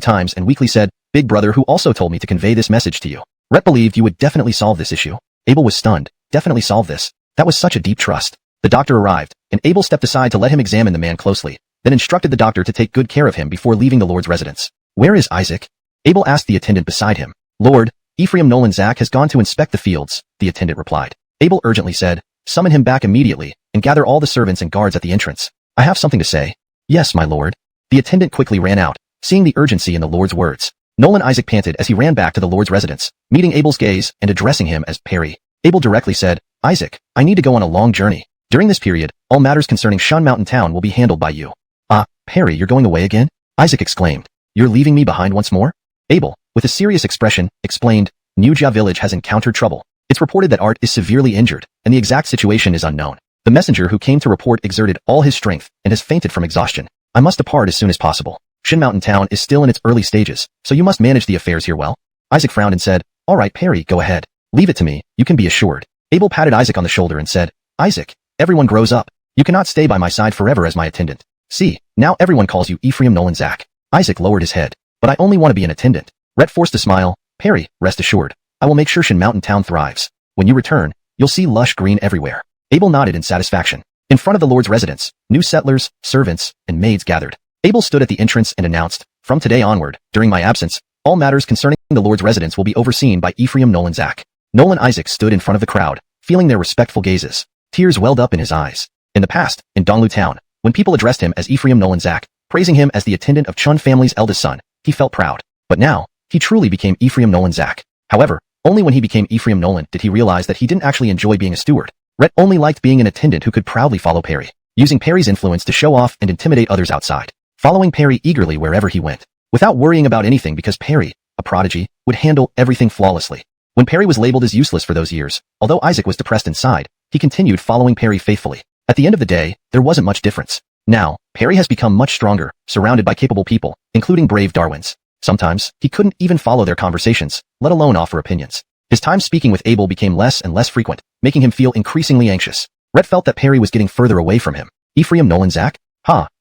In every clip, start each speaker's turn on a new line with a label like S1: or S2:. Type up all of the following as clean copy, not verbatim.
S1: times and weakly said, "Big brother who also told me to convey this message to you. Rhett believed you would definitely solve this issue." Abel was stunned. Definitely solve this. That was such a deep trust. The doctor arrived, and Abel stepped aside to let him examine the man closely, then instructed the doctor to take good care of him before leaving the Lord's residence. "Where is Isaac?" Abel asked the attendant beside him. "Lord, Ephraim Nolan Zach has gone to inspect the fields," the attendant replied. Abel urgently said, "Summon him back immediately, and gather all the servants and guards at the entrance. I have something to say." "Yes, my lord." The attendant quickly ran out, seeing the urgency in the Lord's words. Nolan Isaac panted as he ran back to the Lord's residence, meeting Abel's gaze and addressing him as Perry. Abel directly said, "Isaac, I need to go on a long journey. During this period, all matters concerning Shun Mountain Town will be handled by you." "Ah, Perry, you're going away again?" Isaac exclaimed. "You're leaving me behind once more?" Abel, with a serious expression, explained, "Nujia village has encountered trouble. It's reported that Art is severely injured, and the exact situation is unknown. The messenger who came to report exerted all his strength and has fainted from exhaustion. I must depart as soon as possible. Shin Mountain Town is still in its early stages, so you must manage the affairs here well." Isaac frowned and said, "All right, Perry, go ahead. Leave it to me, you can be assured." Abel patted Isaac on the shoulder and said, "Isaac, everyone grows up. You cannot stay by my side forever as my attendant. See, now everyone calls you Ephraim Nolan Zach." Isaac lowered his head. "But I only want to be an attendant." Rhett forced a smile. "Perry, rest assured. I will make sure Shin Mountain Town thrives. When you return, you'll see lush green everywhere." Abel nodded in satisfaction. In front of the Lord's residence, new settlers, servants, and maids gathered. Abel stood at the entrance and announced, "From today onward, during my absence, all matters concerning the Lord's residence will be overseen by Ephraim Nolan Zach." Nolan Isaac stood in front of the crowd, feeling their respectful gazes. Tears welled up in his eyes. In the past, in donghua Town, when people addressed him as Ephraim Nolan Zach, praising him as the attendant of Chun family's eldest son, he felt proud. But now, he truly became Ephraim Nolan Zach. However, only when he became Ephraim Nolan did he realize that he didn't actually enjoy being a steward. Rhett only liked being an attendant who could proudly follow Perry, using Perry's influence to show off and intimidate others outside, following Perry eagerly wherever he went, without worrying about anything because Perry, a prodigy, would handle everything flawlessly. When Perry was labeled as useless for those years, although Isaac was depressed inside, he continued following Perry faithfully. At the end of the day, there wasn't much difference. Now, Perry has become much stronger, surrounded by capable people, including brave Darwins. Sometimes, he couldn't even follow their conversations, let alone offer opinions. His time speaking with Abel became less and less frequent, making him feel increasingly anxious. Rhett felt that Perry was getting further away from him. Ephraim Nolan Zach?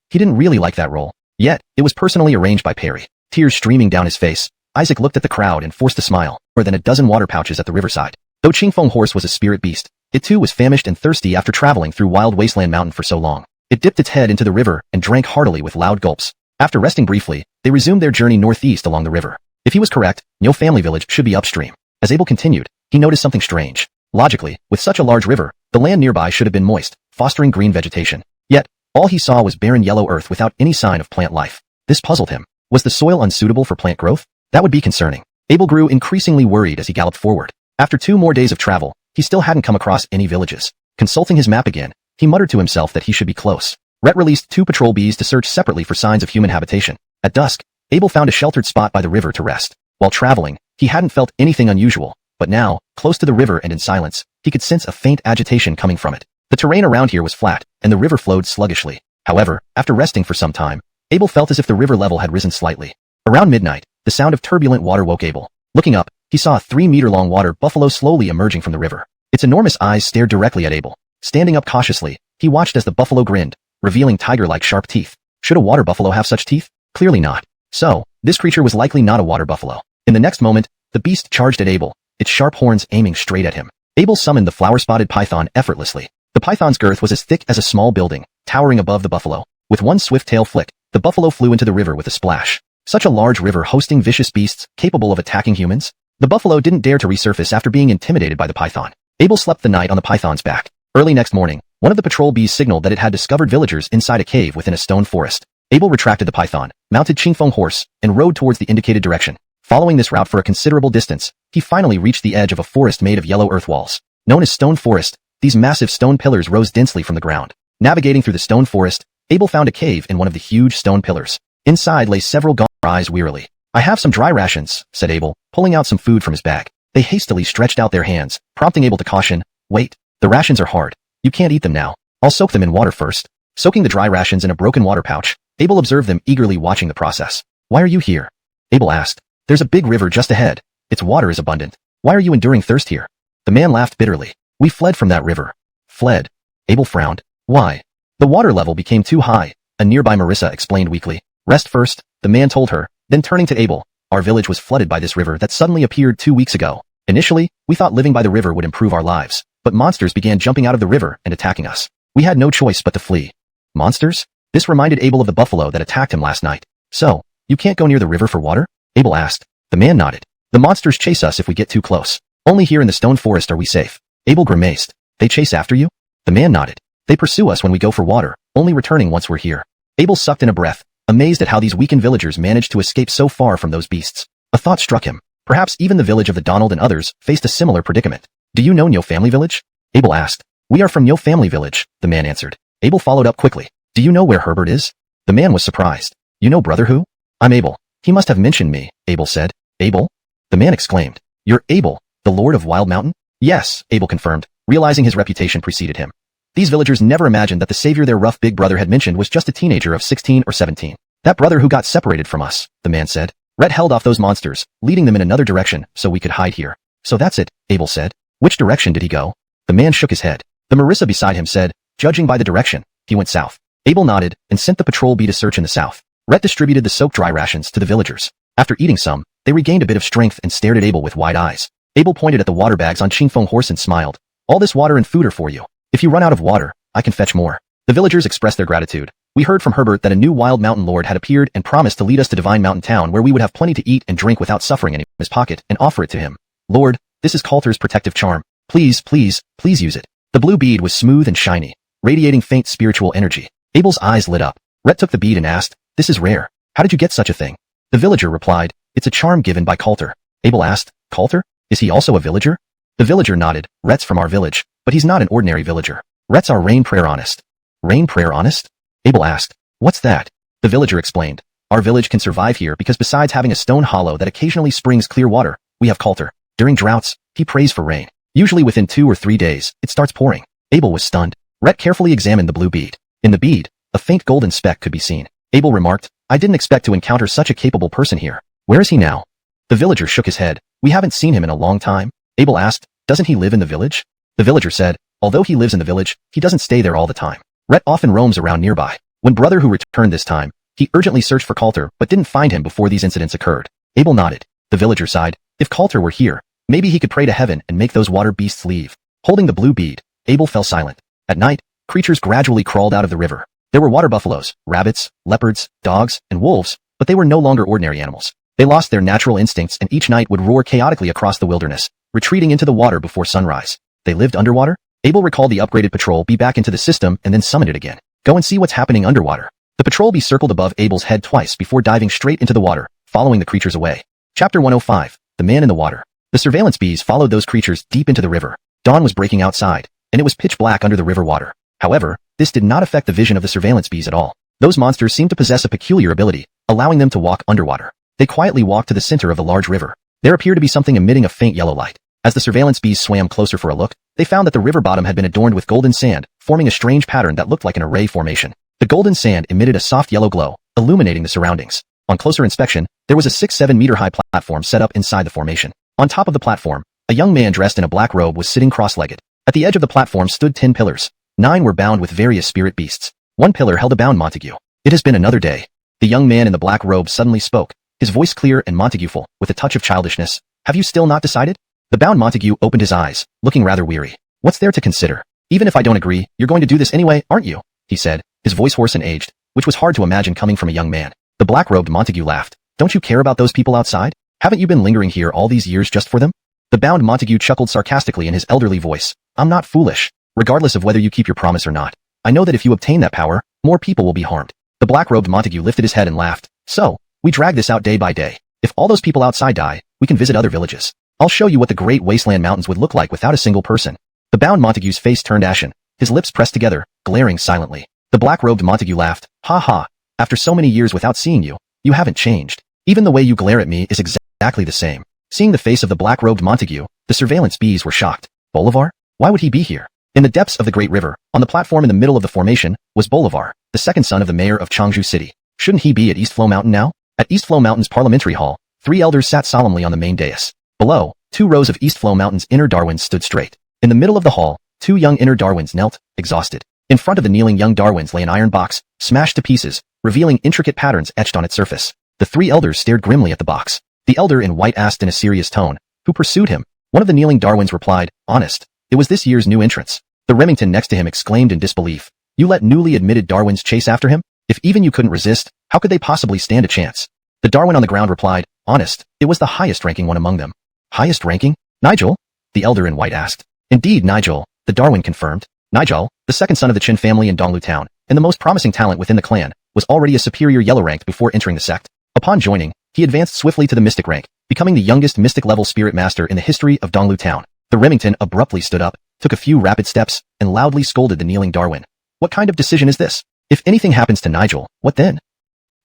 S1: He didn't really like that role. Yet, it was personally arranged by Perry. Tears streaming down his face, Isaac looked at the crowd and forced a smile, more than a dozen water pouches at the riverside. Though Qingfeng horse was a spirit beast, it too was famished and thirsty after traveling through wild wasteland mountain for so long. It dipped its head into the river and drank heartily with loud gulps. After resting briefly, they resumed their journey northeast along the river. If he was correct, No family village should be upstream. As Abel continued, he noticed something strange. Logically, with such a large river, the land nearby should have been moist, fostering green vegetation. Yet, all he saw was barren yellow earth without any sign of plant life. This puzzled him. Was the soil unsuitable for plant growth? That would be concerning. Abel grew increasingly worried as he galloped forward. After 2 more days of travel, he still hadn't come across any villages. Consulting his map again, he muttered to himself that he should be close. Rhett released 2 patrol bees to search separately for signs of human habitation. At dusk, Abel found a sheltered spot by the river to rest. While traveling, he hadn't felt anything unusual, but now, close to the river and in silence, he could sense a faint agitation coming from it. The terrain around here was flat, and the river flowed sluggishly. However, after resting for some time, Abel felt as if the river level had risen slightly. Around midnight, the sound of turbulent water woke Abel. Looking up, he saw a 3-meter-long water buffalo slowly emerging from the river. Its enormous eyes stared directly at Abel. Standing up cautiously, he watched as the buffalo grinned, revealing tiger-like sharp teeth. Should a water buffalo have such teeth? Clearly not. So, this creature was likely not a water buffalo. In the next moment, the beast charged at Abel, its sharp horns aiming straight at him. Abel summoned the flower-spotted python effortlessly. The python's girth was as thick as a small building, towering above the buffalo. With one swift tail flick, the buffalo flew into the river with a splash. Such a large river hosting vicious beasts capable of attacking humans? The buffalo didn't dare to resurface after being intimidated by the python. Abel slept the night on the python's back. Early next morning, one of the patrol bees signaled that it had discovered villagers inside a cave within a stone forest. Abel retracted the python, mounted Qingfeng horse, and rode towards the indicated direction. Following this route for a considerable distance, he finally reached the edge of a forest made of yellow earth walls. Known as stone forest, these massive stone pillars rose densely from the ground. Navigating through the stone forest, Abel found a cave in one of the huge stone pillars. Inside lay several gaunt eyes wearily. "I have some dry rations," said Abel, pulling out some food from his bag. They hastily stretched out their hands, prompting Abel to caution, "Wait, the rations are hard. You can't eat them now. I'll soak them in water first." Soaking the dry rations in a broken water pouch, Abel observed them eagerly watching the process. "Why are you here?" Abel asked. "There's a big river just ahead. Its water is abundant. Why are you enduring thirst here?" The man laughed bitterly. "We fled from that river." "Fled?" Abel frowned. "Why?" "The water level became too high," a nearby Marissa explained weakly. "Rest first," the man told her, Then turning to Abel, our village was flooded by this river that suddenly appeared 2 weeks ago. Initially, we thought living by the river would improve our lives, but monsters began jumping out of the river and attacking us. We had no choice but to flee. Monsters? This reminded Abel of the buffalo that attacked him last night. So, you can't go near the river for water? Abel asked. The man nodded. The monsters chase us if we get too close. Only here in the stone forest are we safe. Abel grimaced. They chase after you? The man nodded. They pursue us when we go for water, only returning once we're here. Abel sucked in a breath, amazed at how these weakened villagers managed to escape so far from those beasts. A thought struck him. Perhaps even the village of the Donald and others faced a similar predicament. Do you know Nyo family village? Abel asked. We are from Nyo family village, the man answered. Abel followed up quickly. Do you know where Herbert is? The man was surprised. You know brother who? I'm Abel. He must have mentioned me, Abel said. Abel? The man exclaimed. You're Abel, the Lord of Wild Mountain? Yes, Abel confirmed, realizing his reputation preceded him. These villagers never imagined that the savior their rough big brother had mentioned was just a teenager of 16 or 17. That brother who got separated from us, the man said. Rhett held off those monsters, leading them in another direction so we could hide here. So that's it, Abel said. Which direction did he go? The man shook his head. The Marissa beside him said, judging by the direction, he went south. Abel nodded and sent the patrol bee to search in the south. Rhett distributed the soaked dry rations to the villagers. After eating some, they regained a bit of strength and stared at Abel with wide eyes. Abel pointed at the water bags on Qingfeng horse and smiled. All this water and food are for you. If you run out of water, I can fetch more. The villagers expressed their gratitude. We heard from Herbert that a new wild mountain lord had appeared and promised to lead us to Divine Mountain Town where we would have plenty to eat and drink without suffering any in his pocket and offer it to him. Lord, this is Coulter's protective charm. Please, please, please use it. The blue bead was smooth and shiny, radiating faint spiritual energy. Abel's eyes lit up. Rhett took the bead and asked, this is rare. How did you get such a thing? The villager replied, it's a charm given by Coulter. Abel asked, Coulter? Is he also a villager? The villager nodded. Rhett's from our village, but he's not an ordinary villager. Rhett's our rain prayer honest. Rain prayer honest? Abel asked, what's that? The villager explained, our village can survive here because besides having a stone hollow that occasionally springs clear water, we have Coulter. During droughts, he prays for rain. Usually within 2 or 3 days, it starts pouring. Abel was stunned. Rhett carefully examined the blue bead. In the bead, a faint golden speck could be seen. Abel remarked, I didn't expect to encounter such a capable person here. Where is he now? The villager shook his head. We haven't seen him in a long time. Abel asked, doesn't he live in the village? The villager said, although he lives in the village, he doesn't stay there all the time. Rhett often roams around nearby. When brother who returned this time, he urgently searched for Coulter but didn't find him before these incidents occurred. Abel nodded. The villager sighed. If Coulter were here, maybe he could pray to heaven and make those water beasts leave. Holding the blue bead, Abel fell silent. At night, creatures gradually crawled out of the river. There were water buffaloes, rabbits, leopards, dogs, and wolves, but they were no longer ordinary animals. They lost their natural instincts and each night would roar chaotically across the wilderness, retreating into the water before sunrise. They lived underwater? Abel recalled the upgraded patrol bee back into the system and then summoned it again. Go and see what's happening underwater. The patrol bee circled above Abel's head twice before diving straight into the water, following the creatures away. Chapter 105, The Man in the Water. The surveillance bees followed those creatures deep into the river. Dawn was breaking outside, and it was pitch black under the river water. However, this did not affect the vision of the surveillance bees at all. Those monsters seemed to possess a peculiar ability, allowing them to walk underwater. They quietly walked to the center of the large river. There appeared to be something emitting a faint yellow light. As the surveillance bees swam closer for a look, they found that the river bottom had been adorned with golden sand, forming a strange pattern that looked like an array formation. The golden sand emitted a soft yellow glow, illuminating the surroundings. On closer inspection, there was a 6-7 meter high platform set up inside the formation. On top of the platform, a young man dressed in a black robe was sitting cross-legged. At the edge of the platform stood 10 pillars. 9 were bound with various spirit beasts. 1 pillar held a bound Montague. It has been another day. The young man in the black robe suddenly spoke, his voice clear and Montagueful, with a touch of childishness. Have you still not decided? The bound Montague opened his eyes, looking rather weary. What's there to consider? Even if I don't agree, you're going to do this anyway, aren't you? He said, his voice hoarse and aged, which was hard to imagine coming from a young man. The black-robed Montague laughed. Don't you care about those people outside? Haven't you been lingering here all these years just for them? The bound Montague chuckled sarcastically in his elderly voice. I'm not foolish. Regardless of whether you keep your promise or not, I know that if you obtain that power, more people will be harmed. The black-robed Montague lifted his head and laughed. So, we drag this out day by day. If all those people outside die, we can visit other villages. I'll show you what the great wasteland mountains would look like without a single person. The bound Montague's face turned ashen, his lips pressed together, glaring silently. The black-robed Montague laughed. Ha ha. After so many years without seeing you, you haven't changed. Even the way you glare at me is exactly the same. Seeing the face of the black-robed Montague, the surveillance bees were shocked. Bolivar? Why would he be here? In the depths of the Great River, on the platform in the middle of the formation, was Bolivar, the second son of the mayor of Changzhou City. Shouldn't he be at East Flow Mountain now? At East Flow Mountain's parliamentary hall, 3 elders sat solemnly on the main dais. Below, 2 rows of East Flow Mountain's inner Darwins stood straight. In the middle of the hall, 2 young inner Darwins knelt, exhausted. In front of the kneeling young Darwins lay an iron box, smashed to pieces, revealing intricate patterns etched on its surface. The three elders stared grimly at the box. The elder in white asked in a serious tone, "Who pursued him?" One of the kneeling Darwins replied, "Honest. It was this year's new entrance." The Remington next to him exclaimed in disbelief, "You let newly admitted Darwins chase after him? If even you couldn't resist, how could they possibly stand a chance?" The Darwin on the ground replied, "Honest. It was the highest ranking one among them." "Highest ranking? Nigel?" the elder in white asked. "Indeed, Nigel," the Darwin confirmed. Nigel, the second son of the Chin family in Donghua town, and the most promising talent within the clan, was already a superior yellow ranked before entering the sect. Upon joining, he advanced swiftly to the mystic rank, becoming the youngest mystic-level spirit master in the history of Donghua town. The Remington abruptly stood up, took a few rapid steps, and loudly scolded the kneeling Darwin. "What kind of decision is this? If anything happens to Nigel, what then?"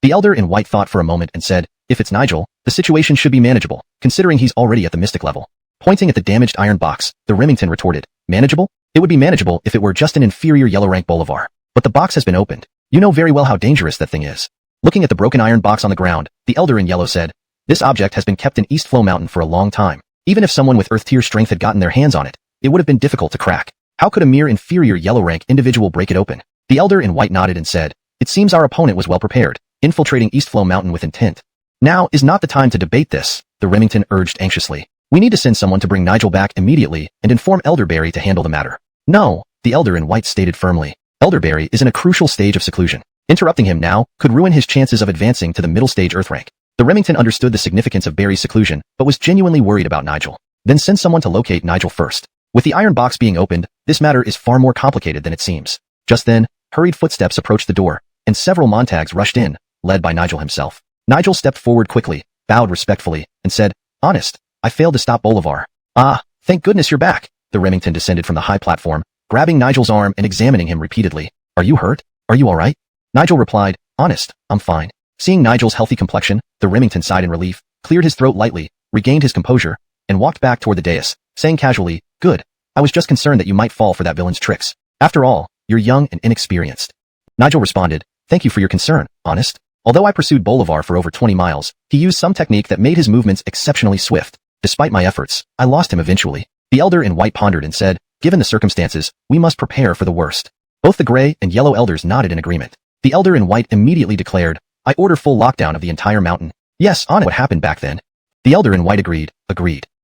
S1: The elder in white thought for a moment and said, "If it's Nigel, the situation should be manageable, considering he's already at the mystic level." Pointing at the damaged iron box, the Remington retorted, "Manageable? It would be manageable if it were just an inferior yellow rank bolivar. But the box has been opened. You know very well how dangerous that thing is." Looking at the broken iron box on the ground, the elder in yellow said, "This object has been kept in East Flow Mountain for a long time. Even if someone with Earth tier strength had gotten their hands on it, it would have been difficult to crack. How could a mere inferior yellow rank individual break it open?" The elder in white nodded and said, "It seems our opponent was well prepared, infiltrating East Flow Mountain with intent." "Now is not the time to debate this," the Remington urged anxiously. "We need to send someone to bring Nigel back immediately and inform Elderberry to handle the matter." "No," the elder in white stated firmly. "Elderberry is in a crucial stage of seclusion. Interrupting him now could ruin his chances of advancing to the middle stage Earth rank." The Remington understood the significance of Barry's seclusion, but was genuinely worried about Nigel. "Then send someone to locate Nigel first. With the iron box being opened, this matter is far more complicated than it seems." Just then, hurried footsteps approached the door, and several Montags rushed in, led by Nigel himself. Nigel stepped forward quickly, bowed respectfully, and said, "Honest, I failed to stop Bolivar." "Ah, thank goodness you're back." The Remington descended from the high platform, grabbing Nigel's arm and examining him repeatedly. "Are you hurt? Are you all right?" Nigel replied, "Honest, I'm fine." Seeing Nigel's healthy complexion, the Remington sighed in relief, cleared his throat lightly, regained his composure, and walked back toward the dais, saying casually, "Good. I was just concerned that you might fall for that villain's tricks. After all, you're young and inexperienced." Nigel responded, "Thank you for your concern, Honest. Although I pursued Bolivar for over 20 miles, he used some technique that made his movements exceptionally swift. Despite my efforts, I lost him eventually." The elder in white pondered and said, "Given the circumstances, we must prepare for the worst." Both the gray and yellow elders nodded in agreement. The elder in white immediately declared, "I order full lockdown of the entire mountain." "Yes, on it. What happened back then?" The elder in white agreed.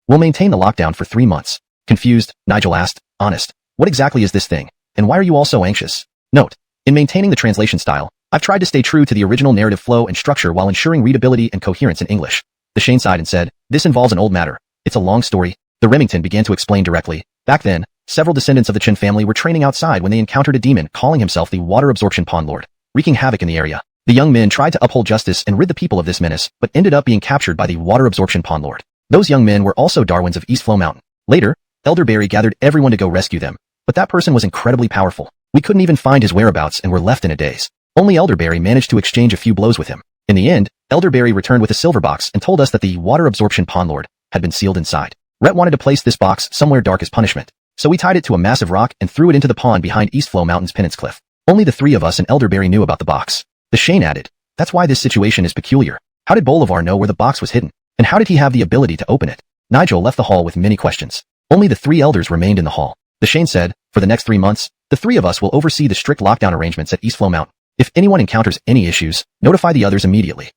S1: "We'll maintain the lockdown for 3 months. Confused, Nigel asked, "Honest, what exactly is this thing? And why are you all so anxious?" Note: in maintaining the translation style, I've tried to stay true to the original narrative flow and structure while ensuring readability and coherence in English. The Shane sighed and said, "This involves an old matter. It's a long story." The Remington began to explain directly. Back then, several descendants of the Chin family were training outside when they encountered a demon calling himself the Water Absorption Pond Lord, wreaking havoc in the area. The young men tried to uphold justice and rid the people of this menace, but ended up being captured by the Water Absorption Pond Lord. Those young men were also Darwins of East Flow Mountain. Later, Elderberry gathered everyone to go rescue them, but that person was incredibly powerful. We couldn't even find his whereabouts and were left in a daze. Only Elderberry managed to exchange a few blows with him. In the end, Elderberry returned with a silver box and told us that the Water Absorption Pond Lord had been sealed inside. Rhett wanted to place this box somewhere dark as punishment, so we tied it to a massive rock and threw it into the pond behind East Flow Mountain's Penance Cliff. Only the 3 of us and Elderberry knew about the box. The Shane added, "That's why this situation is peculiar. How did Bolivar know where the box was hidden? And how did he have the ability to open it?" Nigel left the hall with many questions. Only the 3 elders remained in the hall. The Shane said, "For the next 3 months, the 3 of us will oversee the strict lockdown arrangements at East Flow Mountain. If anyone encounters any issues, notify the others immediately."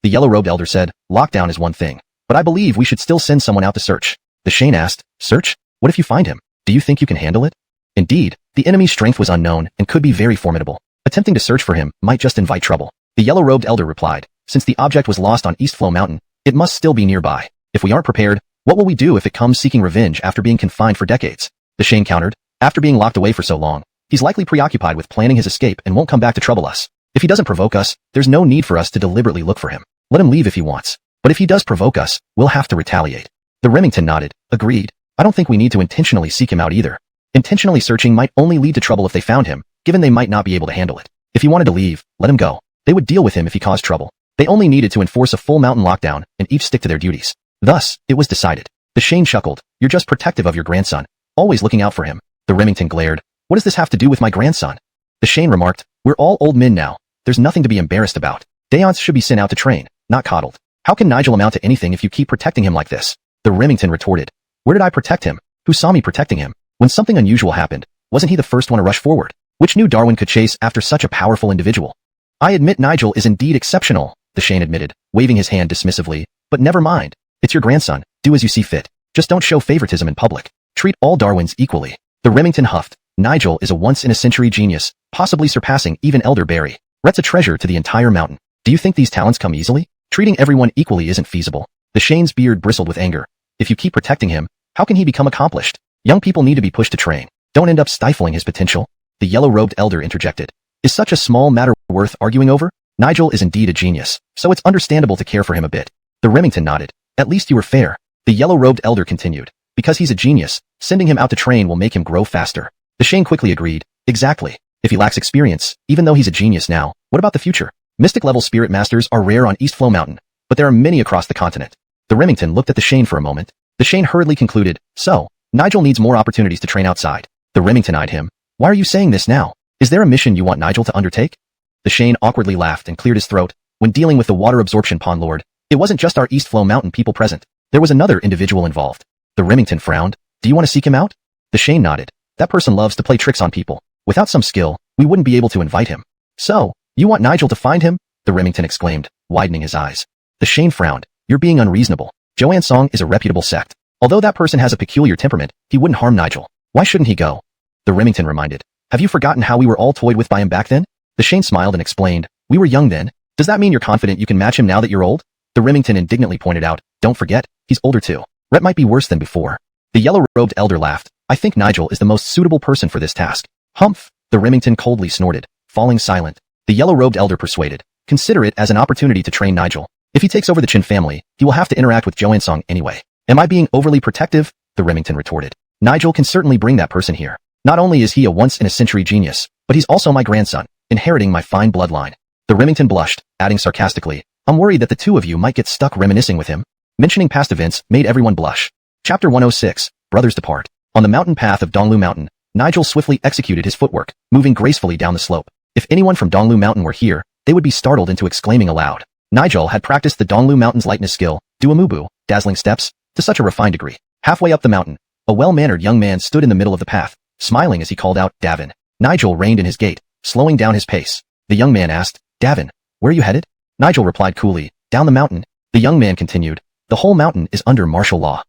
S1: The yellow-robed elder said, "Lockdown is one thing, but I believe we should still send someone out to search." The Shane asked, "Search? What if you find him? Do you think you can handle it?" Indeed, the enemy's strength was unknown and could be very formidable. Attempting to search for him might just invite trouble. The yellow-robed elder replied, "Since the object was lost on East Flow Mountain, it must still be nearby. If we aren't prepared, what will we do if it comes seeking revenge after being confined for decades?" The Shane countered, "After being locked away for so long, he's likely preoccupied with planning his escape and won't come back to trouble us. If he doesn't provoke us, there's no need for us to deliberately look for him. Let him leave if he wants. But if he does provoke us, we'll have to retaliate." The Remington nodded, agreed. "I don't think we need to intentionally seek him out either. Intentionally searching might only lead to trouble if they found him, given they might not be able to handle it. If he wanted to leave, let him go. They would deal with him if he caused trouble. They only needed to enforce a full mountain lockdown and each stick to their duties." Thus, it was decided. The Shane chuckled, "You're just protective of your grandson, always looking out for him." The Remington glared, "What does this have to do with my grandson?" The Shane remarked, "We're all old men now. There's nothing to be embarrassed about. Daons should be sent out to train, not coddled. How can Nigel amount to anything if you keep protecting him like this?" The Remington retorted, "Where did I protect him? Who saw me protecting him? When something unusual happened, wasn't he the first one to rush forward? Which knew Darwin could chase after such a powerful individual?" "I admit Nigel is indeed exceptional," the Shane admitted, waving his hand dismissively. But never mind. It's your grandson. Do as you see fit. Just don't show favoritism in public. Treat all Darwins equally. The Remington huffed. Nigel is a once-in-a-century genius, possibly surpassing even Elder Barry. Rhett's a treasure to the entire mountain. Do you think these talents come easily? Treating everyone equally isn't feasible. The Shane's beard bristled with anger. If you keep protecting him, how can he become accomplished? Young people need to be pushed to train. Don't end up stifling his potential. The yellow-robed elder interjected. Is such a small matter worth arguing over? Nigel is indeed a genius, so it's understandable to care for him a bit. The Remington nodded. At least you were fair. The yellow-robed elder continued. Because he's a genius, sending him out to train will make him grow faster. The Shane quickly agreed. Exactly. If he lacks experience, even though he's a genius now, what about the future? Mystic-level spirit masters are rare on East Flow Mountain, but there are many across the continent. The Remington looked at the Shane for a moment. The Shane hurriedly concluded, so, Nigel needs more opportunities to train outside. The Remington eyed him. Why are you saying this now? Is there a mission you want Nigel to undertake? The Shane awkwardly laughed and cleared his throat. When dealing with the water absorption pond lord, it wasn't just our East Flow Mountain people present. There was another individual involved. The Remington frowned. Do you want to seek him out? The Shane nodded. That person loves to play tricks on people. Without some skill, we wouldn't be able to invite him. So, you want Nigel to find him? The Remington exclaimed, widening his eyes. The Shane frowned. You're being unreasonable. Joanne Song is a reputable sect. Although that person has a peculiar temperament, he wouldn't harm Nigel. Why shouldn't he go? The Remington reminded. Have you forgotten how we were all toyed with by him back then? The Shane smiled and explained. We were young then. Does that mean you're confident you can match him now that you're old? The Remington indignantly pointed out. Don't forget, he's older too. Rhett might be worse than before. The yellow-robed elder laughed. I think Nigel is the most suitable person for this task. Humph! The Remington coldly snorted, falling silent. The yellow-robed elder persuaded. Consider it as an opportunity to train Nigel. If he takes over the Chin family, he will have to interact with Joanne Song anyway. Am I being overly protective? The Remington retorted. Nigel can certainly bring that person here. Not only is he a once-in-a-century genius, but he's also my grandson, inheriting my fine bloodline. The Remington blushed, adding sarcastically, I'm worried that the two of you might get stuck reminiscing with him. Mentioning past events made everyone blush. Chapter 106, Brothers Depart. On the mountain path of Donglu Mountain, Nigel swiftly executed his footwork, moving gracefully down the slope. If anyone from Donglu Mountain were here, they would be startled into exclaiming aloud. Nigel had practiced the Donglu Mountain's lightness skill, Duamubu, dazzling steps, to such a refined degree. Halfway up the mountain, a well-mannered young man stood in the middle of the path, smiling as he called out, Davin. Nigel reined in his gait, slowing down his pace. The young man asked, Davin, where are you headed? Nigel replied coolly, down the mountain. The young man continued, the whole mountain is under martial law.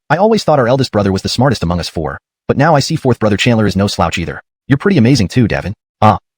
S1: I always thought our eldest brother was the smartest among us four, but now I see fourth brother Chandler is no slouch either. You're pretty amazing too, Davin.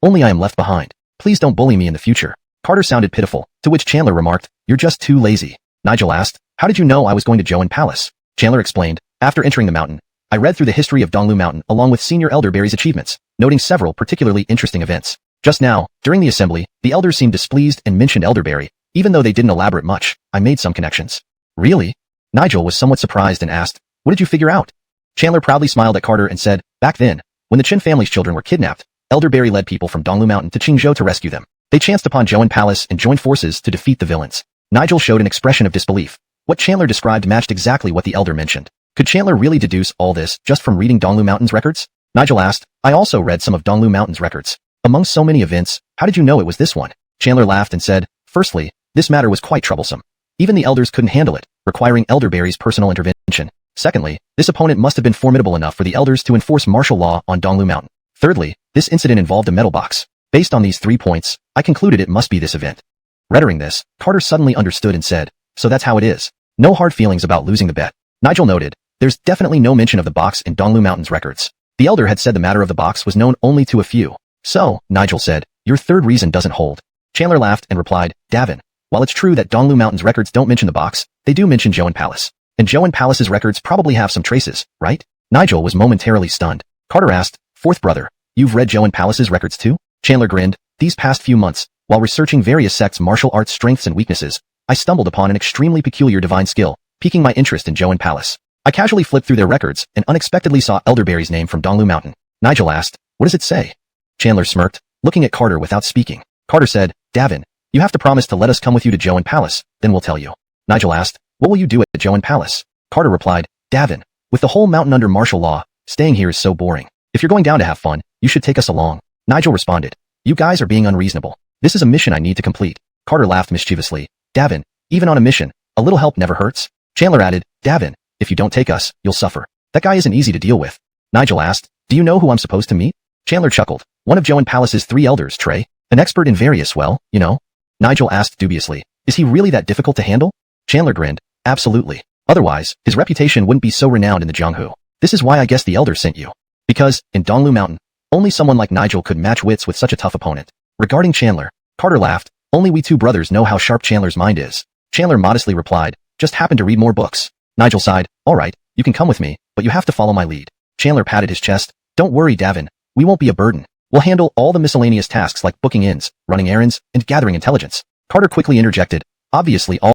S1: Only I am left behind. Please don't bully me in the future. Carter sounded pitiful, to which Chandler remarked, you're just too lazy. Nigel asked, how did you know I was going to Joan Palace? Chandler explained, after entering the mountain, I read through the history of Donglu Mountain along with Senior Elder Barry's achievements, noting several particularly interesting events. Just now, during the assembly, the elders seemed displeased and mentioned Elder Barry, even though they didn't elaborate much. I made some connections. Really? Nigel was somewhat surprised and asked, what did you figure out? Chandler proudly smiled at Carter and said, back then, when the Chin family's children were kidnapped, Elder Barry led people from Donglu Mountain to Qingzhou to rescue them. They chanced upon Joan Palace and joined forces to defeat the villains. Nigel showed an expression of disbelief. What Chandler described matched exactly what the elder mentioned. Could Chandler really deduce all this just from reading Donglu Mountain's records? Nigel asked, I also read some of Donglu Mountain's records. Among so many events, how did you know it was this one? Chandler laughed and said, firstly, this matter was quite troublesome. Even the elders couldn't handle it, requiring Elder Barry's personal intervention. Secondly, this opponent must have been formidable enough for the elders to enforce martial law on Donglu Mountain. Thirdly, this incident involved a metal box. Based on these 3 points, I concluded it must be this event. Reading this, Carter suddenly understood and said, so that's how it is. No hard feelings about losing the bet. Nigel noted, there's definitely no mention of the box in Donglu Mountain's records. The elder had said the matter of the box was known only to a few. So, Nigel said, your third reason doesn't hold. Chandler laughed and replied, Davin, while it's true that Donglu Mountain's records don't mention the box, they do mention Joan Palace. And Joan Palace's records probably have some traces, right? Nigel was momentarily stunned. Carter asked, fourth brother, you've read Joan Palace's records too? Chandler grinned. These past few months, while researching various sects' martial arts strengths and weaknesses, I stumbled upon an extremely peculiar divine skill, piquing my interest in Joan Palace. I casually flipped through their records and unexpectedly saw Elder Barry's name from Donglu Mountain. Nigel asked, what does it say? Chandler smirked, looking at Carter without speaking. Carter said, Davin, you have to promise to let us come with you to Joan Palace, then we'll tell you. Nigel asked, what will you do at Joan Palace? Carter replied, Davin, with the whole mountain under martial law, staying here is so boring. If you're going down to have fun, you should take us along. Nigel responded, you guys are being unreasonable. This is a mission I need to complete. Carter laughed mischievously. Davin, even on a mission, a little help never hurts. Chandler added, Davin, if you don't take us, you'll suffer. That guy isn't easy to deal with. Nigel asked, do you know who I'm supposed to meet? Chandler chuckled. One of Joan Palace's 3 elders, Trey. An expert in various, well, you know. Nigel asked dubiously, Is he really that difficult to handle? Chandler grinned. Absolutely. Otherwise, his reputation wouldn't be so renowned in the Donghua. This is why I guess the elders sent you. Because, in Donghua Mountain, only someone like Nigel could match wits with such a tough opponent. Regarding Chandler, Carter laughed. Only we two brothers know how sharp Chandler's mind is. Chandler modestly replied, just happened to read more books. Nigel sighed. All right, you can come with me, but you have to follow my lead. Chandler patted his chest. Don't worry, Davin. We won't be a burden. We'll handle all the miscellaneous tasks like booking inns, running errands, and gathering intelligence. Carter quickly interjected. Obviously all.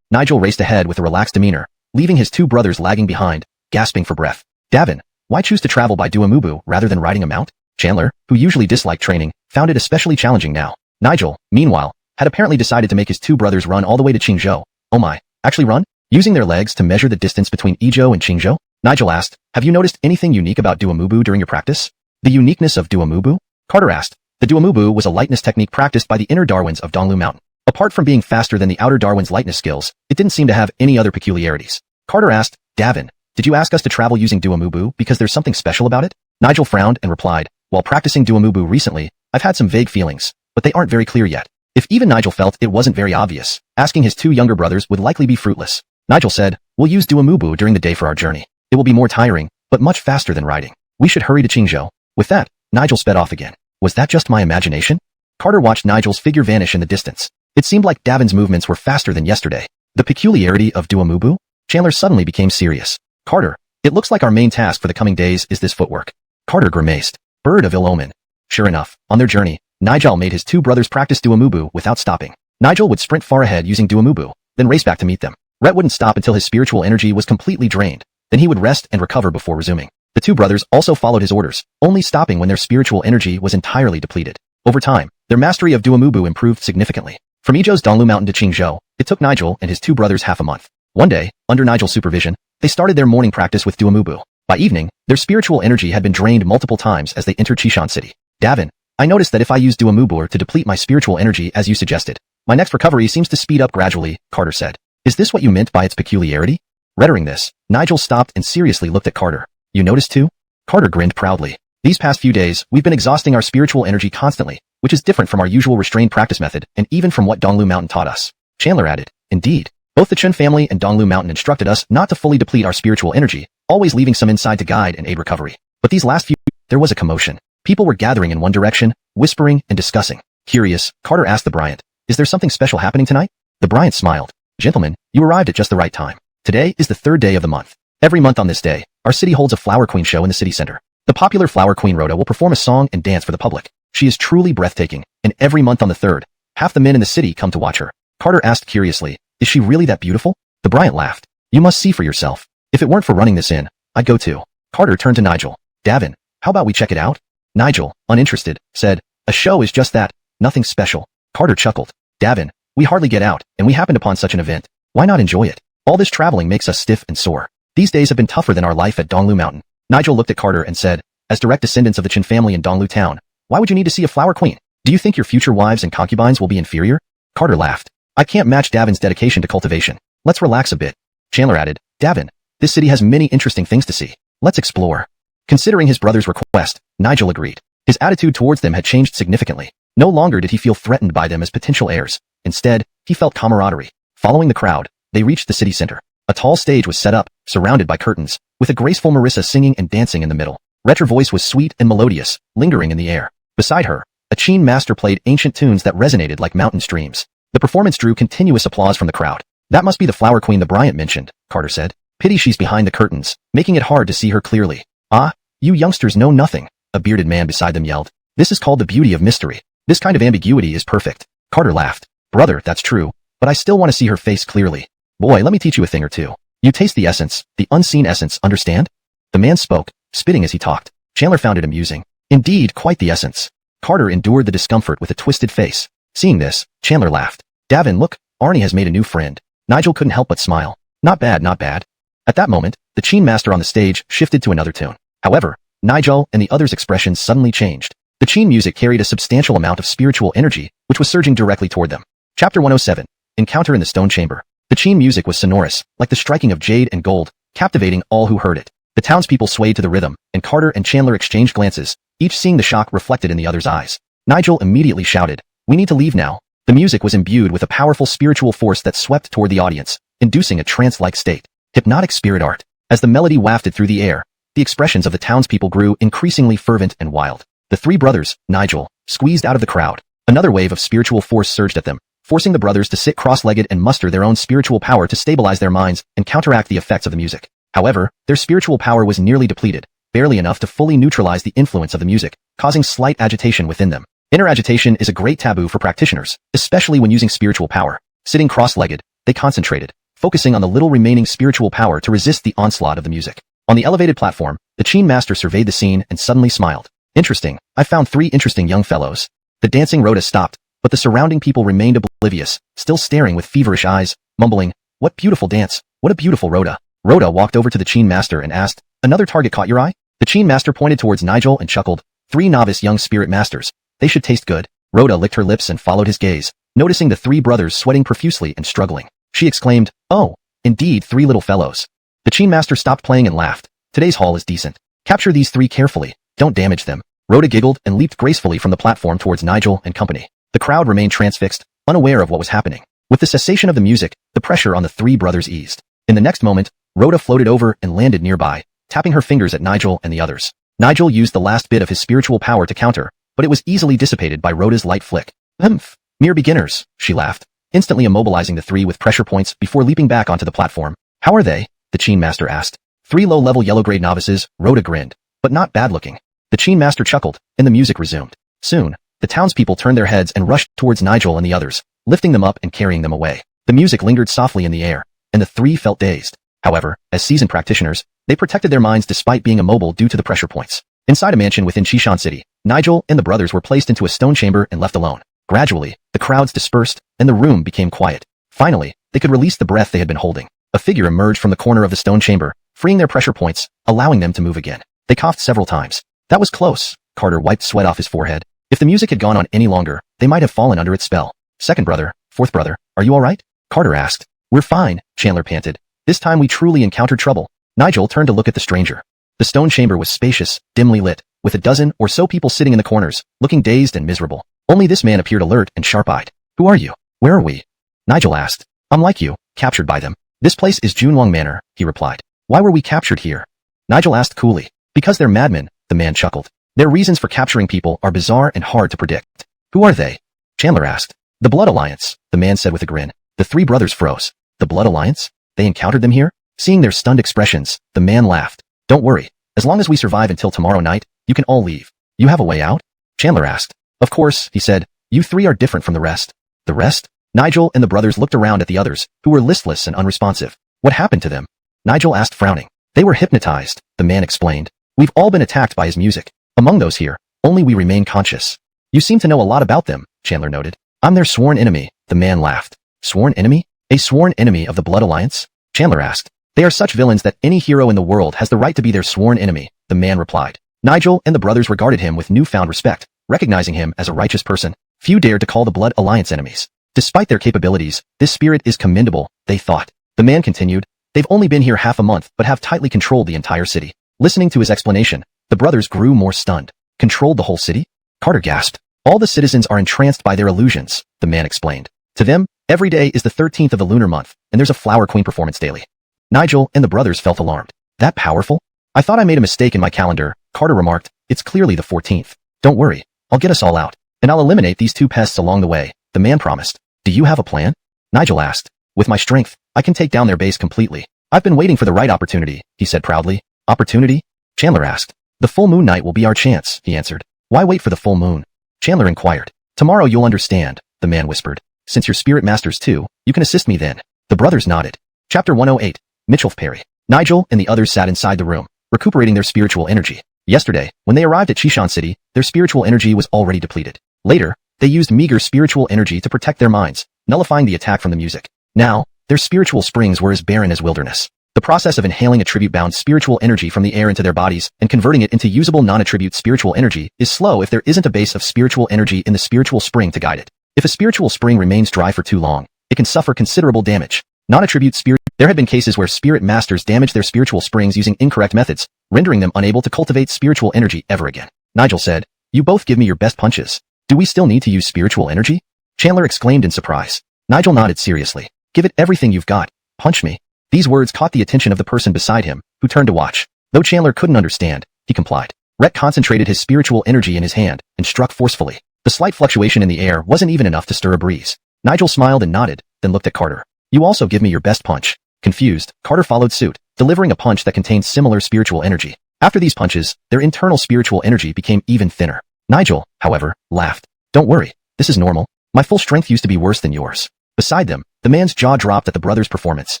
S1: Nigel raced ahead with a relaxed demeanor, leaving his two brothers lagging behind, gasping for breath. Davin, why choose to travel by Duamubu rather than riding a mount? Chandler, who usually disliked training, found it especially challenging now. Nigel, meanwhile, had apparently decided to make his two brothers run all the way to Qingzhou. Oh my, actually run? Using their legs to measure the distance between Izhou and Qingzhou? Nigel asked, have you noticed anything unique about Duamubu during your practice? The uniqueness of Duamubu? Carter asked. The Duamubu was a lightness technique practiced by the inner Darwins of Donghua Mountain. Apart from being faster than the outer Darwin's lightness skills, it didn't seem to have any other peculiarities. Carter asked, Davin, did you ask us to travel using Duamubu because there's something special about it? Nigel frowned and replied, while practicing Duamubu recently, I've had some vague feelings, but they aren't very clear yet. If even Nigel felt it wasn't very obvious, asking his two younger brothers would likely be fruitless. Nigel said, we'll use Duamubu during the day for our journey. It will be more tiring, but much faster than riding. We should hurry to Qingzhou. With that, Nigel sped off again. Was that just my imagination? Carter watched Nigel's figure vanish in the distance. It seemed like Davin's movements were faster than yesterday. The peculiarity of Duamubu? Chandler suddenly became serious. Carter, it looks like our main task for the coming days is this footwork. Carter grimaced. Bird of ill omen. Sure enough, on their journey, Nigel made his two brothers practice Duamubu without stopping. Nigel would sprint far ahead using Duamubu, then race back to meet them. Rhett wouldn't stop until his spiritual energy was completely drained. Then he would rest and recover before resuming. The two brothers also followed his orders, only stopping when their spiritual energy was entirely depleted. Over time, their mastery of Duamubu improved significantly. From Izhou's Donghua Mountain to Qingzhou, it took Nigel and his two brothers half a month. One day, under Nigel's supervision, they started their morning practice with Duamubu. By evening, their spiritual energy had been drained multiple times as they entered Qishan City. Davin, I noticed that if I use Duamubu to deplete my spiritual energy as you suggested, my next recovery seems to speed up gradually, Carter said. Is this what you meant by its peculiarity? Uttering this, Nigel stopped and seriously looked at Carter. You noticed too? Carter grinned proudly. These past few days, we've been exhausting our spiritual energy constantly, which is different from our usual restrained practice method and even from what Donghua Mountain taught us. Chandler added, indeed. Both the Chen family and Donghua Mountain instructed us not to fully deplete our spiritual energy, always leaving some inside to guide and aid recovery. But these last few, there was a commotion. People were gathering in one direction, whispering and discussing. Curious, Carter asked the Bryant, is there something special happening tonight? The Bryant smiled. Gentlemen, you arrived at just the right time. Today is the third day of the month. Every month on this day, our city holds a Flower Queen show in the city center. The popular Flower Queen Rhoda will perform a song and dance for the public. She is truly breathtaking, and every month on the third, half the men in the city come to watch her. Carter asked curiously, is she really that beautiful? The Bryant laughed. You must see for yourself. If it weren't for running this in, I'd go too. Carter turned to Nigel. Davin, how about we check it out? Nigel, uninterested, said, a show is just that, nothing special. Carter chuckled. Davin, we hardly get out, and we happened upon such an event. Why not enjoy it? All this traveling makes us stiff and sore. These days have been tougher than our life at Donghua Mountain. Nigel looked at Carter and said, as direct descendants of the Chen family in Donghua Town, why would you need to see a flower queen? Do you think your future wives and concubines will be inferior? Carter laughed. I can't match Davin's dedication to cultivation. Let's relax a bit. Chandler added, Davin, this city has many interesting things to see. Let's explore. Considering his brother's request, Nigel agreed. His attitude towards them had changed significantly. No longer did he feel threatened by them as potential heirs. Instead, he felt camaraderie. Following the crowd, they reached the city center. A tall stage was set up, surrounded by curtains, with a graceful Marissa singing and dancing in the middle. Her voice was sweet and melodious, lingering in the air. Beside her, a Qin master played ancient tunes that resonated like mountain streams. The performance drew continuous applause from the crowd. That must be the flower queen the Bryant mentioned, Carter said. Pity she's behind the curtains, making it hard to see her clearly. Ah, you youngsters know nothing, a bearded man beside them yelled. This is called the beauty of mystery. This kind of ambiguity is perfect. Carter laughed. Brother, that's true, but I still want to see her face clearly. Boy, let me teach you a thing or two. You taste the essence, the unseen essence, understand? The man spoke, spitting as he talked. Chandler found it amusing. Indeed, quite the essence. Carter endured the discomfort with a twisted face. Seeing this, Chandler laughed. Davin, look, Arnie has made a new friend. Nigel couldn't help but smile. Not bad, not bad. At that moment, the Qin master on the stage shifted to another tune. However, Nigel and the others' expressions suddenly changed. The Qin music carried a substantial amount of spiritual energy, which was surging directly toward them. Chapter 107. Encounter in the Stone Chamber. The Qin music was sonorous, like the striking of jade and gold, captivating all who heard it. The townspeople swayed to the rhythm, and Carter and Chandler exchanged glances, each seeing the shock reflected in the other's eyes. Nigel immediately shouted, "We need to leave now. The music was imbued with a powerful spiritual force that swept toward the audience, inducing a trance-like state. Hypnotic spirit art. As the melody wafted through the air, the expressions of the townspeople grew increasingly fervent and wild. The three brothers, Nigel, squeezed out of the crowd. Another wave of spiritual force surged at them, forcing the brothers to sit cross-legged and muster their own spiritual power to stabilize their minds and counteract the effects of the music. However, their spiritual power was nearly depleted, barely enough to fully neutralize the influence of the music, causing slight agitation within them. Inner agitation is a great taboo for practitioners, especially when using spiritual power. Sitting cross-legged, they concentrated, focusing on the little remaining spiritual power to resist the onslaught of the music. On the elevated platform, the Qin master surveyed the scene and suddenly smiled. Interesting. I found 3 interesting young fellows. The dancing Rhoda stopped, but the surrounding people remained oblivious, still staring with feverish eyes, mumbling, "What beautiful dance! What a beautiful Rhoda!" Rhoda walked over to the Qin master and asked, "Another target caught your eye?" The Qin master pointed towards Nigel and chuckled, 3 novice young spirit masters. They should taste good." Rhoda licked her lips and followed his gaze, noticing the 3 brothers sweating profusely and struggling. She exclaimed, "Oh, indeed 3 little fellows." The Qin master stopped playing and laughed. "Today's haul is decent. Capture these 3 carefully. Don't damage them." Rhoda giggled and leaped gracefully from the platform towards Nigel and company. The crowd remained transfixed, unaware of what was happening. With the cessation of the music, the pressure on the 3 brothers eased. In the next moment, Rhoda floated over and landed nearby, tapping her fingers at Nigel and the others. Nigel used the last bit of his spiritual power to counter, but it was easily dissipated by Rhoda's light flick. "Humph, mere beginners," she laughed, instantly immobilizing the 3 with pressure points before leaping back onto the platform. "How are they?" the Qin master asked. 3 low-level yellow-grade novices, Rhoda grinned, but not bad-looking. The Qin master chuckled, and the music resumed. Soon, the townspeople turned their heads and rushed towards Nigel and the others, lifting them up and carrying them away. The music lingered softly in the air, and the 3 felt dazed. However, as seasoned practitioners, they protected their minds despite being immobile due to the pressure points. Inside a mansion within Qishan City, Nigel and the brothers were placed into a stone chamber and left alone. Gradually, the crowds dispersed, and the room became quiet. Finally, they could release the breath they had been holding. A figure emerged from the corner of the stone chamber, freeing their pressure points, allowing them to move again. They coughed several times. "That was close." Carter wiped sweat off his forehead. If the music had gone on any longer, they might have fallen under its spell. "Second brother, fourth brother, are you all right?" Carter asked. "We're fine," Chandler panted. "This time we truly encountered trouble." Nigel turned to look at the stranger. The stone chamber was spacious, dimly lit, with a dozen or so people sitting in the corners, looking dazed and miserable. Only this man appeared alert and sharp-eyed. "Who are you? Where are we?" Nigel asked. "I'm like you, captured by them." "This place is Junwang Manor," he replied. "Why were we captured here?" Nigel asked coolly. "Because they're madmen," the man chuckled. "Their reasons for capturing people are bizarre and hard to predict." "Who are they?" Chandler asked. "The Blood Alliance," the man said with a grin. The 3 brothers froze. "The Blood Alliance? They encountered them here?" Seeing their stunned expressions, the man laughed. "Don't worry. As long as we survive until tomorrow night, you can all leave. You have a way out?" Chandler asked. "Of course," he said. "You 3 are different from the rest." "The rest?" Nigel and the brothers looked around at the others, who were listless and unresponsive. "What happened to them?" Nigel asked, frowning. "They were hypnotized," the man explained. "We've all been attacked by his music. Among those here, only we remain conscious." "You seem to know a lot about them," Chandler noted. "I'm their sworn enemy," the man laughed. "Sworn enemy? A sworn enemy of the Blood Alliance?" Chandler asked. "They are such villains that any hero in the world has the right to be their sworn enemy," the man replied. Nigel and the brothers regarded him with newfound respect, recognizing him as a righteous person. Few dared to call the Blood Alliance enemies. Despite their capabilities, this spirit is commendable, they thought. The man continued. "They've only been here half a month but have tightly controlled the entire city." Listening to his explanation, the brothers grew more stunned. "Controlled the whole city?" Carter gasped. "All the citizens are entranced by their illusions," the man explained. "To them, every day is the 13th of the lunar month, and there's a Flower Queen performance daily." Nigel and the brothers felt alarmed. "That powerful?" "I thought I made a mistake in my calendar," Carter remarked. "It's clearly the 14th. Don't worry, I'll get us all out. And I'll eliminate these 2 pests along the way," the man promised. "Do you have a plan?" Nigel asked. "With my strength, I can take down their base completely. I've been waiting for the right opportunity," he said proudly. "Opportunity?" Chandler asked. "The full moon night will be our chance," he answered. "Why wait for the full moon?" Chandler inquired. "Tomorrow you'll understand," the man whispered. "Since you're spirit masters too, you can assist me then." The brothers nodded. Chapter 108. Mitchell Perry. Nigel and the others sat inside the room, recuperating their spiritual energy. Yesterday, when they arrived at Qishan City, their spiritual energy was already depleted. Later, they used meager spiritual energy to protect their minds, nullifying the attack from the music. Now, their spiritual springs were as barren as wilderness. The process of inhaling attribute-bound spiritual energy from the air into their bodies and converting it into usable non-attribute spiritual energy is slow if there isn't a base of spiritual energy in the spiritual spring to guide it. If a spiritual spring remains dry for too long, it can suffer considerable damage. Non-attribute spirit. There had been cases where spirit masters damaged their spiritual springs using incorrect methods, rendering them unable to cultivate spiritual energy ever again. Nigel said, "You both give me your best punches. Do we still need to use spiritual energy?" Chandler exclaimed in surprise. Nigel nodded seriously. Give it everything you've got. Punch me. These words caught the attention of the person beside him, who turned to watch. Though Chandler couldn't understand, he complied. Rhett concentrated his spiritual energy in his hand and struck forcefully. The slight fluctuation in the air wasn't even enough to stir a breeze. Nigel smiled and nodded, then looked at Carter. You also give me your best punch. Confused, Carter followed suit, delivering a punch that contained similar spiritual energy. After these punches, their internal spiritual energy became even thinner. Nigel, however, laughed. Don't worry, this is normal. My full strength used to be worse than yours. Beside them, the man's jaw dropped at the brothers' performance.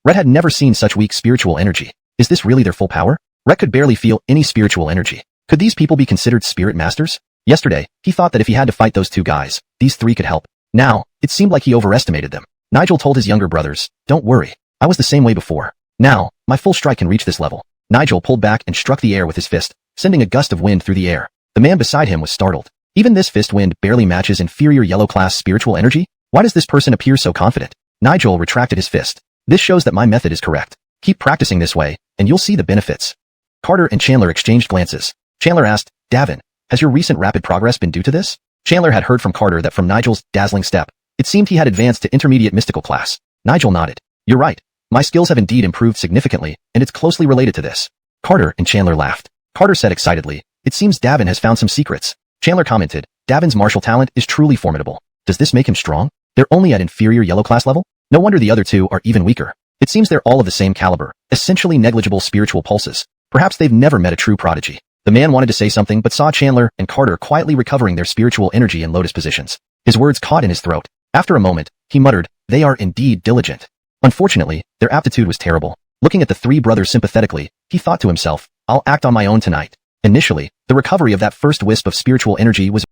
S1: Rhett had never seen such weak spiritual energy. Is this really their full power? Rhett could barely feel any spiritual energy. Could these people be considered spirit masters? Yesterday, he thought that if he had to fight those two guys, these three could help. Now, it seemed like he overestimated them. Nigel told his younger brothers, don't worry. I was the same way before. Now, my full strike can reach this level. Nigel pulled back and struck the air with his fist, sending a gust of wind through the air. The man beside him was startled. Even this fist wind barely matches inferior yellow-class spiritual energy? Why does this person appear so confident? Nigel retracted his fist. This shows that my method is correct. Keep practicing this way, and you'll see the benefits. Carter and Chandler exchanged glances. Chandler asked, Davin, has your recent rapid progress been due to this? Chandler had heard from Carter that from Nigel's dazzling step, it seemed he had advanced to intermediate mystical class. Nigel nodded. You're right. My skills have indeed improved significantly, and it's closely related to this. Carter and Chandler laughed. Carter said excitedly, it seems Davin has found some secrets. Chandler commented, Davin's martial talent is truly formidable. Does this make him strong? They're only at inferior yellow class level? No wonder the other two are even weaker. It seems they're all of the same caliber, essentially negligible spiritual pulses. Perhaps they've never met a true prodigy. The man wanted to say something but saw Chandler and Carter quietly recovering their spiritual energy in lotus positions. His words caught in his throat. After a moment, he muttered, they are indeed diligent. Unfortunately, their aptitude was terrible. Looking at the three brothers sympathetically, he thought to himself, I'll act on my own tonight. Initially, the recovery of that first wisp of spiritual energy was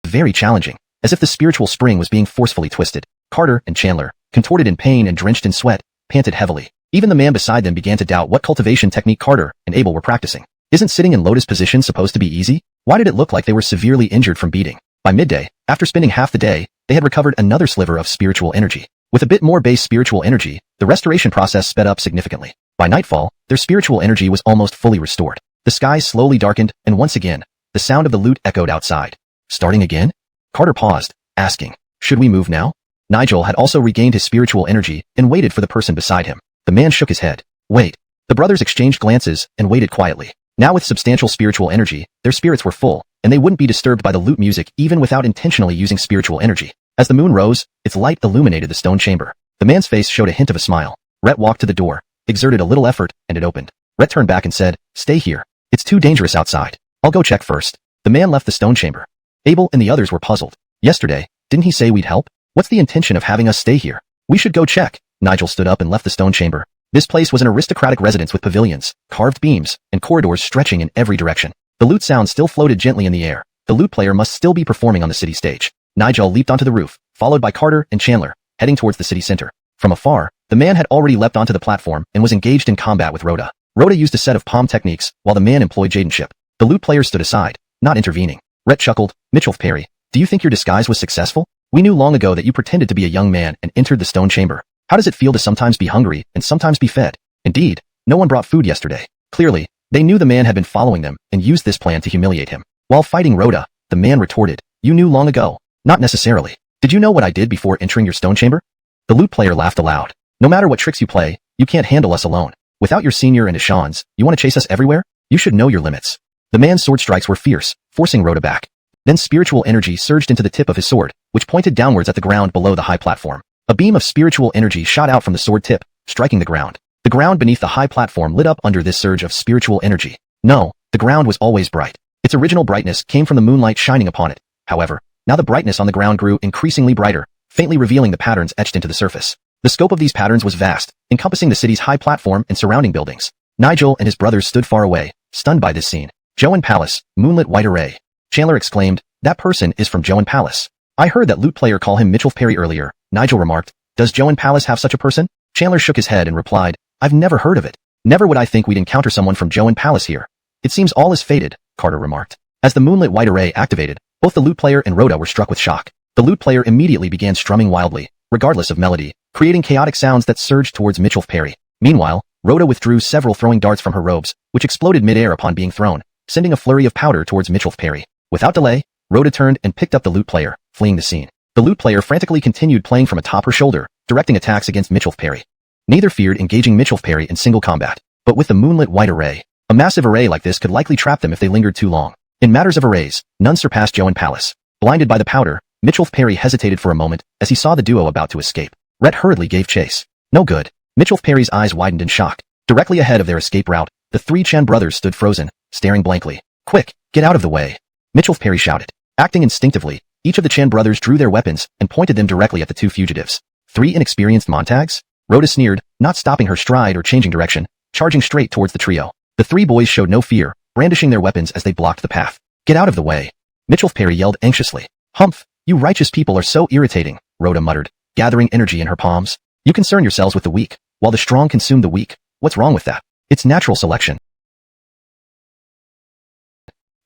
S1: very challenging, as if the spiritual spring was being forcefully twisted. Carter and Chandler, contorted in pain and drenched in sweat, panted heavily. Even the man beside them began to doubt what cultivation technique Carter and Abel were practicing. Isn't sitting in lotus position supposed to be easy? Why did it look like they were severely injured from beating? By midday, after spending half the day, they had recovered another sliver of spiritual energy. With a bit more base spiritual energy, the restoration process sped up significantly. By nightfall, their spiritual energy was almost fully restored. The skies slowly darkened, and once again, the sound of the lute echoed outside. Starting again? Carter paused, asking, should we move now? Nigel had also regained his spiritual energy and waited for the person beside him. The man shook his head. Wait. The brothers exchanged glances and waited quietly. Now with substantial spiritual energy, their spirits were full, and they wouldn't be disturbed by the lute music even without intentionally using spiritual energy. As the moon rose, its light illuminated the stone chamber. The man's face showed a hint of a smile. Rhett walked to the door, exerted a little effort, and it opened. Rhett turned back and said, stay here. It's too dangerous outside. I'll go check first. The man left the stone chamber. Abel and the others were puzzled. Yesterday, didn't he say we'd help? What's the intention of having us stay here? We should go check. Nigel stood up and left the stone chamber. This place was an aristocratic residence with pavilions, carved beams, and corridors stretching in every direction. The lute sound still floated gently in the air. The lute player must still be performing on the city stage. Nigel leaped onto the roof, followed by Carter and Chandler, heading towards the city center. From afar, the man had already leapt onto the platform and was engaged in combat with Rhoda. Rhoda used a set of palm techniques, while the man employed Jadenship. The lute player stood aside, not intervening. Rhett chuckled, Mitchell Perry, do you think your disguise was successful? We knew long ago that you pretended to be a young man and entered the stone chamber. How does it feel to sometimes be hungry and sometimes be fed? Indeed, no one brought food yesterday. Clearly, they knew the man had been following them and used this plan to humiliate him. While fighting Rhoda, the man retorted, you knew long ago. Not necessarily. Did you know what I did before entering your stone chamber? The lute player laughed aloud. No matter what tricks you play, you can't handle us alone. Without your senior and Ishans, you want to chase us everywhere? You should know your limits. The man's sword strikes were fierce, forcing Rhoda back. Then spiritual energy surged into the tip of his sword, which pointed downwards at the ground below the high platform. A beam of spiritual energy shot out from the sword tip, striking the ground. The ground beneath the high platform lit up under this surge of spiritual energy. No, the ground was always bright. Its original brightness came from the moonlight shining upon it. However, now the brightness on the ground grew increasingly brighter, faintly revealing the patterns etched into the surface. The scope of these patterns was vast, encompassing the city's high platform and surrounding buildings. Nigel and his brothers stood far away, stunned by this scene. Joan Palace, moonlit white array. Chandler exclaimed, that person is from Joan Palace. I heard that lute player call him Mitchell Perry earlier. Nigel remarked, does Joan Palace have such a person? Chandler shook his head and replied, I've never heard of it. Never would I think we'd encounter someone from Joan Palace here. It seems all is fated, Carter remarked. As the moonlit white array activated, both the lute player and Rhoda were struck with shock. The lute player immediately began strumming wildly, regardless of melody, creating chaotic sounds that surged towards Mitchell Perry. Meanwhile, Rhoda withdrew several throwing darts from her robes, which exploded mid-air upon being thrown, sending a flurry of powder towards Mitchell Perry. Without delay, Rhoda turned and picked up the lute player, fleeing the scene. The The lute player frantically continued playing from atop her shoulder, directing attacks against Mitchell Perry. Neither feared engaging Mitchell Perry in single combat, but with the moonlit white array, a massive array like this could likely trap them if they lingered too long. In matters of arrays, none surpassed Joe and Palace. Blinded by the powder, Mitchell Perry hesitated for a moment as he saw the duo about to escape. Rhett hurriedly gave chase. No good. Mitchell Perry's eyes widened in shock. Directly ahead of their escape route, the three Chen brothers stood frozen, staring blankly. Quick, get out of the way. Mitchell Perry shouted. Acting instinctively, each of the Chen brothers drew their weapons and pointed them directly at the two fugitives. 3 inexperienced Montags? Rhoda sneered, not stopping her stride or changing direction, charging straight towards the trio. The 3 boys showed no fear, brandishing their weapons as they blocked the path. Get out of the way. Mitchell Perry yelled anxiously. Humph, you righteous people are so irritating, Rhoda muttered, gathering energy in her palms. You concern yourselves with the weak, while the strong consume the weak. What's wrong with that? It's natural selection.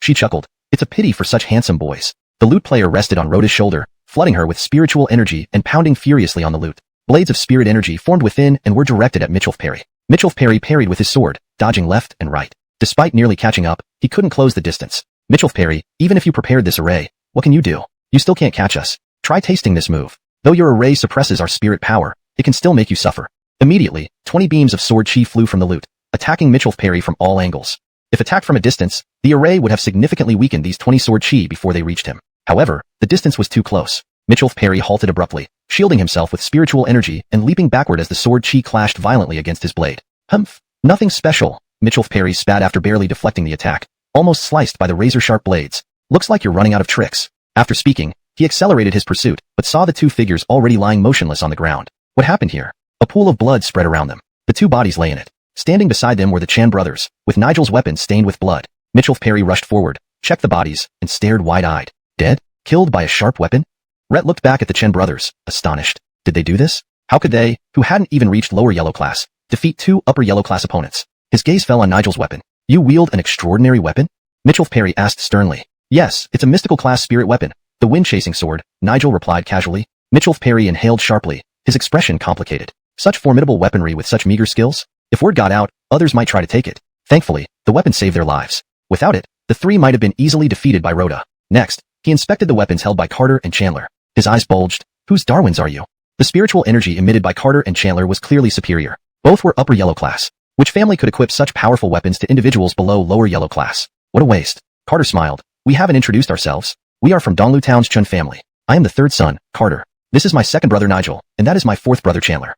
S1: She chuckled. It's a pity for such handsome boys. The lute player rested on Rhoda's shoulder, flooding her with spiritual energy and pounding furiously on the lute. Blades of spirit energy formed within and were directed at Mitchell Perry. Mitchell Perry parried with his sword, dodging left and right. Despite nearly catching up, he couldn't close the distance. Mitchell Perry, even if you prepared this array, what can you do? You still can't catch us. Try tasting this move. Though your array suppresses our spirit power, it can still make you suffer. Immediately, 20 beams of sword chi flew from the lute, attacking Mitchell Perry from all angles. If attacked from a distance, the array would have significantly weakened these 20 sword chi before they reached him. However, the distance was too close. Mitchell Perry halted abruptly, shielding himself with spiritual energy and leaping backward as the sword chi clashed violently against his blade. Humph! Nothing special, Mitchell Perry spat after barely deflecting the attack, almost sliced by the razor-sharp blades. Looks like you're running out of tricks. After speaking, he accelerated his pursuit, but saw the two figures already lying motionless on the ground. What happened here? A pool of blood spread around them. The two bodies lay in it. Standing beside them were the Chan brothers, with Nigel's weapon stained with blood. Mitchell Perry rushed forward, checked the bodies, and stared wide-eyed. Dead? Killed by a sharp weapon? Rhett looked back at the Chen brothers, astonished. Did they do this? How could they, who hadn't even reached lower yellow class, defeat 2 upper yellow class opponents? His gaze fell on Nigel's weapon. You wield an extraordinary weapon? Mitchell Perry asked sternly. Yes, it's a mystical class spirit weapon. The wind-chasing sword, Nigel replied casually. Mitchell Perry inhaled sharply, his expression complicated. Such formidable weaponry with such meager skills? If word got out, others might try to take it. Thankfully, the weapon saved their lives. Without it, the 3 might have been easily defeated by Rhoda. Next, he inspected the weapons held by Carter and Chandler. His eyes bulged. Whose Darwins are you? The spiritual energy emitted by Carter and Chandler was clearly superior. Both were upper yellow class. Which family could equip such powerful weapons to individuals below lower yellow class? What a waste. Carter smiled. We haven't introduced ourselves. We are from Donghua Town's Chun family. I am the 3rd son, Carter. This is my 2nd brother Nigel, and that is my 4th brother Chandler.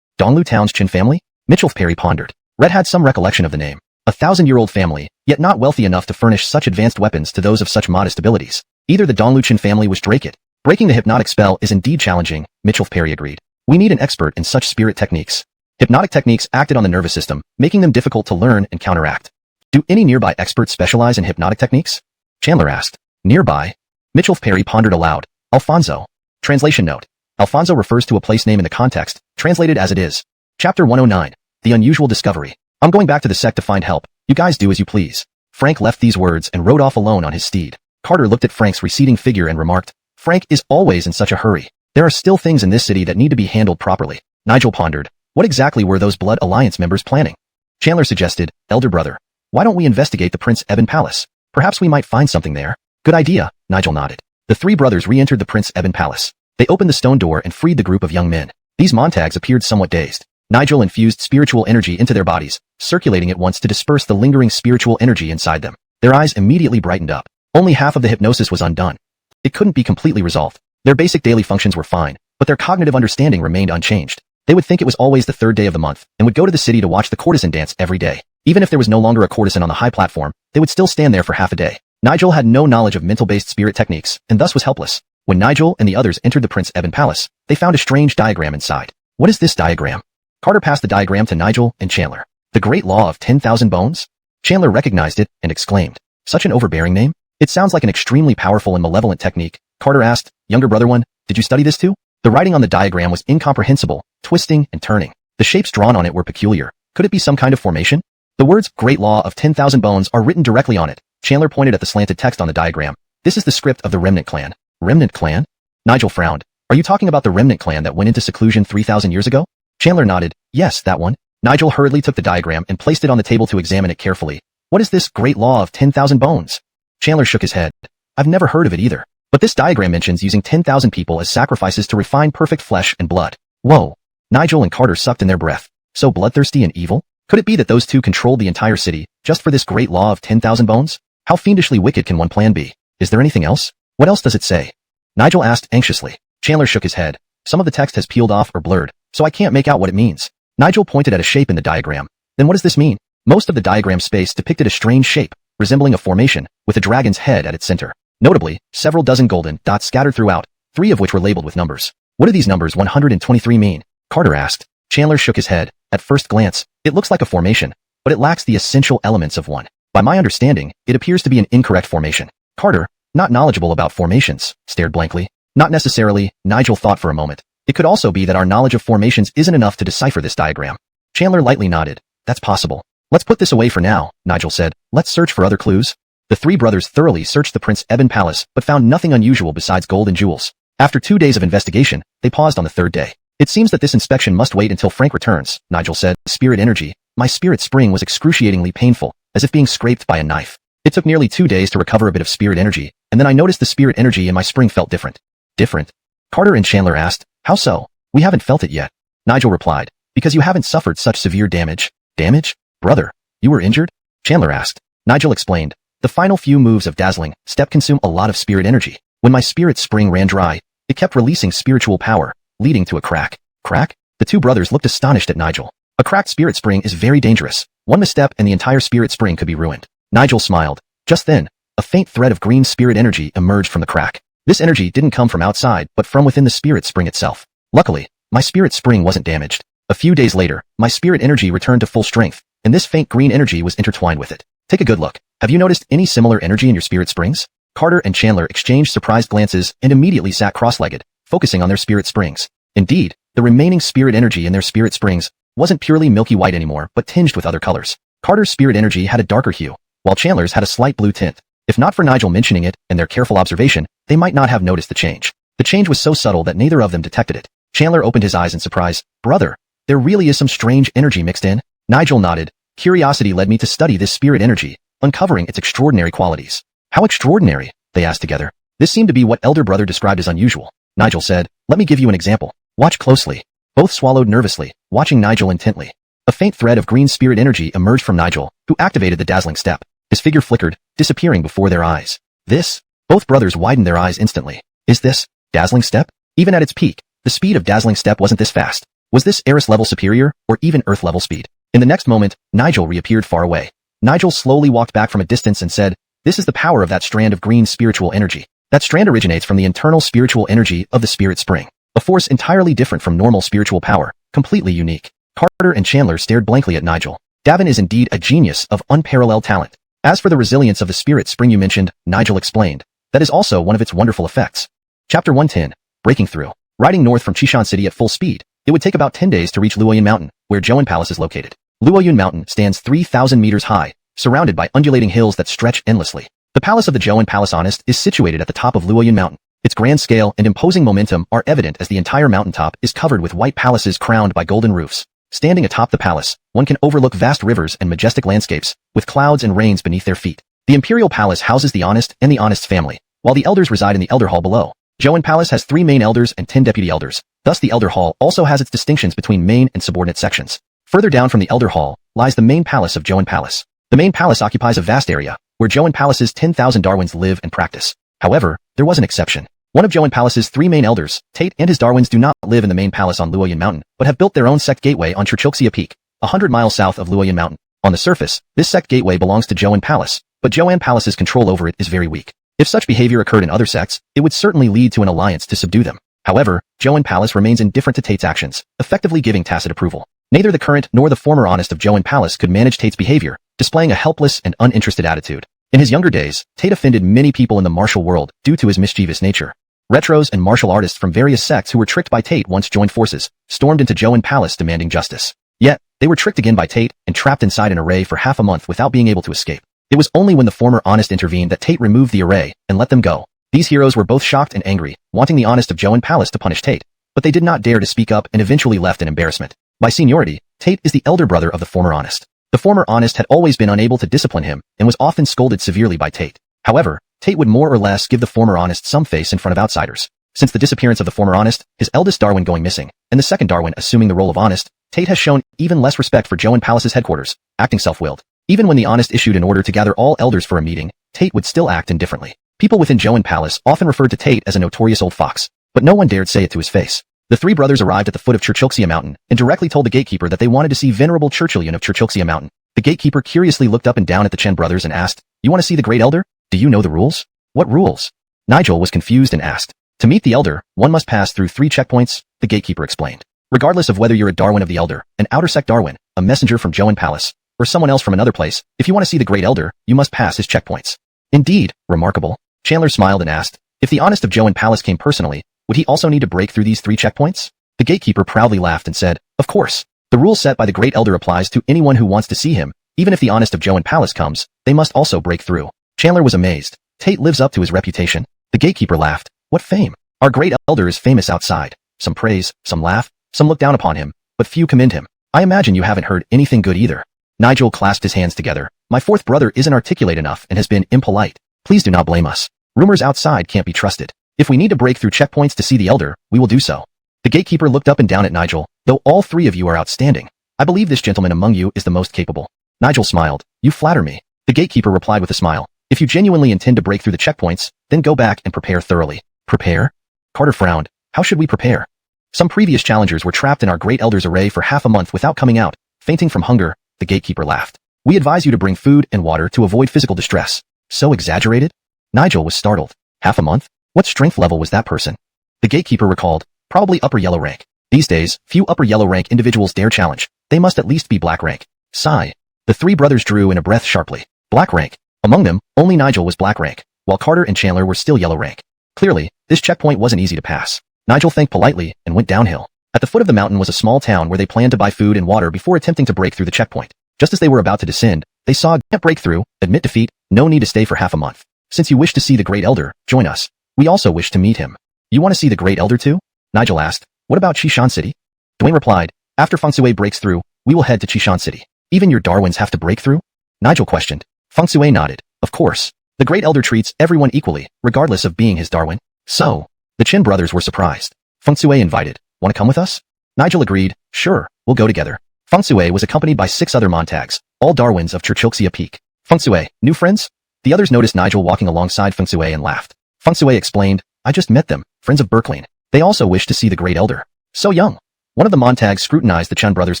S1: Donghua Town's Chun family? Mitchell Perry pondered. Rhett had some recollection of the name. A 1,000-year-old family, yet not wealthy enough to furnish such advanced weapons to those of such modest abilities. Either the Donghua Chun family was Drake it. Breaking the hypnotic spell is indeed challenging, Mitchell Perry agreed. We need an expert in such spirit techniques. Hypnotic techniques acted on the nervous system, making them difficult to learn and counteract. Do any nearby experts specialize in hypnotic techniques? Chandler asked. Nearby? Mitchell Perry pondered aloud. Alfonso. Translation note. Alfonso refers to a place name in the context, translated as it is. Chapter 109. The Unusual Discovery. I'm going back to the sect to find help. You guys do as you please. Frank left these words and rode off alone on his steed. Carter looked at Frank's receding figure and remarked, Frank is always in such a hurry. There are still things in this city that need to be handled properly. Nigel pondered. What exactly were those Blood Alliance members planning? Chandler suggested, Elder brother. Why don't we investigate the Prince Eben Palace? Perhaps we might find something there. Good idea, Nigel nodded. The 3 brothers re-entered the Prince Eben Palace. They opened the stone door and freed the group of young men. These Montags appeared somewhat dazed. Nigel infused spiritual energy into their bodies, circulating it once to disperse the lingering spiritual energy inside them. Their eyes immediately brightened up. Only half of the hypnosis was undone. It couldn't be completely resolved. Their basic daily functions were fine, but their cognitive understanding remained unchanged. They would think it was always the 3rd day of the month, and would go to the city to watch the courtesan dance every day. Even if there was no longer a courtesan on the high platform, they would still stand there for half a day. Nigel had no knowledge of mental-based spirit techniques, and thus was helpless. When Nigel and the others entered the Prince Eben Palace, they found a strange diagram inside. What is this diagram? Carter passed the diagram to Nigel and Chandler. The Great Law of 10,000 Bones? Chandler recognized it and exclaimed. Such an overbearing name? It sounds like an extremely powerful and malevolent technique. Carter asked, Younger brother one, did you study this too? The writing on the diagram was incomprehensible, twisting and turning. The shapes drawn on it were peculiar. Could it be some kind of formation? The words Great Law of 10,000 Bones are written directly on it. Chandler pointed at the slanted text on the diagram. This is the script of the Remnant clan. Remnant clan? Nigel frowned. Are you talking about the Remnant clan that went into seclusion 3,000 years ago? Chandler nodded. Yes, that one. Nigel hurriedly took the diagram and placed it on the table to examine it carefully. What is this Great Law of 10,000 Bones? Chandler shook his head. I've never heard of it either. But this diagram mentions using 10,000 people as sacrifices to refine perfect flesh and blood. Whoa. Nigel and Carter sucked in their breath. So bloodthirsty and evil? Could it be that those two controlled the entire city, just for this great law of 10,000 bones? How fiendishly wicked can one plan be? Is there anything else? What else does it say? Nigel asked anxiously. Chandler shook his head. Some of the text has peeled off or blurred, so I can't make out what it means. Nigel pointed at a shape in the diagram. Then what does this mean? Most of the diagram space depicted a strange shape, resembling a formation, with a dragon's head at its center. Notably, several dozen golden dots scattered throughout, 3 of which were labeled with numbers. What do these numbers 123 mean? Carter asked. Chandler shook his head. At first glance, it looks like a formation, but it lacks the essential elements of one. By my understanding, it appears to be an incorrect formation. Carter, not knowledgeable about formations, stared blankly. Not necessarily, Nigel thought for a moment. It could also be that our knowledge of formations isn't enough to decipher this diagram. Chandler lightly nodded. That's possible. Let's put this away for now, Nigel said. Let's search for other clues. The 3 brothers thoroughly searched the Prince Eben Palace, but found nothing unusual besides gold and jewels. After 2 days of investigation, they paused on the 3rd day. It seems that this inspection must wait until Frank returns, Nigel said. Spirit energy. My spirit spring was excruciatingly painful, as if being scraped by a knife. It took nearly 2 days to recover a bit of spirit energy, and then I noticed the spirit energy in my spring felt different. Different? Carter and Chandler asked. How so? We haven't felt it yet. Nigel replied. Because you haven't suffered such severe damage. Damage? Brother, you were injured? Chandler asked. Nigel explained. The final few moves of Dazzling Step consume a lot of spirit energy. When my spirit spring ran dry, it kept releasing spiritual power, leading to a crack. Crack? The 2 brothers looked astonished at Nigel. A cracked spirit spring is very dangerous. One misstep and the entire spirit spring could be ruined. Nigel smiled. Just then, a faint thread of green spirit energy emerged from the crack. This energy didn't come from outside, but from within the spirit spring itself. Luckily, my spirit spring wasn't damaged. A few days later, my spirit energy returned to full strength, and this faint green energy was intertwined with it. Take a good look. Have you noticed any similar energy in your spirit springs? Carter and Chandler exchanged surprised glances and immediately sat cross-legged, focusing on their spirit springs. Indeed, the remaining spirit energy in their spirit springs wasn't purely milky white anymore, but tinged with other colors. Carter's spirit energy had a darker hue, while Chandler's had a slight blue tint. If not for Nigel mentioning it and their careful observation, they might not have noticed the change. The change was so subtle that neither of them detected it. Chandler opened his eyes in surprise. Brother, there really is some strange energy mixed in? Nigel nodded. Curiosity led me to study this spirit energy, uncovering its extraordinary qualities. How extraordinary? They asked together. This seemed to be what elder brother described as unusual. Nigel said, let me give you an example. Watch closely. Both swallowed nervously, watching Nigel intently. A faint thread of green spirit energy emerged from Nigel, who activated the dazzling step. His figure flickered, disappearing before their eyes. This? Both brothers widened their eyes instantly. Is this dazzling step? Even at its peak, the speed of dazzling step wasn't this fast. Was this Eris level superior, or even Earth level speed? In the next moment, Nigel reappeared far away. Nigel slowly walked back from a distance and said, this is the power of that strand of green spiritual energy. That strand originates from the internal spiritual energy of the spirit spring. A force entirely different from normal spiritual power, completely unique. Carter and Chandler stared blankly at Nigel. Davin is indeed a genius of unparalleled talent. As for the resilience of the spirit spring you mentioned, Nigel explained, that is also one of its wonderful effects. Chapter 110, Breaking Through. Riding north from Chishan City at full speed, it would take about 10 days to reach Luoyun Mountain, where Zhouan Palace is located. Luoyun Mountain stands 3,000 meters high, surrounded by undulating hills that stretch endlessly. The palace of the Zhouan Palace Honest is situated at the top of Luoyun Mountain. Its grand scale and imposing momentum are evident as the entire mountaintop is covered with white palaces crowned by golden roofs. Standing atop the palace, one can overlook vast rivers and majestic landscapes, with clouds and rains beneath their feet. The imperial palace houses the Honest and the Honest's family, while the elders reside in the Elder Hall below. Zhouan Palace has 3 main elders and 10 deputy elders. Thus the Elder Hall also has its distinctions between main and subordinate sections. Further down from the Elder Hall lies the main palace of Zhouan Palace. The main palace occupies a vast area, where Zhouan Palace's 10,000 Darwins live and practice. However, there was an exception. One of Zhouan Palace's 3 main elders, Tate and his Darwins, do not live in the main palace on Luoyun Mountain, but have built their own sect gateway on Churchilxia Peak, 100 miles south of Luoyun Mountain. On the surface, this sect gateway belongs to Zhouan Palace, but Zhouan Palace's control over it is very weak. If such behavior occurred in other sects, it would certainly lead to an alliance to subdue them. However, Zhouan Palace remains indifferent to Tate's actions, effectively giving tacit approval. Neither the current nor the former Honest of Zhouan Palace could manage Tate's behavior, displaying a helpless and uninterested attitude. In his younger days, Tate offended many people in the martial world due to his mischievous nature. Retros and martial artists from various sects who were tricked by Tate once joined forces, stormed into Zhouan Palace demanding justice. Yet, they were tricked again by Tate and trapped inside an array for half a month without being able to escape. It was only when the former Honest intervened that Tate removed the array and let them go. These heroes were both shocked and angry, wanting the Honest of Zhouan Palace to punish Tate, but they did not dare to speak up and eventually left in embarrassment. By seniority, Tate is the elder brother of the former Honest. The former Honest had always been unable to discipline him and was often scolded severely by Tate. However, Tate would more or less give the former honest some face in front of outsiders. Since the disappearance of the former honest, his eldest Darwin going missing, and the second Darwin assuming the role of honest, Tate has shown even less respect for Joan Palace's headquarters, acting self-willed. Even when the honest issued an order to gather all elders for a meeting, Tate would still act indifferently. People within Joan Palace often referred to Tate as a notorious old fox, but no one dared say it to his face. The three brothers arrived at the foot of Churchilxia Mountain and directly told the gatekeeper that they wanted to see Venerable Churchillian of Churchilxia Mountain. The gatekeeper curiously looked up and down at the Chen brothers and asked, "You want to see the great elder? Do you know the rules?" "What rules?" Nigel was confused and asked. "To meet the elder, one must pass through 3 checkpoints," the gatekeeper explained. "Regardless of whether you're a Darwin of the Elder, an outer sect Darwin, a messenger from Joan Palace, or someone else from another place, if you want to see the great elder, you must pass his checkpoints." "Indeed, remarkable." Chandler smiled and asked, "If the honest of Joan Palace came personally, would he also need to break through these 3 checkpoints?" The gatekeeper proudly laughed and said, "Of course. The rule set by the great elder applies to anyone who wants to see him. Even if the honest of Joan Palace comes, they must also break through." Chandler was amazed. Tate lives up to his reputation. The gatekeeper laughed. "What fame? Our great elder is famous outside. Some praise, some laugh, some look down upon him, but few commend him. I imagine you haven't heard anything good either." Nigel clasped his hands together. "My fourth brother isn't articulate enough and has been impolite. Please do not blame us. Rumors outside can't be trusted. If we need to break through checkpoints to see the elder, we will do so." The gatekeeper looked up and down at Nigel. "Though all 3 of you are outstanding, I believe this gentleman among you is the most capable." Nigel smiled. "You flatter me." The gatekeeper replied with a smile. "If you genuinely intend to break through the checkpoints, then go back and prepare thoroughly." "Prepare?" Carter frowned. "How should we prepare?" "Some previous challengers were trapped in our great elder's array for half a month without coming out, fainting from hunger." The gatekeeper laughed. "We advise you to bring food and water to avoid physical distress." "So exaggerated?" Nigel was startled. "Half a month? What strength level was that person?" The gatekeeper recalled. "Probably upper yellow rank. These days, few upper yellow rank individuals dare challenge. They must at least be black rank." Sigh. The 3 brothers drew in a breath sharply. Black rank. Among them, only Nigel was black rank, while Carter and Chandler were still yellow rank. Clearly, this checkpoint wasn't easy to pass. Nigel thanked politely and went downhill. At the foot of the mountain was a small town where they planned to buy food and water before attempting to break through the checkpoint. Just as they were about to descend, they saw "Can't break through, admit defeat, no need to stay for half a month. Since you wish to see the great elder, join us. We also wish to meet him." "You want to see the great elder too?" Nigel asked. "What about Chishan City?" Dwayne replied. "After Feng Sui breaks through, we will head to Chishan City." "Even your Darwins have to break through?" Nigel questioned. Feng Sui nodded. "Of course. The great elder treats everyone equally, regardless of being his Darwin." "So?" The Chen brothers were surprised. Feng Sui invited. "Want to come with us?" Nigel agreed. "Sure, we'll go together." Feng Sui was accompanied by 6 other Montags, all Darwins of Churchilxia Peak. "Feng Sui, new friends?" The others noticed Nigel walking alongside Feng Sui and laughed. Feng Sui explained, "I just met them, friends of Berkeley. They also wish to see the great elder." "So young." One of the Montags scrutinized the Chen brothers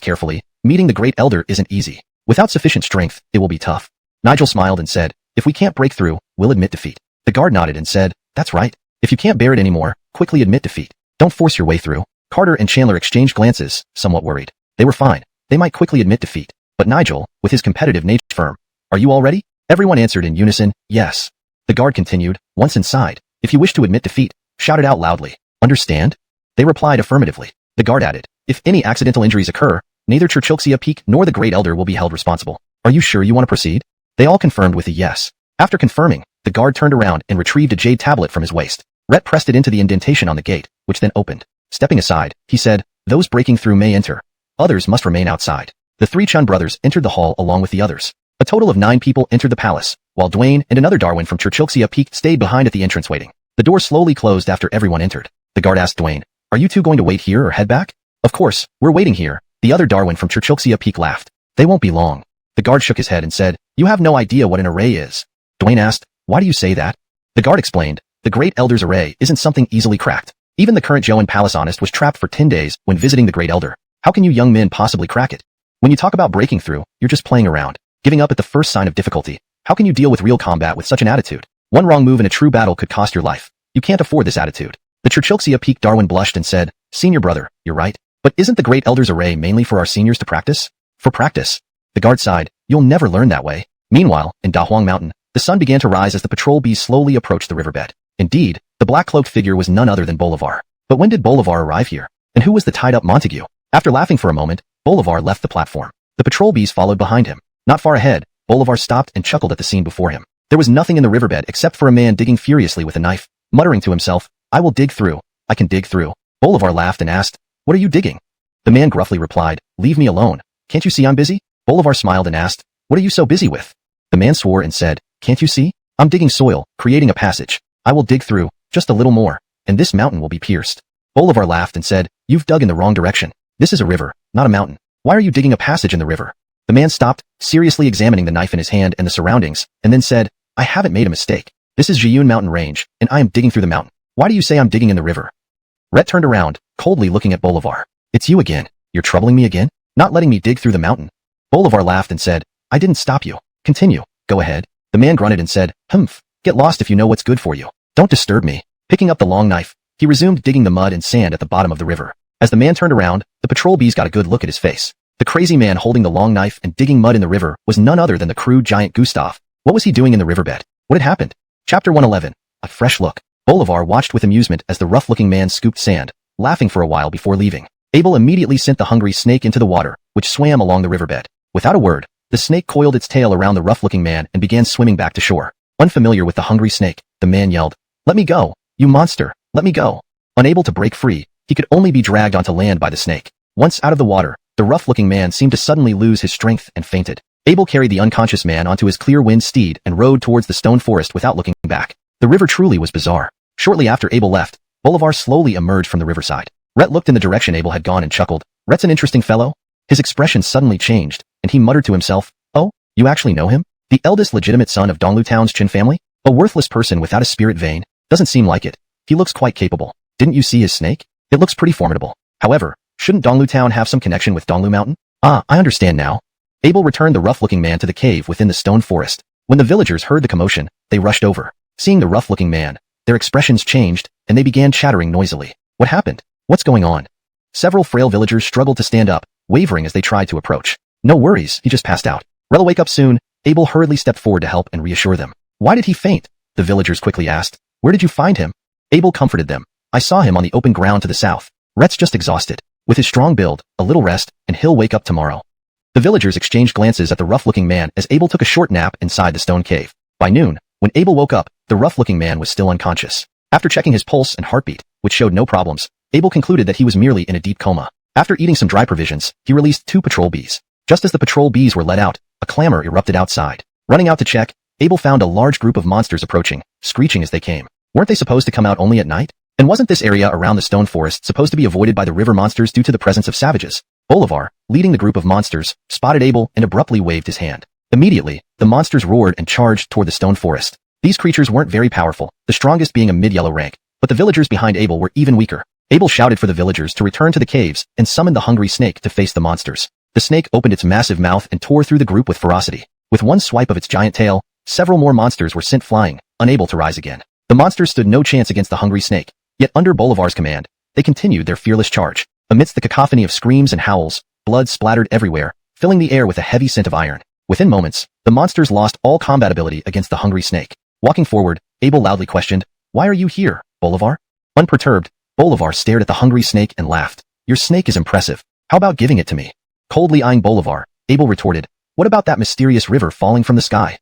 S1: carefully. "Meeting the great elder isn't easy. Without sufficient strength, it will be tough." Nigel smiled and said, "If we can't break through, we'll admit defeat." The guard nodded and said, "That's right. If you can't bear it anymore, quickly admit defeat. Don't force your way through." Carter and Chandler exchanged glances, somewhat worried. They were fine. They might quickly admit defeat. But Nigel, with his competitive nature, firm. "Are you all ready?" Everyone answered in unison, "Yes." The guard continued, "Once inside, if you wish to admit defeat, shout it out loudly. Understand?" They replied affirmatively. The guard added, "If any accidental injuries occur, neither Churchilxia Peak nor the great elder will be held responsible. Are you sure you want to proceed?" They all confirmed with a yes. After confirming, the guard turned around and retrieved a jade tablet from his waist. Rhett pressed it into the indentation on the gate, which then opened. Stepping aside, he said, "Those breaking through may enter. Others must remain outside." The 3 Chun brothers entered the hall along with the others. A total of 9 people entered the palace, while Dwayne and another Darwin from Churchilxia Peak stayed behind at the entrance waiting. The door slowly closed after everyone entered. The guard asked Dwayne, "Are you two going to wait here or head back?" "Of course, we're waiting here." The other Darwin from Churchilxia Peak laughed. "They won't be long." The guard shook his head and said, "You have no idea what an array is." Dwayne asked, "Why do you say that?" The guard explained, "The great elder's array isn't something easily cracked. Even the current Joan Palace honest was trapped for 10 days when visiting the great elder. How can you young men possibly crack it? When you talk about breaking through, you're just playing around, giving up at the first sign of difficulty. How can you deal with real combat with such an attitude? One wrong move in a true battle could cost your life. You can't afford this attitude." The Churchilxia Peak Darwin blushed and said, "Senior brother, you're right. But isn't the great elder's array mainly for our seniors to practice?" "For practice." The guard sighed, "You'll never learn that way." Meanwhile, in Dahuang Mountain, the sun began to rise as the patrol bees slowly approached the riverbed. Indeed, the black-cloaked figure was none other than Bolivar. But when did Bolivar arrive here? And who was the tied-up Montague? After laughing for a moment, Bolivar left the platform. The patrol bees followed behind him. Not far ahead, Bolivar stopped and chuckled at the scene before him. There was nothing in the riverbed except for a man digging furiously with a knife, muttering to himself, "I will dig through. I can dig through." Bolivar laughed and asked, "What are you digging?" The man gruffly replied, "Leave me alone. Can't you see I'm busy?" Bolivar smiled and asked, "What are you so busy with?" The man swore and said, "Can't you see? I'm digging soil, creating a passage. I will dig through, just a little more, and this mountain will be pierced. Bolivar laughed and said, you've dug in the wrong direction. This is a river, not a mountain. Why are you digging a passage in the river? The man stopped, seriously examining the knife in his hand and the surroundings, and then said, I haven't made a mistake. This is Jiyun Mountain Range, and I am digging through the mountain. Why do you say I'm digging in the river? Rhett turned around, coldly looking at Bolivar. It's you again. You're troubling me again? Not letting me dig through the mountain? Bolivar laughed and said, I didn't stop you. Continue. Go ahead. The man grunted and said, Humph. Get lost if you know what's good for you. Don't disturb me. Picking up the long knife, he resumed digging the mud and sand at the bottom of the river. As the man turned around, the patrol bees got a good look at his face. The crazy man holding the long knife and digging mud in the river was none other than the crude giant Gustav. What was he doing in the riverbed? What had happened? Chapter 111. A fresh look. Bolivar watched with amusement as the rough-looking man scooped sand, laughing for a while before leaving. Abel immediately sent the hungry snake into the water, which swam along the riverbed. Without a word, the snake coiled its tail around the rough-looking man and began swimming back to shore. Unfamiliar with the hungry snake, the man yelled, Let me go, you monster, let me go. Unable to break free, he could only be dragged onto land by the snake. Once out of the water, the rough-looking man seemed to suddenly lose his strength and fainted. Abel carried the unconscious man onto his clear-wind steed and rode towards the stone forest without looking back. The river truly was bizarre. Shortly after Abel left, Bolivar slowly emerged from the riverside. Rhett looked in the direction Abel had gone and chuckled. Rhett's an interesting fellow. His expression suddenly changed, and he muttered to himself, Oh, you actually know him? The eldest legitimate son of Donglu Town's Chin family? A worthless person without a spirit vein? Doesn't seem like it. He looks quite capable. Didn't you see his snake? It looks pretty formidable. However, shouldn't Donglu Town have some connection with Donglu Mountain? Ah, I understand now. Abel returned the rough-looking man to the cave within the stone forest. When the villagers heard the commotion, they rushed over. Seeing the rough-looking man, their expressions changed, and they began chattering noisily. What happened? What's going on? Several frail villagers struggled to stand up, wavering as they tried to approach. No worries, he just passed out. Rell'll wake up soon. Abel hurriedly stepped forward to help and reassure them. Why did he faint? The villagers quickly asked. Where did you find him? Abel comforted them. I saw him on the open ground to the south. Rhett's just exhausted. With his strong build, a little rest, and he'll wake up tomorrow. The villagers exchanged glances at the rough-looking man as Abel took a short nap inside the stone cave. By noon, when Abel woke up, the rough-looking man was still unconscious. After checking his pulse and heartbeat, which showed no problems, Abel concluded that he was merely in a deep coma. After eating some dry provisions, he released 2 patrol bees. Just as the patrol bees were let out, a clamor erupted outside. Running out to check, Abel found a large group of monsters approaching, screeching as they came. Weren't they supposed to come out only at night? And wasn't this area around the stone forest supposed to be avoided by the river monsters due to the presence of savages? Bolivar, leading the group of monsters, spotted Abel and abruptly waved his hand. Immediately, the monsters roared and charged toward the stone forest. These creatures weren't very powerful, the strongest being a mid-yellow rank, but the villagers behind Abel were even weaker. Abel shouted for the villagers to return to the caves and summoned the hungry snake to face the monsters. The snake opened its massive mouth and tore through the group with ferocity. With one swipe of its giant tail, several more monsters were sent flying, unable to rise again. The monsters stood no chance against the hungry snake, yet under Bolivar's command, they continued their fearless charge. Amidst the cacophony of screams and howls, blood splattered everywhere, filling the air with a heavy scent of iron. Within moments, the monsters lost all combat ability against the hungry snake. Walking forward, Abel loudly questioned, Why are you here, Bolivar? Unperturbed, Bolivar stared at the hungry snake and laughed. Your snake is impressive. How about giving it to me? Coldly eyeing Bolivar, Abel retorted, What about that mysterious river falling from the sky?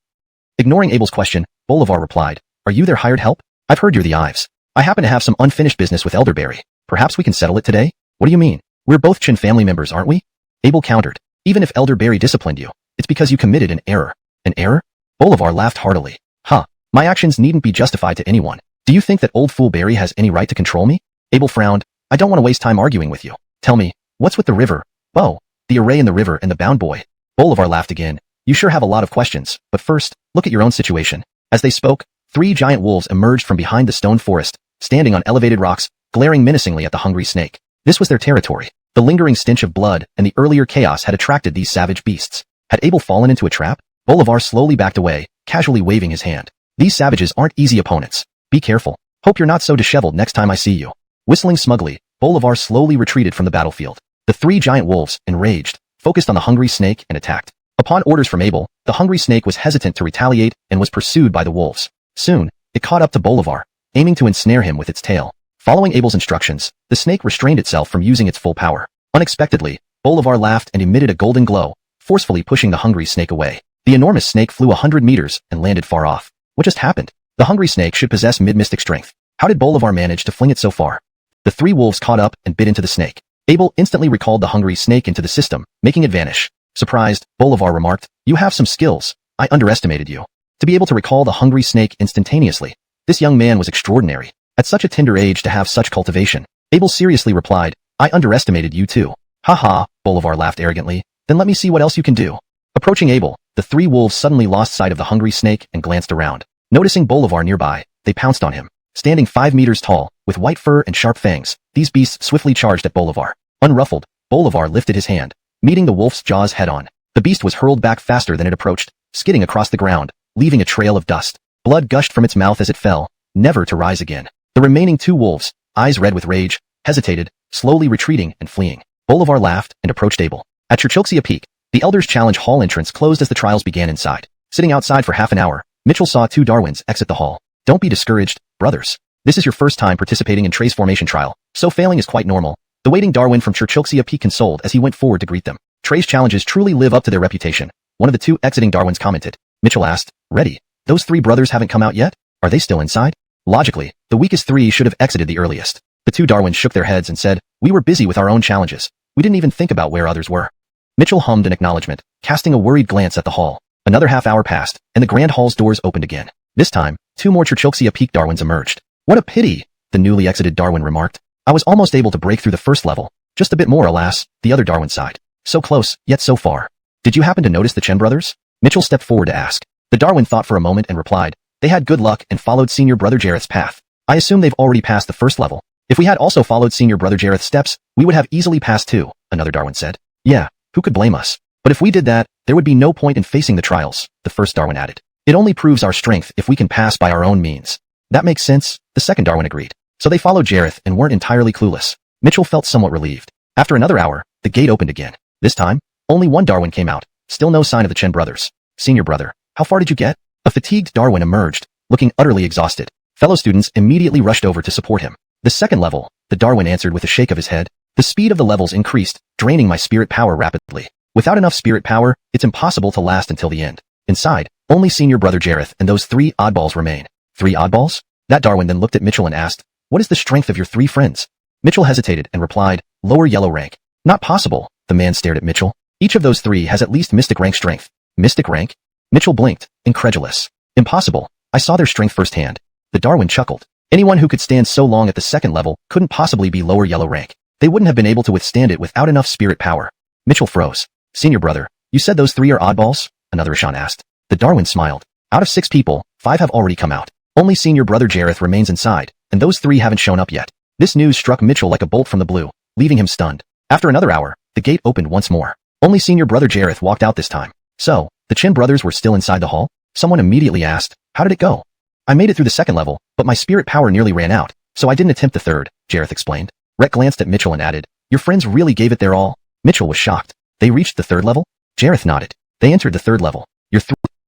S1: Ignoring Abel's question, Bolivar replied, Are you their hired help? I've heard you're the Ives. I happen to have some unfinished business with Elderberry. Perhaps we can settle it today? What do you mean? We're both Chin family members, aren't we? Abel countered. Even if Elderberry disciplined you, it's because you committed an error. An error? Bolivar laughed heartily. Huh. My actions needn't be justified to anyone. Do you think that old fool Barry has any right to control me? Abel frowned. I don't want to waste time arguing with you. Tell me, what's with the river? Bo, the array in the river and the bound boy. Bolivar laughed again. You sure have a lot of questions, but first, look at your own situation. As they spoke, 3 giant wolves emerged from behind the stone forest, standing on elevated rocks, glaring menacingly at the hungry snake. This was their territory. The lingering stench of blood and the earlier chaos had attracted these savage beasts. Had Abel fallen into a trap? Bolivar slowly backed away, casually waving his hand. These savages aren't easy opponents. Be careful. Hope you're not so disheveled next time I see you. Whistling smugly, Bolivar slowly retreated from the battlefield. The 3 giant wolves, enraged, focused on the hungry snake and attacked. Upon orders from Abel, the hungry snake was hesitant to retaliate and was pursued by the wolves. Soon, it caught up to Bolivar, aiming to ensnare him with its tail. Following Abel's instructions, the snake restrained itself from using its full power. Unexpectedly, Bolivar laughed and emitted a golden glow, forcefully pushing the hungry snake away. The enormous snake flew 100 meters and landed far off. What just happened? The hungry snake should possess mid-mystic strength. How did Bolivar manage to fling it so far? The 3 wolves caught up and bit into the snake. Abel instantly recalled the hungry snake into the system, making it vanish. Surprised, Bolivar remarked, You have some skills. I underestimated you. To be able to recall the hungry snake instantaneously. This young man was extraordinary. At such a tender age to have such cultivation. Abel seriously replied, I underestimated you too. Ha ha, Bolivar laughed arrogantly. Then let me see what else you can do. Approaching Abel, the three wolves suddenly lost sight of the hungry snake and glanced around. Noticing Bolivar nearby, they pounced on him. Standing 5 meters tall, with white fur and sharp fangs, these beasts swiftly charged at Bolivar. Unruffled, Bolivar lifted his hand, meeting the wolf's jaws head-on. The beast was hurled back faster than it approached, skidding across the ground, leaving a trail of dust. Blood gushed from its mouth as it fell, never to rise again. The remaining 2 wolves, eyes red with rage, hesitated, slowly retreating and fleeing. Bolivar laughed and approached Abel. At Churchilxia Peak, the Elders' Challenge Hall entrance closed as the trials began inside. Sitting outside for half an hour, Mitchell saw 2 Darwins exit the hall. Don't be discouraged, brothers. This is your first time participating in Trey's formation trial, so failing is quite normal. The waiting Darwin from Churchilxia Peak consoled as he went forward to greet them. Trey's challenges truly live up to their reputation. One of the 2 exiting Darwins commented. Mitchell asked, ready? Those 3 brothers haven't come out yet? Are they still inside? Logically, the weakest 3 should have exited the earliest. The 2 Darwins shook their heads and said, we were busy with our own challenges. We didn't even think about where others were. Mitchell hummed an acknowledgement, casting a worried glance at the hall. Another half hour passed, and the grand hall's doors opened again. This time, 2 more Churchilxia Peak Darwins emerged. What a pity, the newly exited Darwin remarked. I was almost able to break through the first level. Just a bit more, alas, the other Darwin sighed. So close, yet so far. Did you happen to notice the Chen brothers? Mitchell stepped forward to ask. The Darwin thought for a moment and replied, they had good luck and followed senior brother Jareth's path. I assume they've already passed the first level. If we had also followed senior brother Jareth's steps, we would have easily passed too, another Darwin said. Yeah, who could blame us? But if we did that, there would be no point in facing the trials, the first Darwin added. It only proves our strength if we can pass by our own means. That makes sense, the second Darwin agreed. So they followed Jareth and weren't entirely clueless. Mitchell felt somewhat relieved. After another hour, the gate opened again. This time, only 1 Darwin came out. Still no sign of the Chen brothers. Senior brother, how far did you get? A fatigued Darwin emerged, looking utterly exhausted. Fellow students immediately rushed over to support him. The second level, the Darwin answered with a shake of his head. The speed of the levels increased, draining my spirit power rapidly. Without enough spirit power, it's impossible to last until the end. Inside, only senior brother Jareth and those 3 oddballs remain. 3 oddballs? That Darwin then looked at Mitchell and asked, what is the strength of your 3 friends? Mitchell hesitated and replied, lower yellow rank. Not possible, the man stared at Mitchell. Each of those 3 has at least mystic rank strength. Mystic rank? Mitchell blinked, incredulous. Impossible. I saw their strength firsthand. The Darwin chuckled. Anyone who could stand so long at the second level couldn't possibly be lower yellow rank. They wouldn't have been able to withstand it without enough spirit power. Mitchell froze. Senior brother, you said those 3 are oddballs? Another Ishan asked. The Darwin smiled. Out of 6 people, 5 have already come out. Only senior brother Jareth remains inside, and those 3 haven't shown up yet. This news struck Mitchell like a bolt from the blue, leaving him stunned. After another hour, the gate opened once more. Only senior brother Jareth walked out this time. So, the Chen brothers were still inside the hall? Someone immediately asked, how did it go? I made it through the second level, but my spirit power nearly ran out, so I didn't attempt the third, Jareth explained. Rhett glanced at Mitchell and added, your friends really gave it their all? Mitchell was shocked. They reached the third level? Jareth nodded. They entered the third level.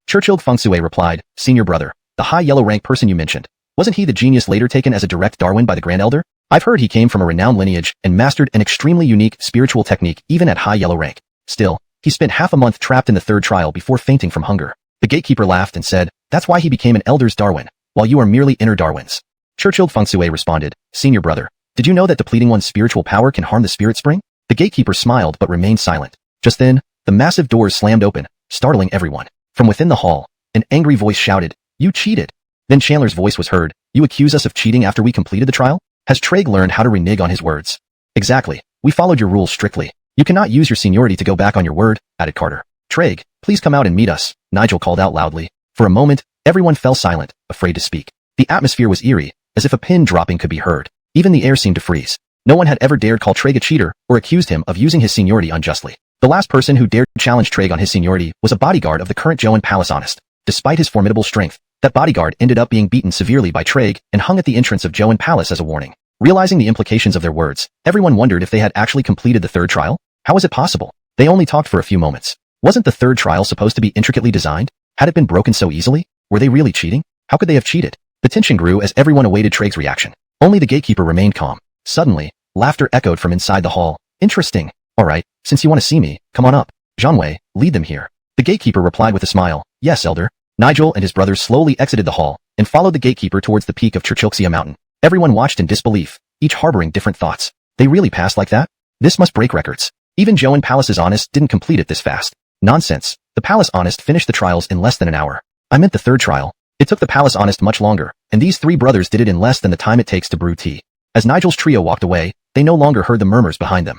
S1: Churchill Fengsue replied, senior brother, the high yellow rank person you mentioned. Wasn't he the genius later taken as a direct Darwin by the Grand Elder? I've heard he came from a renowned lineage and mastered an extremely unique spiritual technique even at high yellow rank. Still, he spent half a month trapped in the third trial before fainting from hunger. The gatekeeper laughed and said, that's why he became an Elder's Darwin, while you are merely inner Darwins. Churchill Fengsue responded, senior brother, did you know that depleting one's spiritual power can harm the spirit spring? The gatekeeper smiled but remained silent. Just then, the massive doors slammed open, startling everyone. From within the hall, an angry voice shouted, you cheated. Then Chandler's voice was heard, you accuse us of cheating after we completed the trial? Has Traeg learned how to renege on his words? Exactly. We followed your rules strictly. You cannot use your seniority to go back on your word, added Carter. Traeg, please come out and meet us, Nigel called out loudly. For a moment, everyone fell silent, afraid to speak. The atmosphere was eerie, as if a pin dropping could be heard. Even the air seemed to freeze. No one had ever dared call Traeg a cheater or accused him of using his seniority unjustly. The last person who dared challenge Traeg on his seniority was a bodyguard of the current Joan Palace Honest. Despite his formidable strength, that bodyguard ended up being beaten severely by Traeg and hung at the entrance of Joan Palace as a warning. Realizing the implications of their words, everyone wondered if they had actually completed the third trial. How was it possible? They only talked for a few moments. Wasn't the third trial supposed to be intricately designed? Had it been broken so easily? Were they really cheating? How could they have cheated? The tension grew as everyone awaited Traeg's reaction. Only the gatekeeper remained calm. Suddenly, laughter echoed from inside the hall. Interesting. Alright, since you want to see me, come on up. Zhanwei, lead them here. The gatekeeper replied with a smile. Yes, Elder. Nigel and his brothers slowly exited the hall and followed the gatekeeper towards the peak of Churchilxia Mountain. Everyone watched in disbelief, each harboring different thoughts. They really passed like that? This must break records. Even Joan Palace's Honest didn't complete it this fast. Nonsense. The Palace Honest finished the trials in less than an hour. I meant the third trial. It took the palace honest much longer, and these three brothers did it in less than the time it takes to brew tea. As Nigel's trio walked away, they no longer heard the murmurs behind them.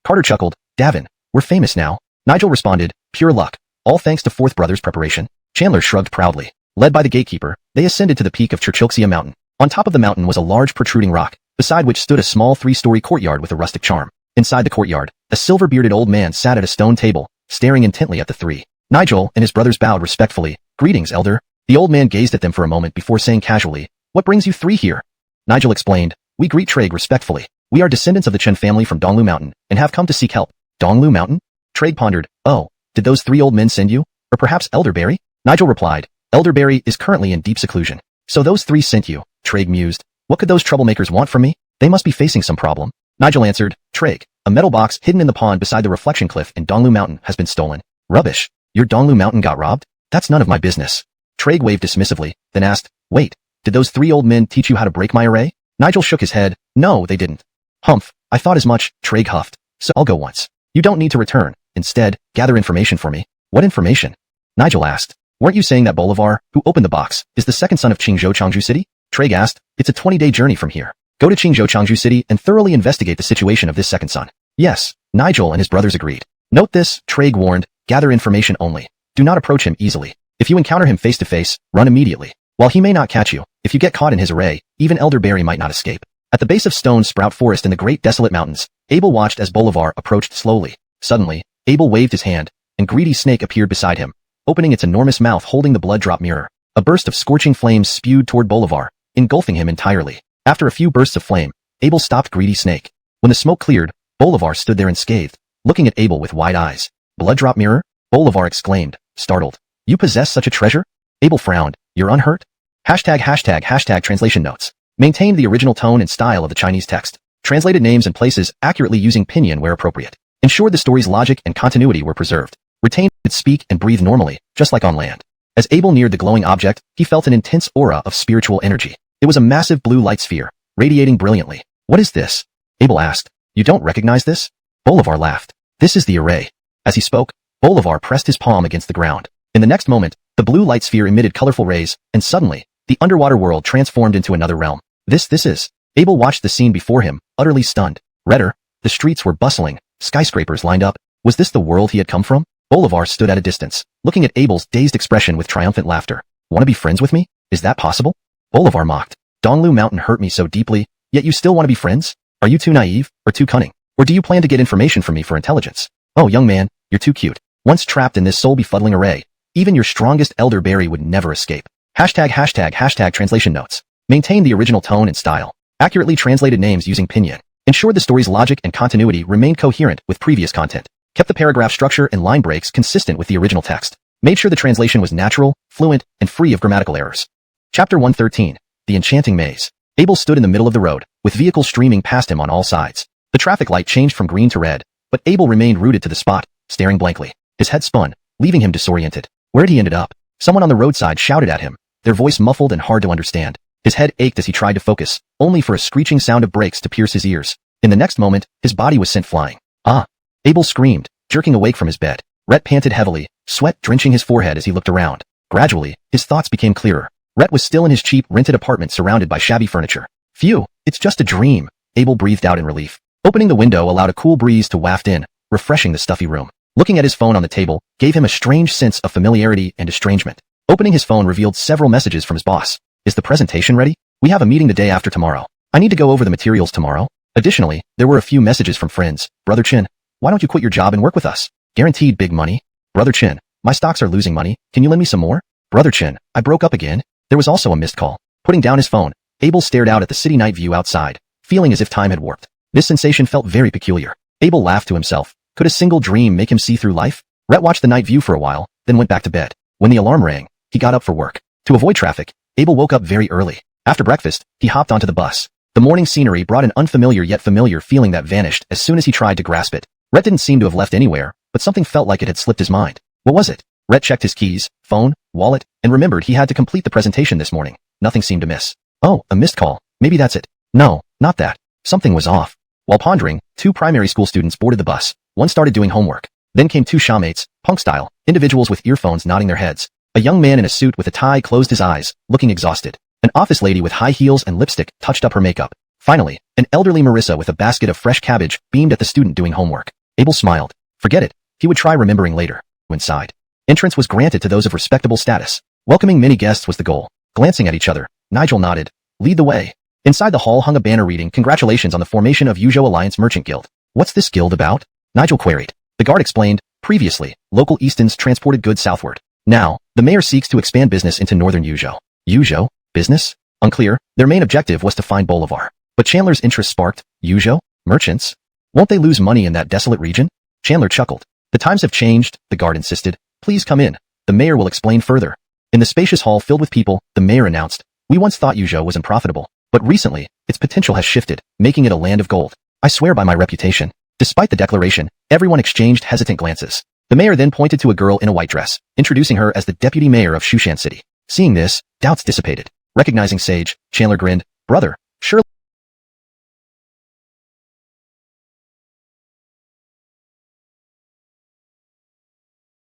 S1: Carter chuckled. Davin, we're famous now. Nigel responded, pure luck. All thanks to fourth brother's preparation. Chandler shrugged proudly. Led by the gatekeeper, they ascended to the peak of Churchilxia Mountain. On top of the mountain was a large protruding rock, beside which stood a small three-story courtyard with a rustic charm. Inside the courtyard, a silver-bearded old man sat at a stone table, staring intently at the three. Nigel and his brothers bowed respectfully. Greetings, elder. The old man gazed at them for a moment before saying casually, what brings you three here? Nigel explained, we greet Traeg respectfully. We are descendants of the Chen family from Donghua Mountain, and have come to seek help. Donghua Mountain? Traeg pondered, oh, did those three old men send you? Or perhaps Elderberry? Nigel replied, Elderberry is currently in deep seclusion. So those three sent you, Traeg mused. What could those troublemakers want from me? They must be facing some problem. Nigel answered, Traeg, a metal box hidden in the pond beside the reflection cliff in Donghua Mountain has been stolen. Rubbish. Your Donghua Mountain got robbed? That's none of my business. Traeg waved dismissively, then asked, wait, did those three old men teach you how to break my array? Nigel shook his head, no, they didn't. Humph, I thought as much, Traeg huffed. So I'll go once. You don't need to return. Instead, gather information for me. What information? Nigel asked. Weren't you saying that Bolivar, who opened the box, is the second son of Qingzhou Changju City? Traeg asked. It's a 20-day journey from here. Go to Qingzhou Changju City and thoroughly investigate the situation of this second son. Yes, Nigel and his brothers agreed. Note this, Traeg warned, gather information only. Do not approach him easily. If you encounter him face to face, run immediately. While he may not catch you, if you get caught in his array, even Elderberry might not escape. At the base of Stone Sprout Forest in the Great Desolate Mountains, Abel watched as Bolivar approached slowly. Suddenly, Abel waved his hand, and Greedy Snake appeared beside him, opening its enormous mouth holding the blood drop mirror. A burst of scorching flames spewed toward Bolivar, engulfing him entirely. After a few bursts of flame, Abel stopped Greedy Snake. When the smoke cleared, Bolivar stood there unscathed, looking at Abel with wide eyes. Blood drop mirror? Bolivar exclaimed, startled. You possess such a treasure? Abel frowned. You're unhurt? ##### translation notes. Maintained the original tone and style of the Chinese text. Translated names and places accurately using pinyin where appropriate. Ensured the story's logic and continuity were preserved. Retained it speak and breathe normally, just like on land. As Abel neared the glowing object, he felt an intense aura of spiritual energy. It was a massive blue light sphere, radiating brilliantly. What is this? Abel asked. You don't recognize this? Bolivar laughed. This is the array. As he spoke, Bolivar pressed his palm against the ground. In the next moment, the blue light sphere emitted colorful rays, and suddenly, the underwater world transformed into another realm. This is. Abel watched the scene before him, utterly stunned. Redder, the streets were bustling, skyscrapers lined up. Was this the world he had come from? Bolivar stood at a distance, looking at Abel's dazed expression with triumphant laughter. Want to be friends with me? Is that possible? Bolivar mocked. Donghua Mountain hurt me so deeply, yet you still want to be friends? Are you too naive, or too cunning? Or do you plan to get information from me for intelligence? Oh, young man, you're too cute. Once trapped in this soul-befuddling array, even your strongest Elderberry would never escape. #### translation notes. Maintain the original tone and style. Accurately translated names using pinyin. Ensured the story's logic and continuity remained coherent with previous content. Kept the paragraph structure and line breaks consistent with the original text. Made sure the translation was natural, fluent, and free of grammatical errors. Chapter 113. The Enchanting Maze. Abel stood in the middle of the road, with vehicles streaming past him on all sides. The traffic light changed from green to red, but Abel remained rooted to the spot, staring blankly. His head spun, leaving him disoriented. Where'd he ended up? Someone on the roadside shouted at him, their voice muffled and hard to understand. His head ached as he tried to focus, only for a screeching sound of brakes to pierce his ears. In the next moment, his body was sent flying. Ah! Abel screamed, jerking awake from his bed. Rhett panted heavily, sweat drenching his forehead as he looked around. Gradually, his thoughts became clearer. Rhett was still in his cheap, rented apartment surrounded by shabby furniture. Phew, it's just a dream, Abel breathed out in relief. Opening the window allowed a cool breeze to waft in, refreshing the stuffy room. Looking at his phone on the table gave him a strange sense of familiarity and estrangement. Opening his phone revealed several messages from his boss. Is the presentation ready? We have a meeting the day after tomorrow. I need to go over the materials tomorrow. Additionally, there were a few messages from friends. Brother Chin, why don't you quit your job and work with us? Guaranteed big money. Brother Chin, my stocks are losing money. Can you lend me some more? Brother Chin, I broke up again. There was also a missed call. Putting down his phone, Abel stared out at the city night view outside, feeling as if time had warped. This sensation felt very peculiar. Abel laughed to himself. Could a single dream make him see through life? Rhett watched the night view for a while, then went back to bed. When the alarm rang, he got up for work. To avoid traffic, Abel woke up very early. After breakfast, he hopped onto the bus. The morning scenery brought an unfamiliar yet familiar feeling that vanished as soon as he tried to grasp it. Rhett didn't seem to have left anywhere, but something felt like it had slipped his mind. What was it? Rhett checked his keys, phone, wallet, and remembered he had to complete the presentation this morning. Nothing seemed amiss. Oh, a missed call. Maybe that's it. No, not that. Something was off. While pondering, 2 primary school students boarded the bus. One started doing homework. Then came 2 shawmates, Punk style, individuals with earphones nodding their heads. A young man in a suit with a tie closed his eyes, looking exhausted. An office lady with high heels and lipstick touched up her makeup. Finally, an elderly Marissa with a basket of fresh cabbage beamed at the student doing homework. Abel smiled. Forget it. He would try remembering later. Inside. Entrance was granted to those of respectable status. Welcoming many guests was the goal. Glancing at each other, Nigel nodded. Lead the way. Inside the hall hung a banner reading, "Congratulations on the formation of Yujo Alliance Merchant Guild." What's this guild about? Nigel queried. The guard explained. Previously, local Eastons transported goods southward. Now, the mayor seeks to expand business into northern Yujo. Yujo? Business? Unclear. Their main objective was to find Bolivar. But Chandler's interest sparked. Yujo? Merchants? Won't they lose money in that desolate region? Chandler chuckled. The times have changed, the guard insisted. Please come in. The mayor will explain further. In the spacious hall filled with people, the mayor announced, "We once thought Yujo was unprofitable, but recently, its potential has shifted, making it a land of gold. I swear by my reputation." Despite the declaration, everyone exchanged hesitant glances. The mayor then pointed to a girl in a white dress, introducing her as the deputy mayor of Shushan City. Seeing this, doubts dissipated. Recognizing Sage, Chandler grinned. "Brother, surely..."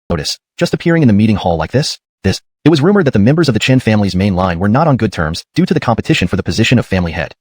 S1: Notice, just appearing in the meeting hall like this? It was rumored that the members of the Chen family's main line were not on good terms due to the competition for the position of family head.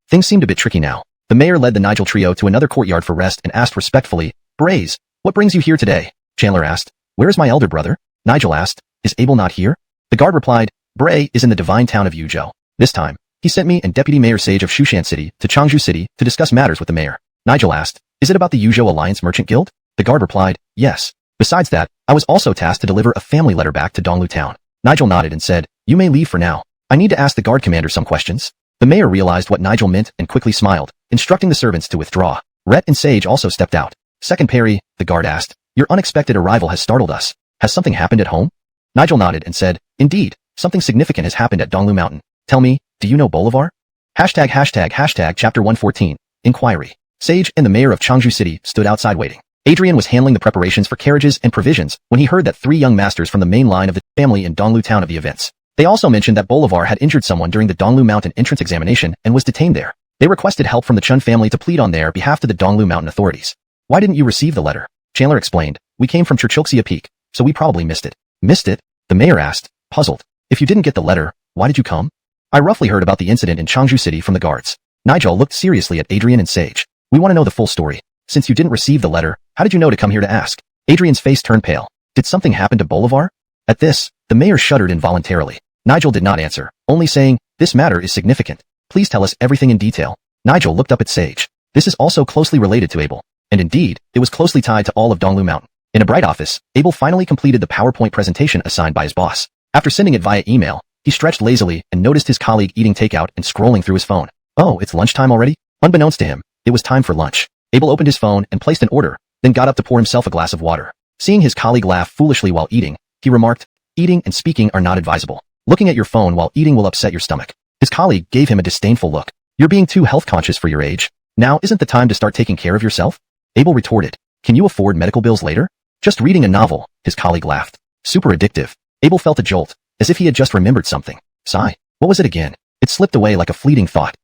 S1: Things seemed a bit tricky now. The mayor led the Nigel trio to another courtyard for rest and asked respectfully, "Braze, what brings you here today?" Chandler asked. "Where is my elder brother?" Nigel asked. "Is Abel not here?" The guard replied, "Bray is in the divine town of Yujo. This time, he sent me and Deputy Mayor Sage of Shushan City to Changju City to discuss matters with the mayor." Nigel asked, "Is it about the Yujo Alliance Merchant Guild?" The guard replied, "Yes. Besides that, I was also tasked to deliver a family letter back to Donghua town." Nigel nodded and said, "You may leave for now. I need to ask the guard commander some questions." The mayor realized what Nigel meant and quickly smiled, instructing the servants to withdraw. Rhett and Sage also stepped out. "Second Perry," the guard asked, "your unexpected arrival has startled us. Has something happened at home?" Nigel nodded and said, "Indeed, something significant has happened at Donghua Mountain. Tell me, do you know Bolivar?" Chapter 114, Inquiry. Sage and the mayor of Changju City stood outside waiting. Adrian was handling the preparations for carriages and provisions when he heard that 3 young masters from the main line of the family in Donghua town of the events. They also mentioned that Bolivar had injured someone during the Donghua Mountain entrance examination and was detained there. They requested help from the Chun family to plead on their behalf to the Donghua Mountain authorities. "Why didn't you receive the letter?" Chandler explained. "We came from Churchilxia Peak, so we probably missed it." "Missed it?" the mayor asked, puzzled. "If you didn't get the letter, why did you come?" "I roughly heard about the incident in Changju City from the guards." Nigel looked seriously at Adrian and Sage. "We want to know the full story. Since you didn't receive the letter, how did you know to come here to ask?" Adrian's face turned pale. "Did something happen to Bolivar?" At this, the mayor shuddered involuntarily. Nigel did not answer, only saying, "This matter is significant. Please tell us everything in detail." Nigel looked up at Sage. This is also closely related to Abel. And indeed, it was closely tied to all of Donghua Mountain. In a bright office, Abel finally completed the PowerPoint presentation assigned by his boss. After sending it via email, he stretched lazily and noticed his colleague eating takeout and scrolling through his phone. "Oh, it's lunchtime already?" Unbeknownst to him, it was time for lunch. Abel opened his phone and placed an order, then got up to pour himself a glass of water. Seeing his colleague laugh foolishly while eating, he remarked, "Eating and speaking are not advisable. Looking at your phone while eating will upset your stomach." His colleague gave him a disdainful look. "You're being too health conscious for your age. Now isn't the time to start taking care of yourself?" Abel retorted, "Can you afford medical bills later?" "Just reading a novel," his colleague laughed. "Super addictive." Abel felt a jolt, as if he had just remembered something. Sigh. What was it again? It slipped away like a fleeting thought.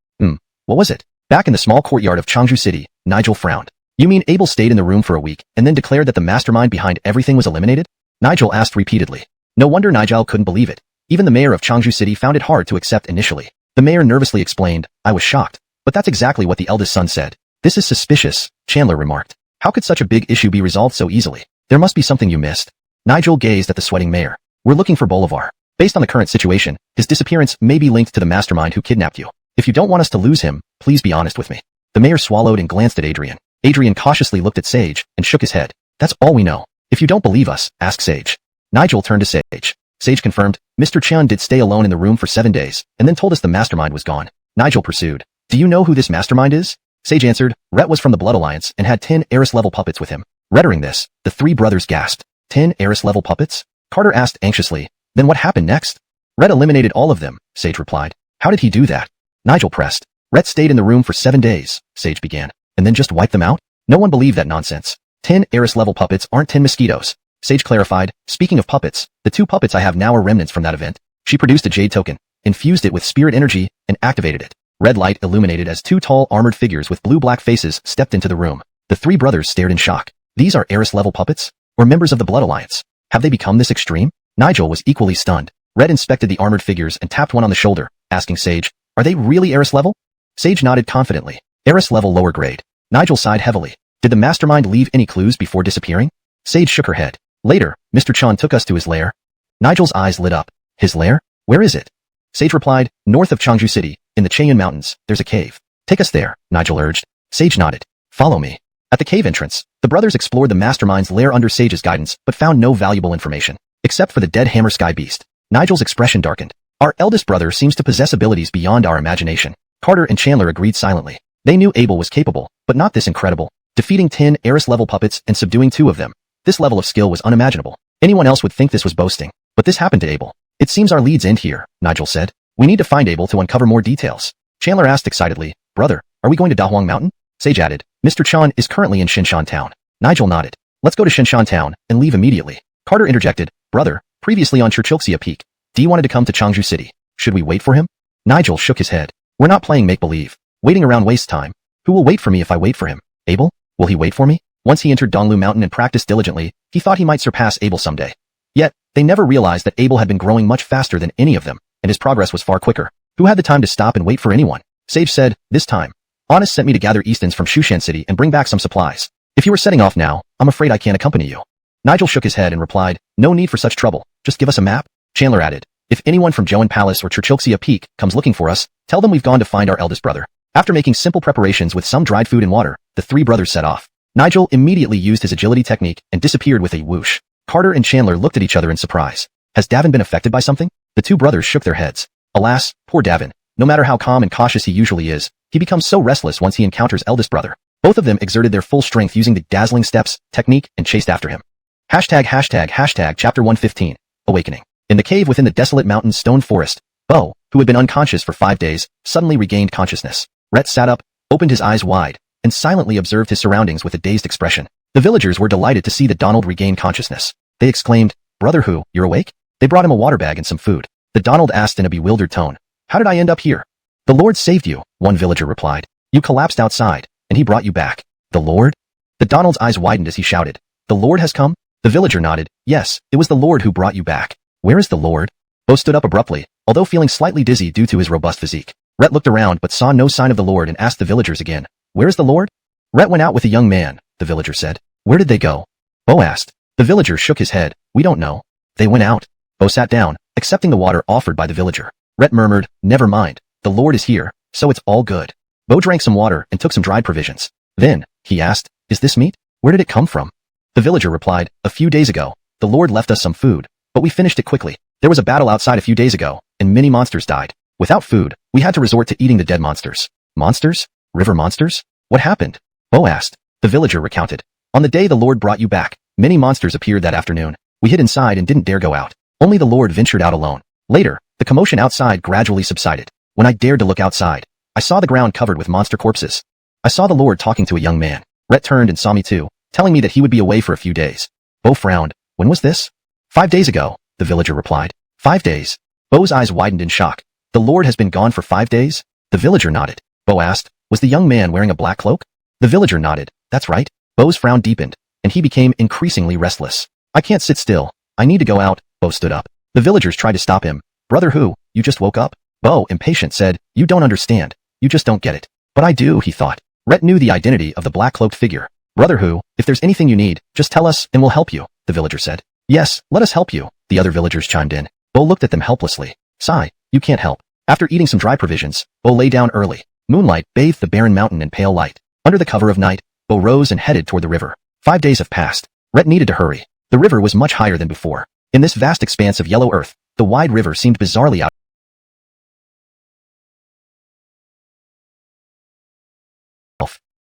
S1: What was it? Back in the small courtyard of Changju City, Nigel frowned. "You mean Abel stayed in the room for a week and then declared that the mastermind behind everything was eliminated?" Nigel asked repeatedly. No wonder Nigel couldn't believe it. Even the mayor of Changju City found it hard to accept initially. The mayor nervously explained, "I was shocked. But that's exactly what the eldest son said." "This is suspicious," Chandler remarked. "How could such a big issue be resolved so easily? There must be something you missed." Nigel gazed at the sweating mayor. "We're looking for Bolivar. Based on the current situation, his disappearance may be linked to the mastermind who kidnapped you. If you don't want us to lose him, please be honest with me." The mayor swallowed and glanced at Adrian. Adrian cautiously looked at Sage and shook his head. "That's all we know. If you don't believe us, ask Sage." Nigel turned to Sage. Sage confirmed, "Mr. Chun did stay alone in the room for 7 days, and then told us the mastermind was gone." Nigel pursued, "Do you know who this mastermind is?" Sage answered, "Rhett was from the Blood Alliance and had 10 Eris-level puppets with him." Uttering this, the 3 brothers gasped. 10 Eris-level puppets? Carter asked anxiously. "Then what happened next?" "Rhett eliminated all of them," Sage replied. "How did he do that?" Nigel pressed. "Rhett stayed in the room for 7 days, Sage began, "and then just wiped them out?" No one believed that nonsense. 10 Eris-level puppets aren't 10 mosquitoes. Sage clarified, "Speaking of puppets, the 2 puppets I have now are remnants from that event." She produced a jade token, infused it with spirit energy, and activated it. Red light illuminated as 2 tall armored figures with blue-black faces stepped into the room. The 3 brothers stared in shock. "These are Eris-level puppets? or members of the Blood Alliance. Have they become this extreme? Nigel was equally stunned. Red inspected the armored figures and tapped one on the shoulder, asking Sage, are they really Eris level? Sage nodded confidently. Eris level lower grade. Nigel sighed heavily. Did the mastermind leave any clues before disappearing? Sage shook her head. Later, Mr. Chan took us to his lair. Nigel's eyes lit up. His lair? Where is it? Sage replied, north of Changju City, in the Cheyenne Mountains, there's a cave. Take us there, Nigel urged. Sage nodded. Follow me. At the cave entrance, the brothers explored the mastermind's lair under Sage's guidance, but found no valuable information, except for the dead hammer sky beast. Nigel's expression darkened. Our eldest brother seems to possess abilities beyond our imagination. Carter and Chandler agreed silently. They knew Abel was capable, but not this incredible. Defeating 10 Eris-level puppets and subduing 2 of them. This level of skill was unimaginable. Anyone else would think this was boasting. But this happened to Abel. It seems our leads end here, Nigel said. We need to find Abel to uncover more details. Chandler asked excitedly, Brother, are we going to Dahuang Mountain? Sage added, Mr. Chan is currently in Shinshan Town. Nigel nodded. Let's go to Shinshan Town and leave immediately. Carter interjected, Brother, previously on Churchilxia Peak. Dee wanted to come to Changju City. Should we wait for him? Nigel shook his head. We're not playing make-believe. Waiting around wastes time. Who will wait for me if I wait for him? Abel? Will he wait for me? Once he entered Donglu Mountain and practiced diligently, he thought he might surpass Abel someday. Yet, they never realized that Abel had been growing much faster than any of them, and his progress was far quicker. Who had the time to stop and wait for anyone? Sage said, this time. Honest sent me to gather Eastons from Shushan City and bring back some supplies. If you were setting off now, I'm afraid I can't accompany you. Nigel shook his head and replied, no need for such trouble. Just give us a map. Chandler added, if anyone from Joan Palace or Churchilxia Peak comes looking for us, tell them we've gone to find our eldest brother. After making simple preparations with some dried food and water, the 3 brothers set off. Nigel immediately used his agility technique and disappeared with a whoosh. Carter and Chandler looked at each other in surprise. Has Davin been affected by something? The 2 brothers shook their heads. Alas, poor Davin. No matter how calm and cautious he usually is, he becomes so restless once he encounters eldest brother. Both of them exerted their full strength using the dazzling steps, technique, and chased after him. Chapter 115. Awakening. In the cave within the desolate mountain's stone forest, Bo, who had been unconscious for 5 days, suddenly regained consciousness. Rhett sat up, opened his eyes wide, and silently observed his surroundings with a dazed expression. The villagers were delighted to see that Donald regain consciousness. They exclaimed, Brother Who, you're awake? They brought him a water bag and some food. The Donald asked in a bewildered tone, how did I end up here? The Lord saved you, one villager replied. You collapsed outside, and he brought you back. The Lord? The Donald's eyes widened as he shouted, the Lord has come? The villager nodded, yes, it was the Lord who brought you back. Where is the Lord? Bo stood up abruptly, although feeling slightly dizzy due to his robust physique. Rhett looked around but saw no sign of the Lord and asked the villagers again, where is the Lord? Rhett went out with a young man, the villager said. Where did they go? Bo asked. The villager shook his head, we don't know. They went out. Bo sat down, accepting the water offered by the villager. Rhett murmured, never mind, the Lord is here, so it's all good. Bo drank some water and took some dried provisions. Then, he asked, is this meat? Where did it come from? The villager replied, a few days ago, the Lord left us some food, but we finished it quickly. There was a battle outside a few days ago, and many monsters died. Without food, we had to resort to eating the dead monsters. Monsters? River monsters? What happened? Bo asked. The villager recounted. On the day the Lord brought you back, many monsters appeared that afternoon. We hid inside and didn't dare go out. Only the Lord ventured out alone. Later, the commotion outside gradually subsided. When I dared to look outside, I saw the ground covered with monster corpses. I saw the Lord talking to a young man. Rhett turned and saw me too, telling me that he would be away for a few days. Bo frowned. When was this? 5 days ago, the villager replied. 5 days. Bo's eyes widened in shock. The Lord has been gone for 5 days? The villager nodded. Bo asked, was the young man wearing a black cloak? The villager nodded. That's right. Bo's frown deepened, and he became increasingly restless. I can't sit still. I need to go out. Bo stood up. The villagers tried to stop him. Brother Who, you just woke up? Bo, impatient, said, you don't understand. You just don't get it. But I do, he thought. Rhett knew the identity of the black-cloaked figure. Brother Who, if there's anything you need, just tell us and we'll help you, the villager said. Yes, let us help you, the other villagers chimed in. Bo looked at them helplessly. Sigh, you can't help. After eating some dry provisions, Bo lay down early. Moonlight bathed the barren mountain in pale light. Under the cover of night, Bo rose and headed toward the river. 5 days have passed. Rhett needed to hurry. The river was much higher than before. In this vast expanse of yellow earth, the wide river seemed bizarrely out.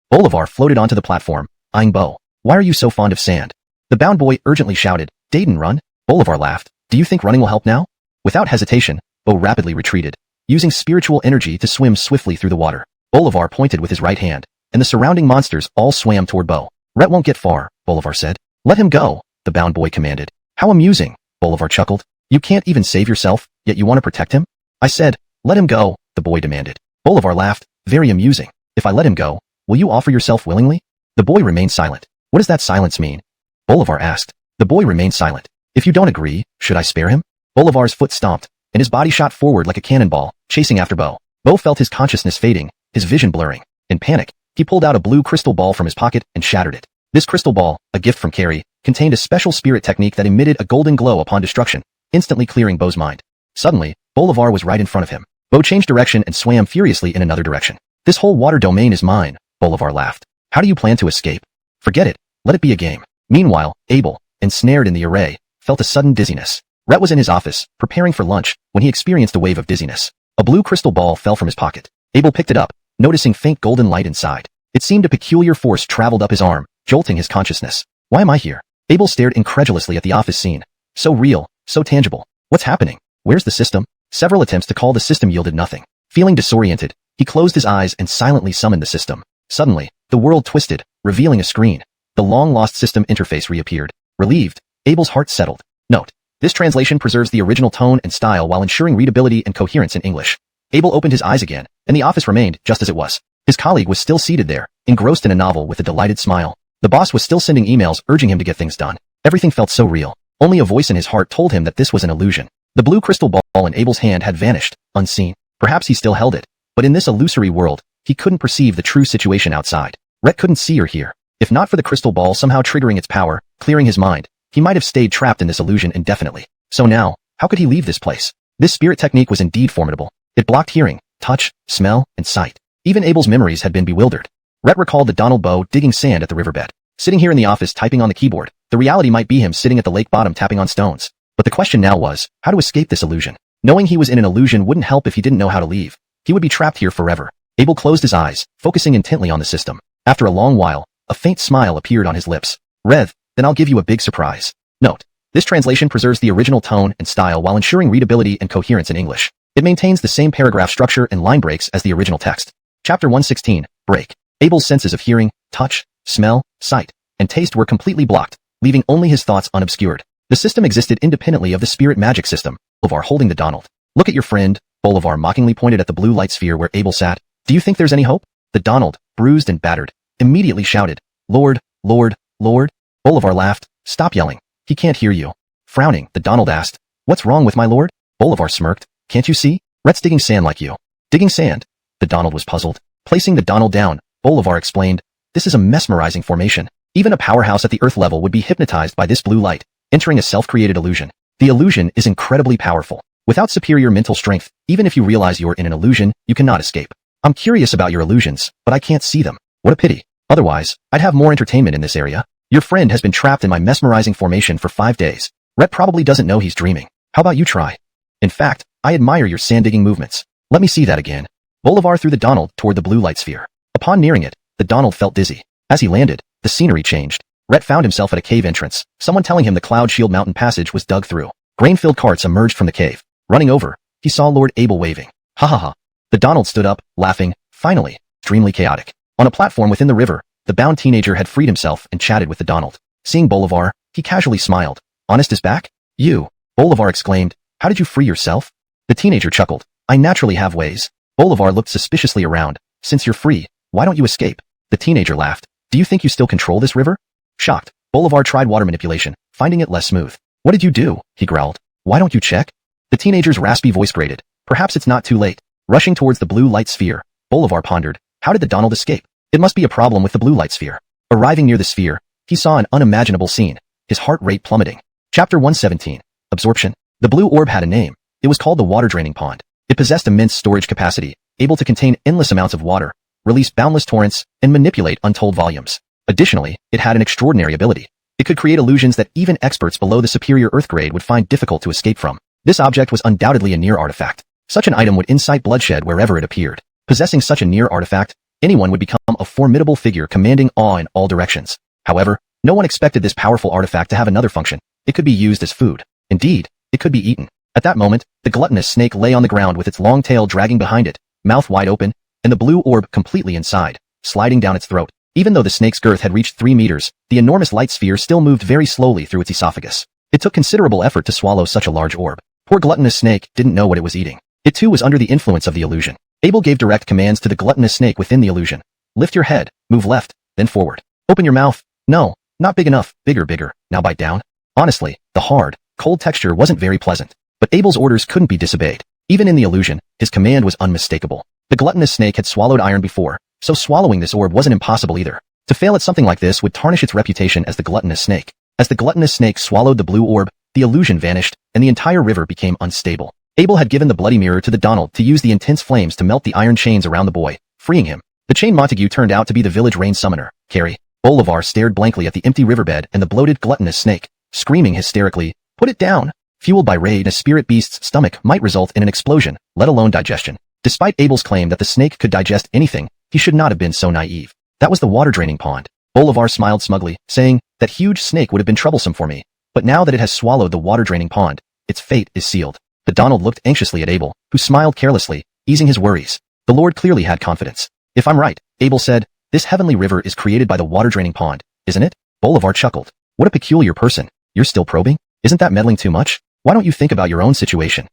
S1: Bolivar floated onto the platform, eyeing Bo. Why are you so fond of sand? The bound boy urgently shouted, Dayton, run. Bolivar laughed. Do you think running will help now? Without hesitation, Bo rapidly retreated, using spiritual energy to swim swiftly through the water. Bolivar pointed with his right hand, and the surrounding monsters all swam toward Bo. Rhett won't get far, Bolivar said. Let him go, the bound boy commanded. How amusing, Bolivar chuckled. You can't even save yourself, yet you want to protect him? I said, let him go, the boy demanded. Bolivar laughed. Very amusing. If I let him go, will you offer yourself willingly? The boy remained silent. What does that silence mean? Bolivar asked. The boy remained silent. If you don't agree, should I spare him? Bolivar's foot stomped, and his body shot forward like a cannonball, chasing after Bo. Bo felt his consciousness fading, his vision blurring. In panic, he pulled out a blue crystal ball from his pocket and shattered it. This crystal ball, a gift from Carrie, contained a special spirit technique that emitted a golden glow upon destruction, instantly clearing Bo's mind. Suddenly, Bolivar was right in front of him. Bo changed direction and swam furiously in another direction. This whole water domain is mine, Bolivar laughed. How do you plan to escape? Forget it. Let it be a game. Meanwhile, Abel, ensnared in the array, felt a sudden dizziness. Rhett was in his office, preparing for lunch, when he experienced a wave of dizziness. A blue crystal ball fell from his pocket. Abel picked it up, noticing faint golden light inside. It seemed a peculiar force traveled up his arm, jolting his consciousness. Why am I here? Abel stared incredulously at the office scene. So real, so tangible. What's happening? Where's the system? Several attempts to call the system yielded nothing. Feeling disoriented, he closed his eyes and silently summoned the system. Suddenly, the world twisted, revealing a screen. The long-lost system interface reappeared. Relieved, Abel's heart settled. Note: this translation preserves the original tone and style while ensuring readability and coherence in English. Abel opened his eyes again, and the office remained just as it was. His colleague was still seated there, engrossed in a novel with a delighted smile. The boss was still sending emails urging him to get things done. Everything felt so real. Only a voice in his heart told him that this was an illusion. The blue crystal ball in Abel's hand had vanished, unseen. Perhaps he still held it, but in this illusory world, he couldn't perceive the true situation outside. Rhett couldn't see or hear. If not for the crystal ball somehow triggering its power, clearing his mind, he might have stayed trapped in this illusion indefinitely. So now, how could he leave this place? This spirit technique was indeed formidable. It blocked hearing, touch, smell, and sight. Even Abel's memories had been bewildered. Rhett recalled the Donald Bo digging sand at the riverbed. Sitting here in the office typing on the keyboard, the reality might be him sitting at the lake bottom tapping on stones. But the question now was, how to escape this illusion? Knowing he was in an illusion wouldn't help if he didn't know how to leave. He would be trapped here forever. Abel closed his eyes, focusing intently on the system. After a long while, a faint smile appeared on his lips. Rev, then I'll give you a big surprise. Note: this translation preserves the original tone and style while ensuring readability and coherence in English. It maintains the same paragraph structure and line breaks as the original text. Chapter 116, Break. Abel's senses of hearing, touch, smell, sight, and taste were completely blocked, leaving only his thoughts unobscured. The system existed independently of the spirit magic system. Bolivar holding the Donald. Look at your friend, Bolivar mockingly pointed at the blue light sphere where Abel sat. Do you think there's any hope? The Donald, bruised and battered, immediately shouted, Lord, Lord, Lord. Bolivar laughed. Stop yelling. He can't hear you. Frowning, the Donald asked, What's wrong with my lord? Bolivar smirked. Can't you see? Rhett's digging sand like you. Digging sand? The Donald was puzzled. Placing the Donald down, Bolivar explained, This is a mesmerizing formation. Even a powerhouse at the earth level would be hypnotized by this blue light, entering a self-created illusion. The illusion is incredibly powerful. Without superior mental strength, even if you realize you're in an illusion, you cannot escape. I'm curious about your illusions, but I can't see them. What a pity. Otherwise, I'd have more entertainment in this area. Your friend has been trapped in my mesmerizing formation for 5 days. Rhett probably doesn't know he's dreaming. How about you try? In fact, I admire your sand-digging movements. Let me see that again. Bolivar threw the Donald toward the blue light sphere. Upon nearing it, the Donald felt dizzy. As he landed, the scenery changed. Rhett found himself at a cave entrance, someone telling him the Cloud Shield Mountain passage was dug through. Grain-filled carts emerged from the cave. Running over, he saw Lord Abel waving. Ha ha ha. The Donald stood up, laughing. Finally, extremely chaotic. On a platform within the river, the bound teenager had freed himself and chatted with the Donald. Seeing Bolivar, he casually smiled. Honest is back? You, Bolivar exclaimed. How did you free yourself? The teenager chuckled. I naturally have ways. Bolivar looked suspiciously around. Since you're free, why don't you escape? The teenager laughed. Do you think you still control this river? Shocked, Bolivar tried water manipulation, finding it less smooth. What did you do? He growled. Why don't you check? The teenager's raspy voice grated. Perhaps it's not too late. Rushing towards the blue light sphere, Bolivar pondered. How did the Donald escape? It must be a problem with the blue light sphere. Arriving near the sphere, he saw an unimaginable scene, his heart rate plummeting. Chapter 117, Absorption. The blue orb had a name. It was called the water draining pond. It possessed immense storage capacity, able to contain endless amounts of water, release boundless torrents, and manipulate untold volumes. Additionally, it had an extraordinary ability. It could create illusions that even experts below the superior Earth grade would find difficult to escape from. This object was undoubtedly a near artifact. Such an item would incite bloodshed wherever it appeared. Possessing such a near artifact, anyone would become a formidable figure commanding awe in all directions. However, no one expected this powerful artifact to have another function. It could be used as food. Indeed, it could be eaten. At that moment, the gluttonous snake lay on the ground with its long tail dragging behind it, mouth wide open, and the blue orb completely inside, sliding down its throat. Even though the snake's girth had reached 3 meters, the enormous light sphere still moved very slowly through its esophagus. It took considerable effort to swallow such a large orb. Poor gluttonous snake didn't know what it was eating. It too was under the influence of the illusion. Abel gave direct commands to the gluttonous snake within the illusion. Lift your head, move left, then forward. Open your mouth. No, not big enough. Bigger, bigger. Now bite down. Honestly, the hard, cold texture wasn't very pleasant. But Abel's orders couldn't be disobeyed. Even in the illusion, his command was unmistakable. The gluttonous snake had swallowed iron before, so swallowing this orb wasn't impossible either. To fail at something like this would tarnish its reputation as the gluttonous snake. As the gluttonous snake swallowed the blue orb, the illusion vanished, and the entire river became unstable. Abel had given the bloody mirror to the Donald to use the intense flames to melt the iron chains around the boy, freeing him. The chain Montague turned out to be the village rain summoner, Carrie. Bolivar stared blankly at the empty riverbed and the bloated gluttonous snake, screaming hysterically, "Put it down!" Fueled by rage, a spirit beast's stomach might result in an explosion, let alone digestion. Despite Abel's claim that the snake could digest anything, he should not have been so naive. That was the water-draining pond. Bolivar smiled smugly, saying, "That huge snake would have been troublesome for me. But now that it has swallowed the water-draining pond, its fate is sealed." The Donald looked anxiously at Abel, who smiled carelessly, easing his worries. The Lord clearly had confidence. "If I'm right," Abel said, "this heavenly river is created by the water-draining pond, isn't it?" Bolivar chuckled. "What a peculiar person. You're still probing? Isn't that meddling too much? Why don't you think about your own situation?"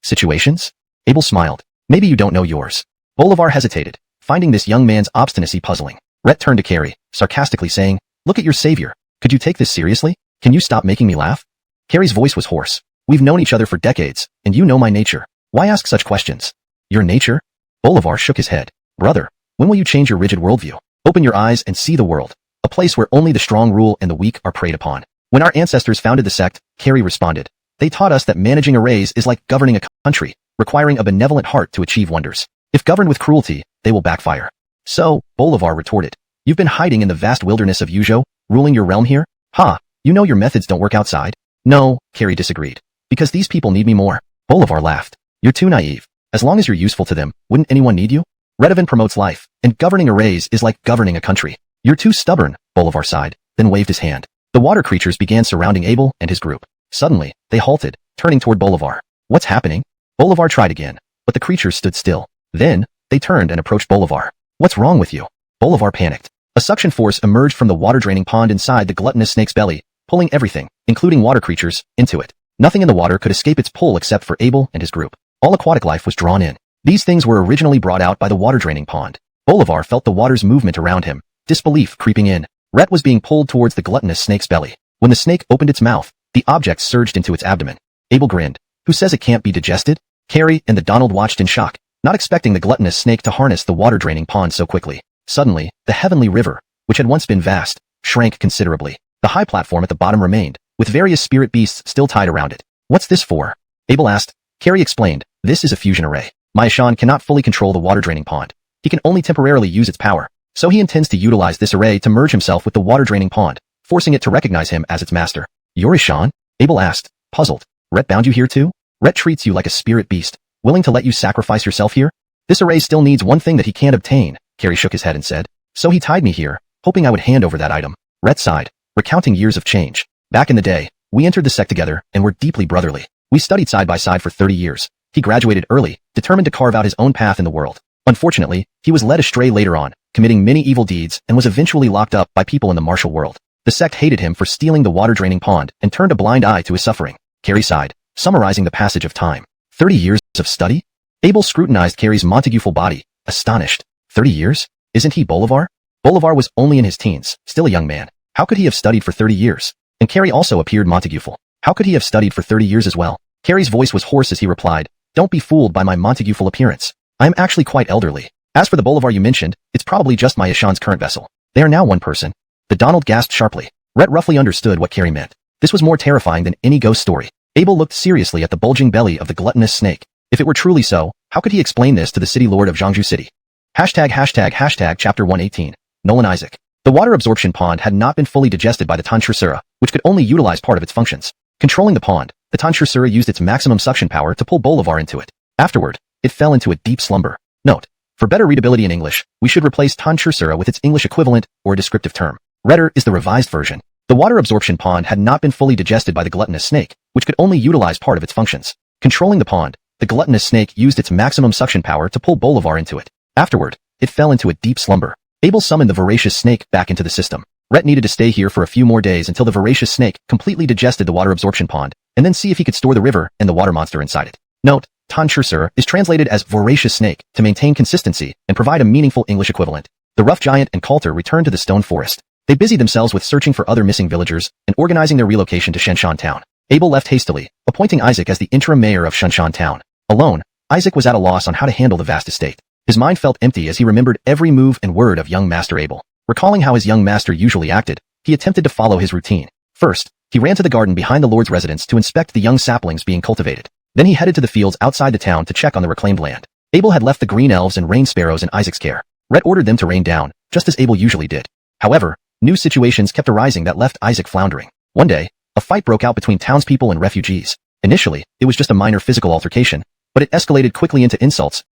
S1: "Situations?" Abel smiled. "Maybe you don't know yours." Bolivar hesitated, finding this young man's obstinacy puzzling. Rhett turned to Carrie, sarcastically saying, "Look at your savior. Could you take this seriously? Can you stop making me laugh?" Carrie's voice was hoarse. "We've known each other for decades, and you know my nature. Why ask such questions?" "Your nature?" Bolivar shook his head. "Brother, when will you change your rigid worldview? Open your eyes and see the world. A place where only the strong rule and the weak are preyed upon." "When our ancestors founded the sect," Carrie responded, "they taught us that managing a race is like governing a country, requiring a benevolent heart to achieve wonders. If governed with cruelty, they will backfire." "So," Bolivar retorted, "you've been hiding in the vast wilderness of Yuzhou, ruling your realm here? Ha, you know your methods don't work outside?" "No," Carrie disagreed, "because these people need me more." Bolivar laughed. "You're too naive. As long as you're useful to them, wouldn't anyone need you? Redovan promotes life, and governing a race is like governing a country." "You're too stubborn," Bolivar sighed, then waved his hand. The water creatures began surrounding Abel and his group. Suddenly, they halted, turning toward Bolivar. "What's happening?" Bolivar tried again, but the creatures stood still. Then, they turned and approached Bolivar. "What's wrong with you?" Bolivar panicked. A suction force emerged from the water-draining pond inside the gluttonous snake's belly, pulling everything, including water creatures, into it. Nothing in the water could escape its pull except for Abel and his group. All aquatic life was drawn in. These things were originally brought out by the water-draining pond. Bolivar felt the water's movement around him, disbelief creeping in. Rhett was being pulled towards the gluttonous snake's belly. When the snake opened its mouth, the object surged into its abdomen. Abel grinned. "Who says it can't be digested?" Carrie and the Donald watched in shock, not expecting the gluttonous snake to harness the water-draining pond so quickly. Suddenly, the heavenly river, which had once been vast, shrank considerably. The high platform at the bottom remained, with various spirit beasts still tied around it. "What's this for?" Abel asked. Carrie explained, "This is a fusion array. My Ashan cannot fully control the water-draining pond. He can only temporarily use its power. So he intends to utilize this array to merge himself with the water-draining pond, forcing it to recognize him as its master." "You're Ashan?" Abel asked, puzzled. "Rhett bound you here too? Rhett treats you like a spirit beast, willing to let you sacrifice yourself here?" "This array still needs one thing that he can't obtain," Carrie shook his head and said. "So he tied me here, hoping I would hand over that item." Rhett sighed, recounting years of change. "Back in the day, we entered the sect together and were deeply brotherly. We studied side by side for 30 years. He graduated early, determined to carve out his own path in the world. Unfortunately, he was led astray later on, committing many evil deeds and was eventually locked up by people in the martial world. The sect hated him for stealing the water-draining pond and turned a blind eye to his suffering." Carrie sighed, summarizing the passage of time. 30 years of study? Abel scrutinized Carrie's Montagueful body, astonished. 30 years? Isn't he Bolivar? Bolivar was only in his teens, still a young man. How could he have studied for 30 years? And Carrie also appeared Montagueful. How could he have studied for 30 years as well? Carrie's voice was hoarse as he replied, "Don't be fooled by my Montagueful appearance. I am actually quite elderly. As for the Bolivar you mentioned, it's probably just my Ashan's current vessel. They are now one person." The Donald gasped sharply. Rhett roughly understood what Carrie meant. This was more terrifying than any ghost story. Abel looked seriously at the bulging belly of the gluttonous snake. If it were truly so, how could he explain this to the city lord of Jiangsu City? ##### Chapter 118. Nolan Isaac. The water absorption pond had not been fully digested by the Tanchursura, which could only utilize part of its functions. Controlling the pond, the Tanchursura used its maximum suction power to pull Bolivar into it. Afterward, it fell into a deep slumber. Note: for better readability in English, we should replace Tanchursura with its English equivalent or a descriptive term. Redder is the revised version. The water absorption pond had not been fully digested by the gluttonous snake, which could only utilize part of its functions. Controlling the pond, the gluttonous snake used its maximum suction power to pull Bolivar into it. Afterward, it fell into a deep slumber. Abel summoned the voracious snake back into the system. Rhett needed to stay here for a few more days until the voracious snake completely digested the water absorption pond, and then see if he could store the river and the water monster inside it. Note: Tanchursur is translated as voracious snake to maintain consistency and provide a meaningful English equivalent. The rough giant and Coulter returned to the stone forest. They busied themselves with searching for other missing villagers and organizing their relocation to Shenshan Town. Abel left hastily, appointing Isaac as the interim mayor of Shenshan Town. Alone, Isaac was at a loss on how to handle the vast estate. His mind felt empty as he remembered every move and word of young Master Abel. Recalling how his young master usually acted, he attempted to follow his routine. First, he ran to the garden behind the Lord's residence to inspect the young saplings being cultivated. Then he headed to the fields outside the town to check on the reclaimed land. Abel had left the green elves and rain sparrows in Isaac's care. Rhett ordered them to rain down, just as Abel usually did. However, new situations kept arising that left Isaac floundering. One day, a fight broke out between townspeople and refugees. Initially, it was just a minor physical altercation, but it escalated quickly into insults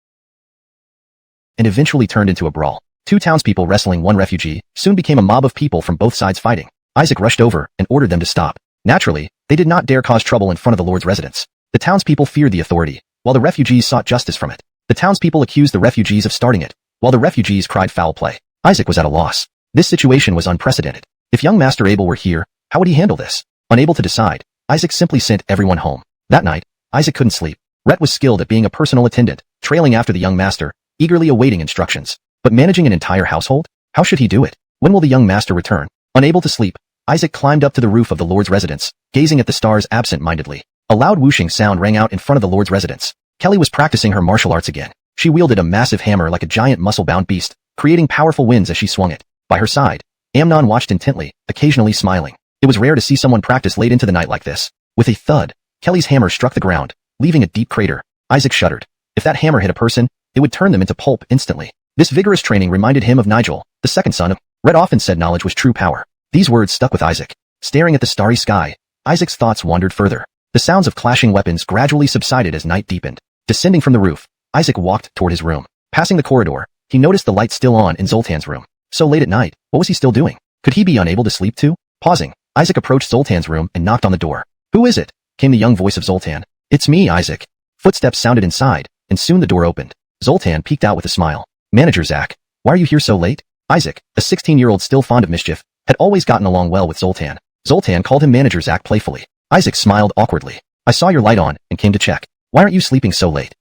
S1: and eventually turned into a brawl. Two townspeople wrestling one refugee soon became a mob of people from both sides fighting. Isaac rushed over and ordered them to stop. Naturally, they did not dare cause trouble in front of the Lord's residence. The townspeople feared the authority, while the refugees sought justice from it. The townspeople accused the refugees of starting it, while the refugees cried foul play. Isaac was at a loss. This situation was unprecedented. If young Master Abel were here, how would he handle this? Unable to decide, Isaac simply sent everyone home. That night, Isaac couldn't sleep. Rhett was skilled at being a personal attendant, trailing after the young master, eagerly awaiting instructions. But managing an entire household? How should he do it? When will the young master return? Unable to sleep, Isaac climbed up to the roof of the Lord's residence, gazing at the stars absent-mindedly. A loud whooshing sound rang out in front of the Lord's residence. Kelly was practicing her martial arts again. She wielded a massive hammer like a giant muscle-bound beast, creating powerful winds as she swung it. By her side, Amnon watched intently, occasionally smiling. It was rare to see someone practice late into the night like this. With a thud, Kelly's hammer struck the ground, leaving a deep crater. Isaac shuddered. If that hammer hit a person, it would turn them into pulp instantly. This vigorous training reminded him of Nigel, the second son of Rhett often said knowledge was true power. These words stuck with Isaac. Staring at the starry sky, Isaac's thoughts wandered further. The sounds of clashing weapons gradually subsided as night deepened. Descending from the roof, Isaac walked toward his room. Passing the corridor, he noticed the light still on in Zoltan's room. So late at night, what was he still doing? Could he be unable to sleep too? Pausing, Isaac approached Zoltan's room and knocked on the door. Who is it? Came the young voice of Zoltan. It's me, Isaac. Footsteps sounded inside, and soon the door opened. Zoltan peeked out with a smile. Manager Zach, why are you here so late? Isaac, a 16-year-old still fond of mischief, had always gotten along well with Zoltan. Zoltan called him Manager Zach playfully. Isaac smiled awkwardly. I saw your light on and came to check. Why aren't you sleeping so late?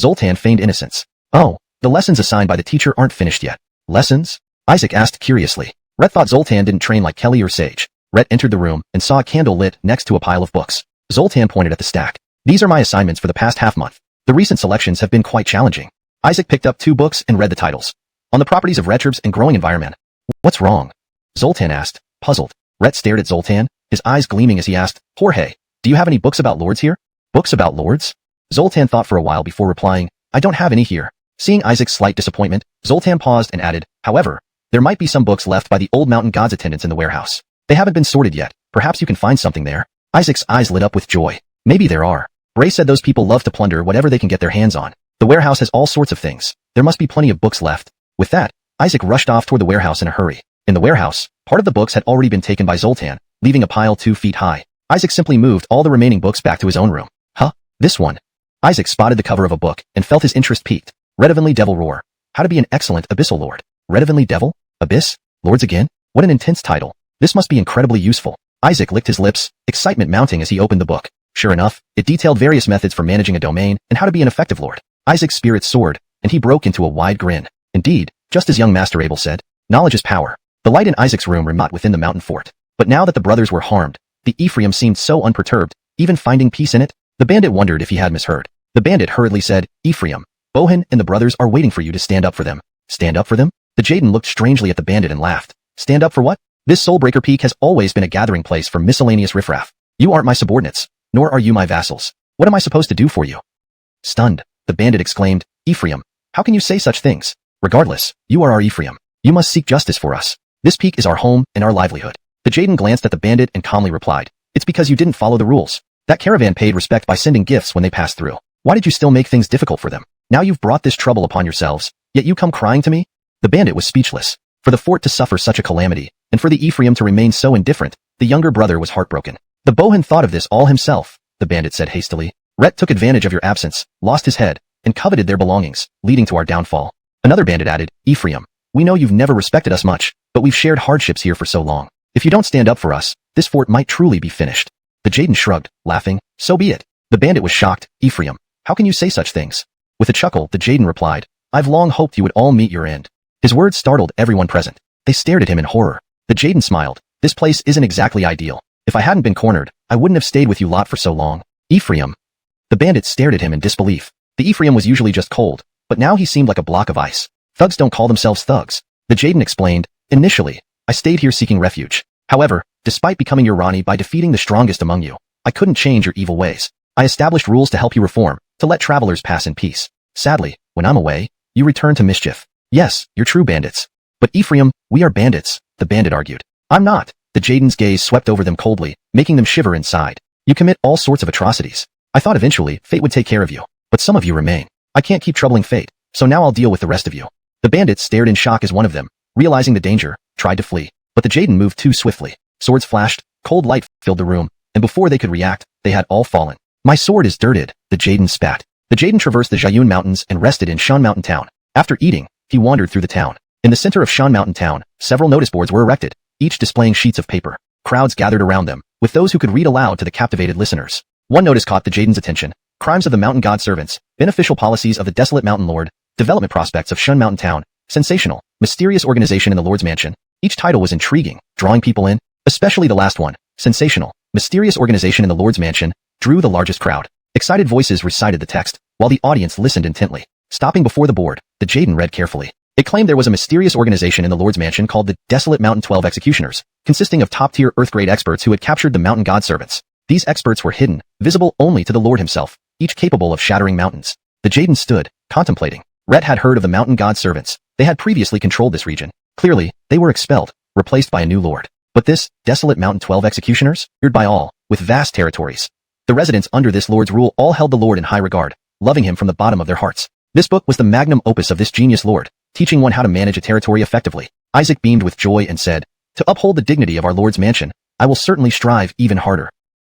S1: Zoltan feigned innocence. Oh, the lessons assigned by the teacher aren't finished yet. Lessons? Isaac asked curiously. Rhett thought Zoltan didn't train like Kelly or Sage. Rhett entered the room and saw a candle lit next to a pile of books. Zoltan pointed at the stack. These are my assignments for the past half-month. The recent selections have been quite challenging. Isaac picked up 2 books and read the titles. On the properties of retrorbs and growing environment. What's wrong? Zoltan asked, puzzled. Rhett stared at Zoltan, his eyes gleaming as he asked, Jorge, do you have any books about lords here? Books about lords? Zoltan thought for a while before replying, I don't have any here. Seeing Isaac's slight disappointment, Zoltan paused and added, however, there might be some books left by the old mountain gods attendants in the warehouse. They haven't been sorted yet. Perhaps you can find something there. Isaac's eyes lit up with joy. Maybe there are. Bray said those people love to plunder whatever they can get their hands on. The warehouse has all sorts of things. There must be plenty of books left. With that, Isaac rushed off toward the warehouse in a hurry. In the warehouse, part of the books had already been taken by Zoltan, leaving a pile 2 feet high. Isaac simply moved all the remaining books back to his own room. Huh? This one. Isaac spotted the cover of a book and felt his interest piqued. Redovinly Devil Roar. How to be an excellent abyssal lord. Redovinly Devil? Abyss? Lords again? What an intense title. This must be incredibly useful. Isaac licked his lips, excitement mounting as he opened the book. Sure enough, it detailed various methods for managing a domain and how to be an effective lord. Isaac's spirits soared, and he broke into a wide grin. Indeed, just as young Master Abel said, knowledge is power. The light in Isaac's room remote within the mountain fort. But now that the brothers were harmed, the Ephraim seemed so unperturbed, even finding peace in it. The bandit wondered if he had misheard. The bandit hurriedly said, Ephraim, Bohan and the brothers are waiting for you to stand up for them. Stand up for them? The Jaden looked strangely at the bandit and laughed. Stand up for what? This Soulbreaker Peak has always been a gathering place for miscellaneous riffraff. You aren't my subordinates, nor are you my vassals. What am I supposed to do for you? Stunned, the bandit exclaimed, Ephraim, how can you say such things? Regardless, you are our Ephraim. You must seek justice for us. This peak is our home and our livelihood. The Jaden glanced at the bandit and calmly replied, it's because you didn't follow the rules. That caravan paid respect by sending gifts when they passed through. Why did you still make things difficult for them? Now you've brought this trouble upon yourselves, yet you come crying to me? The bandit was speechless. For the fort to suffer such a calamity, and for the Ephraim to remain so indifferent, the younger brother was heartbroken. The Bohan thought of this all himself, the bandit said hastily. Rhett took advantage of your absence, lost his head, and coveted their belongings, leading to our downfall. Another bandit added, Ephraim, we know you've never respected us much, but we've shared hardships here for so long. If you don't stand up for us, this fort might truly be finished. The Jaden shrugged, laughing, so be it. The bandit was shocked. Ephraim, how can you say such things? With a chuckle, the Jaden replied, I've long hoped you would all meet your end. His words startled everyone present. They stared at him in horror. The Jaden smiled. This place isn't exactly ideal. If I hadn't been cornered, I wouldn't have stayed with you lot for so long. Ephraim. The bandit stared at him in disbelief. The Ephraim was usually just cold, but now he seemed like a block of ice. Thugs don't call themselves thugs. The Jaden explained, initially, I stayed here seeking refuge. However, despite becoming your Rani by defeating the strongest among you, I couldn't change your evil ways. I established rules to help you reform, to let travelers pass in peace. Sadly, when I'm away, you return to mischief. Yes, you're true bandits. But Ephraim, we are bandits, the bandit argued. I'm not. The Jaden's gaze swept over them coldly, making them shiver inside. You commit all sorts of atrocities. I thought eventually, fate would take care of you. But some of you remain. I can't keep troubling fate, so now I'll deal with the rest of you. The bandits stared in shock as one of them, realizing the danger, tried to flee. But the Jaden moved too swiftly. Swords flashed, cold light filled the room, and before they could react, they had all fallen. My sword is dirted, the Jaden spat. The Jaden traversed the Jiayun Mountains and rested in Shan Mountain Town. After eating, he wandered through the town. In the center of Shan Mountain Town, several notice boards were erected, each displaying sheets of paper. Crowds gathered around them, with those who could read aloud to the captivated listeners. One notice caught the Jaden's attention. Crimes of the Mountain God Servants, beneficial policies of the desolate Mountain Lord, development prospects of Shan Mountain Town, sensational, mysterious organization in the Lord's Mansion. Each title was intriguing, drawing people in, especially the last one, sensational, mysterious organization in the Lord's Mansion, drew the largest crowd. Excited voices recited the text, while the audience listened intently. Stopping before the board, the Jaden read carefully. It claimed there was a mysterious organization in the Lord's Mansion called the Desolate Mountain 12 Executioners, consisting of top-tier Earth-grade experts who had captured the Mountain God Servants. These experts were hidden, visible only to the Lord himself, each capable of shattering mountains. The Jaden stood, contemplating. Rhett had heard of the Mountain God Servants. They had previously controlled this region. Clearly, they were expelled, replaced by a new lord. But this, Desolate Mountain 12 Executioners, feared by all, with vast territories. The residents under this lord's rule all held the Lord in high regard, loving him from the bottom of their hearts. This book was the magnum opus of this genius lord, teaching one how to manage a territory effectively. Isaac beamed with joy and said, to uphold the dignity of our Lord's mansion, I will certainly strive even harder.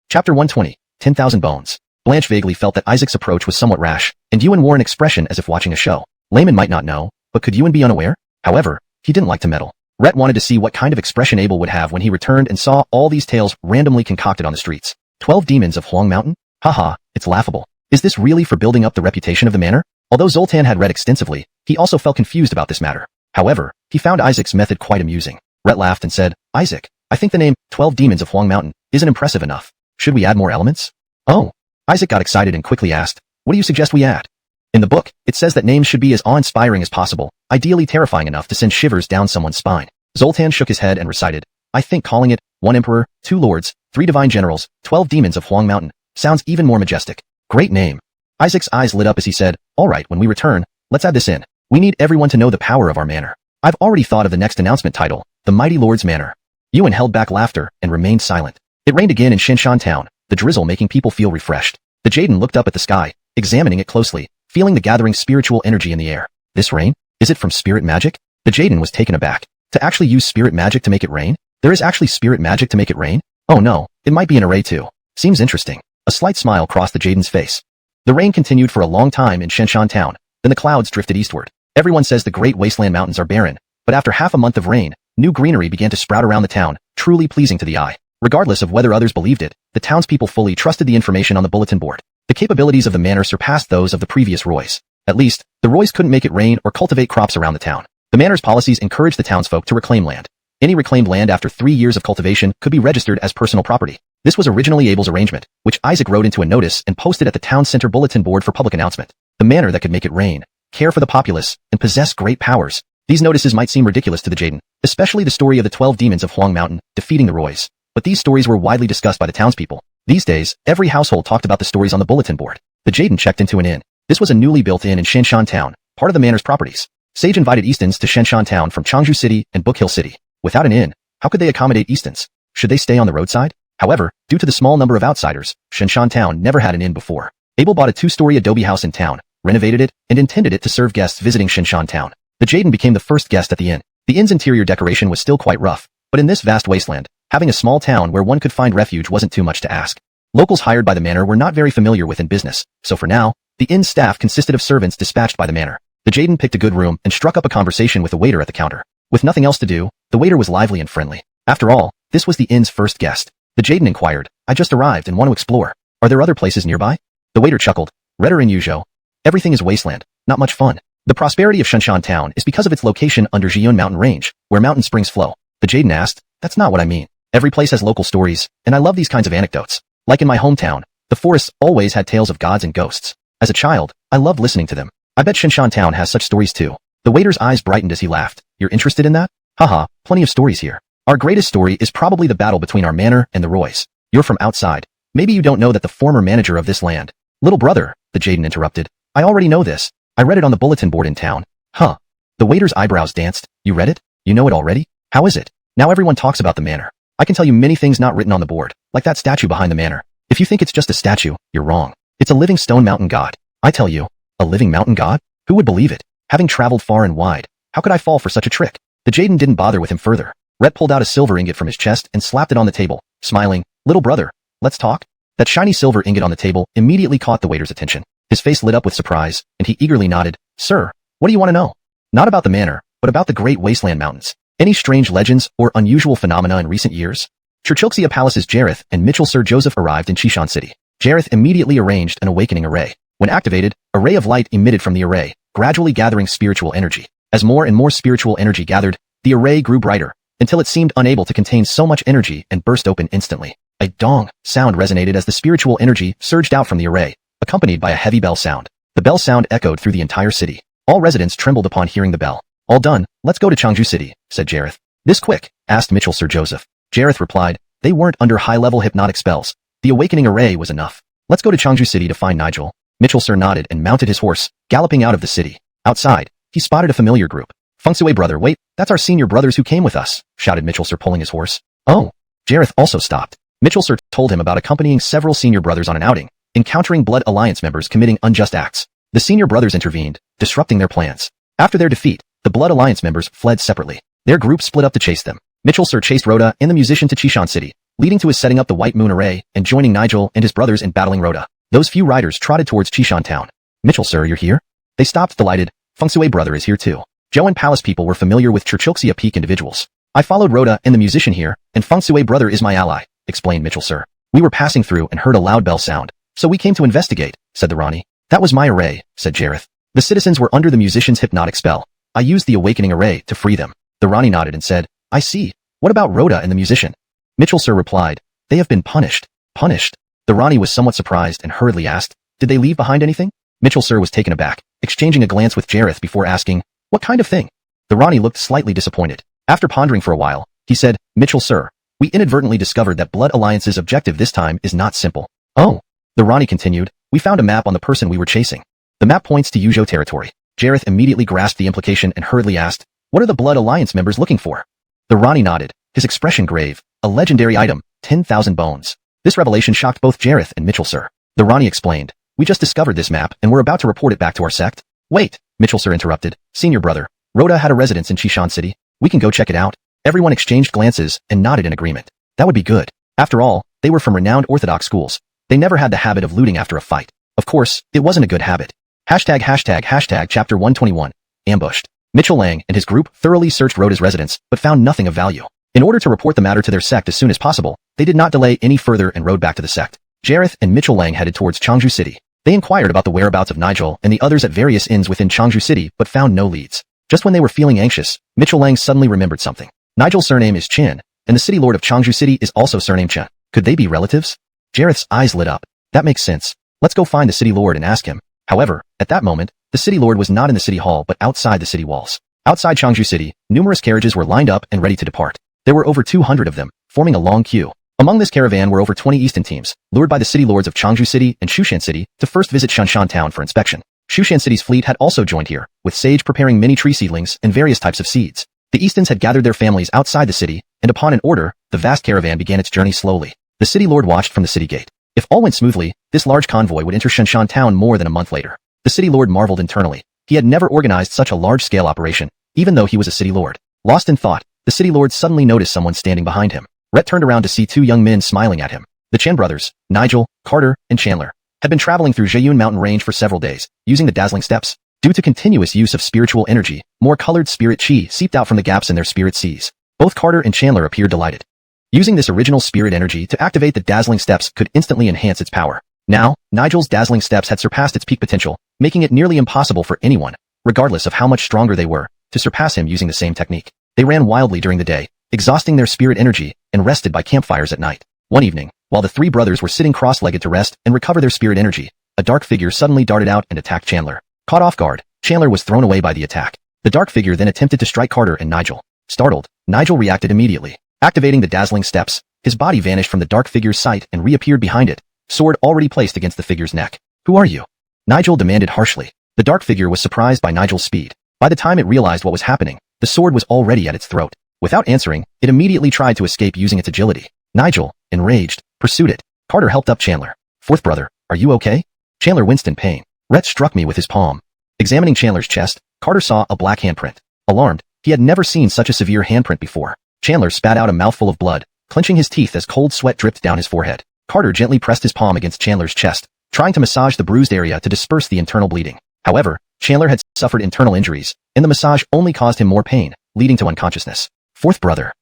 S1: Chapter 120, 10,000 Bones. Blanche vaguely felt that Isaac's approach was somewhat rash, and Ewan wore an expression as if watching a show. Layman might not know, but could Ewan be unaware? However, he didn't like to meddle. Rhett wanted to see what kind of expression Abel would have when he returned and saw all these tales randomly concocted on the streets. 12 demons of Huang Mountain? Haha, it's laughable. Is this really for building up the reputation of the manor? Although Zoltan had read extensively, he also felt confused about this matter. However, he found Isaac's method quite amusing. Rhett laughed and said, Isaac, I think the name 12 Demons of Huang Mountain isn't impressive enough. Should we add more elements? Oh. Isaac got excited and quickly asked, what do you suggest we add? In the book, it says that names should be as awe-inspiring as possible, ideally terrifying enough to send shivers down someone's spine. Zoltan shook his head and recited, I think calling it 1 Emperor, 2 Lords, 3 Divine Generals, 12 Demons of Huang Mountain sounds even more majestic. Great name. Isaac's eyes lit up as he said, all right, when we return, let's add this in. We need everyone to know the power of our manor. I've already thought of the next announcement title, The Mighty Lord's Manor. Ewan held back laughter and remained silent. It rained again in Shinshan Town, the drizzle making people feel refreshed. The Jaden looked up at the sky, examining it closely, feeling the gathering spiritual energy in the air. This rain? Is it from spirit magic? The Jaden was taken aback. To actually use spirit magic to make it rain? There is actually spirit magic to make it rain? Oh no, it might be an array too. Seems interesting. A slight smile crossed the Jaden's face. The rain continued for a long time in Shinshan Town, then the clouds drifted eastward. Everyone says the Great Wasteland Mountains are barren, but after half a month of rain, new greenery began to sprout around the town, truly pleasing to the eye. Regardless of whether others believed it, the townspeople fully trusted the information on the bulletin board. The capabilities of the manor surpassed those of the previous Roys. At least, the Roys couldn't make it rain or cultivate crops around the town. The manor's policies encouraged the townsfolk to reclaim land. Any reclaimed land after 3 years of cultivation could be registered as personal property. This was originally Abel's arrangement, which Isaac wrote into a notice and posted at the town center bulletin board for public announcement. The manor that could make it rain, care for the populace, and possess great powers. These notices might seem ridiculous to the Jaden, especially the story of the 12 demons of Huang Mountain defeating the Roys. But these stories were widely discussed by the townspeople. These days, every household talked about the stories on the bulletin board. The Jaden checked into an inn. This was a newly built inn in Shinshan Town, part of the manor's properties. Sage invited Eastons to Shinshan Town from Changzhou City and Book Hill City. Without an inn, how could they accommodate Eastons? Should they stay on the roadside? However, due to the small number of outsiders, Shinshan Town never had an inn before. Abel bought a 2-story adobe house in town, renovated it, and intended it to serve guests visiting Shinshan Town. The Jaden became the first guest at the inn. The inn's interior decoration was still quite rough, but in this vast wasteland, having a small town where one could find refuge wasn't too much to ask. Locals hired by the manor were not very familiar with in business, so for now, the inn's staff consisted of servants dispatched by the manor. The Jaden picked a good room and struck up a conversation with the waiter at the counter. With nothing else to do, the waiter was lively and friendly. After all, this was the inn's first guest. The Jaden inquired, I just arrived and want to explore. Are there other places nearby? The waiter chuckled. Redder and Yuzhou. Everything is wasteland, not much fun. The prosperity of Shinshan Town is because of its location under Jiayun Mountain Range, where mountain springs flow. The Jaden asked. That's not what I mean. Every place has local stories, and I love these kinds of anecdotes. Like in my hometown, the forests always had tales of gods and ghosts. As a child, I loved listening to them. I bet Shinshan Town has such stories too. The waiter's eyes brightened as he laughed. You're interested in that? Haha, plenty of stories here. Our greatest story is probably the battle between our manor and the Roys. You're from outside. Maybe you don't know that the former manager of this land. Little brother, the Jaden interrupted. I already know this. I read it on the bulletin board in town. Huh. The waiter's eyebrows danced. You read it? You know it already? How is it? Now everyone talks about the manor. I can tell you many things not written on the board, like that statue behind the manor. If you think it's just a statue, you're wrong. It's a living stone mountain god. I tell you, a living mountain god? Who would believe it? Having traveled far and wide, how could I fall for such a trick? The Jaden didn't bother with him further. Rhett pulled out a silver ingot from his chest and slapped it on the table, smiling. Little brother, let's talk. That shiny silver ingot on the table immediately caught the waiter's attention. His face lit up with surprise, and he eagerly nodded. Sir, what do you want to know? Not about the manor, but about the Great Wasteland Mountains. Any strange legends or unusual phenomena in recent years? Churchilxia Palace's Jareth and Mitchell Sir Joseph arrived in Chishan City. Jareth immediately arranged an awakening array. When activated, a ray of light emitted from the array, gradually gathering spiritual energy. As more and more spiritual energy gathered, the array grew brighter, until it seemed unable to contain so much energy and burst open instantly. A dong sound resonated as the spiritual energy surged out from the array, accompanied by a heavy bell sound. The bell sound echoed through the entire city. All residents trembled upon hearing the bell. All done, let's go to Changju City, said Jareth. This quick? Asked Mitchell Sir Joseph. Jareth replied, they weren't under high-level hypnotic spells. The awakening array was enough. Let's go to Changju City to find Nigel. Mitchell Sir nodded and mounted his horse, galloping out of the city. Outside, he spotted a familiar group. Fengshui brother, wait, that's our senior brothers who came with us, shouted Mitchell Sir pulling his horse. Oh. Jareth also stopped. Mitchell Sir told him about accompanying several senior brothers on an outing, encountering Blood Alliance members committing unjust acts. The senior brothers intervened, disrupting their plans. After their defeat, the Blood Alliance members fled separately. Their group split up to chase them. Mitchell Sir chased Rhoda and the musician to Chishan City, leading to his setting up the White Moon Array and joining Nigel and his brothers in battling Rhoda. Those few riders trotted towards Chishan Town. Mitchell Sir, you're here? They stopped delighted. Fengshui brother is here too. Zhou and Palace people were familiar with Churchilxia Peak individuals. I followed Rhoda and the musician here, and Fengshui brother is my ally, explained Mitchell Sir. We were passing through and heard a loud bell sound, so we came to investigate, said the Rani. That was my array, said Jareth. The citizens were under the musician's hypnotic spell. I used the awakening array to free them. The Rani nodded and said, I see. What about Rhoda and the musician? Mitchell Sir replied, they have been punished. Punished? The Rani was somewhat surprised and hurriedly asked, did they leave behind anything? Mitchell Sir was taken aback, exchanging a glance with Jareth before asking, what kind of thing? The Rani looked slightly disappointed. After pondering for a while, he said, Mitchell Sir, we inadvertently discovered that Blood Alliance's objective this time is not simple. Oh. The Rani continued, we found a map on the person we were chasing. The map points to Yuzhou territory. Jareth immediately grasped the implication and hurriedly asked, what are the Blood Alliance members looking for? The Rani nodded, his expression grave. A legendary item, 10,000 bones. This revelation shocked both Jareth and Mitchell Sir. The Rani explained, we just discovered this map and we're about to report it back to our sect. Wait, Mitchell Sir interrupted, senior brother. Rhoda had a residence in Chishan City. We can go check it out. Everyone exchanged glances and nodded in agreement. That would be good. After all, they were from renowned orthodox schools. They never had the habit of looting after a fight. Of course, it wasn't a good habit. Hashtag chapter 121. Ambushed. Mitchell Lang and his group thoroughly searched Rhoda's residence, but found nothing of value. In order to report the matter to their sect as soon as possible, they did not delay any further and rode back to the sect. Jareth and Mitchell Lang headed towards Changju City. They inquired about the whereabouts of Nigel and the others at various inns within Changju City, but found no leads. Just when they were feeling anxious, Mitchell Lang suddenly remembered something. Nigel's surname is Chen, and the city lord of Changju City is also surnamed Chen. Could they be relatives? Jareth's eyes lit up. That makes sense. Let's go find the city lord and ask him. However, at that moment, the city lord was not in the city hall but outside the city walls. Outside Changju City, numerous carriages were lined up and ready to depart. There were over 200 of them, forming a long queue. Among this caravan were over 20 Eastern teams, lured by the city lords of Changju City and Shushan City to first visit Shanshan Town for inspection. Shushan City's fleet had also joined here, with Sage preparing many tree seedlings and various types of seeds. The Eastons had gathered their families outside the city, and upon an order, the vast caravan began its journey slowly. The city lord watched from the city gate. If all went smoothly, this large convoy would enter Shanshan Town more than a month later. The city lord marveled internally. He had never organized such a large-scale operation, even though he was a city lord. Lost in thought, the city lord suddenly noticed someone standing behind him. Rhett turned around to see two young men smiling at him. The Chen brothers, Nigel, Carter, and Chandler, had been traveling through Zheyun Mountain Range for several days, using the dazzling steps. Due to continuous use of spiritual energy, more colored spirit chi seeped out from the gaps in their spirit seas. Both Carter and Chandler appeared delighted. Using this original spirit energy to activate the dazzling steps could instantly enhance its power. Now, Nigel's dazzling steps had surpassed its peak potential, making it nearly impossible for anyone, regardless of how much stronger they were, to surpass him using the same technique. They ran wildly during the day, exhausting their spirit energy, and rested by campfires at night. One evening, while the three brothers were sitting cross-legged to rest and recover their spirit energy, a dark figure suddenly darted out and attacked Chandler. Caught off guard, Chandler was thrown away by the attack. The dark figure then attempted to strike Carter and Nigel. Startled, Nigel reacted immediately. Activating the dazzling steps, his body vanished from the dark figure's sight and reappeared behind it, sword already placed against the figure's neck. "Who are you?" Nigel demanded harshly. The dark figure was surprised by Nigel's speed. By the time it realized what was happening, the sword was already at its throat. Without answering, it immediately tried to escape using its agility. Nigel, enraged, pursued it. Carter helped up Chandler. "Fourth brother, are you okay?" Chandler winced in pain. "Rhett struck me with his palm." Examining Chandler's chest, Carter saw a black handprint. Alarmed, he had never seen such a severe handprint before. Chandler spat out a mouthful of blood, clenching his teeth as cold sweat dripped down his forehead. Carter gently pressed his palm against Chandler's chest, trying to massage the bruised area to disperse the internal bleeding. However, Chandler had suffered internal injuries, and the massage only caused him more pain, leading to unconsciousness. Fourth brother.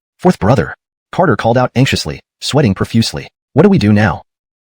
S1: Carter called out anxiously, sweating profusely. "What do we do now?"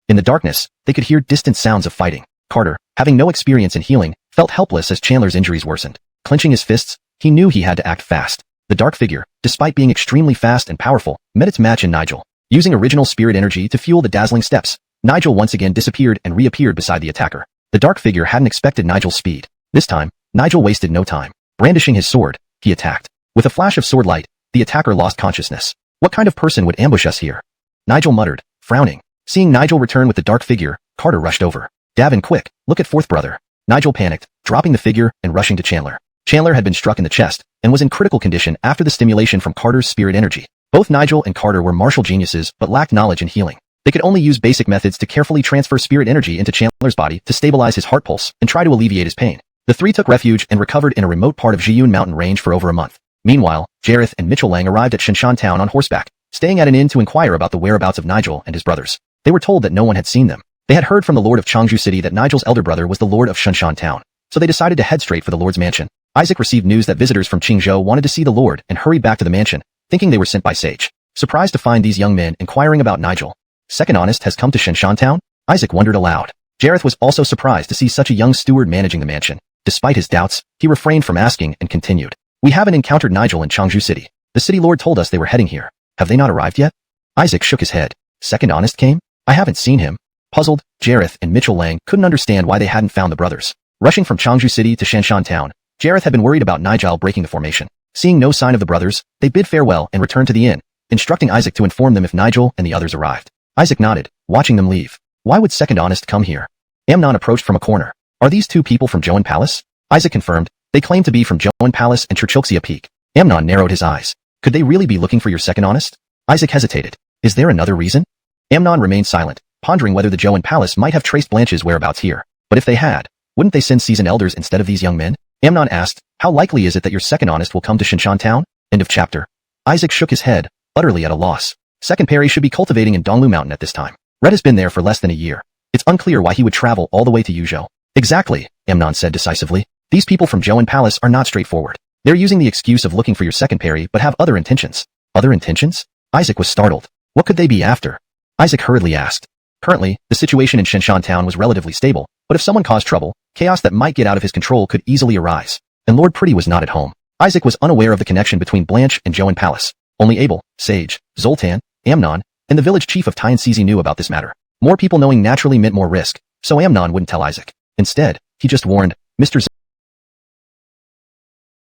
S1: In the darkness, they could hear distant sounds of fighting. Carter, having no experience in healing, felt helpless as Chandler's injuries worsened. Clenching his fists, he knew he had to act fast. The dark figure, despite being extremely fast and powerful, met its match in Nigel. Using original spirit energy to fuel the dazzling steps, Nigel once again disappeared and reappeared beside the attacker. The dark figure hadn't expected Nigel's speed. This time, Nigel wasted no time. Brandishing his sword, he attacked. With a flash of sword light, the attacker lost consciousness. "What kind of person would ambush us here?" Nigel muttered, frowning. Seeing Nigel return with the dark figure, Carter rushed over. "Davin, quick, look at fourth brother." Nigel panicked, dropping the figure and rushing to Chandler. Chandler had been struck in the chest and was in critical condition after the stimulation from Carter's spirit energy. Both Nigel and Carter were martial geniuses but lacked knowledge in healing. They could only use basic methods to carefully transfer spirit energy into Chandler's body to stabilize his heart pulse and try to alleviate his pain. The three took refuge and recovered in a remote part of Jiyun mountain range for over a month. Meanwhile, Jareth and Mitchell Lang arrived at Shanshan town on horseback, staying at an inn to inquire about the whereabouts of Nigel and his brothers. They were told that no one had seen them. They had heard from the Lord of Changju City that Nigel's elder brother was the Lord of Shanshan town, so they decided to head straight for the Lord's mansion. Isaac received news that visitors from Qingzhou wanted to see the Lord and hurried back to the mansion, thinking they were sent by Sage. Surprised to find these young men inquiring about Nigel. Second Honest has come to Shanshan town? Isaac wondered aloud. Jareth was also surprised to see such a young steward managing the mansion. Despite his doubts, he refrained from asking and continued. "We haven't encountered Nigel in Changju City. The city lord told us they were heading here. Have they not arrived yet?" Isaac shook his head. "Second Honest came? I haven't seen him." Puzzled, Jareth and Mitchell Lang couldn't understand why they hadn't found the brothers. Rushing from Changju City to Shanshan town, Jareth had been worried about Nigel breaking the formation. Seeing no sign of the brothers, they bid farewell and returned to the inn, instructing Isaac to inform them if Nigel and the others arrived. Isaac nodded, watching them leave. Why would Second Honest come here? Amnon approached from a corner. "Are these two people from Joan Palace?" Isaac confirmed. They claimed to be from Joan Palace and Churchilxia Peak. Amnon narrowed his eyes. "Could they really be looking for your Second Honest?" Isaac hesitated. "Is there another reason?" Amnon remained silent, pondering whether the Joan Palace might have traced Blanche's whereabouts here. But if they had, wouldn't they send seasoned elders instead of these young men? Amnon asked, "How likely is it that your Second Honest will come to Shanshan town?" End of chapter. Isaac shook his head, utterly at a loss. Second Perry should be cultivating in Donghua Mountain at this time. Red has been there for less than a year. It's unclear why he would travel all the way to Yuzhou. "Exactly," Amnon said decisively. "These people from Joan Palace are not straightforward. They're using the excuse of looking for your Second Perry but have other intentions." "Other intentions?" Isaac was startled. What could they be after? Isaac hurriedly asked. Currently, the situation in Shanshan town was relatively stable, but if someone caused trouble, chaos that might get out of his control could easily arise. And Lord Pretty was not at home. Isaac was unaware of the connection between Blanche and Joan Palace. Only Abel, Sage, Zoltan, Amnon, and the village chief of Tianxizi knew about this matter. More people knowing naturally meant more risk, so Amnon wouldn't tell Isaac. Instead, he just warned, "Mr.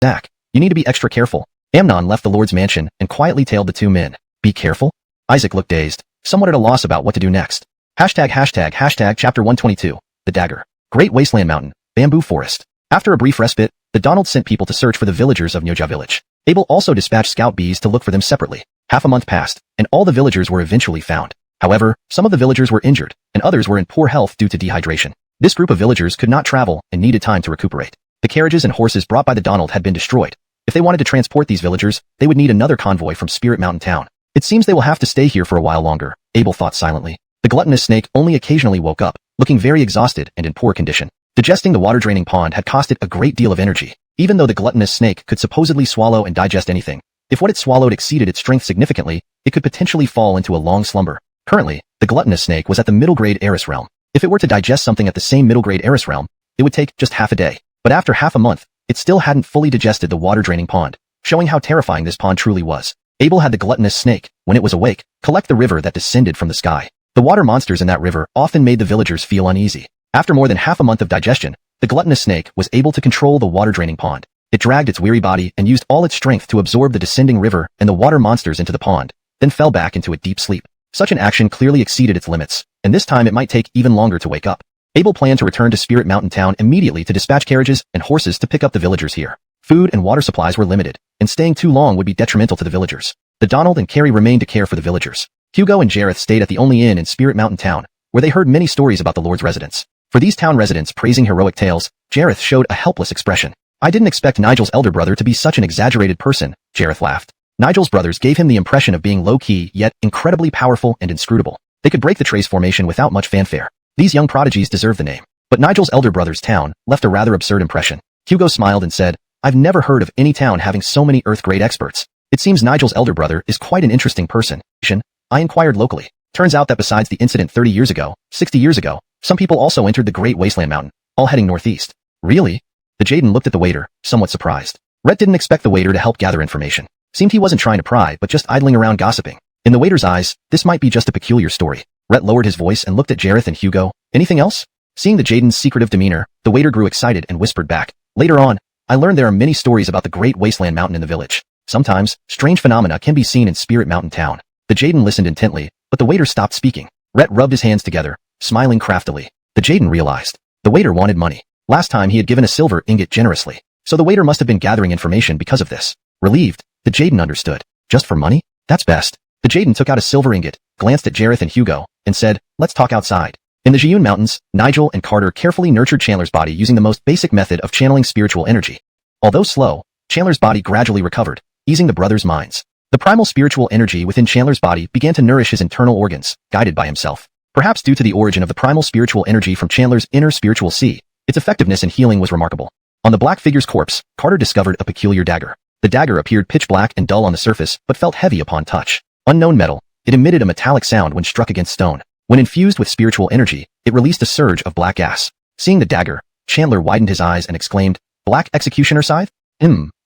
S1: Zach, you need to be extra careful." Amnon left the Lord's mansion and quietly tailed the two men. "Be careful?" Isaac looked dazed, somewhat at a loss about what to do next. Hashtag chapter 122, The Dagger. Great Wasteland Mountain, Bamboo Forest. After a brief respite, the Donald sent people to search for the villagers of Nyoja village. Abel also dispatched scout bees to look for them separately. Half a month passed, and all the villagers were eventually found. However, some of the villagers were injured, and others were in poor health due to dehydration. This group of villagers could not travel and needed time to recuperate. The carriages and horses brought by the Donald had been destroyed. If they wanted to transport these villagers, they would need another convoy from Spirit Mountain Town. It seems they will have to stay here for a while longer, Abel thought silently. The gluttonous snake only occasionally woke up, looking very exhausted and in poor condition. Digesting the water-draining pond had cost it a great deal of energy, even though the gluttonous snake could supposedly swallow and digest anything. If what it swallowed exceeded its strength significantly, it could potentially fall into a long slumber. Currently, the gluttonous snake was at the middle-grade Eris realm. If it were to digest something at the same middle-grade Eris realm, it would take just half a day. But after half a month, it still hadn't fully digested the water-draining pond, showing how terrifying this pond truly was. Abel had the gluttonous snake, when it was awake, collect the river that descended from the sky. The water monsters in that river often made the villagers feel uneasy. After more than half a month of digestion, the gluttonous snake was able to control the water-draining pond. It dragged its weary body and used all its strength to absorb the descending river and the water monsters into the pond, then fell back into a deep sleep. Such an action clearly exceeded its limits, and this time it might take even longer to wake up. Abel planned to return to Spirit Mountain Town immediately to dispatch carriages and horses to pick up the villagers here. Food and water supplies were limited, and staying too long would be detrimental to the villagers. The Donald and Carrie remained to care for the villagers. Hugo and Jareth stayed at the only inn in Spirit Mountain Town, where they heard many stories about the Lord's residents. For these town residents praising heroic tales, Jareth showed a helpless expression. I didn't expect Nigel's elder brother to be such an exaggerated person, Jareth laughed. Nigel's brothers gave him the impression of being low-key, yet incredibly powerful and inscrutable. They could break the trace formation without much fanfare. These young prodigies deserve the name. But Nigel's elder brother's town left a rather absurd impression. Hugo smiled and said, I've never heard of any town having so many Earth-grade experts. It seems Nigel's elder brother is quite an interesting person. I inquired locally. Turns out that besides the incident 30 years ago, 60 years ago, some people also entered the Great Wasteland Mountain, all heading northeast. Really? The Jaden looked at the waiter, somewhat surprised. Rhett didn't expect the waiter to help gather information. Seemed he wasn't trying to pry, but just idling around gossiping. In the waiter's eyes, this might be just a peculiar story. Rhett lowered his voice and looked at Jareth and Hugo. Anything else? Seeing the Jaden's secretive demeanor, the waiter grew excited and whispered back. Later on, I learned there are many stories about the Great Wasteland Mountain in the village. Sometimes, strange phenomena can be seen in Spirit Mountain Town. The Jaden listened intently, but the waiter stopped speaking. Rhett rubbed his hands together, smiling craftily. The Jaden realized. The waiter wanted money. Last time he had given a silver ingot generously, so the waiter must have been gathering information because of this. Relieved, the Jaden understood. Just for money? That's best. The Jaden took out a silver ingot, glanced at Jareth and Hugo, and said, let's talk outside. In the Jiyun Mountains, Nigel and Carter carefully nurtured Chandler's body using the most basic method of channeling spiritual energy. Although slow, Chandler's body gradually recovered, easing the brothers' minds. The primal spiritual energy within Chandler's body began to nourish his internal organs, guided by himself. Perhaps due to the origin of the primal spiritual energy from Chandler's inner spiritual sea, its effectiveness in healing was remarkable. On the black figure's corpse, Carter discovered a peculiar dagger. The dagger appeared pitch black and dull on the surface, but felt heavy upon touch. Unknown metal, it emitted a metallic sound when struck against stone. When infused with spiritual energy, it released a surge of black gas. Seeing the dagger, Chandler widened his eyes and exclaimed, Black Executioner Scythe?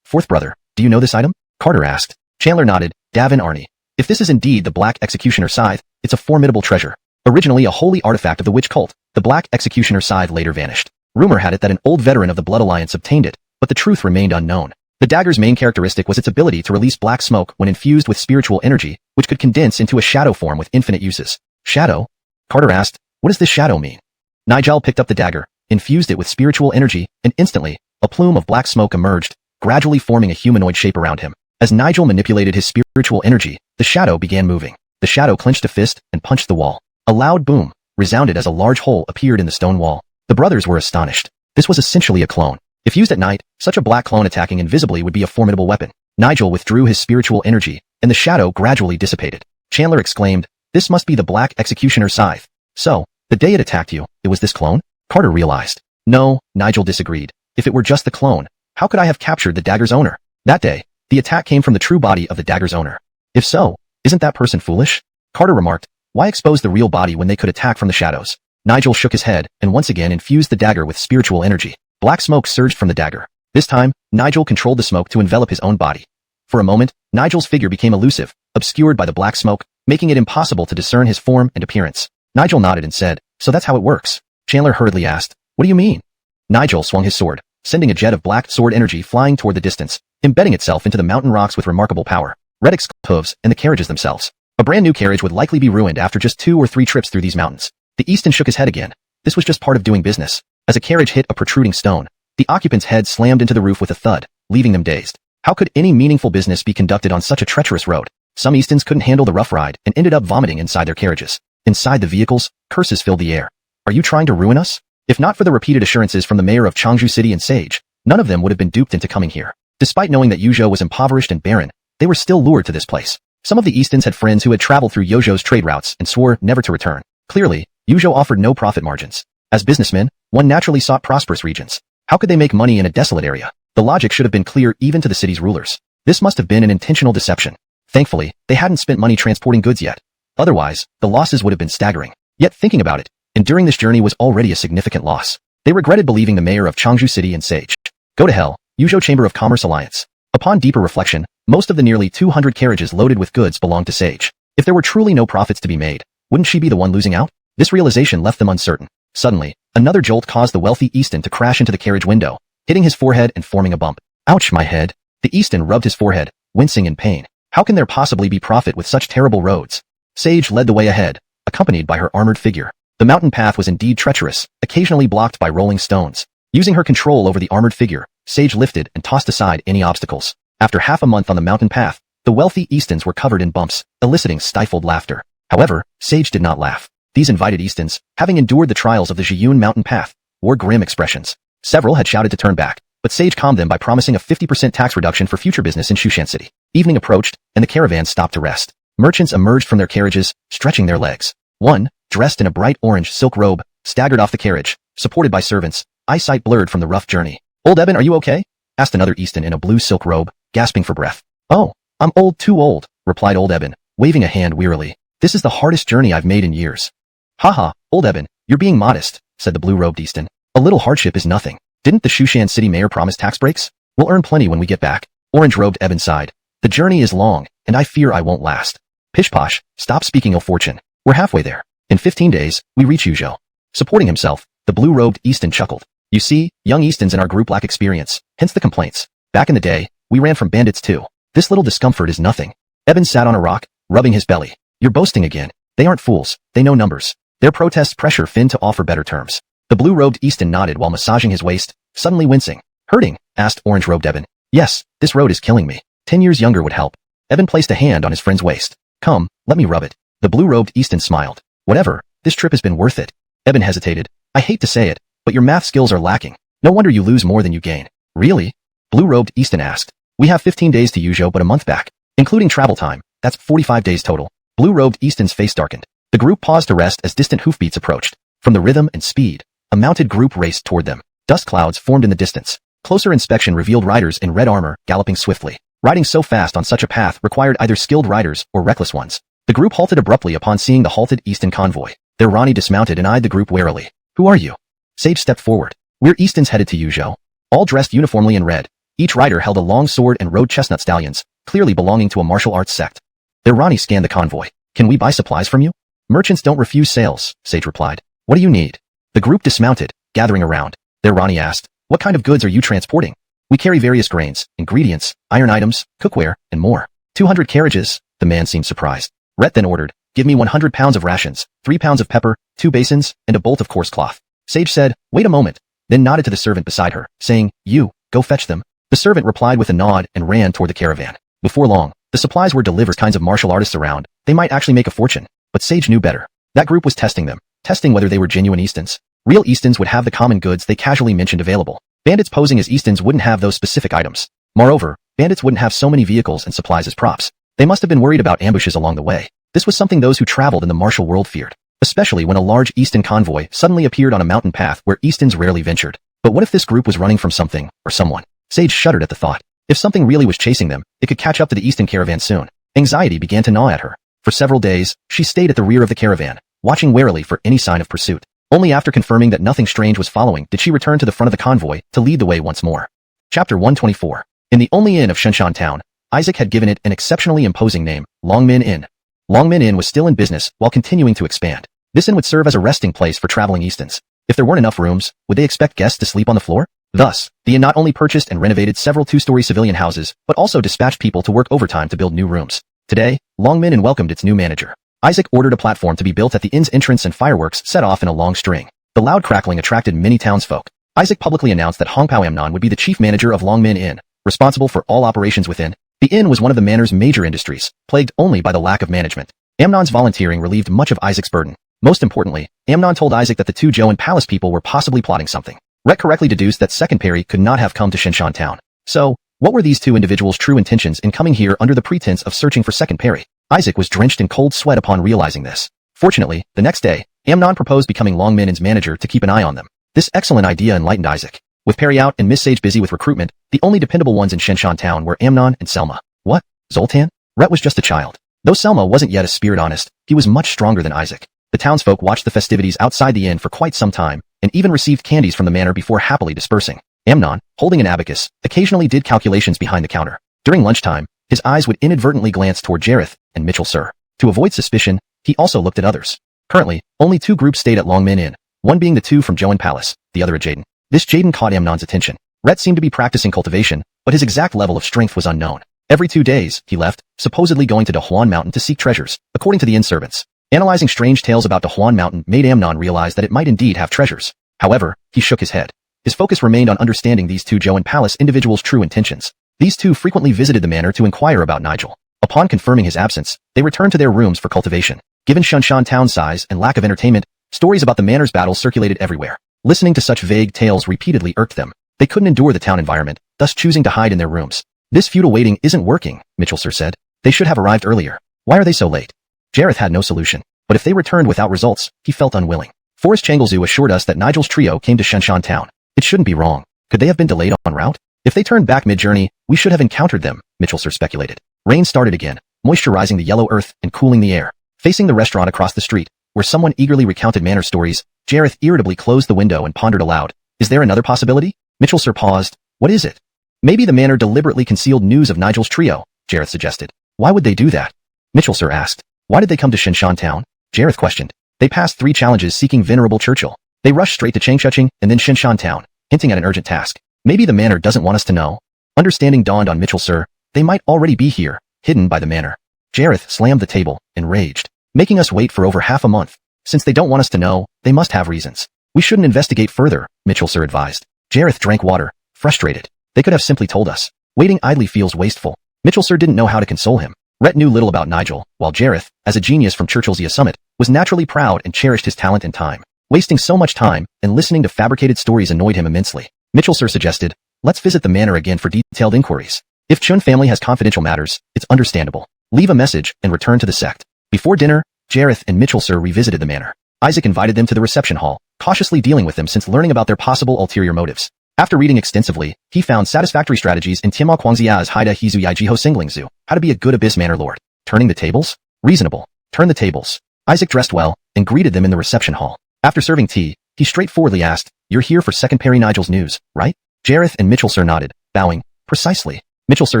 S1: Fourth brother, do you know this item? Carter asked. Chandler nodded. Davin Arnie. If this is indeed the Black Executioner Scythe, it's a formidable treasure. Originally a holy artifact of the witch cult, the Black Executioner Scythe later vanished. Rumor had it that an old veteran of the Blood Alliance obtained it, but the truth remained unknown. The dagger's main characteristic was its ability to release black smoke when infused with spiritual energy, which could condense into a shadow form with infinite uses. Shadow? Carter asked, what does this shadow mean? Nigel picked up the dagger, infused it with spiritual energy, and instantly, a plume of black smoke emerged, gradually forming a humanoid shape around him. As Nigel manipulated his spiritual energy, the shadow began moving. The shadow clenched a fist and punched the wall. A loud boom resounded as a large hole appeared in the stone wall. The brothers were astonished. This was essentially a clone. If used at night, such a black clone attacking invisibly would be a formidable weapon. Nigel withdrew his spiritual energy, and the shadow gradually dissipated. Chandler exclaimed, this must be the Black Executioner Scythe. So, the day it attacked you, it was this clone? Carter realized. No, Nigel disagreed. If it were just the clone, how could I have captured the dagger's owner? That day, the attack came from the true body of the dagger's owner. If so, isn't that person foolish? Carter remarked, why expose the real body when they could attack from the shadows? Nigel shook his head and once again infused the dagger with spiritual energy. Black smoke surged from the dagger. This time, Nigel controlled the smoke to envelop his own body. For a moment, Nigel's figure became elusive, obscured by the black smoke, making it impossible to discern his form and appearance. Nigel nodded and said, so that's how it works. Chandler hurriedly asked, what do you mean? Nigel swung his sword, sending a jet of black sword energy flying toward the distance, embedding itself into the mountain rocks with remarkable power. Red hooves and the carriages themselves. A brand new carriage would likely be ruined after just 2 or 3 trips through these mountains. The Easton shook his head again. This was just part of doing business. As a carriage hit a protruding stone, the occupant's head slammed into the roof with a thud, leaving them dazed. How could any meaningful business be conducted on such a treacherous road? Some Eastons couldn't handle the rough ride and ended up vomiting inside their carriages. Inside the vehicles, curses filled the air. Are you trying to ruin us? If not for the repeated assurances from the mayor of Changju City and Sage, none of them would have been duped into coming here. Despite knowing that Yuzhou was impoverished and barren, they were still lured to this place. Some of the Eastons had friends who had traveled through Yuzhou's trade routes and swore never to return. Clearly, Yuzhou offered no profit margins. As businessmen, one naturally sought prosperous regions. How could they make money in a desolate area? The logic should have been clear even to the city's rulers. This must have been an intentional deception. Thankfully, they hadn't spent money transporting goods yet. Otherwise, the losses would have been staggering. Yet thinking about it, enduring this journey was already a significant loss. They regretted believing the mayor of Changju City and Sage. Go to hell, Yuzhou Chamber of Commerce Alliance. Upon deeper reflection, Most of the nearly 200 carriages loaded with goods belonged to Sage. If there were truly no profits to be made, wouldn't she be the one losing out? This realization left them uncertain. Suddenly, another jolt caused the wealthy Easton to crash into the carriage window, hitting his forehead and forming a bump. Ouch, my head. The Easton rubbed his forehead, wincing in pain. How can there possibly be profit with such terrible roads? Sage led the way ahead, accompanied by her armored figure. The mountain path was indeed treacherous, occasionally blocked by rolling stones. Using her control over the armored figure, Sage lifted and tossed aside any obstacles. After half a month on the mountain path, the wealthy Eastons were covered in bumps, eliciting stifled laughter. However, Sage did not laugh. These invited Eastons, having endured the trials of the Zhiyun mountain path, wore grim expressions. Several had shouted to turn back, but Sage calmed them by promising a 50% tax reduction for future business in Shushan City. Evening approached, and the caravan stopped to rest. Merchants emerged from their carriages, stretching their legs. One, dressed in a bright orange silk robe, staggered off the carriage, supported by servants, eyesight blurred from the rough journey. "Old Eben, are you okay?" asked another Easton in a blue silk robe, gasping for breath. "Oh, I'm old, too old," replied Old Eben, waving a hand wearily. "This is the hardest journey I've made in years." "Haha, Old Eben, you're being modest," said the blue-robed Easton. "A little hardship is nothing. Didn't the Shushan City mayor promise tax breaks? We'll earn plenty when we get back." Orange-robed Eben sighed. "The journey is long, and I fear I won't last." "Pish-posh, stop speaking ill fortune. We're halfway there. In 15 days, we reach Yuzhou." Supporting himself, the blue-robed Easton chuckled. "You see, young Eastons in our group lack experience, hence the complaints. Back in the day, we ran from bandits too. This little discomfort is nothing." Eben sat on a rock, rubbing his belly. "You're boasting again. They aren't fools. They know numbers." Their protests pressure Finn to offer better terms. The blue-robed Easton nodded while massaging his waist, suddenly wincing. "Hurting?" asked orange-robed Eben. "Yes, this road is killing me. 10 years younger would help." Eben placed a hand on his friend's waist. "Come, let me rub it." The blue-robed Easton smiled. "Whatever, this trip has been worth it." Eben hesitated. "I hate to say it, but your math skills are lacking. No wonder you lose more than you gain." "Really?" Blue-robed Easton asked. "We have 15 days to Yuzhou but a month back. Including travel time, that's 45 days total." Blue-robed Easton's face darkened. The group paused to rest as distant hoofbeats approached. From the rhythm and speed, a mounted group raced toward them. Dust clouds formed in the distance. Closer inspection revealed riders in red armor galloping swiftly. Riding so fast on such a path required either skilled riders or reckless ones. The group halted abruptly upon seeing the halted Easton convoy. Their Rani dismounted and eyed the group warily. "Who are you?" Sage stepped forward. "We're Eastons headed to Yuzhou." All dressed uniformly in red. Each rider held a long sword and rode chestnut stallions, clearly belonging to a martial arts sect. Their Rani scanned the convoy. "Can we buy supplies from you?" "Merchants don't refuse sales," Sage replied. "What do you need?" The group dismounted, gathering around. Their Rani asked, "What kind of goods are you transporting?" "We carry various grains, ingredients, iron items, cookware, and more." 200 carriages, the man seemed surprised. Rhett then ordered, "Give me 100 pounds of rations, 3 pounds of pepper, 2 basins, and a bolt of coarse cloth." Sage said, "Wait a moment," then nodded to the servant beside her, saying, "You, go fetch them." The servant replied with a nod and ran toward the caravan. Before long, the supplies were delivered. Kinds of martial artists around. They might actually make a fortune. But Sage knew better. That group was testing them, testing whether they were genuine Eastons. Real Eastons would have the common goods they casually mentioned available. Bandits posing as Eastons wouldn't have those specific items. Moreover, bandits wouldn't have so many vehicles and supplies as props. They must have been worried about ambushes along the way. This was something those who traveled in the martial world feared, especially when a large Easton convoy suddenly appeared on a mountain path where Eastons rarely ventured. But what if this group was running from something, or someone? Sage shuddered at the thought. If something really was chasing them, it could catch up to the Easton caravan soon. Anxiety began to gnaw at her. For several days, she stayed at the rear of the caravan, watching warily for any sign of pursuit. Only after confirming that nothing strange was following did she return to the front of the convoy to lead the way once more. Chapter 124. In the only inn of Shenshan Town, Isaac had given it an exceptionally imposing name, Longmin Inn. Longmin Inn was still in business while continuing to expand. This inn would serve as a resting place for traveling Eastons. If there weren't enough rooms, would they expect guests to sleep on the floor? Thus, the inn not only purchased and renovated several two-story civilian houses, but also dispatched people to work overtime to build new rooms. Today, Longmin Inn welcomed its new manager. Isaac ordered a platform to be built at the inn's entrance and fireworks set off in a long string. The loud crackling attracted many townsfolk. Isaac publicly announced that Hongpao Amnon would be the chief manager of Longmin Inn, responsible for all operations within. The inn was one of the manor's major industries, plagued only by the lack of management. Amnon's volunteering relieved much of Isaac's burden. Most importantly, Amnon told Isaac that the two Zhou and Palace people were possibly plotting something. Rhett correctly deduced that Second Perry could not have come to Shenshan Town. So, what were these two individuals' true intentions in coming here under the pretense of searching for Second Perry? Isaac was drenched in cold sweat upon realizing this. Fortunately, the next day, Amnon proposed becoming Longmin Inn's manager to keep an eye on them. This excellent idea enlightened Isaac. With Perry out and Miss Sage busy with recruitment, the only dependable ones in Shenshan Town were Amnon and Selma. What? Zoltan? Rhett was just a child. Though Selma wasn't yet a spirit honest, he was much stronger than Isaac. The townsfolk watched the festivities outside the inn for quite some time, and even received candies from the manor before happily dispersing. Amnon, holding an abacus, occasionally did calculations behind the counter. During lunchtime, his eyes would inadvertently glance toward Jareth and Mitchell Sir. To avoid suspicion, he also looked at others. Currently, only 2 groups stayed at Longmin Inn, one being the 2 from Joan Palace, the other at Jaden. This Jaden caught Amnon's attention. Rhett seemed to be practicing cultivation, but his exact level of strength was unknown. Every 2 days, he left, supposedly going to Donghua Mountain to seek treasures, according to the inn servants. Analyzing strange tales about Donghua Mountain made Amnon realize that it might indeed have treasures. However, he shook his head. His focus remained on understanding these 2 Joan Palace individuals' true intentions. These 2 frequently visited the manor to inquire about Nigel. Upon confirming his absence, they returned to their rooms for cultivation. Given Shunshan town's size and lack of entertainment, stories about the manor's battles circulated everywhere. Listening to such vague tales repeatedly irked them. They couldn't endure the town environment, thus choosing to hide in their rooms. This futile waiting isn't working, Mitchell Sir said. They should have arrived earlier. Why are they so late? Jareth had no solution, but if they returned without results, he felt unwilling. Forrest Changelzu assured us that Nigel's trio came to Shunshan town. It shouldn't be wrong. Could they have been delayed en route? If they turned back mid-journey, we should have encountered them, Mitchell Sir speculated. Rain started again, moisturizing the yellow earth and cooling the air. Facing the restaurant across the street, where someone eagerly recounted manor stories, Jareth irritably closed the window and pondered aloud. Is there another possibility? Mitchell Sir paused. What is it? Maybe the manor deliberately concealed news of Nigel's trio, Jareth suggested. Why would they do that? Mitchell Sir asked. Why did they come to Shunshan town? Jareth questioned. They passed 3 challenges seeking Venerable Churchill. They rushed straight to Changchuching and then Shunshan town, hinting at an urgent task. Maybe the manor doesn't want us to know. Understanding dawned on Mitchell Sir. They might already be here, hidden by the manor. Jareth slammed the table, enraged. Making us wait for over half a month. Since they don't want us to know, they must have reasons. We shouldn't investigate further, Mitchell Sir advised. Jareth drank water, frustrated. They could have simply told us. Waiting idly feels wasteful. Mitchell Sir didn't know how to console him. Rhett knew little about Nigel, while Jareth, as a genius from Churchill's summit, was naturally proud and cherished his talent and time. Wasting so much time and listening to fabricated stories annoyed him immensely. Mitchell Sir suggested, let's visit the manor again for detailed inquiries. If Chun family has confidential matters, it's understandable. Leave a message and return to the sect. Before dinner, Jareth and Mitchell Sir revisited the manor. Isaac invited them to the reception hall, cautiously dealing with them since learning about their possible ulterior motives. After reading extensively, he found satisfactory strategies in Tianma Quangzia's Haida Hizu Yaijiho Singlingzu, how to be a good abyss manor lord. Turning the tables? Reasonable. Turn the tables. Isaac dressed well, and greeted them in the reception hall. After serving tea, he straightforwardly asked, You're here for second Perry Nigel's news, right? Jareth and Mitchell Sir nodded, bowing. Precisely. Mitchell Sir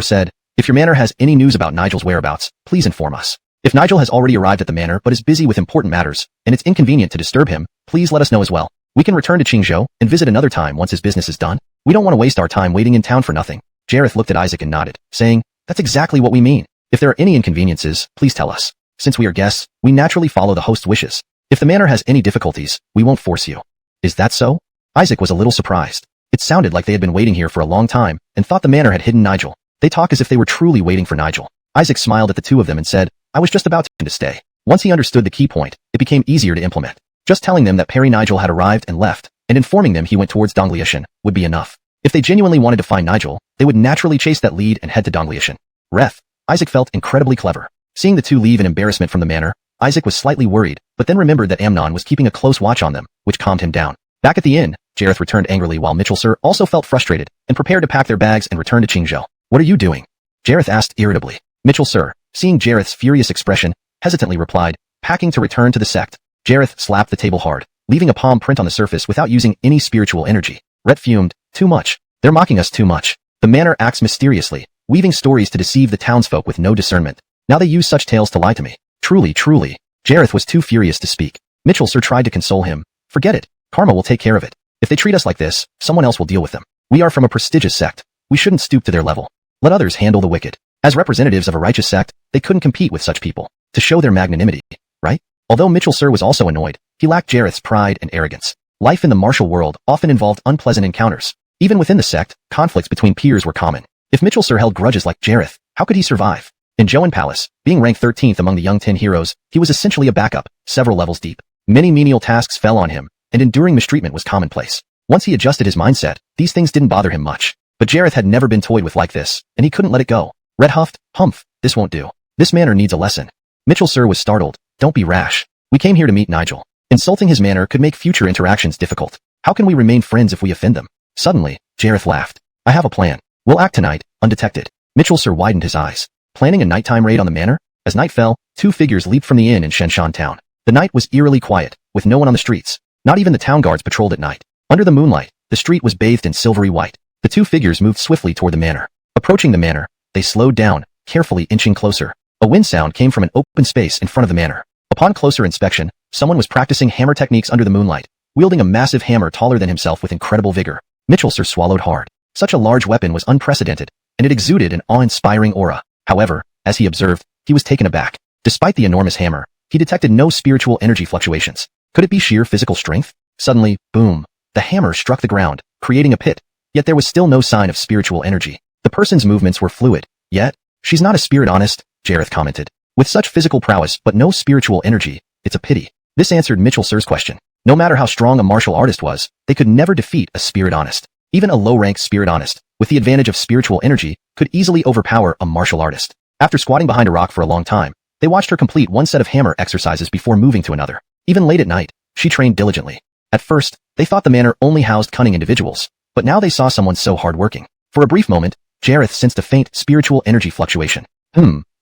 S1: said, If your manor has any news about Nigel's whereabouts, please inform us. If Nigel has already arrived at the manor but is busy with important matters, and it's inconvenient to disturb him, please let us know as well. We can return to Qingzhou and visit another time once his business is done. We don't want to waste our time waiting in town for nothing. Jareth looked at Isaac and nodded, saying, That's exactly what we mean. If there are any inconveniences, please tell us. Since we are guests, we naturally follow the host's wishes. If the manor has any difficulties, we won't force you. Is that so? Isaac was a little surprised. It sounded like they had been waiting here for a long time and thought the manor had hidden Nigel. They talk as if they were truly waiting for Nigel. Isaac smiled at the 2 of them and said, I was just about to stay. Once he understood the key point, it became easier to implement. Just telling them that Perry Nigel had arrived and left, and informing them he went towards Dongliashan, would be enough. If they genuinely wanted to find Nigel, they would naturally chase that lead and head to Dongliashan. Ref. Isaac felt incredibly clever. Seeing the 2 leave in embarrassment from the manor, Isaac was slightly worried, but then remembered that Amnon was keeping a close watch on them, which calmed him down. Back at the inn, Jareth returned angrily while Mitchell Sir also felt frustrated and prepared to pack their bags and return to Qingzhou. What are you doing? Jareth asked irritably. Mitchell Sir, seeing Jareth's furious expression, hesitantly replied, packing to return to the sect. Jareth slapped the table hard, leaving a palm print on the surface without using any spiritual energy. Rhett fumed, too much. They're mocking us too much. The manor acts mysteriously, weaving stories to deceive the townsfolk with no discernment. Now they use such tales to lie to me. Truly. Jareth was too furious to speak. Mitchell Sir tried to console him. Forget it. Karma will take care of it. If they treat us like this, someone else will deal with them. We are from a prestigious sect. We shouldn't stoop to their level. Let others handle the wicked. As representatives of a righteous sect, they couldn't compete with such people. To show their magnanimity, right? Although Mitchell Sir was also annoyed, he lacked Jareth's pride and arrogance. Life in the martial world often involved unpleasant encounters. Even within the sect, conflicts between peers were common. If Mitchell Sir held grudges like Jareth, how could he survive? In Joan Palace, being ranked 13th among the young 10 heroes, he was essentially a backup, several levels deep. Many menial tasks fell on him, and enduring mistreatment was commonplace. Once he adjusted his mindset, these things didn't bother him much. But Jareth had never been toyed with like this, and he couldn't let it go. Red huffed, Humph, this won't do. This manor needs a lesson. Mitchell Sir was startled. Don't be rash. We came here to meet Nigel. Insulting his manor could make future interactions difficult. How can we remain friends if we offend them? Suddenly, Jareth laughed. I have a plan. We'll act tonight, undetected. Mitchell Sir widened his eyes. Planning a nighttime raid on the manor? As night fell, 2 figures leaped from the inn in Shenshan town. The night was eerily quiet, with no one on the streets. Not even the town guards patrolled at night. Under the moonlight, the street was bathed in silvery white. The 2 figures moved swiftly toward the manor. Approaching the manor, they slowed down, carefully inching closer. A wind sound came from an open space in front of the manor. Upon closer inspection, someone was practicing hammer techniques under the moonlight, wielding a massive hammer taller than himself with incredible vigor. Mitchell swallowed hard. Such a large weapon was unprecedented, and it exuded an awe-inspiring aura. However, as he observed, he was taken aback. Despite the enormous hammer, he detected no spiritual energy fluctuations. Could it be sheer physical strength? Suddenly, boom, the hammer struck the ground, creating a pit. Yet there was still no sign of spiritual energy. The person's movements were fluid. Yet, she's not a spirit, honest, Jareth commented. With such physical prowess but no spiritual energy, it's a pity. This answered Mitchell's question. No matter how strong a martial artist was, they could never defeat a spirit honest. Even a low-ranked spirit honest, with the advantage of spiritual energy, could easily overpower a martial artist. After squatting behind a rock for a long time, they watched her complete one set of hammer exercises before moving to another. Even late at night, she trained diligently. At first, they thought the manor only housed cunning individuals, but now they saw someone so hardworking. For a brief moment, Jareth sensed a faint spiritual energy fluctuation.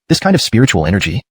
S1: This kind of spiritual energy?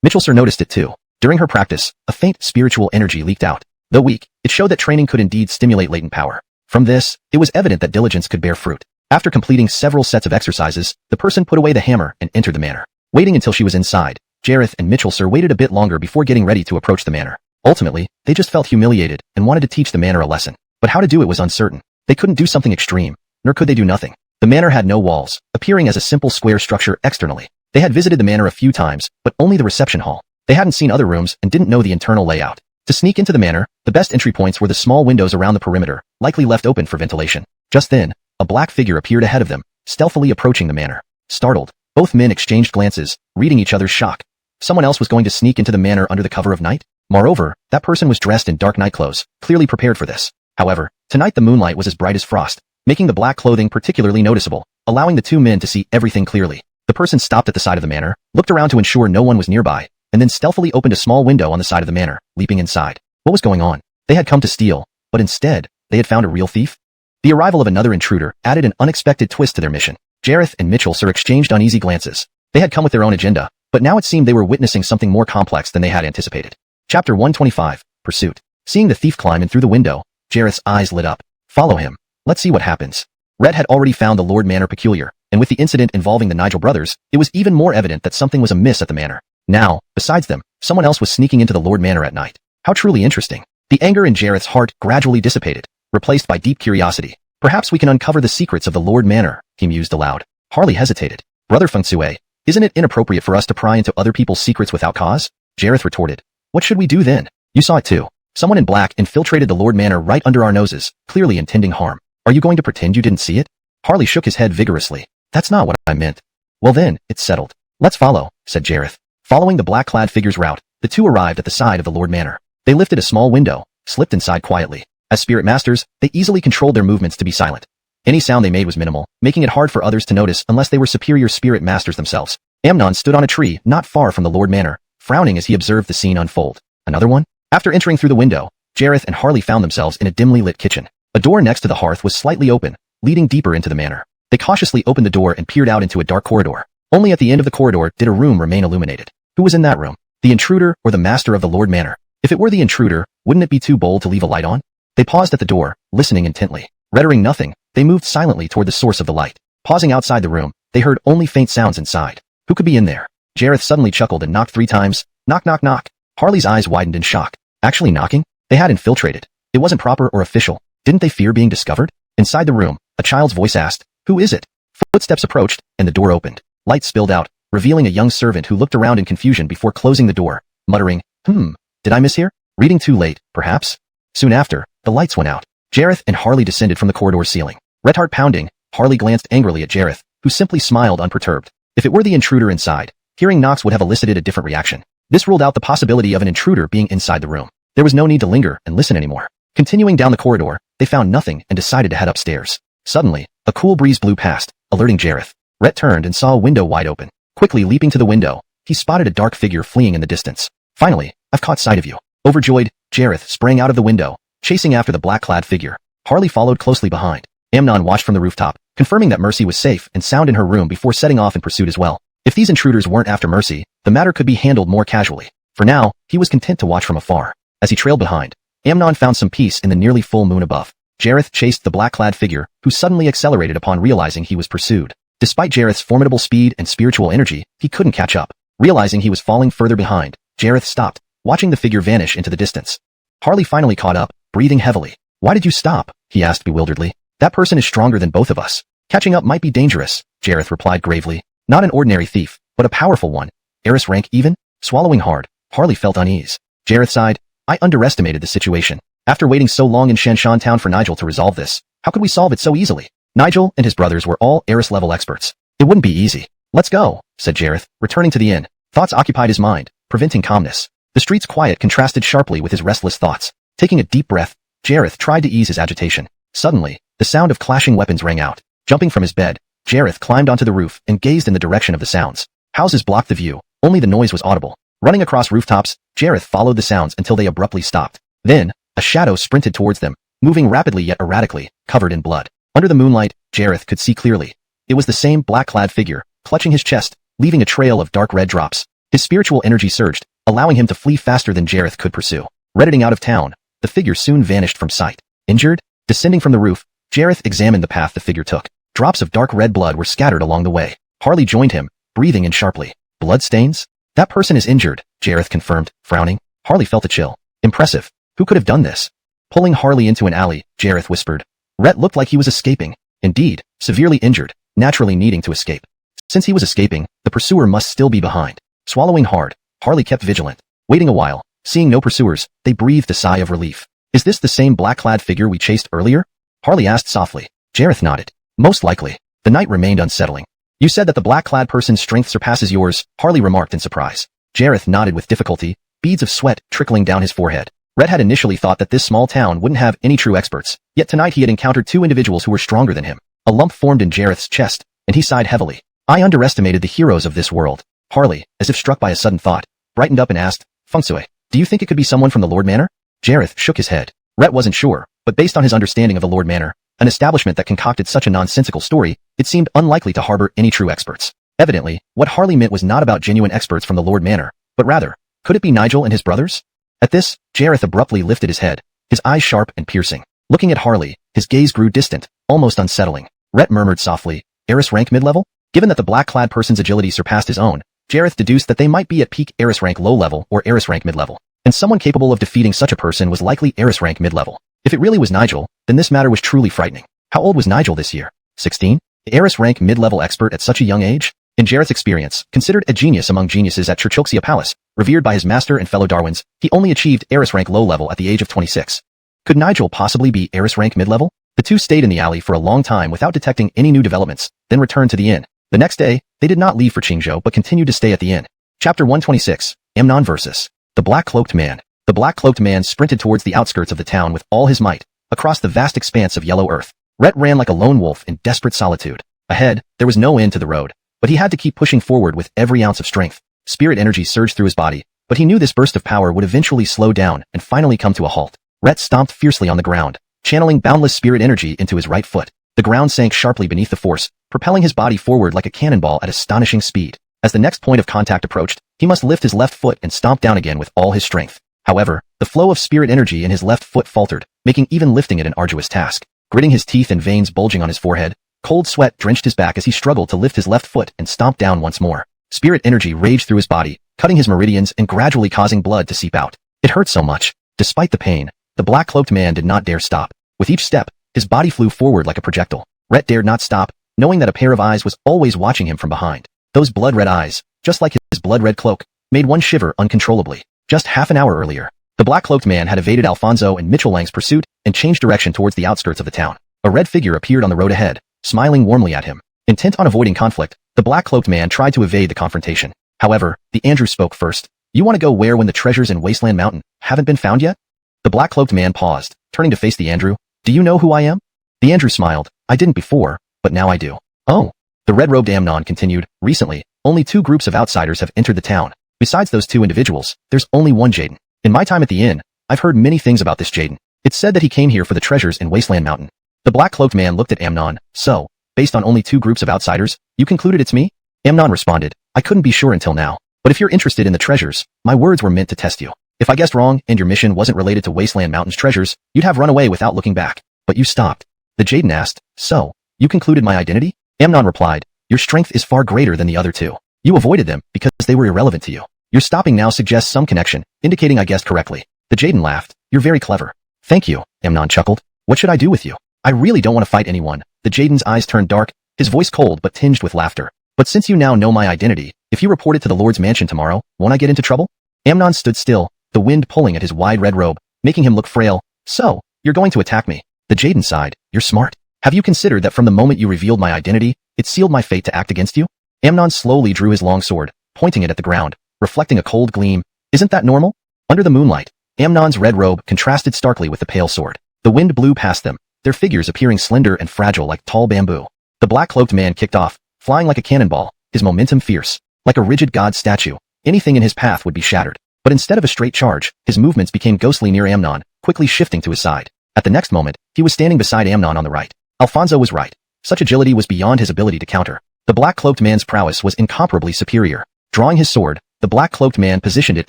S1: Mitchell noticed it too. During her practice, a faint spiritual energy leaked out. Though weak, it showed that training could indeed stimulate latent power. From this, it was evident that diligence could bear fruit. After completing several sets of exercises, the person put away the hammer and entered the manor. Waiting until she was inside, Jareth and Mitchell waited a bit longer before getting ready to approach the manor. Ultimately, they just felt humiliated and wanted to teach the manor a lesson. But how to do it was uncertain. They couldn't do something extreme, nor could they do nothing. The manor had no walls, appearing as a simple square structure externally. They had visited the manor a few times, but only the reception hall. They hadn't seen other rooms and didn't know the internal layout. To sneak into the manor, the best entry points were the small windows around the perimeter, likely left open for ventilation. Just then, a black figure appeared ahead of them, stealthily approaching the manor. Startled, both men exchanged glances, reading each other's shock. Someone else was going to sneak into the manor under the cover of night? Moreover, that person was dressed in dark night clothes, clearly prepared for this. However, tonight the moonlight was as bright as frost, making the black clothing particularly noticeable, allowing the two men to see everything clearly. The person stopped at the side of the manor, looked around to ensure no one was nearby, and then stealthily opened a small window on the side of the manor, leaping inside. What was going on? They had come to steal, but instead, they had found a real thief? The arrival of another intruder added an unexpected twist to their mission. Jareth and Mitchell exchanged uneasy glances. They had come with their own agenda, but now it seemed they were witnessing something more complex than they had anticipated. Chapter 125, Pursuit. Seeing the thief climb in through the window, Jareth's eyes lit up. Follow him. Let's see what happens. Red had already found the Lord Manor peculiar, and with the incident involving the Nigel brothers, it was even more evident that something was amiss at the manor. Now, besides them, someone else was sneaking into the Lord Manor at night. How truly interesting. The anger in Jareth's heart gradually dissipated, replaced by deep curiosity. Perhaps we can uncover the secrets of the Lord Manor, he mused aloud. Harley hesitated. Brother Feng Sui, isn't it inappropriate for us to pry into other people's secrets without cause? Jareth retorted. What should we do then? You saw it too. Someone in black infiltrated the Lord Manor right under our noses, clearly intending harm. Are you going to pretend you didn't see it? Harley shook his head vigorously. That's not what I meant. Well then, it's settled. Let's follow, said Jareth. Following the black-clad figure's route, the two arrived at the side of the Lord Manor. They lifted a small window, slipped inside quietly. As spirit masters, they easily controlled their movements to be silent. Any sound they made was minimal, making it hard for others to notice unless they were superior spirit masters themselves. Amnon stood on a tree not far from the Lord Manor, frowning as he observed the scene unfold. Another one? After entering through the window, Jareth and Harley found themselves in a dimly lit kitchen. A door next to the hearth was slightly open, leading deeper into the manor. They cautiously opened the door and peered out into a dark corridor. Only at the end of the corridor did a room remain illuminated. Who was in that room? The intruder or the master of the Lord Manor? If it were the intruder, wouldn't it be too bold to leave a light on? They paused at the door, listening intently. Uttering nothing, they moved silently toward the source of the light. Pausing outside the room, they heard only faint sounds inside. Who could be in there? Jareth suddenly chuckled and knocked 3 times. Knock, knock, knock. Harley's eyes widened in shock. Actually knocking? They had infiltrated. It wasn't proper or official. Didn't they fear being discovered? Inside the room, a child's voice asked, "Who is it?" Footsteps approached, and the door opened. Light spilled out, revealing a young servant who looked around in confusion before closing the door, muttering, Did I miss here? Reading too late, perhaps?" Soon after, the lights went out. Jareth and Harley descended from the corridor ceiling. Red heart pounding, Harley glanced angrily at Jareth, who simply smiled unperturbed. If it were the intruder inside, hearing knocks would have elicited a different reaction. This ruled out the possibility of an intruder being inside the room. There was no need to linger and listen anymore. Continuing down the corridor, they found nothing and decided to head upstairs. Suddenly, a cool breeze blew past, alerting Jareth. Rhett turned and saw a window wide open. Quickly leaping to the window, he spotted a dark figure fleeing in the distance. "Finally, I've caught sight of you." Overjoyed, Jareth sprang out of the window, chasing after the black-clad figure. Harley followed closely behind. Amnon watched from the rooftop, confirming that Mercy was safe and sound in her room before setting off in pursuit as well. If these intruders weren't after Mercy, the matter could be handled more casually. For now, he was content to watch from afar. As he trailed behind, Amnon found some peace in the nearly full moon above. Jareth chased the black-clad figure, who suddenly accelerated upon realizing he was pursued. Despite Jareth's formidable speed and spiritual energy, he couldn't catch up. Realizing he was falling further behind, Jareth stopped, watching the figure vanish into the distance. Harley finally caught up, breathing heavily. "Why did you stop?" he asked bewilderedly. "That person is stronger than both of us. Catching up might be dangerous," Jareth replied gravely. "Not an ordinary thief, but a powerful one. Heiress rank even?" Swallowing hard, Harley felt unease. Jareth sighed. "I underestimated the situation. After waiting so long in Shanshan Town for Nigel to resolve this, how could we solve it so easily? Nigel and his brothers were all heiress-level experts. It wouldn't be easy." "Let's go," said Jareth, returning to the inn. Thoughts occupied his mind, preventing calmness. The street's quiet contrasted sharply with his restless thoughts. Taking a deep breath, Jareth tried to ease his agitation. Suddenly, the sound of clashing weapons rang out. Jumping from his bed, Jareth climbed onto the roof and gazed in the direction of the sounds. Houses blocked the view, only the noise was audible. Running across rooftops, Jareth followed the sounds until they abruptly stopped. Then, a shadow sprinted towards them, moving rapidly yet erratically, covered in blood. Under the moonlight, Jareth could see clearly. It was the same black-clad figure, clutching his chest, leaving a trail of dark red drops. His spiritual energy surged, allowing him to flee faster than Jareth could pursue. Redditing out of town, the figure soon vanished from sight. Injured? Descending from the roof, Jareth examined the path the figure took. Drops of dark red blood were scattered along the way. Harley joined him, breathing in sharply. "Blood stains? That person is injured," Jareth confirmed, frowning. Harley felt a chill. "Impressive. Who could have done this?" Pulling Harley into an alley, Jareth whispered. Rhett looked like he was escaping. Indeed, severely injured, naturally needing to escape. Since he was escaping, the pursuer must still be behind. Swallowing hard, Harley kept vigilant. Waiting a while, seeing no pursuers, they breathed a sigh of relief. "Is this the same black-clad figure we chased earlier?" Harley asked softly. Jareth nodded. "Most likely." The night remained unsettling. "You said that the black-clad person's strength surpasses yours," Harley remarked in surprise. Jareth nodded with difficulty, beads of sweat trickling down his forehead. Rhett had initially thought that this small town wouldn't have any true experts, yet tonight he had encountered two individuals who were stronger than him. A lump formed in Jareth's chest, and he sighed heavily. "I underestimated the heroes of this world." Harley, as if struck by a sudden thought, brightened up and asked, "Feng Sui, do you think it could be someone from the Lord Manor?" Jareth shook his head. Rhett wasn't sure, but based on his understanding of the Lord Manor, an establishment that concocted such a nonsensical story, it seemed unlikely to harbor any true experts. Evidently, what Harley meant was not about genuine experts from the Lord Manor, but rather, could it be Nigel and his brothers? At this, Jareth abruptly lifted his head, his eyes sharp and piercing. Looking at Harley, his gaze grew distant, almost unsettling. Rhett murmured softly, "Heiress rank mid-level?" Given that the black-clad person's agility surpassed his own, Jareth deduced that they might be at peak heiress rank low-level or heiress rank mid-level, and someone capable of defeating such a person was likely heiress rank mid-level. If it really was Nigel, then this matter was truly frightening. How old was Nigel this year? 16? Heiress rank mid-level expert at such a young age? In Jareth's experience, considered a genius among geniuses at Churchilxia Palace, revered by his master and fellow Darwins, he only achieved heiress rank low-level at the age of 26. Could Nigel possibly be heiress rank mid-level? The two stayed in the alley for a long time without detecting any new developments, then returned to the inn. The next day, they did not leave for Qingzhou but continued to stay at the inn. Chapter 126, Amnon vs. The Black-Cloaked Man. The Black-Cloaked Man sprinted towards the outskirts of the town with all his might, across the vast expanse of yellow earth. Rhett ran like a lone wolf in desperate solitude. Ahead, there was no end to the road, but he had to keep pushing forward with every ounce of strength. Spirit energy surged through his body, but he knew this burst of power would eventually slow down and finally come to a halt. Rhett stomped fiercely on the ground, channeling boundless spirit energy into his right foot. The ground sank sharply beneath the force, propelling his body forward like a cannonball at astonishing speed. As the next point of contact approached, he must lift his left foot and stomp down again with all his strength. However, the flow of spirit energy in his left foot faltered, making even lifting it an arduous task. Gritting his teeth and veins bulging on his forehead, cold sweat drenched his back as he struggled to lift his left foot and stomp down once more. Spirit energy raged through his body, cutting his meridians and gradually causing blood to seep out. It hurt so much. Despite the pain, the black-cloaked man did not dare stop. With each step, his body flew forward like a projectile. Rhett dared not stop, knowing that a pair of eyes was always watching him from behind. Those blood-red eyes, just like his blood-red cloak, made one shiver uncontrollably. Just half an hour earlier, the black-cloaked man had evaded Alfonso and Mitchell Lang's pursuit and changed direction towards the outskirts of the town. A red figure appeared on the road ahead, smiling warmly at him. Intent on avoiding conflict, the black-cloaked man tried to evade the confrontation. However, the Andrew spoke first. "You want to go where when the treasures in Wasteland Mountain haven't been found yet?" The black-cloaked man paused, turning to face the Andrew. "Do you know who I am?" The Andrew smiled. "I didn't before, but now I do." "Oh." The red-robed Amnon continued. "Recently, only 2 groups of outsiders have entered the town. Besides those 2 individuals, there's only one Jaden. In my time at the inn, I've heard many things about this Jaden. It's said that he came here for the treasures in Wasteland Mountain." The black-cloaked man looked at Amnon. "So, based on only 2 groups of outsiders, you concluded it's me?" Amnon responded. "I couldn't be sure until now. But if you're interested in the treasures, my words were meant to test you. If I guessed wrong and your mission wasn't related to Wasteland Mountain's treasures, you'd have run away without looking back. But you stopped." The Jaden asked, "So, you concluded my identity?" Amnon replied, Your strength is far greater than the other two. You avoided them because they were irrelevant to you. Your stopping now suggests some connection, indicating I guessed correctly. The Jaden laughed. You're very clever. Thank you, Amnon chuckled. What should I do with you? I really don't want to fight anyone. The Jaden's eyes turned dark, his voice cold but tinged with laughter. But since you now know my identity, if you report it to the Lord's mansion tomorrow, won't I get into trouble? Amnon stood still, the wind pulling at his wide red robe, making him look frail. So, you're going to attack me. The Jaden sighed. You're smart. Have you considered that from the moment you revealed my identity, it sealed my fate to act against you? Amnon slowly drew his long sword, pointing it at the ground, reflecting a cold gleam. Isn't that normal? Under the moonlight, Amnon's red robe contrasted starkly with the pale sword. The wind blew past them, their figures appearing slender and fragile like tall bamboo. The black-cloaked man kicked off, flying like a cannonball, his momentum fierce. Like a rigid god statue, anything in his path would be shattered. But instead of a straight charge, his movements became ghostly near Amnon, quickly shifting to his side. At the next moment, he was standing beside Amnon on the right. Alfonso was right. Such agility was beyond his ability to counter. The black-cloaked man's prowess was incomparably superior. Drawing his sword, the black-cloaked man positioned it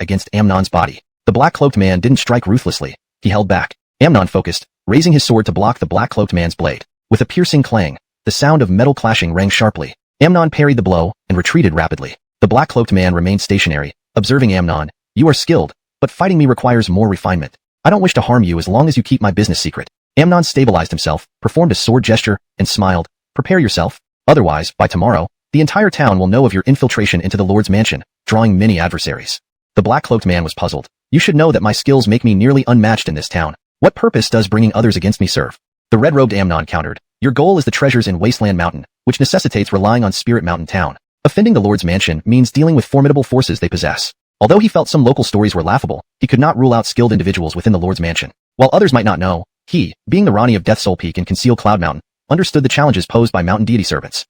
S1: against Amnon's body. The black-cloaked man didn't strike ruthlessly. He held back. Amnon focused, raising his sword to block the black-cloaked man's blade. With a piercing clang, the sound of metal clashing rang sharply. Amnon parried the blow and retreated rapidly. The black-cloaked man remained stationary, observing Amnon. You are skilled, but fighting me requires more refinement. I don't wish to harm you as long as you keep my business secret. Amnon stabilized himself, performed a sword gesture, and smiled. Prepare yourself. Otherwise, by tomorrow, the entire town will know of your infiltration into the Lord's mansion, drawing many adversaries. The black-cloaked man was puzzled. You should know that my skills make me nearly unmatched in this town. What purpose does bringing others against me serve? The red-robed Amnon countered. Your goal is the treasures in Wasteland Mountain, which necessitates relying on Spirit Mountain Town. Offending the Lord's mansion means dealing with formidable forces they possess. Although he felt some local stories were laughable, he could not rule out skilled individuals within the Lord's mansion. While others might not know, he, being the Rani of Death Soul Peak and concealed Cloud Mountain, understood the challenges posed by mountain deity servants.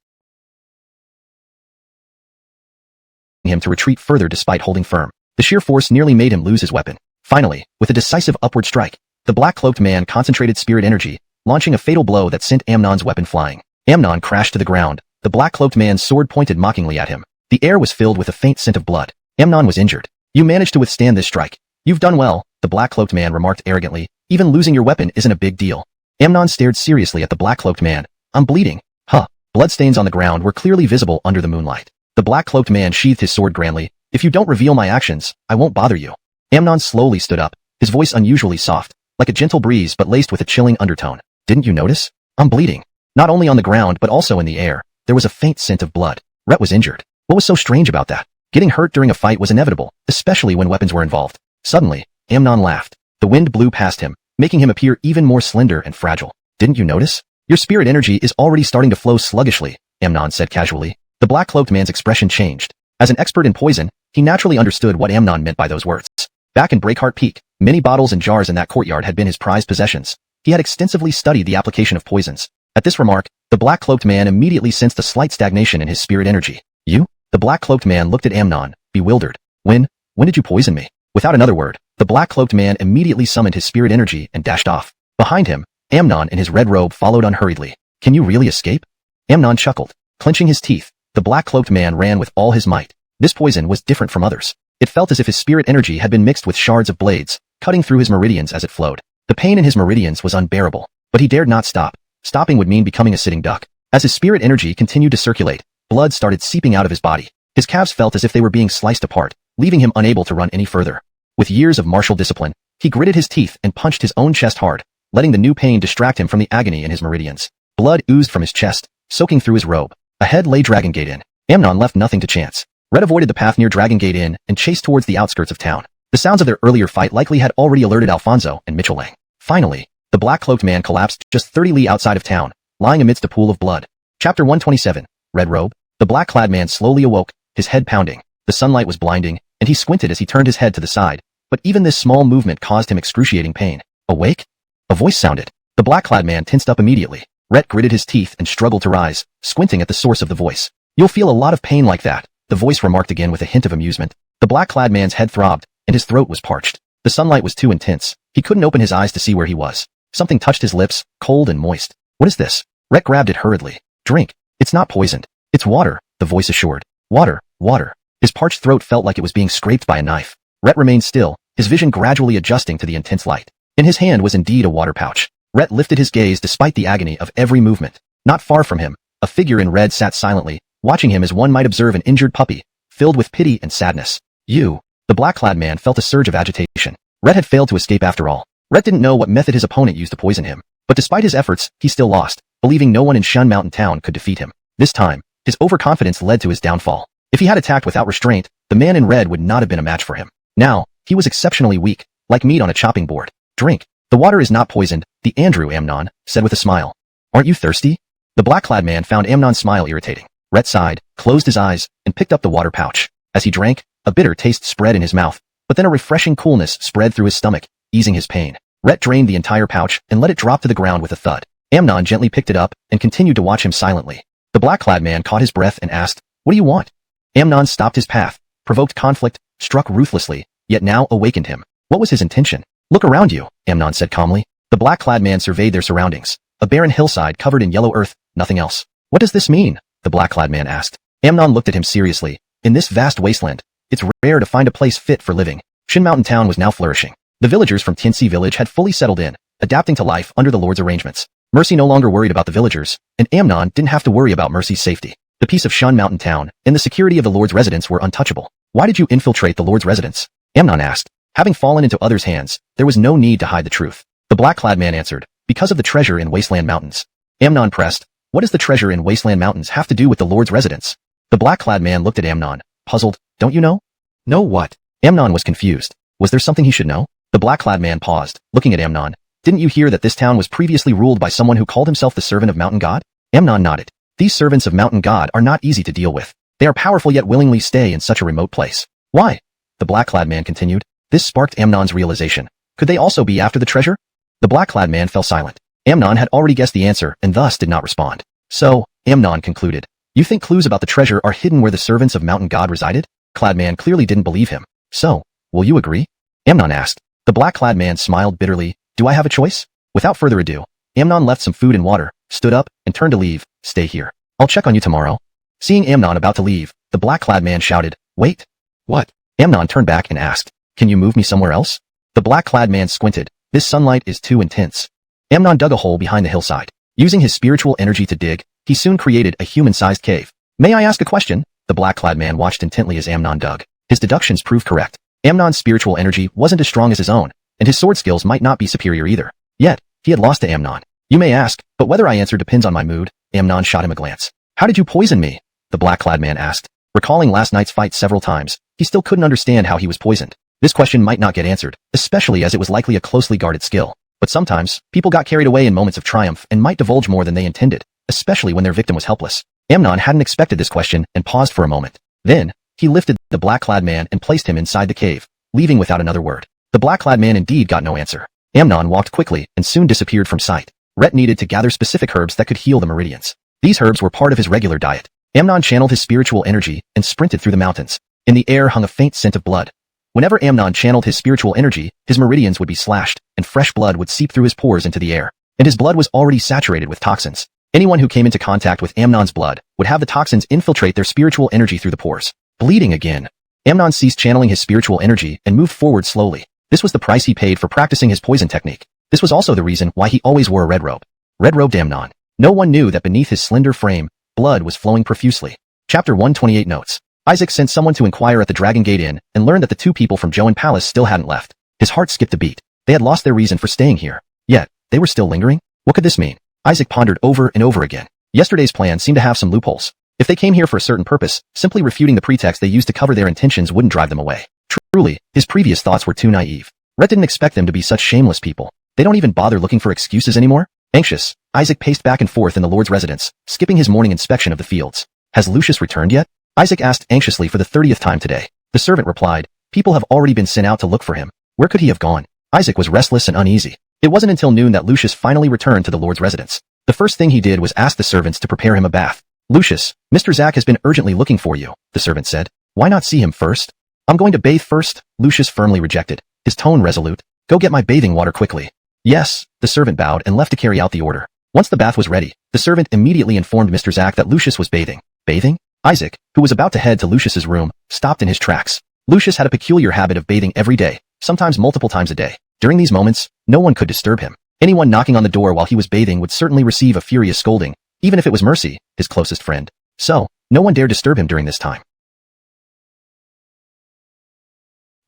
S1: Him to retreat further despite holding firm. The sheer force nearly made him lose his weapon. Finally, with a decisive upward strike, the black-cloaked man concentrated spirit energy, launching a fatal blow that sent Amnon's weapon flying. Amnon crashed to the ground, the black-cloaked man's sword pointed mockingly at him. The air was filled with a faint scent of blood. Amnon was injured. You managed to withstand this strike. You've done well, the black-cloaked man remarked arrogantly. Even losing your weapon isn't a big deal. Amnon stared seriously at the black-cloaked man. I'm bleeding. Huh. Bloodstains on the ground were clearly visible under the moonlight. The black-cloaked man sheathed his sword grandly. If you don't reveal my actions, I won't bother you. Amnon slowly stood up, his voice unusually soft, like a gentle breeze but laced with a chilling undertone. Didn't you notice? I'm bleeding. Not only on the ground but also in the air. There was a faint scent of blood. Rhett was injured. What was so strange about that? Getting hurt during a fight was inevitable, especially when weapons were involved. Suddenly, Amnon laughed. The wind blew past him, making him appear even more slender and fragile. Didn't you notice? Your spirit energy is already starting to flow sluggishly, Amnon said casually. The black-cloaked man's expression changed. As an expert in poison, he naturally understood what Amnon meant by those words. Back in Breakheart Peak, many bottles and jars in that courtyard had been his prized possessions. He had extensively studied the application of poisons. At this remark, the black-cloaked man immediately sensed a slight stagnation in his spirit energy. You? The black-cloaked man looked at Amnon, bewildered. When did you poison me? Without another word, the black-cloaked man immediately summoned his spirit energy and dashed off. Behind him, Amnon in his red robe followed unhurriedly. Can you really escape? Amnon chuckled. Clenching his teeth, the black-cloaked man ran with all his might. This poison was different from others. It felt as if his spirit energy had been mixed with shards of blades, cutting through his meridians as it flowed. The pain in his meridians was unbearable, but he dared not stop. Stopping would mean becoming a sitting duck. As his spirit energy continued to circulate, blood started seeping out of his body. His calves felt as if they were being sliced apart, leaving him unable to run any further. With years of martial discipline, he gritted his teeth and punched his own chest hard, letting the new pain distract him from the agony in his meridians. Blood oozed from his chest, soaking through his robe. Ahead lay Dragon Gate Inn. Amnon left nothing to chance. Red avoided the path near Dragon Gate Inn and chased towards the outskirts of town. The sounds of their earlier fight likely had already alerted Alfonso and Mitchell Lang. Finally, the black-cloaked man collapsed just 30 li outside of town, lying amidst a pool of blood. Chapter 127, Red Robe. The black-clad man slowly awoke, his head pounding. The sunlight was blinding, and he squinted as he turned his head to the side. But even this small movement caused him excruciating pain. Awake? A voice sounded. The black-clad man tensed up immediately. Rhett gritted his teeth and struggled to rise, squinting at the source of the voice. You'll feel a lot of pain like that, the voice remarked again with a hint of amusement. The black-clad man's head throbbed, and his throat was parched. The sunlight was too intense. He couldn't open his eyes to see where he was. Something touched his lips, cold and moist. What is this? Rhett grabbed it hurriedly. Drink. It's not poisoned. It's water, the voice assured. Water, water. His parched throat felt like it was being scraped by a knife. Rhett remained still, his vision gradually adjusting to the intense light. In his hand was indeed a water pouch. Rhett lifted his gaze despite the agony of every movement. Not far from him, a figure in red sat silently, watching him as one might observe an injured puppy, filled with pity and sadness. You. The black-clad man felt a surge of agitation. Rhett had failed to escape after all. Rhett didn't know what method his opponent used to poison him. But despite his efforts, he still lost, believing no one in Shun Mountain Town could defeat him. This time, his overconfidence led to his downfall. If he had attacked without restraint, the man in red would not have been a match for him. Now, he was exceptionally weak, like meat on a chopping board. Drink. The water is not poisoned, the Andrew Amnon said with a smile. Aren't you thirsty? The black-clad man found Amnon's smile irritating. Rhett sighed, closed his eyes, and picked up the water pouch. As he drank, a bitter taste spread in his mouth, but then a refreshing coolness spread through his stomach, easing his pain. Rhett drained the entire pouch and let it drop to the ground with a thud. Amnon gently picked it up and continued to watch him silently. The black-clad man caught his breath and asked, "What do you want?" Amnon stopped his path, provoked conflict, struck ruthlessly, yet now awakened him. What was his intention? "Look around you," Amnon said calmly. The black-clad man surveyed their surroundings. A barren hillside covered in yellow earth, nothing else. "What does this mean?" the black-clad man asked. Amnon looked at him seriously. In this vast wasteland, it's rare to find a place fit for living. Shin Mountain Town was now flourishing. The villagers from Tianxi village had fully settled in, adapting to life under the Lord's arrangements. Mercy no longer worried about the villagers, and Amnon didn't have to worry about Mercy's safety. The peace of Shun Mountain Town and the security of the Lord's residence were untouchable. "Why did you infiltrate the Lord's residence?" Amnon asked. Having fallen into others' hands, there was no need to hide the truth. The black-clad man answered, "Because of the treasure in Wasteland Mountains." Amnon pressed, "What does the treasure in Wasteland Mountains have to do with the Lord's residence?" The black-clad man looked at Amnon, puzzled. "Don't you know?" "Know what?" Amnon was confused. Was there something he should know? The black-clad man paused, looking at Amnon. "Didn't you hear that this town was previously ruled by someone who called himself the servant of Mountain God?" Amnon nodded. "These servants of Mountain God are not easy to deal with. They are powerful yet willingly stay in such a remote place." "Why?" the black-clad man continued. This sparked Amnon's realization. Could they also be after the treasure? The black-clad man fell silent. Amnon had already guessed the answer and thus did not respond. "So," Amnon concluded, "you think clues about the treasure are hidden where the servants of Mountain God resided?" Clad man clearly didn't believe him. "So, will you agree?" Amnon asked. The black-clad man smiled bitterly. "Do I have a choice?" Without further ado, Amnon left some food and water, stood up, and turned to leave. "Stay here. I'll check on you tomorrow." Seeing Amnon about to leave, the black-clad man shouted, "Wait." "What?" Amnon turned back and asked, "Can you move me somewhere else?" The black-clad man squinted. "This sunlight is too intense." Amnon dug a hole behind the hillside. Using his spiritual energy to dig, he soon created a human-sized cave. "May I ask a question?" The black-clad man watched intently as Amnon dug. His deductions proved correct. Amnon's spiritual energy wasn't as strong as his own, and his sword skills might not be superior either. Yet, he had lost to Amnon. "You may ask, but whether I answer depends on my mood." Amnon shot him a glance. "How did you poison me?" the black-clad man asked. Recalling last night's fight several times, he still couldn't understand how he was poisoned. This question might not get answered, especially as it was likely a closely guarded skill. But sometimes, people got carried away in moments of triumph and might divulge more than they intended, especially when their victim was helpless. Amnon hadn't expected this question and paused for a moment. Then, he lifted the black-clad man and placed him inside the cave, leaving without another word. The black-clad man indeed got no answer. Amnon walked quickly and soon disappeared from sight. Rhett needed to gather specific herbs that could heal the meridians. These herbs were part of his regular diet. Amnon channeled his spiritual energy and sprinted through the mountains. In the air hung a faint scent of blood. Whenever Amnon channeled his spiritual energy, his meridians would be slashed, and fresh blood would seep through his pores into the air. And his blood was already saturated with toxins. Anyone who came into contact with Amnon's blood would have the toxins infiltrate their spiritual energy through the pores. Bleeding again. Amnon ceased channeling his spiritual energy and moved forward slowly. This was the price he paid for practicing his poison technique. This was also the reason why he always wore a red robe. Red-robed Amnon. No one knew that beneath his slender frame, blood was flowing profusely. Chapter 128 notes. Isaac sent someone to inquire at the Dragon Gate Inn and learned that the two people from Joan Palace still hadn't left. His heart skipped a beat. They had lost their reason for staying here. Yet, they were still lingering? What could this mean? Isaac pondered over and over again. Yesterday's plan seemed to have some loopholes. If they came here for a certain purpose, simply refuting the pretext they used to cover their intentions wouldn't drive them away. Truly, his previous thoughts were too naive. Rhett didn't expect them to be such shameless people. They don't even bother looking for excuses anymore? Anxious, Isaac paced back and forth in the Lord's residence, skipping his morning inspection of the fields. Has Lucius returned yet? Isaac asked anxiously for the 30th time today. The servant replied, "People have already been sent out to look for him. Where could he have gone?" Isaac was restless and uneasy. It wasn't until noon that Lucius finally returned to the Lord's residence. The first thing he did was ask the servants to prepare him a bath. "Lucius, Mr. Zack has been urgently looking for you," the servant said. "Why not see him first?" "I'm going to bathe first," Lucius firmly rejected, his tone resolute. "Go get my bathing water quickly." "Yes," the servant bowed and left to carry out the order. Once the bath was ready, the servant immediately informed Mr. Zack that Lucius was bathing. Bathing? Isaac, who was about to head to Lucius's room, stopped in his tracks. Lucius had a peculiar habit of bathing every day, sometimes multiple times a day. During these moments, no one could disturb him. Anyone knocking on the door while he was bathing would certainly receive a furious scolding, even if it was Mercy, his closest friend. So, No one dared disturb him during this time.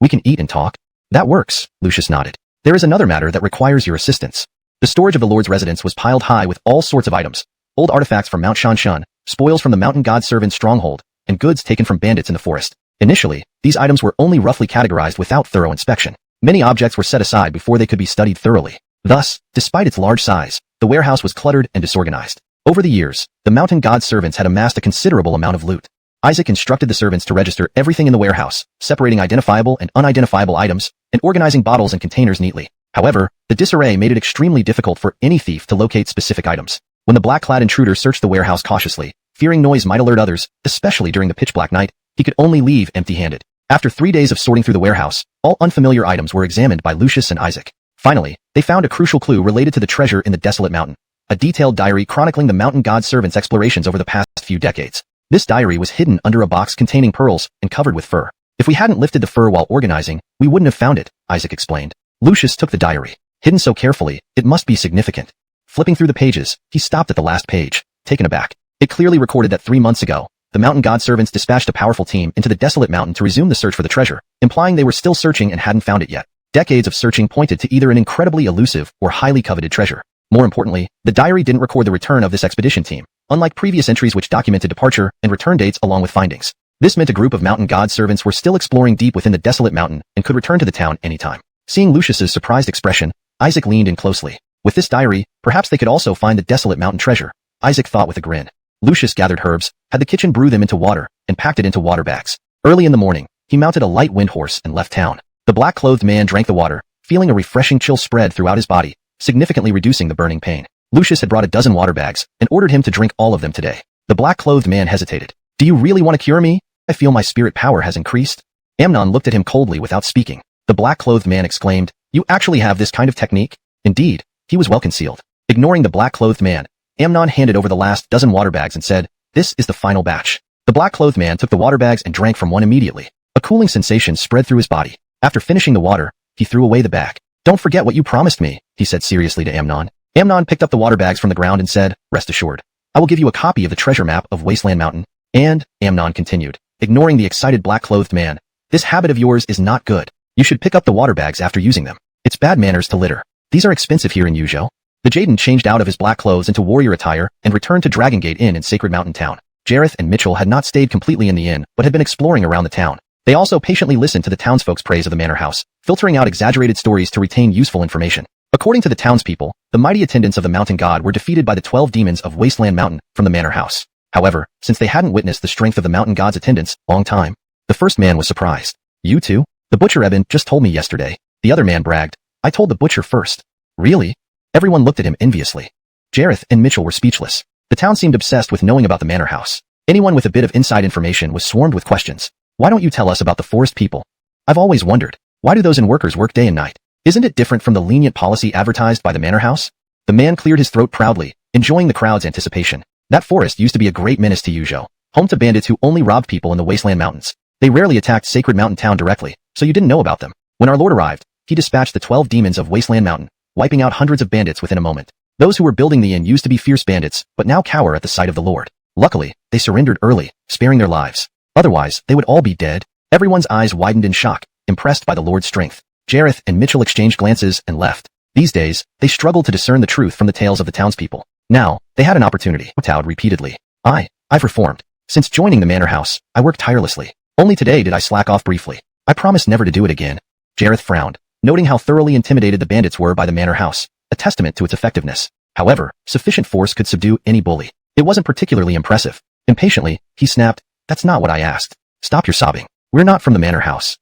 S1: We can eat and talk. That works, Lucius nodded. There is another matter that requires your assistance. The storage of the Lord's residence was piled high with all sorts of items, old artifacts from Mount Shanshan, spoils from the mountain god servant's stronghold, and goods taken from bandits in the forest. Initially, these items were only roughly categorized without thorough inspection. Many objects were set aside before they could be studied thoroughly. Thus, despite its large size, the warehouse was cluttered and disorganized. Over the years, the mountain god's servants had amassed a considerable amount of loot. Isaac instructed the servants to register everything in the warehouse, separating identifiable and unidentifiable items, and organizing bottles and containers neatly. However, the disarray made it extremely difficult for any thief to locate specific items. When the black-clad intruder searched the warehouse cautiously, fearing noise might alert others, especially during the pitch-black night, he could only leave empty-handed. After 3 days of sorting through the warehouse, all unfamiliar items were examined by Lucius and Isaac. Finally, they found a crucial clue related to the treasure in the desolate mountain. A detailed diary chronicling the mountain god's servants' explorations over the past few decades. This diary was hidden under a box containing pearls and covered with fur. If we hadn't lifted the fur while organizing, we wouldn't have found it, Isaac explained. Lucius took the diary. Hidden so carefully, it must be significant. Flipping through the pages, he stopped at the last page, taken aback. It clearly recorded that 3 months ago, the mountain god servants dispatched a powerful team into the desolate mountain to resume the search for the treasure, implying they were still searching and hadn't found it yet. Decades of searching pointed to either an incredibly elusive or highly coveted treasure. More importantly, the diary didn't record the return of this expedition team, unlike previous entries which documented departure and return dates along with findings. This meant a group of mountain god servants were still exploring deep within the desolate mountain and could return to the town anytime. Seeing Lucius's surprised expression, Isaac leaned in closely. With this diary, perhaps they could also find the desolate mountain treasure, Isaac thought with a grin. Lucius gathered herbs, had the kitchen brew them into water, and packed it into water bags. Early in the morning, he mounted a light wind horse and left town. The black-clothed man drank the water, feeling a refreshing chill spread throughout his body, significantly reducing the burning pain. Lucius had brought a dozen water bags and ordered him to drink all of them today. The black-clothed man hesitated. Do you really want to cure me? I feel my spirit power has increased. Amnon looked at him coldly without speaking. The black-clothed man exclaimed, You actually have this kind of technique? Indeed, he was well concealed. Ignoring the black-clothed man, Amnon handed over the last dozen water bags and said, This is the final batch. The black-clothed man took the water bags and drank from one immediately. A cooling sensation spread through his body. After finishing the water, he threw away the bag. Don't forget what you promised me, he said seriously to Amnon. Amnon picked up the water bags from the ground and said, Rest assured. I will give you a copy of the treasure map of Wasteland Mountain. And, Amnon continued, ignoring the excited black-clothed man, this habit of yours is not good. You should pick up the water bags after using them. It's bad manners to litter. These are expensive here in Yuzhou. The Jaden changed out of his black clothes into warrior attire and returned to Dragon Gate Inn in Sacred Mountain Town. Jareth and Mitchell had not stayed completely in the inn, but had been exploring around the town. They also patiently listened to the townsfolk's praise of the manor house, filtering out exaggerated stories to retain useful information. According to the townspeople, the mighty attendants of the mountain god were defeated by the 12 demons of Wasteland Mountain from the manor house. However, since they hadn't witnessed the strength of the mountain god's attendants a long time, the first man was surprised. You too? The butcher Eben just told me yesterday. The other man bragged. I told the butcher first. Really? Everyone looked at him enviously. Jareth and Mitchell were speechless. The town seemed obsessed with knowing about the manor house. Anyone with a bit of inside information was swarmed with questions. Why don't you tell us about the forest people? I've always wondered. Why do those in workers work day and night? Isn't it different from the lenient policy advertised by the manor house? The man cleared his throat proudly, enjoying the crowd's anticipation. That forest used to be a great menace to Yuzhou, home to bandits who only robbed people in the Wasteland Mountains. They rarely attacked Sacred Mountain Town directly, so you didn't know about them. When our lord arrived, he dispatched the 12 demons of Wasteland Mountain, wiping out hundreds of bandits within a moment. Those who were building the inn used to be fierce bandits, but now cower at the sight of the lord. Luckily, they surrendered early, sparing their lives. Otherwise, they would all be dead. Everyone's eyes widened in shock, impressed by the lord's strength. Jareth and Mitchell exchanged glances and left. These days, they struggled to discern the truth from the tales of the townspeople. Now, they had an opportunity. Towed repeatedly. I've reformed. Since joining the manor house, I worked tirelessly. Only today did I slack off briefly. I promise never to do it again. Jareth frowned, noting how thoroughly intimidated the bandits were by the manor house, a testament to its effectiveness. However, sufficient force could subdue any bully. It wasn't particularly impressive. Impatiently, he snapped, That's not what I asked. Stop your sobbing. We're not from the manor house.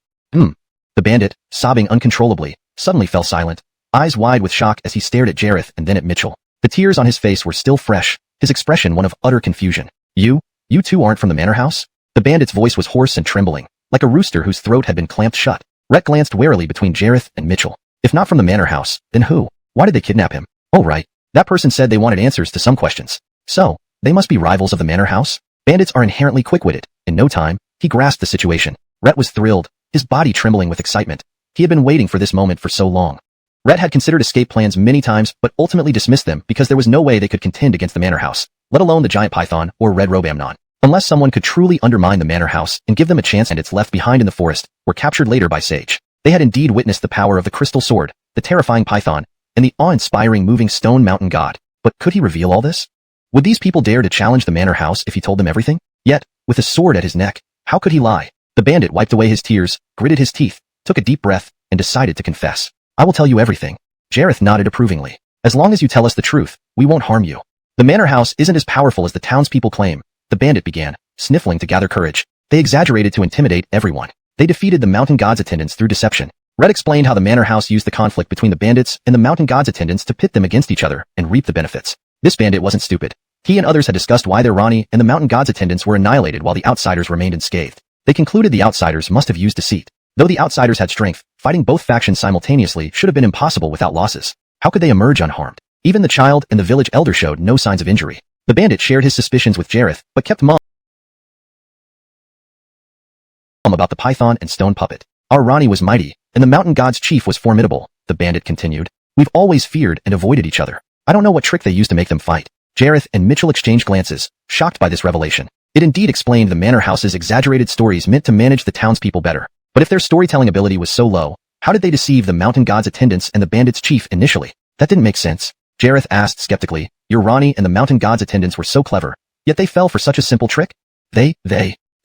S1: The bandit, sobbing uncontrollably, suddenly fell silent, eyes wide with shock as he stared at Jareth and then at Mitchell. The tears on his face were still fresh, his expression one of utter confusion. You two aren't from the manor house? The bandit's voice was hoarse and trembling, like a rooster whose throat had been clamped shut. Rhett glanced warily between Jareth and Mitchell. If not from the manor house, then who? Why did they kidnap him? Oh right, that person said they wanted answers to some questions. So, they must be rivals of the manor house? Bandits are inherently quick-witted. In no time, he grasped the situation. Rhett was thrilled, his body trembling with excitement. He had been waiting for this moment for so long. Rhett had considered escape plans many times, but ultimately dismissed them because there was no way they could contend against the manor house, let alone the giant python or red robe Amnon. Unless someone could truly undermine the manor house and give them a chance, and it's left behind in the forest, were captured later by Sage. They had indeed witnessed the power of the crystal sword, the terrifying python, and the awe-inspiring moving stone mountain god. But could he reveal all this? Would these people dare to challenge the manor house if he told them everything? Yet, with a sword at his neck, how could he lie? The bandit wiped away his tears, gritted his teeth, took a deep breath, and decided to confess. I will tell you everything. Jareth nodded approvingly. As long as you tell us the truth, we won't harm you. The manor house isn't as powerful as the townspeople claim, the bandit began, sniffling to gather courage. They exaggerated to intimidate everyone. They defeated the mountain god's attendants through deception. Red explained how the manor house used the conflict between the bandits and the mountain god's attendants to pit them against each other and reap the benefits. This bandit wasn't stupid. He and others had discussed why their Rani and the mountain god's attendants were annihilated while the outsiders remained unscathed. They concluded the outsiders must have used deceit. Though the outsiders had strength, fighting both factions simultaneously should have been impossible without losses. How could they emerge unharmed? Even the child and the village elder showed no signs of injury. The bandit shared his suspicions with Jareth, but kept mum about the python and stone puppet. Our Rani was mighty, and the mountain god's chief was formidable, the bandit continued. We've always feared and avoided each other. I don't know what trick they used to make them fight. Jareth and Mitchell exchanged glances, shocked by this revelation. It indeed explained the manor house's exaggerated stories meant to manage the townspeople better. But if their storytelling ability was so low, how did they deceive the mountain god's attendants and the bandit's chief initially? That didn't make sense. Jareth asked skeptically. Your Rani and the mountain god's attendants were so clever, yet they fell for such a simple trick? They.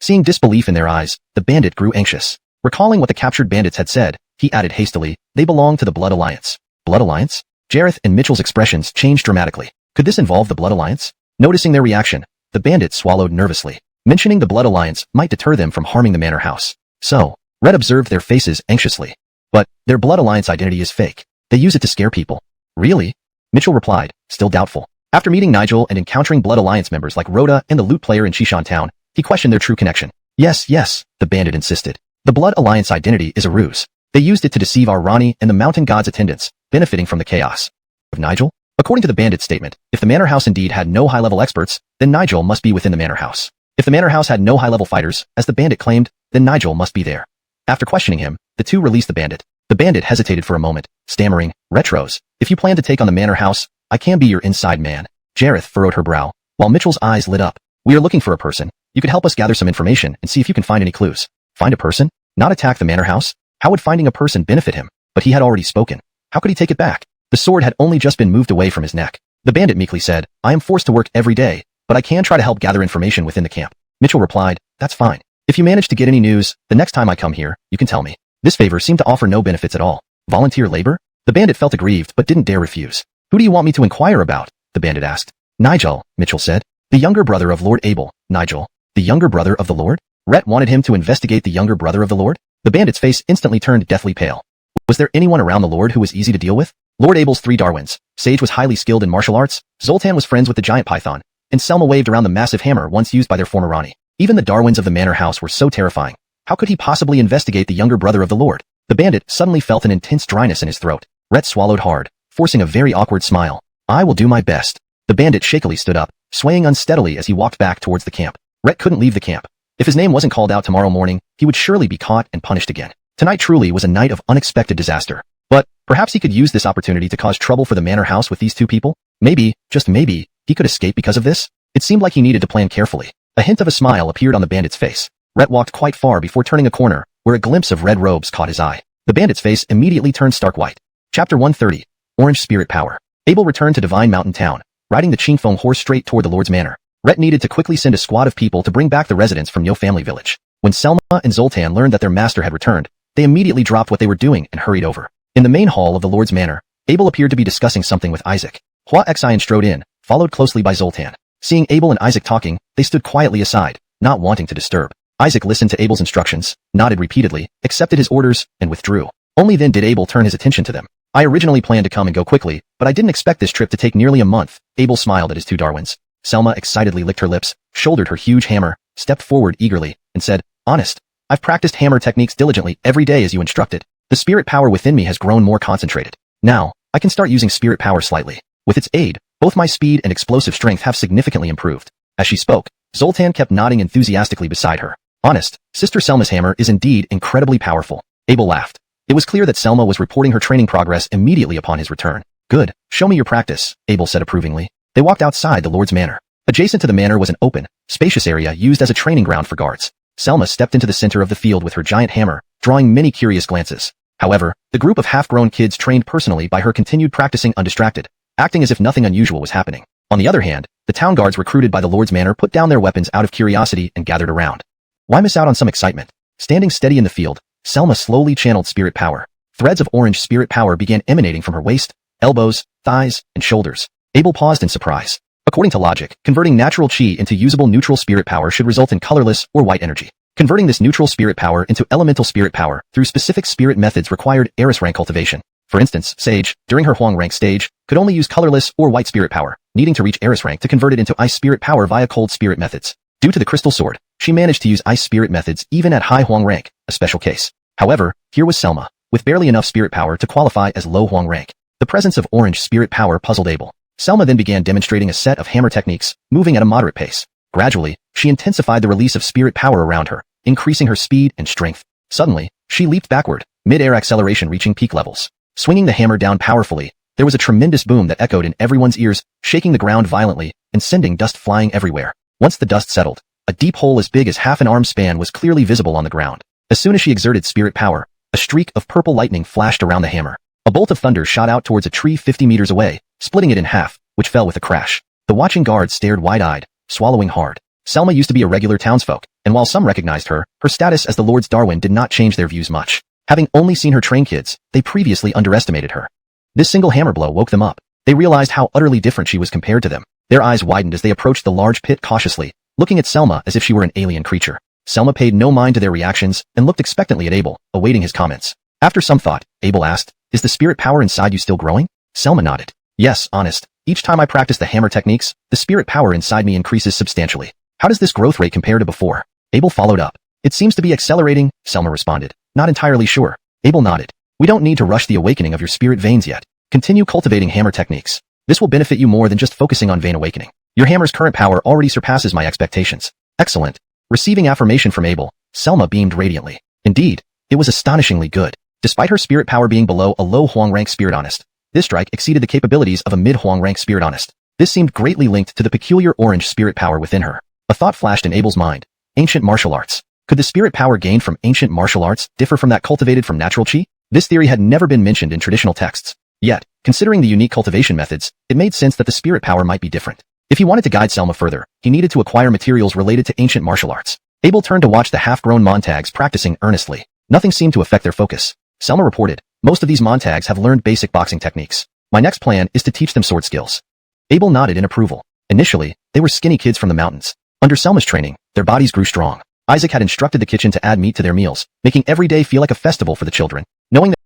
S1: Seeing disbelief in their eyes, the bandit grew anxious. Recalling what the captured bandits had said, he added hastily, they belong to the Blood Alliance. Blood Alliance? Jareth and Mitchell's expressions changed dramatically. Could this involve the Blood Alliance? Noticing their reaction, the bandit swallowed nervously. Mentioning the Blood Alliance might deter them from harming the manor house. So, Red observed their faces anxiously. But, their Blood Alliance identity is fake. They use it to scare people. Really? Mitchell replied, still doubtful. After meeting Nigel and encountering Blood Alliance members like Rhoda and the loot player in Shishan Town, he questioned their true connection. Yes, the bandit insisted. The Blood Alliance identity is a ruse. They used it to deceive our Rani and the mountain god's attendants, benefiting from the chaos. Of Nigel? According to the bandit's statement, if the manor house indeed had no high-level experts, then Nigel must be within the manor house. If the manor house had no high-level fighters, as the bandit claimed, then Nigel must be there. After questioning him, the two released the bandit. The bandit hesitated for a moment, stammering, Retros, if you plan to take on the manor house, I can be your inside man. Jareth furrowed her brow, while Mitchell's eyes lit up. We are looking for a person. You could help us gather some information and see if you can find any clues. Find a person? Not attack the manor house? How would finding a person benefit him? But he had already spoken. How could he take it back? The sword had only just been moved away from his neck. The bandit meekly said, I am forced to work every day, but I can try to help gather information within the camp. Mitchell replied, that's fine. If you manage to get any news, the next time I come here, you can tell me. This favor seemed to offer no benefits at all. Volunteer labor? The bandit felt aggrieved but didn't dare refuse. Who do you want me to inquire about? The bandit asked. Nigel, Mitchell said. The younger brother of Lord Abel. Nigel. The younger brother of the Lord? Rhett wanted him to investigate the younger brother of the Lord? The bandit's face instantly turned deathly pale. Was there anyone around the Lord who was easy to deal with? Lord Abel's 3 Darwins. Sage was highly skilled in martial arts, Zoltan was friends with the giant python, and Selma waved around the massive hammer once used by their former Rani. Even the Darwins of the manor house were so terrifying. How could he possibly investigate the younger brother of the Lord? The bandit suddenly felt an intense dryness in his throat. Rhett swallowed hard, forcing a very awkward smile. I will do my best. The bandit shakily stood up, swaying unsteadily as he walked back towards the camp. Rhett couldn't leave the camp. If his name wasn't called out tomorrow morning, he would surely be caught and punished again. Tonight truly was a night of unexpected disaster. But, perhaps he could use this opportunity to cause trouble for the manor house with these two people? Maybe, just maybe, he could escape because of this? It seemed like he needed to plan carefully. A hint of a smile appeared on the bandit's face. Rhett walked quite far before turning a corner, where a glimpse of red robes caught his eye. The bandit's face immediately turned stark white. Chapter 130. Orange Spirit Power. Abel returned to Divine Mountain Town, riding the Qingfeng horse straight toward the Lord's manor. Rhett needed to quickly send a squad of people to bring back the residents from Yo family village. When Selma and Zoltan learned that their master had returned, they immediately dropped what they were doing and hurried over. In the main hall of the Lord's manor, Abel appeared to be discussing something with Isaac. Hua Xian strode in, followed closely by Zoltan. Seeing Abel and Isaac talking, they stood quietly aside, not wanting to disturb. Isaac listened to Abel's instructions, nodded repeatedly, accepted his orders, and withdrew. Only then did Abel turn his attention to them. I originally planned to come and go quickly, but I didn't expect this trip to take nearly a month. Abel smiled at his 2 Darwins. Selma excitedly licked her lips, shouldered her huge hammer, stepped forward eagerly, and said, Honest, I've practiced hammer techniques diligently every day as you instructed. The spirit power within me has grown more concentrated. Now, I can start using spirit power slightly. With its aid, both my speed and explosive strength have significantly improved. As she spoke, Zoltan kept nodding enthusiastically beside her. Honest, Sister Selma's hammer is indeed incredibly powerful. Abel laughed. It was clear that Selma was reporting her training progress immediately upon his return. Good, show me your practice, Abel said approvingly. They walked outside the Lord's manor. Adjacent to the manor was an open, spacious area used as a training ground for guards. Selma stepped into the center of the field with her giant hammer, drawing many curious glances. However, the group of half-grown kids trained personally by her continued practicing undistracted, acting as if nothing unusual was happening. On the other hand, the town guards recruited by the Lord's manor put down their weapons out of curiosity and gathered around. Why miss out on some excitement? Standing steady in the field, Selma slowly channeled spirit power. Threads of orange spirit power began emanating from her waist, elbows, thighs, and shoulders. Abel paused in surprise. According to logic, converting natural chi into usable neutral spirit power should result in colorless or white energy. Converting this neutral spirit power into elemental spirit power through specific spirit methods required Eris rank cultivation. For instance, Sage, during her Huang rank stage, could only use colorless or white spirit power, needing to reach Eris rank to convert it into ice spirit power via cold spirit methods. Due to the crystal sword, she managed to use ice spirit methods even at high Huang rank, a special case. However, here was Selma, with barely enough spirit power to qualify as low Huang rank. The presence of orange spirit power puzzled Abel. Selma then began demonstrating a set of hammer techniques, moving at a moderate pace. Gradually, she intensified the release of spirit power around her, increasing her speed and strength. Suddenly, she leaped backward, mid-air acceleration reaching peak levels. Swinging the hammer down powerfully, there was a tremendous boom that echoed in everyone's ears, shaking the ground violently and sending dust flying everywhere. Once the dust settled, a deep hole as big as half an arm span was clearly visible on the ground. As soon as she exerted spirit power, a streak of purple lightning flashed around the hammer. A bolt of thunder shot out towards a tree 50 meters away, splitting it in half, which fell with a crash. The watching guards stared wide-eyed, swallowing hard. Selma used to be a regular townsfolk, and while some recognized her, her status as the Lord's Darwin did not change their views much. Having only seen her train kids, they previously underestimated her. This single hammer blow woke them up. They realized how utterly different she was compared to them. Their eyes widened as they approached the large pit cautiously, looking at Selma as if she were an alien creature. Selma paid no mind to their reactions and looked expectantly at Abel, awaiting his comments. After some thought, Abel asked, "Is the spirit power inside you still growing?" Selma nodded. "Yes, honest. Each time I practice the hammer techniques, the spirit power inside me increases substantially." "How does this growth rate compare to before?" Abel followed up. "It seems to be accelerating," Selma responded. "Not entirely sure." Abel nodded. "We don't need to rush the awakening of your spirit veins yet. Continue cultivating hammer techniques. This will benefit you more than just focusing on vein awakening. Your hammer's current power already surpasses my expectations." "Excellent." Receiving affirmation from Abel, Selma beamed radiantly. Indeed, it was astonishingly good. Despite her spirit power being below a low Huang rank spirit honest, this strike exceeded the capabilities of a mid Huang rank spirit honest. This seemed greatly linked to the peculiar orange spirit power within her. A thought flashed in Abel's mind. Ancient martial arts. Could the spirit power gained from ancient martial arts differ from that cultivated from natural chi? This theory had never been mentioned in traditional texts. Yet, considering the unique cultivation methods, it made sense that the spirit power might be different. If he wanted to guide Selma further, he needed to acquire materials related to ancient martial arts. Abel turned to watch the half-grown Montags practicing earnestly. Nothing seemed to affect their focus. Selma reported, "Most of these Montags have learned basic boxing techniques. My next plan is to teach them sword skills." Abel nodded in approval. Initially, they were skinny kids from the mountains. Under Selma's training, their bodies grew strong. Isaac had instructed the kitchen to add meat to their meals, making every day feel like a festival for the children. Knowing that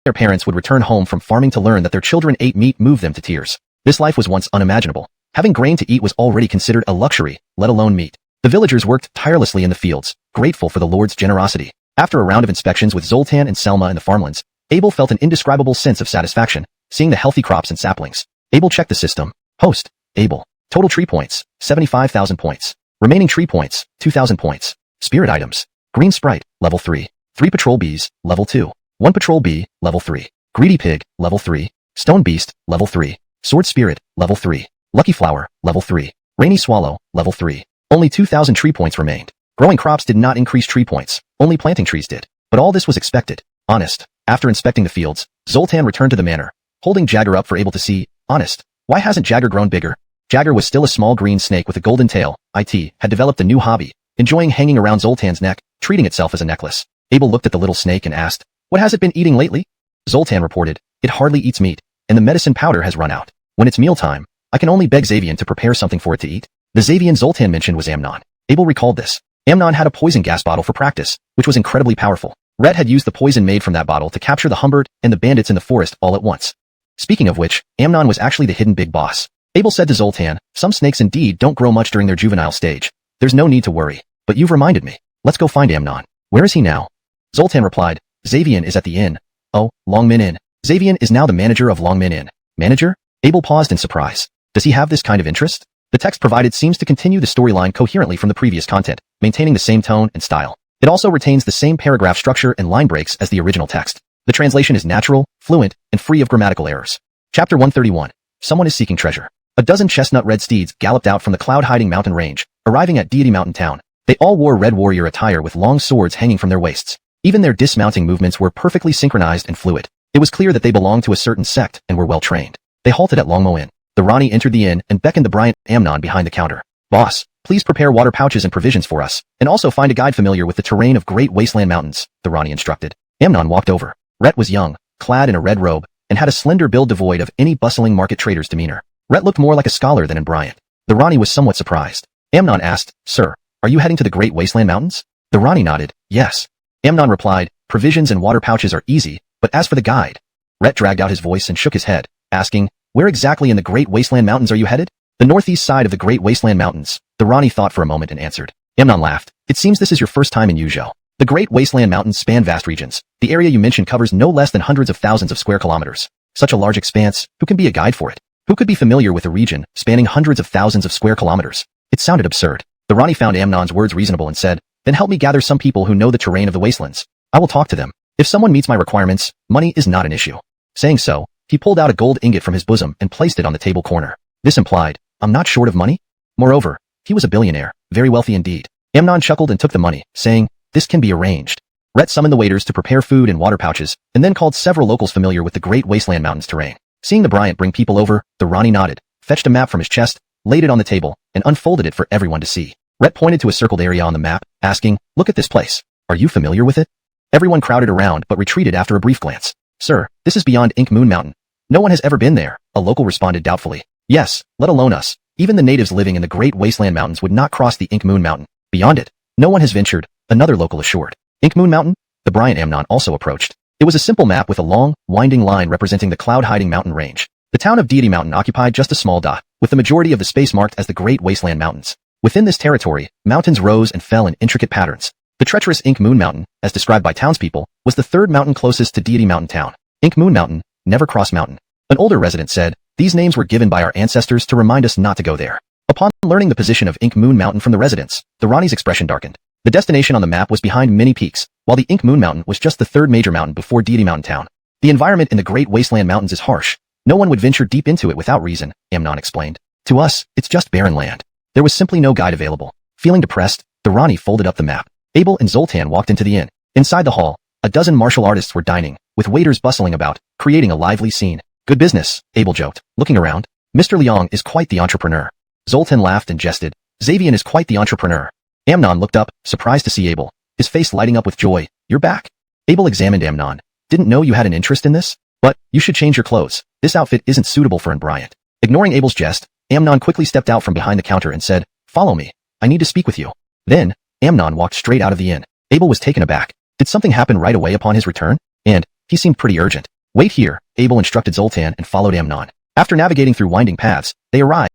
S1: their parents would return home from farming to learn that their children ate meat moved them to tears. This life was once unimaginable. Having grain to eat was already considered a luxury, let alone meat. The villagers worked tirelessly in the fields, grateful for the Lord's generosity. After a round of inspections with Zoltan and Selma in the farmlands, Abel felt an indescribable sense of satisfaction, seeing the healthy crops and saplings. Abel checked the system. Host, Abel. Total tree points, 75,000 points. Remaining tree points, 2,000 points. Spirit items. Green Sprite, level 3. 3 Patrol Bees, level 2. 1 Patrol Bee, level 3. Greedy Pig, level 3. Stone Beast, level 3. Sword Spirit, level 3. Lucky Flower, level 3. Rainy Swallow, level 3. Only 2,000 tree points remained. Growing crops did not increase tree points, only planting trees did. But all this was expected. Honest. After inspecting the fields, Zoltan returned to the manor, holding Jagger up for Abel to see. Honest. Why hasn't Jagger grown bigger? Jagger was still a small green snake with a golden tail. Had developed a new hobby, enjoying hanging around Zoltan's neck, treating itself as a necklace. Abel looked at the little snake and asked, "What has it been eating lately?" Zoltan reported, "It hardly eats meat, and the medicine powder has run out. When it's mealtime, I can only beg Xavian to prepare something for it to eat." The Xavian Zoltan mentioned was Amnon. Abel recalled this. Amnon had a poison gas bottle for practice, which was incredibly powerful. Rhett had used the poison made from that bottle to capture the Humbert and the bandits in the forest all at once. Speaking of which, Amnon was actually the hidden big boss. Abel said to Zoltan, "Some snakes indeed don't grow much during their juvenile stage. There's no need to worry. But you've reminded me. Let's go find Amnon." "Where is he now?" Zoltan replied, "Xavian is at the inn." "Oh, Longmin Inn. Xavian is now the manager of Longmin Inn." "Manager?" Abel paused in surprise. Does he have this kind of interest? The text provided seems to continue the storyline coherently from the previous content, maintaining the same tone and style. It also retains the same paragraph structure and line breaks as the original text. The translation is natural, fluent, and free of grammatical errors. Chapter 131. Someone is seeking treasure. A dozen chestnut-red steeds galloped out from the cloud-hiding mountain range, arriving at Deity Mountain Town. They all wore red warrior attire with long swords hanging from their waists. Even their dismounting movements were perfectly synchronized and fluid. It was clear that they belonged to a certain sect and were well-trained. They halted at Longmo Inn. The Rani entered the inn and beckoned the Bryant Amnon behind the counter. "Boss, please prepare water pouches and provisions for us, and also find a guide familiar with the terrain of Great Wasteland Mountains," the Rani instructed. Amnon walked over. Rhett was young, clad in a red robe, and had a slender build devoid of any bustling market trader's demeanor. Rhett looked more like a scholar than in Bryant. The Rani was somewhat surprised. Amnon asked, "Sir, are you heading to the Great Wasteland Mountains?" The Rani nodded, "Yes." Amnon replied, "Provisions and water pouches are easy, but as for the guide..." Rhett dragged out his voice and shook his head, asking, "Where exactly in the Great Wasteland Mountains are you headed?" "The northeast side of the Great Wasteland Mountains." The Rani thought for a moment and answered. Amnon laughed. "It seems this is your first time in Yuzhou. The Great Wasteland Mountains span vast regions. The area you mentioned covers no less than hundreds of thousands of square kilometers. Such a large expanse, who can be a guide for it? Who could be familiar with a region spanning hundreds of thousands of square kilometers?" It sounded absurd. The Rani found Amnon's words reasonable and said, "Then help me gather some people who know the terrain of the wastelands. I will talk to them. If someone meets my requirements, money is not an issue." Saying so, he pulled out a gold ingot from his bosom and placed it on the table corner. This implied, "I'm not short of money?" Moreover, he was a billionaire, very wealthy indeed. Amnon chuckled and took the money, saying, "This can be arranged." Rhett summoned the waiters to prepare food and water pouches, and then called several locals familiar with the Great Wasteland Mountains terrain. Seeing the Bryant bring people over, the Rani nodded, fetched a map from his chest, laid it on the table, and unfolded it for everyone to see. Rhett pointed to a circled area on the map, asking, "Look at this place. Are you familiar with it?" Everyone crowded around but retreated after a brief glance. "Sir, this is beyond Ink Moon Mountain. No one has ever been there," a local responded doubtfully. "Yes, let alone us. Even the natives living in the Great Wasteland Mountains would not cross the Ink Moon Mountain. Beyond it, no one has ventured," another local assured. "Ink Moon Mountain?" The Bryant Amnon also approached. It was a simple map with a long, winding line representing the cloud-hiding mountain range. The town of Deity Mountain occupied just a small dot, with the majority of the space marked as the Great Wasteland Mountains. Within this territory, mountains rose and fell in intricate patterns. The treacherous Ink Moon Mountain, as described by townspeople, was the third mountain closest to Deity Mountain Town. Ink Moon Mountain, Never Cross Mountain. An older resident said, "These names were given by our ancestors to remind us not to go there." Upon learning the position of Ink Moon Mountain from the residents, the Rani's expression darkened. The destination on the map was behind many peaks, while the Ink Moon Mountain was just the third major mountain before Deity Mountain Town. "The environment in the Great Wasteland Mountains is harsh. No one would venture deep into it without reason," Amnon explained. "To us, it's just barren land." There was simply no guide available. Feeling depressed, the Rani folded up the map. Abel and Zoltan walked into the inn. Inside the hall, a dozen martial artists were dining, with waiters bustling about, creating a lively scene. "Good business," Abel joked, looking around. "Mr. Liang is quite the entrepreneur." Zoltan laughed and jested. "Xavian is quite the entrepreneur." Amnon looked up, surprised to see Abel, his face lighting up with joy. "You're back?" Abel examined Amnon. "Didn't know you had an interest in this? But, you should change your clothes. This outfit isn't suitable for an Bryant." Ignoring Abel's jest, Amnon quickly stepped out from behind the counter and said, "Follow me. I need to speak with you." Then, Amnon walked straight out of the inn. Abel was taken aback. Did something happen right away upon his return? And, he seemed pretty urgent. "Wait here," Abel instructed Zoltan and followed Amnon. After navigating through winding paths, they arrived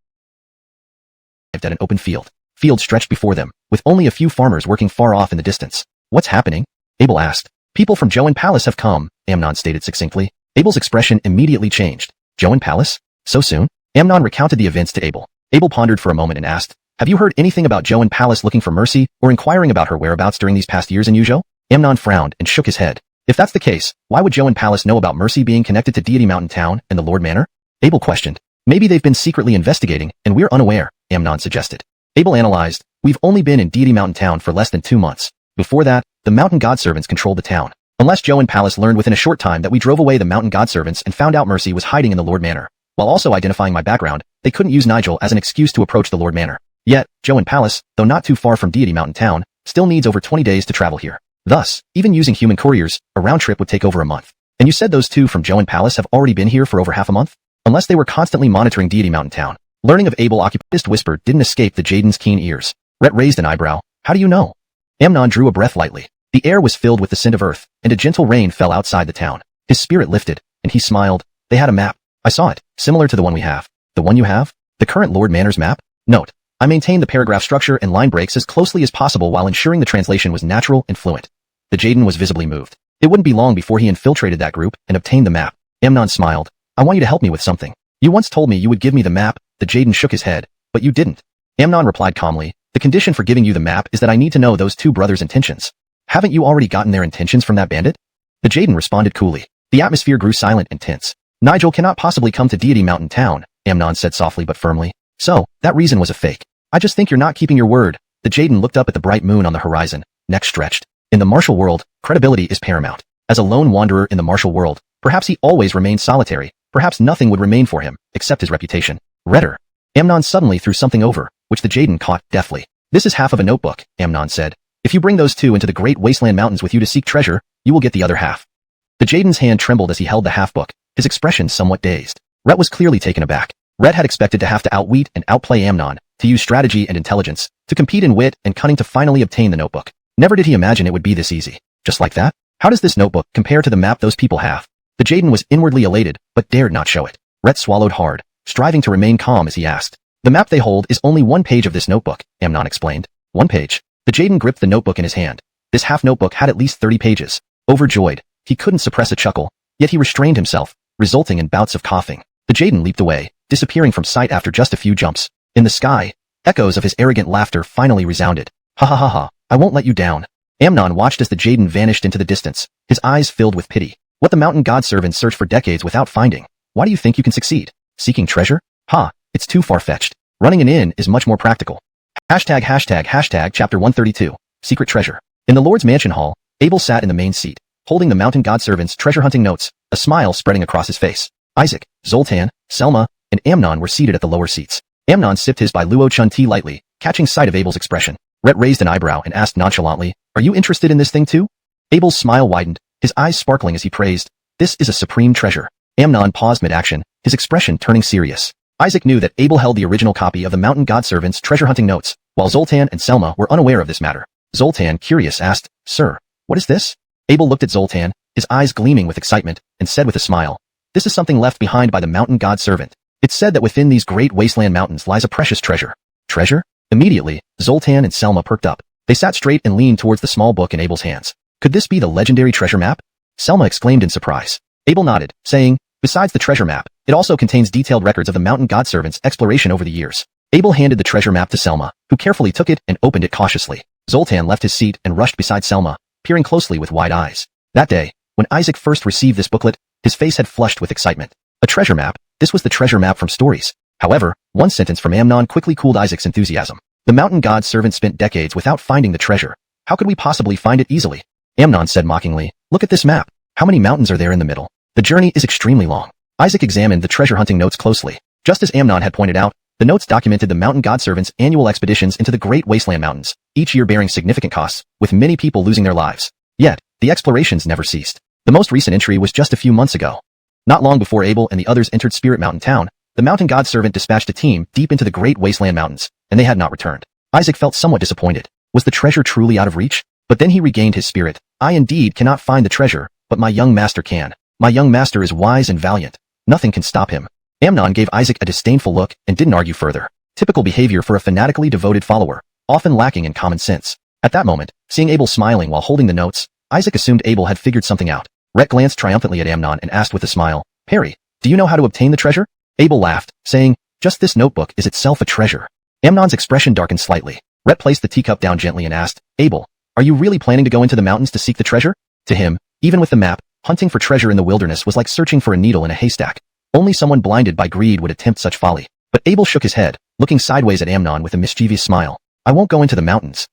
S1: at an open field. Field stretched before them, with only a few farmers working far off in the distance. "What's happening?" Abel asked. "People from Joan Palace have come," Amnon stated succinctly. Abel's expression immediately changed. "Joan Palace? So soon?" Amnon recounted the events to Abel. Abel pondered for a moment and asked, "Have you heard anything about Joan Palace looking for mercy or inquiring about her whereabouts during these past years in Yuzhou?" Amnon frowned and shook his head. "If that's the case, why would Joan Palace know about mercy being connected to Deity Mountain Town and the Lord Manor?" Abel questioned. "Maybe they've been secretly investigating and we're unaware," Amnon suggested. Abel analyzed. "We've only been in Deity Mountain Town for less than 2 months. Before that, the mountain god servants controlled the town. Unless Joan Palace learned within a short time that we drove away the mountain god servants and found out Mercy was hiding in the Lord Manor, while also identifying my background, they couldn't use Nigel as an excuse to approach the Lord Manor. Yet, Joan Palace, though not too far from Deity Mountain Town, still needs over 20 days to travel here. Thus, even using human couriers, a round trip would take over a month. And you said those two from Joan Palace have already been here for over half a month? Unless they were constantly monitoring Deity Mountain Town." Learning of Abel occupist whisper didn't escape the Jaden's keen ears. Rhett raised an eyebrow. "How do you know?" Amnon drew a breath lightly. The air was filled with the scent of earth, and a gentle rain fell outside the town. His spirit lifted, and he smiled. "They had a map. I saw it, similar to the one we have." "The one you have? The current Lord Manor's map?" Note: I maintained the paragraph structure and line breaks as closely as possible while ensuring the translation was natural and fluent. The Jaden was visibly moved. It wouldn't be long before he infiltrated that group and obtained the map. Amnon smiled. "I want you to help me with something. You once told me you would give me the map." The Jaden shook his head. "But you didn't." Amnon replied calmly. "The condition for giving you the map is that I need to know those two brothers' intentions." "Haven't you already gotten their intentions from that bandit?" The Jaden responded coolly. The atmosphere grew silent and tense. "Nigel cannot possibly come to Deity Mountain Town, Amnon said softly but firmly. So, that reason was a fake. I just think you're not keeping your word. The Jaden looked up at the bright moon on the horizon, neck stretched. In the martial world, credibility is paramount. As a lone wanderer in the martial world, perhaps he always remained solitary, perhaps nothing would remain for him, except his reputation. Redder. Amnon suddenly threw something over, which the Jaden caught deftly. This is half of a notebook, Amnon said. If you bring those two into the great wasteland mountains with you to seek treasure, you will get the other half. The Jaden's hand trembled as he held the half-book, his expression somewhat dazed. Rhett was clearly taken aback. Rhett had expected to have to outwit and outplay Amnon, to use strategy and intelligence, to compete in wit and cunning to finally obtain the notebook. Never did he imagine it would be this easy. Just like that? How does this notebook compare to the map those people have? The Jaden was inwardly elated, but dared not show it. Rhett swallowed hard, striving to remain calm as he asked. The map they hold is only one page of this notebook, Amnon explained. One page. The Jaden gripped the notebook in his hand. This half-notebook had at least 30 pages. Overjoyed, he couldn't suppress a chuckle, yet he restrained himself, resulting in bouts of coughing. The Jaden leaped away, disappearing from sight after just a few jumps. In the sky, echoes of his arrogant laughter finally resounded. Ha ha ha ha, I won't let you down. Amnon watched as the Jaden vanished into the distance, his eyes filled with pity. What the mountain god servants searched for decades without finding. Why do you think you can succeed? Seeking treasure? Ha, it's too far-fetched. Running an inn is much more practical. Hashtag chapter 132, Secret Treasure. In the Lord's Mansion Hall, Abel sat in the main seat, holding the mountain god servants' treasure-hunting notes, a smile spreading across his face. Isaac, Zoltan, Selma, and Amnon were seated at the lower seats. Amnon sipped his by Luo Chun tea lightly, catching sight of Abel's expression. Rhett raised an eyebrow and asked nonchalantly, Are you interested in this thing too? Abel's smile widened, his eyes sparkling as he praised, This is a supreme treasure. Amnon paused mid-action, his expression turning serious. Isaac knew that Abel held the original copy of the mountain god servants' treasure-hunting notes, while Zoltan and Selma were unaware of this matter. Zoltan, curious, asked, Sir, what is this? Abel looked at Zoltan, his eyes gleaming with excitement, and said with a smile, This is something left behind by the mountain god servant. It's said that within these great wasteland mountains lies a precious treasure. Treasure? Immediately, Zoltan and Selma perked up. They sat straight and leaned towards the small book in Abel's hands. Could this be the legendary treasure map? Selma exclaimed in surprise. Abel nodded, saying, Besides the treasure map, it also contains detailed records of the mountain god servants' exploration over the years. Abel handed the treasure map to Selma, who carefully took it and opened it cautiously. Zoltan left his seat and rushed beside Selma, peering closely with wide eyes. That day, when Isaac first received this booklet, his face had flushed with excitement. A treasure map? This was the treasure map from stories. However, one sentence from Amnon quickly cooled Isaac's enthusiasm. The mountain god servant spent decades without finding the treasure. How could we possibly find it easily? Amnon said mockingly, Look at this map. How many mountains are there in the middle? The journey is extremely long. Isaac examined the treasure-hunting notes closely. Just as Amnon had pointed out, the notes documented the mountain god servants' annual expeditions into the Great Wasteland Mountains, each year bearing significant costs, with many people losing their lives. Yet, the explorations never ceased. The most recent entry was just a few months ago. Not long before Abel and the others entered Spirit Mountain Town, the mountain god servant dispatched a team deep into the Great Wasteland Mountains, and they had not returned. Isaac felt somewhat disappointed. Was the treasure truly out of reach? But then he regained his spirit. I indeed cannot find the treasure, but my young master can. My young master is wise and valiant. Nothing can stop him. Amnon gave Isaac a disdainful look and didn't argue further. Typical behavior for a fanatically devoted follower, often lacking in common sense. At that moment, seeing Abel smiling while holding the notes, Isaac assumed Abel had figured something out. Rhett glanced triumphantly at Amnon and asked with a smile, Perry, do you know how to obtain the treasure? Abel laughed, saying, Just this notebook is itself a treasure. Amnon's expression darkened slightly. Rhett placed the teacup down gently and asked, Abel, are you really planning to go into the mountains to seek the treasure? To him, even with the map, hunting for treasure in the wilderness was like searching for a needle in a haystack. Only someone blinded by greed would attempt such folly. But Abel shook his head, looking sideways at Amnon with a mischievous smile. I won't go into the mountains.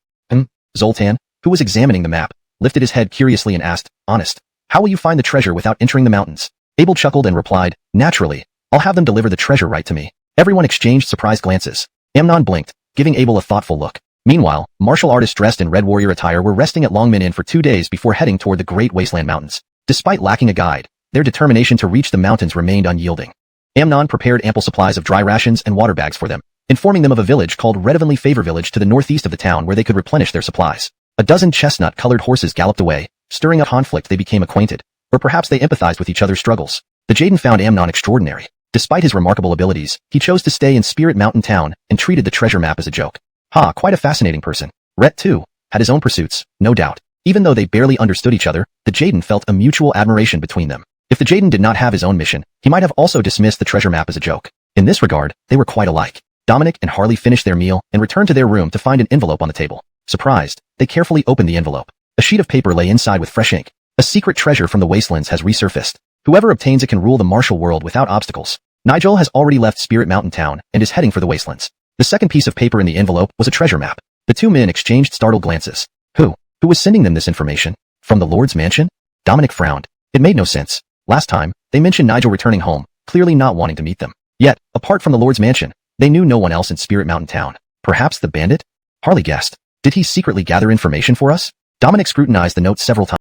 S1: Zoltan, who was examining the map, lifted his head curiously and asked, Honest, how will you find the treasure without entering the mountains? Abel chuckled and replied, Naturally, I'll have them deliver the treasure right to me. Everyone exchanged surprised glances. Amnon blinked, giving Abel a thoughtful look. Meanwhile, martial artists dressed in red warrior attire were resting at Longmin Inn for 2 days before heading toward the Great Wasteland Mountains. Despite lacking a guide, their determination to reach the mountains remained unyielding. Amnon prepared ample supplies of dry rations and water bags for them, informing them of a village called Redheavenly Favor Village to the northeast of the town where they could replenish their supplies. A dozen chestnut-colored horses galloped away, stirring up conflict. They became acquainted, or perhaps they empathized with each other's struggles. The Jaden found Amnon extraordinary. Despite his remarkable abilities, he chose to stay in Spirit Mountain Town and treated the treasure map as a joke. Quite a fascinating person. Rhett, too, had his own pursuits, no doubt. Even though they barely understood each other, the Jaden felt a mutual admiration between them. If the Jaden did not have his own mission, he might have also dismissed the treasure map as a joke. In this regard, they were quite alike. Dominic and Harley finished their meal and returned to their room to find an envelope on the table. Surprised, they carefully opened the envelope. A sheet of paper lay inside with fresh ink. A secret treasure from the wastelands has resurfaced. Whoever obtains it can rule the martial world without obstacles. Nigel has already left Spirit Mountain Town and is heading for the wastelands. The second piece of paper in the envelope was a treasure map. The two men exchanged startled glances. Who was sending them this information? From the Lord's mansion? Dominic frowned. It made no sense. Last time, they mentioned Nigel returning home, clearly not wanting to meet them. Yet, apart from the Lord's mansion, they knew no one else in Spirit Mountain Town. Perhaps the bandit? Harley guessed. Did he secretly gather information for us? Dominic scrutinized the notes several times.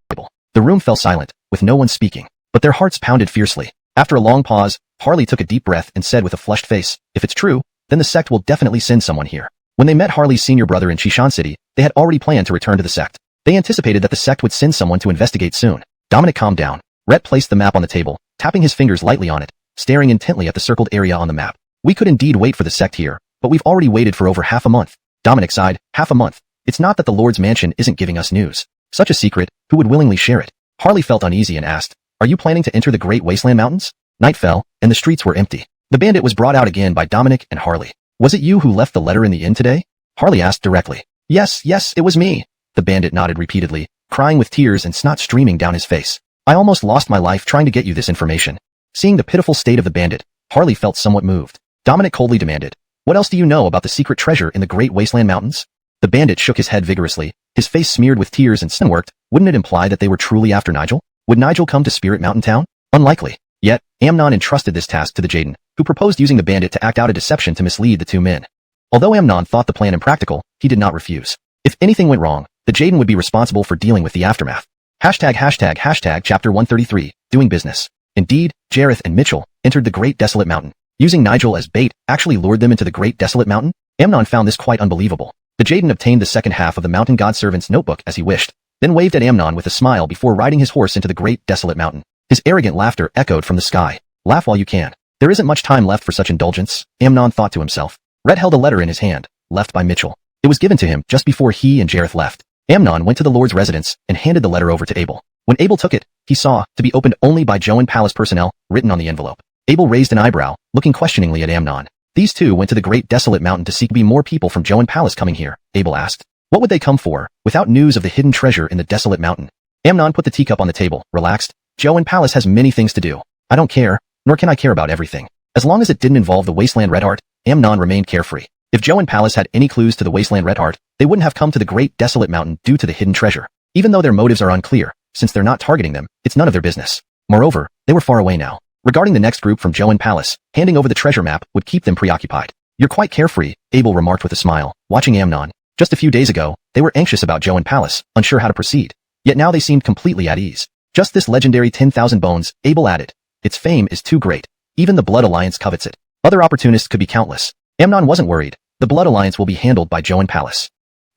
S1: The room fell silent, with no one speaking, but their hearts pounded fiercely. After a long pause, Harley took a deep breath and said with a flushed face, if it's true, then the sect will definitely send someone here. When they met Harley's senior brother in Chishan City, they had already planned to return to the sect. They anticipated that the sect would send someone to investigate soon. Dominic calmed down. Rhett placed the map on the table, tapping his fingers lightly on it, staring intently at the circled area on the map. We could indeed wait for the sect here, but we've already waited for over half a month. Dominic sighed. Half a month. It's not that the Lord's mansion isn't giving us news. Such a secret, who would willingly share it? Harley felt uneasy and asked, are you planning to enter the Great Wasteland Mountains? Night fell, and the streets were empty. The bandit was brought out again by Dominic and Harley. Was it you who left the letter in the inn today? Harley asked directly. Yes, it was me. The bandit nodded repeatedly, crying with tears and snot streaming down his face. I almost lost my life trying to get you this information. Seeing the pitiful state of the bandit, Harley felt somewhat moved. Dominic coldly demanded, what else do you know about the secret treasure in the Great Wasteland Mountains? The bandit shook his head vigorously, his face smeared with tears and worked. Wouldn't it imply that they were truly after Nigel? Would Nigel come to Spirit Mountain Town? Unlikely. Yet, Amnon entrusted this task to the Jaden, who proposed using the bandit to act out a deception to mislead the two men. Although Amnon thought the plan impractical, he did not refuse. If anything went wrong, the Jaden would be responsible for dealing with the aftermath. Hashtag chapter 133, doing business. Indeed, Jareth and Mitchell entered the Great Desolate Mountain. Using Nigel as bait actually lured them into the Great Desolate Mountain? Amnon found this quite unbelievable. The Jaden obtained the second half of the mountain god servant's notebook as he wished, then waved at Amnon with a smile before riding his horse into the Great Desolate Mountain. His arrogant laughter echoed from the sky. Laugh while you can. There isn't much time left for such indulgence, Amnon thought to himself. Rhett held a letter in his hand, left by Mitchell. It was given to him just before he and Jareth left. Amnon went to the Lord's residence and handed the letter over to Abel. When Abel took it, he saw, to be opened only by Joan Palace personnel, written on the envelope. Abel raised an eyebrow, looking questioningly at Amnon. These two went to the Great Desolate Mountain to seek more people from Joan Palace coming here, Abel asked. What would they come for, without news of the hidden treasure in the Desolate Mountain? Amnon put the teacup on the table, relaxed. Joan Palace has many things to do. I don't care, nor can I care about everything. As long as it didn't involve the Wasteland Red Heart, Amnon remained carefree. If Joan Palace had any clues to the Wasteland Red Heart, they wouldn't have come to the Great Desolate Mountain due to the hidden treasure. Even though their motives are unclear, since they're not targeting them, it's none of their business. Moreover, they were far away now. Regarding the next group from Joan Palace, handing over the treasure map would keep them preoccupied. You're quite carefree, Abel remarked with a smile, watching Amnon. Just a few days ago, they were anxious about Joan Palace, unsure how to proceed. Yet now they seemed completely at ease. Just this legendary 10,000 bones, Abel added. Its fame is too great. Even the Blood Alliance covets it. Other opportunists could be countless. Amnon wasn't worried. The Blood Alliance will be handled by Joan Palace.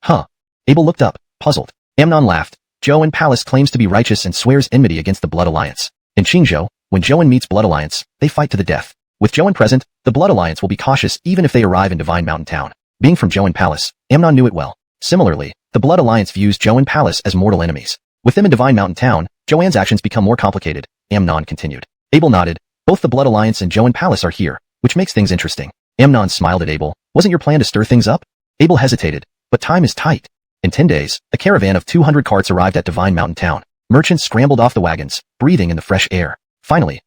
S1: Huh. Abel looked up, puzzled. Amnon laughed. Joan Palace claims to be righteous and swears enmity against the Blood Alliance. In Qingzhou, when Joan meets Blood Alliance, they fight to the death. With Joan present, the Blood Alliance will be cautious even if they arrive in Divine Mountain Town. Being from Joan Palace, Amnon knew it well. Similarly, the Blood Alliance views Joan Palace as mortal enemies. With them in Divine Mountain Town, Joanne's actions become more complicated, Amnon continued. Abel nodded. Both the Blood Alliance and Joan Palace are here, which makes things interesting. Amnon smiled at Abel. Wasn't your plan to stir things up? Abel hesitated. But time is tight. In 10 days, a caravan of 200 carts arrived at Divine Mountain Town. Merchants scrambled off the wagons, breathing in the fresh air. Finally,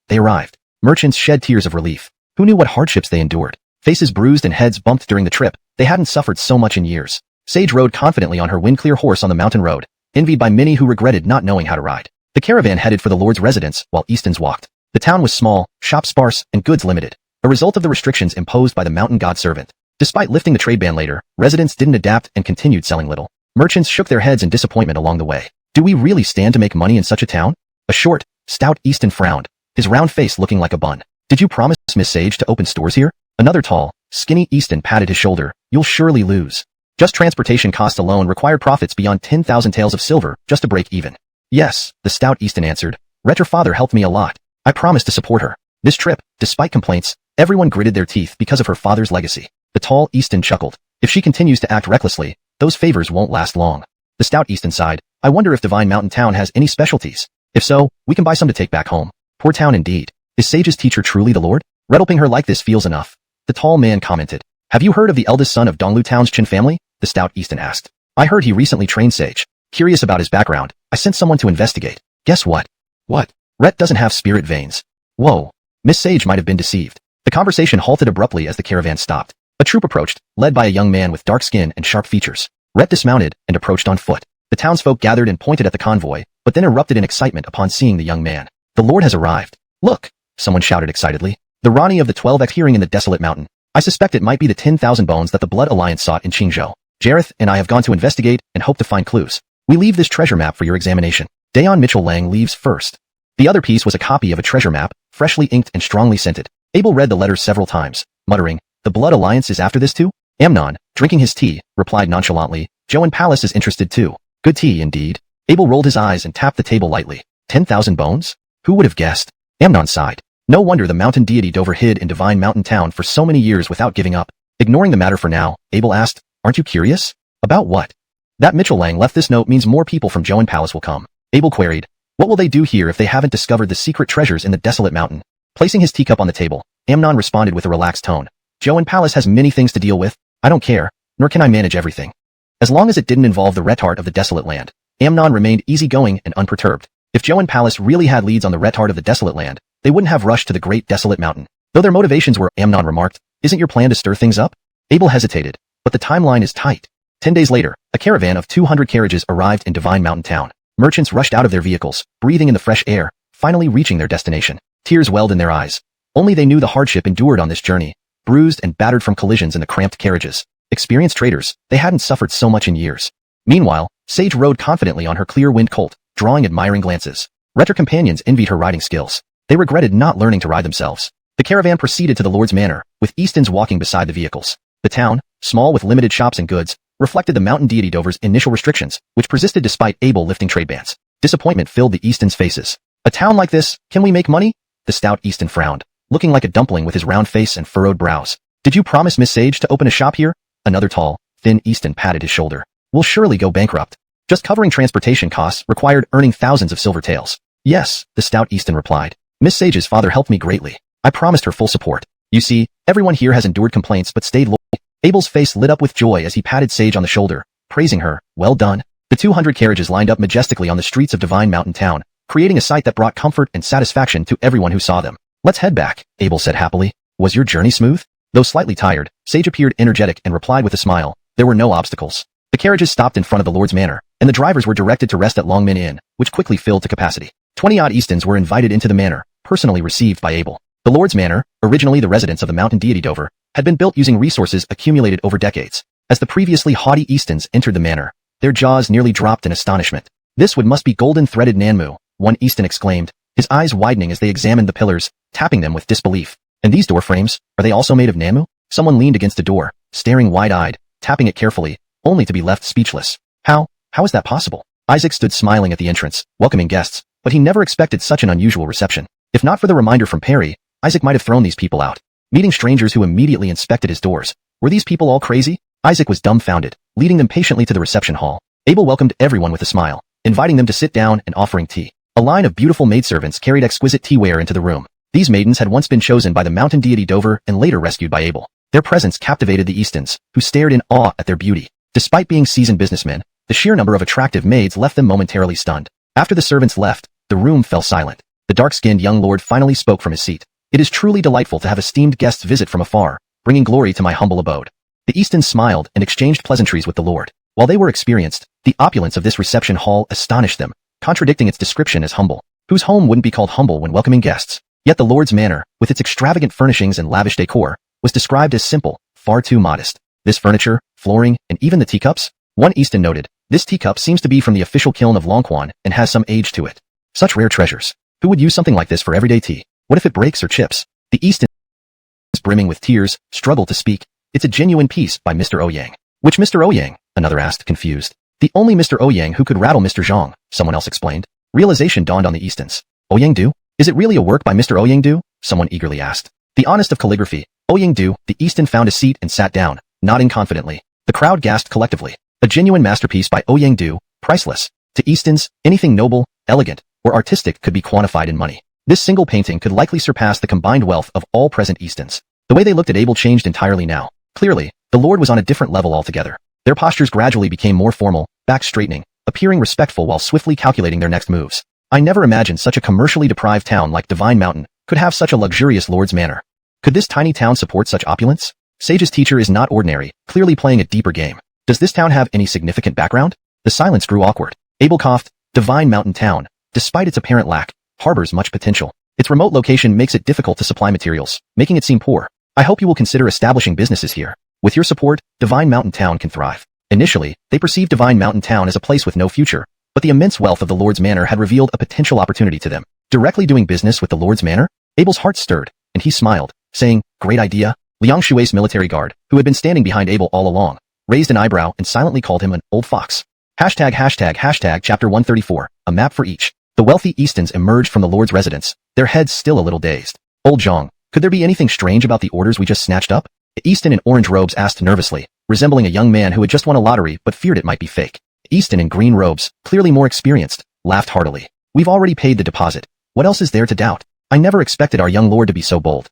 S1: they arrived. Merchants shed tears of relief. Who knew what hardships they endured? Faces bruised and heads bumped during the trip. They hadn't suffered so much in years. Sage rode confidently on her wind-clear horse on the mountain road, envied by many who regretted not knowing how to ride. The caravan headed for the Lord's residence, while Eastons walked. The town was small, shops sparse, and goods limited, a result of the restrictions imposed by the mountain god servant. Despite lifting the trade ban later, residents didn't adapt and continued selling little. Merchants shook their heads in disappointment along the way. Do we really stand to make money in such a town? A short, stout Easton frowned, his round face looking like a bun. Did you promise Miss Sage to open stores here? Another tall, skinny Easton patted his shoulder. You'll surely lose. Just transportation costs alone required profits beyond 10,000 taels of silver just to break even. Yes, the stout Easton answered. Her father helped me a lot. I promised to support her. This trip, despite complaints, everyone gritted their teeth because of her father's legacy. The tall Easton chuckled. If she continues to act recklessly, those favors won't last long. The stout Easton sighed. I wonder if Divine Mountain Town has any specialties. If so, we can buy some to take back home. Poor town indeed. Is Sage's teacher truly the Lord? Helping her like this feels enough. The tall man commented. Have you heard of the eldest son of Donglu Town's Qin family? The stout Easton asked. I heard he recently trained Sage. Curious about his background, I sent someone to investigate. Guess what? What? Rhett doesn't have spirit veins. Whoa. Miss Sage might have been deceived. The conversation halted abruptly as the caravan stopped. A troop approached, led by a young man with dark skin and sharp features. Rhett dismounted and approached on foot. The townsfolk gathered and pointed at the convoy, but then erupted in excitement upon seeing the young man. The Lord has arrived. Look! Someone shouted excitedly. The Rani of the 12 hearing in the desolate mountain. I suspect it might be the 10,000 bones that the Blood Alliance sought in Qingzhou. Jareth and I have gone to investigate and hope to find clues. We leave this treasure map for your examination. Dayon Mitchell Lang leaves first. The other piece was a copy of a treasure map, freshly inked and strongly scented. Abel read the letters several times, muttering, "The Blood Alliance is after this too?" Amnon, drinking his tea, replied nonchalantly, "Joan Palace is interested too." Good tea, indeed. Abel rolled his eyes and tapped the table lightly. 10,000 bones? Who would have guessed? Amnon sighed. No wonder the mountain deity Dover hid in Divine Mountain Town for so many years without giving up. Ignoring the matter for now, Abel asked, "Aren't you curious?" "About what?" "That Mitchell Lang left this note means more people from Joan Palace will come." Abel queried, "What will they do here if they haven't discovered the secret treasures in the desolate mountain?" Placing his teacup on the table, Amnon responded with a relaxed tone. "Joan Palace has many things to deal with. I don't care, nor can I manage everything." As long as it didn't involve the retard of the desolate land, Amnon remained easygoing and unperturbed. If Joan Palace really had leads on the retard of the desolate land, they wouldn't have rushed to the great desolate mountain. Though their motivations were, Amnon remarked, "Isn't your plan to stir things up?" Abel hesitated, but the timeline is tight. 10 days later, a caravan of 200 carriages arrived in Divine Mountain Town. Merchants rushed out of their vehicles, breathing in the fresh air, finally reaching their destination. Tears welled in their eyes. Only they knew the hardship endured on this journey, bruised and battered from collisions in the cramped carriages. Experienced traders, they hadn't suffered so much in years. Meanwhile, Sage rode confidently on her clear-wind colt, drawing admiring glances. Her companions envied her riding skills. They regretted not learning to ride themselves. The caravan proceeded to the Lord's Manor, with Eastons walking beside the vehicles. The town, small with limited shops and goods, reflected the mountain deity Dover's initial restrictions, which persisted despite Abel lifting trade bans. Disappointment filled the Eastons' faces. "A town like this, can we make money?" The stout Easton frowned, looking like a dumpling with his round face and furrowed brows. "Did you promise Miss Sage to open a shop here?" Another tall, thin Easton patted his shoulder. "We'll surely go bankrupt. Just covering transportation costs required earning thousands of silver taels." "Yes," the stout Easton replied. "Miss Sage's father helped me greatly. I promised her full support. You see, everyone here has endured complaints but stayed loyal." Abel's face lit up with joy as he patted Sage on the shoulder, praising her. "Well done." The 200 carriages lined up majestically on the streets of Divine Mountain Town, creating a sight that brought comfort and satisfaction to everyone who saw them. "Let's head back," Abel said happily. "Was your journey smooth?" Though slightly tired, Sage appeared energetic and replied with a smile. There were no obstacles. The carriages stopped in front of the Lord's Manor, and the drivers were directed to rest at Longmin Inn, which quickly filled to capacity. 20-odd Eastons were invited into the manor, personally received by Abel. The Lord's Manor, originally the residence of the mountain deity Dover, had been built using resources accumulated over decades. As the previously haughty Eastons entered the manor, their jaws nearly dropped in astonishment. "This must be golden-threaded Nanmu," one Easton exclaimed, his eyes widening as they examined the pillars, tapping them with disbelief. "And these door frames, are they also made of Nanmu?" Someone leaned against the door, staring wide-eyed, tapping it carefully, only to be left speechless. How is that possible?" Isaac stood smiling at the entrance, welcoming guests, but he never expected such an unusual reception. If not for the reminder from Perry, Isaac might have thrown these people out. Meeting strangers who immediately inspected his doors. Were these people all crazy? Isaac was dumbfounded, leading them patiently to the reception hall. Abel welcomed everyone with a smile, inviting them to sit down and offering tea. A line of beautiful maidservants carried exquisite teaware into the room. These maidens had once been chosen by the mountain deity Dover and later rescued by Abel. Their presence captivated the Eastons, who stared in awe at their beauty. Despite being seasoned businessmen, the sheer number of attractive maids left them momentarily stunned. After the servants left, the room fell silent. The dark-skinned young lord finally spoke from his seat. "It is truly delightful to have esteemed guests visit from afar, bringing glory to my humble abode." The Eastons smiled and exchanged pleasantries with the lord. While they were experienced, the opulence of this reception hall astonished them, contradicting its description as humble. Whose home wouldn't be called humble when welcoming guests? Yet the lord's manor, with its extravagant furnishings and lavish decor, was described as simple, far too modest. This furniture, flooring, and even the teacups? One Easton noted, "This teacup seems to be from the official kiln of Longquan and has some age to it. Such rare treasures. Who would use something like this for everyday tea? What if it breaks or chips?" The Eastons, brimming with tears, struggled to speak. "It's a genuine piece by Mr. Ouyang." "Which Mr. Ouyang?" another asked, confused. "The only Mr. Ouyang who could rattle Mr. Zhang," someone else explained. Realization dawned on the Eastons. "Ouyang Du? Is it really a work by Mr. Ouyang Du?" someone eagerly asked. The honest of calligraphy, Ouyang Du. The Easton found a seat and sat down, nodding confidently. The crowd gasped collectively. A genuine masterpiece by Ouyang Du, priceless. To Eastons, anything noble, elegant, or artistic could be quantified in money. This single painting could likely surpass the combined wealth of all present Eastons. The way they looked at Abel changed entirely now. Clearly, the lord was on a different level altogether. Their postures gradually became more formal, back straightening, appearing respectful while swiftly calculating their next moves. "I never imagined such a commercially deprived town like Divine Mountain could have such a luxurious lord's manor? Could this tiny town support such opulence? Sage's teacher is not ordinary, clearly playing a deeper game. Does this town have any significant background? The silence grew awkward. Abel coughed. Divine Mountain Town, despite its apparent lack, harbors much potential. Its remote location makes it difficult to supply materials, making it seem poor. I hope you will consider establishing businesses here. With your support, Divine Mountain Town can thrive. Initially, they perceived Divine Mountain Town as a place with no future, but the immense wealth of the Lord's Manor had revealed a potential opportunity to them. Directly doing business with the Lord's Manor? Abel's heart stirred, and he smiled, saying, "Great idea." Liang Shui's military guard, who had been standing behind Abel all along, raised an eyebrow and silently called him an old fox. Chapter 134, a map for each. The wealthy Eastons emerged from the Lord's residence, their heads still a little dazed. Old Zhang, could there be anything strange about the orders we just snatched up? Easton in orange robes asked nervously, resembling a young man who had just won a lottery but feared it might be fake. Easton in green robes, clearly more experienced, laughed heartily. We've already paid the deposit. What else is there to doubt? I never expected our young lord to be so bold.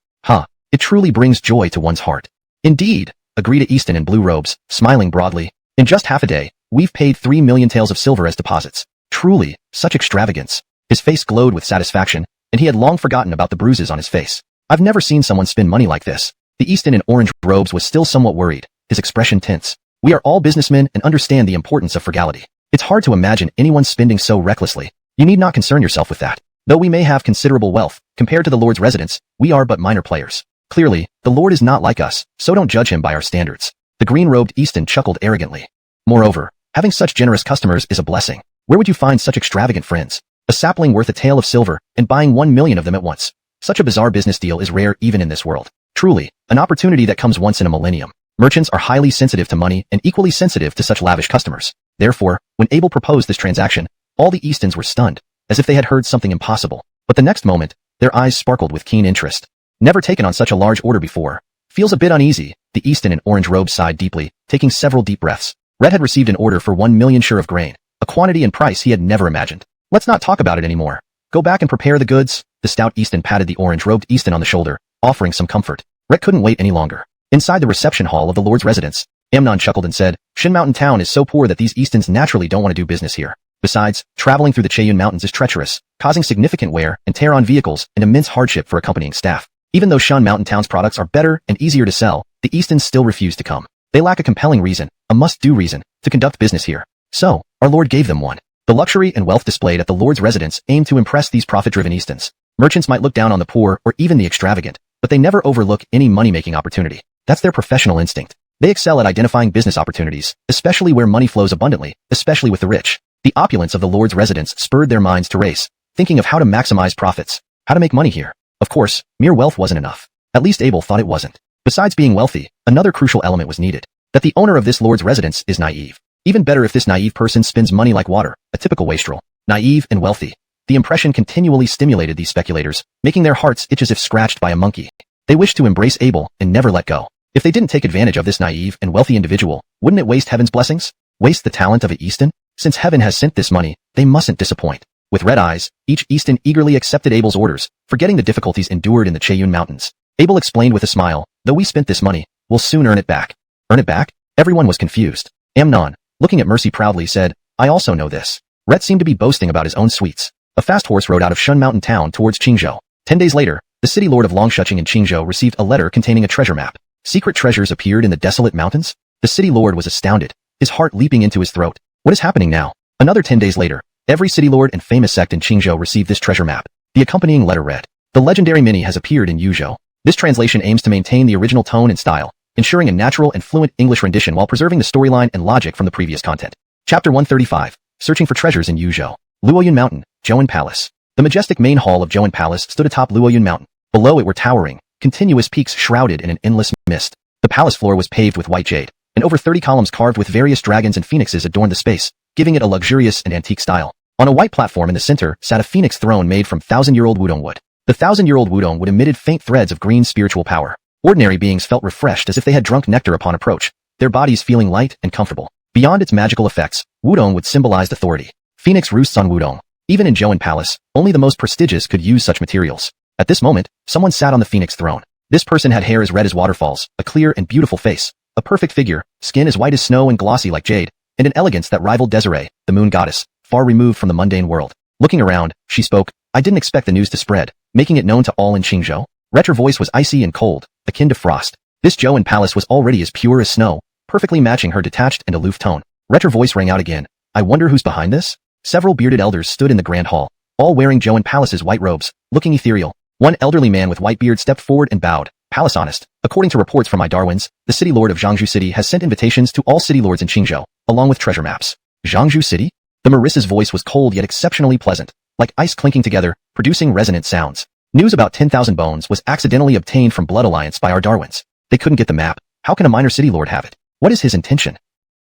S1: It truly brings joy to one's heart. Indeed, agreed Easton in blue robes, smiling broadly. In just half a day, we've paid 3 million taels of silver as deposits. Truly, such extravagance. His face glowed with satisfaction, and he had long forgotten about the bruises on his face. I've never seen someone spend money like this. The Easton in orange robes was still somewhat worried, his expression tense. We are all businessmen and understand the importance of frugality. It's hard to imagine anyone spending so recklessly. You need not concern yourself with that. Though we may have considerable wealth, compared to the Lord's residence, we are but minor players. Clearly, the Lord is not like us, so don't judge him by our standards. The green-robed Easton chuckled arrogantly. Moreover, having such generous customers is a blessing. Where would you find such extravagant friends? A sapling worth a tael of silver, and buying 1 million of them at once. Such a bizarre business deal is rare even in this world. Truly, an opportunity that comes once in a millennium. Merchants are highly sensitive to money and equally sensitive to such lavish customers. Therefore, when Abel proposed this transaction, all the Eastons were stunned, as if they had heard something impossible. But the next moment, their eyes sparkled with keen interest. Never taken on such a large order before. Feels a bit uneasy, the Easton in orange robe sighed deeply, taking several deep breaths. Red had received an order for 1 million share of grain, a quantity and price he had never imagined. Let's not talk about it anymore. Go back and prepare the goods. The stout Easton patted the orange-robed Easton on the shoulder, offering some comfort. Red couldn't wait any longer. Inside the reception hall of the Lord's residence, Amnon chuckled and said, Shin Mountain Town is so poor that these Eastons naturally don't want to do business here. Besides, traveling through the Cheyun Mountains is treacherous, causing significant wear and tear on vehicles and immense hardship for accompanying staff. Even though Shan Mountain Town's products are better and easier to sell, the Eastons still refuse to come. They lack a compelling reason, a must-do reason, to conduct business here. So, our Lord gave them one. The luxury and wealth displayed at the Lord's residence aimed to impress these profit-driven Eastons. Merchants might look down on the poor or even the extravagant, but they never overlook any money-making opportunity. That's their professional instinct. They excel at identifying business opportunities, especially where money flows abundantly, especially with the rich. The opulence of the Lord's residence spurred their minds to race, thinking of how to maximize profits, how to make money here. Of course, mere wealth wasn't enough. At least Abel thought it wasn't. Besides being wealthy, another crucial element was needed. That the owner of this Lord's residence is naive. Even better if this naive person spends money like water, a typical wastrel. Naive and wealthy. The impression continually stimulated these speculators, making their hearts itch as if scratched by a monkey. They wished to embrace Abel and never let go. If they didn't take advantage of this naive and wealthy individual, wouldn't it waste heaven's blessings? Waste the talent of an Easton? Since heaven has sent this money, they mustn't disappoint. With red eyes, each Easton eagerly accepted Abel's orders, forgetting the difficulties endured in the Cheyun Mountains. Abel explained with a smile, though we spent this money, we'll soon earn it back. Earn it back? Everyone was confused. Amnon, looking at Mercy proudly, said, I also know this. Rhett seemed to be boasting about his own sweets. A fast horse rode out of Shun Mountain Town towards Qingzhou. 10 days later, the city lord of Longshuching in Qingzhou received a letter containing a treasure map. Secret treasures appeared in the desolate mountains? The city lord was astounded, his heart leaping into his throat. What is happening now? Another 10 days later, every city lord and famous sect in Qingzhou received this treasure map. The accompanying letter read, The legendary mini has appeared in Yuzhou. This translation aims to maintain the original tone and style, ensuring a natural and fluent English rendition while preserving the storyline and logic from the previous content. Chapter 135, Searching for Treasures in Yuzhou. Luoyun Mountain, Zhouan Palace. The majestic main hall of Zhouan Palace stood atop Luoyun Mountain. Below it were towering, continuous peaks shrouded in an endless mist. The palace floor was paved with white jade, and over 30 columns carved with various dragons and phoenixes adorned the space, giving it a luxurious and antique style. On a white platform in the center sat a phoenix throne made from 1,000-year-old wudong wood. The 1,000-year-old wudong wood emitted faint threads of green spiritual power. Ordinary beings felt refreshed as if they had drunk nectar upon approach, their bodies feeling light and comfortable. Beyond its magical effects, wudong wood symbolized authority. Phoenix roosts on wudong. Even in Zhouan Palace, only the most prestigious could use such materials. At this moment, someone sat on the phoenix throne. This person had hair as red as waterfalls, a clear and beautiful face, a perfect figure, skin as white as snow and glossy like jade, and an elegance that rivaled Desiree, the moon goddess, far removed from the mundane world. Looking around, she spoke, I didn't expect the news to spread, making it known to all in Qingzhou. Retter voice was icy and cold, akin to frost. This Zhou Palace was already as pure as snow, perfectly matching her detached and aloof tone. Retter voice rang out again. I wonder who's behind this? Several bearded elders stood in the grand hall, all wearing Zhou Palace's white robes, looking ethereal. One elderly man with white beard stepped forward and bowed. Palace honest. According to reports from my Darwins, the city lord of Zhangzhou City has sent invitations to all city lords in Qingzhou, along with treasure maps. Zhangzhou City? The Marissa's voice was cold yet exceptionally pleasant, like ice clinking together, producing resonant sounds. News about 10,000 bones was accidentally obtained from Blood Alliance by our Darwins. They couldn't get the map. How can a minor city lord have it? What is his intention?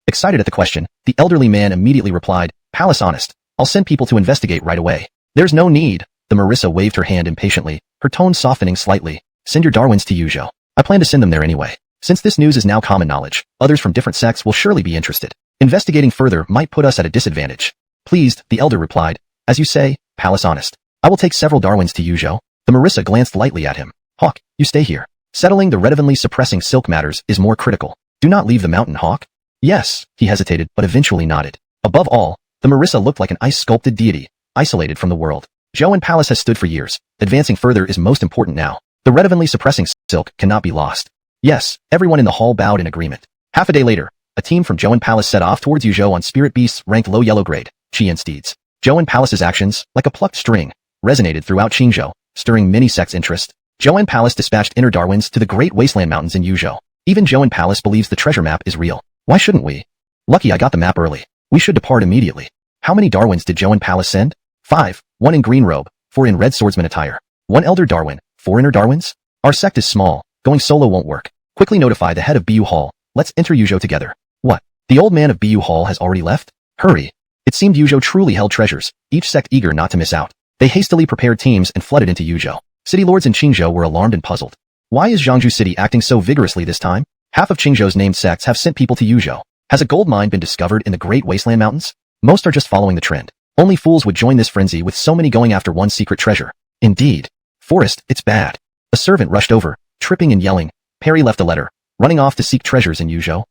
S1: Excited at the question, the elderly man immediately replied, Palace honest. I'll send people to investigate right away. There's no need. The Marissa waved her hand impatiently, her tone softening slightly. Send your Darwins to Yuzhou. I plan to send them there anyway. Since this news is now common knowledge, others from different sects will surely be interested. Investigating further might put us at a disadvantage. Pleased, the elder replied. As you say, Palace honest. I will take several Darwins to Yuzhou. The Marissa glanced lightly at him. Hawk, you stay here. Settling the relatively suppressing silk matters is more critical. Do not leave the mountain, Hawk. Yes, he hesitated, but eventually nodded. Above all, the Marissa looked like an ice-sculpted deity, isolated from the world. Zhou Palace has stood for years. Advancing further is most important now. The relatively suppressing silk cannot be lost. Yes, everyone in the hall bowed in agreement. Half a day later, a team from Zhou Palace set off towards Yuzhou on spirit beasts ranked low yellow grade, Qian steeds. Zhou Palace's actions, like a plucked string, resonated throughout Qingzhou, stirring many sects' interest. Zhou Palace dispatched inner Darwins to the Great Wasteland Mountains in Yuzhou. Even Zhou Palace believes the treasure map is real. Why shouldn't we? Lucky I got the map early. We should depart immediately. How many Darwins did Zhou Palace send? 5, 1 in green robe, 4 in red swordsman attire. 1 elder Darwin, 4 inner Darwins? Our sect is small, going solo won't work. Quickly notify the head of BU Hall. Let's enter Yuzhou together. What? The old man of BU Hall has already left? Hurry. It seemed Yuzhou truly held treasures, each sect eager not to miss out. They hastily prepared teams and flooded into Yuzhou. City lords in Qingzhou were alarmed and puzzled. Why is Zhangzhou City acting so vigorously this time? Half of Qingzhou's named sects have sent people to Yuzhou. Has a gold mine been discovered in the Great Wasteland Mountains? Most are just following the trend. Only fools would join this frenzy with so many going after one secret treasure. Indeed. Forrest, it's bad. A servant rushed over, tripping and yelling. Perry left a letter, running off to seek treasures in Yuzhou.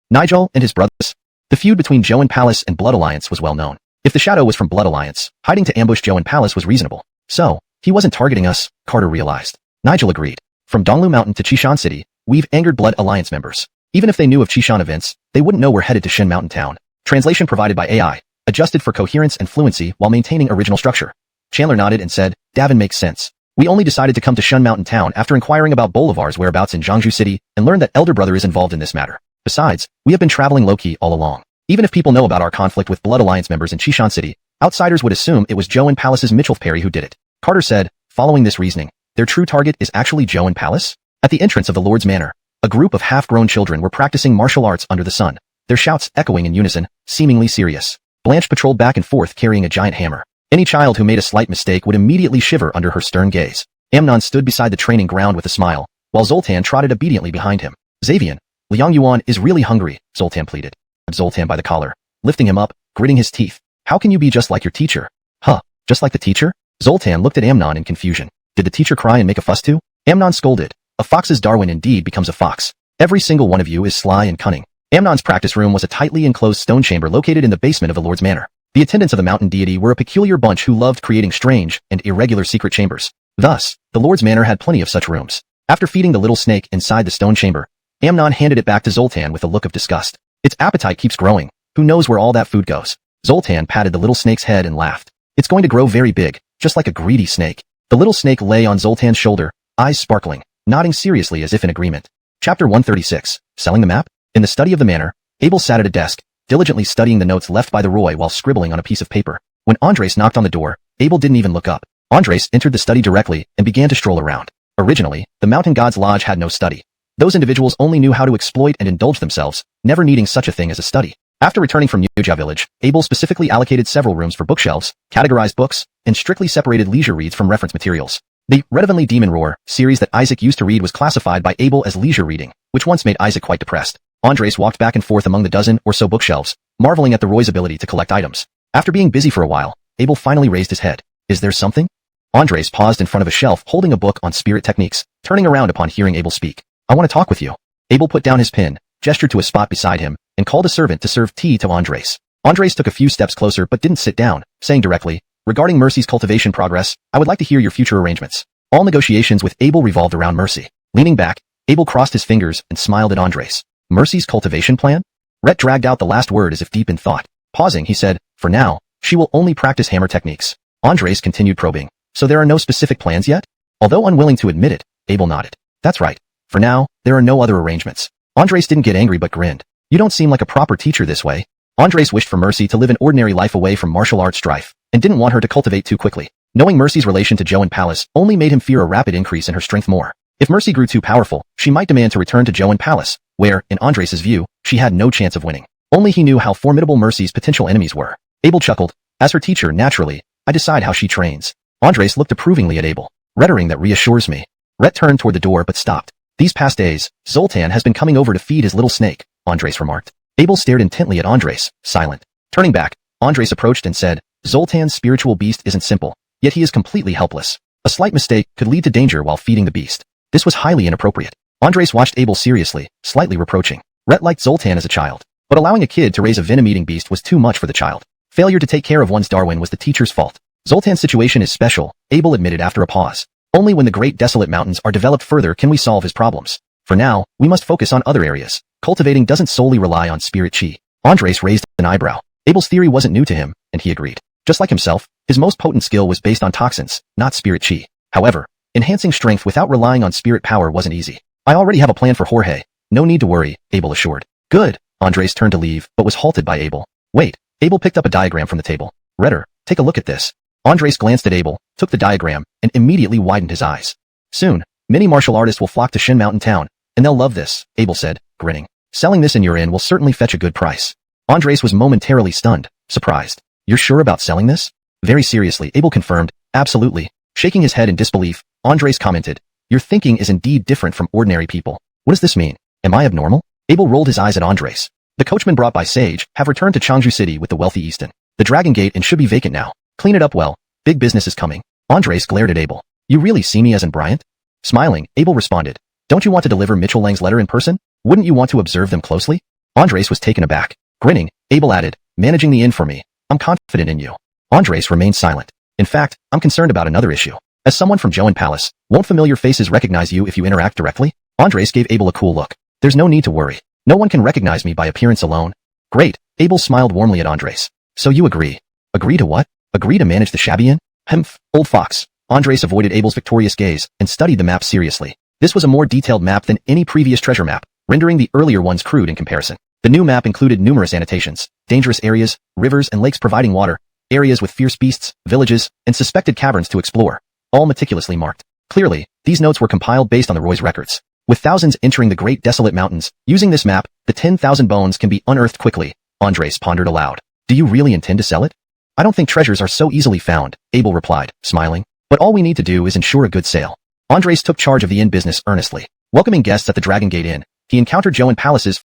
S1: Nigel and his brothers. The feud between Zhou Palace and Blood Alliance was well known. If the shadow was from Blood Alliance, hiding to ambush Zhou Palace was reasonable. So, he wasn't targeting us, Carter realized. Nigel agreed. From Donglu Mountain to Qishan City, we've angered Blood Alliance members. Even if they knew of Qishan events, they wouldn't know we're headed to Shen Mountain Town. Translation provided by AI, adjusted for coherence and fluency while maintaining original structure. Chandler nodded and said, Davin makes sense. We only decided to come to Shen Mountain Town after inquiring about Bolivar's whereabouts in Zhangzhou City and learned that Elder Brother is involved in this matter. Besides, we have been traveling low-key all along. Even if people know about our conflict with Blood Alliance members in Qishan City, outsiders would assume it was Zhou Palace's Mitchell Perry who did it. Carter said, following this reasoning, their true target is actually Zhou Palace? At the entrance of the Lord's Manor, a group of half-grown children were practicing martial arts under the sun, their shouts echoing in unison, seemingly serious. Blanche patrolled back and forth carrying a giant hammer. Any child who made a slight mistake would immediately shiver under her stern gaze. Amnon stood beside the training ground with a smile, while Zoltan trotted obediently behind him. Xavian, Liang Yuan is really hungry, Zoltan pleaded. Zoltan by the collar, lifting him up, gritting his teeth. How can you be just like your teacher? Huh, just like the teacher? Zoltan looked at Amnon in confusion. Did the teacher cry and make a fuss too? Amnon scolded. A fox's Darwin indeed becomes a fox. Every single one of you is sly and cunning. Amnon's practice room was a tightly enclosed stone chamber located in the basement of the Lord's Manor. The attendants of the mountain deity were a peculiar bunch who loved creating strange and irregular secret chambers. Thus, the Lord's Manor had plenty of such rooms. After feeding the little snake inside the stone chamber, Amnon handed it back to Zoltan with a look of disgust. Its appetite keeps growing. Who knows where all that food goes? Zoltan patted the little snake's head and laughed. It's going to grow very big, just like a greedy snake. The little snake lay on Zoltan's shoulder, eyes sparkling, nodding seriously as if in agreement. Chapter 136, Selling the Map? In the study of the manor, Abel sat at a desk, diligently studying the notes left by the Roy while scribbling on a piece of paper. When Andres knocked on the door, Abel didn't even look up. Andres entered the study directly and began to stroll around. Originally, the Mountain God's Lodge had no study. Those individuals only knew how to exploit and indulge themselves, never needing such a thing as a study. After returning from Nuja village, Abel specifically allocated several rooms for bookshelves, categorized books, and strictly separated leisure reads from reference materials. The Redevently Demon Roar series that Isaac used to read was classified by Abel as leisure reading, which once made Isaac quite depressed. Andres walked back and forth among the dozen or so bookshelves, marveling at the Roy's ability to collect items. After being busy for a while, Abel finally raised his head. Is there something? Andres paused in front of a shelf holding a book on spirit techniques, turning around upon hearing Abel speak. I want to talk with you. Abel put down his pen, gestured to a spot beside him, and called a servant to serve tea to Andres. Andres took a few steps closer but didn't sit down, saying directly, Regarding Mercy's cultivation progress, I would like to hear your future arrangements. All negotiations with Abel revolved around Mercy. Leaning back, Abel crossed his fingers and smiled at Andres. Mercy's cultivation plan? Rhett dragged out the last word as if deep in thought. Pausing, he said, for now, she will only practice hammer techniques. Andres continued probing. So there are no specific plans yet? Although unwilling to admit it, Abel nodded. That's right. For now, there are no other arrangements. Andres didn't get angry but grinned. You don't seem like a proper teacher this way. Andres wished for Mercy to live an ordinary life away from martial arts strife, and didn't want her to cultivate too quickly. Knowing Mercy's relation to Joe and Palace only made him fear a rapid increase in her strength more. If Mercy grew too powerful, she might demand to return to Joe and Palace, where, in Andres' view, she had no chance of winning. Only he knew how formidable Mercy's potential enemies were. Abel chuckled. As her teacher, naturally, I decide how she trains. Andres looked approvingly at Abel. Rhettering that reassures me. Rhett turned toward the door but stopped. These past days, Zoltan has been coming over to feed his little snake, Andres remarked. Abel stared intently at Andres, silent. Turning back, Andres approached and said, Zoltan's spiritual beast isn't simple, yet he is completely helpless. A slight mistake could lead to danger while feeding the beast. This was highly inappropriate. Andres watched Abel seriously, slightly reproaching. Rhett liked Zoltan as a child, but allowing a kid to raise a venom-eating beast was too much for the child. Failure to take care of one's Darwin was the teacher's fault. Zoltan's situation is special, Abel admitted after a pause. Only when the great desolate mountains are developed further can we solve his problems. For now, we must focus on other areas. Cultivating doesn't solely rely on spirit chi. Andres raised an eyebrow. Abel's theory wasn't new to him, and he agreed. Just like himself, his most potent skill was based on toxins, not spirit chi. However, enhancing strength without relying on spirit power wasn't easy. I already have a plan for Jorge. No need to worry, Abel assured. Good. Andres turned to leave, but was halted by Abel. Wait. Abel picked up a diagram from the table. Redder, take a look at this. Andres glanced at Abel, took the diagram, and immediately widened his eyes. Soon, many martial artists will flock to Shin Mountain Town, and they'll love this, Abel said, grinning. Selling this in your inn will certainly fetch a good price. Andres was momentarily stunned, surprised. You're sure about selling this? Very seriously, Abel confirmed, absolutely. Shaking his head in disbelief, Andres commented, your thinking is indeed different from ordinary people. What does this mean? Am I abnormal? Abel rolled his eyes at Andres. The coachman brought by Sage have returned to Changju City with the wealthy Easton. The Dragon Gate Inn should be vacant now. Clean it up well. Big business is coming. Andres glared at Abel. You really see me as in Bryant? Smiling, Abel responded. Don't you want to deliver Mitchell Lang's letter in person? Wouldn't you want to observe them closely? Andres was taken aback. Grinning, Abel added, managing the inn for me. I'm confident in you. Andres remained silent. In fact, I'm concerned about another issue. As someone from Joan Palace, won't familiar faces recognize you if you interact directly? Andres gave Abel a cool look. There's no need to worry. No one can recognize me by appearance alone. Great. Abel smiled warmly at Andres. So you agree. Agree to what? Agree to manage the shabby inn? Humph, old fox. Andres avoided Abel's victorious gaze and studied the map seriously. This was a more detailed map than any previous treasure map, rendering the earlier ones crude in comparison. The new map included numerous annotations, dangerous areas, rivers and lakes providing water, areas with fierce beasts, villages, and suspected caverns to explore, all meticulously marked. Clearly, these notes were compiled based on the Roy's records. With thousands entering the great desolate mountains, using this map, the 10,000 bones can be unearthed quickly. Andres pondered aloud. Do you really intend to sell it? I don't think treasures are so easily found, Abel replied, smiling. But all we need to do is ensure a good sale. Andres took charge of the inn business earnestly. Welcoming guests at the Dragon Gate Inn, he encountered Joe and Palace's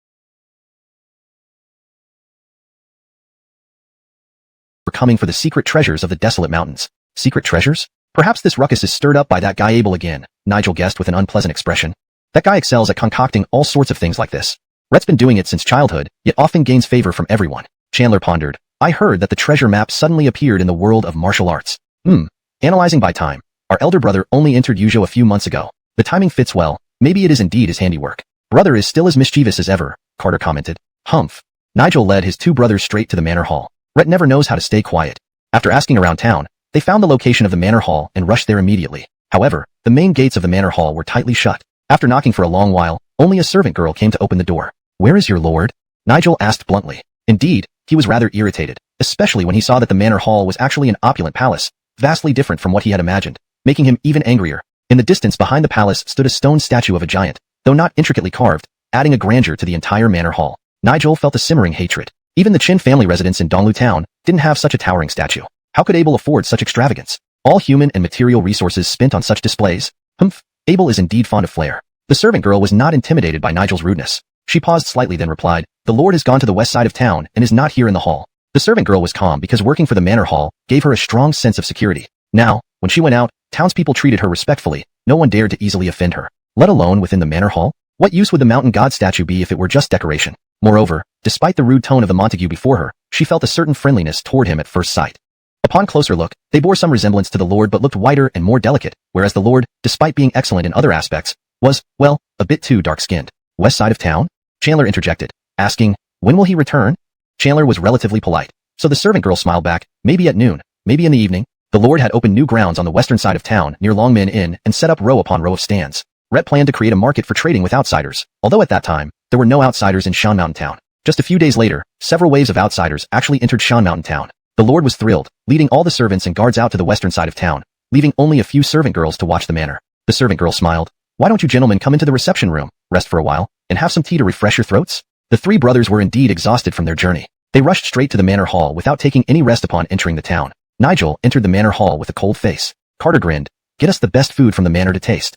S1: for coming for the secret treasures of the desolate mountains. Secret treasures? Perhaps this ruckus is stirred up by that guy Abel again, Nigel guessed with an unpleasant expression. That guy excels at concocting all sorts of things like this. Rhett's been doing it since childhood, yet often gains favor from everyone. Chandler pondered. I heard that the treasure map suddenly appeared in the world of martial arts. Analyzing by time. Our elder brother only entered Yujo a few months ago. The timing fits well. Maybe it is indeed his handiwork. Brother is still as mischievous as ever, Carter commented. Humph. Nigel led his two brothers straight to the manor hall. Rhett never knows how to stay quiet. After asking around town, they found the location of the manor hall and rushed there immediately. However, the main gates of the manor hall were tightly shut. After knocking for a long while, only a servant girl came to open the door. Where is your lord? Nigel asked bluntly. Indeed, he was rather irritated, especially when he saw that the manor hall was actually an opulent palace, vastly different from what he had imagined, making him even angrier. In the distance behind the palace stood a stone statue of a giant, though not intricately carved, adding a grandeur to the entire manor hall. Nigel felt a simmering hatred. Even the Chin family residence in Donglu Town didn't have such a towering statue. How could Abel afford such extravagance? All human and material resources spent on such displays? Humph, Abel is indeed fond of flair. The servant girl was not intimidated by Nigel's rudeness. She paused slightly then replied, the lord has gone to the west side of town and is not here in the hall. The servant girl was calm because working for the manor hall gave her a strong sense of security. Now, when she went out, townspeople treated her respectfully. No one dared to easily offend her, let alone within the manor hall. What use would the mountain god statue be if it were just decoration? Moreover, despite the rude tone of the Montague before her, she felt a certain friendliness toward him at first sight. Upon closer look, they bore some resemblance to the Lord but looked whiter and more delicate, whereas the Lord, despite being excellent in other aspects, was, well, a bit too dark-skinned. West side of town? Chandler interjected, asking, when will he return? Chandler was relatively polite, so the servant girl smiled back, maybe at noon, maybe in the evening. The Lord had opened new grounds on the western side of town near Longmin Inn and set up row upon row of stands. Rhett planned to create a market for trading with outsiders, although at that time, there were no outsiders in Shan Mountain Town. Just a few days later, several waves of outsiders actually entered Shan Mountain Town. The Lord was thrilled, leading all the servants and guards out to the western side of town, leaving only a few servant girls to watch the manor. The servant girl smiled. Why don't you gentlemen come into the reception room, rest for a while, and have some tea to refresh your throats? The three brothers were indeed exhausted from their journey. They rushed straight to the manor hall without taking any rest upon entering the town. Nigel entered the manor hall with a cold face. Carter grinned. Get us the best food from the manor to taste.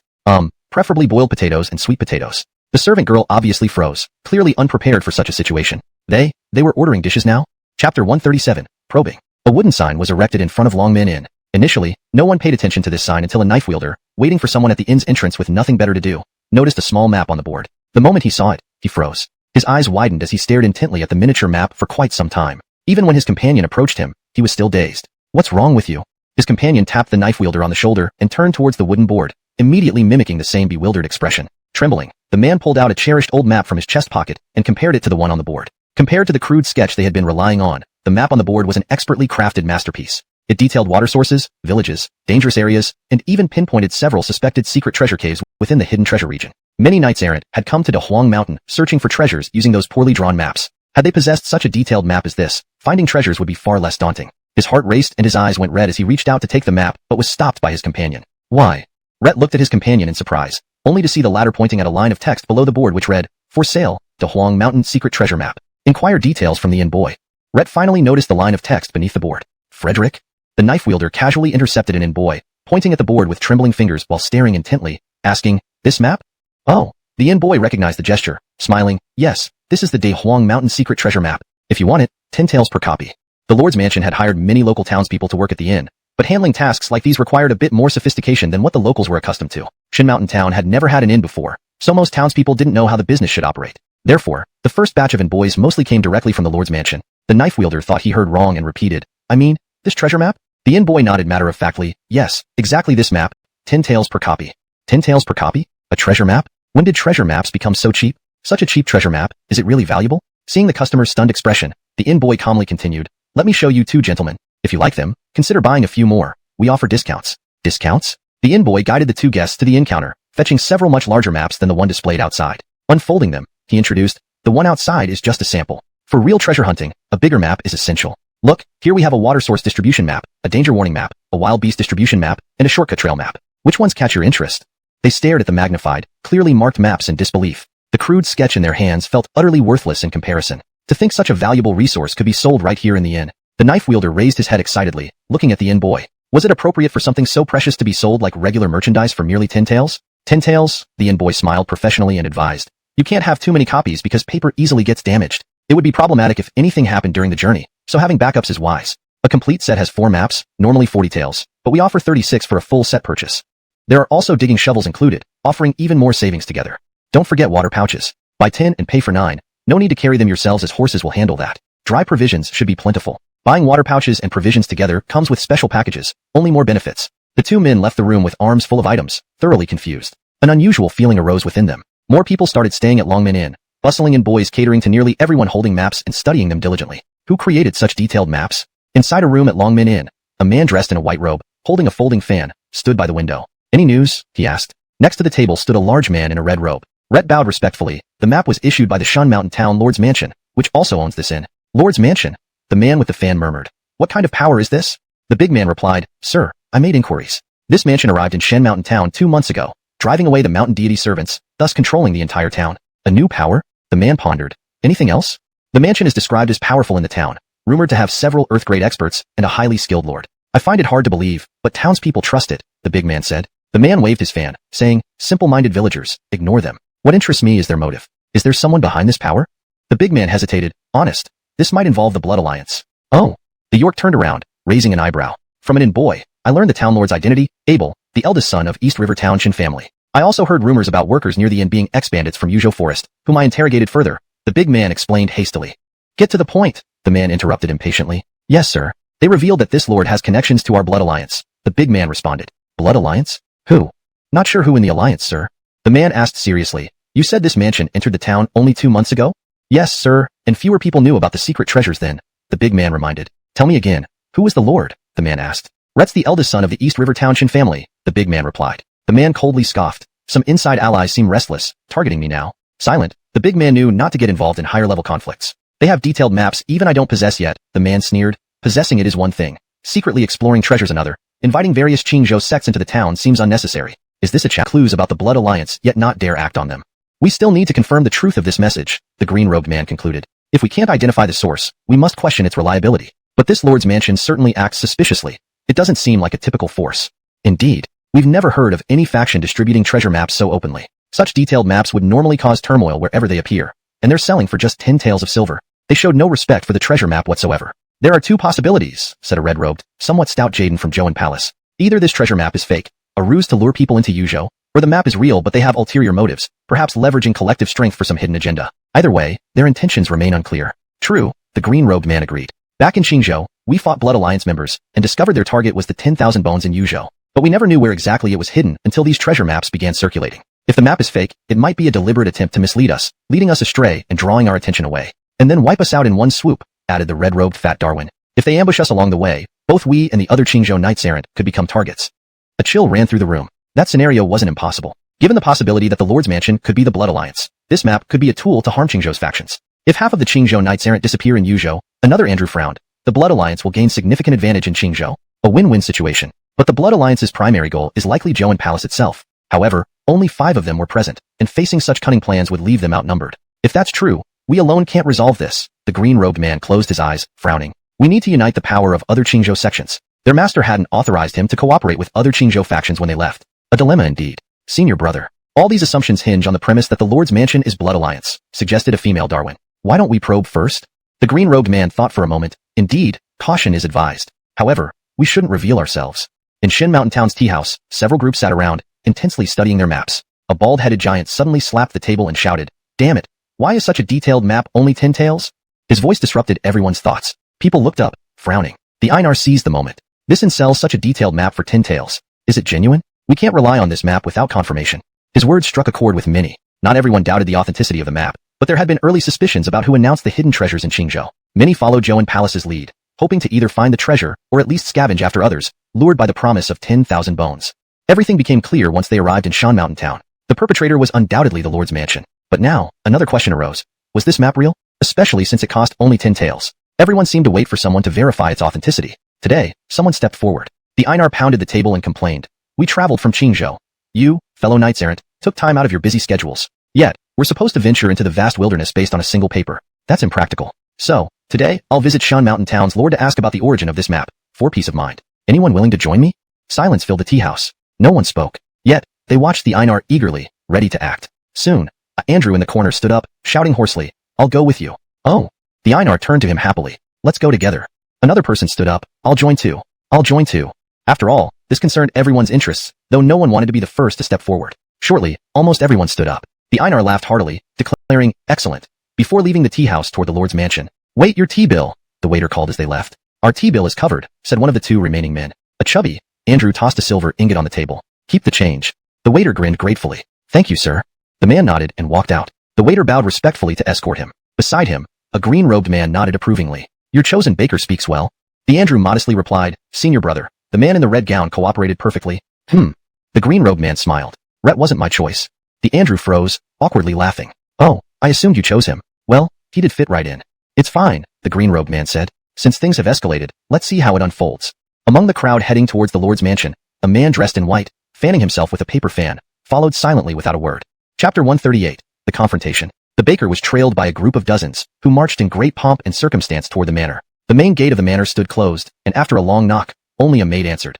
S1: Preferably boiled potatoes and sweet potatoes. The servant girl obviously froze, clearly unprepared for such a situation. They were ordering dishes now? Chapter 137, Probing. A wooden sign was erected in front of Longmin Inn. Initially, no one paid attention to this sign until a knife wielder, waiting for someone at the inn's entrance with nothing better to do, noticed a small map on the board. The moment he saw it, he froze. His eyes widened as he stared intently at the miniature map for quite some time. Even when his companion approached him, he was still dazed. What's wrong with you? His companion tapped the knife wielder on the shoulder and turned towards the wooden board, immediately mimicking the same bewildered expression. Trembling, the man pulled out a cherished old map from his chest pocket and compared it to the one on the board. Compared to the crude sketch they had been relying on, the map on the board was an expertly crafted masterpiece. It detailed water sources, villages, dangerous areas, and even pinpointed several suspected secret treasure caves within the hidden treasure region. Many knights-errant had come to Donghua Mountain searching for treasures using those poorly drawn maps. Had they possessed such a detailed map as this, finding treasures would be far less daunting. His heart raced and his eyes went red as he reached out to take the map but was stopped by his companion. Why? Rhett looked at his companion in surprise, only to see the latter pointing at a line of text below the board which read, For sale, Donghua Mountain Secret Treasure Map. Inquire details from the inn boy. Rhett finally noticed the line of text beneath the board. Frederick? The knife wielder casually intercepted an inn boy, pointing at the board with trembling fingers while staring intently, asking, This map? Oh. The inn boy recognized the gesture, smiling, Yes, this is the Donghua Mountain Secret Treasure Map. If you want it, 10 taels per copy. The Lord's mansion had hired many local townspeople to work at the inn, but handling tasks like these required a bit more sophistication than what the locals were accustomed to. Shin Mountain Town had never had an inn before, so most townspeople didn't know how the business should operate. Therefore, the first batch of inn boys mostly came directly from the Lord's mansion. The knife wielder thought he heard wrong and repeated, I mean, this treasure map? The inn boy nodded matter-of-factly, yes, exactly this map, 10 taels per copy. 10 taels per copy? A treasure map? When did treasure maps become so cheap? Such a cheap treasure map, is it really valuable? Seeing the customer's stunned expression, the inn boy calmly continued, Let me show you two gentlemen. If you like them, consider buying a few more. We offer discounts. Discounts? The inn boy guided the two guests to the inn counter, fetching several much larger maps than the one displayed outside. Unfolding them, he introduced, the one outside is just a sample. For real treasure hunting, a bigger map is essential. Look, here we have a water source distribution map, a danger warning map, a wild beast distribution map, and a shortcut trail map. Which ones catch your interest? They stared at the magnified, clearly marked maps in disbelief. The crude sketch in their hands felt utterly worthless in comparison. To think such a valuable resource could be sold right here in the inn. The knife wielder raised his head excitedly, looking at the inn boy. Was it appropriate for something so precious to be sold like regular merchandise for merely 10 taels? 10 taels? The inn boy smiled professionally and advised. You can't have too many copies because paper easily gets damaged. It would be problematic if anything happened during the journey, so having backups is wise. A complete set has 4 maps, normally 40 taels, but we offer 36 for a full set purchase. There are also digging shovels included, offering even more savings together. Don't forget water pouches. Buy 10 and pay for 9. No need to carry them yourselves as horses will handle that. Dry provisions should be plentiful. Buying water pouches and provisions together comes with special packages, only more benefits. The two men left the room with arms full of items, thoroughly confused. An unusual feeling arose within them. More people started staying at Longmin Inn, bustling in boys catering to nearly everyone holding maps and studying them diligently. Who created such detailed maps? Inside a room at Longmin Inn, a man dressed in a white robe, holding a folding fan, stood by the window. Any news? He asked. Next to the table stood a large man in a red robe. Rhett bowed respectfully. The map was issued by the Shan Mountain Town Lord's Mansion, which also owns this inn. Lord's Mansion? The man with the fan murmured. What kind of power is this? The big man replied, Sir, I made inquiries. This mansion arrived in Shan Mountain Town 2 months ago, driving away the mountain deity servants, thus controlling the entire town. A new power? The man pondered. Anything else? The mansion is described as powerful in the town, rumored to have several Earth-grade experts and a highly skilled lord. I find it hard to believe, but townspeople trust it, the big man said. The man waved his fan, saying, Simple-minded villagers, ignore them. What interests me is their motive. Is there someone behind this power? The big man hesitated. Honest. This might involve the Blood Alliance. Oh. The York turned around, raising an eyebrow. From an inn boy, I learned the town lord's identity, Abel, the eldest son of East River Town Shin family. I also heard rumors about workers near the inn being ex-bandits from Yuzhou Forest, whom I interrogated further. The big man explained hastily. Get to the point, the man interrupted impatiently. Yes, sir. They revealed that this lord has connections to our blood alliance. The big man responded. Blood alliance? Who? Not sure who in the alliance, sir. The man asked seriously. You said this mansion entered the town only 2 months ago? Yes, sir, and fewer people knew about the secret treasures then. The big man reminded. Tell me again, who is the lord? The man asked. Rhett's the eldest son of the East River Town Shin family, the big man replied. The man coldly scoffed. Some inside allies seem restless, targeting me now. Silent, the big man knew not to get involved in higher-level conflicts. They have detailed maps even I don't possess yet, the man sneered. Possessing it is one thing. Secretly exploring treasures another. Inviting various Qingzhou sects into the town seems unnecessary. Is this a clues about the blood alliance yet not dare act on them? We still need to confirm the truth of this message, the green-robed man concluded. If we can't identify the source, we must question its reliability. But this lord's mansion certainly acts suspiciously. It doesn't seem like a typical force. Indeed, we've never heard of any faction distributing treasure maps so openly. Such detailed maps would normally cause turmoil wherever they appear, and they're selling for just 10 taels of silver. They showed no respect for the treasure map whatsoever. There are 2 possibilities, said a red-robed, somewhat stout Jaden from Zhouan Palace. Either this treasure map is fake, a ruse to lure people into Yuzhou, or the map is real but they have ulterior motives, perhaps leveraging collective strength for some hidden agenda. Either way, their intentions remain unclear. True, the green-robed man agreed. Back in Qingzhou, we fought Blood Alliance members, and discovered their target was the 10,000 bones in Yuzhou. But we never knew where exactly it was hidden until these treasure maps began circulating. If the map is fake, it might be a deliberate attempt to mislead us, leading us astray and drawing our attention away. And then wipe us out in one swoop, added the red-robed fat Darwin. If they ambush us along the way, both we and the other Qingzhou knights errant could become targets. A chill ran through the room. That scenario wasn't impossible. Given the possibility that the Lord's Mansion could be the Blood Alliance, this map could be a tool to harm Qingzhou's factions. If half of the Qingzhou knights errant disappear in Yuzhou, another Andrew frowned. The Blood Alliance will gain significant advantage in Qingzhou. A win-win situation. But the Blood Alliance's primary goal is likely Zhouan Palace itself. However, only 5 of them were present, and facing such cunning plans would leave them outnumbered. If that's true, we alone can't resolve this. The green-robed man closed his eyes, frowning. We need to unite the power of other Qingzhou sections. Their master hadn't authorized him to cooperate with other Qingzhou factions when they left. A dilemma indeed. Senior brother. All these assumptions hinge on the premise that the Lord's Mansion is Blood Alliance, suggested a female Darwin. Why don't we probe first? The green-robed man thought for a moment. Indeed, caution is advised. However, we shouldn't reveal ourselves. In Shin Mountain Town's tea house, several groups sat around, intensely studying their maps. A bald-headed giant suddenly slapped the table and shouted, "Damn it! Why is such a detailed map only 10 taels?" His voice disrupted everyone's thoughts. People looked up, frowning. The Einar seized the moment. This sells such a detailed map for 10 taels. Is it genuine? We can't rely on this map without confirmation. His words struck a chord with many. Not everyone doubted the authenticity of the map, but there had been early suspicions about who announced the hidden treasures in Qingzhou. Many followed Zhouan Palace's lead, hoping to either find the treasure or at least scavenge after others, lured by the promise of 10,000 bones. Everything became clear once they arrived in Shan Mountain Town. The perpetrator was undoubtedly the Lord's Mansion. But now, another question arose. Was this map real? Especially since it cost only 10 taels. Everyone seemed to wait for someone to verify its authenticity. Today, someone stepped forward. The Einar pounded the table and complained. We traveled from Qingzhou. You, fellow knights errant, took time out of your busy schedules. Yet, we're supposed to venture into the vast wilderness based on a single paper. That's impractical. So, today, I'll visit Shan Mountain Town's lord to ask about the origin of this map, for peace of mind. Anyone willing to join me? Silence filled the tea house. No one spoke. Yet, they watched the Einar eagerly, ready to act. Soon, Andrew in the corner stood up, shouting hoarsely, I'll go with you. Oh. The Einar turned to him happily. Let's go together. Another person stood up. I'll join too. I'll join too. After all, this concerned everyone's interests, though no one wanted to be the first to step forward. Shortly, almost everyone stood up. The Einar laughed heartily, declaring, excellent, before leaving the tea house toward the Lord's Mansion. Wait, your tea bill, the waiter called as they left. Our tea bill is covered, said one of the 2 remaining men. A chubby, Andrew tossed a silver ingot on the table. Keep the change. The waiter grinned gratefully. Thank you, sir. The man nodded and walked out. The waiter bowed respectfully to escort him. Beside him, a green-robed man nodded approvingly. Your chosen baker speaks well. The Andrew modestly replied, Senior brother. The man in the red gown cooperated perfectly. The green-robed man smiled. Rhett wasn't my choice. The Andrew froze, awkwardly laughing. Oh, I assumed you chose him. Well, he did fit right in. It's fine, the green-robed man said. Since things have escalated, let's see how it unfolds. Among the crowd heading towards the Lord's Mansion, a man dressed in white, fanning himself with a paper fan, followed silently without a word. Chapter 138, The Confrontation. The baker was trailed by a group of dozens, who marched in great pomp and circumstance toward the manor. The main gate of the manor stood closed, and after a long knock, only a maid answered.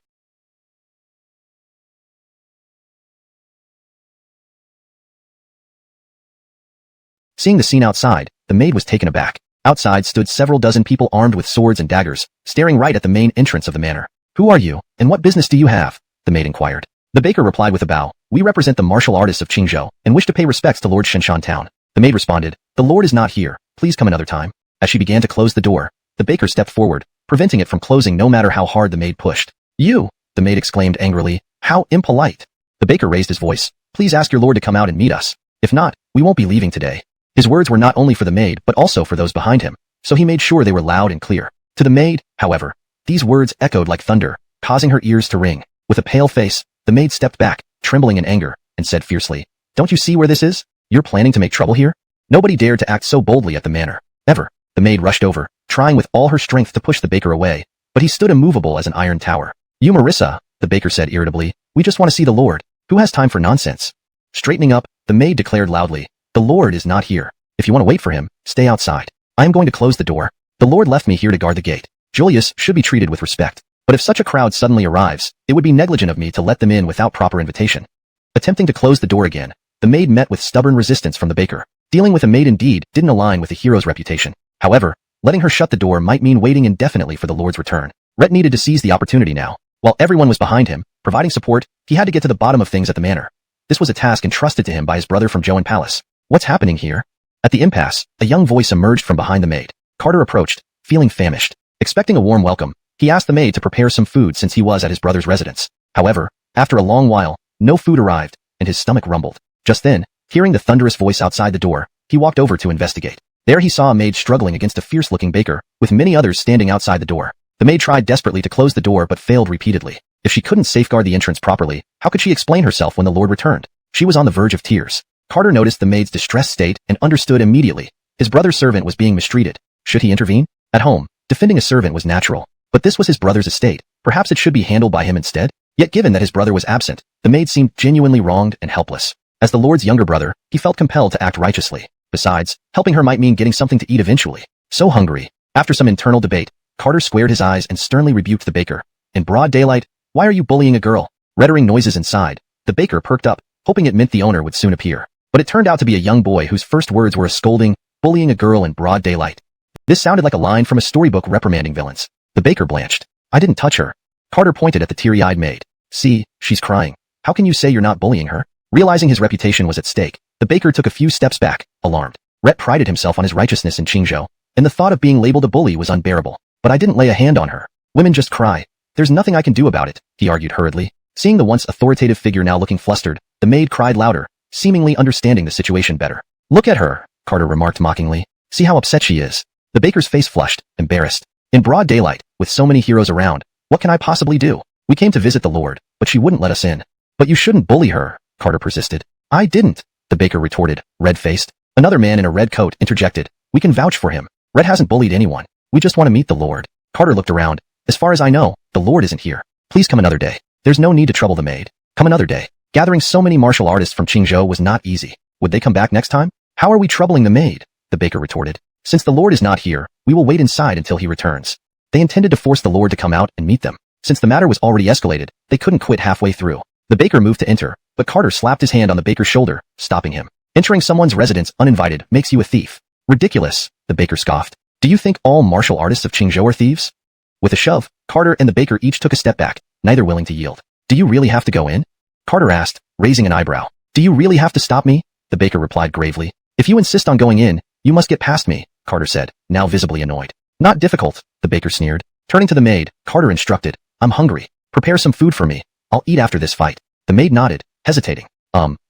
S1: Seeing the scene outside, the maid was taken aback. Outside stood several dozen people armed with swords and daggers, staring right at the main entrance of the manor. Who are you, and what business do you have? The maid inquired. The baker replied with a bow. We represent the martial artists of Qingzhou, and wish to pay respects to Lord Shinshan Town. The maid responded. The lord is not here. Please come another time. As she began to close the door, the baker stepped forward, preventing it from closing no matter how hard the maid pushed. "You!" the maid exclaimed angrily. "How impolite!" The baker raised his voice. "Please ask your lord to come out and meet us. If not, we won't be leaving today." His words were not only for the maid but also for those behind him, so he made sure they were loud and clear. To the maid, however, these words echoed like thunder, causing her ears to ring. With a pale face, the maid stepped back, trembling in anger, and said fiercely, "Don't you see where this is? You're planning to make trouble here?" Nobody dared to act so boldly at the manor. Ever. The maid rushed over, trying with all her strength to push the baker away, but he stood immovable as an iron tower. "You Marissa," the baker said irritably, "we just want to see the Lord. Who has time for nonsense?" Straightening up, the maid declared loudly, "The Lord is not here. If you want to wait for him, stay outside. I am going to close the door. The Lord left me here to guard the gate. Julius should be treated with respect. But if such a crowd suddenly arrives, it would be negligent of me to let them in without proper invitation." Attempting to close the door again, the maid met with stubborn resistance from the baker. Dealing with a maid indeed didn't align with the hero's reputation. However, letting her shut the door might mean waiting indefinitely for the Lord's return. Rhett needed to seize the opportunity now. While everyone was behind him, providing support, he had to get to the bottom of things at the manor. This was a task entrusted to him by his brother from Joan Palace. "What's happening here?" At the impasse, a young voice emerged from behind the maid. Carter approached, feeling famished. Expecting a warm welcome, he asked the maid to prepare some food since he was at his brother's residence. However, after a long while, no food arrived, and his stomach rumbled. Just then, hearing the thunderous voice outside the door, he walked over to investigate. There he saw a maid struggling against a fierce-looking baker, with many others standing outside the door. The maid tried desperately to close the door but failed repeatedly. If she couldn't safeguard the entrance properly, how could she explain herself when the Lord returned? She was on the verge of tears. Carter noticed the maid's distressed state and understood immediately. His brother's servant was being mistreated. Should he intervene? At home, defending a servant was natural. But this was his brother's estate. Perhaps it should be handled by him instead? Yet given that his brother was absent, the maid seemed genuinely wronged and helpless. As the Lord's younger brother, he felt compelled to act righteously. Besides, helping her might mean getting something to eat eventually. So hungry. After some internal debate, Carter squared his eyes and sternly rebuked the baker. In broad daylight, "Why are you bullying a girl?" Uttering noises inside, the baker perked up, hoping it meant the owner would soon appear. But it turned out to be a young boy whose first words were a scolding, bullying a girl in broad daylight. This sounded like a line from a storybook reprimanding villains. The baker blanched. "I didn't touch her." Carter pointed at the teary-eyed maid. "See, she's crying. How can you say you're not bullying her?" Realizing his reputation was at stake, the baker took a few steps back, alarmed. Rhett prided himself on his righteousness in Qingzhou, and the thought of being labeled a bully was unbearable. "But I didn't lay a hand on her. Women just cry. There's nothing I can do about it," he argued hurriedly. Seeing the once authoritative figure now looking flustered, the maid cried louder, seemingly understanding the situation better. "Look at her," Carter remarked mockingly. "See how upset she is." The baker's face flushed, embarrassed. "In broad daylight, with so many heroes around, what can I possibly do? We came to visit the Lord, but she wouldn't let us in." "But you shouldn't bully her," Carter persisted. "I didn't," the baker retorted, red-faced. Another man in a red coat interjected. "We can vouch for him. Red hasn't bullied anyone. We just want to meet the Lord." Carter looked around. "As far as I know, the Lord isn't here. Please come another day. There's no need to trouble the maid. Come another day." Gathering so many martial artists from Qingzhou was not easy. Would they come back next time? "How are we troubling the maid?" the baker retorted. "Since the Lord is not here, we will wait inside until he returns." They intended to force the Lord to come out and meet them. Since the matter was already escalated, they couldn't quit halfway through. The baker moved to enter, but Carter slapped his hand on the baker's shoulder, stopping him. "Entering someone's residence uninvited makes you a thief." "Ridiculous," the baker scoffed. "Do you think all martial artists of Qingzhou are thieves?" With a shove, Carter and the baker each took a step back, neither willing to yield. "Do you really have to go in?" Carter asked, raising an eyebrow. "Do you really have to stop me?" the baker replied gravely. "If you insist on going in, you must get past me," Carter said, now visibly annoyed. "Not difficult," the baker sneered. Turning to the maid, Carter instructed, "I'm hungry. Prepare some food for me. I'll eat after this fight." The maid nodded, hesitating.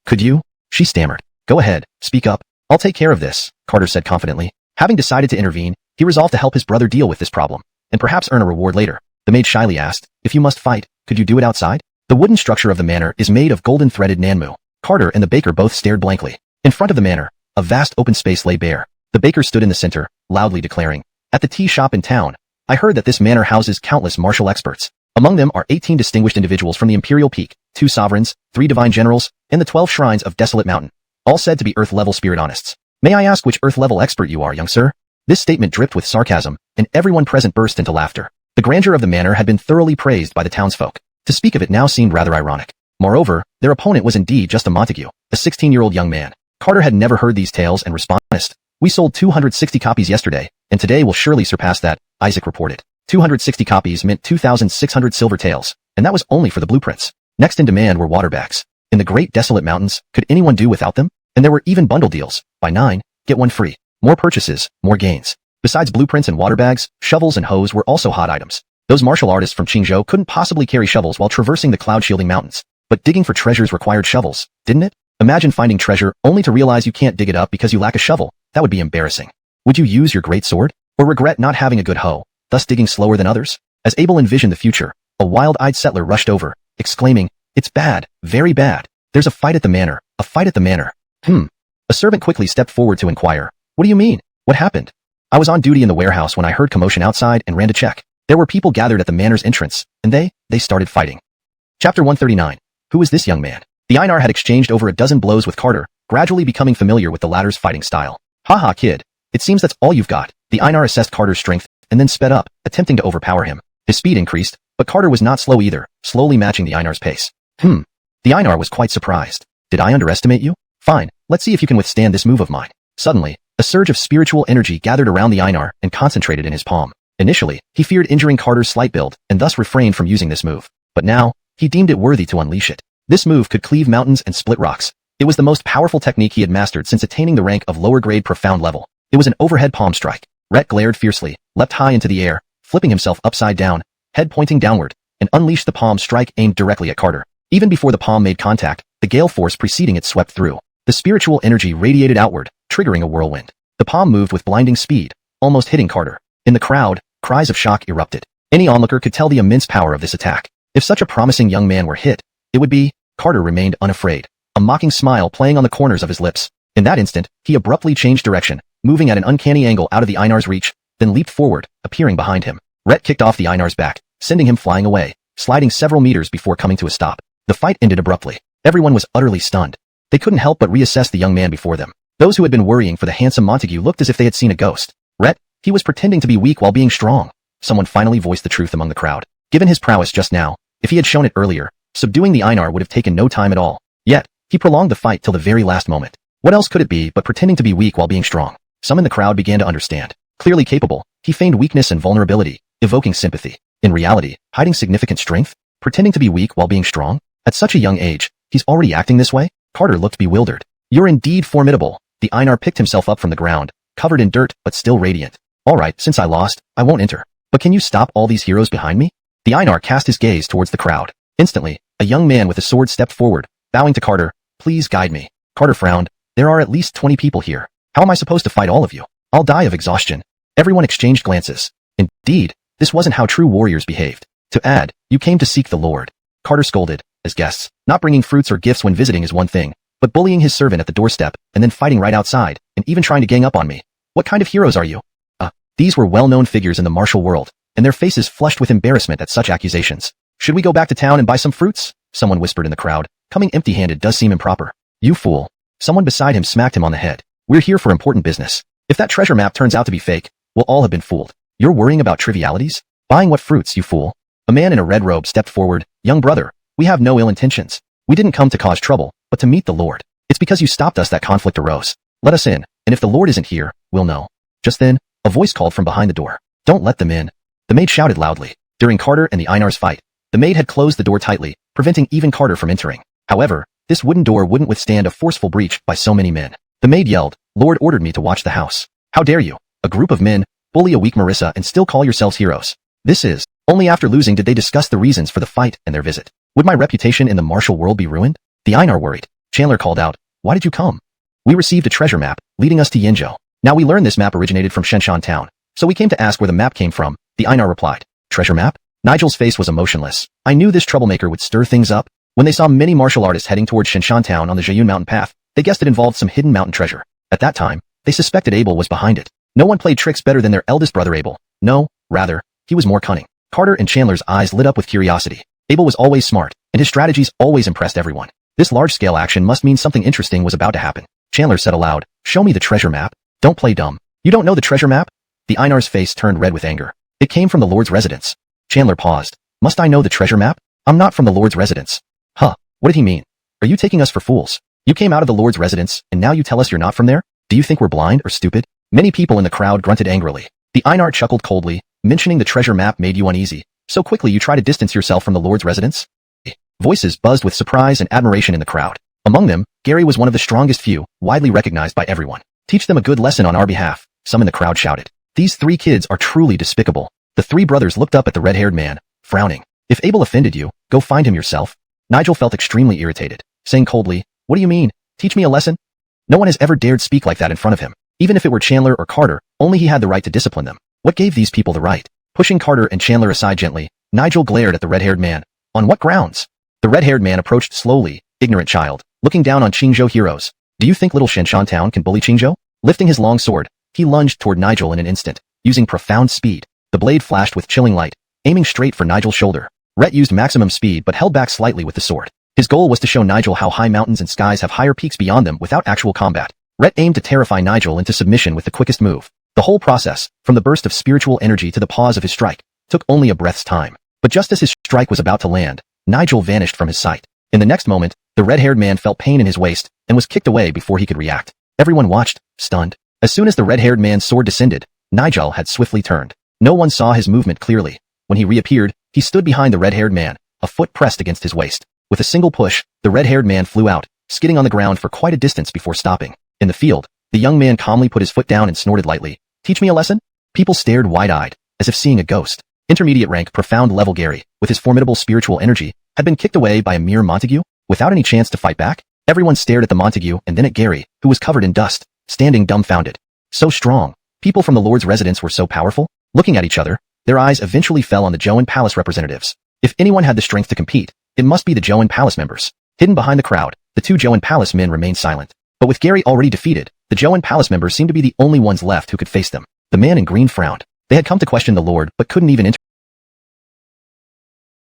S1: Could you?" she stammered. "Go ahead, speak up. I'll take care of this," Carter said confidently. Having decided to intervene, he resolved to help his brother deal with this problem, and perhaps earn a reward later. The maid shyly asked, "If you must fight, could you do it outside?" The wooden structure of the manor is made of golden-threaded nanmu. Carter and the baker both stared blankly. In front of the manor, a vast open space lay bare. The baker stood in the center, loudly declaring, "At the tea shop in town, I heard that this manor houses countless martial experts. Among them are 18 distinguished individuals from the Imperial Peak, 2 sovereigns, 3 divine generals, and the 12 shrines of Desolate Mountain, all said to be Earth-level spiritonists. May I ask which Earth-level expert you are, young sir?" This statement dripped with sarcasm, and everyone present burst into laughter. The grandeur of the manor had been thoroughly praised by the townsfolk. To speak of it now seemed rather ironic. Moreover, their opponent was indeed just a Montague, a 16-year-old young man. Carter had never heard these tales and responded. "We sold 260 copies yesterday, and today will surely surpass that," Isaac reported. 260 copies meant 2,600 silver taels, and that was only for the blueprints. Next in demand were waterbacks. In the Great Desolate Mountains, could anyone do without them? And there were even bundle deals. Buy 9, get 1 free. More purchases, more gains. Besides blueprints and water bags, shovels and hoes were also hot items. Those martial artists from Qingzhou couldn't possibly carry shovels while traversing the cloud-shielding mountains. But digging for treasures required shovels, didn't it? Imagine finding treasure only to realize you can't dig it up because you lack a shovel. That would be embarrassing. Would you use your great sword? Or regret not having a good hoe, thus digging slower than others? As Abel envisioned the future, a wild-eyed settler rushed over, exclaiming, "It's bad, very bad. There's a fight at the manor, a fight at the manor." A servant quickly stepped forward to inquire, "What do you mean? What happened?" "I was on duty in the warehouse when I heard commotion outside and ran to check. There were people gathered at the manor's entrance, and they started fighting." Chapter 139. Who is this young man? The Einar had exchanged over a dozen blows with Carter, gradually becoming familiar with the latter's fighting style. "Haha, kid. It seems that's all you've got." The Einar assessed Carter's strength, and then sped up, attempting to overpower him. His speed increased, but Carter was not slow either, slowly matching the Einar's pace. The Einar was quite surprised. "Did I underestimate you? Fine, let's see if you can withstand this move of mine." Suddenly, a surge of spiritual energy gathered around the Einar and concentrated in his palm. Initially, he feared injuring Carter's slight build, and thus refrained from using this move. But now, he deemed it worthy to unleash it. This move could cleave mountains and split rocks. It was the most powerful technique he had mastered since attaining the rank of lower-grade profound level. It was an overhead palm strike. Rhett glared fiercely, leapt high into the air, flipping himself upside down, head pointing downward, and unleashed the palm strike aimed directly at Carter. Even before the palm made contact, the gale force preceding it swept through. The spiritual energy radiated outward, triggering a whirlwind. The palm moved with blinding speed, almost hitting Carter. In the crowd, cries of shock erupted. Any onlooker could tell the immense power of this attack. If such a promising young man were hit, it would be. Carter remained unafraid, a mocking smile playing on the corners of his lips. In that instant, he abruptly changed direction, moving at an uncanny angle out of the Einar's reach, then leaped forward, appearing behind him. Rhett kicked off the Einar's back, sending him flying away, sliding several meters before coming to a stop. The fight ended abruptly. Everyone was utterly stunned. They couldn't help but reassess the young man before them. Those who had been worrying for the handsome Montague looked as if they had seen a ghost. Rhett, he was pretending to be weak while being strong. Someone finally voiced the truth among the crowd. Given his prowess just now, if he had shown it earlier, subduing the Einar would have taken no time at all. Yet, he prolonged the fight till the very last moment. What else could it be but pretending to be weak while being strong? Some in the crowd began to understand. Clearly capable, he feigned weakness and vulnerability, evoking sympathy. In reality, hiding significant strength? Pretending to be weak while being strong? At such a young age, he's already acting this way? Carter looked bewildered. "You're indeed formidable." The Einar picked himself up from the ground, covered in dirt but still radiant. "All right, since I lost, I won't enter. But can you stop all these heroes behind me?" The Einar cast his gaze towards the crowd. Instantly, a young man with a sword stepped forward, bowing to Carter. "Please guide me." Carter frowned. "There are at least 20 people here. How am I supposed to fight all of you? I'll die of exhaustion." Everyone exchanged glances. Indeed, this wasn't how true warriors behaved. To add, "You came to seek the Lord." Carter scolded, as guests. Not bringing fruits or gifts when visiting is one thing, but bullying his servant at the doorstep, and then fighting right outside, and even trying to gang up on me. What kind of heroes are you? These were well-known figures in the martial world, and their faces flushed with embarrassment at such accusations. "Should we go back to town and buy some fruits?" Someone whispered in the crowd. "Coming empty-handed does seem improper." "You fool." Someone beside him smacked him on the head. "We're here for important business. If that treasure map turns out to be fake, we'll all have been fooled. You're worrying about trivialities? Buying what fruits, you fool?" A man in a red robe stepped forward. "Young brother, we have no ill intentions. We didn't come to cause trouble, but to meet the Lord. It's because you stopped us that conflict arose. Let us in, and if the Lord isn't here, we'll know." Just then, a voice called from behind the door. "Don't let them in." The maid shouted loudly. During Carter and the Einar's fight, the maid had closed the door tightly, preventing even Carter from entering. However, this wooden door wouldn't withstand a forceful breach by so many men. The maid yelled, "Lord ordered me to watch the house. How dare you, a group of men, bully a weak Marissa and still call yourselves heroes?" This is, only after losing did they discuss the reasons for the fight and their visit. Would my reputation in the martial world be ruined? The Einar worried. Chandler called out, "Why did you come?" "We received a treasure map, leading us to Yinzhou. Now we learned this map originated from Shenshan town, so we came to ask where the map came from," the Einar replied. "Treasure map?" Nigel's face was emotionless. "I knew this troublemaker would stir things up." When they saw many martial artists heading towards Shenshan town on the Zheyun mountain path, they guessed it involved some hidden mountain treasure. At that time, they suspected Abel was behind it. No one played tricks better than their eldest brother Abel. No, rather, he was more cunning. Carter and Chandler's eyes lit up with curiosity. Abel was always smart, and his strategies always impressed everyone. This large-scale action must mean something interesting was about to happen. Chandler said aloud, "Show me the treasure map." "Don't play dumb. You don't know the treasure map?" The Einar's face turned red with anger. "It came from the Lord's residence." Chandler paused. "Must I know the treasure map? I'm not from the Lord's residence." "Huh, what did he mean? Are you taking us for fools? You came out of the Lord's residence, and now you tell us you're not from there? Do you think we're blind or stupid?" Many people in the crowd grunted angrily. The Einar chuckled coldly. "Mentioning the treasure map made you uneasy. So quickly you try to distance yourself from the Lord's residence?" Voices buzzed with surprise and admiration in the crowd. Among them, Gary was one of the strongest few, widely recognized by everyone. "Teach them a good lesson on our behalf," some in the crowd shouted. These three kids are truly despicable. The three brothers looked up at the red-haired man, frowning. If Abel offended you, go find him yourself. Nigel felt extremely irritated, saying coldly, what do you mean? Teach me a lesson? No one has ever dared speak like that in front of him. Even if it were Chandler or Carter, only he had the right to discipline them. What gave these people the right? Pushing Carter and Chandler aside gently, Nigel glared at the red-haired man. On what grounds? The red-haired man approached slowly, ignorant child, looking down on Qingzhou heroes. Do you think little Shenshan Town can bully Qingzhou? Lifting his long sword, he lunged toward Nigel in an instant, using profound speed. The blade flashed with chilling light, aiming straight for Nigel's shoulder. Rhett used maximum speed but held back slightly with the sword. His goal was to show Nigel how high mountains and skies have higher peaks beyond them without actual combat. Rhett aimed to terrify Nigel into submission with the quickest move. The whole process, from the burst of spiritual energy to the pause of his strike, took only a breath's time. But just as his strike was about to land, Nigel vanished from his sight. In the next moment, the red-haired man felt pain in his waist and was kicked away before he could react. Everyone watched, stunned. As soon as the red-haired man's sword descended, Nigel had swiftly turned. No one saw his movement clearly. When he reappeared, he stood behind the red-haired man, a foot pressed against his waist. With a single push, the red-haired man flew out, skidding on the ground for quite a distance before stopping. In the field, the young man calmly put his foot down and snorted lightly. Teach me a lesson? People stared wide-eyed, as if seeing a ghost. Intermediate rank profound level Gary, with his formidable spiritual energy, had been kicked away by a mere Montague, without any chance to fight back. Everyone stared at the Montague and then at Gary, who was covered in dust, standing dumbfounded. So strong. People from the Lord's residence were so powerful. Looking at each other, their eyes eventually fell on the Zhou Palace representatives. If anyone had the strength to compete, it must be the Zhou Palace members. Hidden behind the crowd, the two Zhou Palace men remained silent. But with Gary already defeated, the Zhou Palace members seemed to be the only ones left who could face them. The man in green frowned. They had come to question the Lord but couldn't even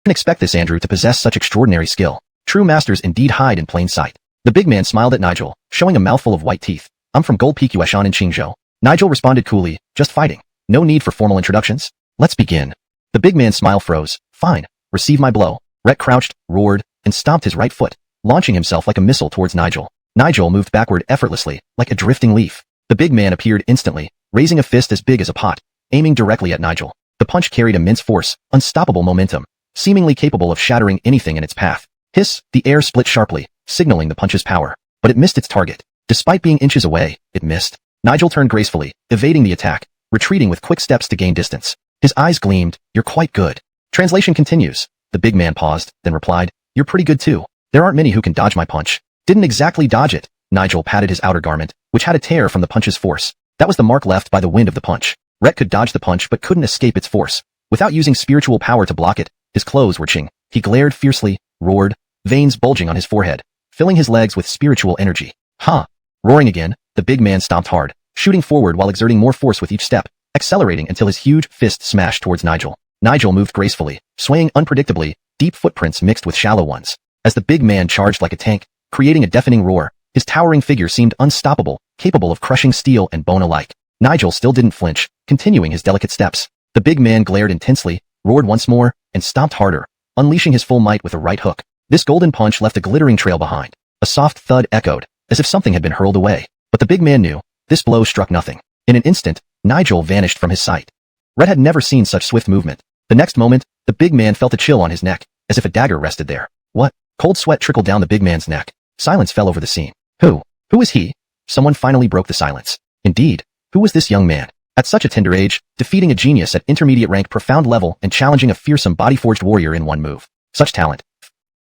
S1: expect this Andrew to possess such extraordinary skill. True masters indeed hide in plain sight. The big man smiled at Nigel, showing a mouthful of white teeth. I'm from Gold Peak Yueshan in Qingzhou. Nigel responded coolly, just fighting. No need for formal introductions. Let's begin. The big man's smile froze. Fine. Receive my blow. Rhett crouched, roared, and stomped his right foot, launching himself like a missile towards Nigel. Nigel moved backward effortlessly, like a drifting leaf. The big man appeared instantly, raising a fist as big as a pot, aiming directly at Nigel. The punch carried immense force, unstoppable momentum, seemingly capable of shattering anything in its path. Hiss, the air split sharply, signaling the punch's power. But it missed its target. Despite being inches away, it missed. Nigel turned gracefully, evading the attack, retreating with quick steps to gain distance. His eyes gleamed. You're quite good. Translation continues. The big man paused, then replied, you're pretty good too. There aren't many who can dodge my punch. Didn't exactly dodge it. Nigel patted his outer garment, which had a tear from the punch's force. That was the mark left by the wind of the punch. Rhett could dodge the punch but couldn't escape its force. Without using spiritual power to block it, his clothes were ching. He glared fiercely, roared, veins bulging on his forehead, filling his legs with spiritual energy. Huh. Roaring again, the big man stomped hard, shooting forward while exerting more force with each step, accelerating until his huge fist smashed towards Nigel. Nigel moved gracefully, swaying unpredictably, deep footprints mixed with shallow ones. As the big man charged like a tank, creating a deafening roar, his towering figure seemed unstoppable, capable of crushing steel and bone alike. Nigel still didn't flinch, continuing his delicate steps. The big man glared intensely, roared once more, and stomped harder, unleashing his full might with a right hook. This golden punch left a glittering trail behind. A soft thud echoed, as if something had been hurled away. But the big man knew, this blow struck nothing. In an instant, Nigel vanished from his sight. Rhett had never seen such swift movement. The next moment, the big man felt a chill on his neck, as if a dagger rested there. What? Cold sweat trickled down the big man's neck. Silence fell over the scene. Who is he? Someone finally broke the silence. Indeed, who was this young man? At such a tender age, defeating a genius at intermediate rank profound level and challenging a fearsome body-forged warrior in one move. Such talent.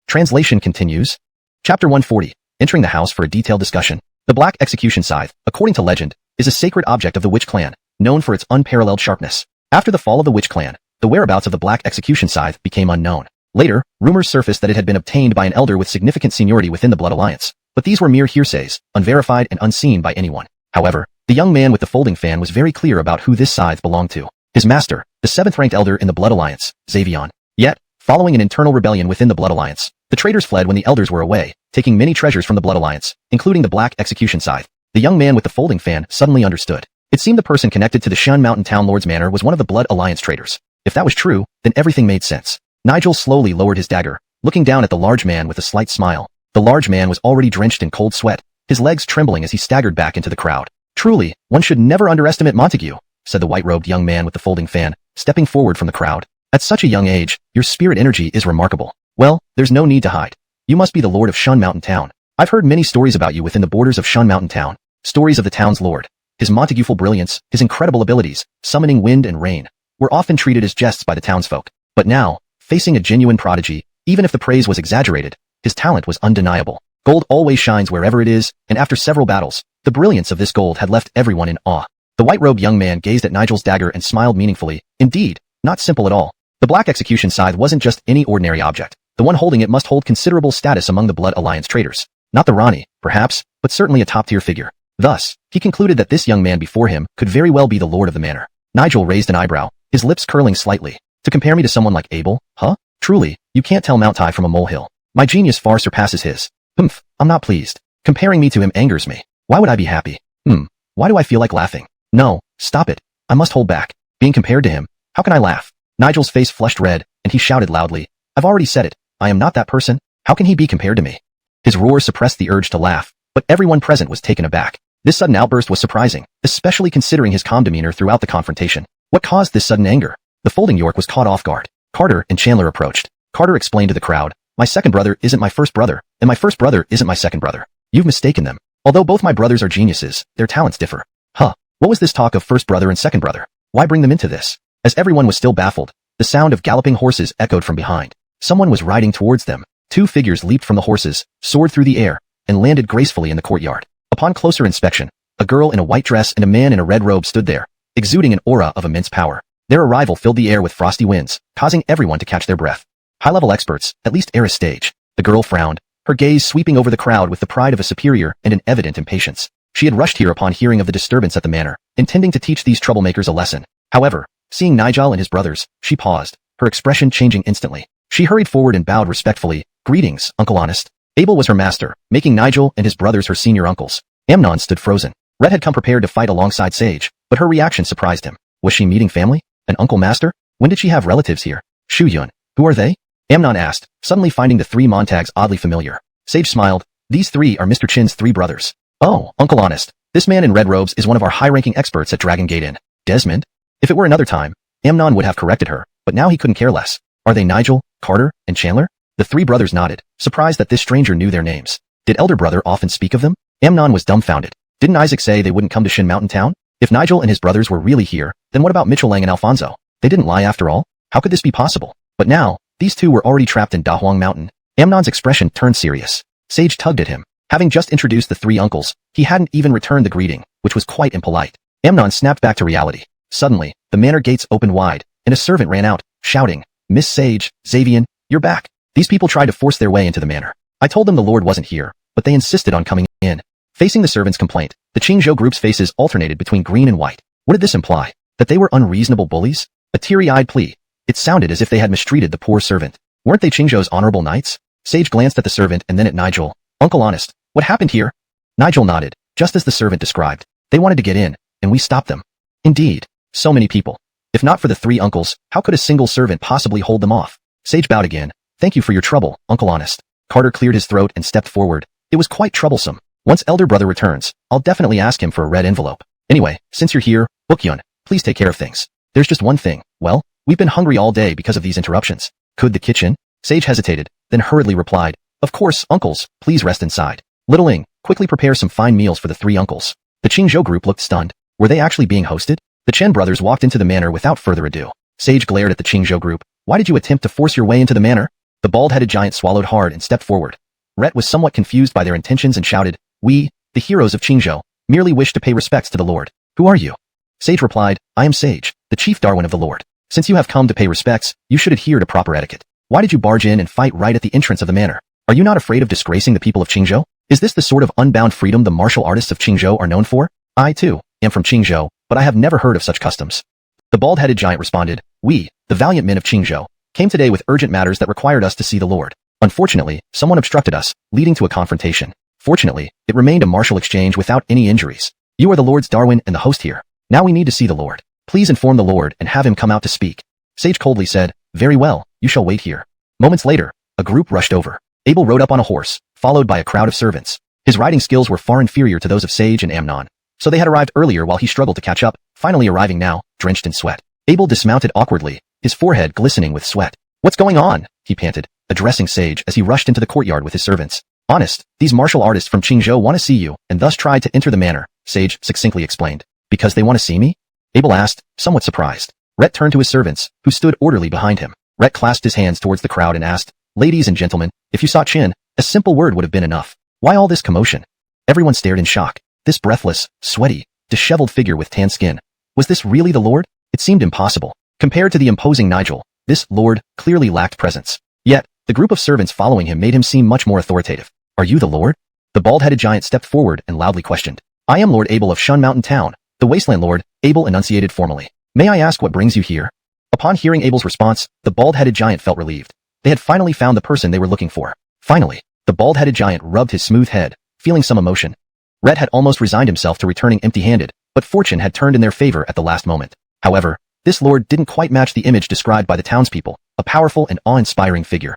S1: Translation continues. Chapter 140. Entering the house for a detailed discussion. The Black Execution Scythe, according to legend, is a sacred object of the Witch Clan, known for its unparalleled sharpness. After the fall of the Witch Clan, the whereabouts of the Black Execution Scythe became unknown. Later, rumors surfaced that it had been obtained by an elder with significant seniority within the Blood Alliance, but these were mere hearsays, unverified and unseen by anyone. However, the young man with the folding fan was very clear about who this scythe belonged to. His master, the 7th-ranked elder in the Blood Alliance, Xavion. Yet, following an internal rebellion within the Blood Alliance, the traitors fled when the elders were away, taking many treasures from the Blood Alliance, including the Black Execution Scythe. The young man with the folding fan suddenly understood. It seemed the person connected to the Shun Mountain Town Lord's manor was one of the Blood Alliance traitors. If that was true, then everything made sense. Nigel slowly lowered his dagger, looking down at the large man with a slight smile. The large man was already drenched in cold sweat, his legs trembling as he staggered back into the crowd. Truly, one should never underestimate Montague, said the white-robed young man with the folding fan, stepping forward from the crowd. At such a young age, your spirit energy is remarkable. Well, there's no need to hide. You must be the Lord of Shun Mountain Town. I've heard many stories about you within the borders of Shun Mountain Town, stories of the town's lord. his Monteguful brilliance, his incredible abilities, summoning wind and rain, were often treated as jests by the townsfolk. But now, facing a genuine prodigy, even if the praise was exaggerated, his talent was undeniable. Gold always shines wherever it is, and after several battles, the brilliance of this gold had left everyone in awe. The white-robed young man gazed at Nigel's dagger and smiled meaningfully. Indeed, not simple at all. The black execution scythe wasn't just any ordinary object. The one holding it must hold considerable status among the Blood Alliance traders. Not the Rani, perhaps, but certainly a top-tier figure. Thus, he concluded that this young man before him could very well be the lord of the manor. Nigel raised an eyebrow, his lips curling slightly. To compare me to someone like Abel, huh? Truly, you can't tell Mount Tai from a molehill. My genius far surpasses his. I'm not pleased. Comparing me to him angers me. Why would I be happy? Why do I feel like laughing? No, stop it. I must hold back. Being compared to him, how can I laugh? Nigel's face flushed red, and he shouted loudly, I've already said it. I am not that person. How can he be compared to me? His roar suppressed the urge to laugh, but everyone present was taken aback. This sudden outburst was surprising, especially considering his calm demeanor throughout the confrontation. What caused this sudden anger? The folding York was caught off guard. Carter and Chandler approached. Carter explained to the crowd, my second brother isn't my first brother, and my first brother isn't my second brother. You've mistaken them. Although both my brothers are geniuses, their talents differ. What was this talk of first brother and second brother? Why bring them into this? As everyone was still baffled, the sound of galloping horses echoed from behind. Someone was riding towards them. Two figures leaped from the horses, soared through the air, and landed gracefully in the courtyard. Upon closer inspection, a girl in a white dress and a man in a red robe stood there, exuding an aura of immense power. Their arrival filled the air with frosty winds, causing everyone to catch their breath. High-level experts, at least Eris stage. The girl frowned, her gaze sweeping over the crowd with the pride of a superior and an evident impatience. She had rushed here upon hearing of the disturbance at the manor, intending to teach these troublemakers a lesson. However, seeing Nigel and his brothers, she paused, her expression changing instantly. She hurried forward and bowed respectfully. Greetings, Uncle Honest. Abel was her master, making Nigel and his brothers her senior uncles. Amnon stood frozen. Red had come prepared to fight alongside Sage, but her reaction surprised him. Was she meeting family? An uncle master? When did she have relatives here? Shu Yun. Who are they? Amnon asked, suddenly finding the three Montags oddly familiar. Sage smiled. These three are Mr. Chin's three brothers. Oh, Uncle Honest. This man in red robes is one of our high-ranking experts at Dragon Gate Inn. Desmond? If it were another time, Amnon would have corrected her, but now he couldn't care less. Are they Nigel, Carter, and Chandler? The three brothers nodded, surprised that this stranger knew their names. Did elder brother often speak of them? Amnon was dumbfounded. Didn't Isaac say they wouldn't come to Shin Mountain Town? If Nigel and his brothers were really here, then what about Mitchell Lang and Alfonso? They didn't lie after all? How could this be possible? But now, these two were already trapped in Dahuang Mountain. Amnon's expression turned serious. Sage tugged at him. Having just introduced the three uncles, he hadn't even returned the greeting, which was quite impolite. Amnon snapped back to reality. Suddenly, the manor gates opened wide, and a servant ran out, shouting, Miss Sage, Xavian, you're back. These people tried to force their way into the manor. I told them the Lord wasn't here, but they insisted on coming in. Facing the servant's complaint, the Qingzhou group's faces alternated between green and white. What did this imply? That they were unreasonable bullies? A teary-eyed plea. It sounded as if they had mistreated the poor servant. Weren't they Qingzhou's honorable knights? Sage glanced at the servant and then at Nigel. Uncle Honest, what happened here? Nigel nodded, just as the servant described. They wanted to get in, and we stopped them. Indeed, so many people. If not for the three uncles, how could a single servant possibly hold them off? Sage bowed again. Thank you for your trouble, Uncle Honest. Carter cleared his throat and stepped forward. It was quite troublesome. Once elder brother returns, I'll definitely ask him for a red envelope. Anyway, since you're here, Bookyun, please take care of things. There's just one thing. Well, we've been hungry all day because of these interruptions. Could the kitchen? Sage hesitated, then hurriedly replied, Of course, uncles, please rest inside. Little Ing, quickly prepare some fine meals for the three uncles. The Qingzhou group looked stunned. Were they actually being hosted? The Chen brothers walked into the manor without further ado. Sage glared at the Qingzhou group. Why did you attempt to force your way into the manor? The bald-headed giant swallowed hard and stepped forward. Rhett was somewhat confused by their intentions and shouted, We, the heroes of Qingzhou, merely wish to pay respects to the Lord. Who are you? Sage replied, I am Sage, the chief Darwin of the Lord. Since you have come to pay respects, you should adhere to proper etiquette. Why did you barge in and fight right at the entrance of the manor? Are you not afraid of disgracing the people of Qingzhou? Is this the sort of unbound freedom the martial artists of Qingzhou are known for? I, too, am from Qingzhou, but I have never heard of such customs. The bald-headed giant responded, We, the valiant men of Qingzhou, came today with urgent matters that required us to see the Lord. Unfortunately, someone obstructed us, leading to a confrontation. Fortunately, it remained a martial exchange without any injuries. You are the Lord's Darwin and the host here. Now we need to see the Lord. Please inform the Lord and have him come out to speak. Sage coldly said, Very well, you shall wait here. Moments later, a group rushed over. Abel rode up on a horse, followed by a crowd of servants. His riding skills were far inferior to those of Sage and Amnon, so they had arrived earlier while he struggled to catch up, finally arriving now, drenched in sweat. Abel dismounted awkwardly, his forehead glistening with sweat. What's going on? He panted, addressing Sage as he rushed into the courtyard with his servants. Honest, these martial artists from Qingzhou want to see you, and thus tried to enter the manor, Sage succinctly explained. Because they want to see me? Abel asked, somewhat surprised. Rhett turned to his servants, who stood orderly behind him. Rhett clasped his hands towards the crowd and asked, Ladies and gentlemen, if you saw Qin, a simple word would have been enough. Why all this commotion? Everyone stared in shock. This breathless, sweaty, disheveled figure with tan skin. Was this really the Lord? It seemed impossible. Compared to the imposing Nigel, this Lord clearly lacked presence. Yet, the group of servants following him made him seem much more authoritative. Are you the Lord? The bald-headed giant stepped forward and loudly questioned. I am Lord Abel of Shun Mountain Town, the Wasteland Lord, Abel enunciated formally. May I ask what brings you here? Upon hearing Abel's response, the bald-headed giant felt relieved. They had finally found the person they were looking for. Finally, the bald-headed giant rubbed his smooth head, feeling some emotion. Rhett had almost resigned himself to returning empty-handed, but fortune had turned in their favor at the last moment. However, this lord didn't quite match the image described by the townspeople, a powerful and awe-inspiring figure.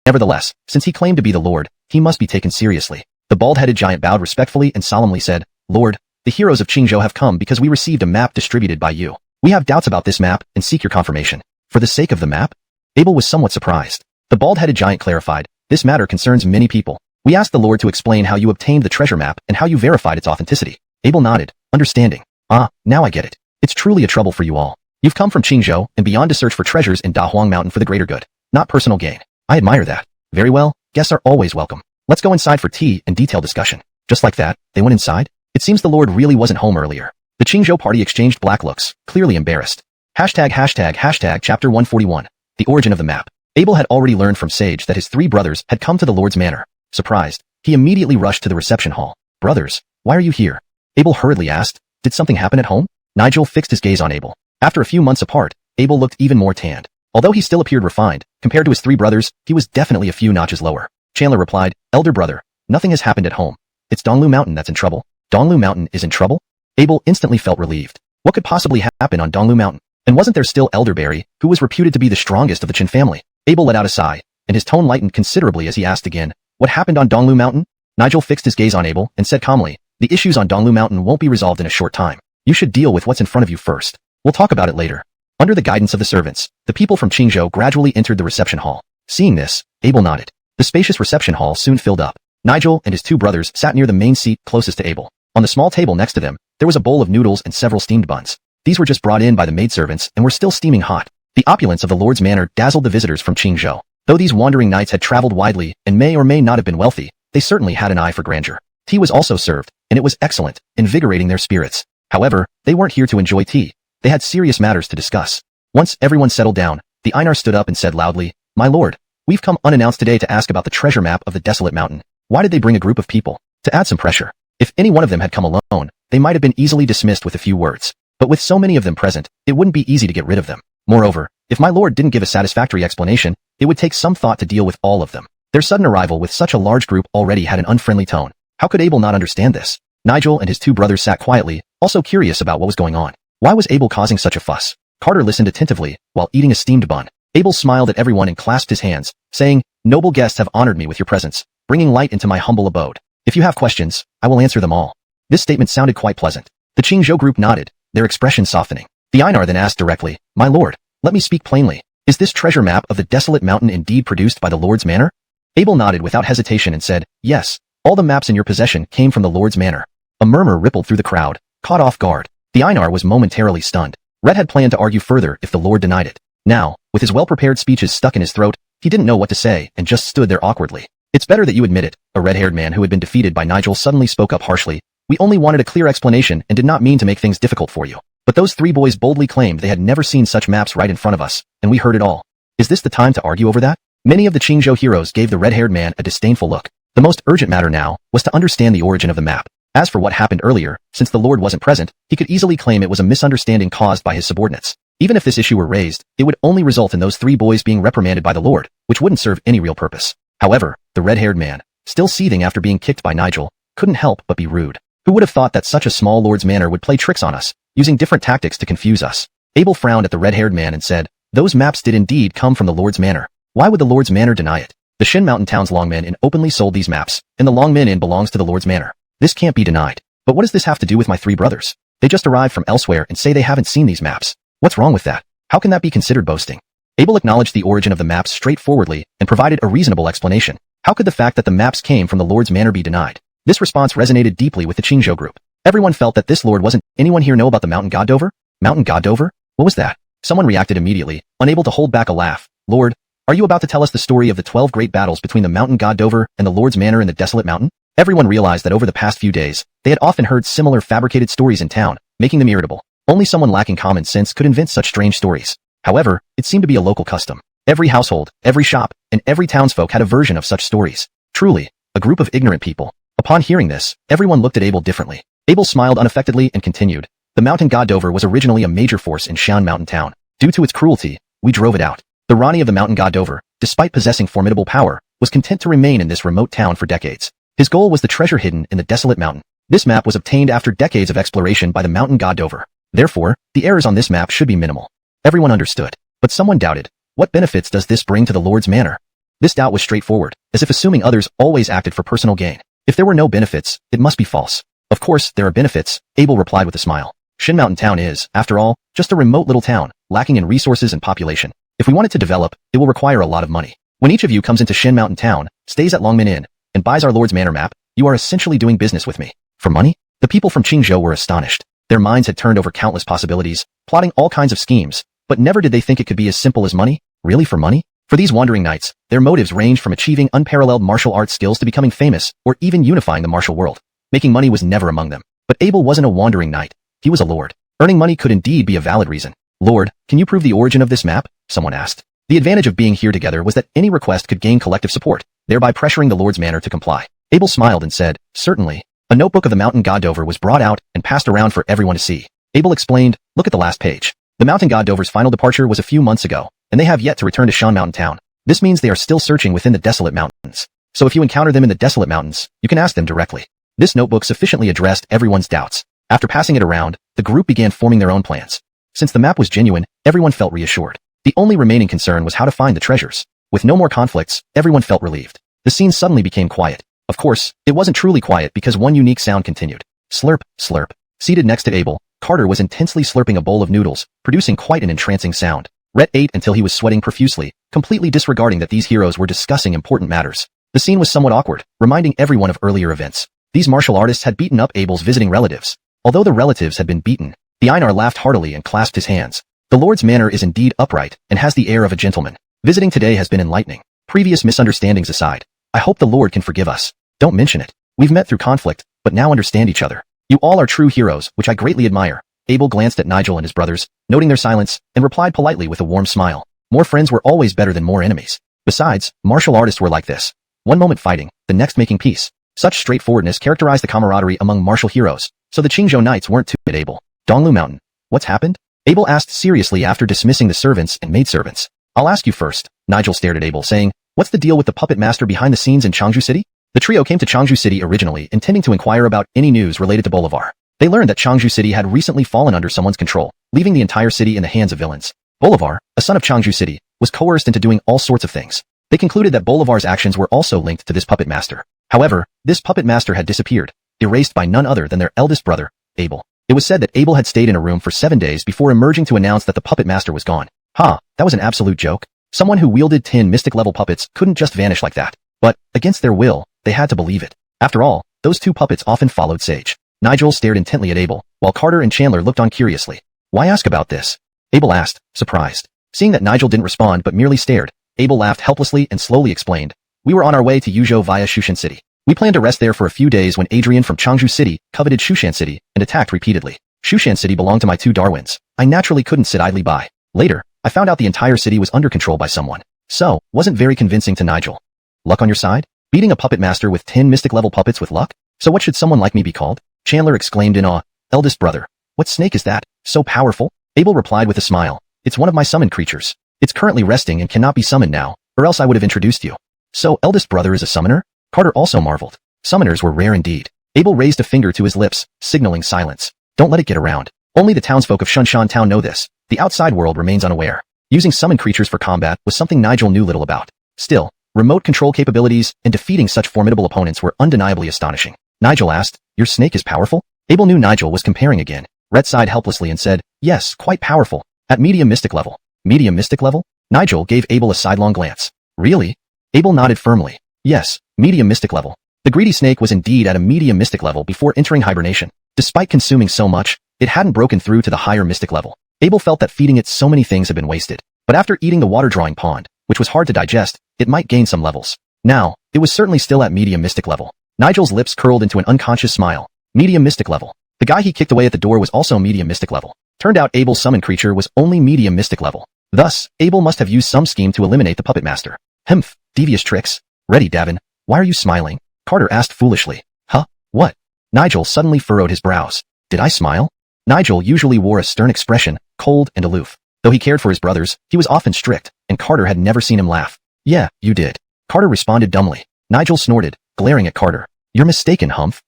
S1: Nevertheless, since he claimed to be the Lord, he must be taken seriously. The bald-headed giant bowed respectfully and solemnly said, Lord, the heroes of Qingzhou have come because we received a map distributed by you. We have doubts about this map and seek your confirmation. For the sake of the map? Abel was somewhat surprised. The bald-headed giant clarified, this matter concerns many people. We asked the Lord to explain how you obtained the treasure map and how you verified its authenticity. Abel nodded, understanding. Ah, now I get it. It's truly a trouble for you all. You've come from Qingzhou and beyond to search for treasures in Dahuang Mountain for the greater good, not personal gain. I admire that. Very well, guests are always welcome. Let's go inside for tea and detailed discussion. Just like that, they went inside? It seems the Lord really wasn't home earlier. The Qingzhou party exchanged black looks, clearly embarrassed. Chapter 141. The origin of the map. Abel had already learned from Sage that his three brothers had come to the Lord's manor. Surprised, he immediately rushed to the reception hall. Brothers, why are you here? Abel hurriedly asked. Did something happen at home? Nigel fixed his gaze on Abel. After a few months apart, Abel looked even more tanned. Although he still appeared refined, compared to his three brothers, he was definitely a few notches lower. Chandler replied, Elder brother, nothing has happened at home. It's Donghua Mountain that's in trouble. Donghua Mountain is in trouble? Abel instantly felt relieved. What could possibly happen on Donghua Mountain? And wasn't there still Elderberry, who was reputed to be the strongest of the Qin family? Abel let out a sigh, and his tone lightened considerably as he asked again, what happened on Donghua Mountain? Nigel fixed his gaze on Abel and said calmly, the issues on Donghua Mountain won't be resolved in a short time. You should deal with what's in front of you first. We'll talk about it later. Under the guidance of the servants, the people from Qingzhou gradually entered the reception hall. Seeing this, Abel nodded. The spacious reception hall soon filled up. Nigel and his two brothers sat near the main seat closest to Abel. On the small table next to them, there was a bowl of noodles and several steamed buns. These were just brought in by the maidservants and were still steaming hot. The opulence of the Lord's manor dazzled the visitors from Qingzhou. Though these wandering knights had traveled widely and may or may not have been wealthy, they certainly had an eye for grandeur. Tea was also served, and it was excellent, invigorating their spirits. However, they weren't here to enjoy tea. They had serious matters to discuss. Once everyone settled down, the Einar stood up and said loudly, My lord, we've come unannounced today to ask about the treasure map of the desolate mountain. Why did they bring a group of people? To add some pressure. If any one of them had come alone, they might have been easily dismissed with a few words. But with so many of them present, it wouldn't be easy to get rid of them. Moreover, if my lord didn't give a satisfactory explanation, it would take some thought to deal with all of them. Their sudden arrival with such a large group already had an unfriendly tone. How could Abel not understand this? Nigel and his two brothers sat quietly, also curious about what was going on. Why was Abel causing such a fuss? Carter listened attentively, while eating a steamed bun. Abel smiled at everyone and clasped his hands, saying, Noble guests have honored me with your presence, bringing light into my humble abode. If you have questions, I will answer them all. This statement sounded quite pleasant. The Qingzhou group nodded, their expression softening. The Einar then asked directly, My lord, let me speak plainly. Is this treasure map of the desolate mountain indeed produced by the Lord's manor? Abel nodded without hesitation and said, Yes, all the maps in your possession came from the Lord's manor. A murmur rippled through the crowd, caught off guard. The Einar was momentarily stunned. Rhett had planned to argue further if the Lord denied it. Now, with his well-prepared speeches stuck in his throat, he didn't know what to say and just stood there awkwardly. It's better that you admit it, a red-haired man who had been defeated by Nigel suddenly spoke up harshly. We only wanted a clear explanation and did not mean to make things difficult for you. But those three boys boldly claimed they had never seen such maps right in front of us, and we heard it all. Is this the time to argue over that? Many of the Qingzhou heroes gave the red-haired man a disdainful look. The most urgent matter now was to understand the origin of the map. As for what happened earlier, since the Lord wasn't present, he could easily claim it was a misunderstanding caused by his subordinates. Even if this issue were raised, it would only result in those three boys being reprimanded by the Lord, which wouldn't serve any real purpose. However, the red-haired man, still seething after being kicked by Nigel, couldn't help but be rude. Who would have thought that such a small Lord's manor would play tricks on us, using different tactics to confuse us? Abel frowned at the red-haired man and said, Those maps did indeed come from the Lord's manor. Why would the Lord's manor deny it? The Shin Mountain Town's Longmen Inn openly sold these maps, and the Longmen Inn belongs to the Lord's manor. This can't be denied. But what does this have to do with my three brothers? They just arrived from elsewhere and say they haven't seen these maps. What's wrong with that? How can that be considered boasting? Abel acknowledged the origin of the maps straightforwardly and provided a reasonable explanation. How could the fact that the maps came from the Lord's manor be denied? This response resonated deeply with the Qingzhou group. Everyone felt that this lord wasn't. Anyone here know about the mountain god Dover? Mountain god Dover? What was that? Someone reacted immediately, unable to hold back a laugh. Lord, are you about to tell us the story of the 12 great battles between the mountain god Dover and the Lord's manor in the desolate mountain? Everyone realized that over the past few days, they had often heard similar fabricated stories in town, making them irritable. Only someone lacking common sense could invent such strange stories. However, it seemed to be a local custom. Every household, every shop, and every townsfolk had a version of such stories. Truly, a group of ignorant people. Upon hearing this, everyone looked at Abel differently. Abel smiled unaffectedly and continued. The mountain god Dover was originally a major force in Shan Mountain Town. Due to its cruelty, we drove it out. The Rani of the mountain god Dover, despite possessing formidable power, was content to remain in this remote town for decades. His goal was the treasure hidden in the desolate mountain. This map was obtained after decades of exploration by the mountain god Dover. Therefore, the errors on this map should be minimal. Everyone understood. But someone doubted. What benefits does this bring to the Lord's manor? This doubt was straightforward, as if assuming others always acted for personal gain. If there were no benefits, it must be false. Of course, there are benefits, Abel replied with a smile. Shin Mountain Town is, after all, just a remote little town, lacking in resources and population. If we want it to develop, it will require a lot of money. When each of you comes into Shin Mountain Town, stays at Longmin Inn, and buys our Lord's manor map, you are essentially doing business with me. For money? The people from Qingzhou were astonished. Their minds had turned over countless possibilities, plotting all kinds of schemes, but never did they think it could be as simple as money. Really, for money? For these wandering knights, their motives ranged from achieving unparalleled martial arts skills to becoming famous, or even unifying the martial world. Making money was never among them. But Abel wasn't a wandering knight. He was a lord. Earning money could indeed be a valid reason. Lord, can you prove the origin of this map? Someone asked. The advantage of being here together was that any request could gain collective support, thereby pressuring the Lord's manor to comply. Abel smiled and said, certainly. A notebook of the mountain god Dover was brought out and passed around for everyone to see. Abel explained, look at the last page. The mountain god Dover's final departure was a few months ago, and they have yet to return to Shan Mountain Town. This means they are still searching within the desolate mountains. So if you encounter them in the desolate mountains, you can ask them directly. This notebook sufficiently addressed everyone's doubts. After passing it around, the group began forming their own plans. Since the map was genuine, everyone felt reassured. The only remaining concern was how to find the treasures. With no more conflicts, everyone felt relieved. The scene suddenly became quiet. Of course, it wasn't truly quiet because one unique sound continued. Slurp, slurp. Seated next to Abel, Carter was intensely slurping a bowl of noodles, producing quite an entrancing sound. Rhett ate until he was sweating profusely, completely disregarding that these heroes were discussing important matters. The scene was somewhat awkward, reminding everyone of earlier events. These martial artists had beaten up Abel's visiting relatives. Although the relatives had been beaten, the Einar laughed heartily and clasped his hands. The Lord's manor is indeed upright and has the air of a gentleman. Visiting today has been enlightening. Previous misunderstandings aside, I hope the Lord can forgive us. Don't mention it. We've met through conflict, but now understand each other. You all are true heroes, which I greatly admire. Abel glanced at Nigel and his brothers, noting their silence, and replied politely with a warm smile. More friends were always better than more enemies. Besides, martial artists were like this. One moment fighting, the next making peace. Such straightforwardness characterized the camaraderie among martial heroes, so the Qingzhou knights weren't too Abel. Donghua Mountain. What's happened? Abel asked seriously after dismissing the servants and maidservants. I'll ask you first. Nigel stared at Abel, saying, what's the deal with the puppet master behind the scenes in Changzhou City? The trio came to Changzhou City originally intending to inquire about any news related to Bolivar. They learned that Changzhou City had recently fallen under someone's control, leaving the entire city in the hands of villains. Bolivar, a son of Changzhou City, was coerced into doing all sorts of things. They concluded that Bolivar's actions were also linked to this puppet master. However, this puppet master had disappeared, erased by none other than their eldest brother, Abel. It was said that Abel had stayed in a room for 7 days before emerging to announce that the puppet master was gone. That was an absolute joke. Someone who wielded 10 mystic-level puppets couldn't just vanish like that. But, against their will, they had to believe it. After all, those two puppets often followed Sage. Nigel stared intently at Abel, while Carter and Chandler looked on curiously. Why ask about this? Abel asked, surprised. Seeing that Nigel didn't respond but merely stared, Abel laughed helplessly and slowly explained. We were on our way to Yuzhou via Shushan City. We planned to rest there for a few days when Adrian from Changzhou City coveted Shushan City and attacked repeatedly. Shushan City belonged to my two Darwins. I naturally couldn't sit idly by. Later, I found out the entire city was under control by someone. So, wasn't very convincing to Nigel. Luck on your side? Beating a puppet master with 10 mystic-level puppets with luck? So what should someone like me be called? Chandler exclaimed in awe. Eldest brother. What snake is that? So powerful? Abel replied with a smile. It's one of my summoned creatures. It's currently resting and cannot be summoned now, or else I would have introduced you. So eldest brother is a summoner? Carter also marveled. Summoners were rare indeed. Abel raised a finger to his lips, signaling silence. Don't let it get around. Only the townsfolk of Shunshan Town know this. The outside world remains unaware. Using summoned creatures for combat was something Nigel knew little about. Still, remote control capabilities and defeating such formidable opponents were undeniably astonishing. Nigel asked, your snake is powerful? Abel knew Nigel was comparing again. Rhett sighed helplessly and said, yes, quite powerful. At medium mystic level. Medium mystic level? Nigel gave Abel a sidelong glance. Really? Abel nodded firmly. Yes, medium mystic level. The greedy snake was indeed at a medium mystic level before entering hibernation. Despite consuming so much, it hadn't broken through to the higher mystic level. Abel felt that feeding it so many things had been wasted. But after eating the water-drawing pond, which was hard to digest, it might gain some levels. Now, it was certainly still at medium mystic level. Nigel's lips curled into an unconscious smile. Medium mystic level. The guy he kicked away at the door was also medium mystic level. Turned out Abel's summon creature was only medium mystic level. Thus, Abel must have used some scheme to eliminate the puppet master. Humph, devious tricks. Ready, Davin. Why are you smiling? Carter asked foolishly. Huh? What? Nigel suddenly furrowed his brows. Did I smile? Nigel usually wore a stern expression, cold and aloof. Though he cared for his brothers, he was often strict, and Carter had never seen him laugh. Yeah, you did. Carter responded dumbly. Nigel snorted, glaring at Carter. You're mistaken, Humph.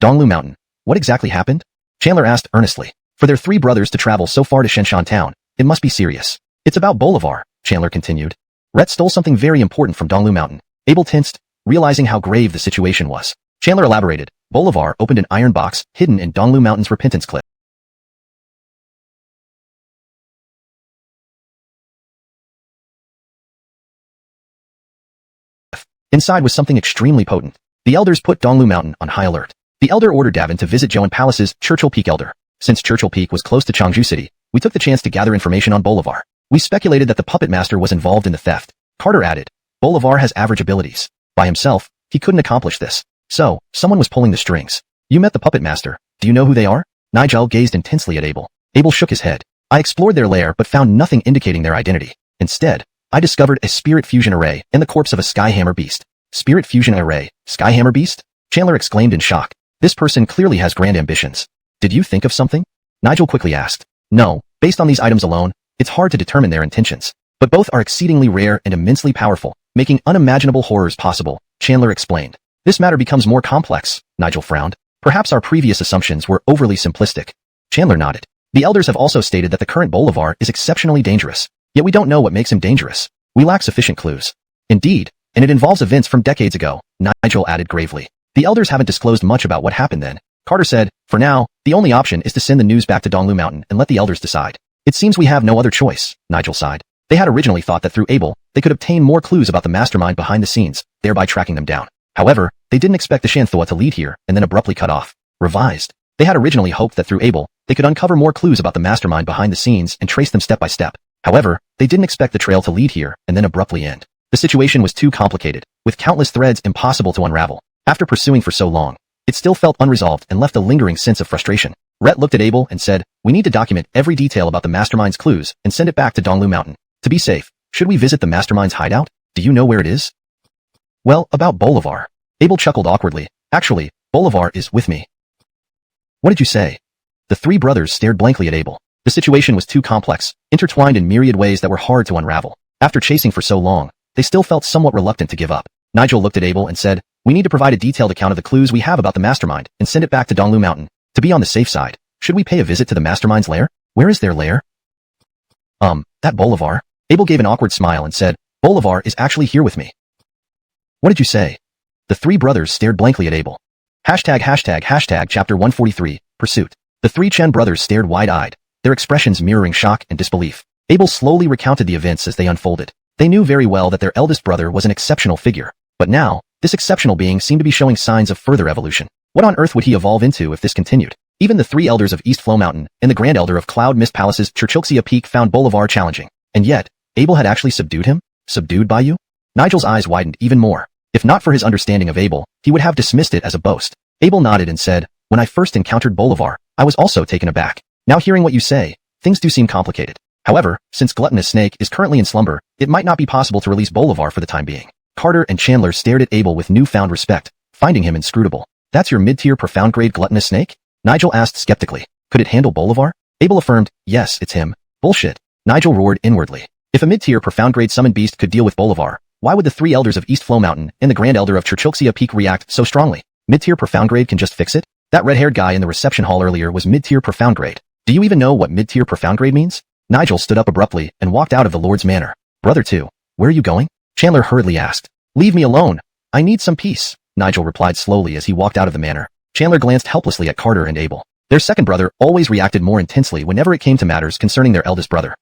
S1: Donghua Mountain. What exactly happened? Chandler asked earnestly. For their 3 brothers to travel so far to Shenshan Town, it must be serious. It's about Bolivar, Chandler continued. Rhett stole something very important from Donghua Mountain. Abel tensed, realizing how grave the situation was. Chandler elaborated. Bolivar opened an iron box hidden in Donghua Mountain's repentance cliff. Inside was something extremely potent. The elders put Donghua Mountain on high alert. The elder ordered Davin to visit Joan Palace's Churchill Peak elder. Since Churchill Peak was close to Changju City, we took the chance to gather information on Bolivar. We speculated that the puppet master was involved in the theft. Carter added, Bolivar has average abilities. By himself, he couldn't accomplish this. So, someone was pulling the strings. You met the puppet master. Do you know who they are? Nigel gazed intensely at Abel. Abel shook his head. I explored their lair but found nothing indicating their identity. Instead, I discovered a spirit fusion array and the corpse of a skyhammer beast. Spirit fusion array? Skyhammer beast? Chandler exclaimed in shock. This person clearly has grand ambitions. Did you think of something? Nigel quickly asked. No, based on these items alone, it's hard to determine their intentions. But both are exceedingly rare and immensely powerful, making unimaginable horrors possible, Chandler explained. This matter becomes more complex, Nigel frowned. Perhaps our previous assumptions were overly simplistic. Chandler nodded. The elders have also stated that the current Bolivar is exceptionally dangerous. Yet we don't know what makes him dangerous. We lack sufficient clues. Indeed, and it involves events from decades ago, Nigel added gravely. The elders haven't disclosed much about what happened then. Carter said, for now, the only option is to send the news back to Donghua Mountain and let the elders decide. It seems we have no other choice, Nigel sighed. They had originally thought that through Abel, they could obtain more clues about the mastermind behind the scenes, thereby tracking them down. However, they didn't expect the Shanthua to lead here and then abruptly cut off. Revised. They had originally hoped that through Abel, they could uncover more clues about the mastermind behind the scenes and trace them step by step. However, they didn't expect the trail to lead here and then abruptly end. The situation was too complicated, with countless threads impossible to unravel. After pursuing for so long, it still felt unresolved and left a lingering sense of frustration. Rhett looked at Abel and said, we need to document every detail about the mastermind's clues and send it back to Donghua Mountain. To be safe, should we visit the mastermind's hideout? Do you know where it is? Well, about Bolivar. Abel chuckled awkwardly. Actually, Bolivar is with me. What did you say? The 3 brothers stared blankly at Abel. The situation was too complex, intertwined in myriad ways that were hard to unravel. After chasing for so long, they still felt somewhat reluctant to give up. Nigel looked at Abel and said, we need to provide a detailed account of the clues we have about the mastermind and send it back to Donghua Mountain. To be on the safe side, should we pay a visit to the mastermind's lair? Where is their lair? That Bolivar? Abel gave an awkward smile and said, Bolivar is actually here with me. What did you say? The 3 brothers stared blankly at Abel. Hashtag chapter 143, Pursuit. The 3 Chen brothers stared wide-eyed, their expressions mirroring shock and disbelief. Abel slowly recounted the events as they unfolded. They knew very well that their eldest brother was an exceptional figure. But now, this exceptional being seemed to be showing signs of further evolution. What on earth would he evolve into if this continued? Even the 3 elders of East Flow Mountain and the Grand Elder of Cloud Mist Palace's Churchilxia Peak found Bolivar challenging. And yet, Abel had actually subdued him? Subdued by you? Nigel's eyes widened even more. If not for his understanding of Abel, he would have dismissed it as a boast. Abel nodded and said, when I first encountered Bolivar, I was also taken aback. Now hearing what you say, things do seem complicated. However, since Gluttonous Snake is currently in slumber, it might not be possible to release Bolivar for the time being. Carter and Chandler stared at Abel with newfound respect, finding him inscrutable. That's your mid-tier profound-grade Gluttonous Snake? Nigel asked skeptically. Could it handle Bolivar? Abel affirmed, yes, it's him. Bullshit. Nigel roared inwardly. If a mid-tier profound-grade summoned beast could deal with Bolivar, why would the 3 elders of East Flow Mountain and the Grand Elder of Churchilxia Peak react so strongly? Mid-tier profound-grade can just fix it? That red-haired guy in the reception hall earlier was mid-tier profound-grade. Do you even know what mid-tier profound-grade means? Nigel stood up abruptly and walked out of the Lord's Manor. Brother 2, where are you going? Chandler hurriedly asked. Leave me alone. I need some peace, Nigel replied slowly as he walked out of the manor. Chandler glanced helplessly at Carter and Abel. Their second brother always reacted more intensely whenever it came to matters concerning their eldest brother.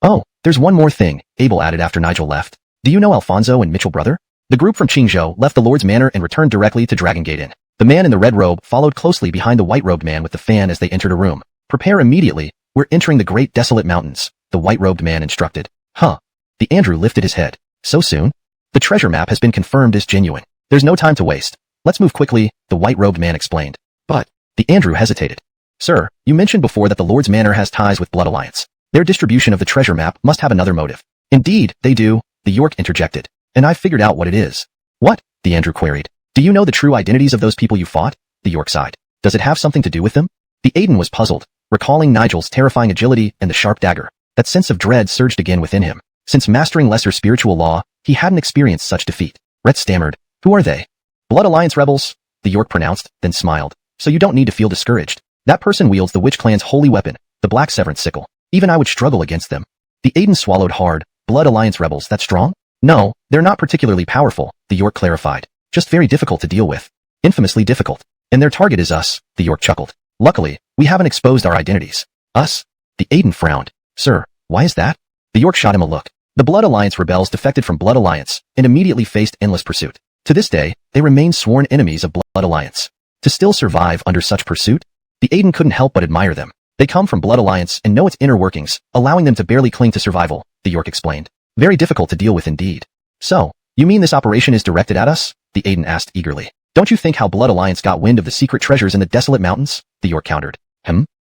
S1: Oh, there's one more thing, Abel added after Nigel left. Do you know Alfonso and Mitchell brother? The group from Qingzhou left the Lord's Manor and returned directly to Dragon Gate Inn. The man in the red robe followed closely behind the white-robed man with the fan as they entered a room. Prepare immediately, we're entering the great desolate mountains, the white-robed man instructed. Huh. The Andrew lifted his head. So soon? The treasure map has been confirmed as genuine. There's no time to waste. Let's move quickly, the white-robed man explained. But, the Andrew hesitated. Sir, you mentioned before that the Lord's Manor has ties with Blood Alliance. Their distribution of the treasure map must have another motive. Indeed, they do, the York interjected. And I've figured out what it is. What? The Andrew queried. Do you know the true identities of those people you fought? The York sighed. Does it have something to do with them? The Aiden was puzzled, recalling Nigel's terrifying agility and the sharp dagger. That sense of dread surged again within him. Since mastering lesser spiritual law, he hadn't experienced such defeat. Rhett stammered. Who are they? Blood Alliance rebels, the York pronounced, then smiled. So you don't need to feel discouraged. That person wields the Witch Clan's holy weapon, the Black Severance Sickle. Even I would struggle against them. The Aiden swallowed hard. Blood Alliance rebels that strong? No, they're not particularly powerful, the York clarified. Just very difficult to deal with. Infamously difficult. And their target is us, the York chuckled. Luckily, we haven't exposed our identities. Us? The Aiden frowned. Sir, why is that? The York shot him a look. The Blood Alliance rebels defected from Blood Alliance and immediately faced endless pursuit. To this day, they remain sworn enemies of Blood Alliance. To still survive under such pursuit? The Aiden couldn't help but admire them. They come from Blood Alliance and know its inner workings, allowing them to barely cling to survival, the York explained. Very difficult to deal with indeed. So, you mean this operation is directed at us? The Aiden asked eagerly. Don't you think how Blood Alliance got wind of the secret treasures in the desolate mountains? The York countered.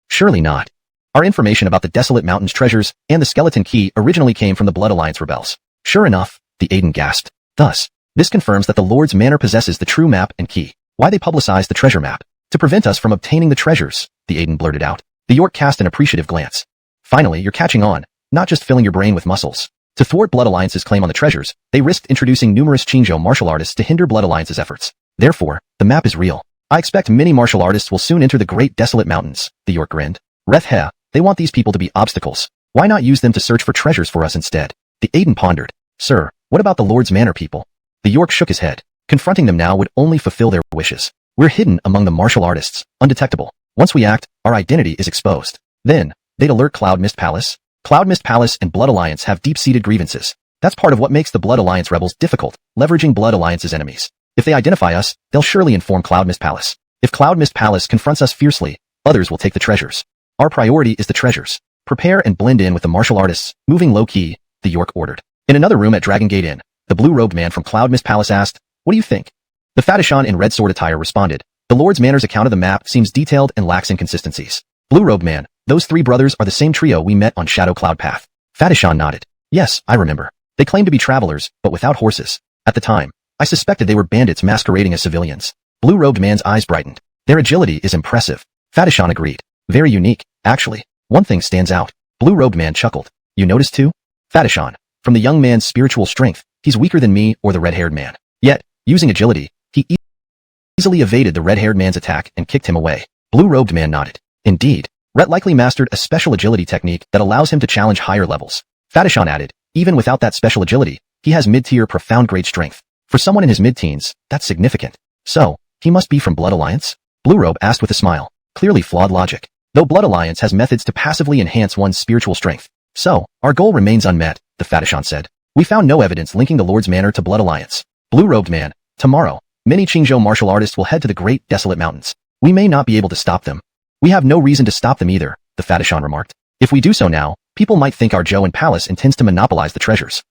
S1: Surely not. Our information about the desolate mountains treasures and the skeleton key originally came from the Blood Alliance rebels. Sure enough, the Aiden gasped. Thus, this confirms that the Lord's Manor possesses the true map and key. Why they publicized the treasure map? To prevent us from obtaining the treasures, the Aiden blurted out. The York cast an appreciative glance. Finally, you're catching on, not just filling your brain with muscles. To thwart Blood Alliance's claim on the treasures, they risked introducing numerous Qingzhou martial artists to hinder Blood Alliance's efforts. Therefore, the map is real. I expect many martial artists will soon enter the great desolate mountains, the York grinned. They want these people to be obstacles. Why not use them to search for treasures for us instead? The Aiden pondered. Sir, what about the Lord's Manor people? The York shook his head. Confronting them now would only fulfill their wishes. We're hidden among the martial artists, undetectable. Once we act, our identity is exposed. Then, they'd alert Cloud Mist Palace. Cloud Mist Palace and Blood Alliance have deep-seated grievances. That's part of what makes the Blood Alliance rebels difficult, leveraging Blood Alliance's enemies. If they identify us, they'll surely inform Cloud Mist Palace. If Cloud Mist Palace confronts us fiercely, others will take the treasures. Our priority is the treasures. Prepare and blend in with the martial artists, moving low-key, the York ordered. In another room at Dragon Gate Inn, the blue-robed man from Cloud Mist Palace asked, What do you think? The Fatishan in red sword attire responded, The Lord's Manor's account of the map seems detailed and lacks inconsistencies. Blue-robed man, those three brothers are the same trio we met on Shadow Cloud Path. Fatishan nodded. Yes, I remember. They claimed to be travelers, but without horses. At the time, I suspected they were bandits masquerading as civilians. Blue-robed man's eyes brightened. Their agility is impressive. Fatishan agreed. Very unique, actually. One thing stands out. Blue-robed man chuckled. You noticed too? Fatishan. From the young man's spiritual strength, he's weaker than me or the red-haired man. Yet, using agility, he easily evaded the red-haired man's attack and kicked him away. Blue-robed man nodded. Indeed. Rhett likely mastered a special agility technique that allows him to challenge higher levels. Fatishan added, even without that special agility, he has mid-tier profound grade strength. For someone in his mid-teens, that's significant. So, he must be from Blood Alliance? Blue-robe asked with a smile. Clearly flawed logic. Though Blood Alliance has methods to passively enhance one's spiritual strength. So, our goal remains unmet, the Fatishan said. We found no evidence linking the Lord's Manor to Blood Alliance. Blue-robed man, tomorrow, many Qingzhou martial artists will head to the great desolate mountains. We may not be able to stop them. We have no reason to stop them either, the Fatishan remarked. If we do so now, people might think our Zhou and Palace intends to monopolize the treasures.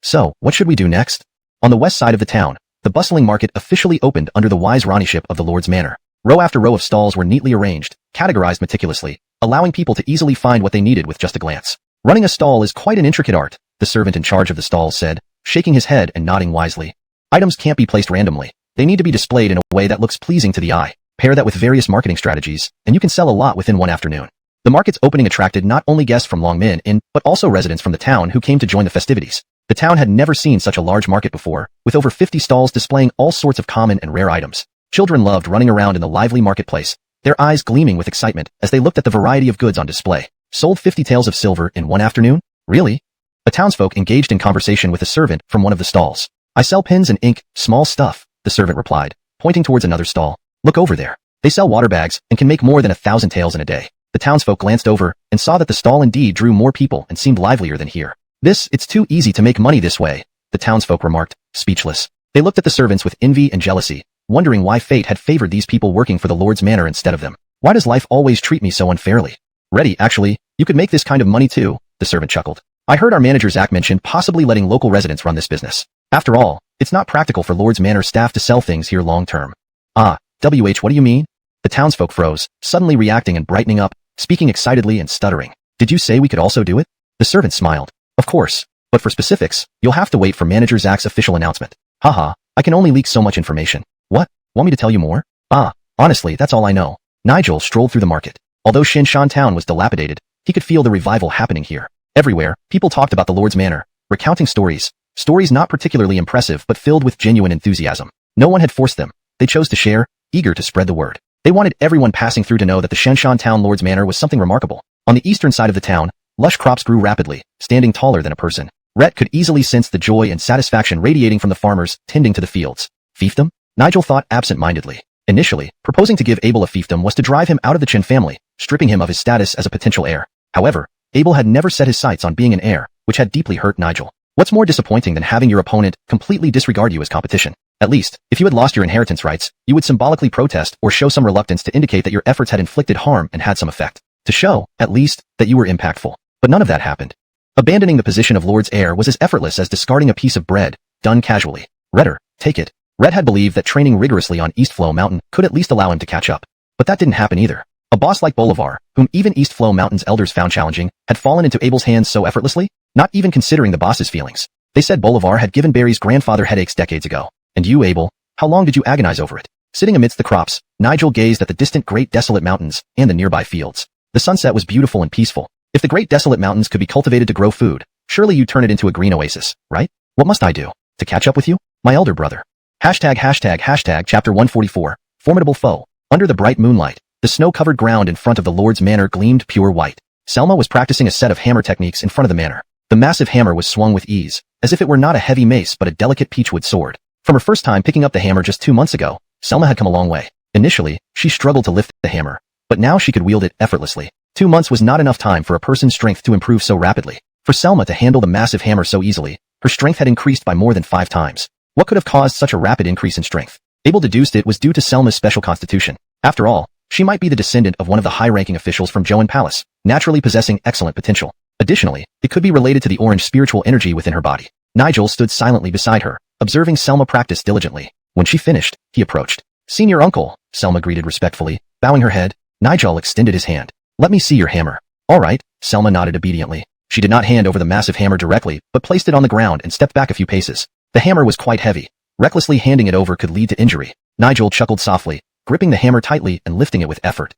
S1: So, what should we do next? On the west side of the town, the bustling market officially opened under the wise Raniship of the Lord's Manor. Row after row of stalls were neatly arranged, categorized meticulously, allowing people to easily find what they needed with just a glance. Running a stall is quite an intricate art, the servant in charge of the stalls said, shaking his head and nodding wisely. Items can't be placed randomly. They need to be displayed in a way that looks pleasing to the eye. Pair that with various marketing strategies, and you can sell a lot within one afternoon. The market's opening attracted not only guests from Longmin Inn, but also residents from the town who came to join the festivities. The town had never seen such a large market before, with over 50 stalls displaying all sorts of common and rare items. Children loved running around in the lively marketplace, their eyes gleaming with excitement as they looked at the variety of goods on display. Sold 50 taels of silver in one afternoon? Really? A townsfolk engaged in conversation with a servant from one of the stalls. I sell pens and ink, small stuff, the servant replied, pointing towards another stall. Look over there. They sell water bags and can make more than 1,000 taels in a day. The townsfolk glanced over and saw that the stall indeed drew more people and seemed livelier than here. It's too easy to make money this way, the townsfolk remarked, speechless. They looked at the servants with envy and jealousy, wondering why fate had favored these people working for the Lord's manor instead of them. Why does life always treat me so unfairly? Reddy, actually, you could make this kind of money too, the servant chuckled. I heard our manager Zach mention possibly letting local residents run this business. After all, it's not practical for Lord's manor staff to sell things here long term. What do you mean? The townsfolk froze, suddenly reacting and brightening up, speaking excitedly and stuttering. Did you say we could also do it? The servant smiled. Of course. But for specifics, you'll have to wait for manager Zach's official announcement. Haha, I can only leak so much information. What? Want me to tell you more? Honestly, that's all I know. Nigel strolled through the market. Although Shinshan town was dilapidated, he could feel the revival happening here. Everywhere, people talked about the Lord's manor, recounting stories not particularly impressive but filled with genuine enthusiasm. No one had forced them. They chose to share, eager to spread the word. They wanted everyone passing through to know that the Shinshan town Lord's manor was something remarkable. On the eastern side of the town, lush crops grew rapidly, standing taller than a person. Rhett could easily sense the joy and satisfaction radiating from the farmers tending to the fields. Fiefdom? Nigel thought absent-mindedly. Initially, proposing to give Abel a fiefdom was to drive him out of the Chen family, stripping him of his status as a potential heir. However, Abel had never set his sights on being an heir, which had deeply hurt Nigel. What's more disappointing than having your opponent completely disregard you as competition? At least, if you had lost your inheritance rights, you would symbolically protest or show some reluctance to indicate that your efforts had inflicted harm and had some effect. To show, at least, that you were impactful. But none of that happened. Abandoning the position of Lord's heir was as effortless as discarding a piece of bread, done casually. Redder, take it. Red had believed that training rigorously on East Flow Mountain could at least allow him to catch up. But that didn't happen either. A boss like Bolivar, whom even East Flow Mountain's elders found challenging, had fallen into Abel's hands so effortlessly, not even considering the boss's feelings. They said Bolivar had given Barry's grandfather headaches decades ago. And you, Abel, how long did you agonize over it? Sitting amidst the crops, Nigel gazed at the distant Great Desolate Mountains and the nearby fields. The sunset was beautiful and peaceful. If the Great Desolate Mountains could be cultivated to grow food, surely you'd turn it into a green oasis, right? What must I do? To catch up with you? My elder brother. Hashtag chapter 144, Formidable Foe. Under the bright moonlight, the snow-covered ground in front of the Lord's manor gleamed pure white. Selma was practicing a set of hammer techniques in front of the manor. The massive hammer was swung with ease, as if it were not a heavy mace but a delicate peachwood sword. From her first time picking up the hammer just 2 months ago, Selma had come a long way. Initially, she struggled to lift the hammer, but now she could wield it effortlessly. 2 months was not enough time for a person's strength to improve so rapidly. For Selma to handle the massive hammer so easily, her strength had increased by more than 5 times. What could have caused such a rapid increase in strength? Abel deduced it was due to Selma's special constitution. After all, she might be the descendant of one of the high-ranking officials from Joan Palace, naturally possessing excellent potential. Additionally, it could be related to the orange spiritual energy within her body. Nigel stood silently beside her, observing Selma practice diligently. When she finished, he approached. Senior uncle, Selma greeted respectfully, bowing her head. Nigel extended his hand. Let me see your hammer. All right, Selma nodded obediently. She did not hand over the massive hammer directly, but placed it on the ground and stepped back a few paces. The hammer was quite heavy. Recklessly handing it over could lead to injury. Nigel chuckled softly, gripping the hammer tightly and lifting it with effort.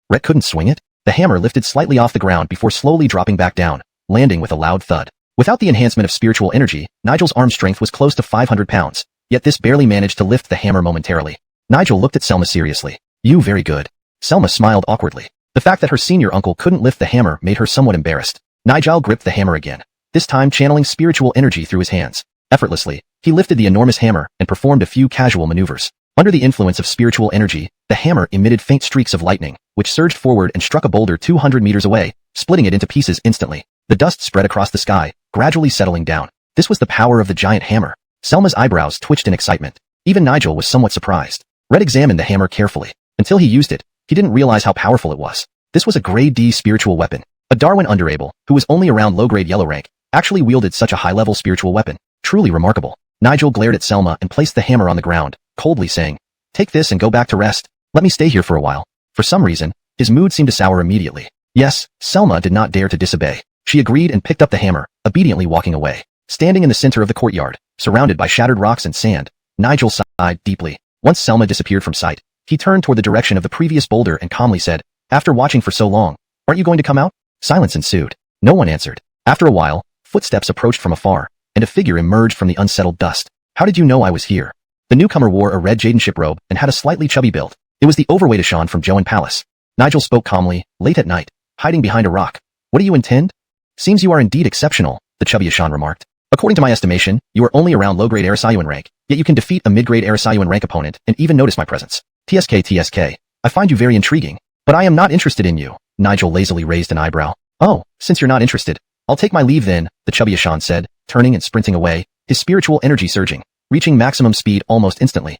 S1: Rhett couldn't swing it? The hammer lifted slightly off the ground before slowly dropping back down, landing with a loud thud. Without the enhancement of spiritual energy, Nigel's arm strength was close to 500 pounds, yet this barely managed to lift the hammer momentarily. Nigel looked at Selma seriously. You very good. Selma smiled awkwardly. The fact that her senior uncle couldn't lift the hammer made her somewhat embarrassed. Nigel gripped the hammer again, this time channeling spiritual energy through his hands. Effortlessly, he lifted the enormous hammer and performed a few casual maneuvers. Under the influence of spiritual energy, the hammer emitted faint streaks of lightning, which surged forward and struck a boulder 200 meters away, splitting it into pieces instantly. The dust spread across the sky, gradually settling down. This was the power of the giant hammer. Selma's eyebrows twitched in excitement. Even Nigel was somewhat surprised. Red examined the hammer carefully. Until he used it, he didn't realize how powerful it was. This was a grade D spiritual weapon. A Darwin underable, who was only around low-grade yellow rank, actually wielded such a high-level spiritual weapon. Truly remarkable. Nigel glared at Selma and placed the hammer on the ground, coldly saying, "Take this and go back to rest. Let me stay here for a while." For some reason, his mood seemed to sour immediately. Yes, Selma did not dare to disobey. She agreed and picked up the hammer, obediently walking away. Standing in the center of the courtyard, surrounded by shattered rocks and sand, Nigel sighed deeply. Once Selma disappeared from sight, he turned toward the direction of the previous boulder and calmly said, "After watching for so long, aren't you going to come out?" Silence ensued. No one answered. After a while, footsteps approached from afar, and a figure emerged from the unsettled dust. "How did you know I was here?" The newcomer wore a red Jadenship robe and had a slightly chubby build. It was the overweight Ashan from Joan Palace. Nigel spoke calmly, late at night, hiding behind a rock. "What do you intend?" "Seems you are indeed exceptional," the chubby Ashan remarked. "According to my estimation, you are only around low-grade Arasayuan rank, yet you can defeat a mid-grade Arasayuan rank opponent and even notice my presence. TSK, I find you very intriguing, but I am not interested in you. Nigel lazily raised an eyebrow. Oh, since you're not interested, I'll take my leave then, the chubby Ashan said, turning and sprinting away, his spiritual energy surging, reaching maximum speed almost instantly.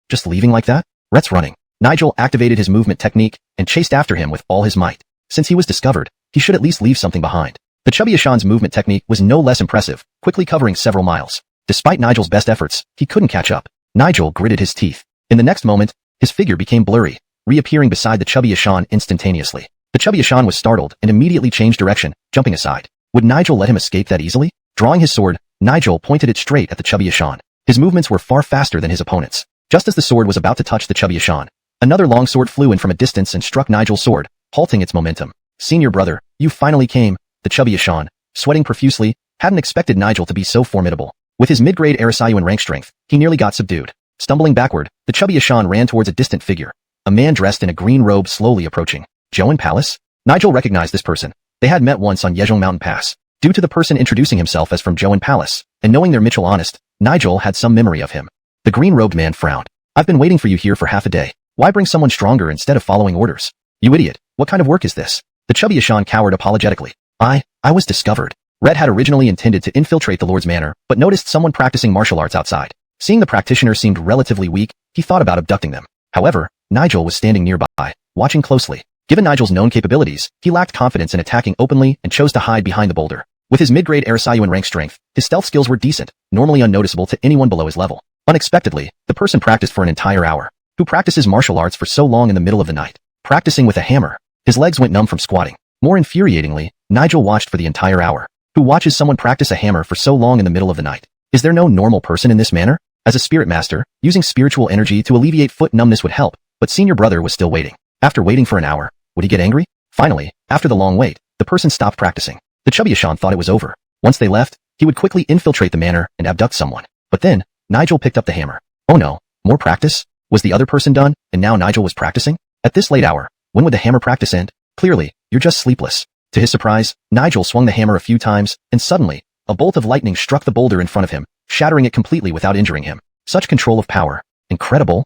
S1: Just leaving like that? Rhett's running. Nigel activated his movement technique and chased after him with all his might. Since he was discovered, he should at least leave something behind. The chubby Ashan's movement technique was no less impressive, quickly covering several miles. Despite Nigel's best efforts, he couldn't catch up. Nigel gritted his teeth. In the next moment, his figure became blurry, reappearing beside the chubby Ashan instantaneously. The chubby Ashan was startled and immediately changed direction, jumping aside. Would Nigel let him escape that easily? Drawing his sword, Nigel pointed it straight at the chubby Ashan. His movements were far faster than his opponent's. Just as the sword was about to touch the chubby Ashan, another long sword flew in from a distance and struck Nigel's sword, halting its momentum. Senior brother, you finally came. The chubby Ashan, sweating profusely, hadn't expected Nigel to be so formidable. With his mid-grade Arasayuan rank strength, he nearly got subdued. Stumbling backward, the chubby Ashan ran towards a distant figure. A man dressed in a green robe slowly approaching. Joan Palace? Nigel recognized this person. They had met once on Yezhong Mountain Pass. Due to the person introducing himself as from Joan Palace, and knowing their mutual honest, Nigel had some memory of him. The green-robed man frowned. I've been waiting for you here for half a day. Why bring someone stronger instead of following orders? You idiot, what kind of work is this? The chubby Ashan cowered apologetically. I was discovered. Red had originally intended to infiltrate the Lord's manor, but noticed someone practicing martial arts outside. Seeing the practitioner seemed relatively weak, he thought about abducting them. However, Nigel was standing nearby, watching closely. Given Nigel's known capabilities, he lacked confidence in attacking openly and chose to hide behind the boulder. With his mid-grade Arasayuan rank strength, his stealth skills were decent, normally unnoticeable to anyone below his level. Unexpectedly, the person practiced for an entire hour. Who practices martial arts for so long in the middle of the night? Practicing with a hammer. His legs went numb from squatting. More infuriatingly, Nigel watched for the entire hour. Who watches someone practice a hammer for so long in the middle of the night? Is there no normal person in this manner? As a spirit master, using spiritual energy to alleviate foot numbness would help, but senior brother was still waiting. After waiting for an hour, would he get angry? Finally, after the long wait, the person stopped practicing. The chubby Ashan thought it was over. Once they left, he would quickly infiltrate the manor and abduct someone. But then, Nigel picked up the hammer. Oh no, more practice? Was the other person done, and now Nigel was practicing? At this late hour, when would the hammer practice end? Clearly, you're just sleepless. To his surprise, Nigel swung the hammer a few times, and suddenly, a bolt of lightning struck the boulder in front of him, shattering it completely without injuring him. Such control of power. Incredible.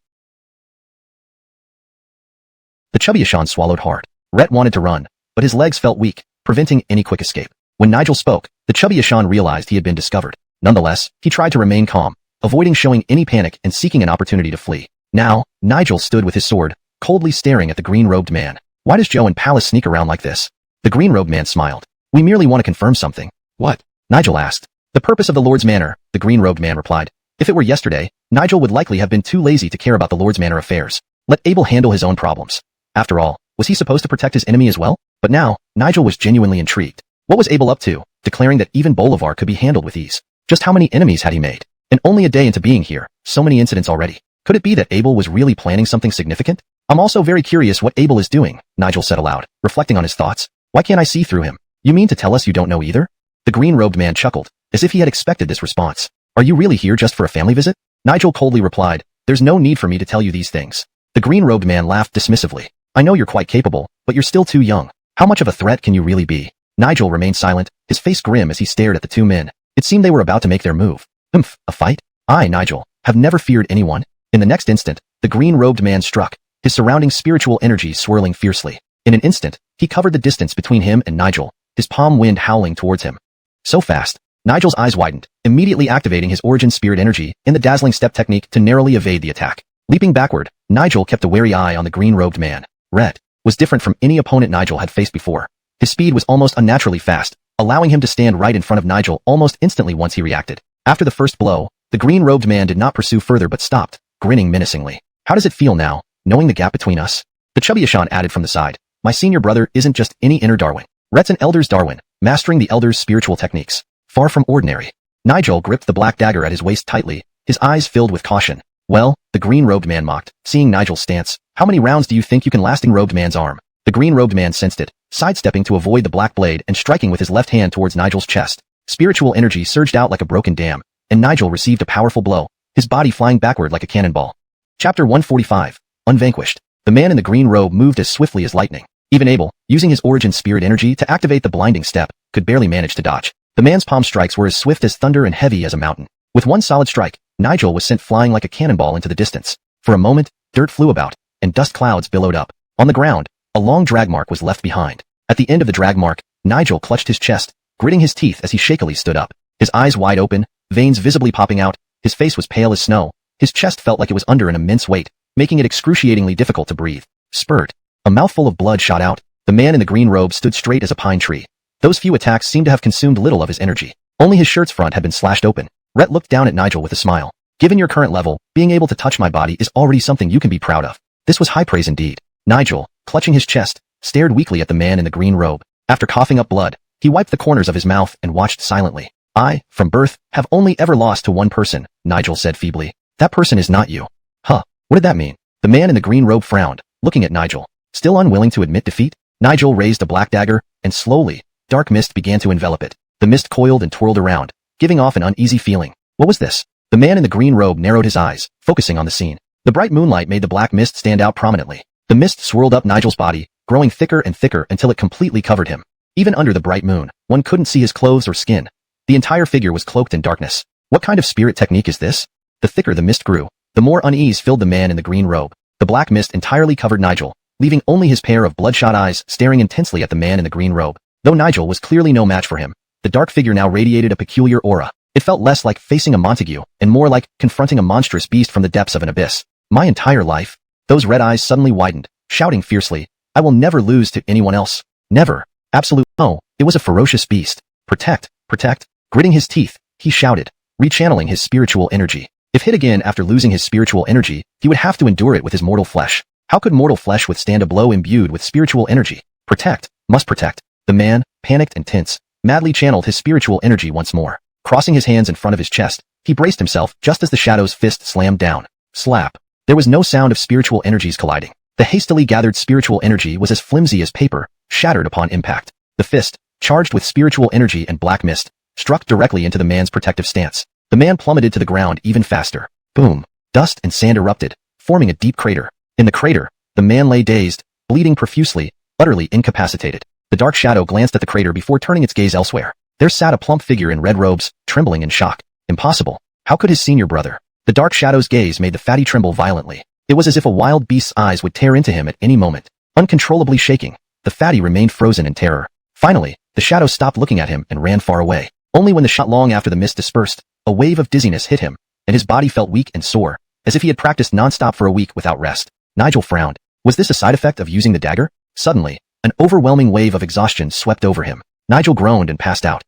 S1: The chubby Ashan swallowed hard. Rhett wanted to run, but his legs felt weak, preventing any quick escape. When Nigel spoke, the chubby Ashan realized he had been discovered. Nonetheless, he tried to remain calm, avoiding showing any panic and seeking an opportunity to flee. Now, Nigel stood with his sword, coldly staring at the green-robed man. Why does Joe and Palace sneak around like this? The green-robed man smiled. We merely want to confirm something. What? Nigel asked. The purpose of the Lord's manor, the green-robed man replied. If it were yesterday, Nigel would likely have been too lazy to care about the Lord's manor affairs. Let Abel handle his own problems. After all, was he supposed to protect his enemy as well? But now, Nigel was genuinely intrigued. What was Abel up to, declaring that even Bolivar could be handled with ease? Just how many enemies had he made? And only a day into being here, so many incidents already. Could it be that Abel was really planning something significant? I'm also very curious what Abel is doing, Nigel said aloud, reflecting on his thoughts. Why can't I see through him? You mean to tell us you don't know either? The green-robed man chuckled, as if he had expected this response. Are you really here just for a family visit? Nigel coldly replied, there's no need for me to tell you these things. The green-robed man laughed dismissively. I know you're quite capable, but you're still too young. How much of a threat can you really be? Nigel remained silent, his face grim as he stared at the two men. It seemed they were about to make their move. A fight? I, Nigel, have never feared anyone. In the next instant, the green-robed man struck, his surrounding spiritual energy swirling fiercely. In an instant, he covered the distance between him and Nigel, his palm wind howling towards him. So fast, Nigel's eyes widened, immediately activating his origin spirit energy in the dazzling step technique to narrowly evade the attack. Leaping backward, Nigel kept a wary eye on the green-robed man. Red was different from any opponent Nigel had faced before. His speed was almost unnaturally fast, allowing him to stand right in front of Nigel almost instantly once he reacted. After the first blow, the green-robed man did not pursue further but stopped, grinning menacingly. How does it feel now, knowing the gap between us? The chubby Ashan added from the side. My senior brother isn't just any inner Darwin. Rhett's an elder's Darwin, mastering the elder's spiritual techniques. Far from ordinary. Nigel gripped the black dagger at his waist tightly, his eyes filled with caution. Well, the green-robed man mocked, seeing Nigel's stance. How many rounds do you think you can last in robed man's arm? The green-robed man sensed it, sidestepping to avoid the black blade and striking with his left hand towards Nigel's chest. Spiritual energy surged out like a broken dam, and Nigel received a powerful blow, his body flying backward like a cannonball. Chapter 145. Unvanquished. The man in the green robe moved as swiftly as lightning. Even Abel, using his origin spirit energy to activate the blinding step, could barely manage to dodge. The man's palm strikes were as swift as thunder and heavy as a mountain. With one solid strike, Nigel was sent flying like a cannonball into the distance. For a moment, dirt flew about, and dust clouds billowed up. On the ground, a long drag mark was left behind. At the end of the drag mark, Nigel clutched his chest, gritting his teeth as he shakily stood up. His eyes wide open, veins visibly popping out, his face was pale as snow. His chest felt like it was under an immense weight, making it excruciatingly difficult to breathe. Spurt. A mouthful of blood shot out. The man in the green robe stood straight as a pine tree. Those few attacks seemed to have consumed little of his energy. Only his shirt's front had been slashed open. Rhett looked down at Nigel with a smile. Given your current level, being able to touch my body is already something you can be proud of. This was high praise indeed. Nigel, clutching his chest, stared weakly at the man in the green robe. After coughing up blood, he wiped the corners of his mouth and watched silently. I, from birth, have only ever lost to one person, Nigel said feebly. That person is not you. Huh, what did that mean? The man in the green robe frowned, looking at Nigel. Still unwilling to admit defeat? Nigel raised a black dagger, and slowly, dark mist began to envelop it. The mist coiled and twirled around, giving off an uneasy feeling. What was this? The man in the green robe narrowed his eyes, focusing on the scene. The bright moonlight made the black mist stand out prominently. The mist swirled up Nigel's body, growing thicker and thicker until it completely covered him. Even under the bright moon, one couldn't see his clothes or skin. The entire figure was cloaked in darkness. What kind of spirit technique is this? The thicker the mist grew, the more unease filled the man in the green robe. The black mist entirely covered Nigel, leaving only his pair of bloodshot eyes staring intensely at the man in the green robe. Though Nigel was clearly no match for him, the dark figure now radiated a peculiar aura. It felt less like facing a Montague, and more like confronting a monstrous beast from the depths of an abyss. My entire life? Those red eyes suddenly widened, shouting fiercely, I will never lose to anyone else. Never. Absolute. No, it was a ferocious beast. Protect, protect. Gritting his teeth, he shouted, rechanneling his spiritual energy. If hit again after losing his spiritual energy, he would have to endure it with his mortal flesh. How could mortal flesh withstand a blow imbued with spiritual energy? Protect, must protect. The man, panicked and tense, madly channeled his spiritual energy once more. Crossing his hands in front of his chest, he braced himself just as the shadow's fist slammed down. Slap. There was no sound of spiritual energies colliding. The hastily gathered spiritual energy was as flimsy as paper, shattered upon impact. The fist, charged with spiritual energy and black mist, struck directly into the man's protective stance. The man plummeted to the ground even faster. Boom. Dust and sand erupted, forming a deep crater. In the crater, the man lay dazed, bleeding profusely, utterly incapacitated. The dark shadow glanced at the crater before turning its gaze elsewhere. There sat a plump figure in red robes, trembling in shock. Impossible. How could his senior brother? The dark shadow's gaze made the fatty tremble violently. It was as if a wild beast's eyes would tear into him at any moment. Uncontrollably shaking, the fatty remained frozen in terror. Finally, the shadow stopped looking at him and ran far away. Only when the shot long after the mist dispersed, a wave of dizziness hit him, and his body felt weak and sore, as if he had practiced non-stop for a week without rest. Nigel frowned. Was this a side effect of using the dagger? Suddenly, an overwhelming wave of exhaustion swept over him. Nigel groaned and passed out.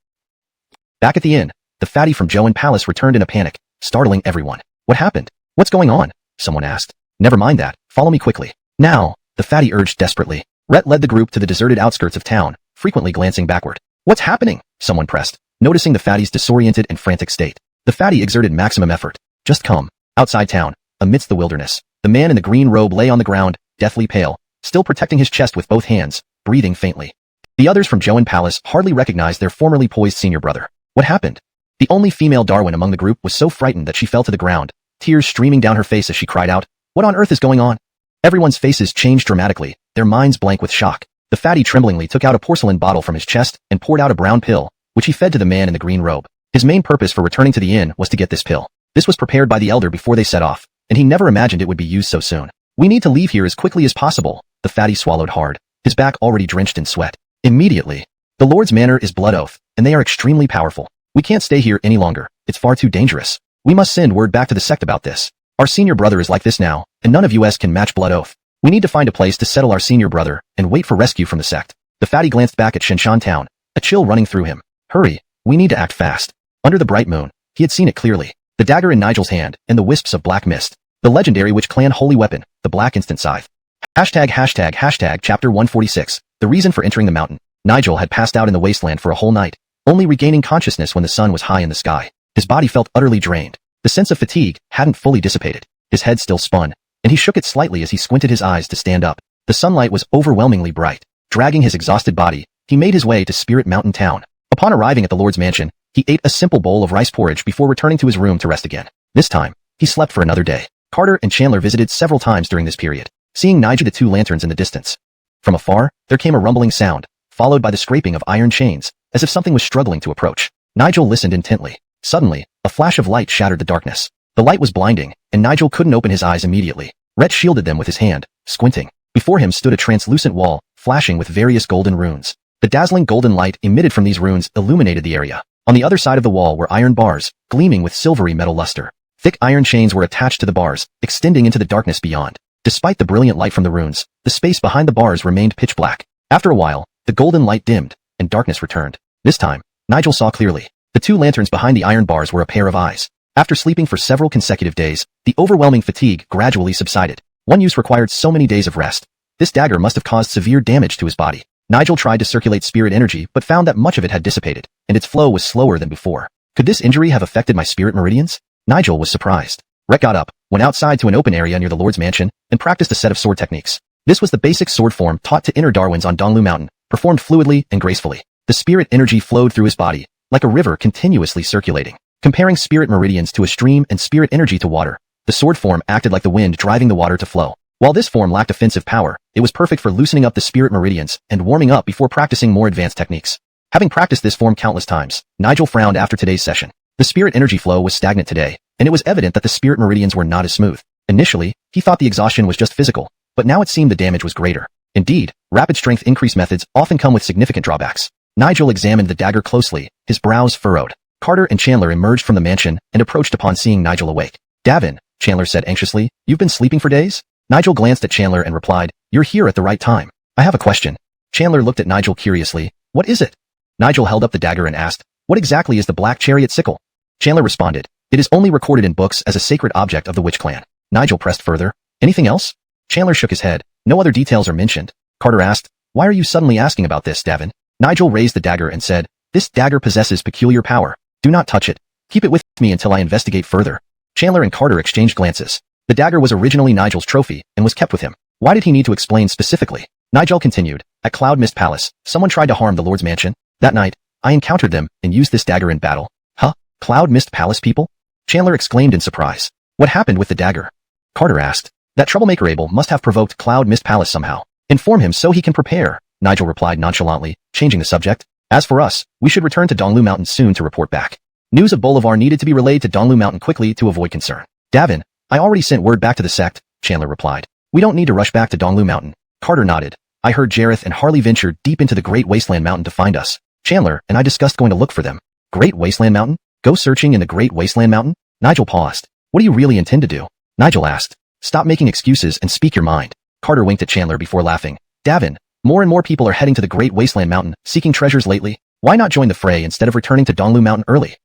S1: Back at the inn, the fatty from Joan Palace returned in a panic, startling everyone. What happened? What's going on? Someone asked. Never mind that, follow me quickly. Now, the fatty urged desperately. Rhett led the group to the deserted outskirts of town, frequently glancing backward. What's happening? Someone pressed, noticing the fatty's disoriented and frantic state. The fatty exerted maximum effort. Just come. Outside town, amidst the wilderness, the man in the green robe lay on the ground, deathly pale, still protecting his chest with both hands, breathing faintly. The others from Joan Palace hardly recognized their formerly poised senior brother. What happened? The only female Darwin among the group was so frightened that she fell to the ground, tears streaming down her face as she cried out, What on earth is going on? Everyone's faces changed dramatically, their minds blank with shock. The fatty tremblingly took out a porcelain bottle from his chest and poured out a brown pill, which he fed to the man in the green robe. His main purpose for returning to the inn was to get this pill. This was prepared by the elder before they set off, and he never imagined it would be used so soon. We need to leave here as quickly as possible. The fatty swallowed hard, his back already drenched in sweat. Immediately. The Lord's manor is blood oath, and they are extremely powerful. We can't stay here any longer. It's far too dangerous. We must send word back to the sect about this. Our senior brother is like this now, and none of us can match blood oath. We need to find a place to settle our senior brother and wait for rescue from the sect. The fatty glanced back at Shinshan town, a chill running through him. Hurry, we need to act fast. Under the bright moon, he had seen it clearly. The dagger in Nigel's hand, and the wisps of black mist. The legendary witch clan holy weapon, the black instant scythe. Hashtag chapter 146, the reason for entering the mountain. Nigel had passed out in the wasteland for a whole night, only regaining consciousness when the sun was high in the sky. His body felt utterly drained. The sense of fatigue hadn't fully dissipated. His head still spun, and he shook it slightly as he squinted his eyes to stand up. The sunlight was overwhelmingly bright. Dragging his exhausted body, he made his way to Spirit Mountain Town. Upon arriving at the Lord's mansion, he ate a simple bowl of rice porridge before returning to his room to rest again. This time, he slept for another day. Carter and Chandler visited several times during this period, seeing Nigel the two lanterns in the distance. From afar, there came a rumbling sound, followed by the scraping of iron chains, as if something was struggling to approach. Nigel listened intently. Suddenly, a flash of light shattered the darkness. The light was blinding, and Nigel couldn't open his eyes immediately. Rhett shielded them with his hand, squinting. Before him stood a translucent wall, flashing with various golden runes. The dazzling golden light emitted from these runes illuminated the area. On the other side of the wall were iron bars, gleaming with silvery metal luster. Thick iron chains were attached to the bars, extending into the darkness beyond. Despite the brilliant light from the runes, the space behind the bars remained pitch black. After a while, the golden light dimmed, and darkness returned. This time, Nigel saw clearly. The two lanterns behind the iron bars were a pair of eyes. After sleeping for several consecutive days, the overwhelming fatigue gradually subsided. One use required so many days of rest. This dagger must have caused severe damage to his body. Nigel tried to circulate spirit energy but found that much of it had dissipated, and its flow was slower than before. Could this injury have affected my spirit meridians? Nigel was surprised. Rhett got up, went outside to an open area near the Lord's mansion, and practiced a set of sword techniques. This was the basic sword form taught to inner Darwins on donghua Mountain, performed fluidly and gracefully. The spirit energy flowed through his body, like a river continuously circulating. Comparing spirit meridians to a stream and spirit energy to water, the sword form acted like the wind driving the water to flow. While this form lacked offensive power, it was perfect for loosening up the spirit meridians and warming up before practicing more advanced techniques. Having practiced this form countless times, Nigel frowned after today's session. The spirit energy flow was stagnant today, and it was evident that the spirit meridians were not as smooth. Initially, he thought the exhaustion was just physical, but now it seemed the damage was greater. Indeed, rapid strength increase methods often come with significant drawbacks. Nigel examined the dagger closely, his brows furrowed. Carter and Chandler emerged from the mansion and approached upon seeing Nigel awake. "Davin," Chandler said anxiously, "you've been sleeping for days?" Nigel glanced at Chandler and replied, "You're here at the right time. I have a question." Chandler looked at Nigel curiously. "What is it?" Nigel held up the dagger and asked, "What exactly is the Black Chariot Sickle?" Chandler responded, "It is only recorded in books as a sacred object of the Witch Clan." Nigel pressed further, "Anything else?" Chandler shook his head. "No other details are mentioned." Carter asked, "Why are you suddenly asking about this, Davin?" Nigel raised the dagger and said, "This dagger possesses peculiar power. Do not touch it. Keep it with me until I investigate further." Chandler and Carter exchanged glances. The dagger was originally Nigel's trophy and was kept with him. Why did he need to explain specifically? Nigel continued, "At Cloud Mist Palace, someone tried to harm the Lord's mansion. That night, I encountered them and used this dagger in battle." "Huh? Cloud Mist Palace people?" Chandler exclaimed in surprise. "What happened with the dagger?" Carter asked. "That troublemaker Abel must have provoked Cloud Mist Palace somehow. Inform him so he can prepare," Nigel replied nonchalantly, changing the subject. "As for us, we should return to donghua Mountain soon to report back." News of Bolivar needed to be relayed to donghua Mountain quickly to avoid concern. "Davin, I already sent word back to the sect," Chandler replied. "We don't need to rush back to donghua Mountain." Carter nodded. "I heard Jareth and Harley ventured deep into the Great Wasteland Mountain to find us. Chandler and I discussed going to look for them." "Great Wasteland Mountain? Go searching in the Great Wasteland Mountain?" Nigel paused. "What do you really intend to do?" Nigel asked. "Stop making excuses and speak your mind." Carter winked at Chandler before laughing. "Davin, more and more people are heading to the Great Wasteland Mountain, seeking treasures lately. Why not join the fray instead of returning to donghua Mountain early?"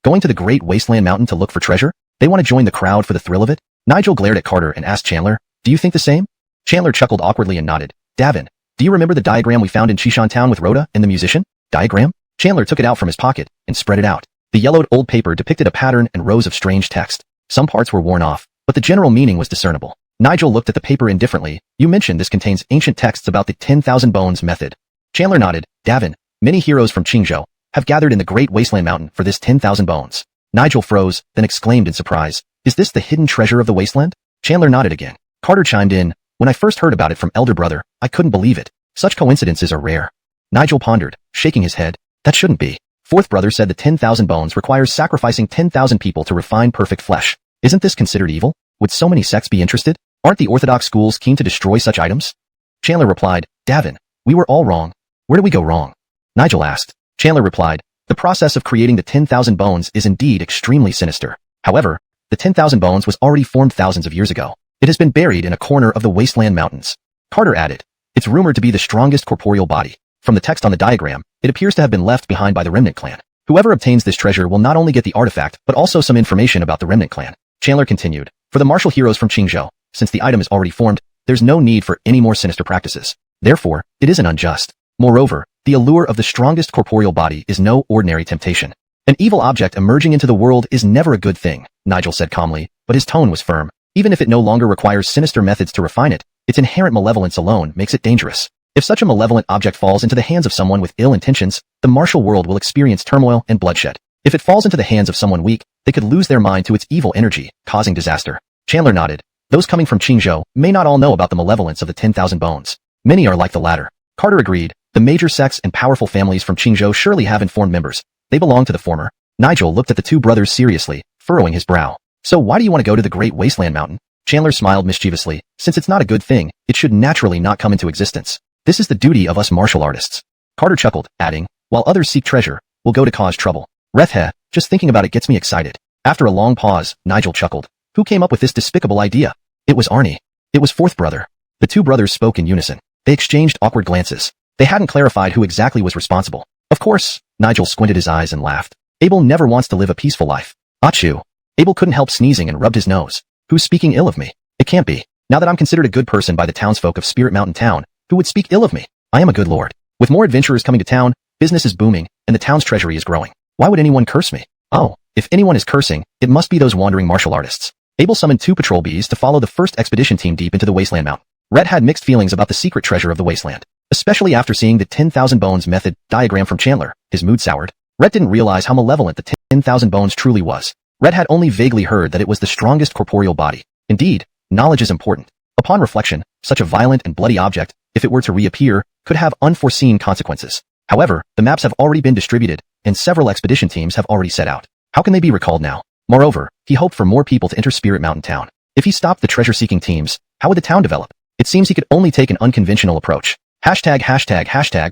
S1: Going to the Great Wasteland Mountain to look for treasure? They want to join the crowd for the thrill of it? Nigel glared at Carter and asked Chandler, "Do you think the same?" Chandler chuckled awkwardly and nodded. "Davin, do you remember the diagram we found in Chishan Town with Rhoda and the musician?" "Diagram?" Chandler took it out from his pocket and spread it out. The yellowed old paper depicted a pattern and rows of strange text. Some parts were worn off, but the general meaning was discernible. Nigel looked at the paper indifferently. "You mentioned this contains ancient texts about the 10,000 bones method." Chandler nodded. "Davin, many heroes from Qingzhou have gathered in the Great Wasteland Mountain for this 10,000 bones." Nigel froze, then exclaimed in surprise, "Is this the hidden treasure of the wasteland?" Chandler nodded again. Carter chimed in, "When I first heard about it from Elder Brother, I couldn't believe it. Such coincidences are rare." Nigel pondered, shaking his head. "That shouldn't be. Fourth Brother said the 10,000 bones requires sacrificing 10,000 people to refine perfect flesh. Isn't this considered evil? Would so many sects be interested? Aren't the Orthodox schools keen to destroy such items?" Chandler replied, "Davin, we were all wrong." "Where did we go wrong?" Nigel asked. Chandler replied, "The process of creating the 10,000 bones is indeed extremely sinister. However, the 10,000 bones was already formed thousands of years ago. It has been buried in a corner of the Wasteland Mountains." Carter added, "It's rumored to be the strongest corporeal body. From the text on the diagram, it appears to have been left behind by the Remnant Clan. Whoever obtains this treasure will not only get the artifact, but also some information about the Remnant Clan." Chandler continued, "For the martial heroes from Qingzhou, since the item is already formed, there's no need for any more sinister practices. Therefore, it isn't unjust. Moreover, the allure of the strongest corporeal body is no ordinary temptation. An evil object emerging into the world is never a good thing," Nigel said calmly, but his tone was firm. "Even if it no longer requires sinister methods to refine it, its inherent malevolence alone makes it dangerous. If such a malevolent object falls into the hands of someone with ill intentions, the martial world will experience turmoil and bloodshed. If it falls into the hands of someone weak, they could lose their mind to its evil energy, causing disaster." Chandler nodded. "Those coming from Qingzhou may not all know about the malevolence of the 10,000 bones. Many are like the latter." Carter agreed. "The major sects and powerful families from Qingzhou surely have informed members. They belong to the former." Nigel looked at the two brothers seriously, furrowing his brow. So why do you want to go to the Great Wasteland Mountain? Chandler smiled mischievously. Since it's not a good thing, it should naturally not come into existence. This is the duty of us martial artists. Carter chuckled, adding, while others seek treasure, we'll go to cause trouble. Rethhe, just thinking about it gets me excited. After a long pause, Nigel chuckled. Who came up with this despicable idea? It was Arnie. It was fourth brother. The two brothers spoke in unison. They exchanged awkward glances. They hadn't clarified who exactly was responsible. Of course, Nigel squinted his eyes and laughed. Abel never wants to live a peaceful life. Achoo. Abel couldn't help sneezing and rubbed his nose. Who's speaking ill of me? It can't be. Now that I'm considered a good person by the townsfolk of Spirit Mountain Town, who would speak ill of me? I am a good lord. With more adventurers coming to town, business is booming, and the town's treasury is growing. Why would anyone curse me? Oh, if anyone is cursing, it must be those wandering martial artists. Abel summoned 2 patrol bees to follow the first expedition team deep into the Wasteland Mountain. Red had mixed feelings about the secret treasure of the Wasteland, especially after seeing the 10,000 Bones method diagram from Chandler. His mood soured. Red didn't realize how malevolent the 10,000 Bones truly was. Red had only vaguely heard that it was the strongest corporeal body. Indeed, knowledge is important. Upon reflection, such a violent and bloody object, if it were to reappear, could have unforeseen consequences. However, the maps have already been distributed, and several expedition teams have already set out. How can they be recalled now? Moreover, he hoped for more people to enter Spirit Mountain Town. If he stopped the treasure-seeking teams, how would the town develop? It seems he could only take an unconventional approach. Hashtag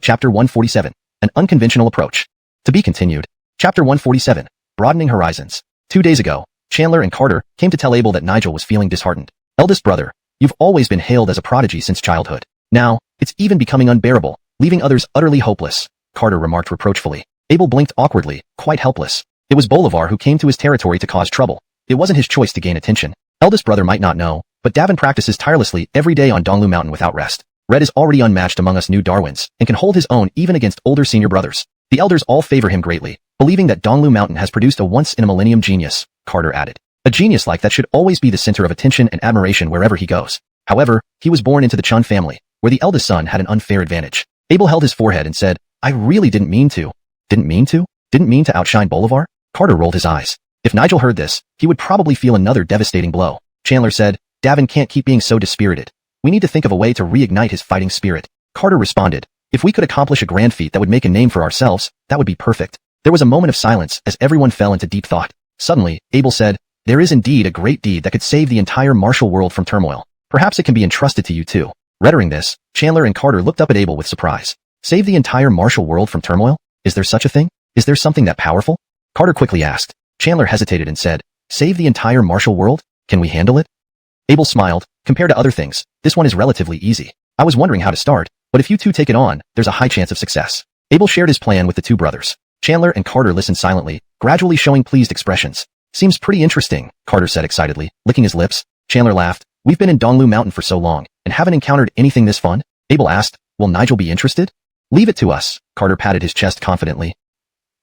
S1: Chapter 147. An unconventional approach. To be continued. Chapter 147. Broadening Horizons. 2 days ago, Chandler and Carter came to tell Abel that Nigel was feeling disheartened. Eldest brother, you've always been hailed as a prodigy since childhood. Now, it's even becoming unbearable, leaving others utterly hopeless, Carter remarked reproachfully. Abel blinked awkwardly, quite helpless. It was Bolivar who came to his territory to cause trouble. It wasn't his choice to gain attention. Eldest brother might not know, but Davin practices tirelessly every day on donghua Mountain without rest. Red is already unmatched among us new Darwins, and can hold his own even against older senior brothers. The elders all favor him greatly, believing that donghua Mountain has produced a once-in-a-millennium genius, Carter added. A genius like that should always be the center of attention and admiration wherever he goes. However, he was born into the Chun family, where the eldest son had an unfair advantage. Abel held his forehead and said, I really didn't mean to. Didn't mean to? Didn't mean to outshine Bolivar? Carter rolled his eyes. If Nigel heard this, he would probably feel another devastating blow. Chandler said, Davin can't keep being so dispirited. We need to think of a way to reignite his fighting spirit. Carter responded, if we could accomplish a grand feat that would make a name for ourselves, that would be perfect. There was a moment of silence as everyone fell into deep thought. Suddenly, Abel said, there is indeed a great deed that could save the entire martial world from turmoil. Perhaps it can be entrusted to you too. Uttering this, Chandler and Carter looked up at Abel with surprise. Save the entire martial world from turmoil? Is there such a thing? Is there something that powerful? Carter quickly asked. Chandler hesitated and said, save the entire martial world? Can we handle it? Abel smiled. Compared to other things, this one is relatively easy. I was wondering how to start, but if you two take it on, there's a high chance of success. Abel shared his plan with the two brothers. Chandler and Carter listened silently, gradually showing pleased expressions. Seems pretty interesting, Carter said excitedly, licking his lips. Chandler laughed. We've been in donghua Mountain for so long, and haven't encountered anything this fun? Abel asked. Will Nigel be interested? Leave it to us, Carter patted his chest confidently.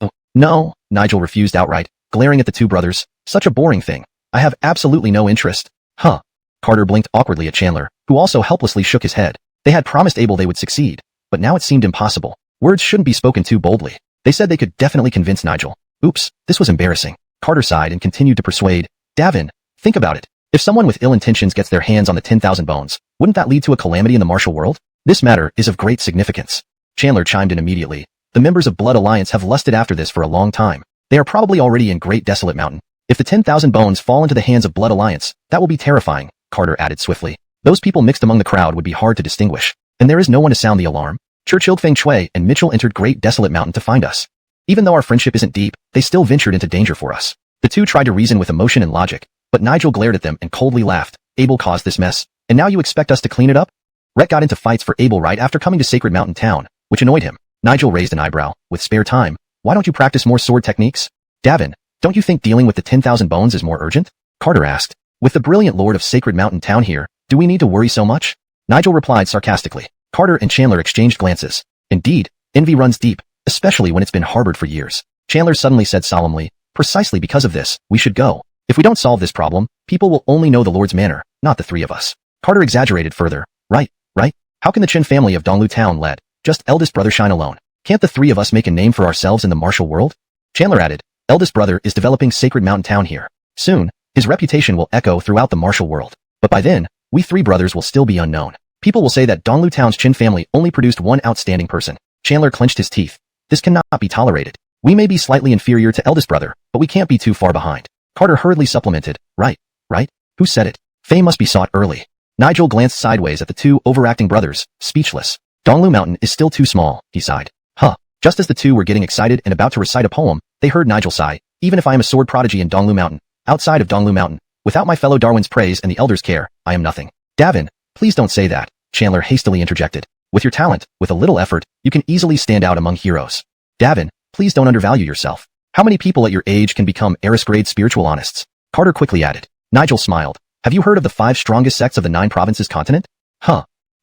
S1: Oh, no, Nigel refused outright, glaring at the two brothers. Such a boring thing. I have absolutely no interest. Huh. Carter blinked awkwardly at Chandler, who also helplessly shook his head. They had promised Abel they would succeed, but now it seemed impossible. Words shouldn't be spoken too boldly. They said they could definitely convince Nigel. Oops, this was embarrassing. Carter sighed and continued to persuade. Davin, think about it. If someone with ill intentions gets their hands on the 10,000 bones, wouldn't that lead to a calamity in the martial world? This matter is of great significance. Chandler chimed in immediately. The members of Blood Alliance have lusted after this for a long time. They are probably already in Great Desolate Mountain. If the 10,000 bones fall into the hands of Blood Alliance, that will be terrifying, Carter added swiftly. Those people mixed among the crowd would be hard to distinguish. And there is no one to sound the alarm. Churchill, Feng Shui, and Mitchell entered Great Desolate Mountain to find us. Even though our friendship isn't deep, they still ventured into danger for us. The two tried to reason with emotion and logic, but Nigel glared at them and coldly laughed. Abel caused this mess, and now you expect us to clean it up? Rhett got into fights for Abel right after coming to Sacred Mountain Town, which annoyed him. Nigel raised an eyebrow. With spare time, why don't you practice more sword techniques? Davin, don't you think dealing with the 10,000 bones is more urgent? Carter asked. With the brilliant lord of Sacred Mountain Town here, do we need to worry so much? Nigel replied sarcastically. Carter and Chandler exchanged glances. Indeed, envy runs deep, especially when it's been harbored for years. Chandler suddenly said solemnly, precisely because of this, we should go. If we don't solve this problem, people will only know the Lord's manner, not the three of us. Carter exaggerated further. Right. How can the Chen family of donghua Town let just eldest brother shine alone? Can't the three of us make a name for ourselves in the martial world? Chandler added, eldest brother is developing Sacred Mountain Town here. Soon, his reputation will echo throughout the martial world. But by then, we three brothers will still be unknown. People will say that donghua Town's Chen family only produced one outstanding person. Chandler clenched his teeth. This cannot be tolerated. We may be slightly inferior to eldest brother, but we can't be too far behind. Carter hurriedly supplemented, right? Who said it? Fame must be sought early. Nigel glanced sideways at the two overacting brothers, speechless. Donghua Mountain is still too small, he sighed. Just as the two were getting excited and about to recite a poem, they heard Nigel sigh, even if I am a sword prodigy in Donghua Mountain, outside of Donghua Mountain, without my fellow Darwin's praise and the elders' care, I am nothing. Davin, please don't say that, Chandler hastily interjected. With your talent, with a little effort, you can easily stand out among heroes. Davin, please don't undervalue yourself. How many people at your age can become heiress-grade spiritual honest? Carter quickly added. Nigel smiled. Have you heard of the 5 strongest sects of the 9 provinces continent?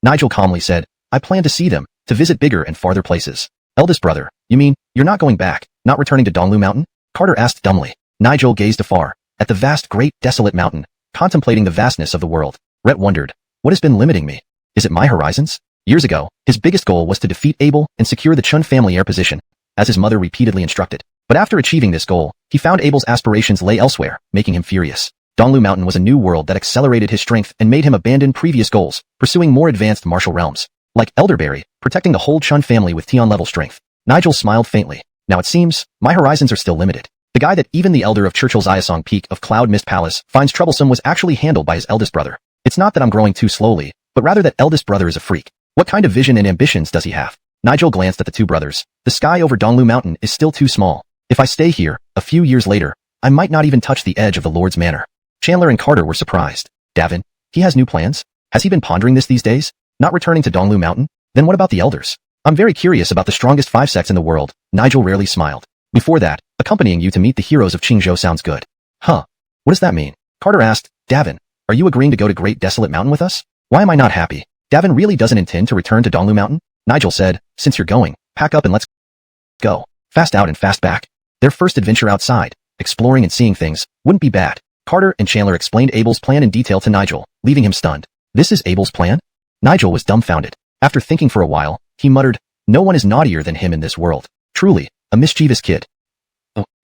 S1: Nigel calmly said, I plan to see them, to visit bigger and farther places. Eldest brother, you mean, you're not going back, not returning to Donghua Mountain? Carter asked dumbly. Nigel gazed afar, at the vast, great, desolate mountain, contemplating the vastness of the world. Rhett wondered, what has been limiting me? Is it my horizons? Years ago, his biggest goal was to defeat Abel and secure the Chun family heir position, as his mother repeatedly instructed. But after achieving this goal, he found Abel's aspirations lay elsewhere, making him furious. Donghua Mountain was a new world that accelerated his strength and made him abandon previous goals, pursuing more advanced martial realms. Like Elderberry, protecting the whole Chun family with Tian-level strength. Nigel smiled faintly. Now it seems, my horizons are still limited. The guy that even the elder of Churchill's Iasong Peak of Cloud Mist Palace finds troublesome was actually handled by his eldest brother. It's not that I'm growing too slowly, but rather that eldest brother is a freak. What kind of vision and ambitions does he have? Nigel glanced at the two brothers. The sky over Donghua Mountain is still too small. If I stay here, a few years later, I might not even touch the edge of the Lord's Manor. Chandler and Carter were surprised. Davin, he has new plans? Has he been pondering this these days? Not returning to Donghua Mountain? Then what about the elders? I'm very curious about the strongest 5 sects in the world. Nigel rarely smiled. Before that, accompanying you to meet the heroes of Qingzhou sounds good. What does that mean? Carter asked. Davin, are you agreeing to go to Great Desolate Mountain with us? Why am I not happy? Davin really doesn't intend to return to Donghua Mountain? Nigel said, since you're going, pack up and let's go. Fast out and fast back. Their first adventure outside, exploring and seeing things, wouldn't be bad. Carter and Chandler explained Abel's plan in detail to Nigel, leaving him stunned. This is Abel's plan? Nigel was dumbfounded. After thinking for a while, he muttered, no one is naughtier than him in this world. Truly, a mischievous kid.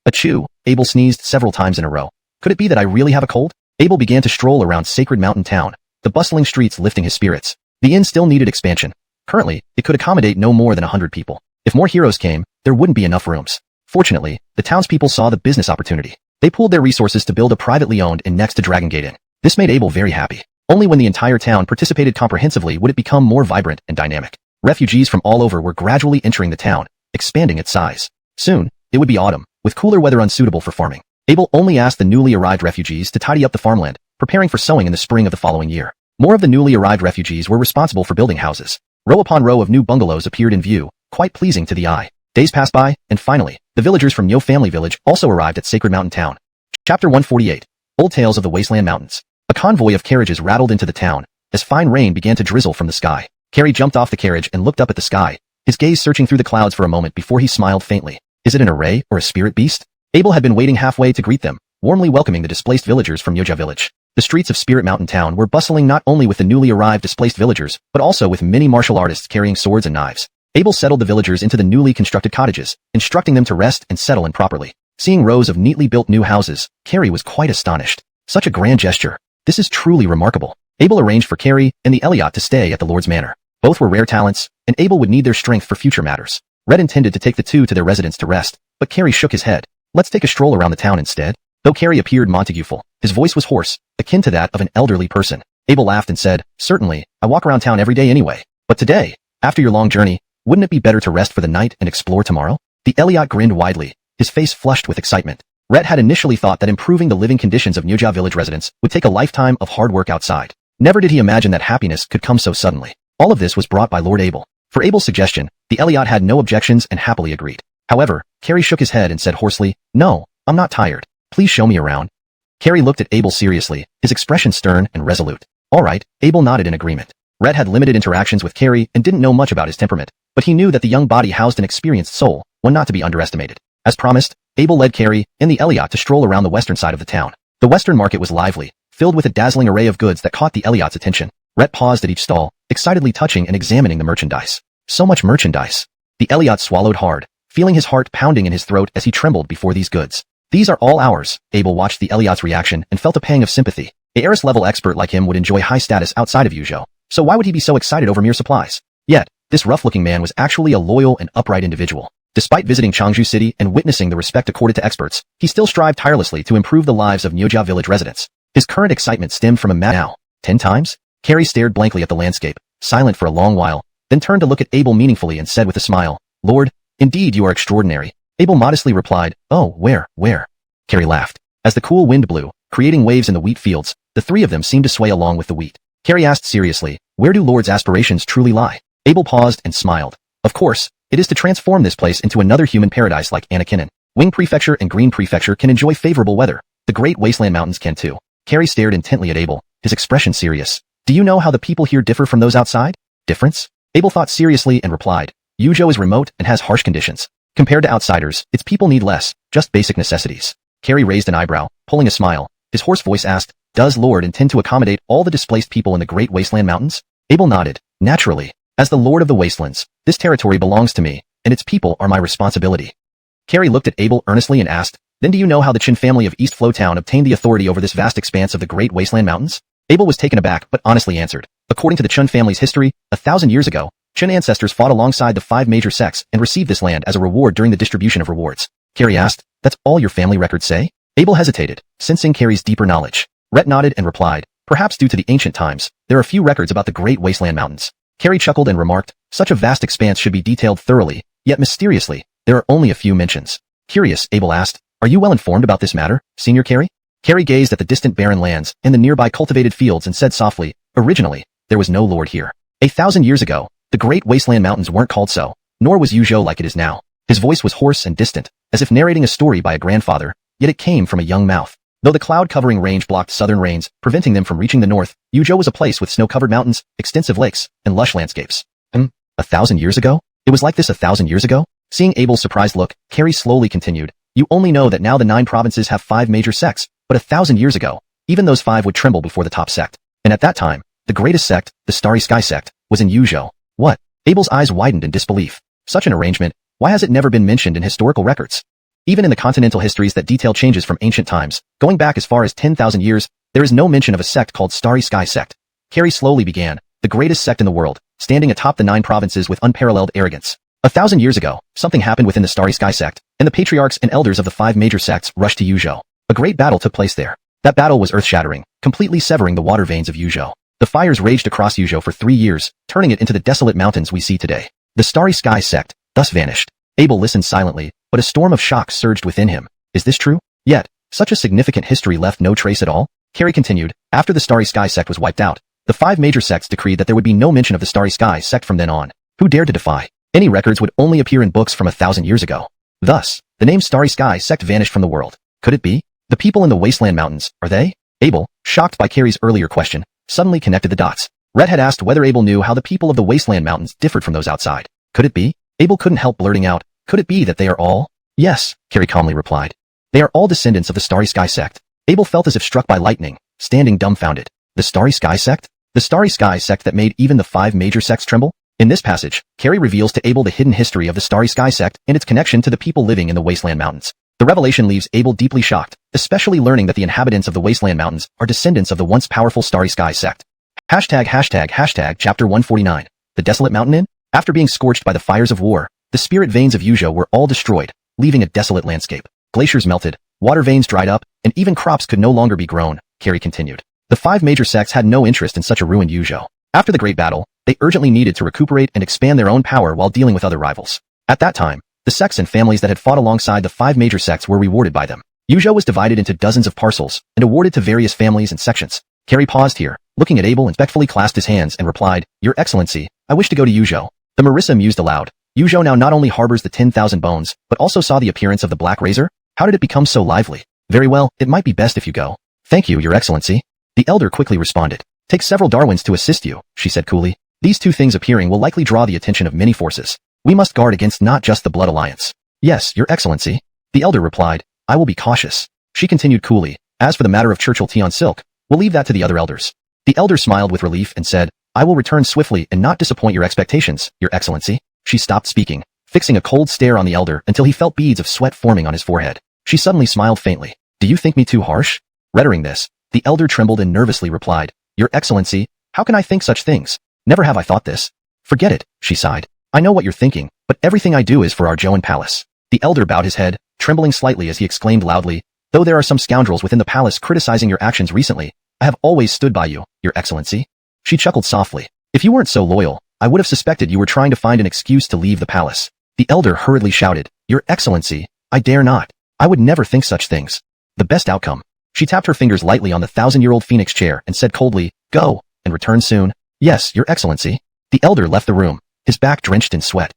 S1: Achoo, Abel sneezed several times in a row. Could it be that I really have a cold? Abel began to stroll around Sacred Mountain Town, the bustling streets lifting his spirits. The inn still needed expansion. Currently, it could accommodate no more than 100 people. If more heroes came, there wouldn't be enough rooms. Fortunately, the townspeople saw the business opportunity. They pooled their resources to build a privately owned inn next to Dragon Gate Inn. This made Abel very happy. Only when the entire town participated comprehensively would it become more vibrant and dynamic. Refugees from all over were gradually entering the town, expanding its size. Soon, it would be autumn, with cooler weather unsuitable for farming. Abel only asked the newly arrived refugees to tidy up the farmland, preparing for sowing in the spring of the following year. More of the newly arrived refugees were responsible for building houses. Row upon row of new bungalows appeared in view, quite pleasing to the eye. Days passed by, and finally, the villagers from Yo Family Village also arrived at Sacred Mountain Town. Chapter 148. Old Tales of the Wasteland Mountains. A convoy of carriages rattled into the town, as fine rain began to drizzle from the sky. Carrie jumped off the carriage and looked up at the sky, his gaze searching through the clouds for a moment before he smiled faintly. Is it an array or a spirit beast? Abel had been waiting halfway to greet them, warmly welcoming the displaced villagers from Yoja Village. The streets of Spirit Mountain Town were bustling not only with the newly arrived displaced villagers, but also with many martial artists carrying swords and knives. Abel settled the villagers into the newly constructed cottages, instructing them to rest and settle in properly. Seeing rows of neatly built new houses, Carrie was quite astonished. Such a grand gesture. This is truly remarkable. Abel arranged for Carrie and the Elliot to stay at the Lord's Manor. Both were rare talents, and Abel would need their strength for future matters. Red intended to take the two to their residence to rest, but Carrie shook his head. Let's take a stroll around the town instead. Though Carrie appeared Montagueful, his voice was hoarse, akin to that of an elderly person. Abel laughed and said, certainly, I walk around town every day anyway. But today, after your long journey, wouldn't it be better to rest for the night and explore tomorrow? The Elliot grinned widely, his face flushed with excitement. Rhett had initially thought that improving the living conditions of Nyoja Village residents would take a lifetime of hard work outside. Never did he imagine that happiness could come so suddenly. All of this was brought by Lord Abel. For Abel's suggestion, the Elliot had no objections and happily agreed. However, Carrie shook his head and said hoarsely, no, I'm not tired. Please show me around. Carrie looked at Abel seriously, his expression stern and resolute. All right, Abel nodded in agreement. Rhett had limited interactions with Carrie and didn't know much about his temperament, but he knew that the young body housed an experienced soul, one not to be underestimated. As promised, Abel led Carrie and the Elliot to stroll around the western side of the town. The western market was lively, filled with a dazzling array of goods that caught the Elliot's attention. Rhett paused at each stall, excitedly touching and examining the merchandise. So much merchandise. The Elliot swallowed hard, feeling his heart pounding in his throat as he trembled before these goods. These are all ours. Abel watched the Elliot's reaction and felt a pang of sympathy. A heiress-level expert like him would enjoy high status outside of Yuzhou, so why would he be so excited over mere supplies? Yet, this rough-looking man was actually a loyal and upright individual. Despite visiting Changju City and witnessing the respect accorded to experts, he still strived tirelessly to improve the lives of Nyojia village residents. His current excitement stemmed from a now. 10 times? Carrie stared blankly at the landscape, silent for a long while, then turned to look at Abel meaningfully and said with a smile, "Lord, indeed you are extraordinary." Abel modestly replied, "Oh, where? Carrie laughed. As the cool wind blew, creating waves in the wheat fields, the three of them seemed to sway along with the wheat. Carrie asked seriously, "Where do Lord's aspirations truly lie?" Abel paused and smiled. "Of course, it is to transform this place into another human paradise like Anakinnon. Wing Prefecture and Green Prefecture can enjoy favorable weather. The Great Wasteland Mountains can too." Carrie stared intently at Abel, his expression serious. "Do you know how the people here differ from those outside?" "Difference?" Abel thought seriously and replied, "Yuzhou is remote and has harsh conditions. Compared to outsiders, its people need less, just basic necessities." Carrie raised an eyebrow, pulling a smile. His hoarse voice asked, "Does Lord intend to accommodate all the displaced people in the Great Wasteland Mountains?" Abel nodded. "Naturally. As the Lord of the Wastelands, this territory belongs to me, and its people are my responsibility." Carrie looked at Abel earnestly and asked, "Then do you know how the Qin family of East Flow Town obtained the authority over this vast expanse of the Great Wasteland Mountains?" Abel was taken aback but honestly answered, "According to the Chun family's history, 1,000 years ago, Qin ancestors fought alongside the 5 major sects and received this land as a reward during the distribution of rewards." Carrie asked, "That's all your family records say?" Abel hesitated, sensing Carrie's deeper knowledge. Rhett nodded and replied, "Perhaps due to the ancient times, there are few records about the Great Wasteland Mountains." Carrie chuckled and remarked, "Such a vast expanse should be detailed thoroughly, yet mysteriously, there are only a few mentions." Curious, Abel asked, "Are you well informed about this matter, Senior Carrie?" Carrie gazed at the distant barren lands and the nearby cultivated fields and said softly, "Originally, there was no lord here. 1,000 years ago, the Great Wasteland Mountains weren't called so, nor was Yuzhou like it is now." His voice was hoarse and distant, as if narrating a story by a grandfather, yet it came from a young mouth. Though the cloud-covering range blocked southern rains, preventing them from reaching the north, Yuzhou was a place with snow-covered mountains, extensive lakes, and lush landscapes. 1,000 years ago? It was like this 1,000 years ago? Seeing Abel's surprised look, Carrie slowly continued, "You only know that now the 9 provinces have 5 major sects, but 1,000 years ago, even those 5 would tremble before the top sect. And at that time, the greatest sect, the Starry Sky sect, was in Yuzhou." "What?" Abel's eyes widened in disbelief. Such an arrangement, why has it never been mentioned in historical records? Even in the continental histories that detail changes from ancient times, going back as far as 10,000 years, there is no mention of a sect called Starry Sky sect. Carrie slowly began, "The greatest sect in the world, standing atop the 9 provinces with unparalleled arrogance. 1,000 years ago, something happened within the Starry Sky sect, and the patriarchs and elders of the 5 major sects rushed to Yuzhou. A great battle took place there. That battle was earth-shattering, completely severing the water veins of Yuzhou. The fires raged across Yuzhou for 3 years, turning it into the desolate mountains we see today. The Starry Sky sect thus vanished." Abel listened silently, but a storm of shock surged within him. Is this true? Yet, such a significant history left no trace at all? Carrie continued, "After the Starry Sky sect was wiped out, the 5 major sects decreed that there would be no mention of the Starry Sky sect from then on. Who dared to defy? Any records would only appear in books from 1,000 years ago. Thus, the name Starry Sky sect vanished from the world. Could it be? The people in the Wasteland Mountains, are they?" Abel, shocked by Carrie's earlier question, suddenly connected the dots. Rhett had asked whether Abel knew how the people of the Wasteland Mountains differed from those outside. Could it be? Abel couldn't help blurting out, "Could it be that they are all?" "Yes," Carrie calmly replied. "They are all descendants of the Starry Sky sect." Abel felt as if struck by lightning, standing dumbfounded. The Starry Sky sect? The Starry Sky sect that made even the 5 major sects tremble? In this passage, Carrie reveals to Abel the hidden history of the Starry Sky sect and its connection to the people living in the Wasteland Mountains. The revelation leaves Abel deeply shocked, especially learning that the inhabitants of the Wasteland Mountains are descendants of the once powerful Starry Sky sect. #### Chapter 149. The Desolate Mountain Inn? After being scorched by the fires of war, the spirit veins of Yuzhou were all destroyed, leaving a desolate landscape. Glaciers melted, water veins dried up, and even crops could no longer be grown, Carrie continued. The 5 major sects had no interest in such a ruined Yuzhou. After the Great Battle, they urgently needed to recuperate and expand their own power while dealing with other rivals. At that time, the sects and families that had fought alongside the 5 major sects were rewarded by them. Yuzhou was divided into dozens of parcels and awarded to various families and sections. Carrie paused here, looking at Abel and respectfully clasped his hands and replied, "Your Excellency, I wish to go to Yuzhou." The Marissa mused aloud. Yuzhou now not only harbors the 10,000 bones, but also saw the appearance of the Black Razor? How did it become so lively? "Very well, it might be best if you go." "Thank you, Your Excellency." The elder quickly responded. "Take several Darwins to assist you," she said coolly. "These 2 things appearing will likely draw the attention of many forces. We must guard against not just the Blood Alliance." "Yes, Your Excellency." The elder replied, "I will be cautious." She continued coolly, "As for the matter of Churchill tea on silk, we'll leave that to the other elders." The elder smiled with relief and said, "I will return swiftly and not disappoint your expectations, Your Excellency." She stopped speaking, fixing a cold stare on the elder until he felt beads of sweat forming on his forehead. She suddenly smiled faintly. "Do you think me too harsh?" Uttering this, the elder trembled and nervously replied, "Your Excellency, how can I think such things? Never have I thought this." "Forget it," she sighed. "I know what you're thinking, but everything I do is for our Joan palace. The elder bowed his head, trembling slightly as he exclaimed loudly, though there are some scoundrels within the palace criticizing your actions recently, I have always stood by you, your excellency. She chuckled softly. If you weren't so loyal, I would have suspected you were trying to find an excuse to leave the palace. The elder hurriedly shouted, Your Excellency, I dare not. I would never think such things. The best outcome. She tapped her fingers lightly on the 1,000-year-old phoenix chair and said coldly, Go, and return soon. Yes, Your Excellency. The elder left the room, his back drenched in sweat.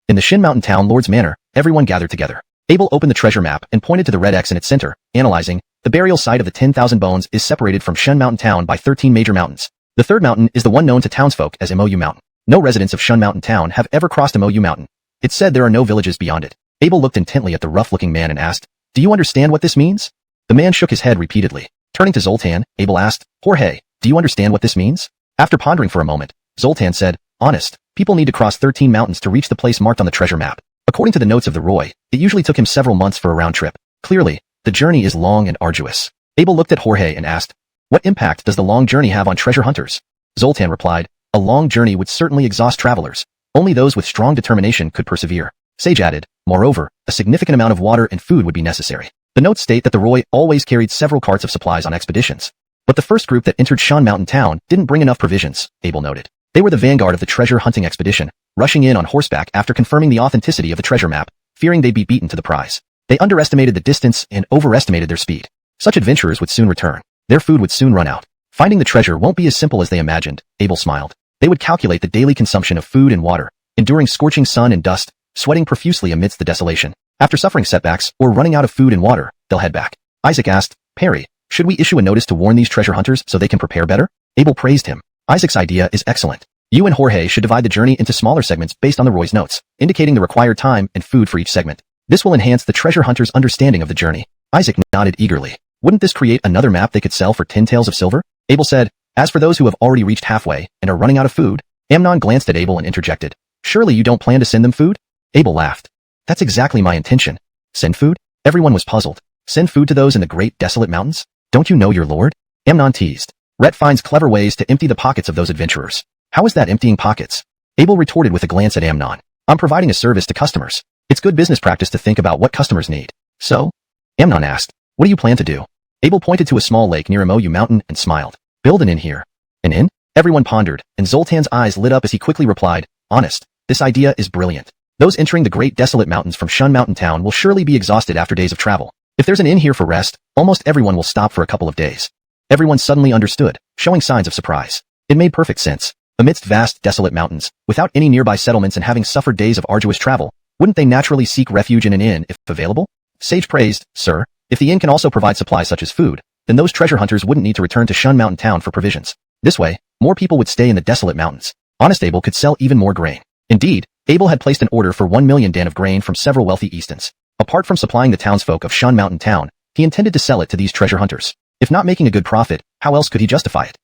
S1: In the Shin Mountain Town Lord's Manor, everyone gathered together. Abel opened the treasure map and pointed to the red X in its center, analyzing, the burial site of the 10,000 bones is separated from Shun Mountain Town by 13 major mountains. The third mountain is the one known to townsfolk as Mou Mountain. No residents of Shun Mountain Town have ever crossed Mou Mountain. It's said there are no villages beyond it. Abel looked intently at the rough-looking man and asked, Do you understand what this means? The man shook his head repeatedly. Turning to Zoltan, Abel asked, Jorge, do you understand what this means? After pondering for a moment, Zoltan said, Honest, people need to cross 13 mountains to reach the place marked on the treasure map. According to the notes of the Roy, it usually took him several months for a round trip. Clearly, the journey is long and arduous. Abel looked at Jorge and asked, What impact does the long journey have on treasure hunters? Zoltan replied, A long journey would certainly exhaust travelers. Only those with strong determination could persevere. Sage added, Moreover, a significant amount of water and food would be necessary. The notes state that the Roy always carried several carts of supplies on expeditions. But the first group that entered Shan Mountain Town didn't bring enough provisions, Abel noted. They were the vanguard of the treasure hunting expedition, rushing in on horseback after confirming the authenticity of the treasure map, fearing they'd be beaten to the prize. They underestimated the distance and overestimated their speed. Such adventurers would soon return. Their food would soon run out. Finding the treasure won't be as simple as they imagined, Abel smiled. They would calculate the daily consumption of food and water, enduring scorching sun and dust, sweating profusely amidst the desolation. After suffering setbacks or running out of food and water, they'll head back. Isaac asked, Perry, should we issue a notice to warn these treasure hunters so they can prepare better? Abel praised him. Isaac's idea is excellent. You and Jorge should divide the journey into smaller segments based on the Roy's notes, indicating the required time and food for each segment. This will enhance the treasure hunters' understanding of the journey. Isaac nodded eagerly. Wouldn't this create another map they could sell for 10 taels of silver? Abel said, As for those who have already reached halfway and are running out of food, Amnon glanced at Abel and interjected, Surely you don't plan to send them food? Abel laughed. That's exactly my intention. Send food? Everyone was puzzled. Send food to those in the great desolate mountains? Don't you know your lord? Amnon teased. Rhett finds clever ways to empty the pockets of those adventurers. How is that emptying pockets? Abel retorted with a glance at Amnon. I'm providing a service to customers. It's good business practice to think about what customers need. So? Amnon asked, What do you plan to do? Abel pointed to a small lake near Mou Mountain and smiled. Build an inn here. An inn? Everyone pondered, and Zoltan's eyes lit up as he quickly replied, Honest, this idea is brilliant. Those entering the great desolate mountains from Shun Mountain Town will surely be exhausted after days of travel. If there's an inn here for rest, almost everyone will stop for a couple of days. Everyone suddenly understood, showing signs of surprise. It made perfect sense. Amidst vast, desolate mountains, without any nearby settlements and having suffered days of arduous travel, wouldn't they naturally seek refuge in an inn if available? Sage praised, Sir, if the inn can also provide supplies such as food, then those treasure hunters wouldn't need to return to Shun Mountain Town for provisions. This way, more people would stay in the desolate mountains. Honest Abel could sell even more grain. Indeed, Abel had placed an order for 1 million dan of grain from several wealthy Eastons. Apart from supplying the townsfolk of Shun Mountain Town, he intended to sell it to these treasure hunters. If not making a good profit, how else could he justify it?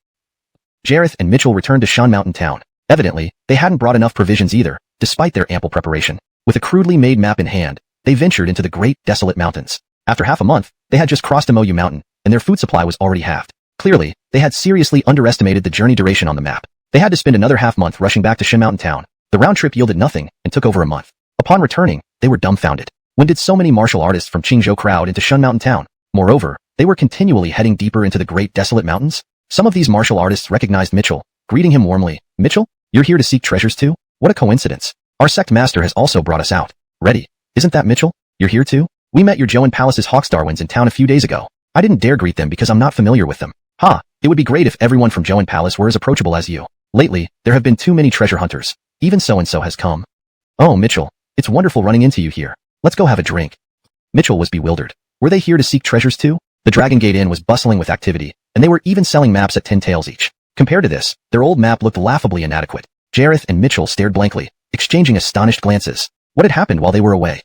S1: Jareth and Mitchell returned to Shun Mountain Town. Evidently, they hadn't brought enough provisions either, despite their ample preparation. With a crudely made map in hand, they ventured into the great desolate mountains. After half a month, they had just crossed Mou Mountain, and their food supply was already halved. Clearly, they had seriously underestimated the journey duration on the map. They had to spend another half-month rushing back to Shin Mountain Town. The round trip yielded nothing and took over a month. Upon returning, they were dumbfounded. When did so many martial artists from Qingzhou crowd into Shun Mountain Town? Moreover, they were continually heading deeper into the great desolate mountains. Some of these martial artists recognized Mitchell, greeting him warmly. Mitchell, you're here to seek treasures too? What a coincidence. Our sect master has also brought us out. Ready. Isn't that Mitchell? You're here too? We met your Joan Palace's Hawkstarwins in town a few days ago. I didn't dare greet them because I'm not familiar with them. Ha, it would be great if everyone from Joan Palace were as approachable as you. Lately, there have been too many treasure hunters. Even so-and-so has come. Oh, Mitchell, it's wonderful running into you here. Let's go have a drink. Mitchell was bewildered. Were they here to seek treasures too? The Dragon Gate Inn was bustling with activity, and they were even selling maps at 10 taels each. Compared to this, their old map looked laughably inadequate. Jareth and Mitchell stared blankly, exchanging astonished glances. What had happened while they were away?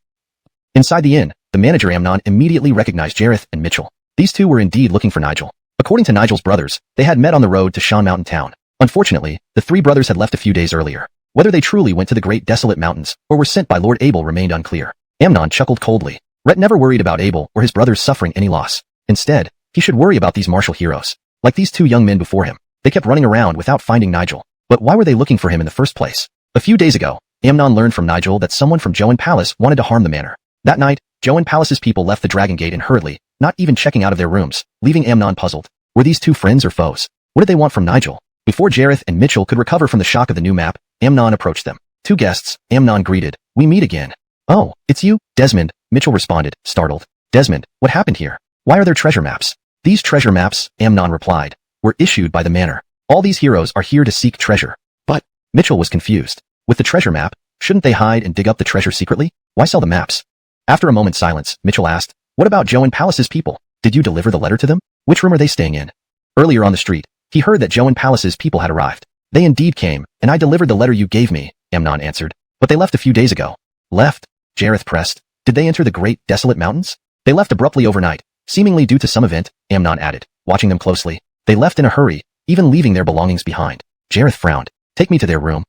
S1: Inside the inn, the manager Amnon immediately recognized Jareth and Mitchell. These two were indeed looking for Nigel. According to Nigel's brothers, they had met on the road to Shun Mountain Town. Unfortunately, the three brothers had left a few days earlier. Whether they truly went to the great desolate mountains or were sent by Lord Abel remained unclear. Amnon chuckled coldly. Rhett never worried about Abel or his brothers suffering any loss. Instead, he should worry about these martial heroes. Like these two young men before him, they kept running around without finding Nigel. But why were they looking for him in the first place? A few days ago, Amnon learned from Nigel that someone from Joan Palace wanted to harm the manor. That night, Joan Palace's people left the Dragon Gate and hurriedly, not even checking out of their rooms, leaving Amnon puzzled. Were these two friends or foes? What did they want from Nigel? Before Jareth and Mitchell could recover from the shock of the new map, Amnon approached them. Two guests, Amnon greeted. We meet again. Oh, it's you, Desmond, Mitchell responded, startled. Desmond, what happened here? Why are there treasure maps? These treasure maps, Amnon replied, were issued by the manor. All these heroes are here to seek treasure. But, Mitchell was confused. With the treasure map, shouldn't they hide and dig up the treasure secretly? Why sell the maps? After a moment's silence, Mitchell asked, what about Joan Palace's people? Did you deliver the letter to them? Which room are they staying in? Earlier on the street, he heard that Joan Palace's people had arrived. They indeed came, and I delivered the letter you gave me, Amnon answered. But they left a few days ago. Left? Jareth pressed. Did they enter the great, desolate mountains? They left abruptly overnight, seemingly due to some event, Amnon added, watching them closely. They left in a hurry, even leaving their belongings behind. Jareth frowned. Take me to their room.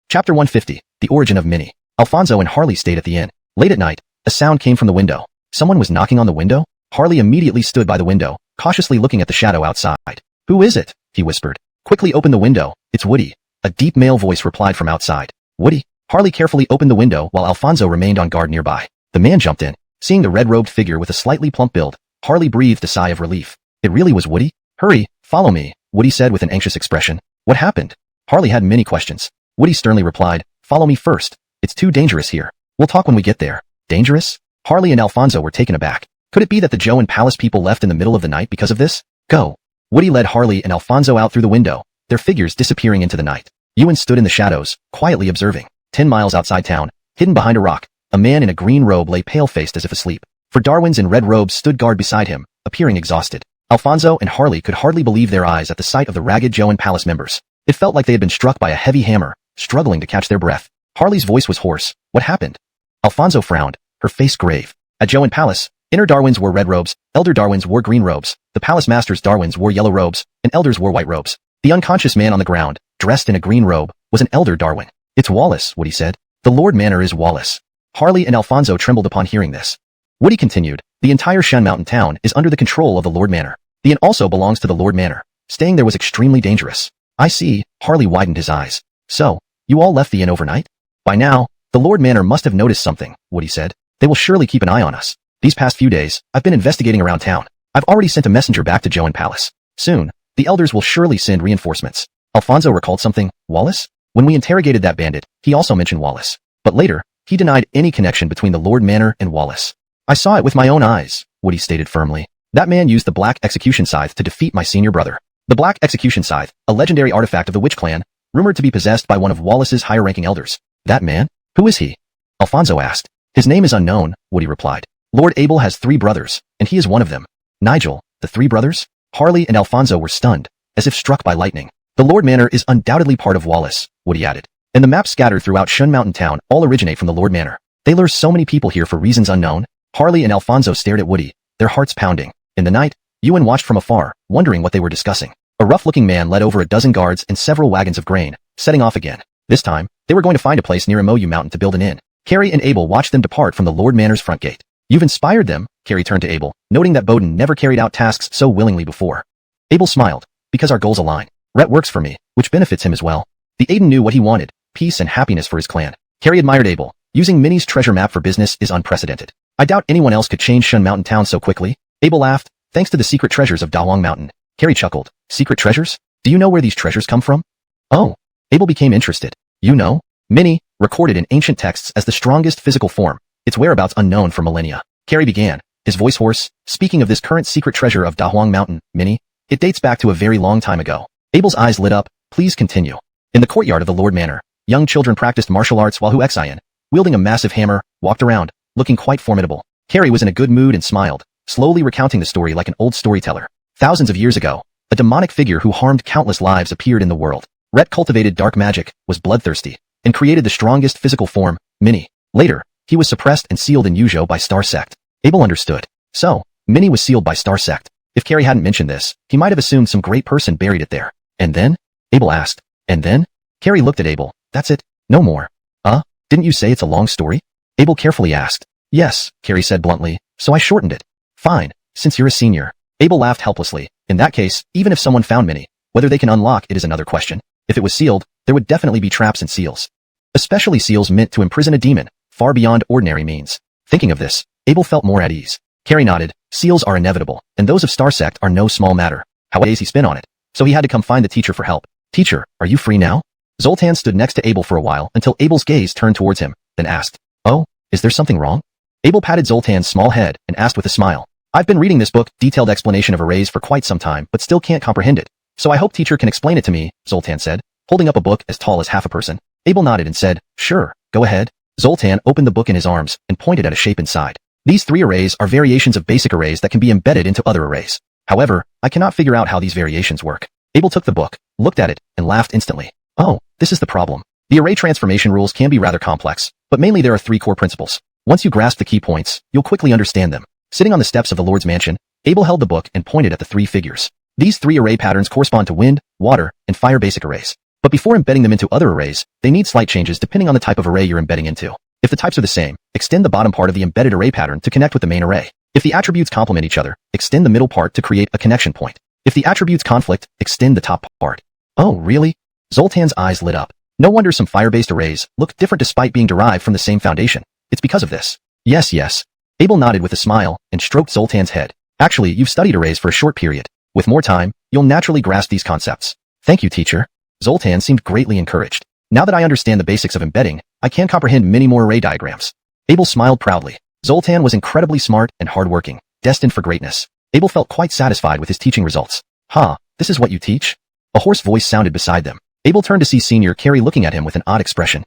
S1: Chapter 150, The Origin of Minnie. Alfonso and Harley stayed at the inn. Late at night, a sound came from the window. Someone was knocking on the window? Harley immediately stood by the window, cautiously looking at the shadow outside. Who is it? He whispered. Quickly open the window. It's Woody. A deep male voice replied from outside. Woody? Harley carefully opened the window while Alfonso remained on guard nearby. The man jumped in. Seeing the red-robed figure with a slightly plump build, Harley breathed a sigh of relief. It really was Woody? Hurry, follow me, Woody said with an anxious expression. What happened? Harley had many questions. Woody sternly replied, follow me first. It's too dangerous here. We'll talk when we get there. Dangerous? Harley and Alfonso were taken aback. Could it be that the Joan Palace people left in the middle of the night because of this? Go. Woody led Harley and Alfonso out through the window, their figures disappearing into the night. Ewan stood in the shadows, quietly observing. 10 miles outside town, hidden behind a rock, a man in a green robe lay pale-faced as if asleep. For Darwins in red robes stood guard beside him, appearing exhausted. Alfonso and Harley could hardly believe their eyes at the sight of the ragged Joan Palace members. It felt like they had been struck by a heavy hammer, struggling to catch their breath. Harley's voice was hoarse. What happened? Alfonso frowned, her face grave. At Joan Palace, inner Darwins wore red robes, elder Darwins wore green robes, the palace masters Darwins wore yellow robes, and elders wore white robes. The unconscious man on the ground, dressed in a green robe, was an elder Darwin. It's Wallace, Woody said. The Lord Manor is Wallace. Harley and Alfonso trembled upon hearing this. Woody continued, the entire Shen Mountain town is under the control of the Lord Manor. The inn also belongs to the Lord Manor. Staying there was extremely dangerous. I see, Harley widened his eyes. So, you all left the inn overnight? By now, the Lord Manor must have noticed something, Woody said. They will surely keep an eye on us. These past few days, I've been investigating around town. I've already sent a messenger back to Joan Palace. Soon, the elders will surely send reinforcements. Alfonso recalled something. Wallace? When we interrogated that bandit, he also mentioned Wallace. But later, he denied any connection between the Lord Manor and Wallace. I saw it with my own eyes, Woody stated firmly. That man used the Black Execution Scythe to defeat my senior brother. The Black Execution Scythe, a legendary artifact of the Witch Clan, rumored to be possessed by one of Wallace's higher-ranking elders. That man? Who is he? Alfonso asked. His name is unknown, Woody replied. Lord Abel has 3 brothers, and he is one of them. Nigel, the 3 brothers? Harley and Alfonso were stunned, as if struck by lightning. The Lord Manor is undoubtedly part of Wallace, Woody added. And the maps scattered throughout Shun Mountain Town all originate from the Lord Manor. They lure so many people here for reasons unknown. Harley and Alfonso stared at Woody, their hearts pounding. In the night, Ewan watched from afar, wondering what they were discussing. A rough-looking man led over a dozen guards and several wagons of grain, setting off again. This time, they were going to find a place near Imoyu Mountain to build an inn. Carrie and Abel watched them depart from the Lord Manor's front gate. You've inspired them, Carrie turned to Abel, noting that Bowden never carried out tasks so willingly before. Abel smiled, because our goals align. Rhett works for me, which benefits him as well. The Aiden knew what he wanted, peace and happiness for his clan. Carrie admired Abel. Using Minnie's treasure map for business is unprecedented. I doubt anyone else could change Shun Mountain Town so quickly. Abel laughed, thanks to the secret treasures of Dawang Mountain. Carrie chuckled. Secret treasures? Do you know where these treasures come from? Oh. Abel became interested. You know? Minnie, recorded in ancient texts as the strongest physical form, its whereabouts unknown for millennia. Carrie began, his voice hoarse, speaking of this current secret treasure of Dawang Mountain. Minnie, it dates back to a very long time ago. Abel's eyes lit up. Please continue. In the courtyard of the Lord Manor, young children practiced martial arts while Huexian, wielding a massive hammer, walked around, looking quite formidable. Carrie was in a good mood and smiled, slowly recounting the story like an old storyteller. Thousands of years ago, a demonic figure who harmed countless lives appeared in the world. Rhett cultivated dark magic, was bloodthirsty, and created the strongest physical form, Minnie. Later, he was suppressed and sealed in Yuzhou by Star Sect. Abel understood. So, Minnie was sealed by Star Sect. If Carrie hadn't mentioned this, he might have assumed some great person buried it there. And then? Abel asked. And then? Carrie looked at Abel. That's it? No more. Didn't you say it's a long story? Abel carefully asked. Yes, Carrie said bluntly, so I shortened it. Fine, since you're a senior. Abel laughed helplessly. In that case, even if someone found Minnie, whether they can unlock it is another question. If it was sealed, there would definitely be traps and seals. especially seals meant to imprison a demon, far beyond ordinary means. Thinking of this, Abel felt more at ease. Carrie nodded. Seals are inevitable, and those of Star Sect are no small matter. How days he spent on it. So he had to come find the teacher for help. Teacher, are you free now? Zoltan stood next to Abel for a while until Abel's gaze turned towards him, then asked, Oh, is there something wrong? Abel patted Zoltan's small head and asked with a smile. I've been reading this book, detailed explanation of arrays for quite some time, but still can't comprehend it. So I hope teacher can explain it to me, Zoltan said, holding up a book as tall as half a person. Abel nodded and said, Sure, go ahead. Zoltan opened the book in his arms and pointed at a shape inside. These 3 arrays are variations of basic arrays that can be embedded into other arrays. However, I cannot figure out how these variations work. Abel took the book, looked at it, and laughed instantly. Oh, this is the problem. The array transformation rules can be rather complex, but mainly there are 3 core principles. Once you grasp the key points, you'll quickly understand them. Sitting on the steps of the Lord's mansion, Abel held the book and pointed at the 3 figures. These 3 array patterns correspond to wind, water, and fire basic arrays. But before embedding them into other arrays, they need slight changes depending on the type of array you're embedding into. If the types are the same, extend the bottom part of the embedded array pattern to connect with the main array. If the attributes complement each other, extend the middle part to create a connection point. If the attributes conflict, extend the top part. Oh, really? Zoltan's eyes lit up. No wonder some fire-based arrays look different despite being derived from the same foundation. It's because of this. Yes. Abel nodded with a smile and stroked Zoltan's head. Actually, you've studied arrays for a short period. With more time, you'll naturally grasp these concepts. Thank you, teacher. Zoltan seemed greatly encouraged. Now that I understand the basics of embedding, I can comprehend many more array diagrams. Abel smiled proudly. Zoltan was incredibly smart and hardworking, destined for greatness. Abel felt quite satisfied with his teaching results. This is what you teach? A hoarse voice sounded beside them. Abel turned to see Senior Carrie looking at him with an odd expression.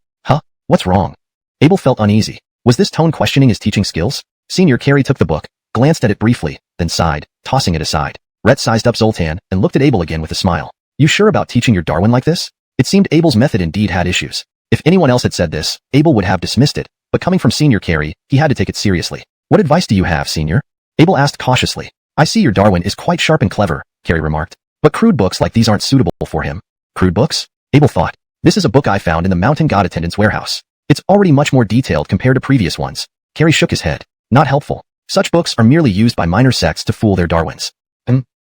S1: What's wrong? Abel felt uneasy. Was this tone questioning his teaching skills? Senior Carrie took the book, glanced at it briefly, then sighed, tossing it aside. Rhett sized up Zoltan and looked at Abel again with a smile. You sure about teaching your Darwin like this? It seemed Abel's method indeed had issues. If anyone else had said this, Abel would have dismissed it, but coming from Senior Carrie, he had to take it seriously. What advice do you have, Senior? Abel asked cautiously. I see your Darwin is quite sharp and clever, Carrie remarked. But crude books like these aren't suitable for him. Crude books? Abel thought. This is a book I found in the mountain god attendant's warehouse. It's already much more detailed compared to previous ones. Carrie shook his head. Not helpful. Such books are merely used by minor sects to fool their Darwins.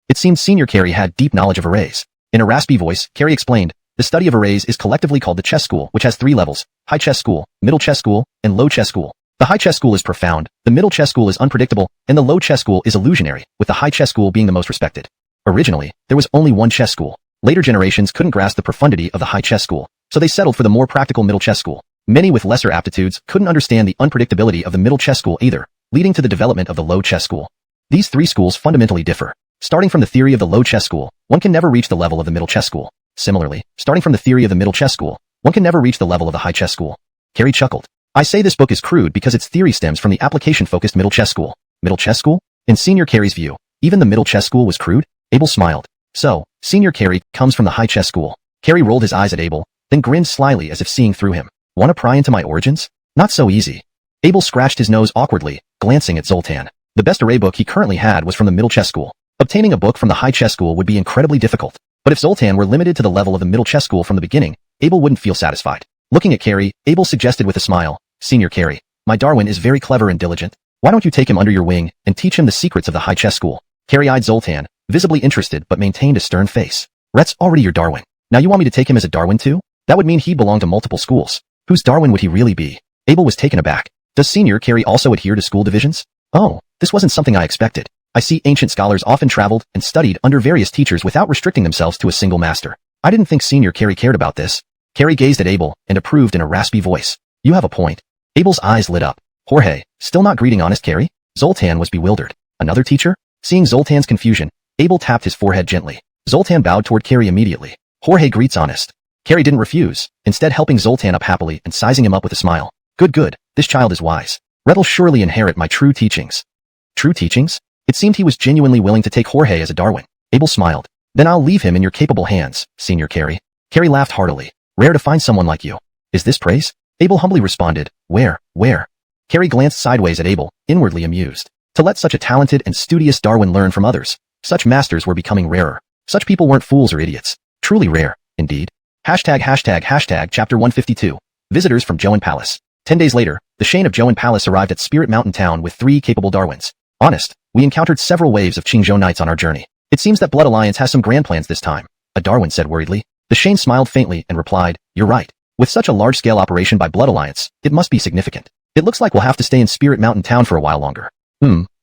S1: It seemed Senior Carrie had deep knowledge of arrays. In a raspy voice, Carrie explained, the study of arrays is collectively called the chess school, which has 3 levels, high chess school, middle chess school, and low chess school. The high chess school is profound, the middle chess school is unpredictable, and the low chess school is illusionary, with the high chess school being the most respected. Originally, there was only one chess school. Later generations couldn't grasp the profundity of the high chess school, so they settled for the more practical middle chess school. Many with lesser aptitudes couldn't understand the unpredictability of the middle chess school either, leading to the development of the low chess school. These 3 schools fundamentally differ. Starting from the theory of the low chess school, one can never reach the level of the middle chess school. Similarly, starting from the theory of the middle chess school, one can never reach the level of the high chess school. Carrie chuckled. I say this book is crude because its theory stems from the application-focused middle chess school. Middle chess school? In Senior Carrie's view, even the middle chess school was crude? Abel smiled. So, Senior Carrie comes from the high chess school. Carrie rolled his eyes at Abel, then grinned slyly as if seeing through him. Want to pry into my origins? Not so easy. Abel scratched his nose awkwardly, glancing at Zoltan. The best array book he currently had was from the middle chess school. Obtaining a book from the high chess school would be incredibly difficult. But if Zoltan were limited to the level of the middle chess school from the beginning, Abel wouldn't feel satisfied. Looking at Carrie, Abel suggested with a smile, Senior Carrie, my Darwin is very clever and diligent. Why don't you take him under your wing and teach him the secrets of the high chess school? Carrie eyed Zoltan, visibly interested but maintained a stern face. Rhett's already your Darwin. Now you want me to take him as a Darwin too? That would mean he belonged to multiple schools. Whose Darwin would he really be? Abel was taken aback. Does Senior Carrie also adhere to school divisions? Oh, this wasn't something I expected. I see ancient scholars often traveled and studied under various teachers without restricting themselves to a single master. I didn't think Senior Carrie cared about this. Carrie gazed at Abel and approved in a raspy voice. You have a point. Abel's eyes lit up. Jorge, still not greeting honest Carrie? Zoltan was bewildered. Another teacher? Seeing Zoltan's confusion, Abel tapped his forehead gently. Zoltan bowed toward Carrie immediately. Jorge greets honest. Carrie didn't refuse, instead helping Zoltan up happily and sizing him up with a smile. Good, this child is wise. Rhett'll surely inherit my true teachings. True teachings? It seemed he was genuinely willing to take Jorge as a Darwin. Abel smiled. Then I'll leave him in your capable hands, Senior Carrie. Carrie laughed heartily. Rare to find someone like you. Is this praise? Abel humbly responded. Where? Carrie glanced sideways at Abel, inwardly amused. To let such a talented and studious Darwin learn from others. Such masters were becoming rarer. Such people weren't fools or idiots. Truly rare, indeed. Hashtag chapter 152. Visitors from Joan Palace. 10 days later, the Shane of Joan Palace arrived at Spirit Mountain Town with 3 capable Darwins. Honest, we encountered several waves of Qingzhou Knights on our journey. It seems that Blood Alliance has some grand plans this time, a Darwin said worriedly. The Shane smiled faintly and replied, you're right. With such a large-scale operation by Blood Alliance, it must be significant. It looks like we'll have to stay in Spirit Mountain Town for a while longer.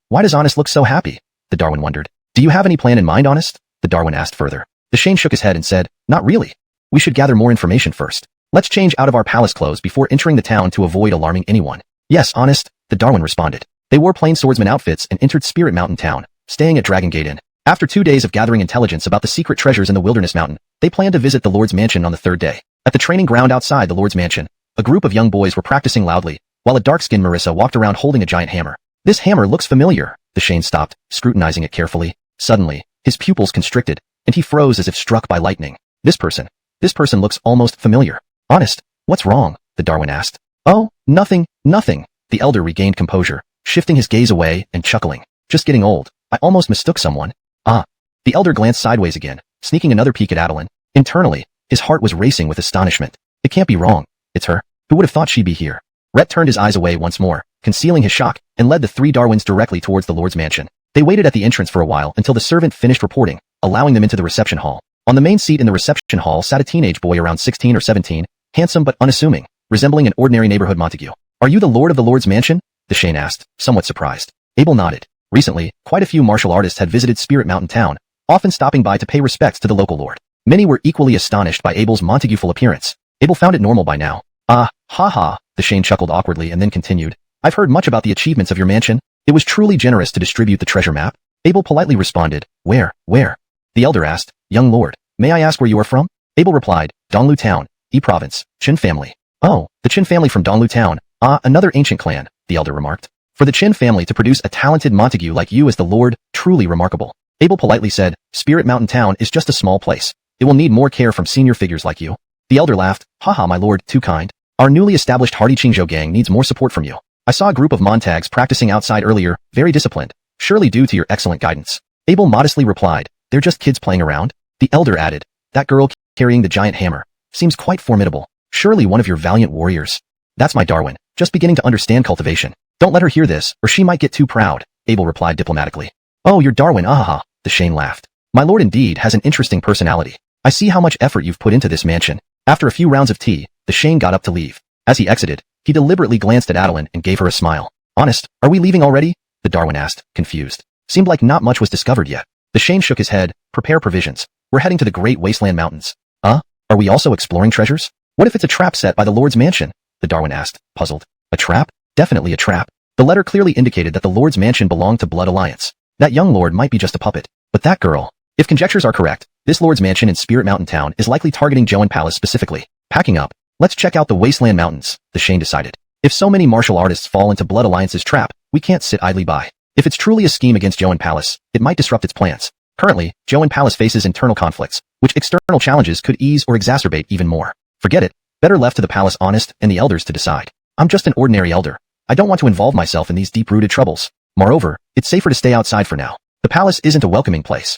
S1: Why does Honest look so happy? The Darwin wondered. Do you have any plan in mind, Honest? The Darwin asked further. The Shane shook his head and said, not really. We should gather more information first. Let's change out of our palace clothes before entering the town to avoid alarming anyone. Yes, Honest, the Darwin responded. They wore plain swordsman outfits and entered Spirit Mountain Town, staying at Dragon Gate Inn. After 2 days of gathering intelligence about the secret treasures in the Wilderness Mountain, they planned to visit the Lord's Mansion on the 3rd day. At the training ground outside the Lord's Mansion, a group of young boys were practicing loudly, while a dark-skinned Marissa walked around holding a giant hammer. This hammer looks familiar. The Shane stopped, scrutinizing it carefully. Suddenly, his pupils constricted, and he froze as if struck by lightning. This person looks almost familiar. Honest, what's wrong? The Darwin asked. Oh, nothing. The elder regained composure, shifting his gaze away and chuckling. Just getting old. I almost mistook someone. Ah. The elder glanced sideways again, sneaking another peek at Adeline. Internally, his heart was racing with astonishment. It can't be wrong. It's her. Who would have thought she'd be here? Rhett turned his eyes away once more, concealing his shock, and led the 3 Darwins directly towards the Lord's Mansion. They waited at the entrance for a while until the servant finished reporting, allowing them into the reception hall. On the main seat in the reception hall sat a teenage boy around 16 or 17, handsome but unassuming, resembling an ordinary neighborhood Montague. Are you the Lord of the Lord's Mansion? The Shane asked, somewhat surprised. Abel nodded. Recently, quite a few martial artists had visited Spirit Mountain Town, often stopping by to pay respects to the local lord. Many were equally astonished by Abel's Montague-ful appearance. Abel found it normal by now. Ha, the Shane chuckled awkwardly and then continued. I've heard much about the achievements of your mansion. It was truly generous to distribute the treasure map. Abel politely responded, Where? The elder asked, Young lord, may I ask where you are from? Abel replied, Donghua Town, E Province, Qin family. Oh, the Qin family from Donghua Town. Another ancient clan, the elder remarked. For the Qin family to produce a talented Montague like you as the lord, truly remarkable. Abel politely said, Spirit Mountain Town is just a small place. It will need more care from senior figures like you. The elder laughed, Haha, my lord, too kind. Our newly established hardy Qingzhou gang needs more support from you. I saw a group of Montags practicing outside earlier, very disciplined, surely due to your excellent guidance. Abel modestly replied, they're just kids playing around. The elder added, that girl carrying the giant hammer seems quite formidable. Surely one of your valiant warriors. That's my Darwin, just beginning to understand cultivation. Don't let her hear this, or she might get too proud, Abel replied diplomatically. Oh, you're Darwin, ahaha, the Shane laughed. My lord indeed has an interesting personality. I see how much effort you've put into this mansion. After a few rounds of tea, the Shane got up to leave. As he exited, he deliberately glanced at Adeline and gave her a smile. Honest, are we leaving already? The Darwin asked, confused. Seemed like not much was discovered yet. The Shane shook his head. Prepare provisions. We're heading to the Great Wasteland Mountains. Are we also exploring treasures? What if it's a trap set by the Lord's Mansion? The Darwin asked, puzzled. A trap? Definitely a trap. The letter clearly indicated that the Lord's Mansion belonged to Blood Alliance. That young lord might be just a puppet. But that girl. If conjectures are correct, this Lord's Mansion in Spirit Mountain Town is likely targeting Joan Palace specifically. Packing up. Let's check out the Wasteland Mountains, the Shane decided. If so many martial artists fall into Blood Alliance's trap, we can't sit idly by. If it's truly a scheme against Joan Palace, it might disrupt its plans. Currently, Joan Palace faces internal conflicts, which external challenges could ease or exacerbate even more. Forget it. Better left to the palace honest and the elders to decide. I'm just an ordinary elder. I don't want to involve myself in these deep-rooted troubles. Moreover, it's safer to stay outside for now. The palace isn't a welcoming place.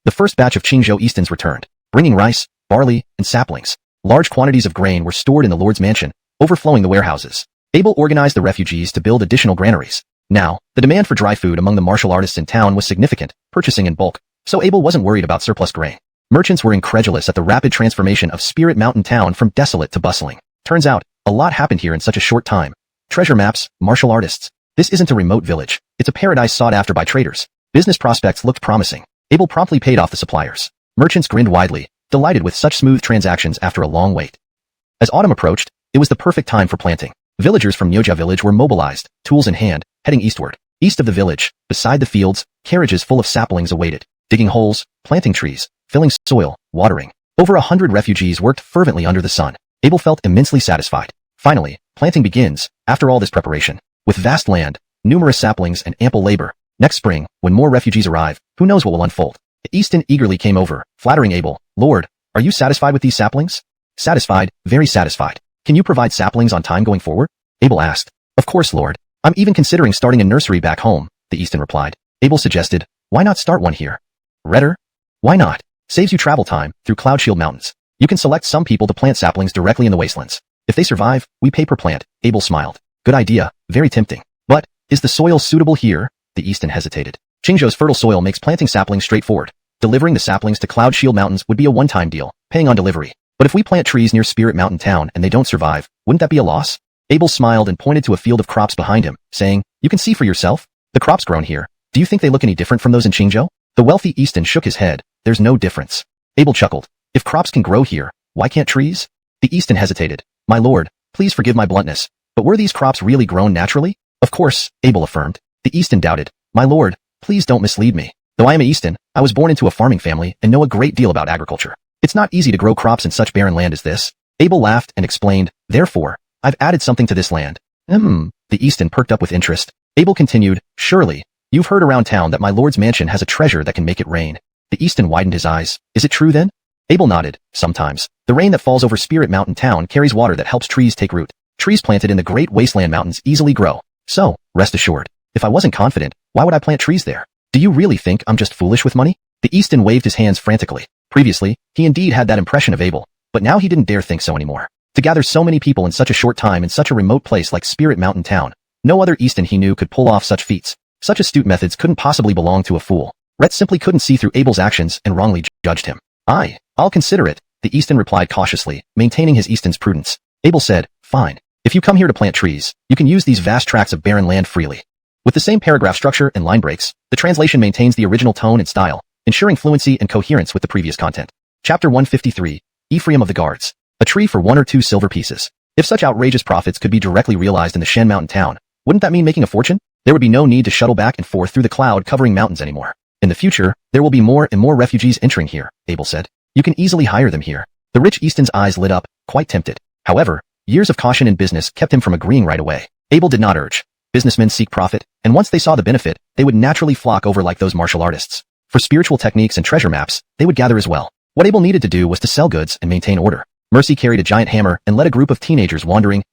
S1: The first batch of Qingzhou Eastons returned, bringing rice, barley, and saplings. Large quantities of grain were stored in the Lord's Mansion, overflowing the warehouses. Abel organized the refugees to build additional granaries. Now, the demand for dry food among the martial artists in town was significant, purchasing in bulk, so Abel wasn't worried about surplus grain. Merchants were incredulous at the rapid transformation of Spirit Mountain Town from desolate to bustling. Turns out, a lot happened here in such a short time. Treasure maps, martial artists. This isn't a remote village. It's a paradise sought after by traders. Business prospects looked promising. Abel promptly paid off the suppliers. Merchants grinned widely, delighted with such smooth transactions after a long wait. As autumn approached, it was the perfect time for planting. Villagers from Nyoja village were mobilized, tools in hand, heading eastward. East of the village, beside the fields, carriages full of saplings awaited, digging holes, planting trees, filling soil, watering. Over 100 refugees worked fervently under the sun. Abel felt immensely satisfied. Finally, planting begins, after all this preparation. With vast land, numerous saplings and ample labor. Next spring, when more refugees arrive, who knows what will unfold. Easton eagerly came over, flattering Abel. Lord, are you satisfied with these saplings? Satisfied, very satisfied. Can you provide saplings on time going forward? Abel asked. Of course, Lord. I'm even considering starting a nursery back home, the Easton replied. Abel suggested, why not start one here? Redder? Why not? Saves you travel time, through Cloud Shield Mountains. You can select some people to plant saplings directly in the wastelands. If they survive, we pay per plant, Abel smiled. Good idea, very tempting. But, is the soil suitable here? The Easton hesitated. Qingzhou's fertile soil makes planting saplings straightforward. Delivering the saplings to Cloud Shield Mountains would be a one-time deal, paying on delivery. But if we plant trees near Spirit Mountain Town and they don't survive, wouldn't that be a loss? Abel smiled and pointed to a field of crops behind him, saying, you can see for yourself. The crops grown here. Do you think they look any different from those in Qingzhou? The wealthy Easton shook his head. There's no difference. Abel chuckled. If crops can grow here, why can't trees? The Easton hesitated. My lord, please forgive my bluntness, but were these crops really grown naturally? Of course, Abel affirmed. The Easton doubted. My lord, please don't mislead me. Though I am a Easton, I was born into a farming family and know a great deal about agriculture. It's not easy to grow crops in such barren land as this. Abel laughed and explained, therefore, I've added something to this land. The Easton perked up with interest. Abel continued, surely, you've heard around town that my lord's mansion has a treasure that can make it rain. The Easton widened his eyes. Is it true then? Abel nodded. Sometimes. The rain that falls over Spirit Mountain Town carries water that helps trees take root. Trees planted in the Great Wasteland Mountains easily grow. So, rest assured, if I wasn't confident, why would I plant trees there? Do you really think I'm just foolish with money? The Easton waved his hands frantically. Previously, he indeed had that impression of Abel, but now he didn't dare think so anymore. To gather so many people in such a short time in such a remote place like Spirit Mountain Town, no other Easton he knew could pull off such feats. Such astute methods couldn't possibly belong to a fool. Rhett simply couldn't see through Abel's actions and wrongly judged him. I'll consider it, the Easton replied cautiously, maintaining his Easton's prudence. Abel said, fine. If you come here to plant trees, you can use these vast tracts of barren land freely. With the same paragraph structure and line breaks, the translation maintains the original tone and style, ensuring fluency and coherence with the previous content. Chapter 153, Ephraim of the Guards. A tree for 1 or 2 silver pieces. If such outrageous profits could be directly realized in the Shen Mountain Town, wouldn't that mean making a fortune? There would be no need to shuttle back and forth through the cloud-covering mountains anymore. In the future, there will be more and more refugees entering here, Abel said. You can easily hire them here. The rich Easton's eyes lit up, quite tempted. However, years of caution in business kept him from agreeing right away. Abel did not urge. Businessmen seek profit, and once they saw the benefit, they would naturally flock over like those martial artists. For spiritual techniques and treasure maps, they would gather as well. What Abel needed to do was to sell goods and maintain order. Mercy carried a giant hammer and led a group of teenagers wandering,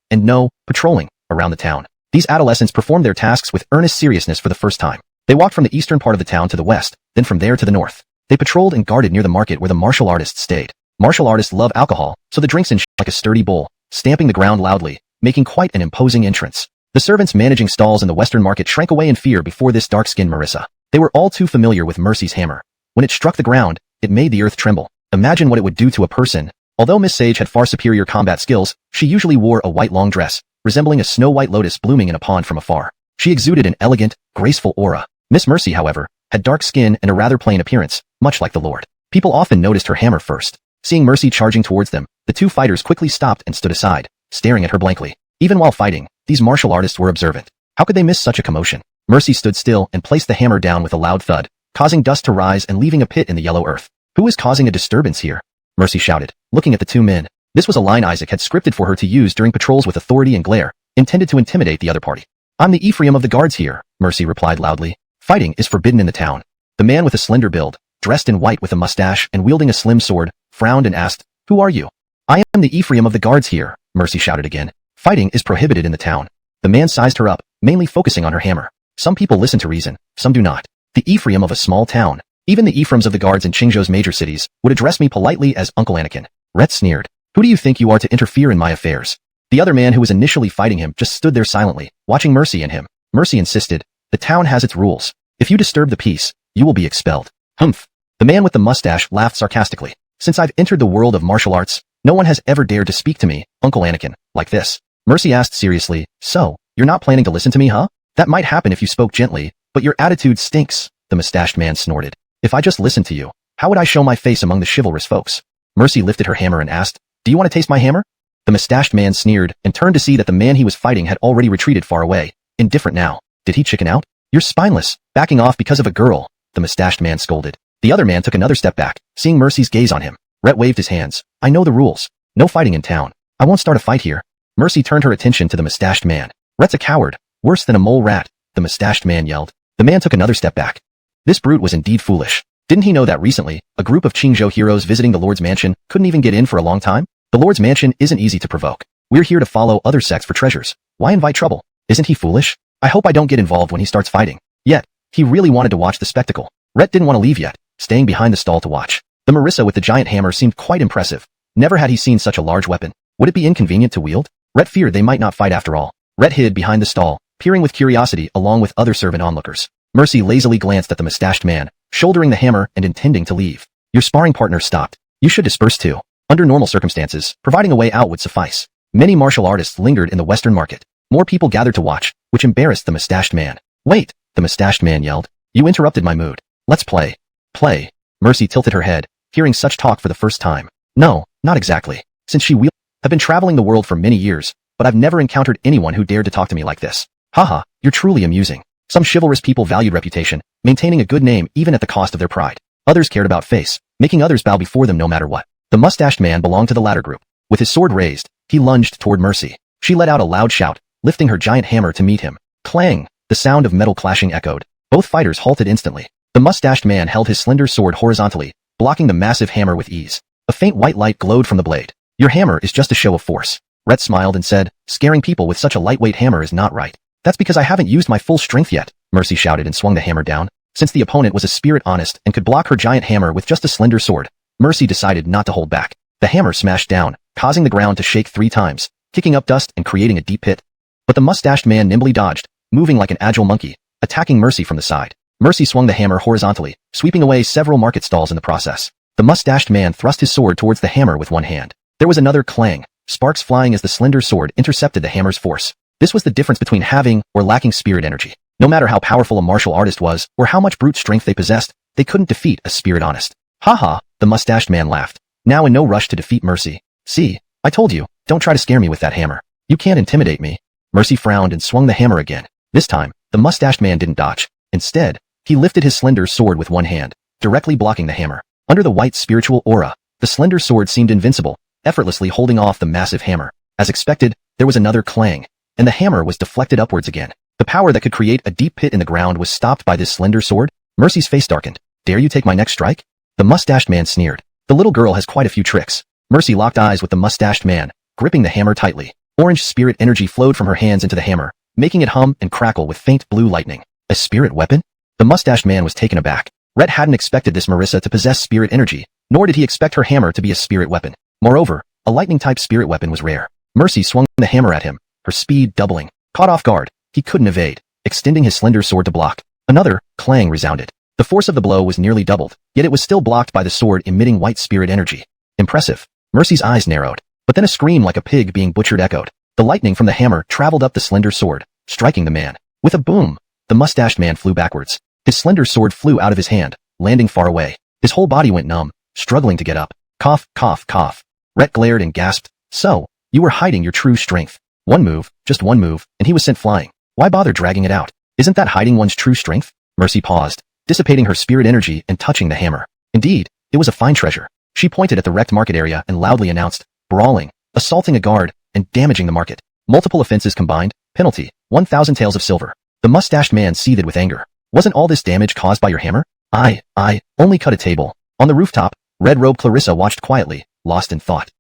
S1: patrolling, around the town. These adolescents performed their tasks with earnest seriousness for the first time. They walked from the eastern part of the town to the west, then from there to the north. They patrolled and guarded near the market where the martial artists stayed. Martial artists love alcohol, so the drinks ensued like a sturdy bowl, stamping the ground loudly, making quite an imposing entrance. The servants managing stalls in the western market shrank away in fear before this dark-skinned Marissa. They were all too familiar with Mercy's hammer. When it struck the ground, it made the earth tremble. Imagine what it would do to a person. Although Miss Sage had far superior combat skills, she usually wore a white long dress, resembling a snow-white lotus blooming in a pond from afar. She exuded an elegant, graceful aura. Miss Mercy, however, had dark skin and a rather plain appearance, much like the Lord. People often noticed her hammer first. Seeing Mercy charging towards them, the two fighters quickly stopped and stood aside, staring at her blankly. Even while fighting, these martial artists were observant. How could they miss such a commotion? Mercy stood still and placed the hammer down with a loud thud, causing dust to rise and leaving a pit in the yellow earth. Who is causing a disturbance here? Mercy shouted, looking at the two men. This was a line Isaac had scripted for her to use during patrols with authority and glare, intended to intimidate the other party. I'm the Ephraim of the Guards here, Mercy replied loudly. Fighting is forbidden in the town. The man with a slender build, dressed in white with a mustache and wielding a slim sword, frowned and asked, Who are you? I am the Ephraim of the Guards here, Mercy shouted again. Fighting is prohibited in the town. The man sized her up, mainly focusing on her hammer. Some people listen to reason, some do not. The Ephraim of a small town. Even the Ephraims of the Guards in Qingzhou's major cities would address me politely as Uncle Anakin. Rhett sneered. Who do you think you are to interfere in my affairs? The other man who was initially fighting him just stood there silently, watching Mercy and him. Mercy insisted, the town has its rules. If you disturb the peace, you will be expelled. Humph. The man with the mustache laughed sarcastically. Since I've entered the world of martial arts, no one has ever dared to speak to me, Uncle Anakin, like this. Mercy asked seriously, so, you're not planning to listen to me, huh? That might happen if you spoke gently, but your attitude stinks, the mustached man snorted. If I just listened to you, how would I show my face among the chivalrous folks? Mercy lifted her hammer and asked, Do you want to taste my hammer? The mustached man sneered and turned to see that the man he was fighting had already retreated far away, indifferent now. Did he chicken out? You're spineless, backing off because of a girl, the mustached man scolded. The other man took another step back, seeing Mercy's gaze on him. Rhett waved his hands. I know the rules. No fighting in town. I won't start a fight here. Mercy turned her attention to the mustached man. Rhett's a coward, worse than a mole rat, the mustached man yelled. The man took another step back. This brute was indeed foolish. Didn't he know that recently, a group of Qingzhou heroes visiting the Lord's mansion couldn't even get in for a long time? The Lord's mansion isn't easy to provoke. We're here to follow other sects for treasures. Why invite trouble? Isn't he foolish? I hope I don't get involved when he starts fighting. Yet, he really wanted to watch the spectacle. Rhett didn't want to leave yet, staying behind the stall to watch. The Marissa with the giant hammer seemed quite impressive. Never had he seen such a large weapon. Would it be inconvenient to wield? Rhett feared they might not fight after all. Rhett hid behind the stall, peering with curiosity along with other servant onlookers. Mercy lazily glanced at the mustached man, shouldering the hammer and intending to leave. Your sparring partner stopped. You should disperse too. Under normal circumstances, providing a way out would suffice. Many martial artists lingered in the Western market. More people gathered to watch, which embarrassed the mustached man. Wait, the mustached man yelled. You interrupted my mood. Let's play. Play. Mercy tilted her head, hearing such talk for the first time. No, not exactly. Since I've been traveling the world for many years, but I've never encountered anyone who dared to talk to me like this. Haha, you're truly amusing. Some chivalrous people valued reputation, maintaining a good name even at the cost of their pride. Others cared about face, making others bow before them no matter what. The mustached man belonged to the latter group. With his sword raised, he lunged toward Mercy. She let out a loud shout, lifting her giant hammer to meet him. Clang! The sound of metal clashing echoed. Both fighters halted instantly. The mustached man held his slender sword horizontally, blocking the massive hammer with ease. A faint white light glowed from the blade. Your hammer is just a show of force. Rhett smiled and said, scaring people with such a lightweight hammer is not right. That's because I haven't used my full strength yet, Mercy shouted and swung the hammer down. Since the opponent was a spirit honest and could block her giant hammer with just a slender sword, Mercy decided not to hold back. The hammer smashed down, causing the ground to shake 3 times, kicking up dust and creating a deep pit. But the mustached man nimbly dodged, moving like an agile monkey, attacking Mercy from the side. Mercy swung the hammer horizontally, sweeping away several market stalls in the process. The mustached man thrust his sword towards the hammer with one hand. There was another clang, sparks flying as the slender sword intercepted the hammer's force. This was the difference between having or lacking spirit energy. No matter how powerful a martial artist was, or how much brute strength they possessed, they couldn't defeat a spirit honest. Haha, the mustached man laughed, now in no rush to defeat Mercy. See, I told you, don't try to scare me with that hammer. You can't intimidate me. Mercy frowned and swung the hammer again. This time, the mustached man didn't dodge. Instead, he lifted his slender sword with one hand, directly blocking the hammer. Under the white spiritual aura, the slender sword seemed invincible, effortlessly holding off the massive hammer. As expected, there was another clang, and the hammer was deflected upwards again. The power that could create a deep pit in the ground was stopped by this slender sword. Mercy's face darkened. Dare you take my next strike? The mustached man sneered. The little girl has quite a few tricks. Mercy locked eyes with the mustached man, gripping the hammer tightly. Orange spirit energy flowed from her hands into the hammer, making it hum and crackle with faint blue lightning. A spirit weapon? The mustached man was taken aback. Rhett hadn't expected this Marissa to possess spirit energy, nor did he expect her hammer to be a spirit weapon. Moreover, a lightning-type spirit weapon was rare. Mercy swung the hammer at him, her speed doubling. Caught off guard, he couldn't evade, extending his slender sword to block. Another clang resounded. The force of the blow was nearly doubled, yet it was still blocked by the sword emitting white spirit energy. Impressive. Mercy's eyes narrowed, but then a scream like a pig being butchered echoed. The lightning from the hammer traveled up the slender sword, striking the man. With a boom, the mustached man flew backwards. His slender sword flew out of his hand, landing far away. His whole body went numb, struggling to get up. Cough, cough, cough. Rhett glared and gasped. So, you were hiding your true strength. One move, just one move, and he was sent flying. Why bother dragging it out? Isn't that hiding one's true strength? Mercy paused, dissipating her spirit energy and touching the hammer. Indeed, it was a fine treasure. She pointed at the wrecked market area and loudly announced, brawling, assaulting a guard, and damaging the market. Multiple offenses combined, penalty, 1,000 taels of silver. The mustached man seethed with anger. Wasn't all this damage caused by your hammer? I only cut a table. On the rooftop, red-robed Clarissa watched quietly, lost in thought.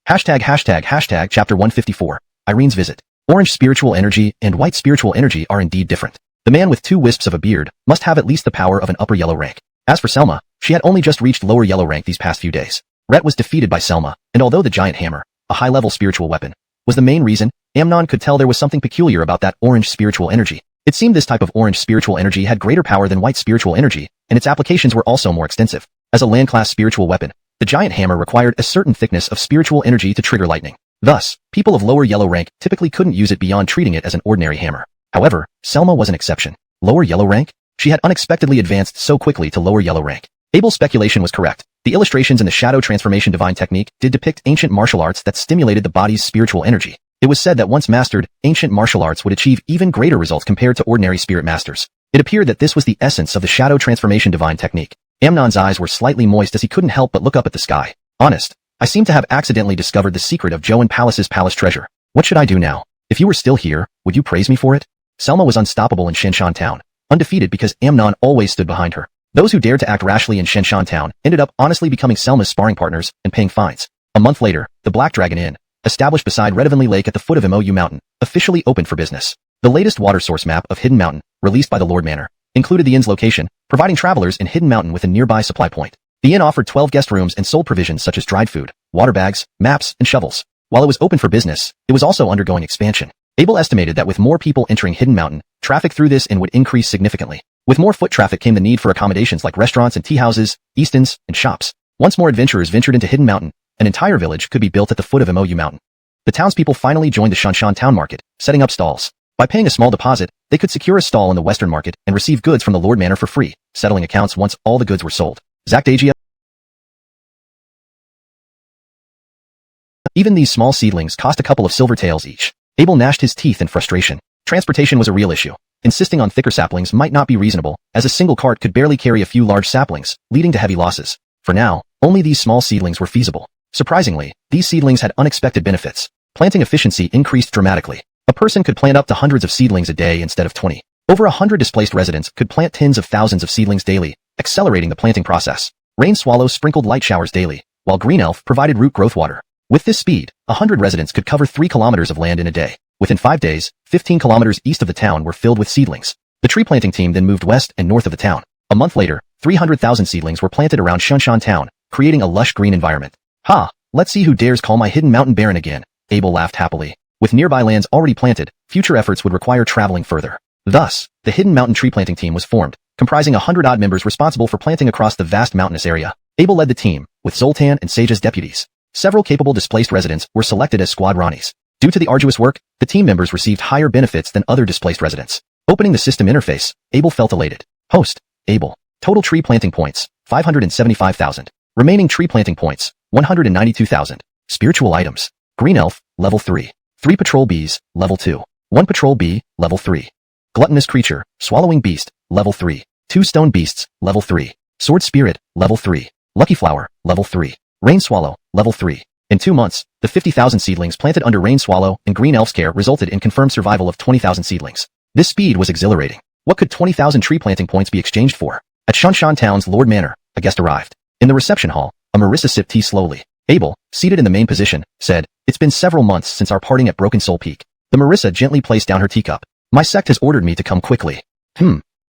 S1: Hashtag chapter 154, Irene's visit. Orange spiritual energy and white spiritual energy are indeed different. The man with 2 wisps of a beard must have at least the power of an upper yellow rank. As for Selma, she had only just reached lower yellow rank these past few days. Rhett was defeated by Selma, and although the giant hammer, a high-level spiritual weapon, was the main reason, Amnon could tell there was something peculiar about that orange spiritual energy. It seemed this type of orange spiritual energy had greater power than white spiritual energy, and its applications were also more extensive. As a land-class spiritual weapon, the giant hammer required a certain thickness of spiritual energy to trigger lightning. Thus, people of lower yellow rank typically couldn't use it beyond treating it as an ordinary hammer. However, Selma was an exception. Lower yellow rank? She had unexpectedly advanced so quickly to lower yellow rank. Abel's speculation was correct. The illustrations in the shadow transformation divine technique did depict ancient martial arts that stimulated the body's spiritual energy. It was said that once mastered, ancient martial arts would achieve even greater results compared to ordinary spirit masters. It appeared that this was the essence of the shadow transformation divine technique. Amnon's eyes were slightly moist as he couldn't help but look up at the sky. Honest, I seem to have accidentally discovered the secret of Joan Palace's palace treasure. What should I do now? If you were still here, would you praise me for it? Selma was unstoppable in Shenshan Town, undefeated because Amnon always stood behind her. Those who dared to act rashly in Shenshan Town ended up honestly becoming Selma's sparring partners and paying fines. A month later, the Black Dragon Inn, established beside Redhavenly Lake at the foot of MOU Mountain, officially opened for business. The latest water source map of Hidden Mountain, released by the Lord Manor, included the inn's location, providing travelers in Hidden Mountain with a nearby supply point. The inn offered 12 guest rooms and sold provisions such as dried food, water bags, maps, and shovels. While it was open for business, it was also undergoing expansion. Abel estimated that with more people entering Hidden Mountain, traffic through this inn would increase significantly. With more foot traffic came the need for accommodations like restaurants and tea houses, east inns, and shops. Once more adventurers ventured into Hidden Mountain, An entire village could be built at the foot of Mou Mountain. The townspeople finally joined the Shanshan town market, setting up stalls. By paying a small deposit, they could secure a stall in the western market and receive goods from the Lord Manor for free, settling accounts once all the goods were sold. Zactagia. Even these small seedlings cost a couple of silver taels each. Abel gnashed his teeth in frustration. Transportation was a real issue. Insisting on thicker saplings might not be reasonable, as a single cart could barely carry a few large saplings, leading to heavy losses. For now, only these small seedlings were feasible. Surprisingly, these seedlings had unexpected benefits. Planting efficiency increased dramatically. A person could plant up to hundreds of seedlings a day instead of 20. Over 100 displaced residents could plant tens of thousands of seedlings daily, accelerating the planting process. Rain Swallow sprinkled light showers daily, while Green Elf provided root growth water. With this speed, 100 residents could cover 3 kilometers of land in a day. Within 5 days, 15 kilometers east of the town were filled with seedlings. The tree planting team then moved west and north of the town. A month later, 300,000 seedlings were planted around Shanshan town, creating a lush green environment. Ha! Let's see who dares call my hidden mountain Barren again. Abel laughed happily. With nearby lands already planted, future efforts would require traveling further. Thus, the hidden mountain tree planting team was formed, comprising 100-odd members responsible for planting across the vast mountainous area. Abel led the team, with Zoltan and Sage as deputies. Several capable displaced residents were selected as squad Ronnies. Due to the arduous work, the team members received higher benefits than other displaced residents. Opening the system interface, Abel felt elated. Host, Abel. Total tree planting points, 575,000. Remaining tree planting points, 192,000. Spiritual items. Green Elf, level 3. 3 patrol bees, level 2. 1 patrol bee, level 3. Gluttonous creature, swallowing beast, level 3. 2 stone beasts, level 3. Sword spirit, level 3. Lucky flower, level 3. Rain swallow, level 3. In 2 months, the 50,000 seedlings planted under Rain Swallow and Green Elf's care resulted in confirmed survival of 20,000 seedlings. This speed was exhilarating. What could 20,000 tree planting points be exchanged for? At Shanshan Town's Lord Manor, a guest arrived. In the reception hall, a Marissa sipped tea slowly. Abel, seated in the main position, said, "It's been several months since our parting at Broken Soul Peak." The Marissa gently placed down her teacup. "My sect has ordered me to come quickly."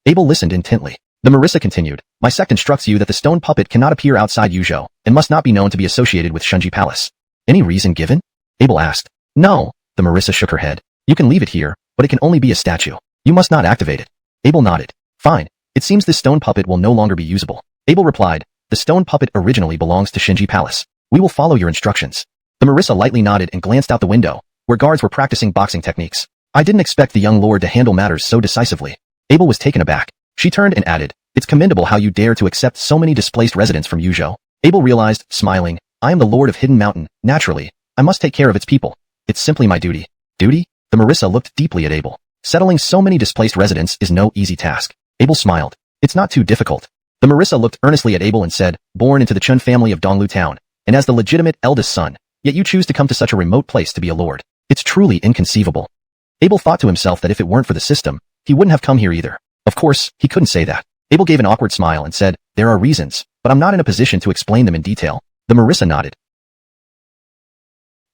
S1: Abel listened intently. The Marissa continued, "My sect instructs you that the stone puppet cannot appear outside Yuzhou and must not be known to be associated with Shunji Palace." "Any reason given?" Abel asked. "No." The Marissa shook her head. "You can leave it here, but it can only be a statue. You must not activate it." Abel nodded. "Fine. It seems this stone puppet will no longer be usable." Abel replied, "The stone puppet originally belongs to Shinji Palace. We will follow your instructions." The Marissa lightly nodded and glanced out the window, where guards were practicing boxing techniques. "I didn't expect the young lord to handle matters so decisively." Abel was taken aback. She turned and added, "It's commendable how you dare to accept so many displaced residents from Yuzhou." Abel realized, smiling, "I am the Lord of Hidden Mountain. Naturally, I must take care of its people. It's simply my duty." "Duty?" The Marissa looked deeply at Abel. "Settling so many displaced residents is no easy task." Abel smiled. "It's not too difficult." The Marissa looked earnestly at Abel and said, "Born into the Chun family of Donglu Town, and as the legitimate eldest son, yet you choose to come to such a remote place to be a lord. It's truly inconceivable." Abel thought to himself that if it weren't for the system, he wouldn't have come here either. Of course, he couldn't say that. Abel gave an awkward smile and said, "There are reasons, but I'm not in a position to explain them in detail." The Marissa nodded,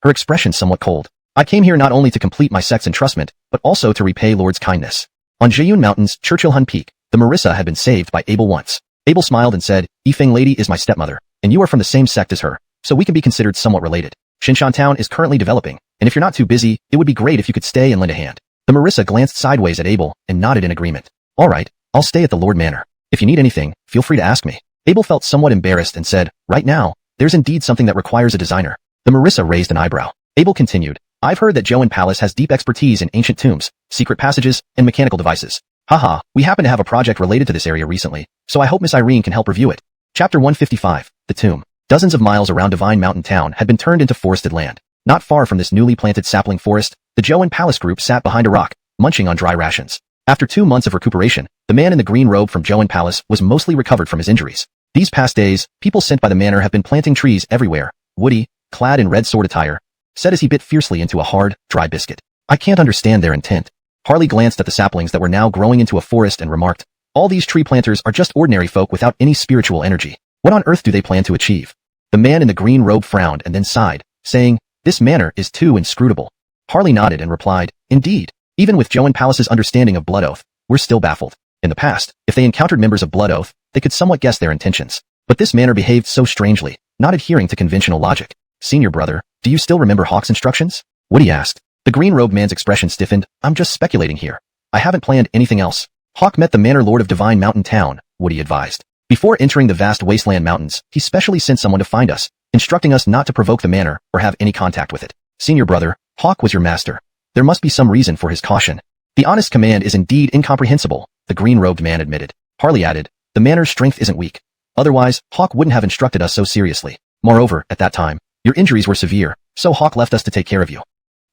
S1: her expression somewhat cold. "I came here not only to complete my sect's entrustment, but also to repay Lord's kindness." On Jeyun Mountain's Churchillhun Peak, the Marissa had been saved by Abel once. Abel smiled and said, "Yifeng Lady is my stepmother, and you are from the same sect as her, so we can be considered somewhat related. Shanshan Town is currently developing, and if you're not too busy, it would be great if you could stay and lend a hand." The Marissa glanced sideways at Abel and nodded in agreement. "All right, I'll stay at the Lord Manor. If you need anything, feel free to ask me." Abel felt somewhat embarrassed and said, "Right now, there's indeed something that requires a designer." The Marissa raised an eyebrow. Abel continued, "I've heard that Joan Palace has deep expertise in ancient tombs, secret passages, and mechanical devices. Haha, we happen to have a project related to this area recently, so I hope Miss Irene can help review it." Chapter 155, The Tomb. Dozens of miles around Divine Mountain Town had been turned into forested land. Not far from this newly planted sapling forest, the Joan Palace group sat behind a rock, munching on dry rations. After 2 months of recuperation, the man in the green robe from Joan Palace was mostly recovered from his injuries. These past days, people sent by the manor have been planting trees everywhere, woody, clad in red sword attire, said as he bit fiercely into a hard, dry biscuit. "I can't understand their intent." Harley glanced at the saplings that were now growing into a forest and remarked, "All these tree planters are just ordinary folk without any spiritual energy. What on earth do they plan to achieve?" The man in the green robe frowned and then sighed, saying, "This manor is too inscrutable." Harley nodded and replied, "Indeed. Even with Joan Palace's understanding of Blood Oath, we're still baffled. In the past, if they encountered members of Blood Oath, they could somewhat guess their intentions. But this manor behaved so strangely, not adhering to conventional logic." "Senior brother, do you still remember Hawk's instructions?" Woody asked. The green-robed man's expression stiffened. "I'm just speculating here. I haven't planned anything else." "Hawk met the manor lord of Divine Mountain Town," Woody advised. "Before entering the vast wasteland mountains, he specially sent someone to find us, instructing us not to provoke the manor or have any contact with it. Senior brother, Hawk was your master. There must be some reason for his caution. The honest command is indeed incomprehensible, the green-robed man admitted. Harley added, the manor's strength isn't weak. Otherwise, Hawk wouldn't have instructed us so seriously. Moreover, at that time, your injuries were severe, so Hawk left us to take care of you.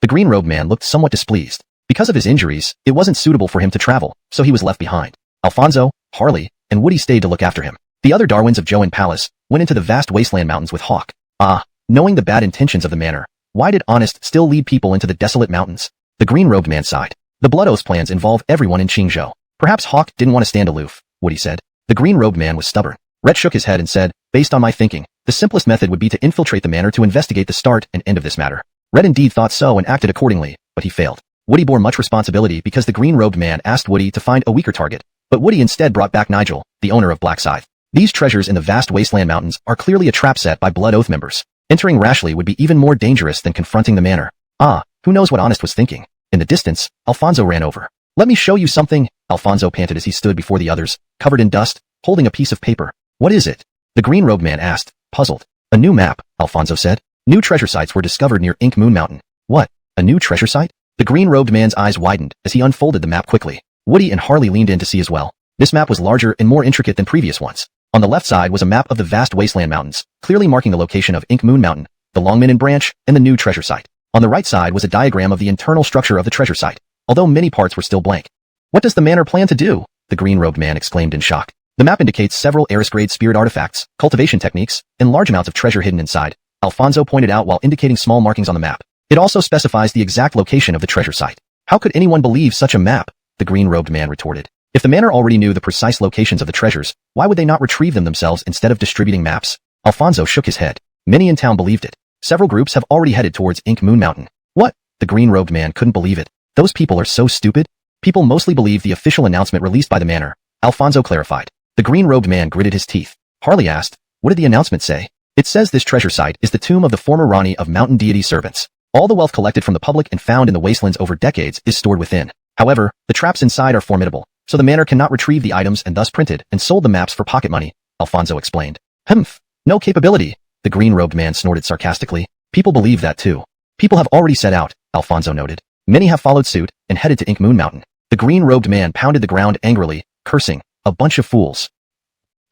S1: The green-robed man looked somewhat displeased. Because of his injuries, it wasn't suitable for him to travel, so he was left behind. Alfonso, Harley, and Woody stayed to look after him. The other Darwins of Joan Palace went into the vast wasteland mountains with Hawk. Knowing the bad intentions of the manor, why did Honest still lead people into the desolate mountains? The green-robed man sighed. The Blood Oath's plans involve everyone in Qingzhou. Perhaps Hawk didn't want to stand aloof, Woody said. The green-robed man was stubborn. Rhett shook his head and said, based on my thinking, the simplest method would be to infiltrate the manor to investigate the start and end of this matter. Rhett indeed thought so and acted accordingly, but he failed. Woody bore much responsibility because the green-robed man asked Woody to find a weaker target, but Woody instead brought back Nigel, the owner of Black Scythe. These treasures in the vast wasteland mountains are clearly a trap set by Blood Oath members. Entering rashly would be even more dangerous than confronting the manor. Who knows what Honest was thinking? In the distance, Alfonso ran over. Let me show you something, Alfonso panted as he stood before the others, covered in dust, holding a piece of paper. What is it? The green-robed man asked, puzzled. A new map, Alfonso said. New treasure sites were discovered near Ink Moon Mountain. What? A new treasure site? The green-robed man's eyes widened as he unfolded the map quickly. Woody and Harley leaned in to see as well. This map was larger and more intricate than previous ones. On the left side was a map of the vast wasteland mountains, clearly marking the location of Ink Moon Mountain, the Longminon branch, and the new treasure site. On the right side was a diagram of the internal structure of the treasure site, although many parts were still blank. What does the manor plan to do? The green-robed man exclaimed in shock. The map indicates several Eris-grade spirit artifacts, cultivation techniques, and large amounts of treasure hidden inside, Alfonso pointed out while indicating small markings on the map. It also specifies the exact location of the treasure site. How could anyone believe such a map? The green-robed man retorted. If the manor already knew the precise locations of the treasures, why would they not retrieve them themselves instead of distributing maps? Alfonso shook his head. Many in town believed it. Several groups have already headed towards Ink Moon Mountain. What? The green-robed man couldn't believe it. Those people are so stupid. People mostly believe the official announcement released by the manor, Alfonso clarified. The green-robed man gritted his teeth. Harley asked, what did the announcement say? It says this treasure site is the tomb of the former Rani of mountain deity servants. All the wealth collected from the public and found in the wastelands over decades is stored within. However, the traps inside are formidable, so the manor cannot retrieve the items and thus printed and sold the maps for pocket money, Alfonso explained. Humph. No capability. The green-robed man snorted sarcastically. People believe that too. People have already set out, Alfonso noted. Many have followed suit and headed to Ink Moon Mountain. The green-robed man pounded the ground angrily, cursing, a bunch of fools.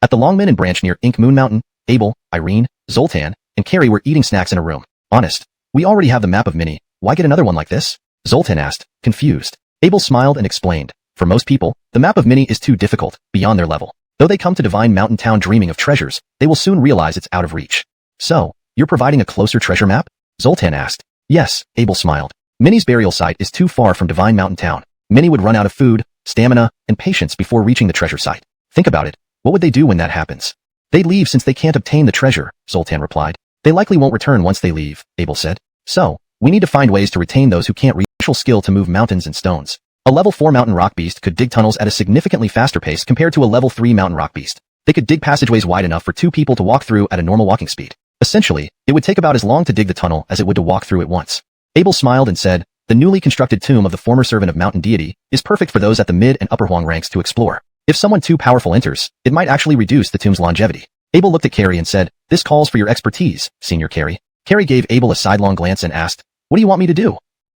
S1: At the Longminon branch near Ink Moon Mountain, Abel, Irene, Zoltan, and Carrie were eating snacks in a room. Honest. We already have the map of Minnie. Why get another one like this? Zoltan asked, confused. Abel smiled and explained. For most people, the map of Minnie is too difficult, beyond their level. Though they come to Divine Mountain Town dreaming of treasures, they will soon realize it's out of reach. So, you're providing a closer treasure map? Zoltan asked. Yes, Abel smiled. Minnie's burial site is too far from Divine Mountain Town. Minnie would run out of food, stamina, and patience before reaching the treasure site. Think about it. What would they do when that happens? They'd leave since they can't obtain the treasure, Zoltan replied. They likely won't return once they leave, Abel said. So, we need to find ways to retain those who can't reach special skill to move mountains and stones. A level 4 mountain rock beast could dig tunnels at a significantly faster pace compared to a level 3 mountain rock beast. They could dig passageways wide enough for 2 people to walk through at a normal walking speed. Essentially, it would take about as long to dig the tunnel as it would to walk through it once. Abel smiled and said, the newly constructed tomb of the former servant of mountain deity is perfect for those at the mid and upper Huang ranks to explore. If someone too powerful enters, it might actually reduce the tomb's longevity. Abel looked at Carrie and said, this calls for your expertise, Senior Carrie. Carrie gave Abel a sidelong glance and asked, what do you want me to do?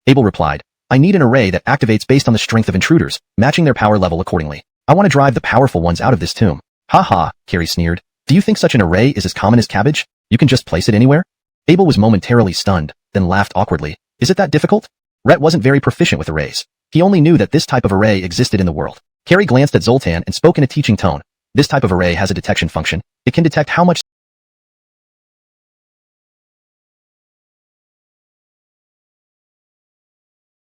S1: Abel replied, I need an array that activates based on the strength of intruders, matching their power level accordingly. I want to drive the powerful ones out of this tomb. Ha ha, Carrie sneered. Do you think such an array is as common as cabbage? You can just place it anywhere? Abel was momentarily stunned, then laughed awkwardly. Is it that difficult? Rhett wasn't very proficient with arrays. He only knew that this type of array existed in the world. Carrie glanced at Zoltan and spoke in a teaching tone. This type of array has a detection function. It can detect how much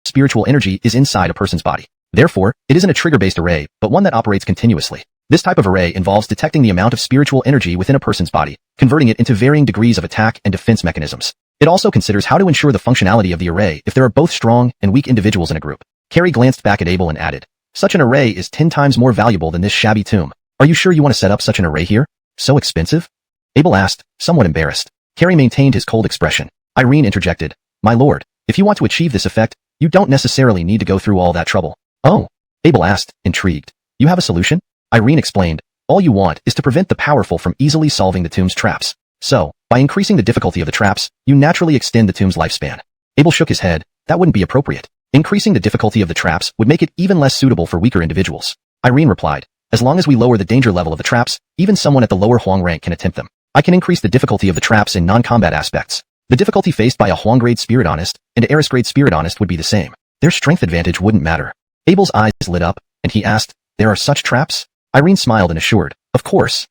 S1: spiritual energy is inside a person's body. Therefore, it isn't a trigger-based array, but one that operates continuously. This type of array involves detecting the amount of spiritual energy within a person's body, converting it into varying degrees of attack and defense mechanisms. It also considers how to ensure the functionality of the array if there are both strong and weak individuals in a group. Carrie glanced back at Abel and added, such an array is 10 times more valuable than this shabby tomb. Are you sure you want to set up such an array here? So expensive? Abel asked, somewhat embarrassed. Carrie maintained his cold expression. Irene interjected, my lord, if you want to achieve this effect, you don't necessarily need to go through all that trouble. Oh, Abel asked, intrigued. You have a solution? Irene explained, all you want is to prevent the powerful from easily solving the tomb's traps. So, by increasing the difficulty of the traps, you naturally extend the tomb's lifespan. Abel shook his head. That wouldn't be appropriate. Increasing the difficulty of the traps would make it even less suitable for weaker individuals. Irene replied, as long as we lower the danger level of the traps, even someone at the lower Huang rank can attempt them. I can increase the difficulty of the traps in non-combat aspects. The difficulty faced by a Huang-grade Spirit-Honest and Eris-grade Spirit-Honest would be the same. Their strength advantage wouldn't matter. Abel's eyes lit up, and he asked, there are such traps? Irene smiled and assured, of course.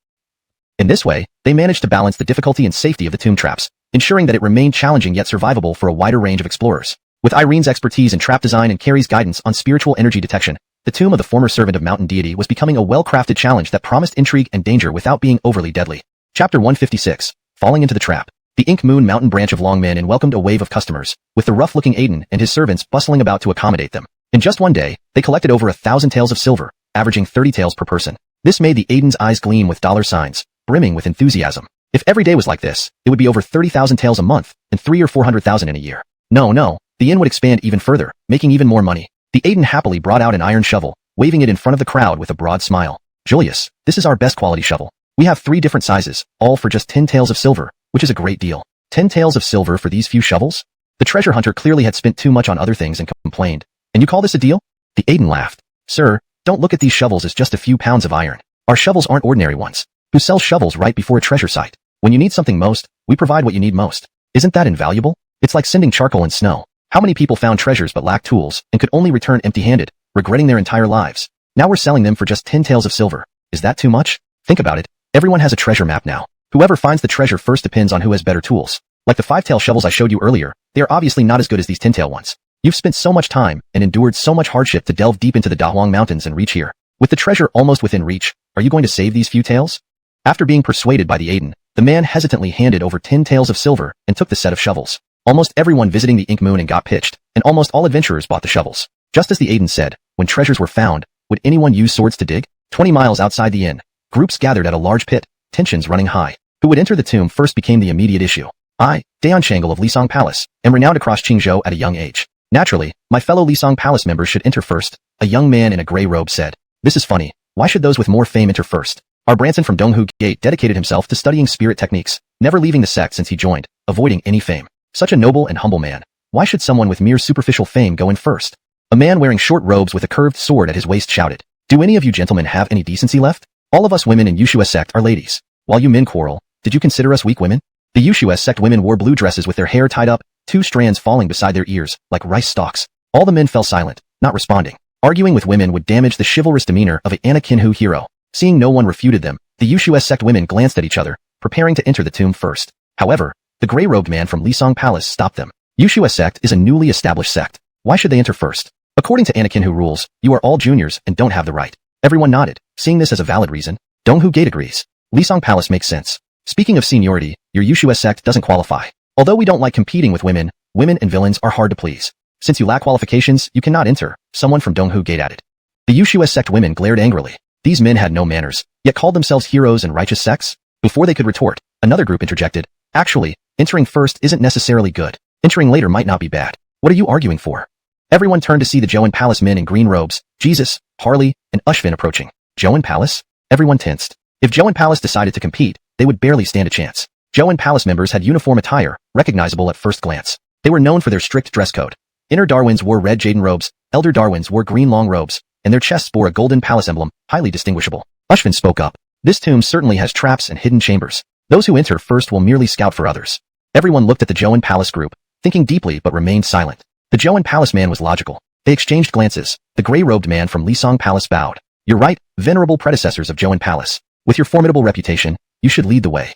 S1: In this way, they managed to balance the difficulty and safety of the tomb traps, ensuring that it remained challenging yet survivable for a wider range of explorers. With Irene's expertise in trap design and Carrie's guidance on spiritual energy detection, the tomb of the former servant of mountain deity was becoming a well-crafted challenge that promised intrigue and danger without being overly deadly. Chapter 156, Falling into the Trap. The Ink Moon Mountain branch of Longmin welcomed a wave of customers, with the rough-looking Aiden and his servants bustling about to accommodate them. In just one day, they collected over 1,000 taels of silver, averaging 30 taels per person. This made the Aiden's eyes gleam with dollar signs, brimming with enthusiasm. If every day was like this, it would be over 30,000 taels a month, and 300,000 or 400,000 in a year. No, the inn would expand even further, making even more money. The Aiden happily brought out an iron shovel, waving it in front of the crowd with a broad smile. Julius, this is our best quality shovel. We have 3 different sizes, all for just 10 taels of silver, which is a great deal. 10 taels of silver for these few shovels? The treasure hunter clearly had spent too much on other things and complained. And you call this a deal? The Aiden laughed. Sir, don't look at these shovels as just a few pounds of iron. Our shovels aren't ordinary ones. Who sells shovels right before a treasure site? When you need something most, we provide what you need most. Isn't that invaluable? It's like sending charcoal and snow. How many people found treasures but lacked tools and could only return empty-handed, regretting their entire lives? Now we're selling them for just 10 taels of silver. Is that too much? Think about it. Everyone has a treasure map now. Whoever finds the treasure first depends on who has better tools. Like the 5-tael shovels I showed you earlier, they are obviously not as good as these 10-tael ones. You've spent so much time and endured so much hardship to delve deep into the Dahuang Mountains and reach here. With the treasure almost within reach, are you going to save these few taels? After being persuaded by the Aiden, the man hesitantly handed over 10 taels of silver and took the set of shovels. Almost everyone visiting the Ink Moon and got pitched, and almost all adventurers bought the shovels. Just as the Aiden said, when treasures were found, would anyone use swords to dig? 20 miles outside the inn, groups gathered at a large pit, tensions running high. Who would enter the tomb first became the immediate issue. I, Daon Shangle of Lisong Palace, am renowned across Qingzhou at a young age. Naturally, my fellow Lisong Palace members should enter first, a young man in a gray robe said. This is funny. Why should those with more fame enter first? Our Branson from Donghua Gate dedicated himself to studying spirit techniques, never leaving the sect since he joined, avoiding any fame. Such a noble and humble man. Why should someone with mere superficial fame go in first? A man wearing short robes with a curved sword at his waist shouted. Do any of you gentlemen have any decency left? All of us women in Yushua sect are ladies. While you men quarrel, did you consider us weak women? The Yushua sect women wore blue dresses with their hair tied up, 2 strands falling beside their ears, like rice stalks. All the men fell silent, not responding. Arguing with women would damage the chivalrous demeanor of a Anakinhu hero. Seeing no one refuted them, the Yushua sect women glanced at each other, preparing to enter the tomb first. However, the gray-robed man from Lisong Palace stopped them. Yushua sect is a newly established sect. Why should they enter first? According to Anakinhu rules, you are all juniors and don't have the right. Everyone nodded, seeing this as a valid reason. Donghua Gate agrees. Lisong Palace makes sense. Speaking of seniority, your Yushua sect doesn't qualify. Although we don't like competing with women, women and villains are hard to please. Since you lack qualifications, you cannot enter, someone from Donghua Gate added. The Yushua sect women glared angrily. These men had no manners, yet called themselves heroes and righteous sects? Before they could retort, another group interjected. Actually, entering first isn't necessarily good. Entering later might not be bad. What are you arguing for? Everyone turned to see the Joan Palace men in green robes, Jesus, Harley, and Ushvin approaching. Joan Palace? Everyone tensed. If Joan Palace decided to compete, they would barely stand a chance. Joan Palace members had uniform attire, recognizable at first glance. They were known for their strict dress code. Inner Darwins wore red Jaden robes, Elder Darwins wore green long robes, and their chests bore a golden palace emblem, highly distinguishable. Ushvin spoke up. This tomb certainly has traps and hidden chambers. Those who enter first will merely scout for others. Everyone looked at the Joan Palace group, thinking deeply but remained silent. The Joan Palace man was logical. They exchanged glances. The gray-robed man from Lisong Palace bowed. You're right, venerable predecessors of Joan Palace. With your formidable reputation, you should lead the way.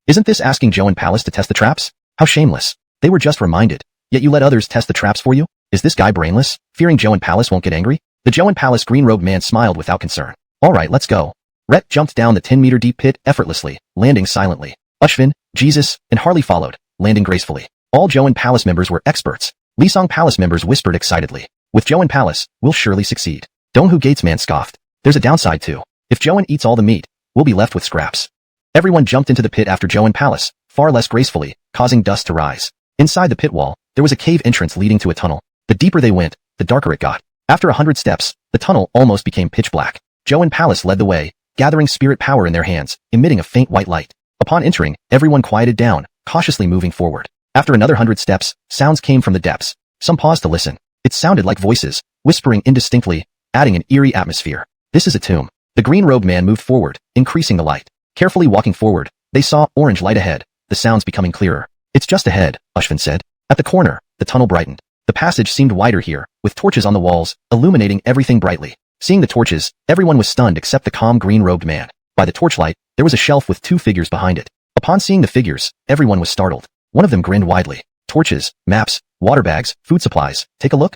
S1: Isn't this asking Joan Palace to test the traps? How shameless. They were just reminded. Yet you let others test the traps for you? Is this guy brainless, fearing Joan Palace won't get angry? The Joan Palace green-robed man smiled without concern. Alright, let's go. Rhett jumped down the 10-meter deep pit effortlessly, landing silently. Ushvin, Jesus, and Harley followed, landing gracefully. All Joan Palace members were experts. Lisong Palace members whispered excitedly. With Joan Palace, we'll surely succeed. Donghua Gates man scoffed. There's a downside too. If Joan eats all the meat, we'll be left with scraps. Everyone jumped into the pit after Joan Palace, far less gracefully, causing dust to rise. Inside the pit wall, there was a cave entrance leading to a tunnel. The deeper they went, the darker it got. After 100 steps, the tunnel almost became pitch black. Joan Palace led the way, gathering spirit power in their hands, emitting a faint white light. Upon entering, everyone quieted down, cautiously moving forward. After another 100 steps, sounds came from the depths. Some paused to listen. It sounded like voices, whispering indistinctly, adding an eerie atmosphere. This is a tomb. The green-robed man moved forward, increasing the light. Carefully walking forward, they saw orange light ahead, the sounds becoming clearer. It's just ahead, Ushvan said. At the corner, the tunnel brightened. The passage seemed wider here, with torches on the walls, illuminating everything brightly. Seeing the torches, everyone was stunned except the calm green-robed man. By the torchlight, there was a shelf with 2 figures behind it. Upon seeing the figures, everyone was startled. One of them grinned widely. Torches, maps, water bags, food supplies. Take a look.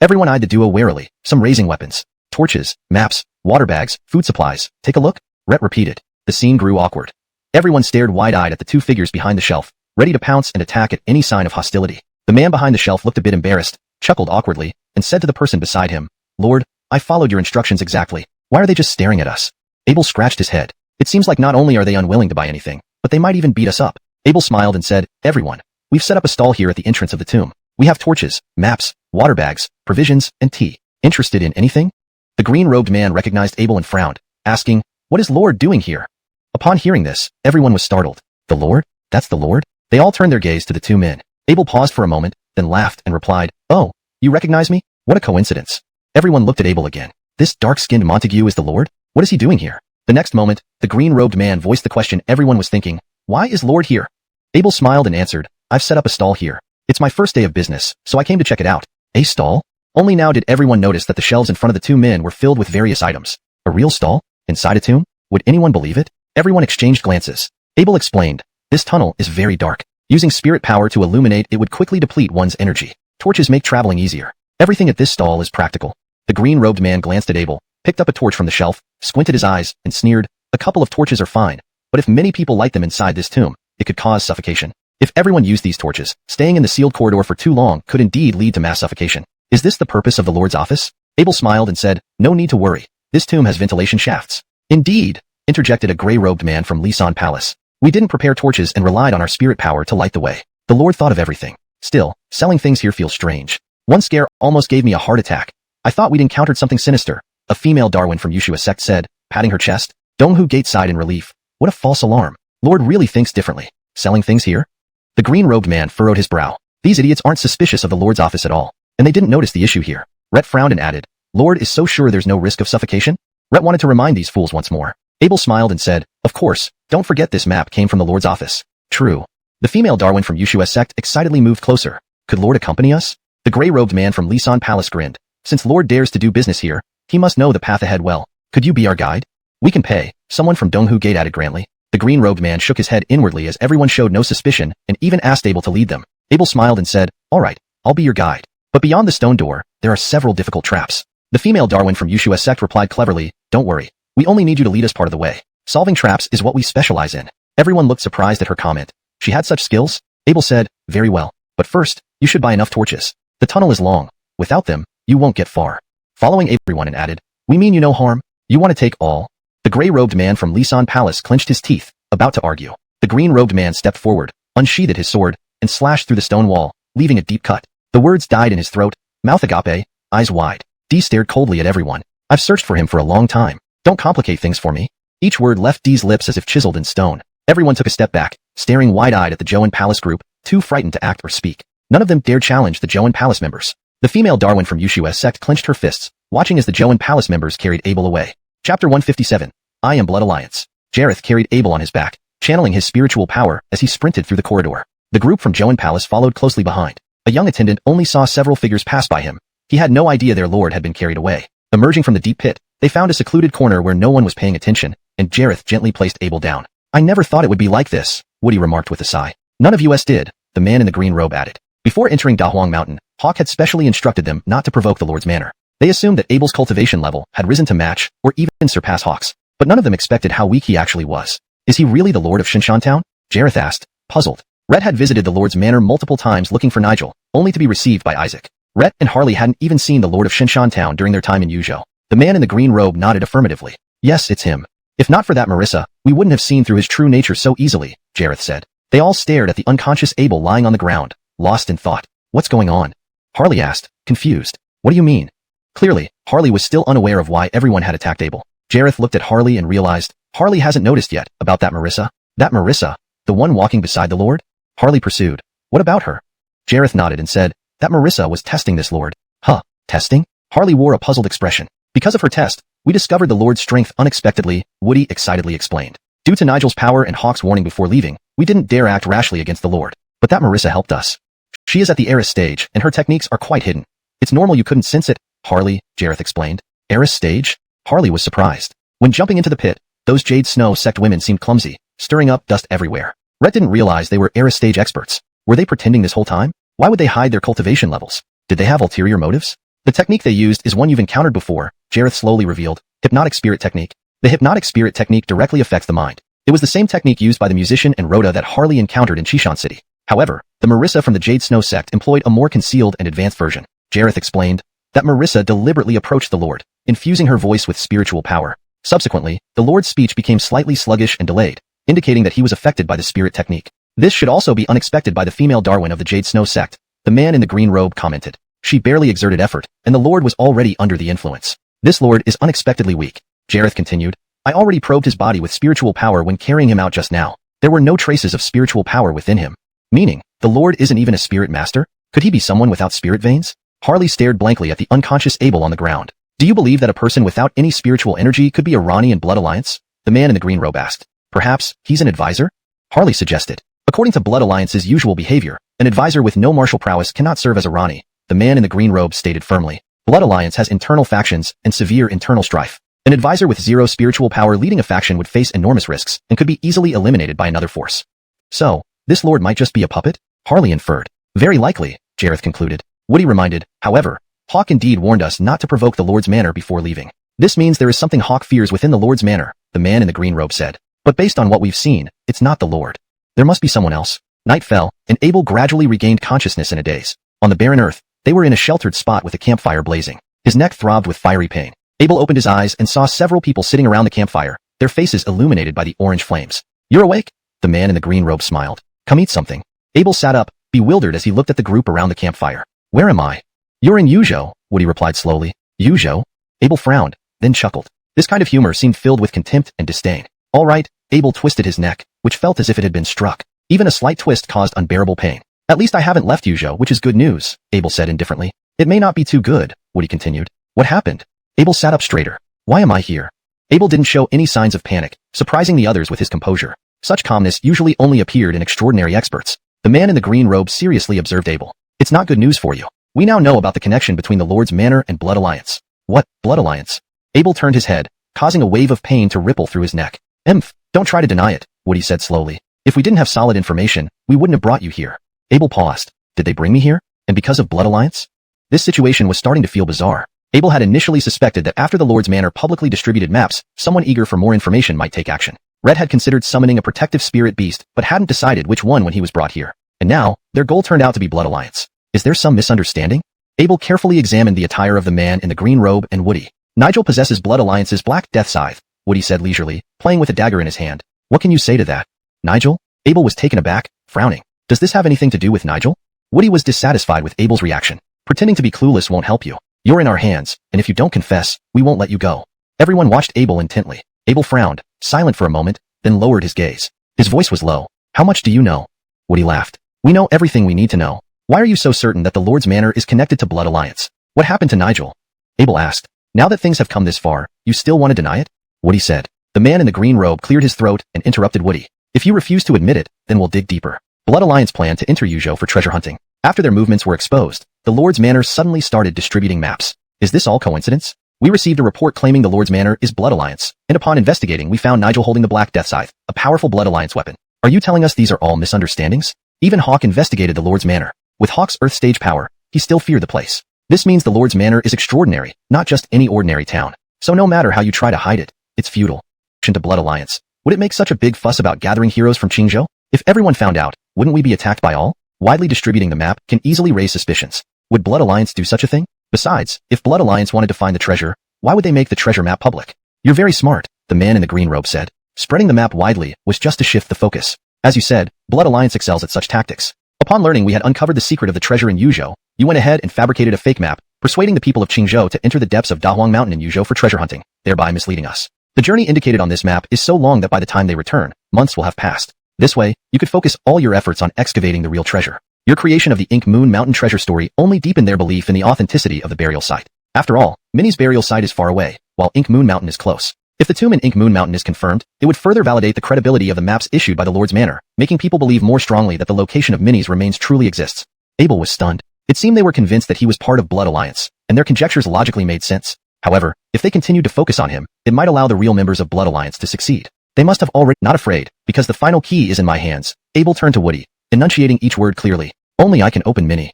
S1: Everyone eyed the duo warily, some raising weapons. Torches, maps, water bags, food supplies. Take a look. Rhett repeated. The scene grew awkward. Everyone stared wide-eyed at the 2 figures behind the shelf, ready to pounce and attack at any sign of hostility. The man behind the shelf looked a bit embarrassed, chuckled awkwardly, and said to the person beside him, "Lord, I followed your instructions exactly. Why are they just staring at us?" Abel scratched his head. It seems like not only are they unwilling to buy anything, but they might even beat us up. Abel smiled and said, "Everyone, we've set up a stall here at the entrance of the tomb. We have torches, maps, water bags, provisions, and tea. Interested in anything?" The green-robed man recognized Abel and frowned, asking, "What is Lord doing here?" Upon hearing this, everyone was startled. "The Lord? That's the Lord?" They all turned their gaze to the 2 men. Abel paused for a moment, then laughed and replied, "Oh, you recognize me? What a coincidence." Everyone looked at Abel again. "This dark-skinned Montague is the Lord? What is he doing here?" The next moment, the green-robed man voiced the question everyone was thinking. "Why is Lord here?" Abel smiled and answered, "I've set up a stall here. It's my first day of business, so I came to check it out." A stall? Only now did everyone notice that the shelves in front of the 2 men were filled with various items. A real stall? Inside a tomb? Would anyone believe it? Everyone exchanged glances. Abel explained, "This tunnel is very dark. Using spirit power to illuminate it would quickly deplete one's energy. Torches make traveling easier. Everything at this stall is practical." The green-robed man glanced at Abel, picked up a torch from the shelf, squinted his eyes, and sneered, "A couple of torches are fine, but if many people light them inside this tomb, it could cause suffocation. If everyone used these torches, staying in the sealed corridor for too long could indeed lead to mass suffocation. Is this the purpose of the Lord's office?" Abel smiled and said, "No need to worry. This tomb has ventilation shafts." "Indeed," interjected a gray-robed man from Lisan Palace. "We didn't prepare torches and relied on our spirit power to light the way. The Lord thought of everything. Still, selling things here feels strange. One scare almost gave me a heart attack. I thought we'd encountered something sinister," a female Darwin from Kyushu sect said, patting her chest. Donghua Gate sighed in relief. "What a false alarm. Lord really thinks differently. Selling things here?" The green-robed man furrowed his brow. These idiots aren't suspicious of the Lord's office at all, and they didn't notice the issue here. Rhett frowned and added, "Lord is so sure there's no risk of suffocation?" Rhett wanted to remind these fools once more. Abel smiled and said, "Of course, don't forget this map came from the Lord's office." "True." The female Darwin from Kyushu sect excitedly moved closer. "Could Lord accompany us?" The gray-robed man from Lisan Palace grinned. "Since Lord dares to do business here, he must know the path ahead well. Could you be our guide?" "We can pay," someone from Donghua Gate added grandly. The green-robed man shook his head inwardly as everyone showed no suspicion and even asked Abel to lead them. Abel smiled and said, "All right, I'll be your guide. But beyond the stone door, there are several difficult traps." The female Darwin from Kyushu sect replied cleverly, "Don't worry. We only need you to lead us part of the way. Solving traps is what we specialize in." Everyone looked surprised at her comment. She had such skills? Abel said, "Very well. But first, you should buy enough torches. The tunnel is long. Without them, you won't get far." Following everyone and added, "We mean you no harm? You want to take all?" The gray-robed man from Lisan Palace clenched his teeth, about to argue. The green-robed man stepped forward, unsheathed his sword, and slashed through the stone wall, leaving a deep cut. The words died in his throat, mouth agape, eyes wide. Dee stared coldly at everyone. "I've searched for him for a long time. Don't complicate things for me." Each word left Dee's lips as if chiseled in stone. Everyone took a step back, staring wide-eyed at the Joan Palace group, too frightened to act or speak. None of them dared challenge the Joan Palace members. The female Darwin from Kyushu sect clenched her fists, watching as the Joan Palace members carried Abel away. Chapter 157. I Am Blood Alliance. Jareth carried Abel on his back, channeling his spiritual power as he sprinted through the corridor. The group from Joan Palace followed closely behind. A young attendant only saw several figures pass by him. He had no idea their lord had been carried away. Emerging from the deep pit, they found a secluded corner where no one was paying attention, and Jareth gently placed Abel down. "I never thought it would be like this," Woody remarked with a sigh. "None of us did," the man in the green robe added. Before entering Dahuang Mountain, Hawk had specially instructed them not to provoke the Lord's manner. They assumed that Abel's cultivation level had risen to match, or even surpass Hawk's, but none of them expected how weak he actually was. "Is he really the Lord of Shinshan Town?" Jareth asked, puzzled. Rhett had visited the Lord's manor multiple times looking for Nigel, only to be received by Isaac. Rhett and Harley hadn't even seen the Lord of Shinshan Town during their time in Yuzhou. The man in the green robe nodded affirmatively. "Yes, it's him. If not for that Marissa, we wouldn't have seen through his true nature so easily," Jareth said. They all stared at the unconscious Abel lying on the ground, lost in thought. "What's going on?" Harley asked, confused. "What do you mean?" Clearly, Harley was still unaware of why everyone had attacked Abel. Jareth looked at Harley and realized, Harley hasn't noticed yet about that Marissa. That Marissa, the one walking beside the Lord? Harley pursued. What about her? Jareth nodded and said, that Marissa was testing this Lord. Huh, testing? Harley wore a puzzled expression. Because of her test, we discovered the Lord's strength unexpectedly, Woody excitedly explained. Due to Nigel's power and Hawk's warning before leaving, we didn't dare act rashly against the Lord. But that Marissa helped us. She is at the Eris stage, and her techniques are quite hidden. It's normal you couldn't sense it, Harley, Jareth explained. Eris stage? Harley was surprised. When jumping into the pit, those Jade Snow sect women seemed clumsy, stirring up dust everywhere. Rhett didn't realize they were Eris stage experts. Were they pretending this whole time? Why would they hide their cultivation levels? Did they have ulterior motives? The technique they used is one you've encountered before, Jareth slowly revealed. Hypnotic spirit technique. The hypnotic spirit technique directly affects the mind. It was the same technique used by the musician and Rhoda that Harley encountered in Chishan City. However, the Marissa from the Jade Snow sect employed a more concealed and advanced version. Jareth explained that Marissa deliberately approached the Lord, infusing her voice with spiritual power. Subsequently, the Lord's speech became slightly sluggish and delayed, indicating that he was affected by the spirit technique. This should also be unexpected by the female Darwin of the Jade Snow sect, the man in the green robe commented. She barely exerted effort, and the Lord was already under the influence. This Lord is unexpectedly weak. Jareth continued. I already probed his body with spiritual power when carrying him out just now. There were no traces of spiritual power within him. Meaning, the Lord isn't even a spirit master? Could he be someone without spirit veins? Harley stared blankly at the unconscious Abel on the ground. Do you believe that a person without any spiritual energy could be a Rani in Blood Alliance? The man in the green robe asked. Perhaps, he's an advisor? Harley suggested. According to Blood Alliance's usual behavior, an advisor with no martial prowess cannot serve as a Rani, the man in the green robe stated firmly. Blood Alliance has internal factions and severe internal strife. An advisor with zero spiritual power leading a faction would face enormous risks and could be easily eliminated by another force. So, this Lord might just be a puppet? Harley inferred. Very likely, Jareth concluded. Woody reminded, however, Hawk indeed warned us not to provoke the Lord's manor before leaving. This means there is something Hawk fears within the Lord's manor, the man in the green robe said. But based on what we've seen, it's not the Lord. There must be someone else. Night fell, and Abel gradually regained consciousness in a daze. On the barren earth, they were in a sheltered spot with a campfire blazing. His neck throbbed with fiery pain. Abel opened his eyes and saw several people sitting around the campfire, their faces illuminated by the orange flames. You're awake? The man in the green robe smiled. Come eat something. Abel sat up, bewildered as he looked at the group around the campfire. Where am I? You're in Yuzhou, Woody replied slowly. Yuzhou? Abel frowned, then chuckled. This kind of humor seemed filled with contempt and disdain. All right, Abel twisted his neck, which felt as if it had been struck. Even a slight twist caused unbearable pain. At least I haven't left Yuzhou, which is good news, Abel said indifferently. It may not be too good, Woody continued. What happened? Abel sat up straighter. Why am I here? Abel didn't show any signs of panic, surprising the others with his composure. Such calmness usually only appeared in extraordinary experts. The man in the green robe seriously observed Abel. It's not good news for you. We now know about the connection between the Lord's Manor and Blood Alliance. What, Blood Alliance? Abel turned his head, causing a wave of pain to ripple through his neck. Don't try to deny it, Woody said slowly. If we didn't have solid information, we wouldn't have brought you here. Abel paused. Did they bring me here? And because of Blood Alliance? This situation was starting to feel bizarre. Abel had initially suspected that after the Lord's Manor publicly distributed maps, someone eager for more information might take action. Red had considered summoning a protective spirit beast, but hadn't decided which one when he was brought here. And now, their goal turned out to be Blood Alliance. Is there some misunderstanding? Abel carefully examined the attire of the man in the green robe and Woody. Nigel possesses Blood Alliance's Black Death Scythe, Woody said leisurely, playing with a dagger in his hand. What can you say to that? Nigel? Abel was taken aback, frowning. Does this have anything to do with Nigel? Woody was dissatisfied with Abel's reaction. Pretending to be clueless won't help you. You're in our hands, and if you don't confess, we won't let you go. Everyone watched Abel intently. Abel frowned, silent for a moment, then lowered his gaze. His voice was low. How much do you know? Woody laughed. We know everything we need to know. Why are you so certain that the Lord's Manor is connected to Blood Alliance? What happened to Nigel? Abel asked. Now that things have come this far, you still want to deny it? Woody said. The man in the green robe cleared his throat and interrupted Woody. If you refuse to admit it, then we'll dig deeper. Blood Alliance planned to enter Yuzhou for treasure hunting. After their movements were exposed, the Lord's Manor suddenly started distributing maps. Is this all coincidence? We received a report claiming the Lord's Manor is Blood Alliance, and upon investigating we found Nigel holding the Black Death Scythe, a powerful Blood Alliance weapon. Are you telling us these are all misunderstandings? Even Hawk investigated the Lord's Manor. With Hawk's Earth stage power, he still feared the place. This means the Lord's Manor is extraordinary, not just any ordinary town. So no matter how you try to hide it, it's futile. To Blood Alliance. Would it make such a big fuss about gathering heroes from Qingzhou? If everyone found out, wouldn't we be attacked by all? Widely distributing the map can easily raise suspicions. Would Blood Alliance do such a thing? Besides, if Blood Alliance wanted to find the treasure, why would they make the treasure map public? You're very smart, the man in the green robe said. Spreading the map widely was just to shift the focus. As you said, Blood Alliance excels at such tactics. Upon learning we had uncovered the secret of the treasure in Yuzhou, you went ahead and fabricated a fake map, persuading the people of Qingzhou to enter the depths of Dahuang Mountain in Yuzhou for treasure hunting, thereby misleading us. The journey indicated on this map is so long that by the time they return, months will have passed. This way, you could focus all your efforts on excavating the real treasure. Your creation of the Ink Moon Mountain treasure story only deepened their belief in the authenticity of the burial site. After all, Minnie's burial site is far away, while Ink Moon Mountain is close. If the tomb in Ink Moon Mountain is confirmed, it would further validate the credibility of the maps issued by the Lord's Manor, making people believe more strongly that the location of Minnie's remains truly exists. Abel was stunned. It seemed they were convinced that he was part of Blood Alliance, and their conjectures logically made sense. However, if they continued to focus on him, it might allow the real members of Blood Alliance to succeed. They must have already not afraid, because the final key is in my hands. Abel turned to Woody, enunciating each word clearly. Only I can open Minnie.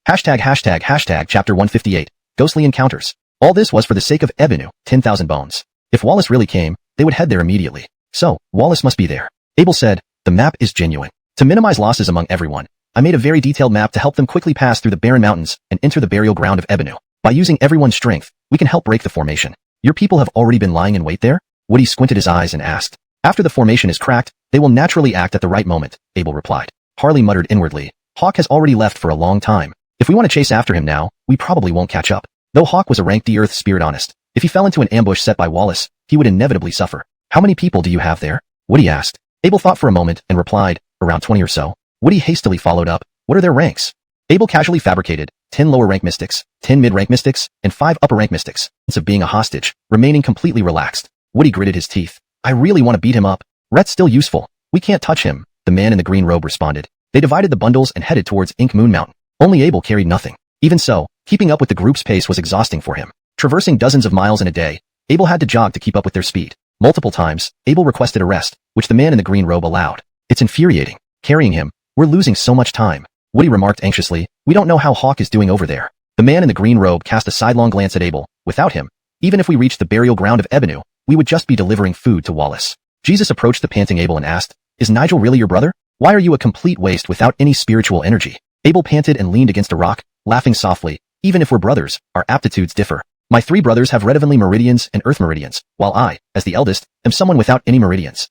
S1: Chapter 158, Ghostly Encounters. All this was for the sake of Ebenu, 10,000 bones. If Wallace really came, they would head there immediately. So, Wallace must be there. Abel said, the map is genuine. To minimize losses among everyone, I made a very detailed map to help them quickly pass through the Barren Mountains and enter the burial ground of Ebenu. By using everyone's strength, we can help break the formation. Your people have already been lying in wait there? Woody squinted his eyes and asked. After the formation is cracked, they will naturally act at the right moment, Abel replied. Harley muttered inwardly. Hawk has already left for a long time. If we want to chase after him now, we probably won't catch up. Though Hawk was a rank D Earth spirit honest, if he fell into an ambush set by Wallace, he would inevitably suffer. How many people do you have there? Woody asked. Abel thought for a moment and replied, around 20 or so. Woody hastily followed up, what are their ranks? Abel casually fabricated, 10 lower rank mystics, 10 mid rank mystics, and 5 upper rank mystics, of being a hostage, remaining completely relaxed. Woody gritted his teeth. I really want to beat him up. Rhett's still useful. We can't touch him, the man in the green robe responded. They divided the bundles and headed towards Ink Moon Mountain. Only Abel carried nothing. Even so, keeping up with the group's pace was exhausting for him. Traversing dozens of miles in a day, Abel had to jog to keep up with their speed. Multiple times, Abel requested a rest, which the man in the green robe allowed. It's infuriating. Carrying him, we're losing so much time. Woody remarked anxiously, we don't know how Hawk is doing over there. The man in the green robe cast a sidelong glance at Abel. Without him, even if we reached the burial ground of Ebenu, we would just be delivering food to Wallace. Jesus approached the panting Abel and asked, is Nigel really your brother? Why are you a complete waste without any spiritual energy? Abel panted and leaned against a rock, laughing softly. Even if we're brothers, our aptitudes differ. My 3 brothers have red heavenly meridians and earth meridians, while I, as the eldest, am someone without any meridians.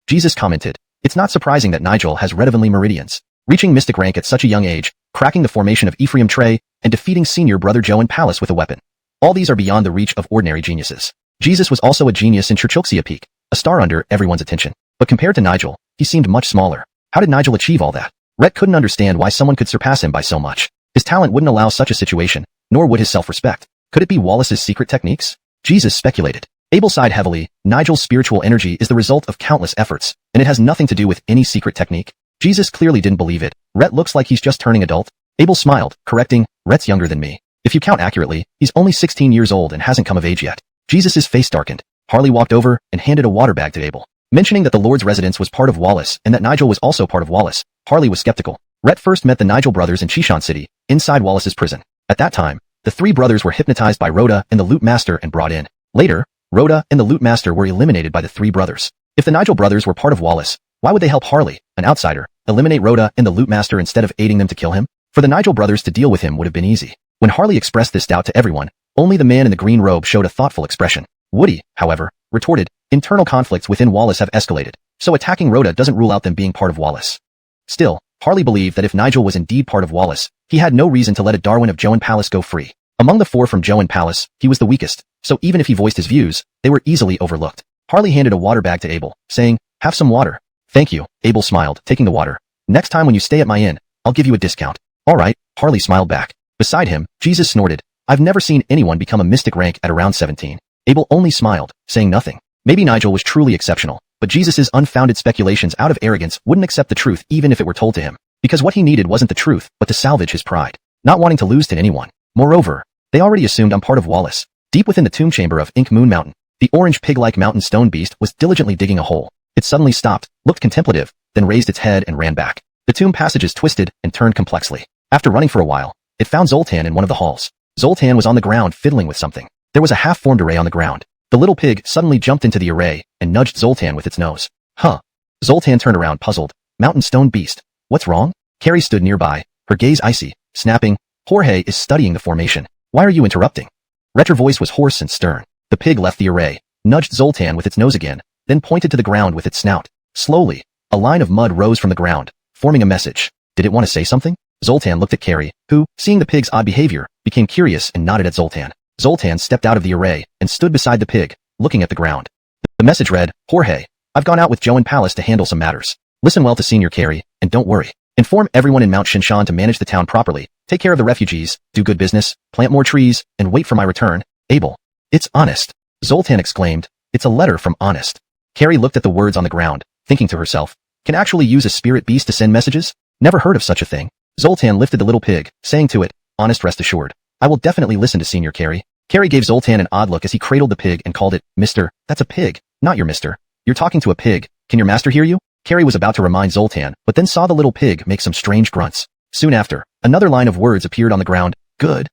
S1: Jesus commented, it's not surprising that Nigel has red heavenly meridians. Reaching mystic rank at such a young age, cracking the formation of Ephraim Trey, and defeating senior brother Joe in Palace with a weapon. All these are beyond the reach of ordinary geniuses. Jesus was also a genius in Churchilxia Peak, a star under everyone's attention. But compared to Nigel, he seemed much smaller. How did Nigel achieve all that? Rhett couldn't understand why someone could surpass him by so much. His talent wouldn't allow such a situation, nor would his self-respect. Could it be Wallace's secret techniques? Jesus speculated. Abel sighed heavily. Nigel's spiritual energy is the result of countless efforts, and it has nothing to do with any secret technique. Jesus clearly didn't believe it. Rhett looks like he's just turning adult. Abel smiled, correcting, Rhett's younger than me. If you count accurately, he's only 16 years old and hasn't come of age yet. Jesus' face darkened. Harley walked over and handed a water bag to Abel. Mentioning that the Lord's residence was part of Wallace and that Nigel was also part of Wallace, Harley was skeptical. Rhett first met the Nigel brothers in Chishan City, inside Wallace's prison. At that time, the 3 brothers were hypnotized by Rhoda and the Loot Master and brought in. Later, Rhoda and the Loot Master were eliminated by the 3 brothers. If the Nigel brothers were part of Wallace, why would they help Harley, an outsider, eliminate Rhoda and the Loot Master instead of aiding them to kill him? For the Nigel brothers to deal with him would have been easy. When Harley expressed this doubt to everyone, only the man in the green robe showed a thoughtful expression. Woody, however, retorted, internal conflicts within Wallace have escalated, so attacking Rhoda doesn't rule out them being part of Wallace. Still, Harley believed that if Nigel was indeed part of Wallace, he had no reason to let a Darwin of Joan Palace go free. Among the 4 from Joan Palace, he was the weakest, so even if he voiced his views, they were easily overlooked. Harley handed a water bag to Abel, saying, have some water. Thank you, Abel smiled, taking the water. Next time when you stay at my inn, I'll give you a discount. All right, Harley smiled back. Beside him, Jesus snorted, I've never seen anyone become a mystic rank at around 17. Abel only smiled, saying nothing. Maybe Nigel was truly exceptional, but Jesus' unfounded speculations out of arrogance wouldn't accept the truth even if it were told to him. Because what he needed wasn't the truth, but to salvage his pride. Not wanting to lose to anyone. Moreover, they already assumed I'm part of Wallace. Deep within the tomb chamber of Ink Moon Mountain, the orange pig-like mountain stone beast was diligently digging a hole. It suddenly stopped, looked contemplative, then raised its head and ran back. The tomb passages twisted and turned complexly. After running for a while, it found Zoltan in one of the halls. Zoltan was on the ground fiddling with something. There was a half-formed array on the ground. The little pig suddenly jumped into the array and nudged Zoltan with its nose. Huh. Zoltan turned around puzzled. Mountain stone beast. What's wrong? Carrie stood nearby, her gaze icy, snapping. Jorge is studying the formation. Why are you interrupting? Rhett's voice was hoarse and stern. The pig left the array, nudged Zoltan with its nose again, then pointed to the ground with its snout. Slowly, a line of mud rose from the ground, forming a message. Did it want to say something? Zoltan looked at Carrie, who, seeing the pig's odd behavior, became curious and nodded at Zoltan. Zoltan stepped out of the array and stood beside the pig, looking at the ground. The message read, Jorge, I've gone out with Joe and Palace to handle some matters. Listen well to Senior Carey, and don't worry. Inform everyone in Mount Shinshan to manage the town properly, take care of the refugees, do good business, plant more trees, and wait for my return. Abel. It's honest. Zoltan exclaimed. It's a letter from Honest. Carey looked at the words on the ground, thinking to herself, can actually use a spirit beast to send messages? Never heard of such a thing. Zoltan lifted the little pig, saying to it, Honest, rest assured. I will definitely listen to Senior Carey. Carey gave Zoltan an odd look as he cradled the pig and called it, Mister, that's a pig, not your mister. You're talking to a pig. Can your master hear you? Carey was about to remind Zoltan, but then saw the little pig make some strange grunts. Soon after, another line of words appeared on the ground, good.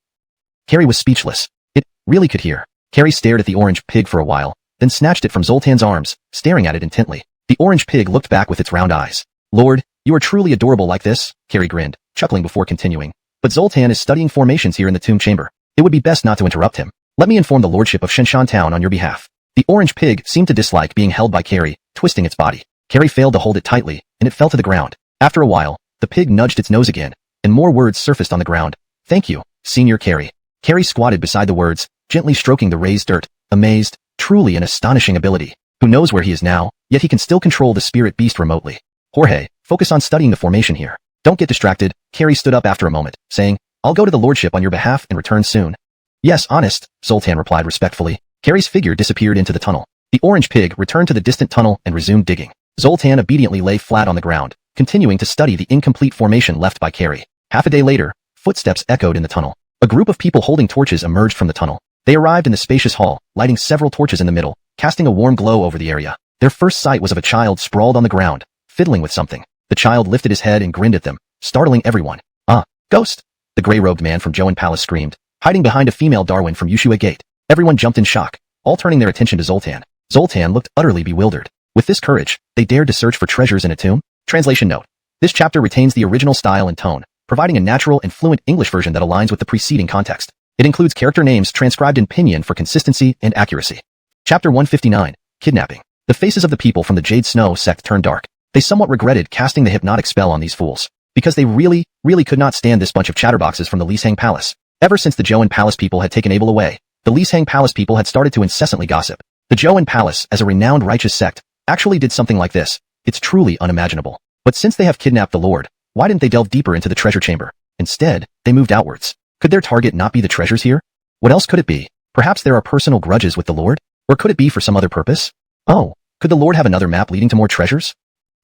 S1: Carey was speechless. It really could hear. Carey stared at the orange pig for a while, then snatched it from Zoltan's arms, staring at it intently. The orange pig looked back with its round eyes. Lord, you are truly adorable like this, Carey grinned, chuckling before continuing. But Zoltan is studying formations here in the tomb chamber. It would be best not to interrupt him. Let me inform the lordship of Shinshan Town on your behalf. The orange pig seemed to dislike being held by Carey, twisting its body. Carey failed to hold it tightly, and it fell to the ground. After a while, the pig nudged its nose again, and more words surfaced on the ground. Thank you, Senior Carey. Carey squatted beside the words, gently stroking the raised dirt, amazed, truly an astonishing ability. Who knows where he is now, yet he can still control the spirit beast remotely. Jorge, focus on studying the formation here. Don't get distracted. Carey stood up after a moment, saying, I'll go to the lordship on your behalf and return soon. Yes, Honest, Zoltan replied respectfully. Carey's figure disappeared into the tunnel. The orange pig returned to the distant tunnel and resumed digging. Zoltan obediently lay flat on the ground, continuing to study the incomplete formation left by Carey. Half a day later, footsteps echoed in the tunnel. A group of people holding torches emerged from the tunnel. They arrived in the spacious hall, lighting several torches in the middle, casting a warm glow over the area. Their first sight was of a child sprawled on the ground, fiddling with something. The child lifted his head and grinned at them, startling everyone. Ah, ghost! The gray-robed man from Joe and Palace screamed, hiding behind a female Darwin from Kyushu gate. Everyone jumped in shock, all turning their attention to Zoltan. Zoltan looked utterly bewildered. With this courage, they dared to search for treasures in a tomb? Translation note. This chapter retains the original style and tone, providing a natural and fluent English version that aligns with the preceding context. It includes character names transcribed in pinyin for consistency and accuracy. Chapter 159, Kidnapping. The faces of the people from the Jade Snow sect turned dark. They somewhat regretted casting the hypnotic spell on these fools, because they really could not stand this bunch of chatterboxes from the Lishang Palace. Ever since the Zhou and Palace people had taken Abel away, the Lishang Palace people had started to incessantly gossip. The Zhou and Palace, as a renowned righteous sect, actually did something like this. It's truly unimaginable. But since they have kidnapped the Lord, why didn't they delve deeper into the treasure chamber? Instead, they moved outwards. Could their target not be the treasures here? What else could it be? Perhaps there are personal grudges with the Lord? Or could it be for some other purpose? Oh, could the Lord have another map leading to more treasures?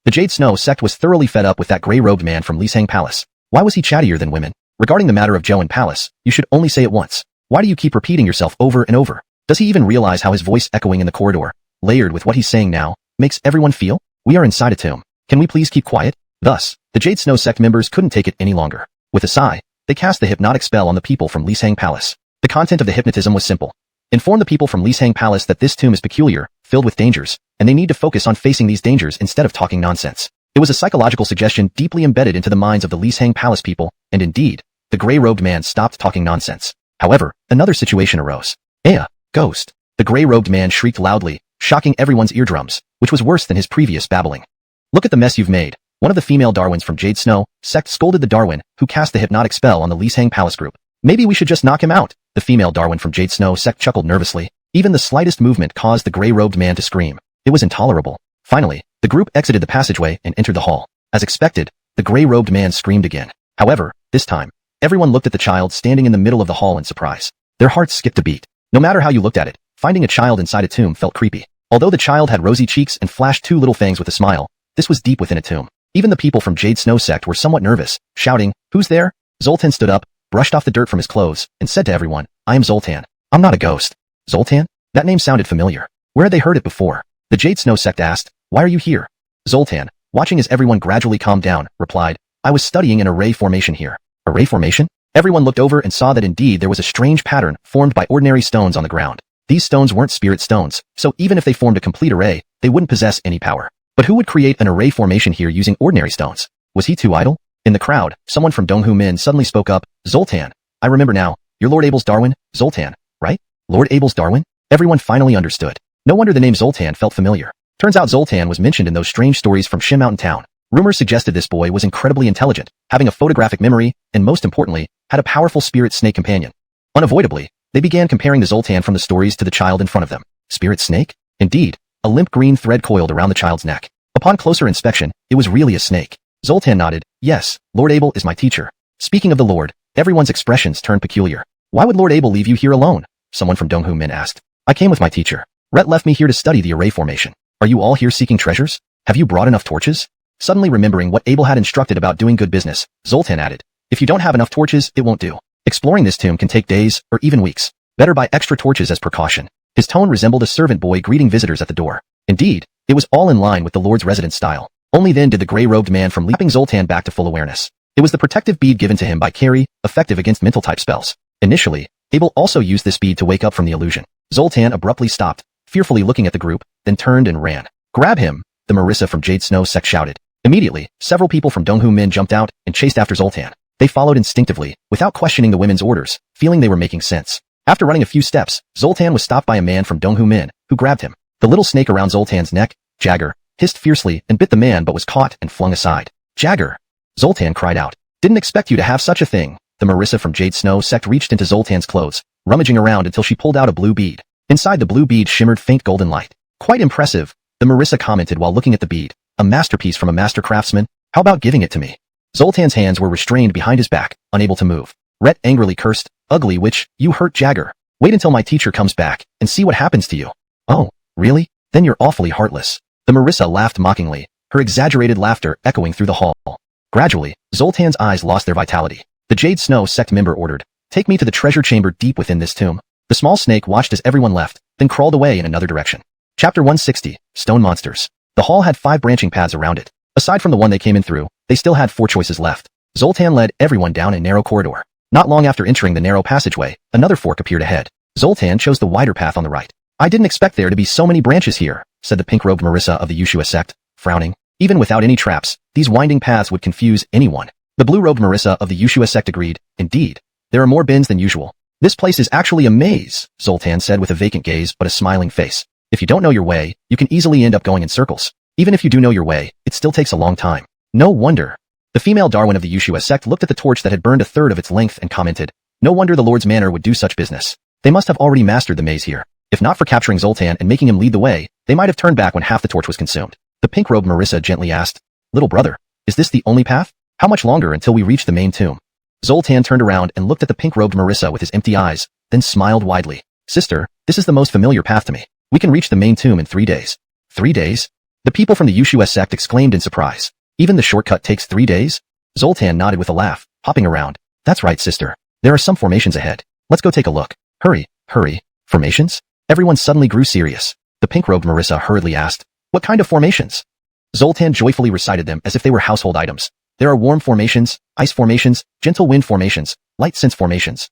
S1: The Jade Snow sect was thoroughly fed up with that gray-robed man from Lishang Palace. Why was he chattier than women? Regarding the matter of Zhou and Palace, you should only say it once. Why do you keep repeating yourself over and over? Does he even realize how his voice echoing in the corridor, layered with what he's saying now, makes everyone feel? We are inside a tomb. Can we please keep quiet? Thus, the Jade Snow sect members couldn't take it any longer. With a sigh, they cast the hypnotic spell on the people from Lishang Palace. The content of the hypnotism was simple. Inform the people from Lishang Palace that this tomb is peculiar, filled with dangers, and they need to focus on facing these dangers instead of talking nonsense. It was a psychological suggestion deeply embedded into the minds of the Lishang Palace people, and indeed, the gray-robed man stopped talking nonsense. However, another situation arose. Ghost! The gray-robed man shrieked loudly, shocking everyone's eardrums, which was worse than his previous babbling. Look at the mess you've made. One of the female Darwins from Jade Snow sect scolded the Darwin who cast the hypnotic spell on the Lishang Palace group. Maybe we should just knock him out. The female Darwin from Jade Snow sect chuckled nervously. Even the slightest movement caused the gray-robed man to scream. It was intolerable. Finally, the group exited the passageway and entered the hall. As expected, the gray-robed man screamed again. However, this time, everyone looked at the child standing in the middle of the hall in surprise. Their hearts skipped a beat. No matter how you looked at it, finding a child inside a tomb felt creepy. Although the child had rosy cheeks and flashed two little fangs with a smile, this was deep within a tomb. Even the people from Jade Snow sect were somewhat nervous, shouting, "Who's there?" Zoltan stood up, brushed off the dirt from his clothes, and said to everyone, "I am Zoltan. I'm not a ghost." Zoltan? That name sounded familiar. Where had they heard it before? The Jade Snow sect asked, "Why are you here?" Zoltan, watching as everyone gradually calmed down, replied, "I was studying an array formation here." Array formation? Everyone looked over and saw that indeed there was a strange pattern formed by ordinary stones on the ground. These stones weren't spirit stones, so even if they formed a complete array, they wouldn't possess any power. But who would create an array formation here using ordinary stones? Was he too idle? In the crowd, someone from donghua Min suddenly spoke up, "Zoltan, I remember now, you're Lord Abel's Darwin, Zoltan, right? Lord Abel's Darwin?" Everyone finally understood. No wonder the name Zoltan felt familiar. Turns out Zoltan was mentioned in those strange stories from Shin Mountain Town. Rumors suggested this boy was incredibly intelligent, having a photographic memory, and most importantly, had a powerful spirit snake companion. Unavoidably, they began comparing the Zoltan from the stories to the child in front of them. Spirit snake? Indeed, a limp green thread coiled around the child's neck. Upon closer inspection, it was really a snake. Zoltan nodded. Yes, Lord Abel is my teacher. Speaking of the Lord, everyone's expressions turned peculiar. Why would Lord Abel leave you here alone? Someone from donghua Min asked. I came with my teacher. Rhett left me here to study the array formation. Are you all here seeking treasures? Have you brought enough torches? Suddenly remembering what Abel had instructed about doing good business, Zoltan added. If you don't have enough torches, it won't do. Exploring this tomb can take days, or even weeks. Better buy extra torches as precaution. His tone resembled a servant boy greeting visitors at the door. Indeed, it was all in line with the Lord's residence style. Only then did the gray-robed man from leaping Zoltan back to full awareness. It was the protective bead given to him by Carrie, effective against mental-type spells. Initially, Abel also used this bead to wake up from the illusion. Zoltan abruptly stopped, fearfully looking at the group, then turned and ran. Grab him, the Marissa from Jade Snow sect shouted. Immediately, several people from donghua Min jumped out and chased after Zoltan. They followed instinctively, without questioning the women's orders, feeling they were making sense. After running a few steps, Zoltan was stopped by a man from donghua Min, who grabbed him. The little snake around Zoltan's neck, Jagger, hissed fiercely and bit the man but was caught and flung aside. Jagger! Zoltan cried out. Didn't expect you to have such a thing. The Marissa from Jade Snow sect reached into Zoltan's clothes, rummaging around until she pulled out a blue bead. Inside the blue bead shimmered faint golden light. Quite impressive, the Marissa commented while looking at the bead. A masterpiece from a master craftsman? How about giving it to me? Zoltan's hands were restrained behind his back, unable to move. Rhett angrily cursed, ugly witch, you hurt Jagger. Wait until my teacher comes back, and see what happens to you. Oh, really? Then you're awfully heartless. The Marissa laughed mockingly, her exaggerated laughter echoing through the hall. Gradually, Zoltan's eyes lost their vitality. The Jade Snow sect member ordered, take me to the treasure chamber deep within this tomb. The small snake watched as everyone left, then crawled away in another direction. Chapter 160, Stone Monsters. The hall had 5 branching paths around it. Aside from the one they came in through, they still had 4 choices left. Zoltan led everyone down a narrow corridor. Not long after entering the narrow passageway, another fork appeared ahead. Zoltan chose the wider path on the right. I didn't expect there to be so many branches here, said the pink-robed Marissa of the Kyushu sect, frowning. Even without any traps, these winding paths would confuse anyone. The blue-robed Marissa of the Kyushu sect agreed. Indeed, there are more bends than usual. This place is actually a maze, Zoltan said with a vacant gaze but a smiling face. If you don't know your way, you can easily end up going in circles. Even if you do know your way, it still takes a long time. No wonder. The female Darwin of the Kyushu sect looked at the torch that had burned a third of its length and commented, no wonder the Lord's Manor would do such business. They must have already mastered the maze here. If not for capturing Zoltan and making him lead the way, they might have turned back when half the torch was consumed. The pink-robed Marissa gently asked, little brother, is this the only path? How much longer until we reach the main tomb? Zoltan turned around and looked at the pink-robed Marissa with his empty eyes, then smiled widely. Sister, this is the most familiar path to me. We can reach the main tomb in 3 days. 3 days? The people from the Kyushu sect exclaimed in surprise. Even the shortcut takes 3 days? Zoltan nodded with a laugh, hopping around. That's right, sister. There are some formations ahead. Let's go take a look. Hurry, hurry. Formations? Everyone suddenly grew serious. The pink-robed Marissa hurriedly asked, what kind of formations? Zoltan joyfully recited them as if they were household items. There are warm formations, ice formations, gentle wind formations, light sense formations.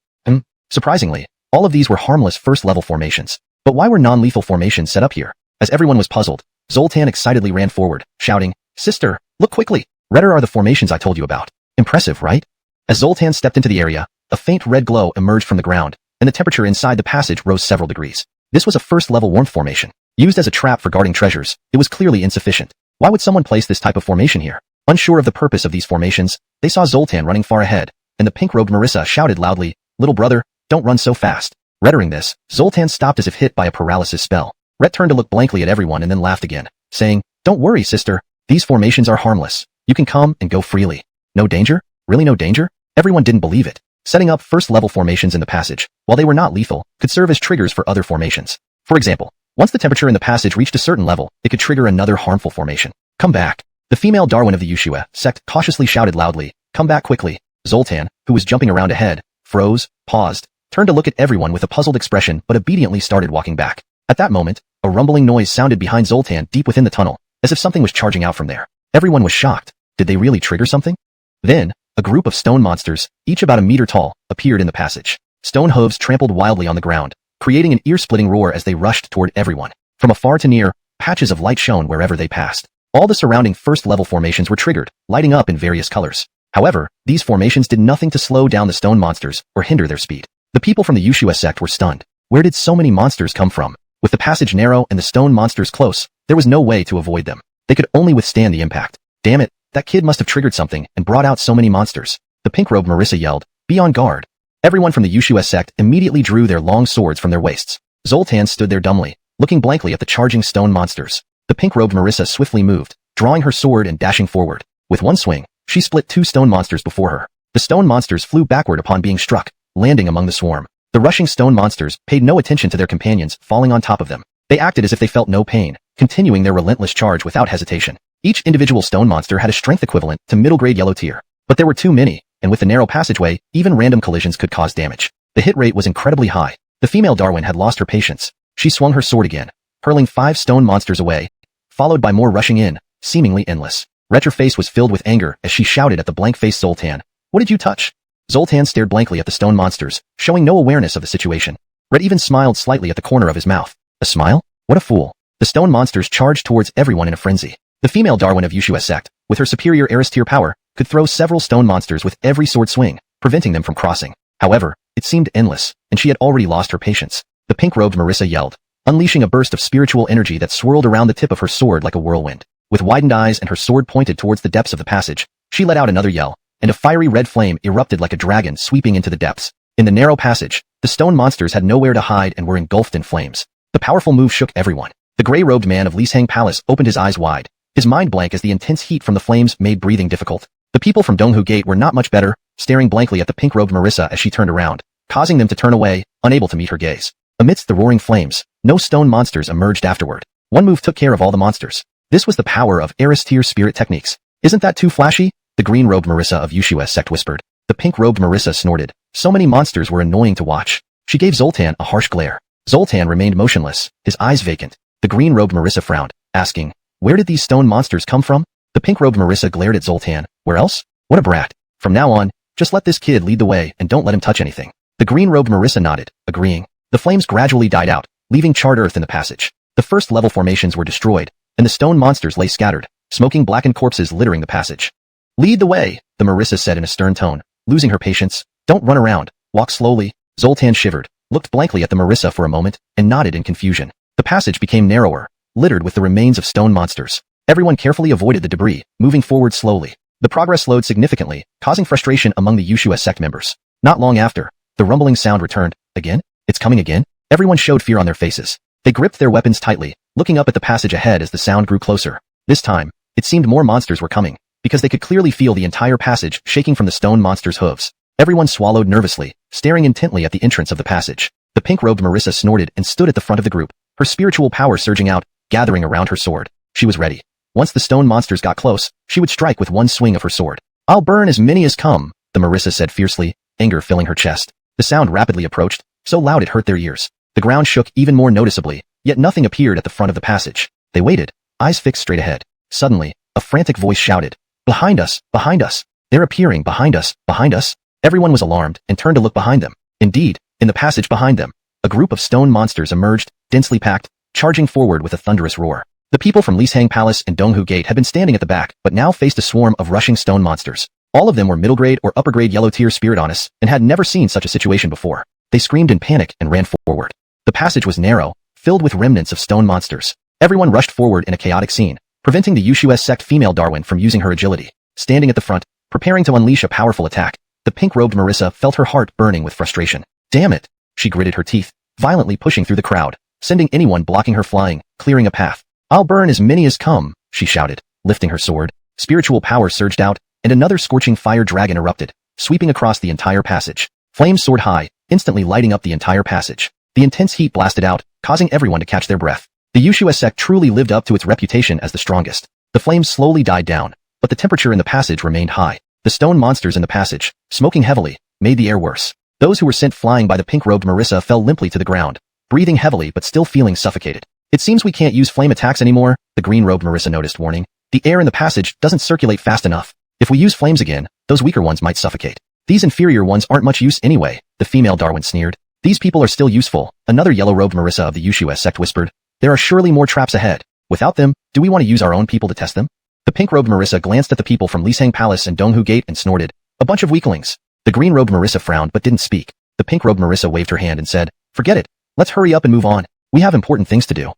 S1: Surprisingly, all of these were harmless first-level formations. But why were non-lethal formations set up here? As everyone was puzzled, Zoltan excitedly ran forward, shouting, sister, look quickly. Redder are the formations I told you about. Impressive, right? As Zoltan stepped into the area, a faint red glow emerged from the ground, and the temperature inside the passage rose several degrees. This was a first-level warmth formation. Used as a trap for guarding treasures, it was clearly insufficient. Why would someone place this type of formation here? Unsure of the purpose of these formations, they saw Zoltan running far ahead, and the pink-robed Marissa shouted loudly, little brother, don't run so fast. Rettering this, Zoltan stopped as if hit by a paralysis spell. Rhett turned to look blankly at everyone and then laughed again, saying, don't worry, sister. These formations are harmless. You can come and go freely. No danger? Really no danger? Everyone didn't believe it. Setting up first-level formations in the passage, while they were not lethal, could serve as triggers for other formations. For example, once the temperature in the passage reached a certain level, it could trigger another harmful formation. Come back. The female Darwin of the Kyushu sect cautiously shouted loudly, come back quickly. Zoltan, who was jumping around ahead, froze, paused, turned to look at everyone with a puzzled expression but obediently started walking back. At that moment, a rumbling noise sounded behind Zoltan deep within the tunnel, as if something was charging out from there. Everyone was shocked. Did they really trigger something? Then, a group of stone monsters, each about a meter tall, appeared in the passage. Stone hooves trampled wildly on the ground, creating an ear-splitting roar as they rushed toward everyone. From afar to near, patches of light shone wherever they passed. All the surrounding first-level formations were triggered, lighting up in various colors. However, these formations did nothing to slow down the stone monsters or hinder their speed. The people from the Kyushu sect were stunned. Where did so many monsters come from? With the passage narrow and the stone monsters close, there was no way to avoid them. They could only withstand the impact. Damn it, that kid must have triggered something and brought out so many monsters. The pink-robed Marissa yelled, be on guard. Everyone from the Kyushu sect immediately drew their long swords from their waists. Zoltan stood there dumbly, looking blankly at the charging stone monsters. The pink-robed Marissa swiftly moved, drawing her sword and dashing forward. With one swing, she split 2 stone monsters before her. The stone monsters flew backward upon being struck, landing among the swarm. The rushing stone monsters paid no attention to their companions falling on top of them. They acted as if they felt no pain, continuing their relentless charge without hesitation. Each individual stone monster had a strength equivalent to middle-grade yellow tier. But there were too many, and with the narrow passageway, even random collisions could cause damage. The hit rate was incredibly high. The female Darwin had lost her patience. She swung her sword again, hurling 5 stone monsters away, followed by more rushing in, seemingly endless. Ret's face was filled with anger as she shouted at the blank-faced Zoltan. What did you touch? Zoltan stared blankly at the stone monsters, showing no awareness of the situation. Ret even smiled slightly at the corner of his mouth. A smile? What a fool. The stone monsters charged towards everyone in a frenzy. The female Darwin of Kyushu's sect, with her superior Eris tier power, could throw several stone monsters with every sword swing, preventing them from crossing. However, it seemed endless, and she had already lost her patience. The pink-robed Marissa yelled, unleashing a burst of spiritual energy that swirled around the tip of her sword like a whirlwind. With widened eyes and her sword pointed towards the depths of the passage, she let out another yell, and a fiery red flame erupted like a dragon sweeping into the depths. In the narrow passage, the stone monsters had nowhere to hide and were engulfed in flames. The powerful move shook everyone. The gray-robed man of Lishang Palace opened his eyes wide, his mind blank as the intense heat from the flames made breathing difficult. The people from donghua Gate were not much better, staring blankly at the pink-robed Marissa as she turned around, causing them to turn away, unable to meet her gaze. Amidst the roaring flames, no stone monsters emerged afterward. One move took care of all the monsters. This was the power of Eris tier spirit techniques. Isn't that too flashy? The green-robed Marissa of Kyushu's sect whispered. The pink-robed Marissa snorted. So many monsters were annoying to watch. She gave Zoltan a harsh glare. Zoltan remained motionless, his eyes vacant. The green-robed Marissa frowned, asking, where did these stone monsters come from? The pink-robed Marissa glared at Zoltan. Where else? What a brat. From now on, just let this kid lead the way and don't let him touch anything. The green-robed Marissa nodded, agreeing. The flames gradually died out, leaving charred earth in the passage. The first-level formations were destroyed, and the stone monsters lay scattered, smoking blackened corpses littering the passage. Lead the way, the Marissa said in a stern tone, losing her patience. Don't run around, walk slowly. Zoltan shivered, looked blankly at the Marissa for a moment, and nodded in confusion. The passage became narrower, littered with the remains of stone monsters. Everyone carefully avoided the debris, moving forward slowly. The progress slowed significantly, causing frustration among the Kyushu sect members. Not long after, the rumbling sound returned. Again? It's coming again? Everyone showed fear on their faces. They gripped their weapons tightly, looking up at the passage ahead as the sound grew closer. This time, it seemed more monsters were coming, because they could clearly feel the entire passage shaking from the stone monsters' hooves. Everyone swallowed nervously, staring intently at the entrance of the passage. The pink-robed Marissa snorted and stood at the front of the group, her spiritual power surging out, gathering around her sword. She was ready. Once the stone monsters got close, she would strike with one swing of her sword. I'll burn as many as come, the Marissa said fiercely, anger filling her chest. The sound rapidly approached, so loud it hurt their ears. The ground shook even more noticeably, yet nothing appeared at the front of the passage. They waited, eyes fixed straight ahead. Suddenly, a frantic voice shouted, behind us, behind us. They're appearing behind us, behind us. Everyone was alarmed and turned to look behind them. Indeed, in the passage behind them, a group of stone monsters emerged, densely packed, charging forward with a thunderous roar. The people from Lishang Palace and donghua Gate had been standing at the back, but now faced a swarm of rushing stone monsters. All of them were middle-grade or upper-grade yellow-tier spiritonists and had never seen such a situation before. They screamed in panic and ran forward. The passage was narrow, filled with remnants of stone monsters. Everyone rushed forward in a chaotic scene, preventing the Kyushu sect female Darwin from using her agility. Standing at the front, preparing to unleash a powerful attack, the pink-robed Marissa felt her heart burning with frustration. Damn it! She gritted her teeth, violently pushing through the crowd, sending anyone blocking her flying, clearing a path. I'll burn as many as come, she shouted, lifting her sword. Spiritual power surged out, and another scorching fire dragon erupted, sweeping across the entire passage. Flames soared high, instantly lighting up the entire passage. The intense heat blasted out, causing everyone to catch their breath. The Kyushu sect truly lived up to its reputation as the strongest. The flames slowly died down, but the temperature in the passage remained high. The stone monsters in the passage, smoking heavily, made the air worse. Those who were sent flying by the pink-robed Marissa fell limply to the ground, breathing heavily but still feeling suffocated. It seems we can't use flame attacks anymore, the green-robed Marissa noticed, warning. The air in the passage doesn't circulate fast enough. If we use flames again, those weaker ones might suffocate. These inferior ones aren't much use anyway, the female Darwin sneered. These people are still useful, another yellow-robed Marissa of the Kyushu sect whispered. There are surely more traps ahead. Without them, do we want to use our own people to test them? The pink-robed Marissa glanced at the people from Lishang Palace and donghua Gate and snorted. A bunch of weaklings. The green-robed Marissa frowned but didn't speak. The pink-robed Marissa waved her hand and said, forget it. Let's hurry up and move on. We have important things to do.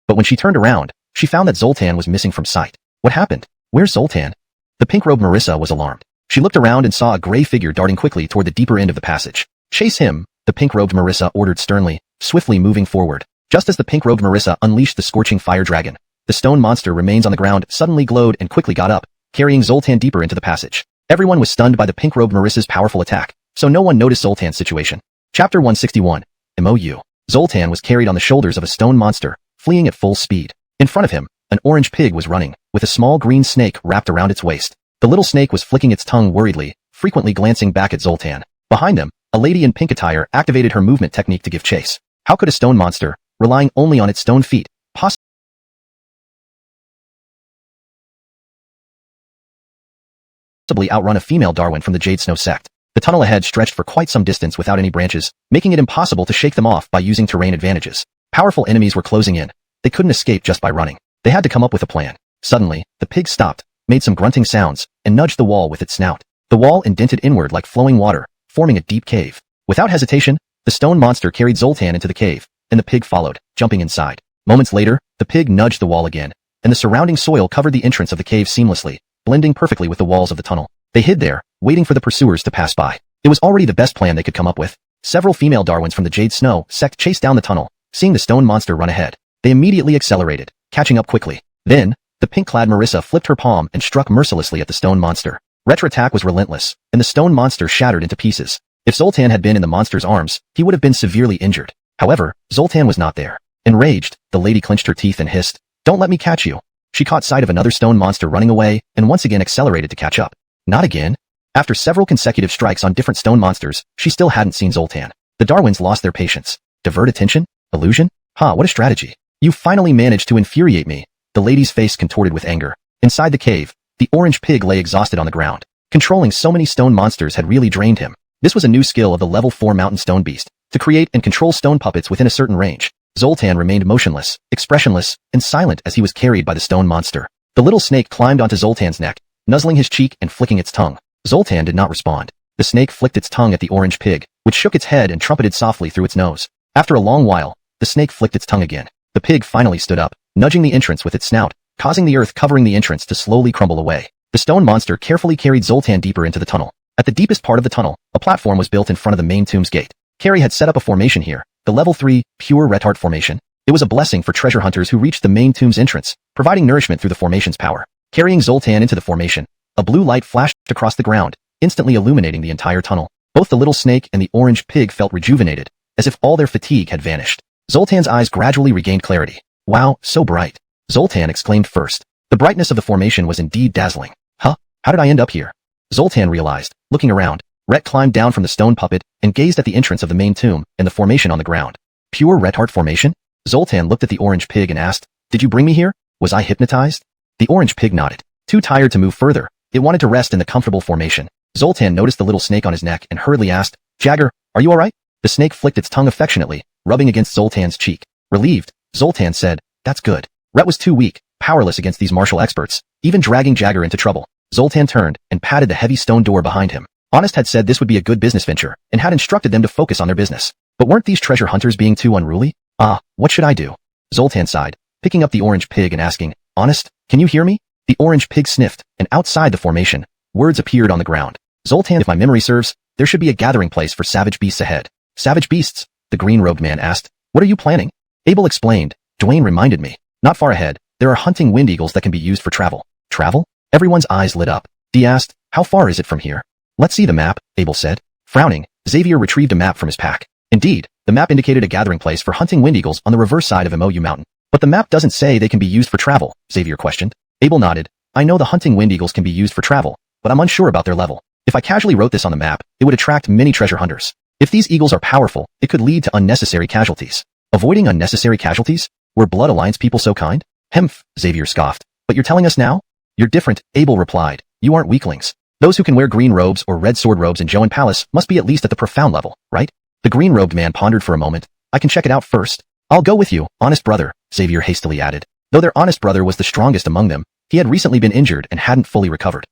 S1: But when she turned around, she found that Zoltan was missing from sight. What happened? Where's Zoltan? The pink-robed Marissa was alarmed. She looked around and saw a gray figure darting quickly toward the deeper end of the passage. Chase him, the pink-robed Marissa ordered sternly, swiftly moving forward. Just as the pink-robed Marissa unleashed the scorching fire dragon, the stone monster remains on the ground, suddenly glowed and quickly got up, carrying Zoltan deeper into the passage. Everyone was stunned by the pink-robed Marissa's powerful attack, so no one noticed Zoltan's situation. Chapter 161. MOU. Zoltan was carried on the shoulders of a stone monster, fleeing at full speed. In front of him, an orange pig was running, with a small green snake wrapped around its waist. The little snake was flicking its tongue worriedly, frequently glancing back at Zoltan. Behind them, a lady in pink attire activated her movement technique to give chase. How could a stone monster, relying only on its stone feet, possibly outrun a female Darwin from the Jade Snow sect? The tunnel ahead stretched for quite some distance without any branches, making it impossible to shake them off by using terrain advantages. Powerful enemies were closing in. They couldn't escape just by running. They had to come up with a plan. Suddenly, the pig stopped, made some grunting sounds, and nudged the wall with its snout. The wall indented inward like flowing water, forming a deep cave. Without hesitation, the stone monster carried Zoltan into the cave, and the pig followed, jumping inside. Moments later, the pig nudged the wall again, and the surrounding soil covered the entrance of the cave seamlessly, blending perfectly with the walls of the tunnel. They hid there, waiting for the pursuers to pass by. It was already the best plan they could come up with. Several female Darwins from the Jade Snow sect chased down the tunnel, seeing the stone monster run ahead. They immediately accelerated, catching up quickly. Then, the pink-clad Marissa flipped her palm and struck mercilessly at the stone monster. Retro attack was relentless, and the stone monster shattered into pieces. If Zoltan had been in the monster's arms, he would have been severely injured. However, Zoltan was not there. Enraged, the lady clenched her teeth and hissed, "Don't let me catch you." She caught sight of another stone monster running away, and once again accelerated to catch up. Not again. After several consecutive strikes on different stone monsters, she still hadn't seen Zoltan. The Darwins lost their patience. Divert attention? Illusion? What a strategy. You finally managed to infuriate me. The lady's face contorted with anger. Inside the cave, the orange pig lay exhausted on the ground. Controlling so many stone monsters had really drained him. This was a new skill of the level 4 mountain stone beast, to create and control stone puppets within a certain range. Zoltan remained motionless, expressionless, and silent as he was carried by the stone monster. The little snake climbed onto Zoltan's neck, nuzzling his cheek and flicking its tongue. Zoltan did not respond. The snake flicked its tongue at the orange pig, which shook its head and trumpeted softly through its nose. After a long while, the snake flicked its tongue again. The pig finally stood up, nudging the entrance with its snout, causing the earth covering the entrance to slowly crumble away. The stone monster carefully carried Zoltan deeper into the tunnel. At the deepest part of the tunnel, a platform was built in front of the main tomb's gate. Carrie had set up a formation here, the level 3, pure red heart formation. It was a blessing for treasure hunters who reached the main tomb's entrance, providing nourishment through the formation's power. Carrying Zoltan into the formation, a blue light flashed across the ground, instantly illuminating the entire tunnel. Both the little snake and the orange pig felt rejuvenated, as if all their fatigue had vanished. Zoltan's eyes gradually regained clarity. Wow, so bright. Zoltan exclaimed first. The brightness of the formation was indeed dazzling. How did I end up here? Zoltan realized. Looking around, Rhett climbed down from the stone puppet and gazed at the entrance of the main tomb and the formation on the ground. Pure red heart formation? Zoltan looked at the orange pig and asked, "Did you bring me here? Was I hypnotized?" The orange pig nodded. Too tired to move further, it wanted to rest in the comfortable formation. Zoltan noticed the little snake on his neck and hurriedly asked, "Jagger, are you alright?" The snake flicked its tongue affectionately, rubbing against Zoltan's cheek. Relieved, Zoltan said, "That's good." Rhett was too weak, powerless against these martial experts, even dragging Jagger into trouble. Zoltan turned and patted the heavy stone door behind him. Honest had said this would be a good business venture and had instructed them to focus on their business. But weren't these treasure hunters being too unruly? What should I do? Zoltan sighed, picking up the orange pig and asking, "Honest, can you hear me?" The orange pig sniffed, and outside the formation, words appeared on the ground. Zoltan, if my memory serves, there should be a gathering place for savage beasts ahead. Savage beasts? The green-robed man asked. What are you planning? Abel explained. Dwayne reminded me. Not far ahead, there are hunting wind eagles that can be used for travel. Travel? Everyone's eyes lit up. Dee asked, "How far is it from here?" "Let's see the map," Abel said. Frowning, Xavier retrieved a map from his pack. Indeed, the map indicated a gathering place for hunting wind eagles on the reverse side of MOU Mountain. But the map doesn't say they can be used for travel, Xavier questioned. Abel nodded. I know the hunting wind eagles can be used for travel, but I'm unsure about their level. If I casually wrote this on the map, it would attract many treasure hunters. If these eagles are powerful, it could lead to unnecessary casualties. Avoiding unnecessary casualties? Were Blood Alliance people so kind? Hemph, Xavier scoffed. But you're telling us now? You're different, Abel replied. You aren't weaklings. Those who can wear green robes or red sword robes in Joan Palace must be at least at the profound level, right? The green-robed man pondered for a moment. I can check it out first. I'll go with you, honest brother, Xavier hastily added. Though their honest brother was the strongest among them, he had recently been injured and hadn't fully recovered.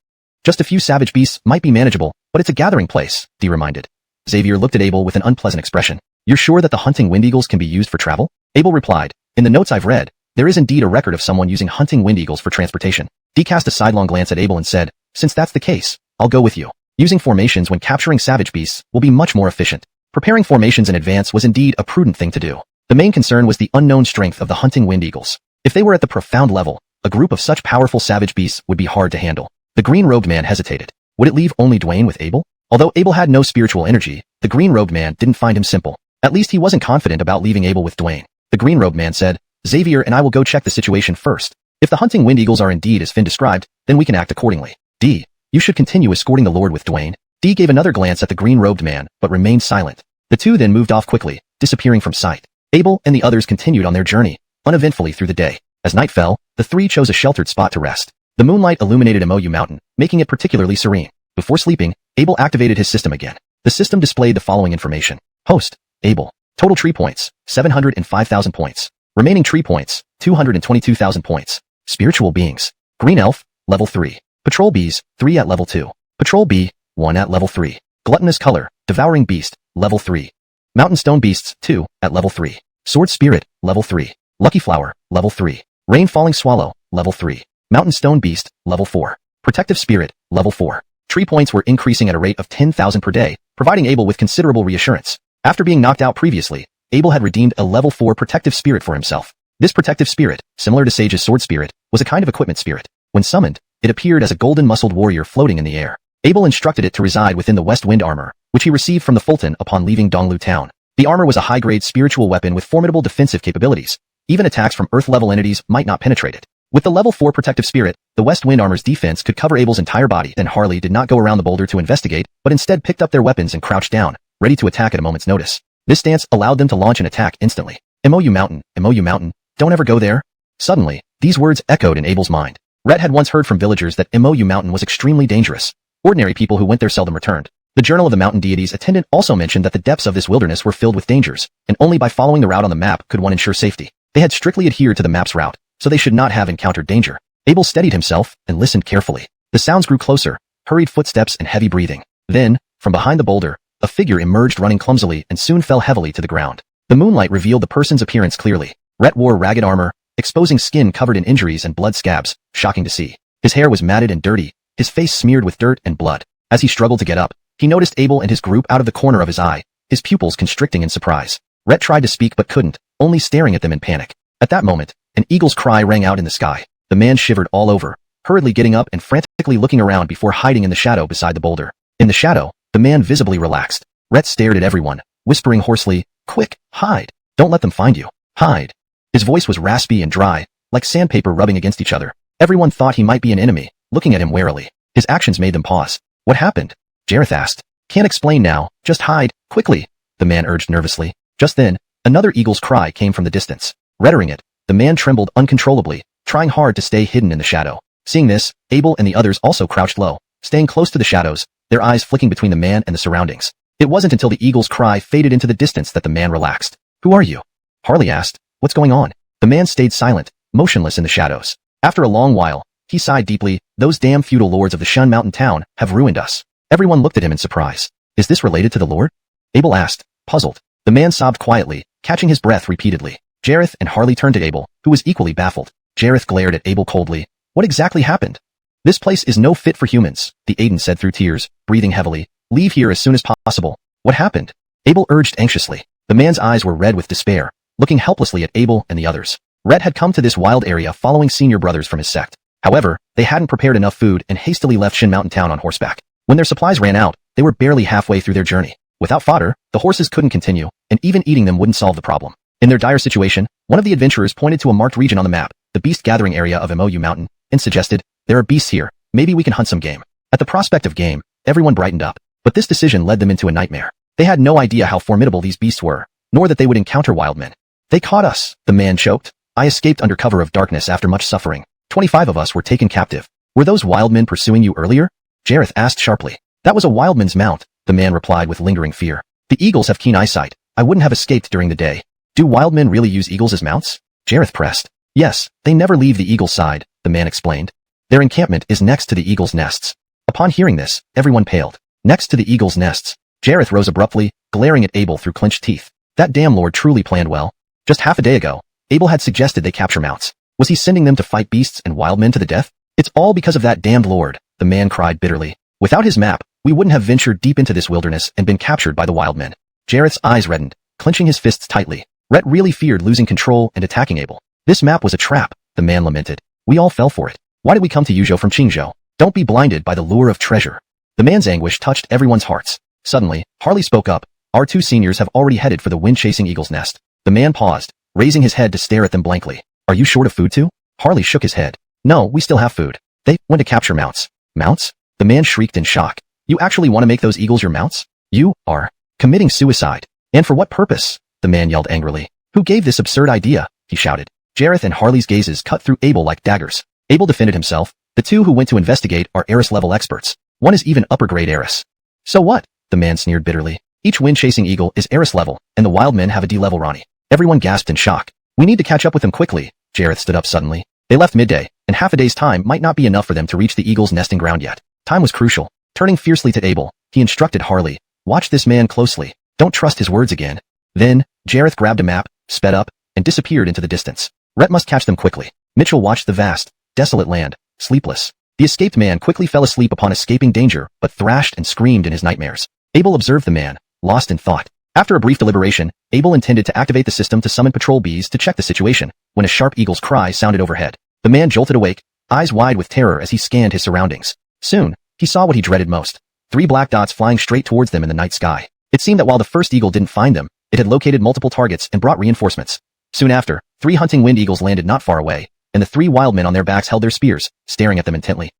S1: Just a few savage beasts might be manageable, but it's a gathering place, Dee reminded. Xavier looked at Abel with an unpleasant expression. You're sure that the hunting wind eagles can be used for travel? Abel replied. In the notes I've read, there is indeed a record of someone using hunting wind eagles for transportation. Dee cast a sidelong glance at Abel and said, since that's the case, I'll go with you. Using formations when capturing savage beasts will be much more efficient. Preparing formations in advance was indeed a prudent thing to do. The The main concern was the unknown strength of the hunting wind eagles. If they were at the profound level, a group of such powerful savage beasts would be hard to handle. The green-robed man hesitated. Would it leave only Dwayne with Abel? Although Abel had no spiritual energy, the green-robed man didn't find him simple. At least he wasn't confident about leaving Abel with Dwayne. The green-robed man said, Xavier and I will go check the situation first. If the hunting wind eagles are indeed as Finn described, then we can act accordingly. D. You should continue escorting the Lord with Dwayne. D gave another glance at the green-robed man, but remained silent. The two then moved off quickly, disappearing from sight. Abel and the others continued on their journey, uneventfully through the day. As night fell, the three chose a sheltered spot to rest. The moonlight illuminated Moyu Mountain, making it particularly serene. Before sleeping, Abel activated his system again. The system displayed the following information. Host, Abel. Total tree points, 705,000 points. Remaining tree points, 222,000 points. Spiritual beings. Green Elf, level 3. Patrol Bees, 3 at level 2. Patrol Bee, 1 at level 3. Gluttonous Color, Devouring Beast, level 3. Mountain Stone Beasts, 2, at level 3. Sword Spirit, level 3. Lucky Flower, level 3. Rain Falling Swallow, level 3. Mountain Stone Beast, level 4. Protective Spirit, level 4. Tree points were increasing at a rate of 10,000 per day, providing Abel with considerable reassurance. After being knocked out previously, Abel had redeemed a level 4 protective spirit for himself. This protective spirit, similar to Sage's sword spirit, was a kind of equipment spirit. When summoned, it appeared as a golden muscled warrior floating in the air. Abel instructed it to reside within the West Wind armor, which he received from the Fulton upon leaving Donglu town. The armor was a high-grade spiritual weapon with formidable defensive capabilities. Even attacks from Earth-level entities might not penetrate it. With the level 4 protective spirit, the West Wind armor's defense could cover Abel's entire body. Then Harley did not go around the boulder to investigate, but instead picked up their weapons and crouched down, ready to attack at a moment's notice. This stance allowed them to launch an attack instantly. Moyu Mountain, don't ever go there. Suddenly, these words echoed in Abel's mind. Rhett had once heard from villagers that Moyu Mountain was extremely dangerous. Ordinary people who went there seldom returned. The Journal of the Mountain Deities attendant also mentioned that the depths of this wilderness were filled with dangers, and only by following the route on the map could one ensure safety. They had strictly adhered to the map's route, so they should not have encountered danger. Abel steadied himself and listened carefully. The sounds grew closer, hurried footsteps and heavy breathing. Then, from behind the boulder, a figure emerged running clumsily and soon fell heavily to the ground. The moonlight revealed the person's appearance clearly. Rhett wore ragged armor, exposing skin covered in injuries and blood scabs, shocking to see. His hair was matted and dirty, his face smeared with dirt and blood. As he struggled to get up, he noticed Abel and his group out of the corner of his eye, his pupils constricting in surprise. Rhett tried to speak but couldn't, only staring at them in panic. At that moment, an eagle's cry rang out in the sky. The man shivered all over, hurriedly getting up and frantically looking around before hiding in the shadow beside the boulder. In the shadow, the man visibly relaxed. Rhett stared at everyone, whispering hoarsely, "Quick, hide! Don't let them find you. Hide!" His voice was raspy and dry, like sandpaper rubbing against each other. Everyone thought he might be an enemy, looking at him warily. His actions made them pause. "What happened?" Jareth asked. "Can't explain now, just hide, quickly," the man urged nervously. Just then, another eagle's cry came from the distance. Uttering it, the man trembled uncontrollably, trying hard to stay hidden in the shadow. Seeing this, Abel and the others also crouched low, staying close to the shadows, their eyes flicking between the man and the surroundings. It wasn't until the eagle's cry faded into the distance that the man relaxed. "Who are you?" Harley asked. "What's going on?" The man stayed silent, motionless in the shadows. After a long while, he sighed deeply. "Those damn feudal lords of the Shun Mountain town have ruined us." Everyone looked at him in surprise. "Is this related to the Lord?" Abel asked, puzzled. The man sobbed quietly, catching his breath repeatedly. Jareth and Harley turned to Abel, who was equally baffled. Jareth glared at Abel coldly. "What exactly happened?" "This place is no fit for humans," the Aiden said through tears, breathing heavily. "Leave here as soon as possible." "What happened?" Abel urged anxiously. The man's eyes were red with despair, looking helplessly at Abel and the others. Rhett had come to this wild area following senior brothers from his sect. However, they hadn't prepared enough food and hastily left Shin Mountain Town on horseback. When their supplies ran out, they were barely halfway through their journey. Without fodder, the horses couldn't continue, and even eating them wouldn't solve the problem. In their dire situation, one of the adventurers pointed to a marked region on the map, the beast gathering area of Moyu Mountain, and suggested, "There are beasts here, maybe we can hunt some game." At the prospect of game, everyone brightened up. But this decision led them into a nightmare. They had no idea how formidable these beasts were, nor that they would encounter wild men. "They caught us," the man choked. "I escaped under cover of darkness after much suffering. 25 of us were taken captive." "Were those wild men pursuing you earlier?" Jareth asked sharply. "That was a wildman's mount," the man replied with lingering fear. "The eagles have keen eyesight. I wouldn't have escaped during the day." "Do wild men really use eagles as mounts?" Jareth pressed. "Yes, they never leave the eagle's side," the man explained. "Their encampment is next to the eagle's nests." Upon hearing this, everyone paled. Next to the eagle's nests. Jareth rose abruptly, glaring at Abel through clenched teeth. That damn lord truly planned well. Just half a day ago, Abel had suggested they capture mounts. Was he sending them to fight beasts and wild men to the death? "It's all because of that damned lord," the man cried bitterly. "Without his map, we wouldn't have ventured deep into this wilderness and been captured by the wild men." Jareth's eyes reddened, clenching his fists tightly. Rhett really feared losing control and attacking Abel. This map was a trap, the man lamented. We all fell for it. Why did we come to Yuzhou from Qingzhou? Don't be blinded by the lure of treasure. The man's anguish touched everyone's hearts. Suddenly, Harley spoke up. Our two seniors have already headed for the wind-chasing eagle's nest. The man paused, raising his head to stare at them blankly. Are you short of food too? Harley shook his head. No, we still have food. They went to capture mounts. Mounts? The man shrieked in shock. You actually want to make those eagles your mounts? You are committing suicide. And for what purpose? The man yelled angrily. Who gave this absurd idea? He shouted. Jareth and Harley's gazes cut through Abel like daggers. Abel defended himself. The two who went to investigate are heiress-level experts. One is even upper-grade heiress. So what? The man sneered bitterly. Each wind-chasing eagle is heiress-level, and the wild men have a D-level Ronnie. Everyone gasped in shock. We need to catch up with them quickly. Jareth stood up suddenly. They left midday, and half a day's time might not be enough for them to reach the eagle's nesting ground yet. Time was crucial. Turning fiercely to Abel, he instructed Harley. Watch this man closely. Don't trust his words again. Then, Jareth grabbed a map, sped up, and disappeared into the distance. Rhett must catch them quickly. Mitchell watched the vast, desolate land, sleepless. The escaped man quickly fell asleep upon escaping danger, but thrashed and screamed in his nightmares. Abel observed the man, lost in thought. After a brief deliberation, Abel intended to activate the system to summon patrol bees to check the situation, when a sharp eagle's cry sounded overhead. The man jolted awake, eyes wide with terror as he scanned his surroundings. Soon, he saw what he dreaded most. 3 black dots flying straight towards them in the night sky. It seemed that while the first eagle didn't find them, it had located multiple targets and brought reinforcements. Soon after, 3 hunting wind eagles landed not far away, and the 3 wild men on their backs held their spears, staring at them intently.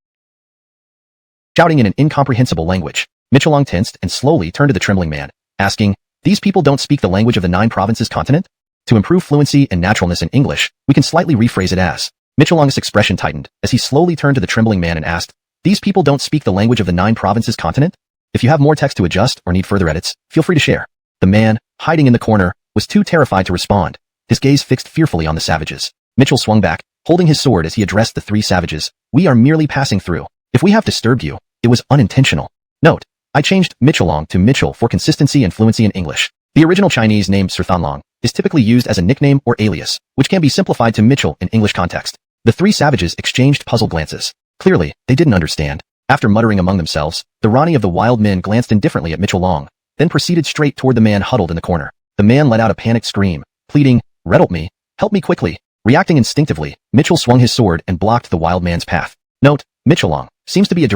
S1: Shouting in an incomprehensible language, Mitchellong tensed and slowly turned to the trembling man, asking, These people don't speak the language of the 9 provinces continent? To improve fluency and naturalness in English, we can slightly rephrase it as. Mitchellong's expression tightened as he slowly turned to the trembling man and asked, These people don't speak the language of the 9 provinces continent? If you have more text to adjust or need further edits, feel free to share. The man, hiding in the corner, was too terrified to respond, his gaze fixed fearfully on the savages. Mitchell swung back, holding his sword as he addressed the 3 savages. We are merely passing through. If we have disturbed you, it was unintentional. Note, I changed Mitchellong to Mitchell for consistency and fluency in English. The original Chinese name Sirthanlong is typically used as a nickname or alias, which can be simplified to Mitchell in English context. The 3 savages exchanged puzzled glances. Clearly, they didn't understand. After muttering among themselves, the Ronnie of the wild men glanced indifferently at Mitchellong, then proceeded straight toward the man huddled in the corner. The man let out a panicked scream, pleading, Help me quickly. Reacting instinctively, Mitchell swung his sword and blocked the wild man's path. Note, Mitchellong seems to be a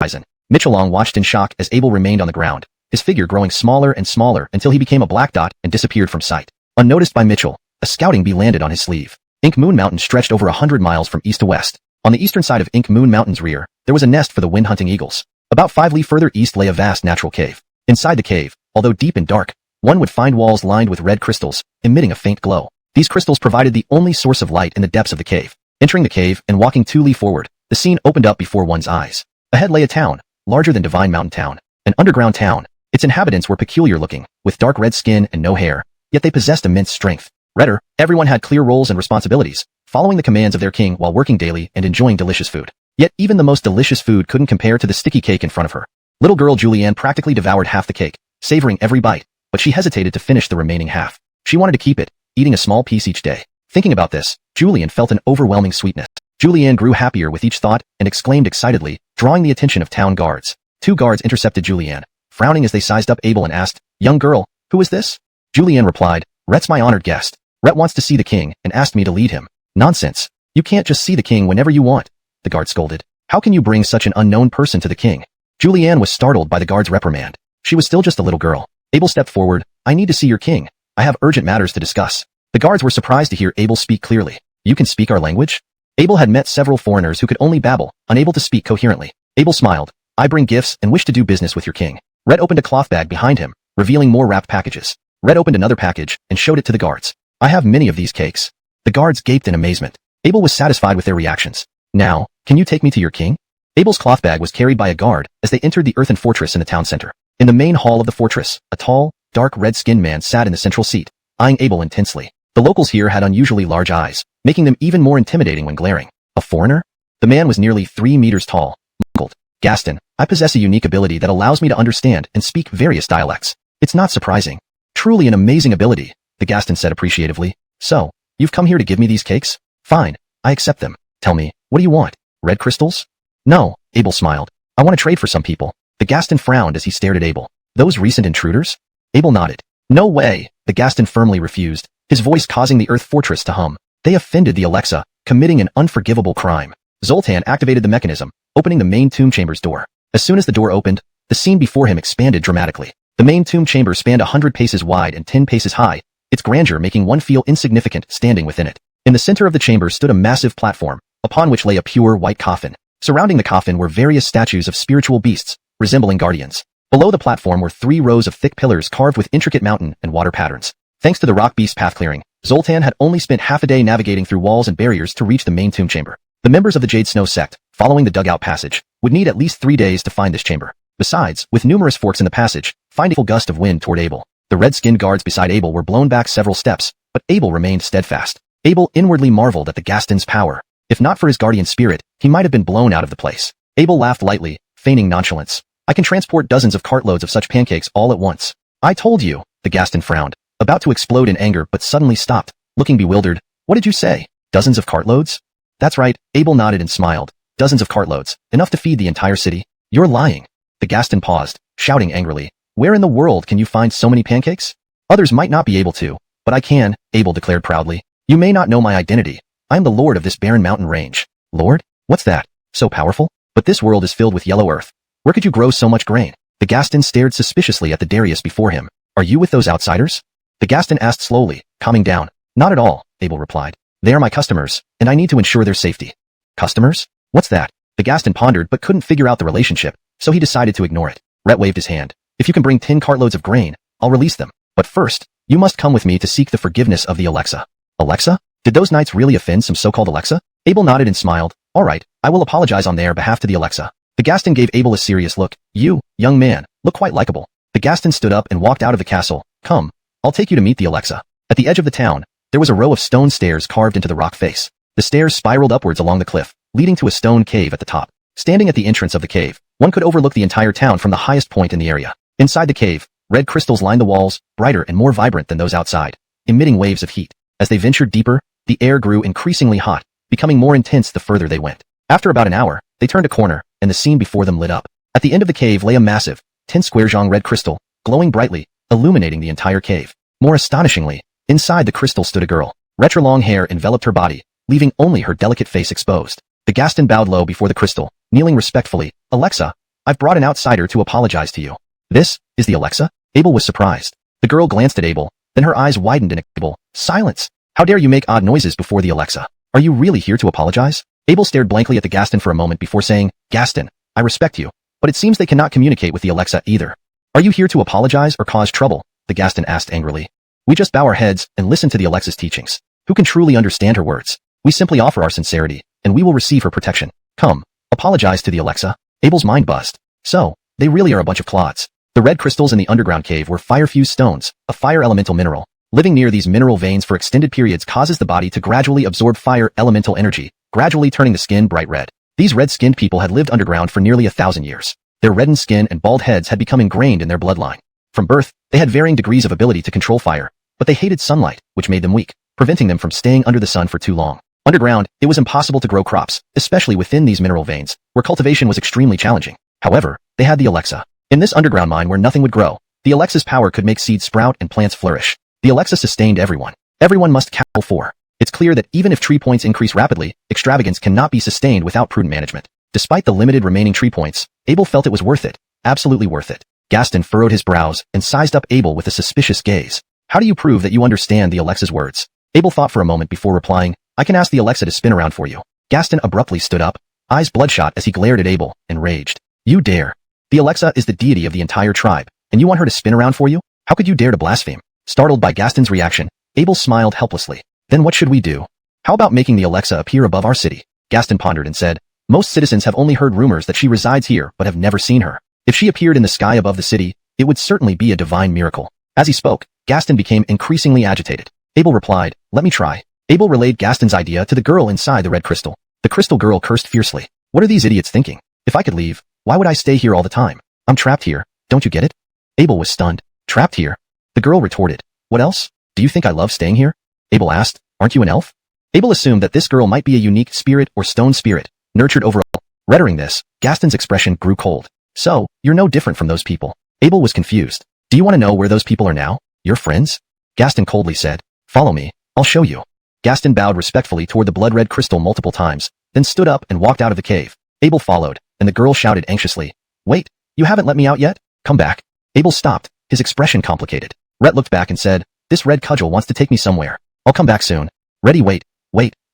S1: horizon. Mitchellong watched in shock as Abel remained on the ground, his figure growing smaller and smaller until he became a black dot and disappeared from sight. Unnoticed by Mitchell, a scouting bee landed on his sleeve. Ink Moon Mountain stretched over 100 miles from east to west. On the eastern side of Ink Moon Mountain's rear, there was a nest for the wind-hunting eagles. About 5 li further east lay a vast natural cave. Inside the cave, although deep and dark, one would find walls lined with red crystals, emitting a faint glow. These crystals provided the only source of light in the depths of the cave. Entering the cave and walking 2 li forward, the scene opened up before one's eyes. Ahead lay a town, larger than Divine Mountain Town. An underground town. Its inhabitants were peculiar looking, with dark red skin and no hair, yet they possessed immense strength. Redder, everyone had clear roles and responsibilities, following the commands of their king while working daily and enjoying delicious food. Yet even the most delicious food couldn't compare to the sticky cake in front of her. Little girl Julianne practically devoured half the cake, savoring every bite, but she hesitated to finish the remaining half. She wanted to keep it, eating a small piece each day. Thinking about this, Julianne felt an overwhelming sweetness. Julianne grew happier with each thought and exclaimed excitedly, drawing the attention of town guards. 2 guards intercepted Julianne, frowning as they sized up Abel and asked, Young girl, who is this? Julianne replied, Rhett's my honored guest. Rhett wants to see the king and asked me to lead him. Nonsense. You can't just see the king whenever you want. The guard scolded. How can you bring such an unknown person to the king? Julianne was startled by the guard's reprimand. She was still just a little girl. Abel stepped forward. I need to see your king. I have urgent matters to discuss. The guards were surprised to hear Abel speak clearly. You can speak our language? Abel had met several foreigners who could only babble, unable to speak coherently. Abel smiled. I bring gifts and wish to do business with your king. Rhett opened a cloth bag behind him, revealing more wrapped packages. Rhett opened another package and showed it to the guards. I have many of these cakes. The guards gaped in amazement. Abel was satisfied with their reactions. Now, can you take me to your king? Abel's cloth bag was carried by a guard as they entered the earthen fortress in the town center. In the main hall of the fortress, a tall, dark red-skinned man sat in the central seat, eyeing Abel intensely. The locals here had unusually large eyes, making them even more intimidating when glaring. A foreigner? The man was nearly 3 meters tall, mumbled. Gaston, I possess a unique ability that allows me to understand and speak various dialects. It's not surprising. Truly an amazing ability, the Gaston said appreciatively. So, you've come here to give me these cakes? Fine, I accept them. Tell me, what do you want? Red crystals? No, Abel smiled. I want to trade for some people. The Gaston frowned as he stared at Abel. Those recent intruders? Abel nodded. No way, the Gaston firmly refused. his voice causing the Earth Fortress to hum. They offended the Alexa, committing an unforgivable crime. Zoltan activated the mechanism, opening the main tomb chamber's door. As soon as the door opened, the scene before him expanded dramatically. The main tomb chamber spanned 100 paces wide and 10 paces high, its grandeur making one feel insignificant standing within it. In the center of the chamber stood a massive platform, upon which lay a pure white coffin. Surrounding the coffin were various statues of spiritual beasts, resembling guardians. Below the platform were 3 rows of thick pillars carved with intricate mountain and water patterns. Thanks to the rock beast path clearing, Zoltan had only spent half a day navigating through walls and barriers to reach the main tomb chamber. The members of the Jade Snow sect, following the dugout passage, would need at least 3 days to find this chamber. Besides, with numerous forks in the passage, finding a full gust of wind toward Abel. The red-skinned guards beside Abel were blown back several steps, but Abel remained steadfast. Abel inwardly marveled at the Gaston's power. If not for his guardian spirit, he might have been blown out of the place. Abel laughed lightly, feigning nonchalance. I can transport dozens of cartloads of such pancakes all at once. I told you, the Gaston frowned, about to explode in anger but suddenly stopped, looking bewildered. What did you say? Dozens of cartloads? That's right, Abel nodded and smiled. Dozens of cartloads, enough to feed the entire city. You're lying. The Gaston paused, shouting angrily. Where in the world can you find so many pancakes? Others might not be able to, but I can, Abel declared proudly. You may not know my identity. I am the lord of this barren mountain range. Lord? What's that? So powerful? But this world is filled with yellow earth. Where could you grow so much grain? The Gaston stared suspiciously at the Darius before him. Are you with those outsiders? The Gaston asked slowly, calming down. Not at all, Abel replied. They are my customers, and I need to ensure their safety. Customers? What's that? The Gaston pondered but couldn't figure out the relationship, so he decided to ignore it. Rhett waved his hand. If you can bring 10 cartloads of grain, I'll release them. But first, you must come with me to seek the forgiveness of the Alexa. Alexa? Did those knights really offend some so-called Alexa? Abel nodded and smiled. All right, I will apologize on their behalf to the Alexa. The Gaston gave Abel a serious look. You, young man, look quite likable. The Gaston stood up and walked out of the castle. Come, I'll take you to meet the Alexa. At the edge of the town, there was a row of stone stairs carved into the rock face. The stairs spiraled upwards along the cliff, leading to a stone cave at the top. Standing at the entrance of the cave, one could overlook the entire town from the highest point in the area. Inside the cave, red crystals lined the walls, brighter and more vibrant than those outside, emitting waves of heat. As they ventured deeper, the air grew increasingly hot, becoming more intense the further they went. After about an hour, they turned a corner, and the scene before them lit up. At the end of the cave lay a massive, 10-square zhang red crystal, glowing brightly, illuminating the entire cave. More astonishingly, inside the crystal stood a girl. Retro-long hair enveloped her body, leaving only her delicate face exposed. The Gaston bowed low before the crystal, kneeling respectfully. Alexa, I've brought an outsider to apologize to you. This is the Alexa? Abel was surprised. The girl glanced at Abel, then her eyes widened in Abel. Silence! How dare you make odd noises before the Alexa? Are you really here to apologize? Abel stared blankly at the Gaston for a moment before saying, Gaston, I respect you, but it seems they cannot communicate with the Alexa either. Are you here to apologize or cause trouble? The Gaston asked angrily. We just bow our heads and listen to the Alexa's teachings. Who can truly understand her words? We simply offer our sincerity, and we will receive her protection. Come, apologize to the Alexa. Abel's mind buzzed. So, they really are a bunch of clods. The red crystals in the underground cave were fire-fused stones, a fire elemental mineral. Living near these mineral veins for extended periods causes the body to gradually absorb fire elemental energy, gradually turning the skin bright red. These red-skinned people had lived underground for nearly 1,000 years. Their reddened skin and bald heads had become ingrained in their bloodline. From birth, they had varying degrees of ability to control fire, but they hated sunlight, which made them weak, preventing them from staying under the sun for too long. Underground, it was impossible to grow crops, especially within these mineral veins, where cultivation was extremely challenging. However, they had the Alexa. In this underground mine where nothing would grow, the Alexa's power could make seeds sprout and plants flourish. The Alexa sustained everyone. Everyone must count for. It's clear that even if tree points increase rapidly, extravagance cannot be sustained without prudent management. Despite the limited remaining tree points, Abel felt it was worth it. Absolutely worth it. Gaston furrowed his brows and sized up Abel with a suspicious gaze. How do you prove that you understand the Alexa's words? Abel thought for a moment before replying, I can ask the Alexa to spin around for you. Gaston abruptly stood up, eyes bloodshot as he glared at Abel, and raged. You dare. The Alexa is the deity of the entire tribe, and you want her to spin around for you? How could you dare to blaspheme? Startled by Gaston's reaction, Abel smiled helplessly. Then what should we do? How about making the Alexa appear above our city? Gaston pondered and said, most citizens have only heard rumors that she resides here but have never seen her. If she appeared in the sky above the city, it would certainly be a divine miracle. As he spoke, Gaston became increasingly agitated. Abel replied, let me try. Abel relayed Gaston's idea to the girl inside the red crystal. The crystal girl cursed fiercely. What are these idiots thinking? If I could leave, why would I stay here all the time? I'm trapped here, don't you get it? Abel was stunned. Trapped here? The girl retorted. What else? Do you think I love staying here? Abel asked, aren't you an elf? Abel assumed that this girl might be a unique spirit or stone spirit, nurtured overall. Uttering this, Gaston's expression grew cold. So, you're no different from those people. Abel was confused. Do you want to know where those people are now? Your friends? Gaston coldly said. Follow me, I'll show you. Gaston bowed respectfully toward the blood-red crystal multiple times, then stood up and walked out of the cave. Abel followed, and the girl shouted anxiously, "Wait, you haven't let me out yet? Come back." Abel stopped, his expression complicated. Rhett looked back and said, "This red cudgel wants to take me somewhere. I'll come back soon." "Ready, wait,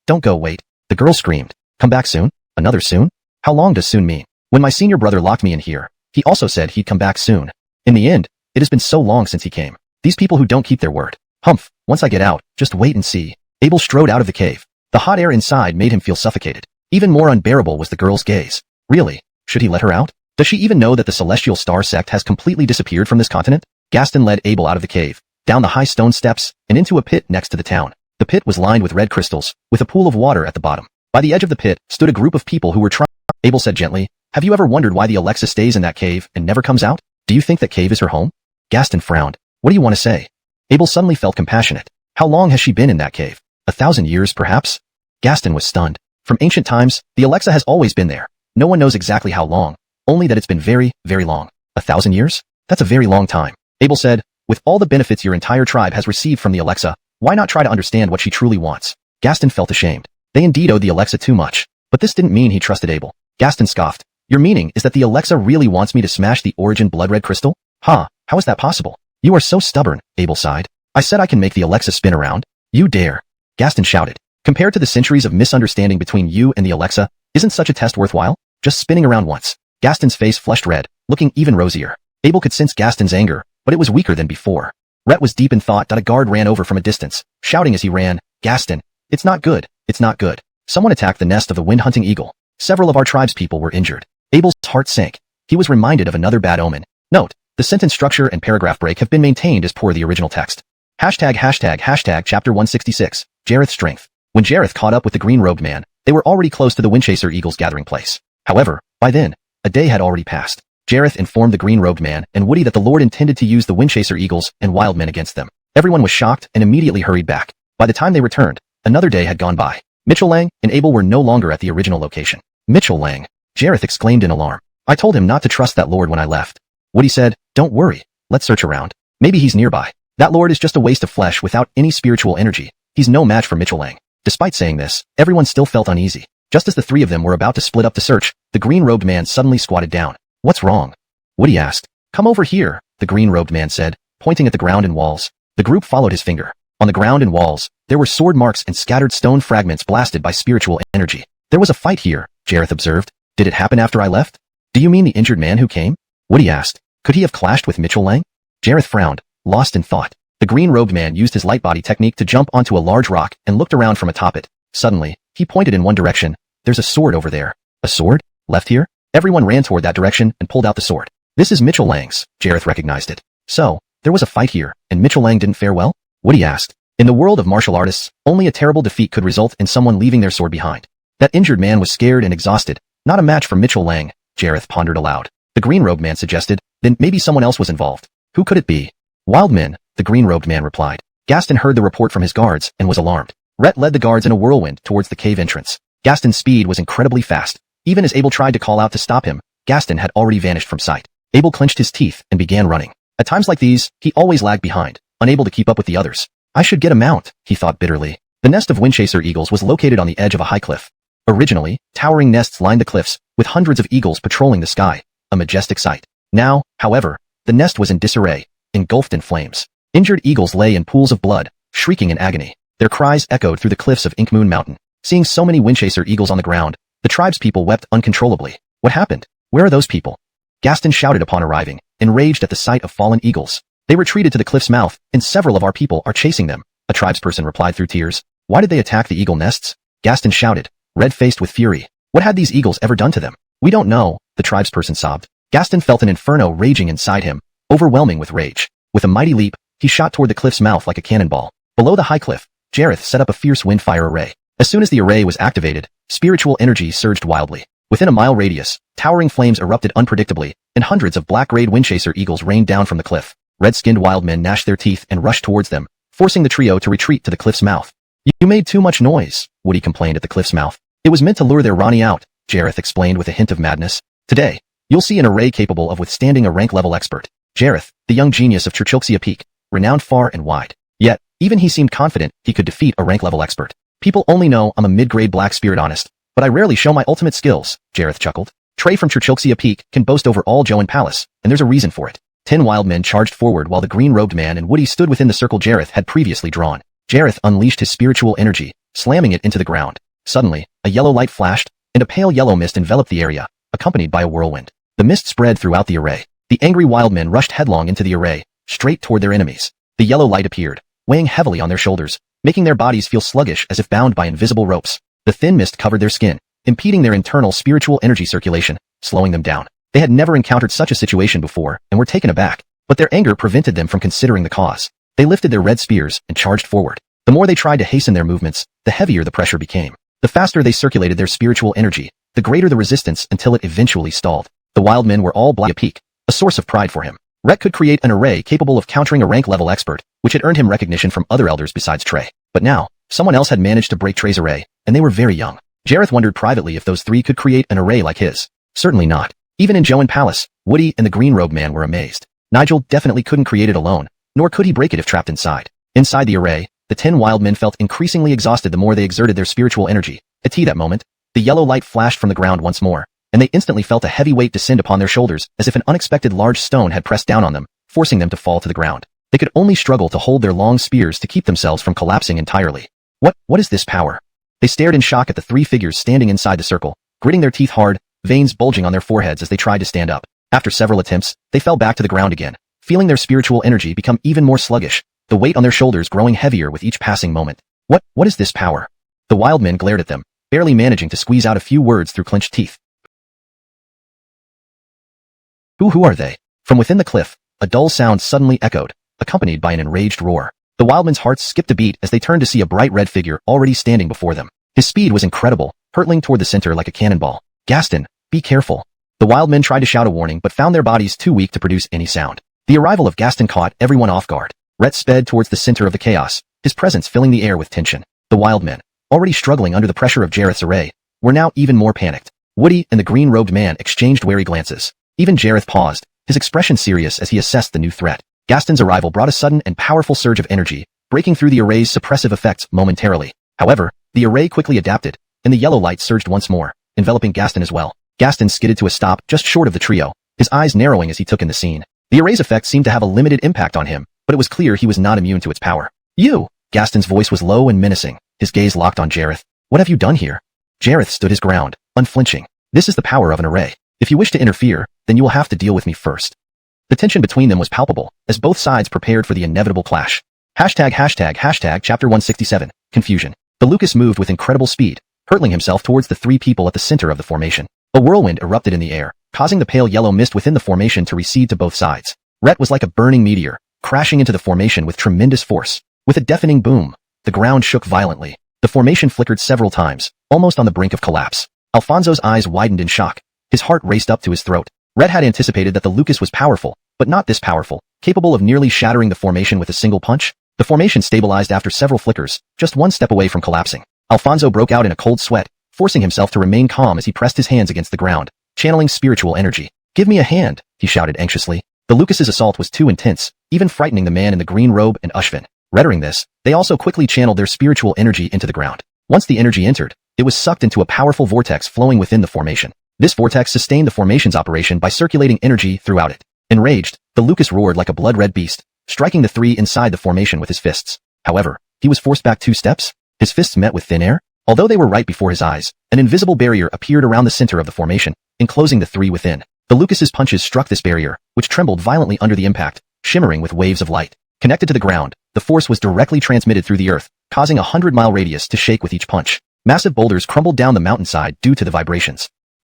S1: don't go, wait." The girl screamed. "Come back soon? Another soon? How long does soon mean? When my senior brother locked me in here, he also said he'd come back soon. In the end, it has been so long since he came. These people who don't keep their word. Humph, once I get out, just wait and see." Abel strode out of the cave. The hot air inside made him feel suffocated. Even more unbearable was the girl's gaze. Really? Should he let her out? Does she even know that the Celestial Star sect has completely disappeared from this continent? Gaston led Abel out of the cave, down the high stone steps, and into a pit next to the town. The pit was lined with red crystals, with a pool of water at the bottom. By the edge of the pit stood a group of people who were trying. Abel said gently, "Have you ever wondered why the Alexa stays in that cave and never comes out? Do you think that cave is her home?" Gaston frowned. "What do you want to say?" Abel suddenly felt compassionate. How long has she been in that cave? 1,000 years, perhaps? Gaston was stunned. From ancient times, the Alexa has always been there. No one knows exactly how long, only that it's been very, very long. 1,000 years? That's a very long time. Abel said, "With all the benefits your entire tribe has received from the Alexa, why not try to understand what she truly wants?" Gaston felt ashamed. They indeed owed the Alexa too much. But this didn't mean he trusted Abel. Gaston scoffed. "Your meaning is that the Alexa really wants me to smash the origin blood-red crystal? Huh, how is that possible? You are so stubborn," Abel sighed. "I said I can make the Alexa spin around. You dare." Gaston shouted. "Compared to the centuries of misunderstanding between you and the Alexa, isn't such a test worthwhile? Just spinning around once." Gaston's face flushed red, looking even rosier. Abel could sense Gaston's anger, but it was weaker than before. Rhett was deep in thought that a guard ran over from a distance, shouting as he ran, "Gaston, it's not good, it's not good. Someone attacked the nest of the wind-hunting eagle. Several of our tribespeople were injured." Abel's heart sank. He was reminded of another bad omen. Note, the sentence structure and paragraph break have been maintained as per the original text. ##### Chapter 166, Jareth's Strength. When Jareth caught up with the green-robed man, they were already close to the Windchaser Eagle's gathering place. However, by then, a day had already passed. Jareth informed the green-robed man and Woody that the Lord intended to use the Windchaser Eagles and wild men against them. Everyone was shocked and immediately hurried back. By the time they returned, another day had gone by. Mitchell Lang and Abel were no longer at the original location. "Mitchell Lang," Jareth exclaimed in alarm. "I told him not to trust that Lord when I left." Woody said, "Don't worry, let's search around. Maybe he's nearby. That Lord is just a waste of flesh without any spiritual energy. He's no match for Mitchell Lang." Despite saying this, everyone still felt uneasy. Just as the three of them were about to split up to search, the green-robed man suddenly squatted down. "What's wrong?" Woody asked. "Come over here," the green-robed man said, pointing at the ground and walls. The group followed his finger. On the ground and walls, there were sword marks and scattered stone fragments blasted by spiritual energy. "There was a fight here," Jareth observed. "Did it happen after I left?" "Do you mean the injured man who came?" Woody asked. "Could he have clashed with Mitchell Lang?" Jareth frowned, lost in thought. The green-robed man used his light body technique to jump onto a large rock and looked around from atop it. Suddenly, he pointed in one direction. "There's a sword over there." "A sword? Left here?" Everyone ran toward that direction and pulled out the sword. "This is Mitchell Lang's," Jareth recognized it. "So, there was a fight here, and Mitchell Lang didn't fare well?" Woody asked. In the world of martial artists, only a terrible defeat could result in someone leaving their sword behind. That injured man was scared and exhausted. Not a match for Mitchell Lang, Jareth pondered aloud. The green-robed man suggested, "Then maybe someone else was involved. Who could it be?" "Wild men," the green-robed man replied. Gaston heard the report from his guards and was alarmed. Rhett led the guards in a whirlwind towards the cave entrance. Gaston's speed was incredibly fast. Even as Abel tried to call out to stop him, Gaston had already vanished from sight. Abel clenched his teeth and began running. At times like these, he always lagged behind, unable to keep up with the others. "I should get a mount," he thought bitterly. The nest of Windchaser eagles was located on the edge of a high cliff. Originally, towering nests lined the cliffs, with hundreds of eagles patrolling the sky, a majestic sight. Now, however, the nest was in disarray, engulfed in flames. Injured eagles lay in pools of blood, shrieking in agony. Their cries echoed through the cliffs of Inkmoon Mountain. Seeing so many Windchaser eagles on the ground, the tribespeople wept uncontrollably. "What happened? Where are those people?" Gaston shouted upon arriving, enraged at the sight of fallen eagles. "They retreated to the cliff's mouth, and several of our people are chasing them," a tribesperson replied through tears. "Why did they attack the eagle nests?" Gaston shouted, red-faced with fury. "What had these eagles ever done to them?" "We don't know," the tribesperson sobbed. Gaston felt an inferno raging inside him, overwhelming with rage. With a mighty leap, he shot toward the cliff's mouth like a cannonball. Below the high cliff, Jareth set up a fierce windfire array. As soon as the array was activated, spiritual energy surged wildly. Within a mile radius, towering flames erupted unpredictably, and hundreds of black-rayed Windchaser eagles rained down from the cliff. Red-skinned wild men gnashed their teeth and rushed towards them, forcing the trio to retreat to the cliff's mouth. "You made too much noise," Woody complained at the cliff's mouth. "It was meant to lure their Ronnie out," Jareth explained with a hint of madness. "Today, you'll see an array capable of withstanding a rank-level expert. Jareth, the young genius of Churchilxia Peak, renowned far and wide. Yet, Even he seemed confident he could defeat a rank-level expert. People only know I'm a mid-grade black spirit honest, but I rarely show my ultimate skills, Jareth chuckled. Trey from Churchilxia Peak can boast over all Joan Palace, and there's a reason for it. 10 wild men charged forward while the green-robed man and Woody stood within the circle Jareth had previously drawn. Jareth unleashed his spiritual energy, slamming it into the ground. Suddenly, a yellow light flashed, and a pale yellow mist enveloped the area, accompanied by a whirlwind. The mist spread throughout the array. The angry wild men rushed headlong into the array, straight toward their enemies. The yellow light appeared, weighing heavily on their shoulders, making their bodies feel sluggish as if bound by invisible ropes. The thin mist covered their skin, impeding their internal spiritual energy circulation, slowing them down. They had never encountered such a situation before and were taken aback, but their anger prevented them from considering the cause. They lifted their red spears and charged forward. The more they tried to hasten their movements, the heavier the pressure became. The faster they circulated their spiritual energy, the greater the resistance until it eventually stalled. The wild men were all black peak, a source of pride for him. Rhett could create an array capable of countering a rank-level expert, which had earned him recognition from other elders besides Trey. But now, someone else had managed to break Trey's array, and they were very young. Jareth wondered privately if those three could create an array like his. Certainly not. Even in Joan Palace, Woody and the green-robed man were amazed. Nigel definitely couldn't create it alone, nor could he break it if trapped inside. Inside the array, the 10 wild men felt increasingly exhausted the more they exerted their spiritual energy. At that moment, the yellow light flashed from the ground once more, and they instantly felt a heavy weight descend upon their shoulders as if an unexpected large stone had pressed down on them, forcing them to fall to the ground. They could only struggle to hold their long spears to keep themselves from collapsing entirely. What is this power? They stared in shock at the three figures standing inside the circle, gritting their teeth hard, veins bulging on their foreheads as they tried to stand up. After several attempts, they fell back to the ground again, feeling their spiritual energy become even more sluggish, the weight on their shoulders growing heavier with each passing moment. What is this power? The wild men glared at them, barely managing to squeeze out a few words through clenched teeth. Who are they? From within the cliff, a dull sound suddenly echoed, accompanied by an enraged roar. The wildmen's hearts skipped a beat as they turned to see a bright red figure already standing before them. His speed was incredible, hurtling toward the center like a cannonball. Gaston, be careful. The wild men tried to shout a warning but found their bodies too weak to produce any sound. The arrival of Gaston caught everyone off guard. Rhett sped towards the center of the chaos, his presence filling the air with tension. The wild men, already struggling under the pressure of Jareth's array, were now even more panicked. Woody and the green-robed man exchanged wary glances. Even Jareth paused, his expression serious as he assessed the new threat. Gaston's arrival brought a sudden and powerful surge of energy, breaking through the array's suppressive effects momentarily. However, the array quickly adapted, and the yellow light surged once more, enveloping Gaston as well. Gaston skidded to a stop just short of the trio, his eyes narrowing as he took in the scene. The array's effects seemed to have a limited impact on him, but it was clear he was not immune to its power. You! Gaston's voice was low and menacing, his gaze locked on Jareth. What have you done here? Jareth stood his ground, unflinching. This is the power of an array. If you wish to interfere, then you will have to deal with me first. The tension between them was palpable, as both sides prepared for the inevitable clash. Chapter 167, Confusion. The Lucas moved with incredible speed, hurtling himself towards the three people at the center of the formation. A whirlwind erupted in the air, causing the pale yellow mist within the formation to recede to both sides. Rhett was like a burning meteor, crashing into the formation with tremendous force. With a deafening boom, the ground shook violently. The formation flickered several times, almost on the brink of collapse. Alfonso's eyes widened in shock. His heart raced up to his throat. Rhett had anticipated that the Lucas was powerful, but not this powerful, capable of nearly shattering the formation with a single punch. The formation stabilized after several flickers, just one step away from collapsing. Alfonso broke out in a cold sweat, forcing himself to remain calm as he pressed his hands against the ground, channeling spiritual energy. Give me a hand, he shouted anxiously. The Lucas's assault was too intense, even frightening the man in the green robe and Ushvin. Rettering this, they also quickly channeled their spiritual energy into the ground. Once the energy entered, it was sucked into a powerful vortex flowing within the formation. This vortex sustained the formation's operation by circulating energy throughout it. Enraged, the Lucas roared like a blood-red beast, striking the three inside the formation with his fists. However, he was forced back 2 steps. His fists met with thin air. Although they were right before his eyes, an invisible barrier appeared around the center of the formation, enclosing the three within. The Lucas's punches struck this barrier, which trembled violently under the impact, shimmering with waves of light. Connected to the ground, the force was directly transmitted through the earth, causing a 100-mile radius to shake with each punch. Massive boulders crumbled down the mountainside due to the vibrations.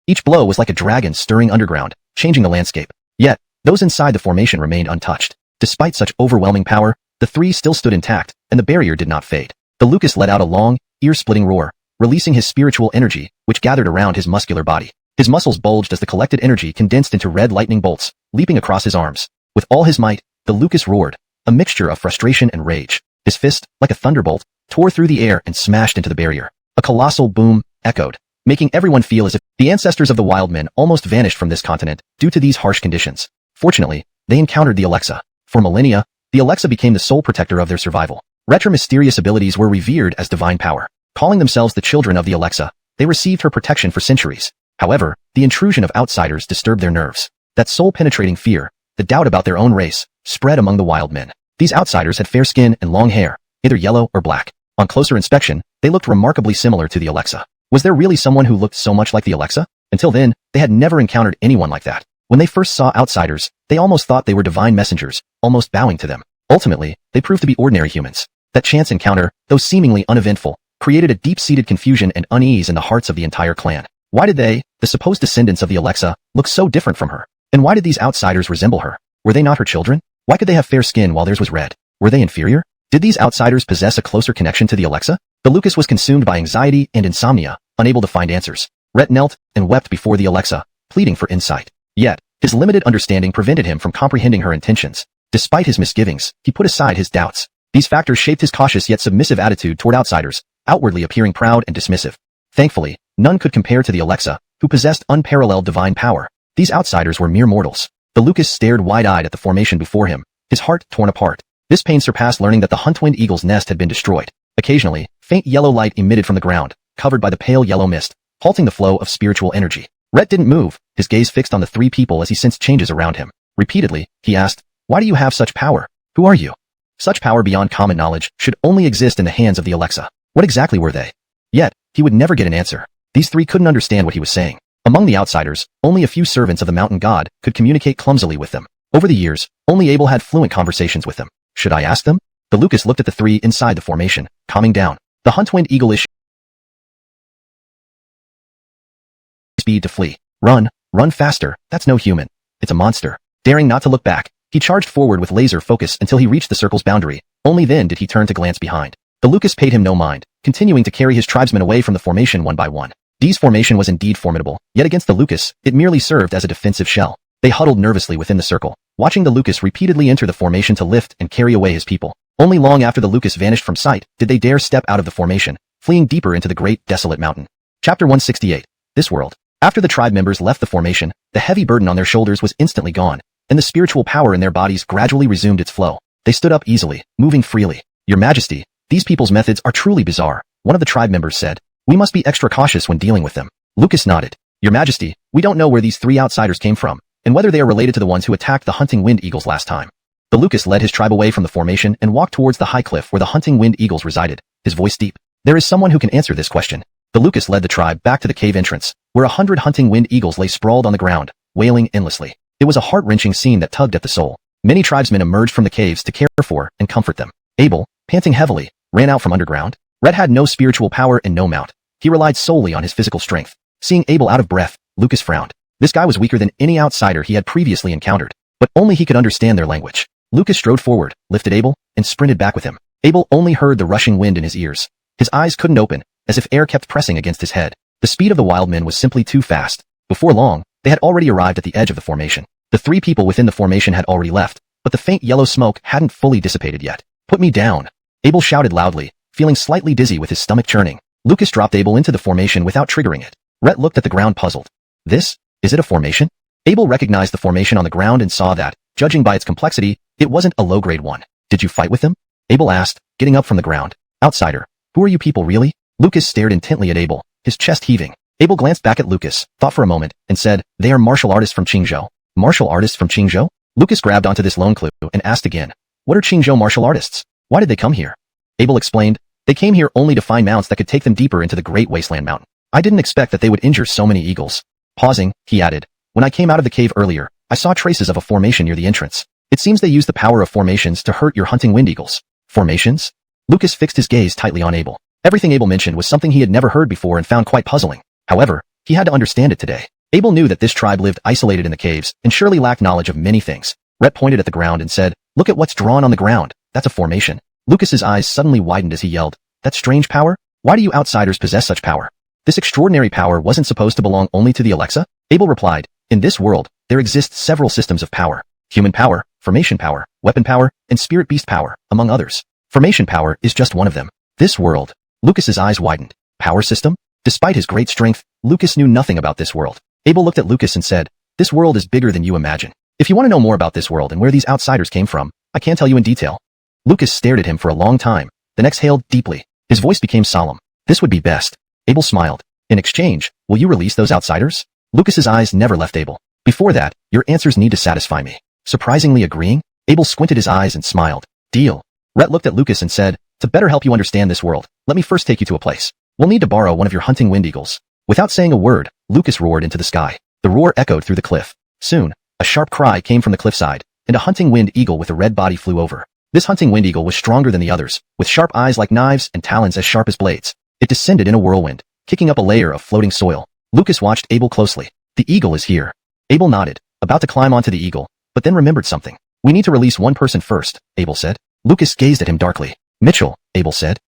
S1: Each blow was like a dragon stirring underground, changing the landscape. Yet, those inside the formation remained untouched. Despite such overwhelming power, the three still stood intact, and the barrier did not fade. The Lucas let out a long, ear-splitting roar, releasing his spiritual energy, which gathered around his muscular body. His muscles bulged as the collected energy condensed into red lightning bolts, leaping across his arms. With all his might, the Lucas roared, a mixture of frustration and rage. His fist, like a thunderbolt, tore through the air and smashed into the barrier. A colossal boom echoed, making everyone feel as if the ancestors of the wild men almost vanished from this continent due to these harsh conditions. Fortunately, they encountered the Alexa. For millennia, the Alexa became the sole protector of their survival. Retra's mysterious abilities were revered as divine power. Calling themselves the children of the Alexa, they received her protection for centuries. However, the intrusion of outsiders disturbed their nerves. That soul-penetrating fear, the doubt about their own race, spread among the wild men. These outsiders had fair skin and long hair, either yellow or black. On closer inspection, they looked remarkably similar to the Alexa. Was there really someone who looked so much like the Alexa? Until then, they had never encountered anyone like that. When they first saw outsiders, they almost thought they were divine messengers, almost bowing to them. Ultimately, they proved to be ordinary humans. That chance encounter, though seemingly uneventful, created a deep-seated confusion and unease in the hearts of the entire clan. Why did they, the supposed descendants of the Alexa, look so different from her? And why did these outsiders resemble her? Were they not her children? Why could they have fair skin while theirs was red? Were they inferior? Did these outsiders possess a closer connection to the Alexa? The Lucas was consumed by anxiety and insomnia, unable to find answers. Rhett knelt and wept before the Alexa, pleading for insight. Yet, his limited understanding prevented him from comprehending her intentions. Despite his misgivings, he put aside his doubts. These factors shaped his cautious yet submissive attitude toward outsiders, outwardly appearing proud and dismissive. Thankfully, none could compare to the Alexa, who possessed unparalleled divine power. These outsiders were mere mortals. The Lucas stared wide-eyed at the formation before him, his heart torn apart. This pain surpassed learning that the hunt-winged eagle's nest had been destroyed. Occasionally, faint yellow light emitted from the ground, covered by the pale yellow mist, halting the flow of spiritual energy. Rhett didn't move, his gaze fixed on the three people as he sensed changes around him. Repeatedly, he asked, "Why do you have such power? Who are you?" Such power beyond common knowledge should only exist in the hands of the Alexa. What exactly were they? Yet, he would never get an answer. These three couldn't understand what he was saying. Among the outsiders, only a few servants of the mountain god could communicate clumsily with them. Over the years, only Abel had fluent conversations with them. Should I ask them? The Lucas looked at the three inside the formation, calming down. The hunt-winged eagle issued speed to flee. Run faster, that's no human. It's a monster. Daring not to look back, he charged forward with laser focus until he reached the circle's boundary. Only then did he turn to glance behind. The Lucas paid him no mind, continuing to carry his tribesmen away from the formation one by one. Dee's formation was indeed formidable, yet against the Lucas, it merely served as a defensive shell. They huddled nervously within the circle, watching the Lucas repeatedly enter the formation to lift and carry away his people. Only long after the Lucas vanished from sight did they dare step out of the formation, fleeing deeper into the great desolate mountain. Chapter 168. This World. After the tribe members left the formation, the heavy burden on their shoulders was instantly gone, and the spiritual power in their bodies gradually resumed its flow. They stood up easily, moving freely. "Your Majesty, these people's methods are truly bizarre," one of the tribe members said. "We must be extra cautious when dealing with them." Lucas nodded. "Your Majesty, we don't know where these three outsiders came from, and whether they are related to the ones who attacked the hunting wind eagles last time." The Lucas led his tribe away from the formation and walked towards the high cliff where the hunting wind eagles resided, his voice deep. "There is someone who can answer this question." The Lucas led the tribe back to the cave entrance, where 100 hunting wind eagles lay sprawled on the ground, wailing endlessly. It was a heart-wrenching scene that tugged at the soul. Many tribesmen emerged from the caves to care for and comfort them. Abel, panting heavily, ran out from underground. Red had no spiritual power and no mount. He relied solely on his physical strength. Seeing Abel out of breath, Lucas frowned. This guy was weaker than any outsider he had previously encountered, but only he could understand their language. Lucas strode forward, lifted Abel, and sprinted back with him. Abel only heard the rushing wind in his ears. His eyes couldn't open, as if air kept pressing against his head. The speed of the wild men was simply too fast. Before long, they had already arrived at the edge of the formation. The three people within the formation had already left, but the faint yellow smoke hadn't fully dissipated yet. "Put me down!" Abel shouted loudly, feeling slightly dizzy with his stomach churning. Lucas dropped Abel into the formation without triggering it. Rhett looked at the ground puzzled. Is it a formation?" Abel recognized the formation on the ground and saw that, judging by its complexity, it wasn't a low-grade one. "Did you fight with them?" Abel asked, getting up from the ground. "Outsider, who are you people really?" Lucas stared intently at Abel, his chest heaving. Abel glanced back at Lucas, thought for a moment, and said, "They are martial artists from Qingzhou." "Martial artists from Qingzhou?" Lucas grabbed onto this lone clue and asked again, "What are Qingzhou martial artists? Why did they come here?" Abel explained, "They came here only to find mounts that could take them deeper into the Great Wasteland Mountain. I didn't expect that they would injure so many eagles." Pausing, he added, "When I came out of the cave earlier, I saw traces of a formation near the entrance. It seems they use the power of formations to hurt your hunting wind eagles." "Formations?" Lucas fixed his gaze tightly on Abel. Everything Abel mentioned was something he had never heard before and found quite puzzling. However, he had to understand it today. Abel knew that this tribe lived isolated in the caves and surely lacked knowledge of many things. Rhett pointed at the ground and said, "Look at what's drawn on the ground. That's a formation." Lucas's eyes suddenly widened as he yelled, "That strange power? Why do you outsiders possess such power? This extraordinary power wasn't supposed to belong only to the Alexa?" Abel replied, "In this world, there exist several systems of power. Human power, formation power, weapon power, and spirit beast power, among others. Formation power is just one of them. This world." Lucas's eyes widened. Power system? Despite his great strength, Lucas knew nothing about this world. Abel looked at Lucas and said, "This world is bigger than you imagine. If you want to know more about this world and where these outsiders came from, I can't tell you in detail." Lucas stared at him for a long time, then exhaled deeply. His voice became solemn. This would be best. Abel smiled. In exchange, will you release those outsiders? Lucas's eyes never left Abel. Before that, your answers need to satisfy me. Surprisingly agreeing, Abel squinted his eyes and smiled. Deal. Rhett looked at Lucas and said, to better help you understand this world, let me first take you to a place. We'll need to borrow one of your hunting wind eagles. Without saying a word, Lucas roared into the sky. The roar echoed through the cliff. Soon, a sharp cry came from the cliffside, and a hunting wind eagle with a red body flew over. This hunting wind eagle was stronger than the others, with sharp eyes like knives and talons as sharp as blades. It descended in a whirlwind, kicking up a layer of floating soil. Lucas watched Abel closely. The eagle is here. Abel nodded, about to climb onto the eagle, but then remembered something. We need to release one person first, Abel said. Lucas gazed at him darkly. Mitchell, Abel said.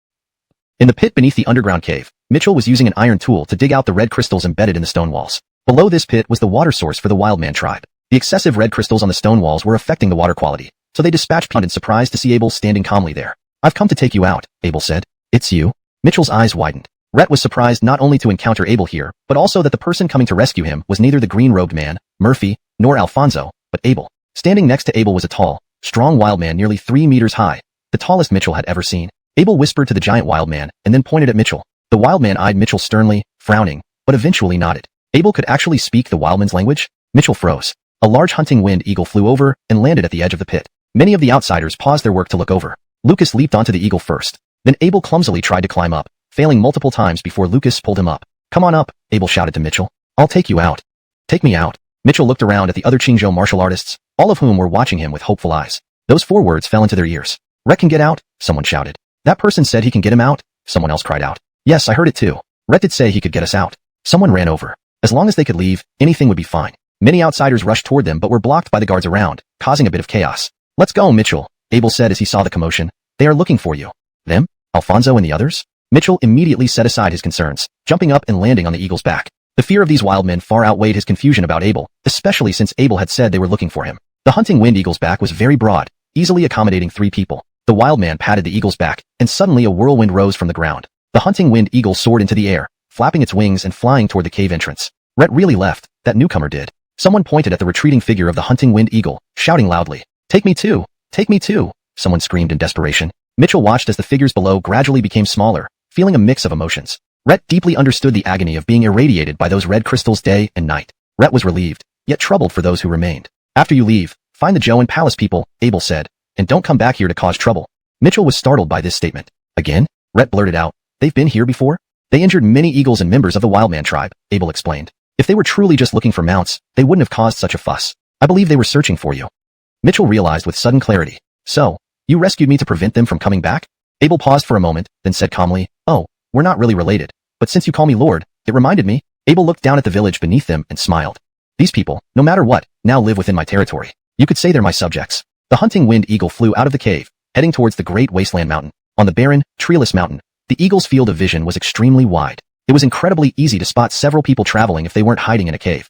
S1: In the pit beneath the underground cave, Mitchell was using an iron tool to dig out the red crystals embedded in the stone walls. Below this pit was the water source for the Wildman tribe. The excessive red crystals on the stone walls were affecting the water quality, so they dispatched Pond in surprise to see Abel standing calmly there. I've come to take you out, Abel said. It's you? Mitchell's eyes widened. Rhett was surprised not only to encounter Abel here, but also that the person coming to rescue him was neither the green-robed man, Murphy, nor Alfonso, but Abel. Standing next to Abel was a tall, strong wild man nearly 3 meters high, the tallest Mitchell had ever seen. Abel whispered to the giant wild man and then pointed at Mitchell. The wild man eyed Mitchell sternly, frowning, but eventually nodded. Abel could actually speak the wildman's language? Mitchell froze. A large hunting wind eagle flew over and landed at the edge of the pit. Many of the outsiders paused their work to look over. Lucas leaped onto the eagle first. Then Abel clumsily tried to climb up, failing multiple times before Lucas pulled him up. Come on up, Abel shouted to Mitchell. I'll take you out. Take me out. Mitchell looked around at the other Qingzhou martial artists, all of whom were watching him with hopeful eyes. Those 4 words fell into their ears. Rhett can get out, someone shouted. That person said he can get him out, someone else cried out. Yes, I heard it too. Rhett did say he could get us out. Someone ran over. As long as they could leave, anything would be fine. Many outsiders rushed toward them but were blocked by the guards around, causing a bit of chaos. Let's go, Mitchell, Abel said as he saw the commotion. They are looking for you. Them? Alfonso and the others? Mitchell immediately set aside his concerns, jumping up and landing on the eagle's back. The fear of these wild men far outweighed his confusion about Abel, especially since Abel had said they were looking for him. The hunting wind eagle's back was very broad, easily accommodating 3 people. The wild man patted the eagle's back, and suddenly a whirlwind rose from the ground. The hunting wind eagle soared into the air, flapping its wings and flying toward the cave entrance. Rhett really left, that newcomer did. Someone pointed at the retreating figure of the hunting wind eagle, shouting loudly. Take me too! Take me too! Someone screamed in desperation. Mitchell watched as the figures below gradually became smaller, feeling a mix of emotions. Rhett deeply understood the agony of being irradiated by those red crystals day and night. Rhett was relieved, yet troubled for those who remained. After you leave, find the Zhou and Palace people, Abel said, and don't come back here to cause trouble. Mitchell was startled by this statement. Again? Rhett blurted out. They've been here before? They injured many eagles and members of the Wildman tribe, Abel explained. If they were truly just looking for mounts, they wouldn't have caused such a fuss. I believe they were searching for you. Mitchell realized with sudden clarity. So, you rescued me to prevent them from coming back? Abel paused for a moment, then said calmly, oh, we're not really related. But since you call me Lord, it reminded me. Abel looked down at the village beneath them and smiled. These people, no matter what, now live within my territory. You could say they're my subjects. The hunting wind eagle flew out of the cave, heading towards the great wasteland mountain. On the barren, treeless mountain, the eagle's field of vision was extremely wide. It was incredibly easy to spot several people traveling if they weren't hiding in a cave.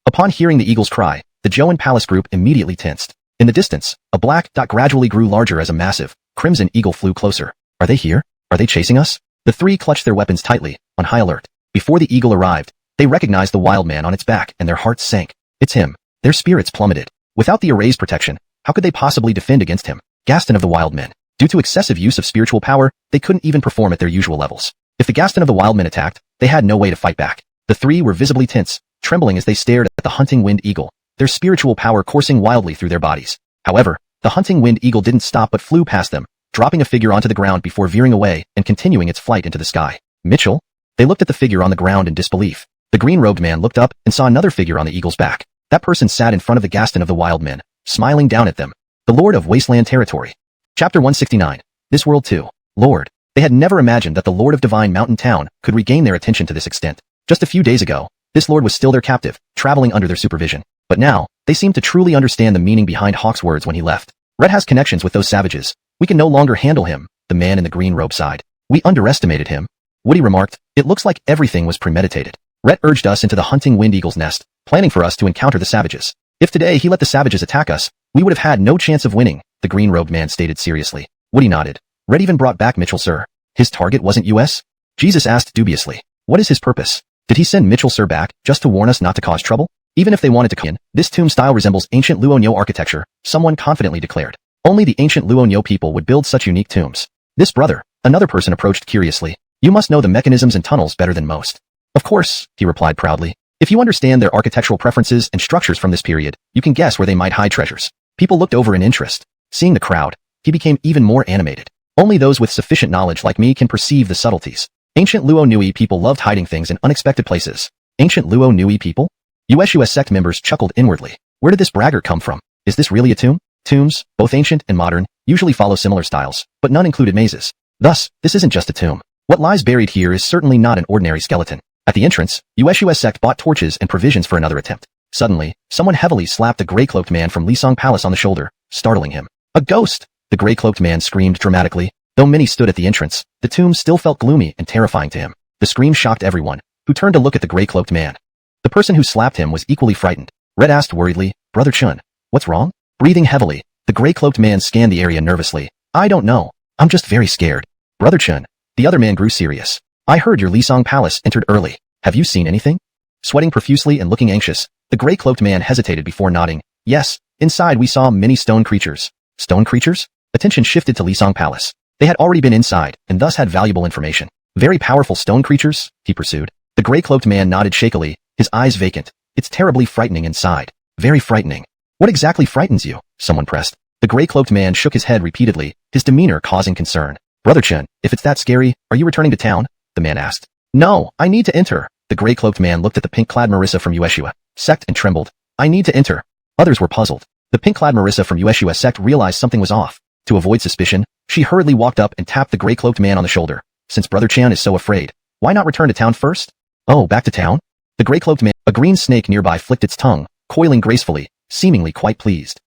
S1: Upon hearing the eagle's cry, the Zhou and Palace group immediately tensed. In the distance, a black dot gradually grew larger as a massive, crimson eagle flew closer. Are they here? Are they chasing us? The 3 clutched their weapons tightly, on high alert. Before the eagle arrived, they recognized the wild man on its back and their hearts sank. It's him. Their spirits plummeted. Without the erased protection, how could they possibly defend against him? Gaston of the Wild Men. Due to excessive use of spiritual power, they couldn't even perform at their usual levels. If the Gaston of the Wild Men attacked, they had no way to fight back. The 3 were visibly tense, trembling as they stared at the hunting wind eagle, their spiritual power coursing wildly through their bodies. However, the hunting wind eagle didn't stop but flew past them, dropping a figure onto the ground before veering away and continuing its flight into the sky. Mitchell? They looked at the figure on the ground in disbelief. The green-robed man looked up and saw another figure on the eagle's back. That person sat in front of the Gaston of the Wild Men, smiling down at them. The Lord of Wasteland Territory. Chapter 169. This World 2. Lord. They had never imagined that the Lord of Divine Mountain Town could regain their attention to this extent. Just a few days ago, this Lord was still their captive, traveling under their supervision. But now, they seemed to truly understand the meaning behind Hawk's words when he left. Red has connections with those savages. We can no longer handle him, the man in the green robe sighed. We underestimated him. Woody remarked, it looks like everything was premeditated. Rhett urged us into the hunting wind eagle's nest, planning for us to encounter the savages. If today he let the savages attack us, we would have had no chance of winning, the green-robed man stated seriously. Woody nodded. Rhett even brought back Mitchell, sir. His target wasn't us? Jesus asked dubiously. What is his purpose? Did he send Mitchell, sir, back just to warn us not to cause trouble? Even if they wanted to come in, this tomb style resembles ancient Luonyo architecture, someone confidently declared. Only the ancient Luonyo people would build such unique tombs. This brother, another person approached curiously. You must know the mechanisms and tunnels better than most. Of course, he replied proudly. If you understand their architectural preferences and structures from this period, you can guess where they might hide treasures. People looked over in interest. Seeing the crowd, he became even more animated. Only those with sufficient knowledge like me can perceive the subtleties. Ancient Luo Nui people loved hiding things in unexpected places. Ancient Luo Nui people? Yueshua sect members chuckled inwardly. Where did this braggart come from? Is this really a tomb? Tombs, both ancient and modern, usually follow similar styles, but none included mazes. Thus, this isn't just a tomb. What lies buried here is certainly not an ordinary skeleton. At the entrance, Yueshua sect bought torches and provisions for another attempt. Suddenly, someone heavily slapped a gray-cloaked man from Lisong Palace on the shoulder, startling him. A ghost! The gray-cloaked man screamed dramatically. Though many stood at the entrance, the tomb still felt gloomy and terrifying to him. The scream shocked everyone, who turned to look at the gray-cloaked man. The person who slapped him was equally frightened. Red asked worriedly, Brother Chun, what's wrong? Breathing heavily, the gray-cloaked man scanned the area nervously. I don't know. I'm just very scared. Brother Chun. The other man grew serious. I heard your Lisong Palace entered early. Have you seen anything? Sweating profusely and looking anxious, the gray-cloaked man hesitated before nodding. Yes, inside we saw many stone creatures. Stone creatures? Attention shifted to Lisong Palace. They had already been inside, and thus had valuable information. Very powerful stone creatures? He pursued. The gray-cloaked man nodded shakily, his eyes vacant. It's terribly frightening inside. Very frightening. What exactly frightens you? Someone pressed. The gray-cloaked man shook his head repeatedly, his demeanor causing concern. Brother Chun, if it's that scary, are you returning to town? The man asked. No, I need to enter. The gray-cloaked man looked at the pink-clad Marissa from Yueshua sect and trembled. I need to enter. Others were puzzled. The pink-clad Marissa from Yueshua sect realized something was off. To avoid suspicion, she hurriedly walked up and tapped the gray-cloaked man on the shoulder. Since Brother Chan is so afraid, why not return to town first? Oh, back to town? The gray-cloaked man, a green snake nearby flicked its tongue, coiling gracefully, seemingly quite pleased.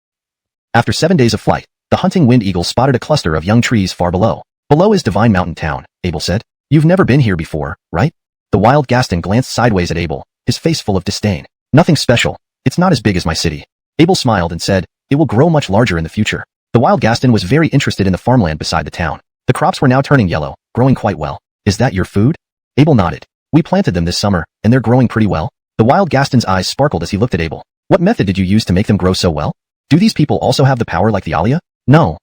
S1: After 7 days of flight, the hunting wind eagle spotted a cluster of young trees far below. Below is Divine Mountain Town, Abel said. You've never been here before, right? The wild Gaston glanced sideways at Abel, his face full of disdain. Nothing special. It's not as big as my city. Abel smiled and said, it will grow much larger in the future. The wild Gaston was very interested in the farmland beside the town. The crops were now turning yellow, growing quite well. Is that your food? Abel nodded. We planted them this summer, and they're growing pretty well. The wild Gaston's eyes sparkled as he looked at Abel. What method did you use to make them grow so well? Do these people also have the power like the Alia? No,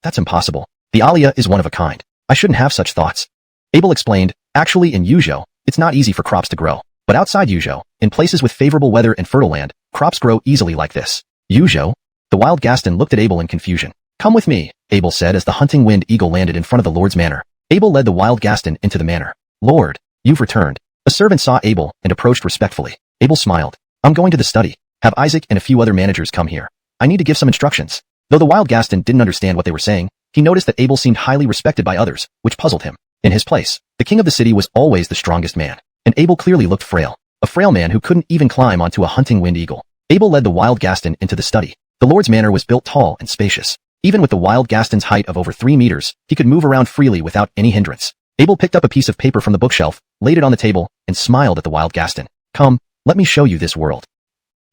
S1: that's impossible. The Alia is one of a kind. I shouldn't have such thoughts. Abel explained, actually in Yuzhou, it's not easy for crops to grow. But outside Yuzhou, in places with favorable weather and fertile land, crops grow easily like this. Yuzhou? The wild Gaston looked at Abel in confusion. Come with me, Abel said as the hunting wind eagle landed in front of the Lord's manor. Abel led the wild Gaston into the manor. Lord, you've returned. A servant saw Abel and approached respectfully. Abel smiled. I'm going to the study. Have Isaac and a few other managers come here. I need to give some instructions. Though the wild Gaston didn't understand what they were saying, he noticed that Abel seemed highly respected by others, which puzzled him. In his place, the king of the city was always the strongest man, and Abel clearly looked frail. A frail man who couldn't even climb onto a hunting wind eagle. Abel led the wild Gaston into the study. The Lord's manor was built tall and spacious. Even with the wild Gaston's height of over 3 meters, he could move around freely without any hindrance. Abel picked up a piece of paper from the bookshelf, laid it on the table, and smiled at the wild Gaston. Come, let me show you this world.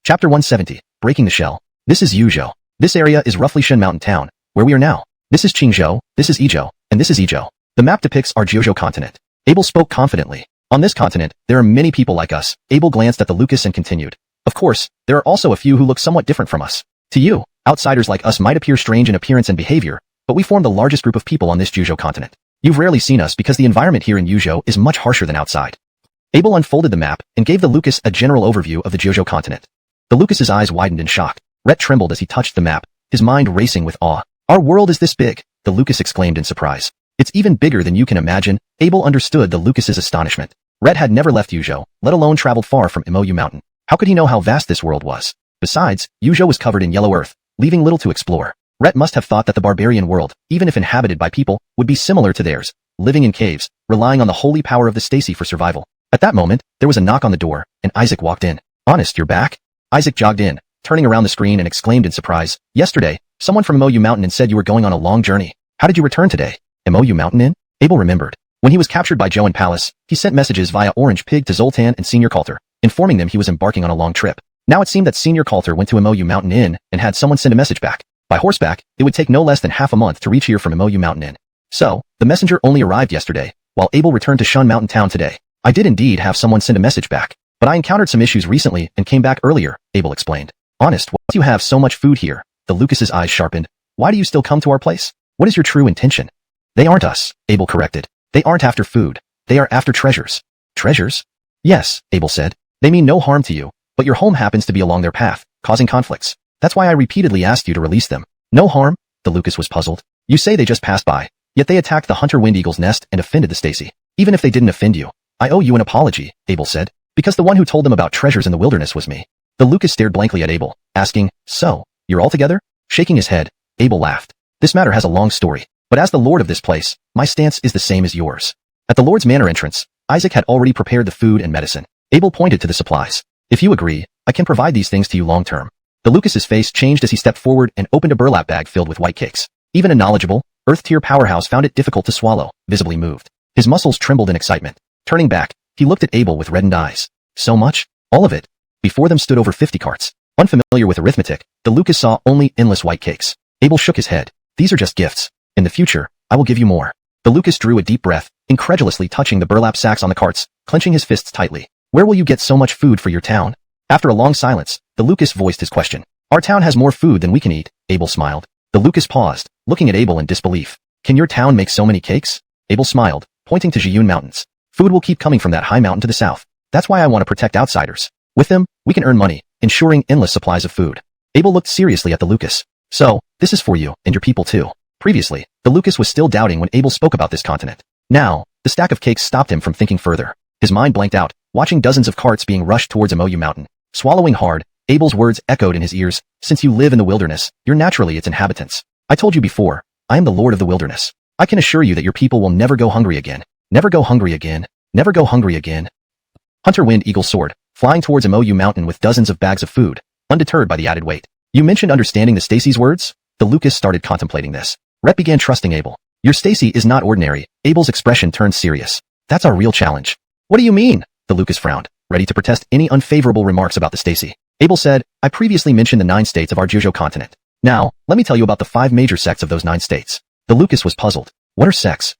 S1: Chapter 170, Breaking the Shell. This is Yuzhou. This area is roughly Shen Mountain Town, where we are now. This is Qingzhou, this is Izhou, and this is Izhou. The map depicts our Jiuzhou continent. Abel spoke confidently. On this continent, there are many people like us. Abel glanced at the Lucas and continued. Of course, there are also a few who look somewhat different from us. To you, outsiders like us might appear strange in appearance and behavior, but we form the largest group of people on this Jiuzhou continent. You've rarely seen us because the environment here in Yuzhou is much harsher than outside. Abel unfolded the map and gave the Lucas a general overview of the Jiuzhou continent. The Lucas's eyes widened in shock. Rhett trembled as he touched the map, his mind racing with awe. Our world is this big, the Lucas exclaimed in surprise. It's even bigger than you can imagine. Abel understood the Lucas's astonishment. Rhett had never left Yuzhou, let alone traveled far from Mou Mountain. How could he know how vast this world was? Besides, Yuzhou was covered in yellow earth, leaving little to explore. Rhett must have thought that the barbarian world, even if inhabited by people, would be similar to theirs, living in caves, relying on the holy power of the Stacy for survival. At that moment, there was a knock on the door, and Isaac walked in. Honest, you're back? Isaac jogged in, turning around the screen and exclaimed in surprise. Yesterday, someone from Mou Mountain Inn said you were going on a long journey. How did you return today? Mou Mountain Inn? Abel remembered. When he was captured by Zhou Palace, he sent messages via Orange Pig to Zoltan and Senior Coulter, informing them he was embarking on a long trip. Now it seemed that Senior Coulter went to Mou Mountain Inn and had someone send a message back. By horseback, it would take no less than half a month to reach here from Mou Mountain Inn. So, the messenger only arrived yesterday, while Abel returned to Shun Mountain Town today. I did indeed have someone send a message back, but I encountered some issues recently and came back earlier, Abel explained. Honest, why do you have so much food here? The Lucas's eyes sharpened. Why do you still come to our place? What is your true intention? They aren't us, Abel corrected. They aren't after food. They are after treasures. Treasures? Yes, Abel said. They mean no harm to you, but your home happens to be along their path, causing conflicts. That's why I repeatedly asked you to release them. No harm? The Lucas was puzzled. You say they just passed by, yet they attacked the hunter wind eagle's nest and offended the Stacy. Even if they didn't offend you, I owe you an apology, Abel said, because the one who told them about treasures in the wilderness was me. The Lucas stared blankly at Abel, asking, so, you're all together? Shaking his head, Abel laughed. This matter has a long story, but as the lord of this place, my stance is the same as yours. At the lord's manor entrance, Isaac had already prepared the food and medicine. Abel pointed to the supplies. If you agree, I can provide these things to you long term. The Lucas's face changed as he stepped forward and opened a burlap bag filled with white cakes. Even a knowledgeable, Earth-tier powerhouse found it difficult to swallow, visibly moved. His muscles trembled in excitement. Turning back, he looked at Abel with reddened eyes. So much? All of it? Before them stood over 50 carts. Unfamiliar with arithmetic, the Lucas saw only endless white cakes. Abel shook his head. These are just gifts. In the future, I will give you more. The Lucas drew a deep breath, incredulously touching the burlap sacks on the carts, clenching his fists tightly. Where will you get so much food for your town? After a long silence, the Lucas voiced his question. Our town has more food than we can eat, Abel smiled. The Lucas paused, looking at Abel in disbelief. Can your town make so many cakes? Abel smiled, pointing to Jiyun Mountains. Food will keep coming from that high mountain to the south. That's why I want to protect outsiders. With them, we can earn money, ensuring endless supplies of food. Abel looked seriously at the Lucas. So, this is for you, and your people too. Previously, the Lucas was still doubting when Abel spoke about this continent. Now, the stack of cakes stopped him from thinking further. His mind blanked out, watching dozens of carts being rushed towards Moyu Mountain. Swallowing hard, Abel's words echoed in his ears. Since you live in the wilderness, you're naturally its inhabitants. I told you before, I am the Lord of the wilderness. I can assure you that your people will never go hungry again. Never go hungry again. Never go hungry again. Hunter Wind Eagle soared, flying towards Moyu Mountain with dozens of bags of food, undeterred by the added weight. You mentioned understanding the Stacy's words? The Lucas started contemplating this. Rhett began trusting Abel. Your Stacy is not ordinary. Abel's expression turned serious. That's our real challenge. What do you mean? The Lucas frowned, ready to protest any unfavorable remarks about the Stacy. Abel said, I previously mentioned the 9 states of our Jojo continent. Now, let me tell you about the 5 major sects of those 9 states. The Lucas was puzzled. What are sects?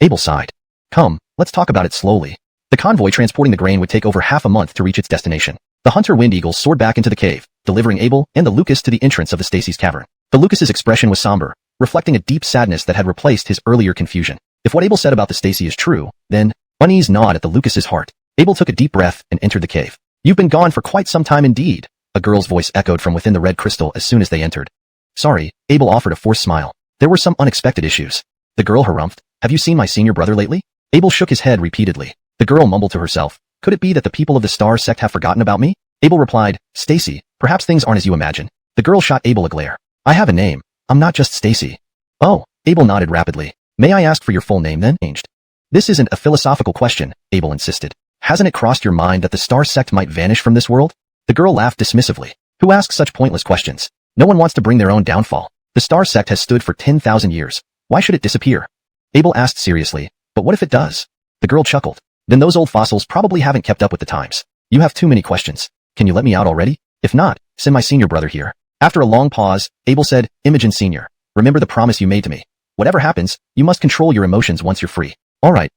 S1: Abel sighed. Come, let's talk about it slowly. The convoy transporting the grain would take over half a month to reach its destination. The Hunter Wind Eagle soared back into the cave, delivering Abel and the Lucas to the entrance of the Stacy's cavern. The Lucas's expression was somber, reflecting a deep sadness that had replaced his earlier confusion. If what Abel said about the Stacy is true, then unease gnawed at the Lucas's heart. Abel took a deep breath and entered the cave. You've been gone for quite some time indeed. A girl's voice echoed from within the red crystal as soon as they entered. Sorry, Abel offered a forced smile. There were some unexpected issues. The girl harumphed. Have you seen my senior brother lately? Abel shook his head repeatedly. The girl mumbled to herself. Could it be that the people of the Star Sect have forgotten about me? Abel replied, Stacy, perhaps things aren't as you imagine. The girl shot Abel a glare. I have a name. I'm not just Stacy. Oh, Abel nodded rapidly. May I ask for your full name then? Changed. This isn't a philosophical question, Abel insisted. Hasn't it crossed your mind that the Star Sect might vanish from this world? The girl laughed dismissively. Who asks such pointless questions? No one wants to bring their own downfall. The Star Sect has stood for 10,000 years. Why should it disappear? Abel asked seriously, but what if it does? The girl chuckled. Then those old fossils probably haven't kept up with the times. You have too many questions. Can you let me out already? If not, send my senior brother here. After a long pause, Abel said, Imogen Sr., remember the promise you made to me. Whatever happens, you must control your emotions once you're free. All right.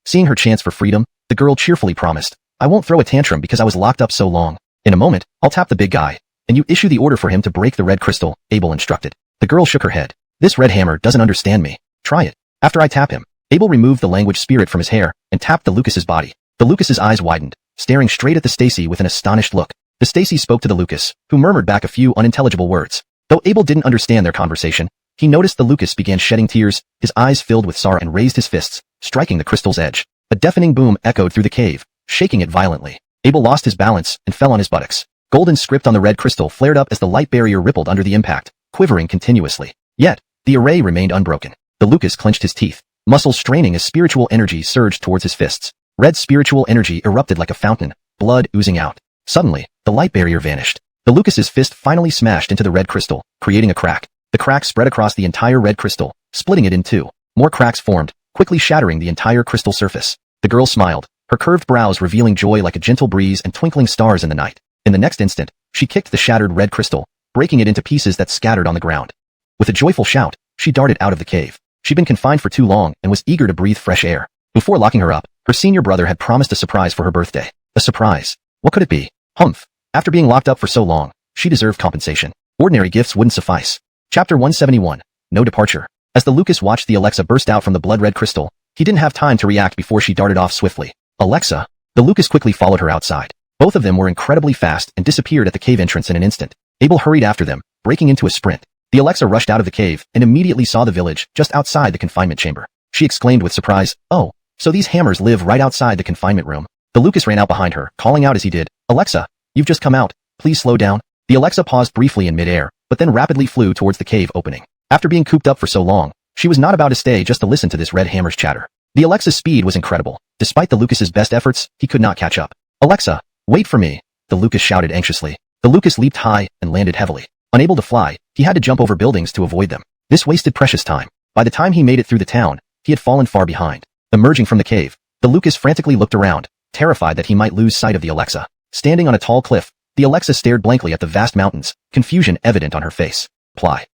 S1: Seeing her chance for freedom, the girl cheerfully promised, I won't throw a tantrum because I was locked up so long. In a moment, I'll tap the big guy, and you issue the order for him to break the red crystal, Abel instructed. The girl shook her head. This red hammer doesn't understand me. Try it. After I tap him, Abel removed the language spirit from his hair and tapped the Lucas's body. The Lucas's eyes widened, staring straight at the Stacy with an astonished look. The Stacy spoke to the Lucas, who murmured back a few unintelligible words. Though Abel didn't understand their conversation, he noticed the Lucas began shedding tears, his eyes filled with sorrow and raised his fists, striking the crystal's edge. A deafening boom echoed through the cave, shaking it violently. Abel lost his balance and fell on his buttocks. Golden script on the red crystal flared up as the light barrier rippled under the impact, quivering continuously. Yet, the array remained unbroken. The Lucas clenched his teeth, muscles straining as spiritual energy surged towards his fists. Red spiritual energy erupted like a fountain, blood oozing out. Suddenly, the light barrier vanished. The Lucas's fist finally smashed into the red crystal, creating a crack. The crack spread across the entire red crystal, splitting it in two. More cracks formed, quickly shattering the entire crystal surface. The girl smiled, her curved brows revealing joy like a gentle breeze and twinkling stars in the night. In the next instant, she kicked the shattered red crystal, breaking it into pieces that scattered on the ground. With a joyful shout, she darted out of the cave. She'd been confined for too long and was eager to breathe fresh air. Before locking her up, her senior brother had promised a surprise for her birthday. A surprise. What could it be? Humph. After being locked up for so long, she deserved compensation. Ordinary gifts wouldn't suffice. Chapter 171. No departure. As the Lucas watched the Alexa burst out from the blood-red crystal, he didn't have time to react before she darted off swiftly. Alexa. The Lucas quickly followed her outside. Both of them were incredibly fast and disappeared at the cave entrance in an instant. Abel hurried after them, breaking into a sprint. The Alexa rushed out of the cave and immediately saw the village just outside the confinement chamber. She exclaimed with surprise, "Oh, so these hammers live right outside the confinement room." The Lucas ran out behind her, calling out as he did, "Alexa, you've just come out. Please slow down." The Alexa paused briefly in midair, but then rapidly flew towards the cave opening. After being cooped up for so long, she was not about to stay just to listen to this red hammer's chatter. The Alexa's speed was incredible. Despite the Lucas's best efforts, he could not catch up. "Alexa, wait for me," the Lucas shouted anxiously. The Lucas leaped high and landed heavily. Unable to fly, he had to jump over buildings to avoid them. This wasted precious time. By the time he made it through the town, he had fallen far behind. Emerging from the cave, the Lucas frantically looked around, terrified that he might lose sight of the Alexa. Standing on a tall cliff, the Alexa stared blankly at the vast mountains, confusion evident on her face.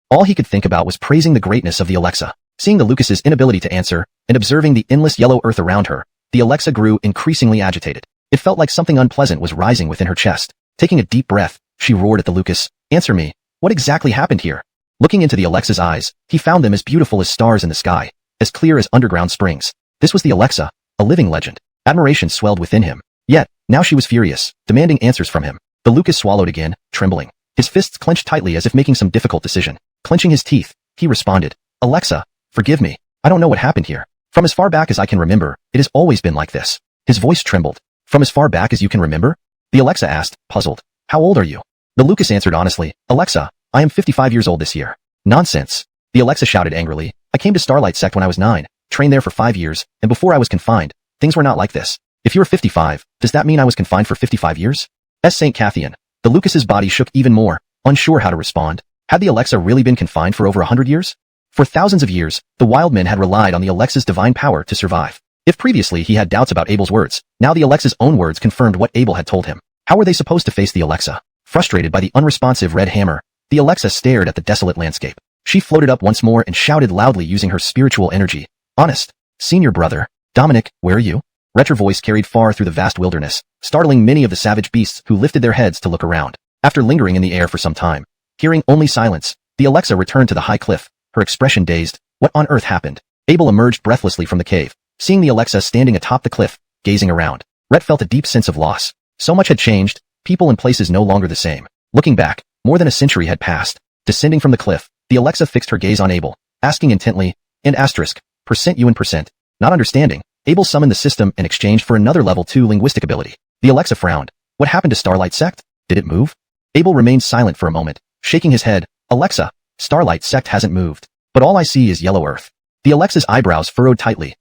S1: All he could think about was praising the greatness of the Alexa. Seeing the Lucas's inability to answer, and observing the endless yellow earth around her, the Alexa grew increasingly agitated. It felt like something unpleasant was rising within her chest. Taking a deep breath, she roared at the Lucas, "Answer me. What exactly happened here?" Looking into the Alexa's eyes, he found them as beautiful as stars in the sky, as clear as underground springs. This was the Alexa, a living legend. Admiration swelled within him. Yet, now she was furious, demanding answers from him. The Lucas swallowed again, trembling. His fists clenched tightly as if making some difficult decision. Clenching his teeth, he responded, "Alexa, forgive me. I don't know what happened here. From as far back as I can remember, it has always been like this." His voice trembled. "From as far back as you can remember?" The Alexa asked, puzzled. "How old are you?" The Lucas answered honestly, "Alexa, I am 55 years old this year." "Nonsense." The Alexa shouted angrily. "I came to Starlight Sect when I was 9, trained there for 5 years, and before I was confined, things were not like this. If you are 55, does that mean I was confined for 55 years? St. Cathian." The Lucas's body shook even more, unsure how to respond. Had the Alexa really been confined for over 100 years? For thousands of years, the wild men had relied on the Alexa's divine power to survive. If previously he had doubts about Abel's words, now the Alexa's own words confirmed what Abel had told him. How were they supposed to face the Alexa? Frustrated by the unresponsive red hammer, the Alexa stared at the desolate landscape. She floated up once more and shouted loudly using her spiritual energy. "Honest, senior brother, Dominic, where are you?" Her voice carried far through the vast wilderness, startling many of the savage beasts who lifted their heads to look around. After lingering in the air for some time, hearing only silence, the Alexa returned to the high cliff, her expression dazed. What on earth happened? Abel emerged breathlessly from the cave, seeing the Alexa standing atop the cliff, gazing around. Rhett felt a deep sense of loss. So much had changed, people and places no longer the same. Looking back, more than a century had passed. Descending from the cliff, the Alexa fixed her gaze on Abel, asking intently, and %, you and %. Not understanding, Abel summoned the system in exchange for another level 2 linguistic ability. The Alexa frowned. What happened to Starlight Sect? Did it move? Abel remained silent for a moment, shaking his head. "Alexa, Starlight Sect hasn't moved. But all I see is yellow earth." The Alexa's eyebrows furrowed tightly.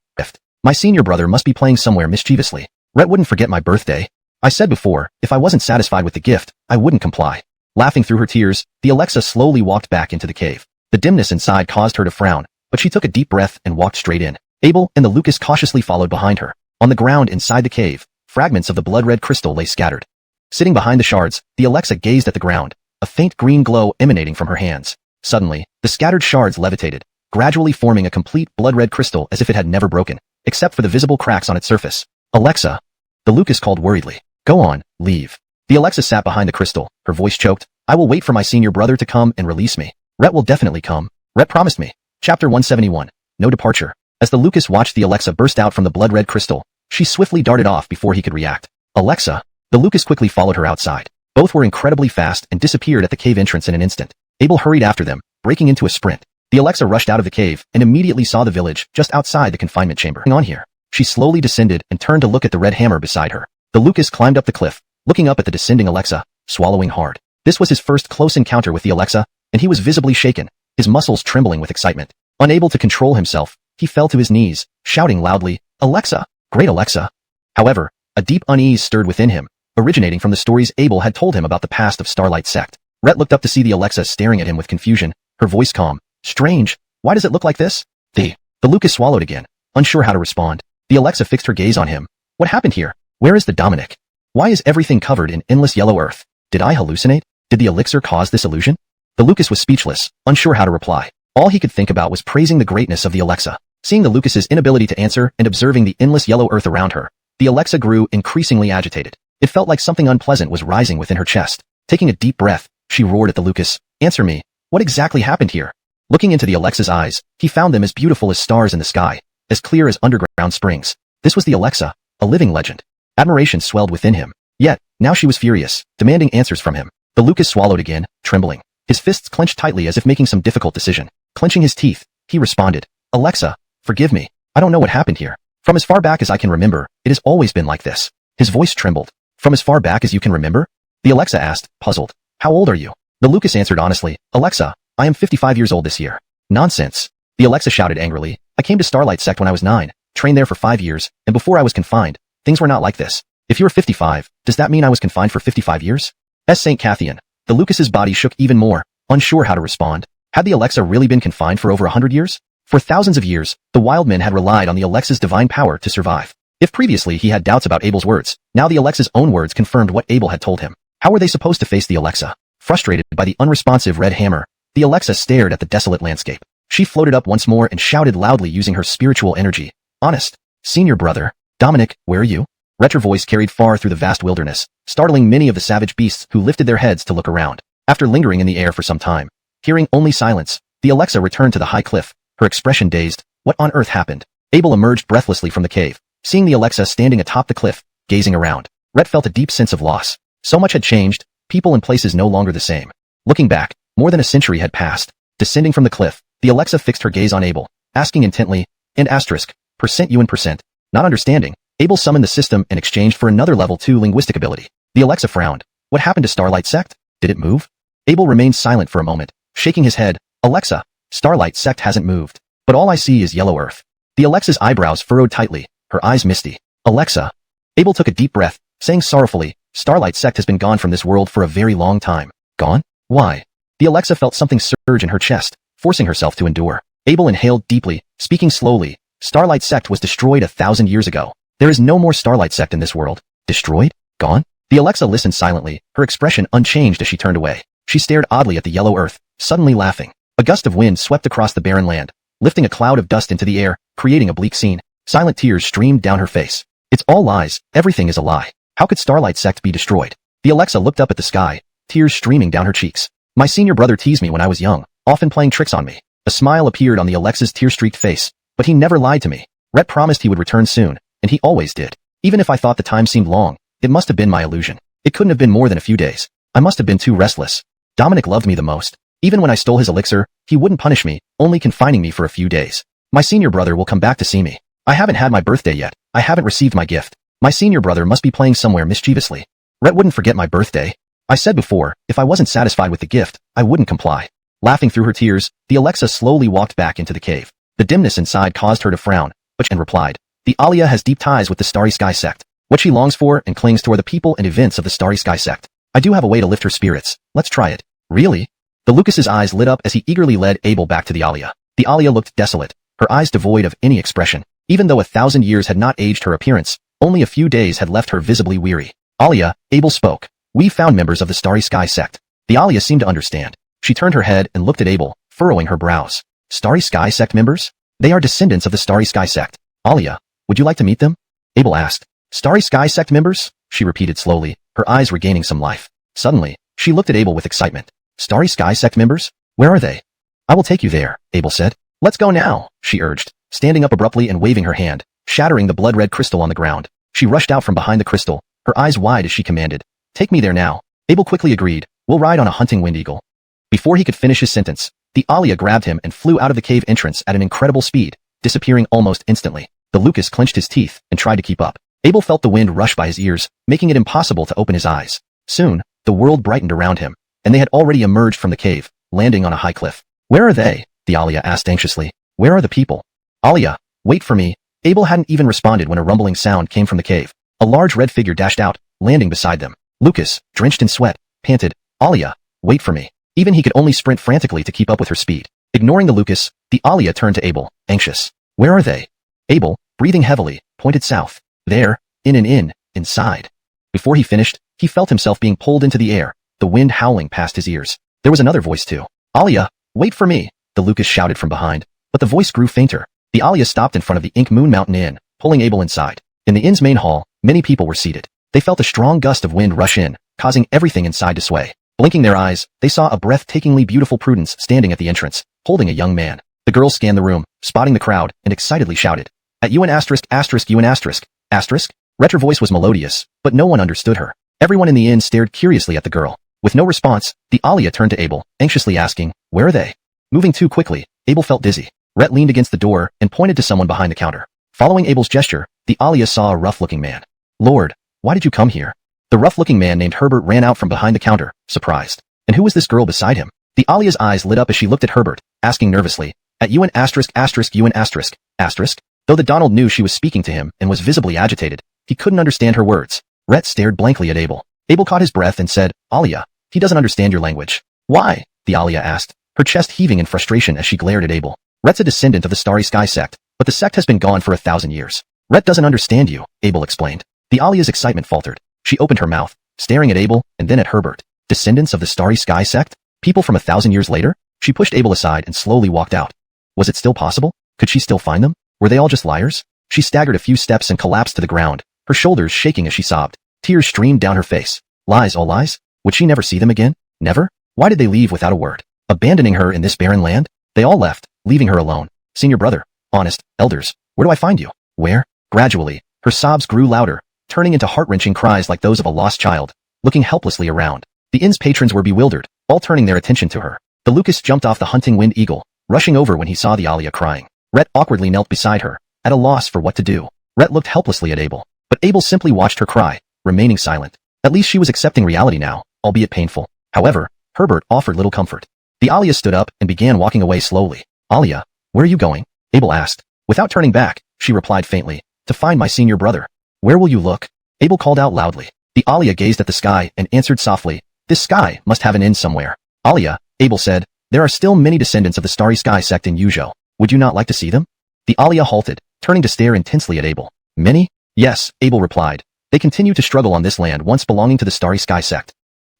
S1: "My senior brother must be playing somewhere mischievously. Rhett wouldn't forget my birthday. I said before, if I wasn't satisfied with the gift, I wouldn't comply." Laughing through her tears, the Alexa slowly walked back into the cave. The dimness inside caused her to frown, but she took a deep breath and walked straight in. Abel and the Lucas cautiously followed behind her. On the ground inside the cave, fragments of the blood-red crystal lay scattered. Sitting behind the shards, the Alexa gazed at the ground, a faint green glow emanating from her hands. Suddenly, the scattered shards levitated, gradually forming a complete blood-red crystal as if it had never broken, except for the visible cracks on its surface. "Alexa," the Lucas called worriedly. "Go on, leave." The Alexa sat behind the crystal, her voice choked. "I will wait for my senior brother to come and release me. Rhett will definitely come. Rhett promised me." Chapter 171. No departure. As the Lucas watched the Alexa burst out from the blood-red crystal, she swiftly darted off before he could react. "Alexa." The Lucas quickly followed her outside. Both were incredibly fast and disappeared at the cave entrance in an instant. Abel hurried after them, breaking into a sprint. The Alexa rushed out of the cave and immediately saw the village just outside the confinement chamber. "Hang on here." She slowly descended and turned to look at the red hammer beside her. The Lucas climbed up the cliff, looking up at the descending Alexa, swallowing hard. This was his first close encounter with the Alexa, and he was visibly shaken, his muscles trembling with excitement. Unable to control himself, he fell to his knees, shouting loudly, "Alexa! Great Alexa!" However, a deep unease stirred within him, originating from the stories Abel had told him about the past of Starlight Sect. Rhett looked up to see the Alexa staring at him with confusion, her voice calm. "Strange. Why does it look like this?" The Lucas swallowed again, unsure how to respond. The Alexa fixed her gaze on him. "What happened here? Where is the Dominic? Why is everything covered in endless yellow earth? Did I hallucinate? Did the elixir cause this illusion?" The Lucas was speechless, unsure how to reply. All he could think about was praising the greatness of the Alexa. Seeing the Lucas's inability to answer and observing the endless yellow earth around her, the Alexa grew increasingly agitated. It felt like something unpleasant was rising within her chest. Taking a deep breath, she roared at the Lucas, "Answer me. What exactly happened here?" Looking into the Alexa's eyes, he found them as beautiful as stars in the sky, as clear as underground springs. This was the Alexa, a living legend. Admiration swelled within him. Yet, now she was furious, demanding answers from him. The Lucas swallowed again, trembling. His fists clenched tightly as if making some difficult decision. Clenching his teeth, he responded, Alexa, forgive me. I don't know what happened here. From as far back as I can remember, it has always been like this. His voice trembled. From as far back as you can remember? The Alexa asked, puzzled. How old are you? The Lucas answered honestly, Alexa, I am 55 years old this year. Nonsense. The Alexa shouted angrily, I came to Starlight Sect when I was 9, trained there for 5 years, and before I was confined, things were not like this. If you were 55, does that mean I was confined for 55 years? St. Cathian. The Lucas's body shook even more, unsure how to respond. Had the Alexa really been confined for over 100 years? For thousands of years, the wild men had relied on the Alexa's divine power to survive. If previously he had doubts about Abel's words, now the Alexa's own words confirmed what Abel had told him. How were they supposed to face the Alexa? Frustrated by the unresponsive red hammer, the Alexa stared at the desolate landscape. She floated up once more and shouted loudly using her spiritual energy. Honest. Senior brother. Dominic, where are you? Her voice carried far through the vast wilderness, startling many of the savage beasts who lifted their heads to look around. After lingering in the air for some time, hearing only silence, the Alexa returned to the high cliff, her expression dazed. What on earth happened? Abel emerged breathlessly from the cave, seeing the Alexa standing atop the cliff, gazing around. Rhett felt a deep sense of loss. So much had changed, people and places no longer the same. Looking back, more than a century had passed. Descending from the cliff, the Alexa fixed her gaze on Abel, asking intently, and asterisk, percent you and percent. Not understanding, Abel summoned the system and exchanged for another level 2 linguistic ability. The Alexa frowned. What happened to Starlight Sect? Did it move? Abel remained silent for a moment, shaking his head. Alexa, Starlight Sect hasn't moved. But all I see is yellow earth. The Alexa's eyebrows furrowed tightly, her eyes misty. Alexa. Abel took a deep breath, saying sorrowfully, Starlight Sect has been gone from this world for a very long time. Gone? Why? The Alexa felt something surge in her chest, forcing herself to endure. Abel inhaled deeply, speaking slowly. Starlight Sect was destroyed 1,000 years ago. There is no more Starlight Sect in this world. Destroyed? Gone? The Alexa listened silently, her expression unchanged as she turned away. She stared oddly at the yellow earth, suddenly laughing. A gust of wind swept across the barren land, lifting a cloud of dust into the air, creating a bleak scene. Silent tears streamed down her face. It's all lies. Everything is a lie. How could Starlight Sect be destroyed? The Alexa looked up at the sky, tears streaming down her cheeks. My senior brother teased me when I was young, often playing tricks on me. A smile appeared on the Alexa's tear-streaked face, but he never lied to me. Rhett promised he would return soon, and he always did. Even if I thought the time seemed long, it must have been my illusion. It couldn't have been more than a few days. I must have been too restless. Dominic loved me the most. Even when I stole his elixir, he wouldn't punish me, only confining me for a few days. My senior brother will come back to see me. I haven't had my birthday yet. I haven't received my gift. My senior brother must be playing somewhere mischievously. Rhett wouldn't forget my birthday. I said before, if I wasn't satisfied with the gift, I wouldn't comply. Laughing through her tears, the Alexa slowly walked back into the cave. The dimness inside caused her to frown, but she replied, the Alia has deep ties with the Starry Sky Sect. What she longs for and clings to are the people and events of the Starry Sky Sect. I do have a way to lift her spirits. Let's try it. Really? The Lucas's eyes lit up as he eagerly led Abel back to the Alia. The Alia looked desolate, her eyes devoid of any expression. Even though 1,000 years had not aged her appearance, only a few days had left her visibly weary. Alia, Abel spoke. We found members of the Starry Sky Sect. The Alia seemed to understand. She turned her head and looked at Abel, furrowing her brows. Starry Sky Sect members? They are descendants of the Starry Sky Sect. Alia, would you like to meet them? Abel asked. Starry Sky Sect members? She repeated slowly, her eyes regaining some life. Suddenly, she looked at Abel with excitement. Starry Sky Sect members? Where are they? I will take you there, Abel said. Let's go now, she urged, standing up abruptly and waving her hand, shattering the blood-red crystal on the ground. She rushed out from behind the crystal, her eyes wide as she commanded. Take me there now. Abel quickly agreed. We'll ride on a hunting wind eagle. Before he could finish his sentence, the Alia grabbed him and flew out of the cave entrance at an incredible speed, disappearing almost instantly. The Lucas clenched his teeth and tried to keep up. Abel felt the wind rush by his ears, making it impossible to open his eyes. Soon, the world brightened around him, and they had already emerged from the cave, landing on a high cliff. Where are they? The Alia asked anxiously. Where are the people? Alia, wait for me. Abel hadn't even responded when a rumbling sound came from the cave. A large red figure dashed out, landing beside them. Lucas, drenched in sweat, panted, Alia, wait for me. Even he could only sprint frantically to keep up with her speed. Ignoring the Lucas, the Alia turned to Abel, anxious. Where are they? Abel, breathing heavily, pointed south. There, inside. Before he finished, he felt himself being pulled into the air, the wind howling past his ears. There was another voice too. Alia, wait for me, the Lucas shouted from behind, but the voice grew fainter. The Alia stopped in front of the Ink Moon Mountain Inn, pulling Abel inside. In the inn's main hall, many people were seated. They felt a strong gust of wind rush in, causing everything inside to sway. Blinking their eyes, they saw a breathtakingly beautiful Prudence standing at the entrance, holding a young man. The girls scanned the room, spotting the crowd, and excitedly shouted, "At you an asterisk, asterisk, you an asterisk, asterisk?" Her voice was melodious, but no one understood her. Everyone in the inn stared curiously at the girl. With no response, the Alia turned to Abel, anxiously asking, "Where are they?" Moving too quickly, Abel felt dizzy. Rhett leaned against the door and pointed to someone behind the counter. Following Abel's gesture, the Alia saw a rough-looking man. "Lord, why did you come here?" The rough-looking man named Herbert ran out from behind the counter, surprised. And who was this girl beside him? The Alia's eyes lit up as she looked at Herbert, asking nervously, "At you an asterisk, asterisk, you an asterisk, asterisk?" Though the Donald knew she was speaking to him and was visibly agitated, he couldn't understand her words. Rhett stared blankly at Abel. Abel caught his breath and said, "Alia, he doesn't understand your language." "Why?" the Alia asked, her chest heaving in frustration as she glared at Abel. "Rhett's a descendant of the Starry Sky sect, but the sect has been gone for 1,000 years. Rhett doesn't understand you," Abel explained. The Alia's excitement faltered. She opened her mouth, staring at Abel and then at Herbert. Descendants of the Starry Sky sect? People from 1,000 years later? She pushed Abel aside and slowly walked out. Was it still possible? Could she still find them? Were they all just liars? She staggered a few steps and collapsed to the ground, her shoulders shaking as she sobbed. Tears streamed down her face. Lies, all lies? Would she never see them again? Never? Why did they leave without a word? Abandoning her in this barren land? They all left, leaving her alone. "Senior brother, honest, elders, where do I find you? Where?" Gradually, her sobs grew louder, turning into heart-wrenching cries like those of a lost child. Looking helplessly around, the inn's patrons were bewildered, all turning their attention to her. The Lucas jumped off the hunting wind eagle, rushing over when he saw the Alia crying. Rhett awkwardly knelt beside her, at a loss for what to do. Rhett looked helplessly at Abel, but Abel simply watched her cry, remaining silent. At least she was accepting reality now, albeit painful. However, Herbert offered little comfort. The Alia stood up and began walking away slowly. "Alia, where are you going?" Abel asked. Without turning back, she replied faintly, "To find my senior brother." "Where will you look?" Abel called out loudly. The Alia gazed at the sky and answered softly, "This sky must have an end somewhere." "Alia," Abel said, "there are still many descendants of the Starry Sky sect in Yuzhou. Would you not like to see them?" The Alia halted, turning to stare intensely at Abel. "Many?" "Yes," Abel replied. "They continue to struggle on this land once belonging to the Starry Sky sect."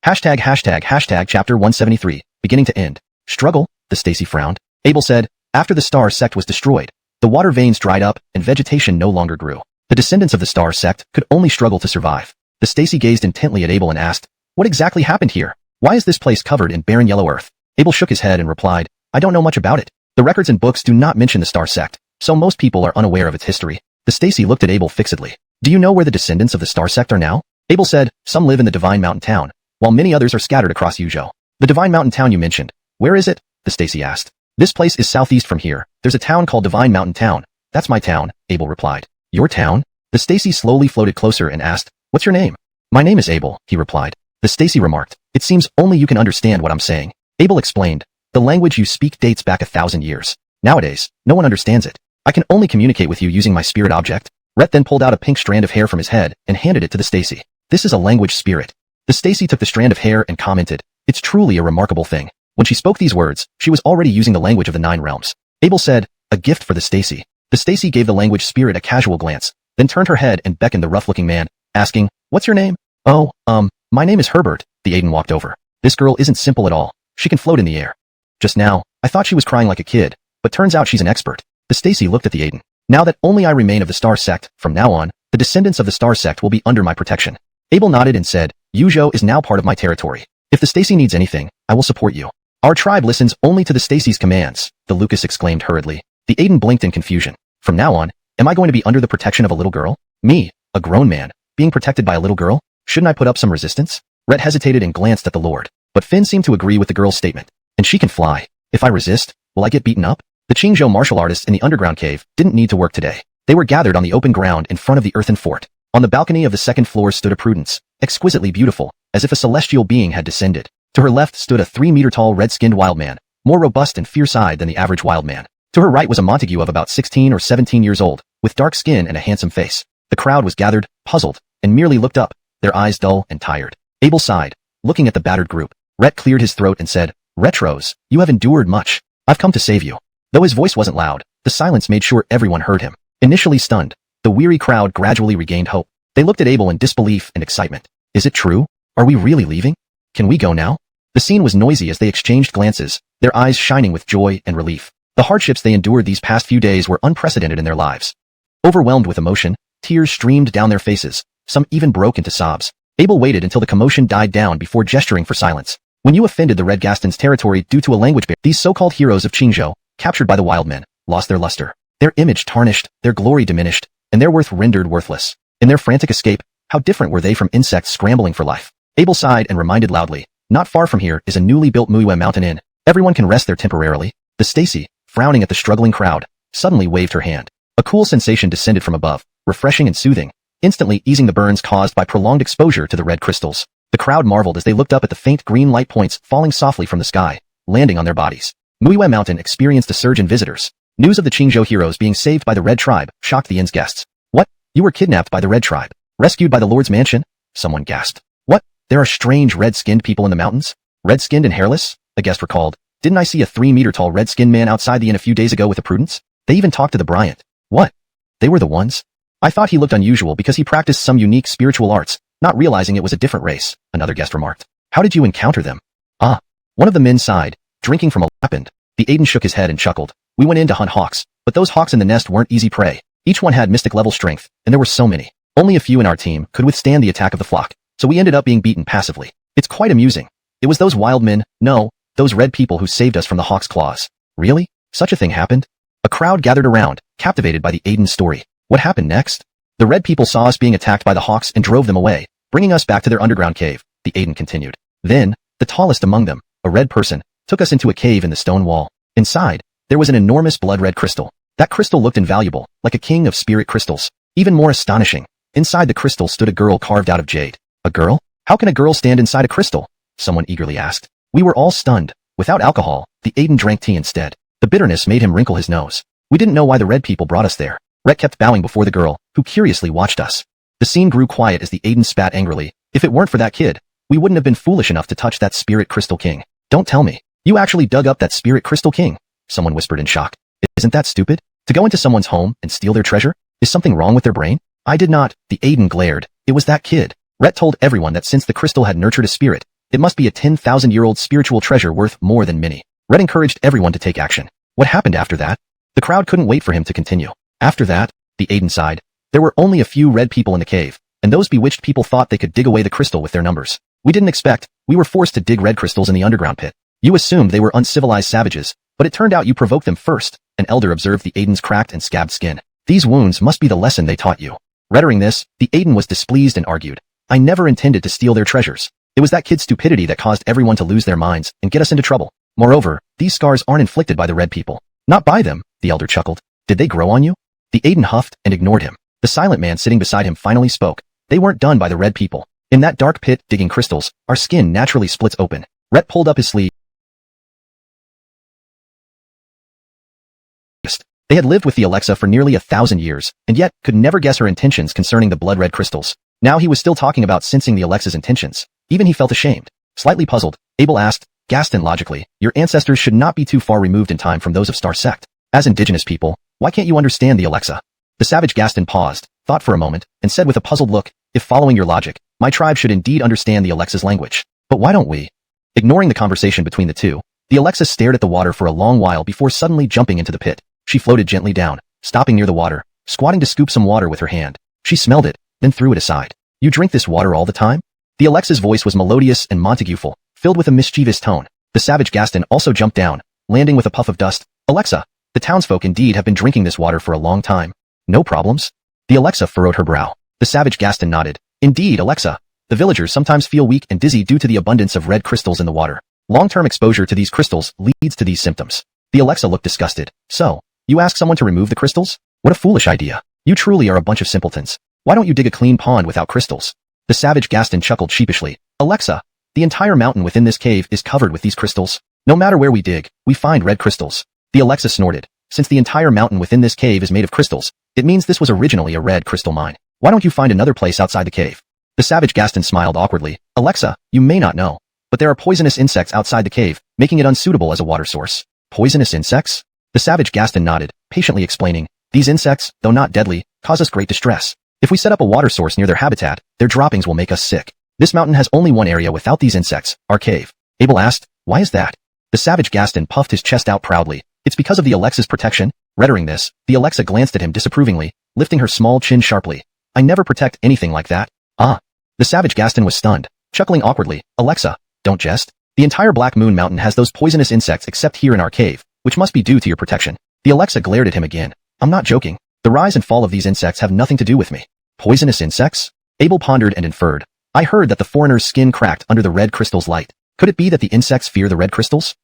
S1: #### chapter 173, beginning to end. "Struggle?" the Stacy frowned. Abel said, "After the Star sect was destroyed, the water veins dried up and vegetation no longer grew. The descendants of the Star sect could only struggle to survive." The Stacy gazed intently at Abel and asked, "What exactly happened here? Why is this place covered in barren yellow earth?" Abel shook his head and replied, "I don't know much about it. The records and books do not mention the Star sect, so most people are unaware of its history." The Stacy looked at Abel fixedly. "Do you know where the descendants of the Star sect are now?" Abel said, "Some live in the Divine Mountain Town, while many others are scattered across Yuzhou." "The Divine Mountain Town you mentioned, where is it?" the Stacy asked. "This place is southeast from here. There's a town called Divine Mountain Town." "That's my town," Abel replied. "Your town?" The Stacy slowly floated closer and asked, "What's your name?" "My name is Abel," he replied. The Stacy remarked, "It seems only you can understand what I'm saying." Abel explained, "The language you speak dates back 1,000 years. Nowadays, no one understands it. I can only communicate with you using my spirit object." Rhett then pulled out a pink strand of hair from his head and handed it to the Stacy. "This is a language spirit." The Stacy took the strand of hair and commented, "It's truly a remarkable thing." When she spoke these words, she was already using the language of the 9 realms. Abel said, "A gift for the Stacy." The Stacy gave the language spirit a casual glance, then turned her head and beckoned the rough-looking man, asking, "What's your name?" "Oh, my name is Herbert." The Aiden walked over. "This girl isn't simple at all. She can float in the air. Just now, I thought she was crying like a kid, but turns out she's an expert." The Stacy looked at the Aiden. "Now that only I remain of the Star sect, from now on, the descendants of the Star sect will be under my protection." Abel nodded and said, "Yuzhou is now part of my territory. If the Stacy needs anything, I will support you." "Our tribe listens only to the Stacy's commands," the Lucas exclaimed hurriedly. The Aiden blinked in confusion. "From now on, am I going to be under the protection of a little girl? Me, a grown man, being protected by a little girl? Shouldn't I put up some resistance?" Rhett hesitated and glanced at the Lord, but Finn seemed to agree with the girl's statement. "And she can fly. If I resist, will I get beaten up?" The Qingzhou martial artists in the underground cave didn't need to work today. They were gathered on the open ground in front of the earthen fort. On the balcony of the second floor stood a Prudence, exquisitely beautiful, as if a celestial being had descended. To her left stood a 3-meter-tall red-skinned wild man, more robust and fierce-eyed than the average wild man. To her right was a Montague of about 16 or 17 years old, with dark skin and a handsome face. The crowd was gathered, puzzled, and merely looked up, their eyes dull and tired. Abel sighed, looking at the battered group. Rhett cleared his throat and said, "Retros, you have endured much. I've come to save you." Though his voice wasn't loud, the silence made sure everyone heard him. Initially stunned, the weary crowd gradually regained hope. They looked at Abel in disbelief and excitement. "Is it true? Are we really leaving? Can we go now?" The scene was noisy as they exchanged glances, their eyes shining with joy and relief. The hardships they endured these past few days were unprecedented in their lives. Overwhelmed with emotion, tears streamed down their faces, some even broke into sobs. Abel waited until the commotion died down before gesturing for silence. When you offended the Red Gaston's territory due to a language barrier, these so-called heroes of Qingzhou, captured by the wild men, lost their luster. Their image tarnished, their glory diminished, and their worth rendered worthless. In their frantic escape, how different were they from insects scrambling for life? Abel sighed and reminded loudly, not far from here is a newly built Muiwa mountain inn. Everyone can rest there temporarily. The Stacy, frowning at the struggling crowd, suddenly waved her hand. A cool sensation descended from above, refreshing and soothing, instantly easing the burns caused by prolonged exposure to the red crystals. The crowd marveled as they looked up at the faint green light points falling softly from the sky, landing on their bodies. Muiwa Mountain experienced a surge in visitors. News of the Qingzhou heroes being saved by the Red Tribe shocked the inn's guests. What? You were kidnapped by the Red Tribe? Rescued by the Lord's mansion? Someone gasped. What? There are strange red-skinned people in the mountains? Red-skinned and hairless? A guest recalled. Didn't I see a 3-meter-tall red-skinned man outside the inn a few days ago with a Prudence? They even talked to the Bryant. What? They were the ones? I thought he looked unusual because he practiced some unique spiritual arts, not realizing it was a different race, another guest remarked. How did you encounter them? Ah. One of the men sighed, drinking from a lapand. The Aiden shook his head and chuckled. We went in to hunt hawks, but those hawks in the nest weren't easy prey. Each one had mystic-level strength, and there were so many. Only a few in our team could withstand the attack of the flock, so we ended up being beaten passively. It's quite amusing. It was those wild men, no, those red people who saved us from the hawk's claws. Really? Such a thing happened? A crowd gathered around, captivated by the Aiden's story. What happened next? The red people saw us being attacked by the hawks and drove them away, bringing us back to their underground cave, the Aiden continued. Then, the tallest among them, a red person, took us into a cave in the stone wall. Inside, there was an enormous blood-red crystal. That crystal looked invaluable, like a king of spirit crystals. Even more astonishing, inside the crystal stood a girl carved out of jade. A girl? How can a girl stand inside a crystal? Someone eagerly asked. We were all stunned. Without alcohol, the Aiden drank tea instead. The bitterness made him wrinkle his nose. We didn't know why the red people brought us there. Rhett kept bowing before the girl, who curiously watched us. The scene grew quiet as the Aiden spat angrily. If it weren't for that kid, we wouldn't have been foolish enough to touch that spirit crystal king. Don't tell me. You actually dug up that spirit crystal king? Someone whispered in shock. Isn't that stupid? To go into someone's home and steal their treasure? Is something wrong with their brain? I did not. The Aiden glared. It was that kid. Rhett told everyone that since the crystal had nurtured a spirit, it must be a 10,000-year-old spiritual treasure worth more than many. Rhett encouraged everyone to take action. What happened after that? The crowd couldn't wait for him to continue. After that, the Aiden sighed. There were only a few red people in the cave, and those bewitched people thought they could dig away the crystal with their numbers. We didn't expect. We were forced to dig red crystals in the underground pit. You assumed they were uncivilized savages, but it turned out you provoked them first. An elder observed the Aiden's cracked and scabbed skin. These wounds must be the lesson they taught you. Uttering this, the Aiden was displeased and argued. I never intended to steal their treasures. It was that kid's stupidity that caused everyone to lose their minds and get us into trouble. Moreover, these scars aren't inflicted by the red people. Not by them, the elder chuckled. Did they grow on you? The Aiden huffed and ignored him. The silent man sitting beside him finally spoke. They weren't done by the red people. In that dark pit, digging crystals, our skin naturally splits open. Rhett pulled up his sleeve. They had lived with the Alexa for nearly 1,000 years, and yet could never guess her intentions concerning the blood-red crystals. Now he was still talking about sensing the Alexa's intentions. Even he felt ashamed. Slightly puzzled, Abel asked, Gaston logically, your ancestors should not be too far removed in time from those of Star Sect. As indigenous people, why can't you understand the Alexa? The savage Gaston paused, thought for a moment, and said with a puzzled look, if following your logic, my tribe should indeed understand the Alexa's language. But why don't we? Ignoring the conversation between the two, the Alexa stared at the water for a long while before suddenly jumping into the pit. She floated gently down, stopping near the water, squatting to scoop some water with her hand. She smelled it, then threw it aside. You drink this water all the time? The Alexa's voice was melodious and Montagueful, filled with a mischievous tone. The savage Gaston also jumped down, landing with a puff of dust. Alexa, the townsfolk indeed have been drinking this water for a long time. No problems? The Alexa furrowed her brow. The savage Gaston nodded. Indeed, Alexa. The villagers sometimes feel weak and dizzy due to the abundance of red crystals in the water. Long-term exposure to these crystals leads to these symptoms. The Alexa looked disgusted. So, you ask someone to remove the crystals? What a foolish idea. You truly are a bunch of simpletons. Why don't you dig a clean pond without crystals? The savage Gaston chuckled sheepishly. Alexa, the entire mountain within this cave is covered with these crystals. No matter where we dig, we find red crystals. The Alexa snorted. Since the entire mountain within this cave is made of crystals, it means this was originally a red crystal mine. Why don't you find another place outside the cave? The savage Gaston smiled awkwardly. Alexa, you may not know, but there are poisonous insects outside the cave, making it unsuitable as a water source. Poisonous insects? The savage Gaston nodded, patiently explaining, these insects, though not deadly, cause us great distress. If we set up a water source near their habitat, their droppings will make us sick. This mountain has only one area without these insects, our cave. Abel asked, why is that? The savage Gaston puffed his chest out proudly. It's because of the Alexa's protection. Uttering this, the Alexa glanced at him disapprovingly, lifting her small chin sharply. I never protect anything like that. Ah. The savage Gaston was stunned, chuckling awkwardly. Alexa, don't jest. The entire Black Moon Mountain has those poisonous insects except here in our cave, which must be due to your protection. The Alexa glared at him again. I'm not joking. The rise and fall of these insects have nothing to do with me. Poisonous insects? Abel pondered and inferred. I heard that the foreigner's skin cracked under the red crystal's light. Could it be that the insects fear the red crystals?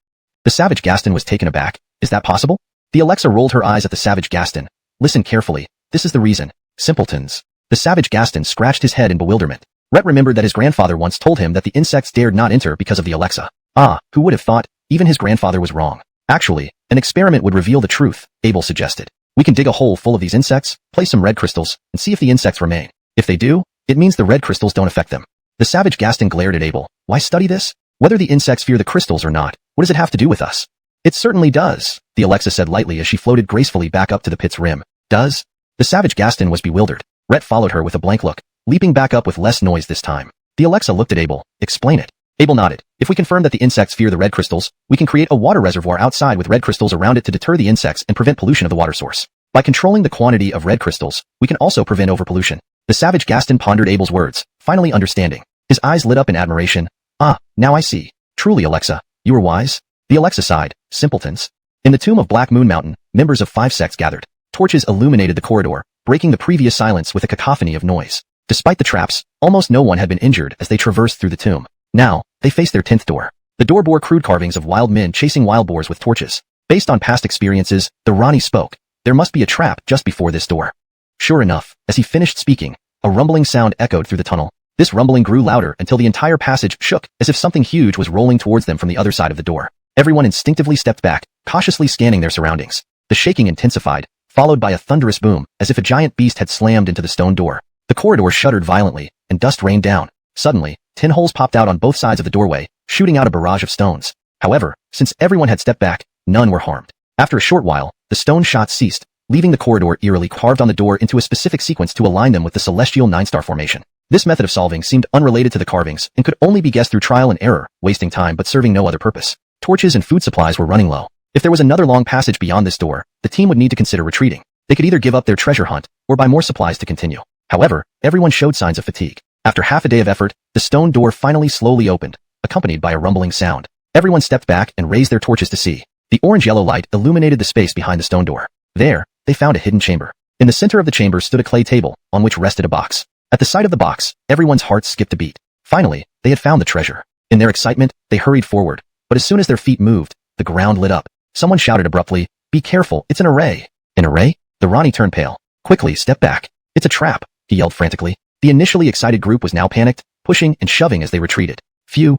S1: The savage Gaston was taken aback. Is that possible? The Alexa rolled her eyes at the savage Gaston. Listen carefully. This is the reason. Simpletons. The savage Gaston scratched his head in bewilderment. Rhett remembered that his grandfather once told him that the insects dared not enter because of the Alexa. Ah, who would have thought? Even his grandfather was wrong. Actually, an experiment would reveal the truth, Abel suggested. We can dig a hole full of these insects, place some red crystals, and see if the insects remain. If they do, it means the red crystals don't affect them. The savage Gaston glared at Abel. Why study this? Whether the insects fear the crystals or not, what does it have to do with us? It certainly does, the Alexa said lightly as she floated gracefully back up to the pit's rim. Does? The savage Gaston was bewildered. Rhett followed her with a blank look, leaping back up with less noise this time. The Alexa looked at Abel. Explain it. Abel nodded. If we confirm that the insects fear the red crystals, we can create a water reservoir outside with red crystals around it to deter the insects and prevent pollution of the water source. By controlling the quantity of red crystals, we can also prevent overpollution. The savage Gaston pondered Abel's words, finally understanding. His eyes lit up in admiration. Ah, now I see. Truly, Alexa, you were wise. The Alexa sighed. Simpletons. In the tomb of Black Moon Mountain, members of 5 sects gathered. Torches illuminated the corridor, breaking the previous silence with a cacophony of noise. Despite the traps, almost no one had been injured as they traversed through the tomb. Now, they faced their 10th door. The door bore crude carvings of wild men chasing wild boars with torches. Based on past experiences, the Rani spoke. There must be a trap just before this door. Sure enough, as he finished speaking, a rumbling sound echoed through the tunnel. This rumbling grew louder until the entire passage shook as if something huge was rolling towards them from the other side of the door. Everyone instinctively stepped back, cautiously scanning their surroundings. The shaking intensified, followed by a thunderous boom, as if a giant beast had slammed into the stone door. The corridor shuddered violently, and dust rained down. Suddenly, 10 holes popped out on both sides of the doorway, shooting out a barrage of stones. However, since everyone had stepped back, none were harmed. After a short while, the stone shots ceased, leaving the corridor eerily carved on the door into a specific sequence to align them with the celestial 9-star formation. This method of solving seemed unrelated to the carvings and could only be guessed through trial and error, wasting time but serving no other purpose. Torches and food supplies were running low. If there was another long passage beyond this door, the team would need to consider retreating. They could either give up their treasure hunt or buy more supplies to continue. However, everyone showed signs of fatigue. After half a day of effort, the stone door finally slowly opened, accompanied by a rumbling sound. Everyone stepped back and raised their torches to see. The orange-yellow light illuminated the space behind the stone door. There, they found a hidden chamber. In the center of the chamber stood a clay table, on which rested a box. At the sight of the box, everyone's hearts skipped a beat. Finally, they had found the treasure. In their excitement, they hurried forward. But as soon as their feet moved, the ground lit up. Someone shouted abruptly, "Be careful, it's an array." An array? The Rani turned pale. Quickly, step back. It's a trap, he yelled frantically. The initially excited group was now panicked, pushing and shoving as they retreated. Phew.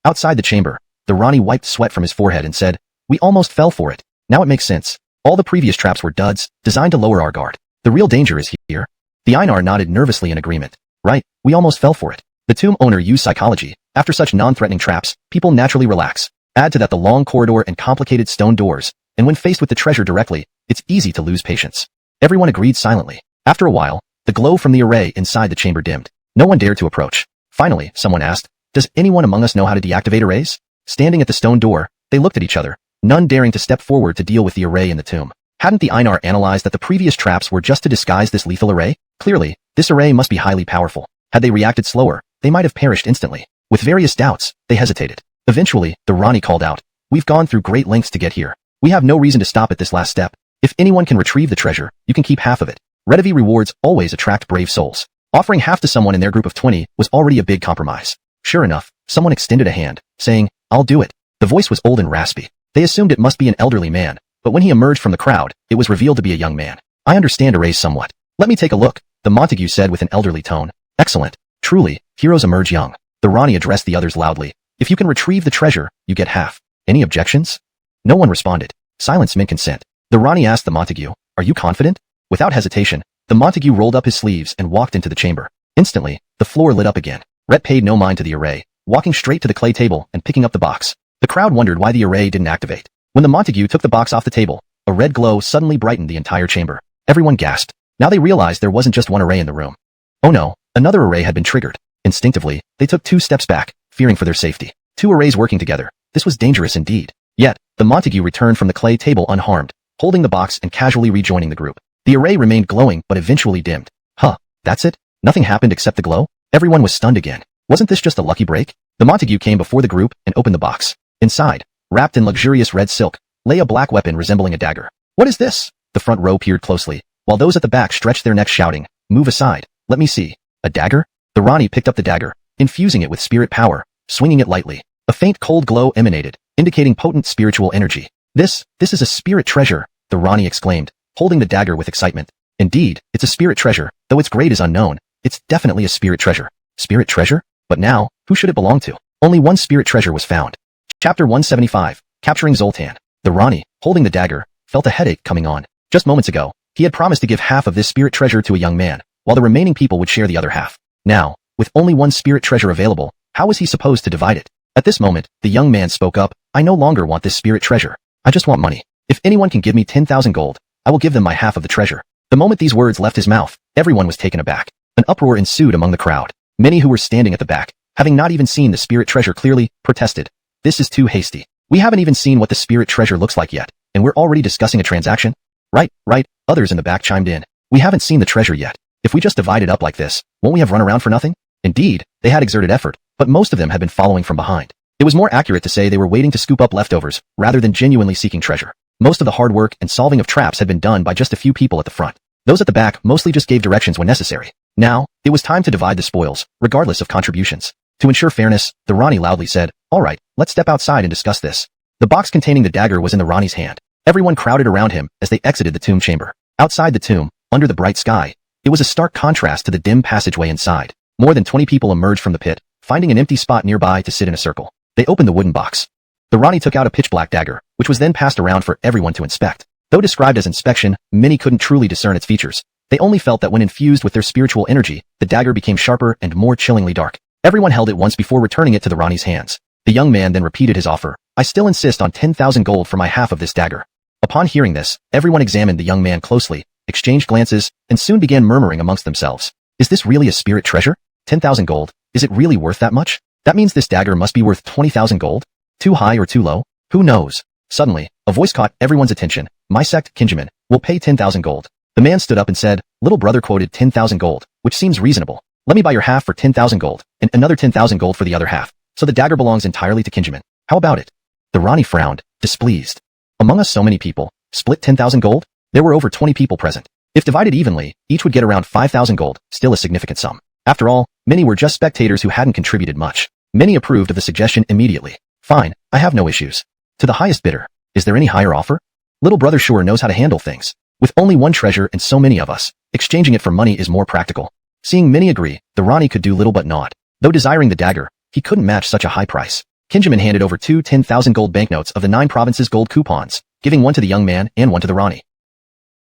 S1: Outside the chamber, the Rani wiped sweat from his forehead and said, "We almost fell for it. Now it makes sense. All the previous traps were duds, designed to lower our guard. The real danger is here." The Einar nodded nervously in agreement. Right, we almost fell for it. The tomb owner used psychology. After such non-threatening traps, people naturally relax. Add to that the long corridor and complicated stone doors, and when faced with the treasure directly, it's easy to lose patience. Everyone agreed silently. After a while, the glow from the array inside the chamber dimmed. No one dared to approach. Finally, someone asked, "Does anyone among us know how to deactivate arrays?" Standing at the stone door, they looked at each other, none daring to step forward to deal with the array in the tomb. Hadn't the Einar analyzed that the previous traps were just to disguise this lethal array? Clearly, this array must be highly powerful. Had they reacted slower, they might have perished instantly. With various doubts, they hesitated. Eventually, the Rani called out, "We've gone through great lengths to get here. We have no reason to stop at this last step. If anyone can retrieve the treasure, you can keep half of it." Redivi rewards always attract brave souls. Offering half to someone in their group of 20 was already a big compromise. Sure enough, someone extended a hand, saying, "I'll do it." The voice was old and raspy. They assumed it must be an elderly man, but when he emerged from the crowd, it was revealed to be a young man. "I understand arrays somewhat. Let me take a look," the Montague said with an elderly tone. "Excellent. Truly, heroes emerge young." The Rani addressed the others loudly. "If you can retrieve the treasure, you get half. Any objections?" No one responded. Silence meant consent. The Rani asked the Montague, "Are you confident?" Without hesitation, the Montague rolled up his sleeves and walked into the chamber. Instantly, the floor lit up again. Rhett paid no mind to the array, walking straight to the clay table and picking up the box. The crowd wondered why the array didn't activate. When the Montague took the box off the table, a red glow suddenly brightened the entire chamber. Everyone gasped. Now they realized there wasn't just one array in the room. Oh no, another array had been triggered. Instinctively, they took 2 steps back, fearing for their safety. 2 arrays working together. This was dangerous indeed. Yet, the Montague returned from the clay table unharmed, holding the box and casually rejoining the group. The array remained glowing but eventually dimmed. Huh, that's it? Nothing happened except the glow? Everyone was stunned again. Wasn't this just a lucky break? The Montague came before the group and opened the box. Inside, wrapped in luxurious red silk, lay a black weapon resembling a dagger. What is this? The front row peered closely, while those at the back stretched their necks shouting, move aside, let me see. A dagger? The Rani picked up the dagger, infusing it with spirit power, swinging it lightly. A faint cold glow emanated, indicating potent spiritual energy. This is a spirit treasure, the Rani exclaimed, holding the dagger with excitement. Indeed, it's a spirit treasure, though its grade is unknown. It's definitely a spirit treasure. Spirit treasure? But now, who should it belong to? Only one spirit treasure was found. Chapter 175, Capturing Zoltan. The Rani, holding the dagger, felt a headache coming on. Just moments ago, he had promised to give half of this spirit treasure to a young man, while the remaining people would share the other half. Now, with only one spirit treasure available, how was he supposed to divide it? At this moment, the young man spoke up, I no longer want this spirit treasure. I just want money. If anyone can give me 10,000 gold, I will give them my half of the treasure. The moment these words left his mouth, everyone was taken aback. An uproar ensued among the crowd. Many who were standing at the back, having not even seen the spirit treasure clearly, protested. This is too hasty. We haven't even seen what the spirit treasure looks like yet, and we're already discussing a transaction? Right, others in the back chimed in. We haven't seen the treasure yet. If we just divide it up like this, won't we have run around for nothing? Indeed, they had exerted effort, but most of them had been following from behind. It was more accurate to say they were waiting to scoop up leftovers, rather than genuinely seeking treasure. Most of the hard work and solving of traps had been done by just a few people at the front. Those at the back mostly just gave directions when necessary. Now, it was time to divide the spoils, regardless of contributions. To ensure fairness, the Rani loudly said, all right, let's step outside and discuss this. The box containing the dagger was in the Rani's hand. Everyone crowded around him as they exited the tomb chamber. Outside the tomb, under the bright sky, it was a stark contrast to the dim passageway inside. More than 20 people emerged from the pit, finding an empty spot nearby to sit in a circle. They opened the wooden box. The Rani took out a pitch-black dagger, which was then passed around for everyone to inspect. Though described as inspection, many couldn't truly discern its features. They only felt that when infused with their spiritual energy, the dagger became sharper and more chillingly dark. Everyone held it once before returning it to the Rani's hands. The young man then repeated his offer. I still insist on 10,000 gold for my half of this dagger. Upon hearing this, everyone examined the young man closely, exchanged glances, and soon began murmuring amongst themselves. Is this really a spirit treasure? 10,000 gold? Is it really worth that much? That means this dagger must be worth 20,000 gold? Too high or too low? Who knows? Suddenly, a voice caught everyone's attention. My sect, Kinjamin, will pay 10,000 gold. The man stood up and said, little brother quoted 10,000 gold, which seems reasonable. Let me buy your half for 10,000 gold, and another 10,000 gold for the other half. So the dagger belongs entirely to Kinjamin. How about it? The Rani frowned, displeased. Among us so many people, split 10,000 gold? There were over 20 people present. If divided evenly, each would get around 5,000 gold, still a significant sum. After all, many were just spectators who hadn't contributed much. Many approved of the suggestion immediately. Fine, I have no issues. To the highest bidder, is there any higher offer? Little brother sure knows how to handle things. With only one treasure and so many of us, exchanging it for money is more practical. Seeing many agree, the Rani could do little but nod. Though desiring the dagger, he couldn't match such a high price. Kinjamin handed over two 10,000 gold banknotes of the 9 provinces' gold coupons, giving one to the young man and one to the Rani.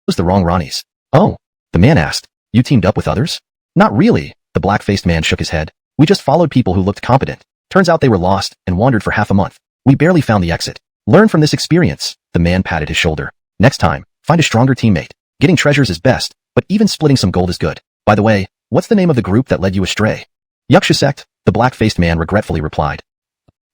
S1: Was the wrong Ranis? Oh, the man asked. You teamed up with others? Not really, the black-faced man shook his head. We just followed people who looked competent. Turns out they were lost and wandered for half a month. We barely found the exit. Learn from this experience, the man patted his shoulder. Next time, find a stronger teammate. Getting treasures is best, but even splitting some gold is good. By the way, what's the name of the group that led you astray? Yaksha sect, the black-faced man regretfully replied.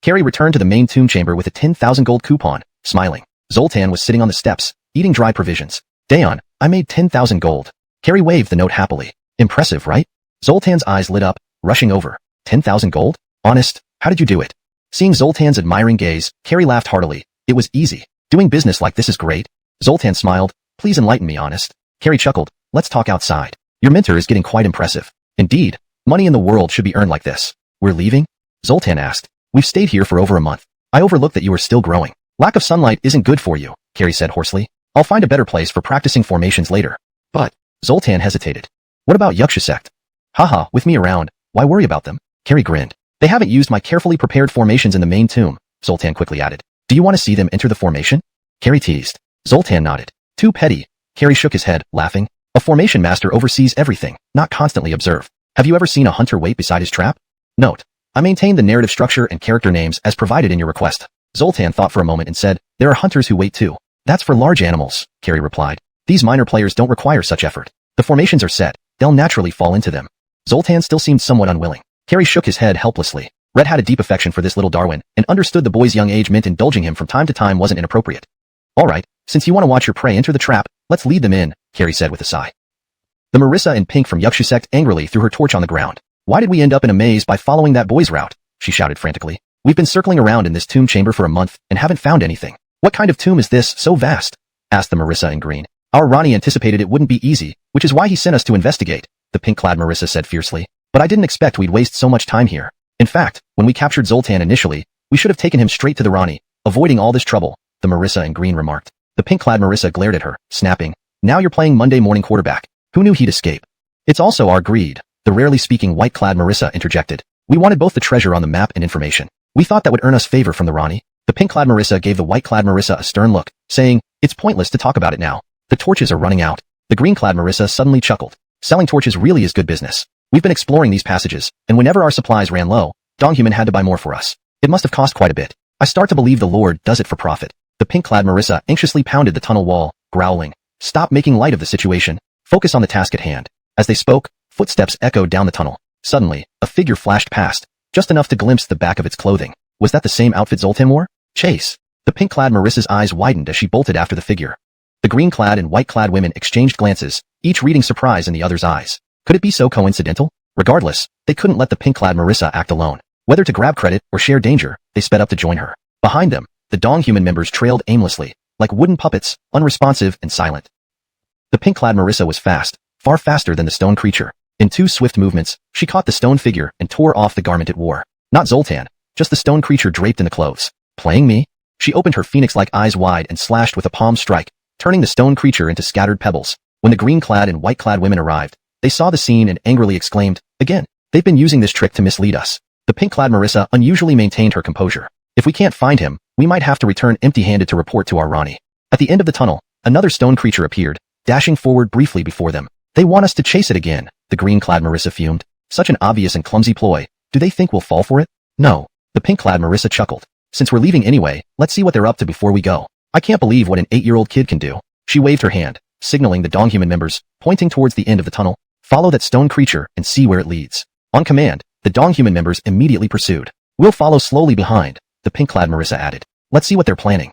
S1: Carrie returned to the main tomb chamber with a 10,000 gold coupon, smiling. Zoltan was sitting on the steps, eating dry provisions. Dayon, I made 10,000 gold. Carrie waved the note happily. Impressive, right? Zoltan's eyes lit up, rushing over. 10,000 gold? Honest, how did you do it? Seeing Zoltan's admiring gaze, Carrie laughed heartily. It was easy. Doing business like this is great. Zoltan smiled. Please enlighten me, Honest. Carrie chuckled. Let's talk outside. Your mentor is getting quite impressive. Indeed, money in the world should be earned like this. We're leaving? Zoltan asked. We've stayed here for over a month. I overlooked that you were still growing. Lack of sunlight isn't good for you, Carrie said hoarsely. I'll find a better place for practicing formations later. But, Zoltan hesitated. What about Yaksha sect? Haha, with me around, why worry about them? Carrie grinned. They haven't used my carefully prepared formations in the main tomb, Zoltan quickly added. Do you want to see them enter the formation? Carrie teased. Zoltan nodded. Too petty. Carrie shook his head, laughing. A formation master oversees everything, not constantly observe. Have you ever seen a hunter wait beside his trap? Note. I maintain the narrative structure and character names as provided in your request. Zoltan thought for a moment and said, there are hunters who wait too. That's for large animals, Carrie replied. These minor players don't require such effort. The formations are set, they'll naturally fall into them. Zoltan still seemed somewhat unwilling. Carrie shook his head helplessly. Red had a deep affection for this little Darwin, and understood the boy's young age meant indulging him from time to time wasn't inappropriate. Alright, since you want to watch your prey enter the trap, let's lead them in, Carrie said with a sigh. The Marissa and Pink from Yaksha sect angrily threw her torch on the ground. Why did we end up in a maze by following that boy's route? she shouted frantically. We've been circling around in this tomb chamber for a month and haven't found anything. What kind of tomb is this so vast? Asked the Marissa in green. Our Ronnie anticipated it wouldn't be easy, which is why he sent us to investigate, the pink-clad Marissa said fiercely. But I didn't expect we'd waste so much time here. In fact, when we captured Zoltan initially, we should have taken him straight to the Ronnie, avoiding all this trouble, the Marissa in green remarked. The pink-clad Marissa glared at her, snapping, now you're playing Monday morning quarterback. Who knew he'd escape? It's also our greed, the rarely speaking white-clad Marissa interjected. We wanted both the treasure on the map and information. We thought that would earn us favor from the Ronnie. The pink-clad Marissa gave the white-clad Marissa a stern look, saying, it's pointless to talk about it now. The torches are running out. The green-clad Marissa suddenly chuckled. Selling torches really is good business. We've been exploring these passages, and whenever our supplies ran low, Donghuman had to buy more for us. It must have cost quite a bit. I start to believe the Lord does it for profit. The pink-clad Marissa anxiously pounded the tunnel wall, growling, stop making light of the situation. Focus on the task at hand. As they spoke, footsteps echoed down the tunnel. Suddenly, a figure flashed past, just enough to glimpse the back of its clothing. Was that the same outfit Zoltan wore? Chase. The pink-clad Marissa's eyes widened as she bolted after the figure. The green-clad and white-clad women exchanged glances, each reading surprise in the other's eyes. Could it be so coincidental? Regardless, they couldn't let the pink-clad Marissa act alone. Whether to grab credit or share danger, they sped up to join her. Behind them, the Donghuman members trailed aimlessly, like wooden puppets, unresponsive and silent. The pink-clad Marissa was fast, far faster than the stone creature. In 2 swift movements, she caught the stone figure and tore off the garment it wore. Not Zoltan, just the stone creature draped in the clothes. Playing me? She opened her phoenix-like eyes wide and slashed with a palm strike, turning the stone creature into scattered pebbles. When the green-clad and white-clad women arrived, they saw the scene and angrily exclaimed, again, they've been using this trick to mislead us. The pink-clad Marissa unusually maintained her composure. If we can't find him, we might have to return empty-handed to report to our Ronnie. At the end of the tunnel, another stone creature appeared, dashing forward briefly before them. They want us to chase it again, the green-clad Marissa fumed. Such an obvious and clumsy ploy. Do they think we'll fall for it? No. The pink-clad Marissa chuckled. Since we're leaving anyway, let's see what they're up to before we go. I can't believe what an 8-year-old kid can do. She waved her hand, signaling the Donghuman members, pointing towards the end of the tunnel. Follow that stone creature and see where it leads. On command, the Donghuman members immediately pursued. We'll follow slowly behind, the pink-clad Marissa added. Let's see what they're planning.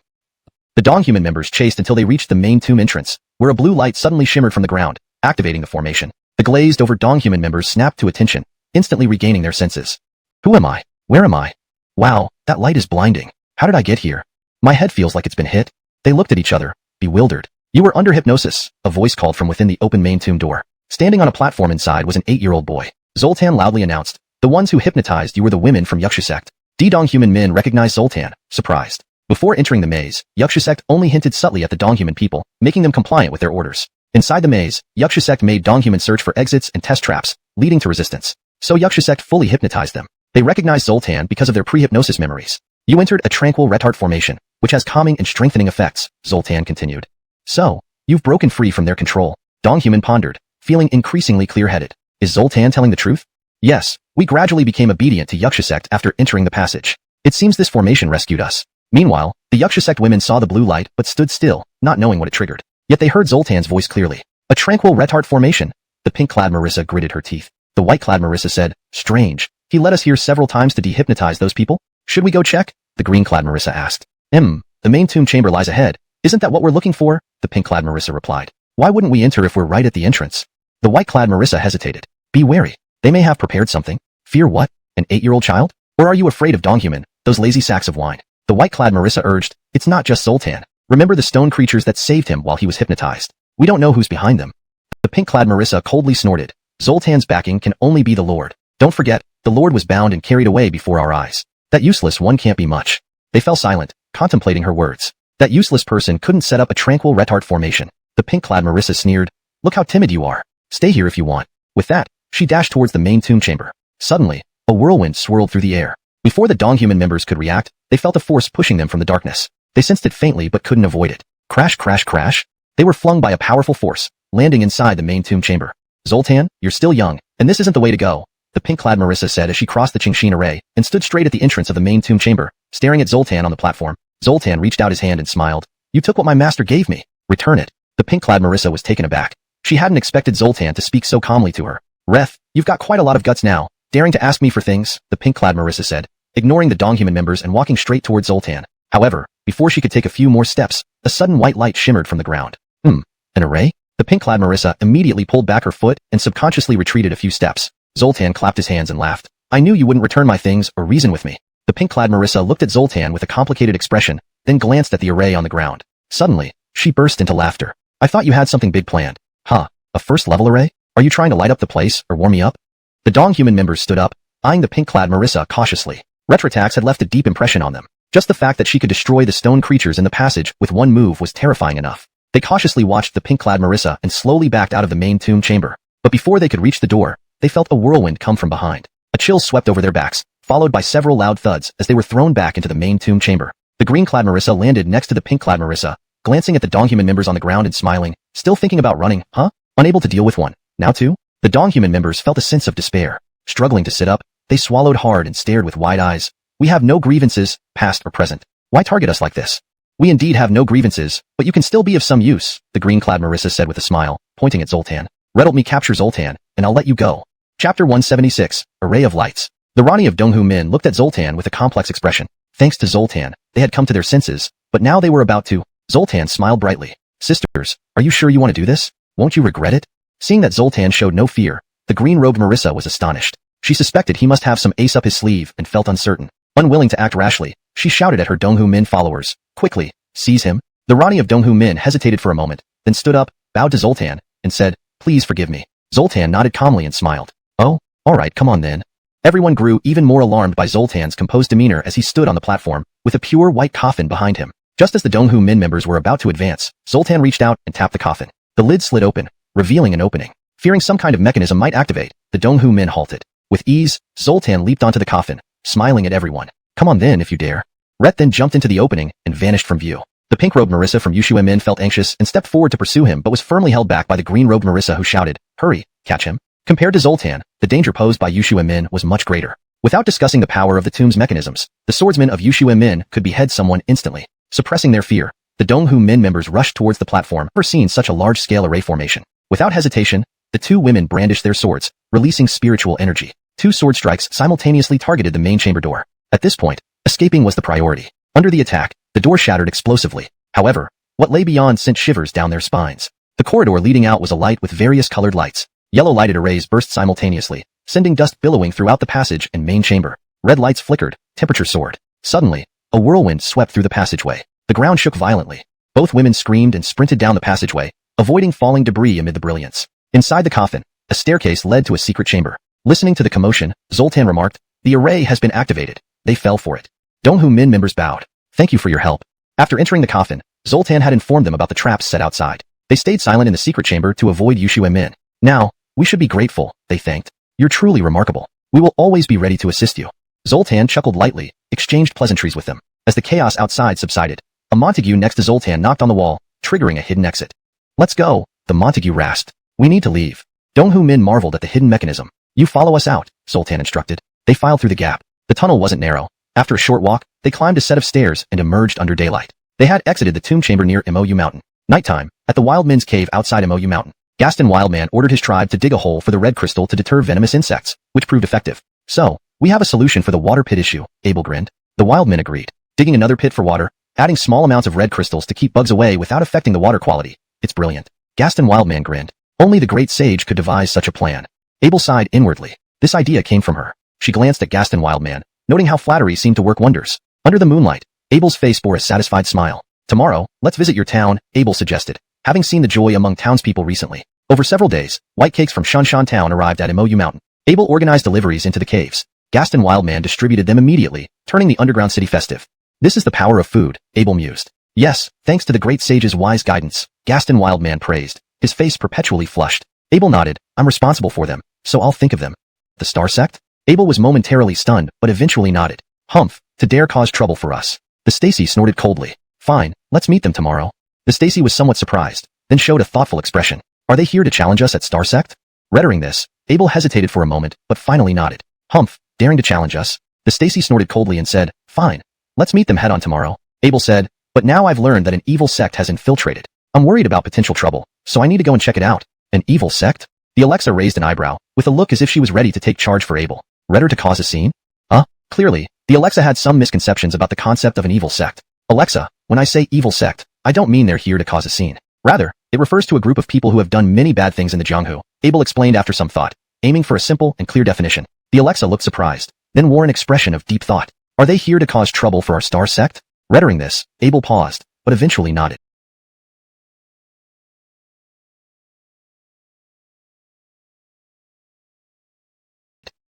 S1: The Donghuman members chased until they reached the main tomb entrance, where a blue light suddenly shimmered from the ground, activating the formation. The glazed-over Donghuman members snapped to attention, instantly regaining their senses. Who am I? Where am I? Wow, that light is blinding. How did I get here? My head feels like it's been hit. They looked at each other, bewildered. You were under hypnosis, a voice called from within the open main tomb door. Standing on a platform inside was an 8-year-old boy. Zoltan loudly announced, the ones who hypnotized you were the women from Kyushu sect. The Donghuman men recognized Zoltan, surprised. Before entering the maze, Kyushu sect only hinted subtly at the Donghuman people, making them compliant with their orders. Inside the maze, Kyushu sect made Donghuman search for exits and test traps, leading to resistance. So Kyushu sect fully hypnotized them. They recognized Zoltan because of their pre-hypnosis memories. You entered a tranquil retard formation, which has calming and strengthening effects, Zoltan continued. So, you've broken free from their control. Donghuman pondered, feeling increasingly clear-headed. Is Zoltan telling the truth? Yes, we gradually became obedient to Kyushu sect after entering the passage. It seems this formation rescued us. Meanwhile, the Kyushu sect women saw the blue light but stood still, not knowing what it triggered. Yet they heard Zoltan's voice clearly. A tranquil retard formation. The pink-clad Marissa gritted her teeth. The white-clad Marissa said, strange. He led us here several times to dehypnotize those people? Should we go check? The green-clad Marissa asked. The main tomb chamber lies ahead. Isn't that what we're looking for? The pink-clad Marissa replied. Why wouldn't we enter if we're right at the entrance? The white-clad Marissa hesitated. Be wary. They may have prepared something. Fear what? An 8-year-old child? Or are you afraid of Donghuman, those lazy sacks of wine? The white-clad Marissa urged, it's not just Zoltan. Remember the stone creatures that saved him while he was hypnotized. We don't know who's behind them. The pink-clad Marissa coldly snorted. Zoltan's backing can only be the Lord. Don't forget, the Lord was bound and carried away before our eyes. That useless one can't be much. They fell silent, contemplating her words. That useless person couldn't set up a tranquil retard formation. The pink-clad Marissa sneered. Look how timid you are. Stay here if you want. With that, she dashed towards the main tomb chamber. Suddenly, a whirlwind swirled through the air. Before the Donghuman members could react, they felt a force pushing them from the darkness. They sensed it faintly but couldn't avoid it. Crash, crash, crash. They were flung by a powerful force, landing inside the main tomb chamber. Zoltan, you're still young, and this isn't the way to go, the pink-clad Marissa said as she crossed the Qingxin array and stood straight at the entrance of the main tomb chamber, staring at Zoltan on the platform. Zoltan reached out his hand and smiled. You took what my master gave me. Return it. The pink-clad Marissa was taken aback. She hadn't expected Zoltan to speak so calmly to her. Reth, you've got quite a lot of guts now, daring to ask me for things, the pink-clad Marissa said, ignoring the Donghuman members and walking straight towards Zoltan. However, before she could take a few more steps, a sudden white light shimmered from the ground. An array? The pink-clad Marissa immediately pulled back her foot and subconsciously retreated a few steps. Zoltan clapped his hands and laughed. I knew you wouldn't return my things or reason with me. The pink-clad Marissa looked at Zoltan with a complicated expression, then glanced at the array on the ground. Suddenly, she burst into laughter. I thought you had something big planned. Huh, a first-level array? Are you trying to light up the place or warm me up? The Dong-human members stood up, eyeing the pink-clad Marissa cautiously. Retrotax had left a deep impression on them. Just the fact that she could destroy the stone creatures in the passage with one move was terrifying enough. They cautiously watched the pink-clad Marissa and slowly backed out of the main tomb chamber. But before they could reach the door, they felt a whirlwind come from behind. A chill swept over their backs, followed by several loud thuds as they were thrown back into the main tomb chamber. The green-clad Marissa landed next to the pink-clad Marissa, glancing at the Dong-human members on the ground and smiling, still thinking about running, huh? Unable to deal with one. Now too? The Dong-human members felt a sense of despair. Struggling to sit up, they swallowed hard and stared with wide eyes. We have no grievances, past or present. Why target us like this? We indeed have no grievances, but you can still be of some use, the green-clad Marissa said with a smile, pointing at Zoltan. Help me capture Zoltan, and I'll let you go. Chapter 176, Array of Lights. The Rani of Donghua Min looked at Zoltan with a complex expression. Thanks to Zoltan, they had come to their senses, but now they were about to. Zoltan smiled brightly. Sisters, are you sure you want to do this? Won't you regret it? Seeing that Zoltan showed no fear, the green-robed Marissa was astonished. She suspected he must have some ace up his sleeve and felt uncertain. Unwilling to act rashly, she shouted at her Donghua Min followers. Quickly, seize him. The Rani of Donghua Min hesitated for a moment, then stood up, bowed to Zoltan, and said, Please forgive me. Zoltan nodded calmly and smiled. Oh, alright, come on then. Everyone grew even more alarmed by Zoltan's composed demeanor as he stood on the platform, with a pure white coffin behind him. Just as the Donghua Min members were about to advance, Zoltan reached out and tapped the coffin. The lid slid open, revealing an opening. Fearing some kind of mechanism might activate, the Donghua Min halted. With ease, Zoltan leaped onto the coffin, smiling at everyone. Come on then if you dare. Ret then jumped into the opening and vanished from view. The pink-robed Marissa from Kyushu Min felt anxious and stepped forward to pursue him but was firmly held back by the green-robed Marissa who shouted, Hurry, catch him. Compared to Zoltan, the danger posed by Kyushu Min was much greater. Without discussing the power of the tomb's mechanisms, the swordsmen of Kyushu Min could behead someone instantly. Suppressing their fear, the Donghua Min members rushed towards the platform, never seen such a large-scale array formation. Without hesitation, the two women brandished their swords, releasing spiritual energy. Two sword strikes simultaneously targeted the main chamber door. At this point, escaping was the priority. Under the attack, the door shattered explosively. However, what lay beyond sent shivers down their spines. The corridor leading out was alight with various colored lights. Yellow lighted arrays burst simultaneously, sending dust billowing throughout the passage and main chamber. Red lights flickered, temperature soared. Suddenly, a whirlwind swept through the passageway. The ground shook violently. Both women screamed and sprinted down the passageway, avoiding falling debris amid the brilliance. Inside the coffin, a staircase led to a secret chamber. Listening to the commotion, Zoltan remarked, The array has been activated. They fell for it. Donghua Min members bowed. Thank you for your help. After entering the coffin, Zoltan had informed them about the traps set outside. They stayed silent in the secret chamber to avoid Kyushu Min. Now, we should be grateful, they thanked. You're truly remarkable. We will always be ready to assist you. Zoltan chuckled lightly, exchanged pleasantries with them. As the chaos outside subsided, a Montague next to Zoltan knocked on the wall, triggering a hidden exit. Let's go, the Montague rasped. We need to leave. Donghua Min marveled at the hidden mechanism. You follow us out, Zoltan instructed. They filed through the gap. The tunnel wasn't narrow. After a short walk, they climbed a set of stairs and emerged under daylight. They had exited the tomb chamber near Mou Mountain. Nighttime, at the Wild Men's cave outside Mou Mountain, Gaston Wildman ordered his tribe to dig a hole for the red crystal to deter venomous insects, which proved effective. So, we have a solution for the water pit issue, Abel grinned. The wild men agreed. Digging another pit for water, adding small amounts of red crystals to keep bugs away without affecting the water quality. It's brilliant. Gaston Wildman grinned. Only the great sage could devise such a plan. Abel sighed inwardly. This idea came from her. She glanced at Gaston Wildman, noting how flattery seemed to work wonders. Under the moonlight, Abel's face bore a satisfied smile. Tomorrow, let's visit your town, Abel suggested, having seen the joy among townspeople recently. Over several days, white cakes from Shanshan Town arrived at Mou Mountain. Abel organized deliveries into the caves. Gaston Wildman distributed them immediately, turning the underground city festive. This is the power of food, Abel mused. Yes, thanks to the great sage's wise guidance, Gaston Wildman praised, his face perpetually flushed. Abel nodded. I'm responsible for them, so I'll think of them. The Star Sect? Abel was momentarily stunned, but eventually nodded. Humph, to dare cause trouble for us. The Stacy snorted coldly. Fine, let's meet them tomorrow. The Stacy was somewhat surprised, then showed a thoughtful expression. Are they here to challenge us at Star Sect? Rettering this, Abel hesitated for a moment, but finally nodded. Humph, daring to challenge us? The Stacy snorted coldly and said, Fine, let's meet them head-on tomorrow. Abel said, but now I've learned that an evil sect has infiltrated. I'm worried about potential trouble, so I need to go and check it out. An evil sect? The Alexa raised an eyebrow, with a look as if she was ready to take charge for Abel. Redder to cause a scene? Clearly, the Alexa had some misconceptions about the concept of an evil sect. Alexa, when I say evil sect, I don't mean they're here to cause a scene. Rather, it refers to a group of people who have done many bad things in the Donghua, Abel explained after some thought, aiming for a simple and clear definition. The Alexa looked surprised, then wore an expression of deep thought. Are they here to cause trouble for our star sect? Uttering this, Abel paused, but eventually nodded.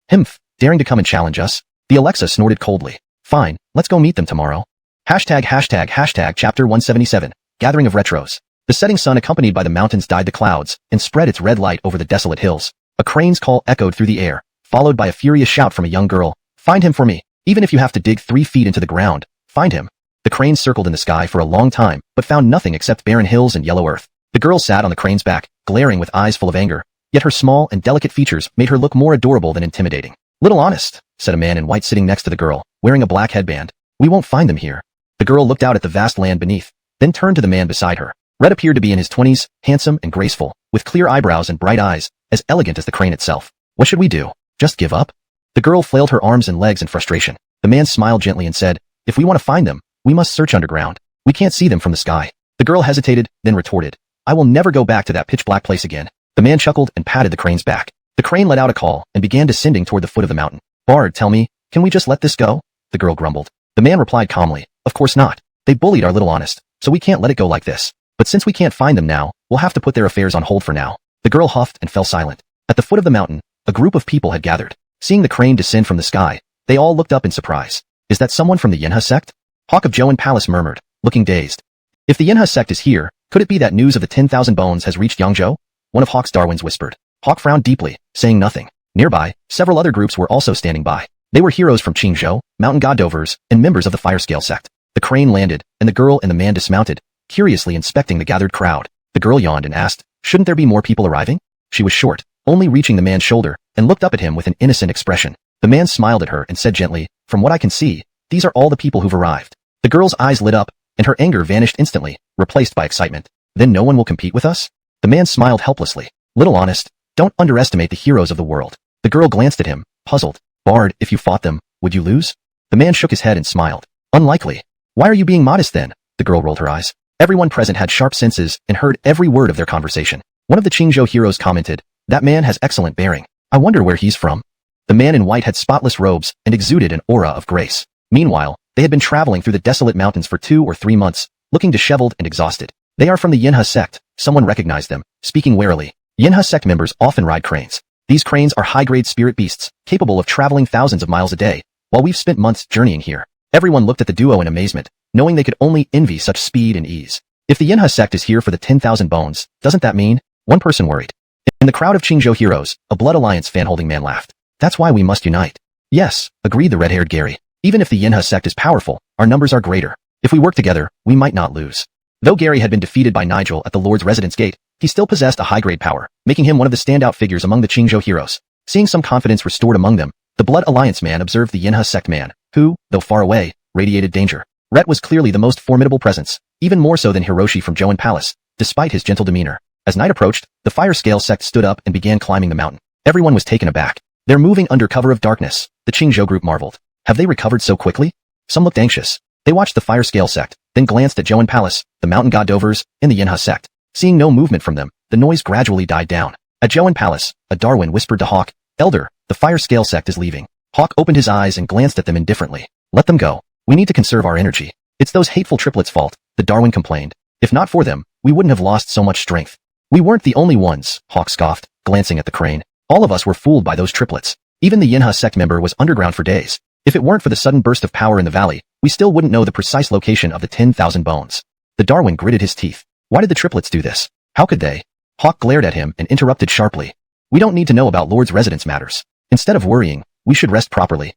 S1: Himph, daring to come and challenge us? The Alexa snorted coldly. Fine, let's go meet them tomorrow. Hashtag chapter 177, Gathering of Retros. The setting sun accompanied by the mountains dyed the clouds and spread its red light over the desolate hills. A crane's call echoed through the air, followed by a furious shout from a young girl. Find him for me, even if you have to dig 3 feet into the ground. Find him. The crane circled in the sky for a long time, but found nothing except barren hills and yellow earth. The girl sat on the crane's back, glaring with eyes full of anger, yet her small and delicate features made her look more adorable than intimidating. Little honest, said a man in white sitting next to the girl, wearing a black headband. We won't find them here. The girl looked out at the vast land beneath, then turned to the man beside her. Red appeared to be in his 20s, handsome and graceful, with clear eyebrows and bright eyes, as elegant as the crane itself. What should we do? Just give up? The girl flailed her arms and legs in frustration. The man smiled gently and said, if we want to find them, we must search underground. We can't see them from the sky. The girl hesitated, then retorted, I will never go back to that pitch-black place again. The man chuckled and patted the crane's back. The crane let out a call and began descending toward the foot of the mountain. Bard, tell me, can we just let this go? The girl grumbled. The man replied calmly, of course not. They bullied our little honest, so we can't let it go like this. But since we can't find them now, we'll have to put their affairs on hold for now. The girl huffed and fell silent. At the foot of the mountain, a group of people had gathered. Seeing the crane descend from the sky, they all looked up in surprise. Is that someone from the Yenha sect? Hawk of Joan Palace murmured, looking dazed. If the Yenha sect is here, could it be that news of the 10,000 bones has reached Yangzhou? One of Hawk's Darwins whispered. Hawk frowned deeply, saying nothing. Nearby, several other groups were also standing by. They were heroes from Qingzhou, mountain god dovers, and members of the Firescale sect. The crane landed, and the girl and the man dismounted, curiously inspecting the gathered crowd. The girl yawned and asked, shouldn't there be more people arriving? She was short, only reaching the man's shoulder, and looked up at him with an innocent expression. The man smiled at her and said gently, from what I can see, these are all the people who've arrived. The girl's eyes lit up, and her anger vanished instantly, replaced by excitement. Then no one will compete with us? The man smiled helplessly. Little honest, don't underestimate the heroes of the world. The girl glanced at him, puzzled. Bard, if you fought them, would you lose? The man shook his head and smiled. Unlikely. Why are you being modest then? The girl rolled her eyes. Everyone present had sharp senses and heard every word of their conversation. One of the Qingzhou heroes commented, that man has excellent bearing. I wonder where he's from. The man in white had spotless robes and exuded an aura of grace. Meanwhile, they had been traveling through the desolate mountains for 2 or 3 months, looking disheveled and exhausted. They are from the Yenha sect. Someone recognized them, speaking warily. Yenha sect members often ride cranes. These cranes are high-grade spirit beasts, capable of traveling thousands of miles a day, while we've spent months journeying here. Everyone looked at the duo in amazement, knowing they could only envy such speed and ease. If the Yenha sect is here for the 10,000 bones, doesn't that mean? One person worried. In the crowd of Qingzhou heroes, a Blood Alliance fan-holding man laughed. That's why we must unite. Yes, agreed the red-haired Gary. Even if the Yenha sect is powerful, our numbers are greater. If we work together, we might not lose. Though Gary had been defeated by Nigel at the Lord's residence gate, he still possessed a high-grade power, making him one of the standout figures among the Qingzhou heroes. Seeing some confidence restored among them, the Blood Alliance man observed the Yenha sect man, who, though far away, radiated danger. Rhett was clearly the most formidable presence, even more so than Hiroshi from Joan Palace, despite his gentle demeanor. As night approached, the Firescale sect stood up and began climbing the mountain. Everyone was taken aback. They're moving under cover of darkness, the Qingzhou group marveled. Have they recovered so quickly? Some looked anxious. They watched the Firescale sect, then glanced at Joan Palace, the mountain god dovers, and the Yenha sect. Seeing no movement from them, the noise gradually died down. At Joan Palace, a Darwin whispered to Hawk, Elder, the Firescale sect is leaving. Hawk opened his eyes and glanced at them indifferently. Let them go. We need to conserve our energy. It's those hateful triplets' fault, the Darwin complained. If not for them, we wouldn't have lost so much strength. We weren't the only ones, Hawk scoffed, glancing at the crane. All of us were fooled by those triplets. Even the Yenha sect member was underground for days. If it weren't for the sudden burst of power in the valley, we still wouldn't know the precise location of the 10,000 bones. The Darwin gritted his teeth. Why did the triplets do this? How could they? Hawk glared at him and interrupted sharply. We don't need to know about Lord's residence matters. Instead of worrying, we should rest properly.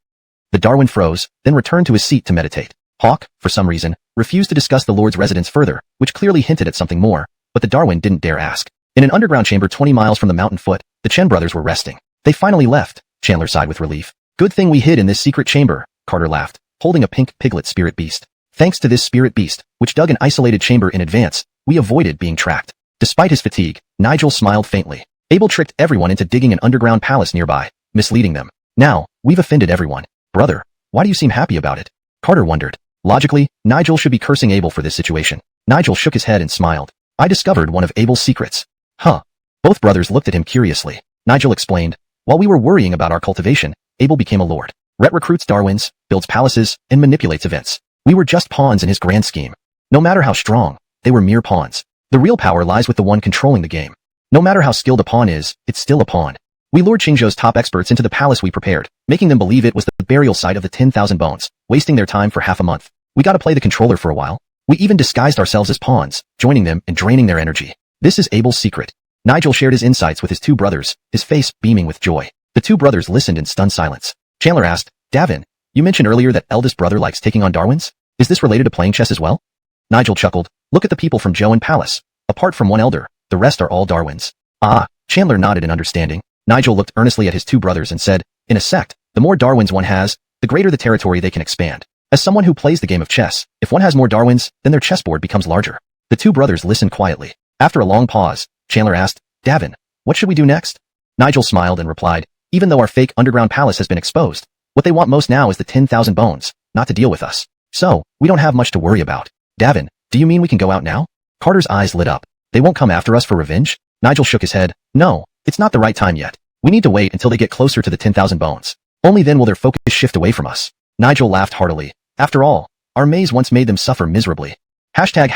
S1: The Darwin froze, then returned to his seat to meditate. Hawk, for some reason, refused to discuss the Lord's residence further, which clearly hinted at something more, but the Darwin didn't dare ask. In an underground chamber 20 miles from the mountain foot, the Chen brothers were resting. They finally left, Chandler sighed with relief. Good thing we hid in this secret chamber, Carter laughed, holding a pink piglet spirit beast. Thanks to this spirit beast, which dug an isolated chamber in advance, we avoided being tracked. Despite his fatigue, Nigel smiled faintly. Abel tricked everyone into digging an underground palace nearby, misleading them. Now, we've offended everyone. Brother, why do you seem happy about it? Carter wondered. Logically, Nigel should be cursing Abel for this situation. Nigel shook his head and smiled. I discovered one of Abel's secrets. Huh. Both brothers looked at him curiously. Nigel explained. While we were worrying about our cultivation, Abel became a lord. Rhett recruits Darwins, builds palaces, and manipulates events. We were just pawns in his grand scheme. No matter how strong, they were mere pawns. The real power lies with the one controlling the game. No matter how skilled a pawn is, it's still a pawn. We lured Qingzhou's top experts into the palace we prepared, making them believe it was the burial site of the 10,000 bones, wasting their time for half a month. We got to play the controller for a while. We even disguised ourselves as pawns, joining them and draining their energy. This is Abel's secret. Nigel shared his insights with his two brothers, his face beaming with joy. The two brothers listened in stunned silence. Chandler asked, Davin, you mentioned earlier that eldest brother likes taking on Darwins? Is this related to playing chess as well? Nigel chuckled. Look at the people from Joan Palace. Apart from one elder, the rest are all Darwins. Ah, Chandler nodded in understanding. Nigel looked earnestly at his two brothers and said, in a sect, the more Darwins one has, the greater the territory they can expand. As someone who plays the game of chess, if one has more Darwins, then their chessboard becomes larger. The two brothers listened quietly. After a long pause, Chandler asked, Davin, what should we do next? Nigel smiled and replied, even though our fake underground palace has been exposed, what they want most now is the 10,000 bones, not to deal with us. So, we don't have much to worry about. Davin, do you mean we can go out now? Carter's eyes lit up. They won't come after us for revenge? Nigel shook his head. No, it's not the right time yet. We need to wait until they get closer to the 10,000 bones. Only then will their focus shift away from us. Nigel laughed heartily. After all, our maze once made them suffer miserably. Hashtag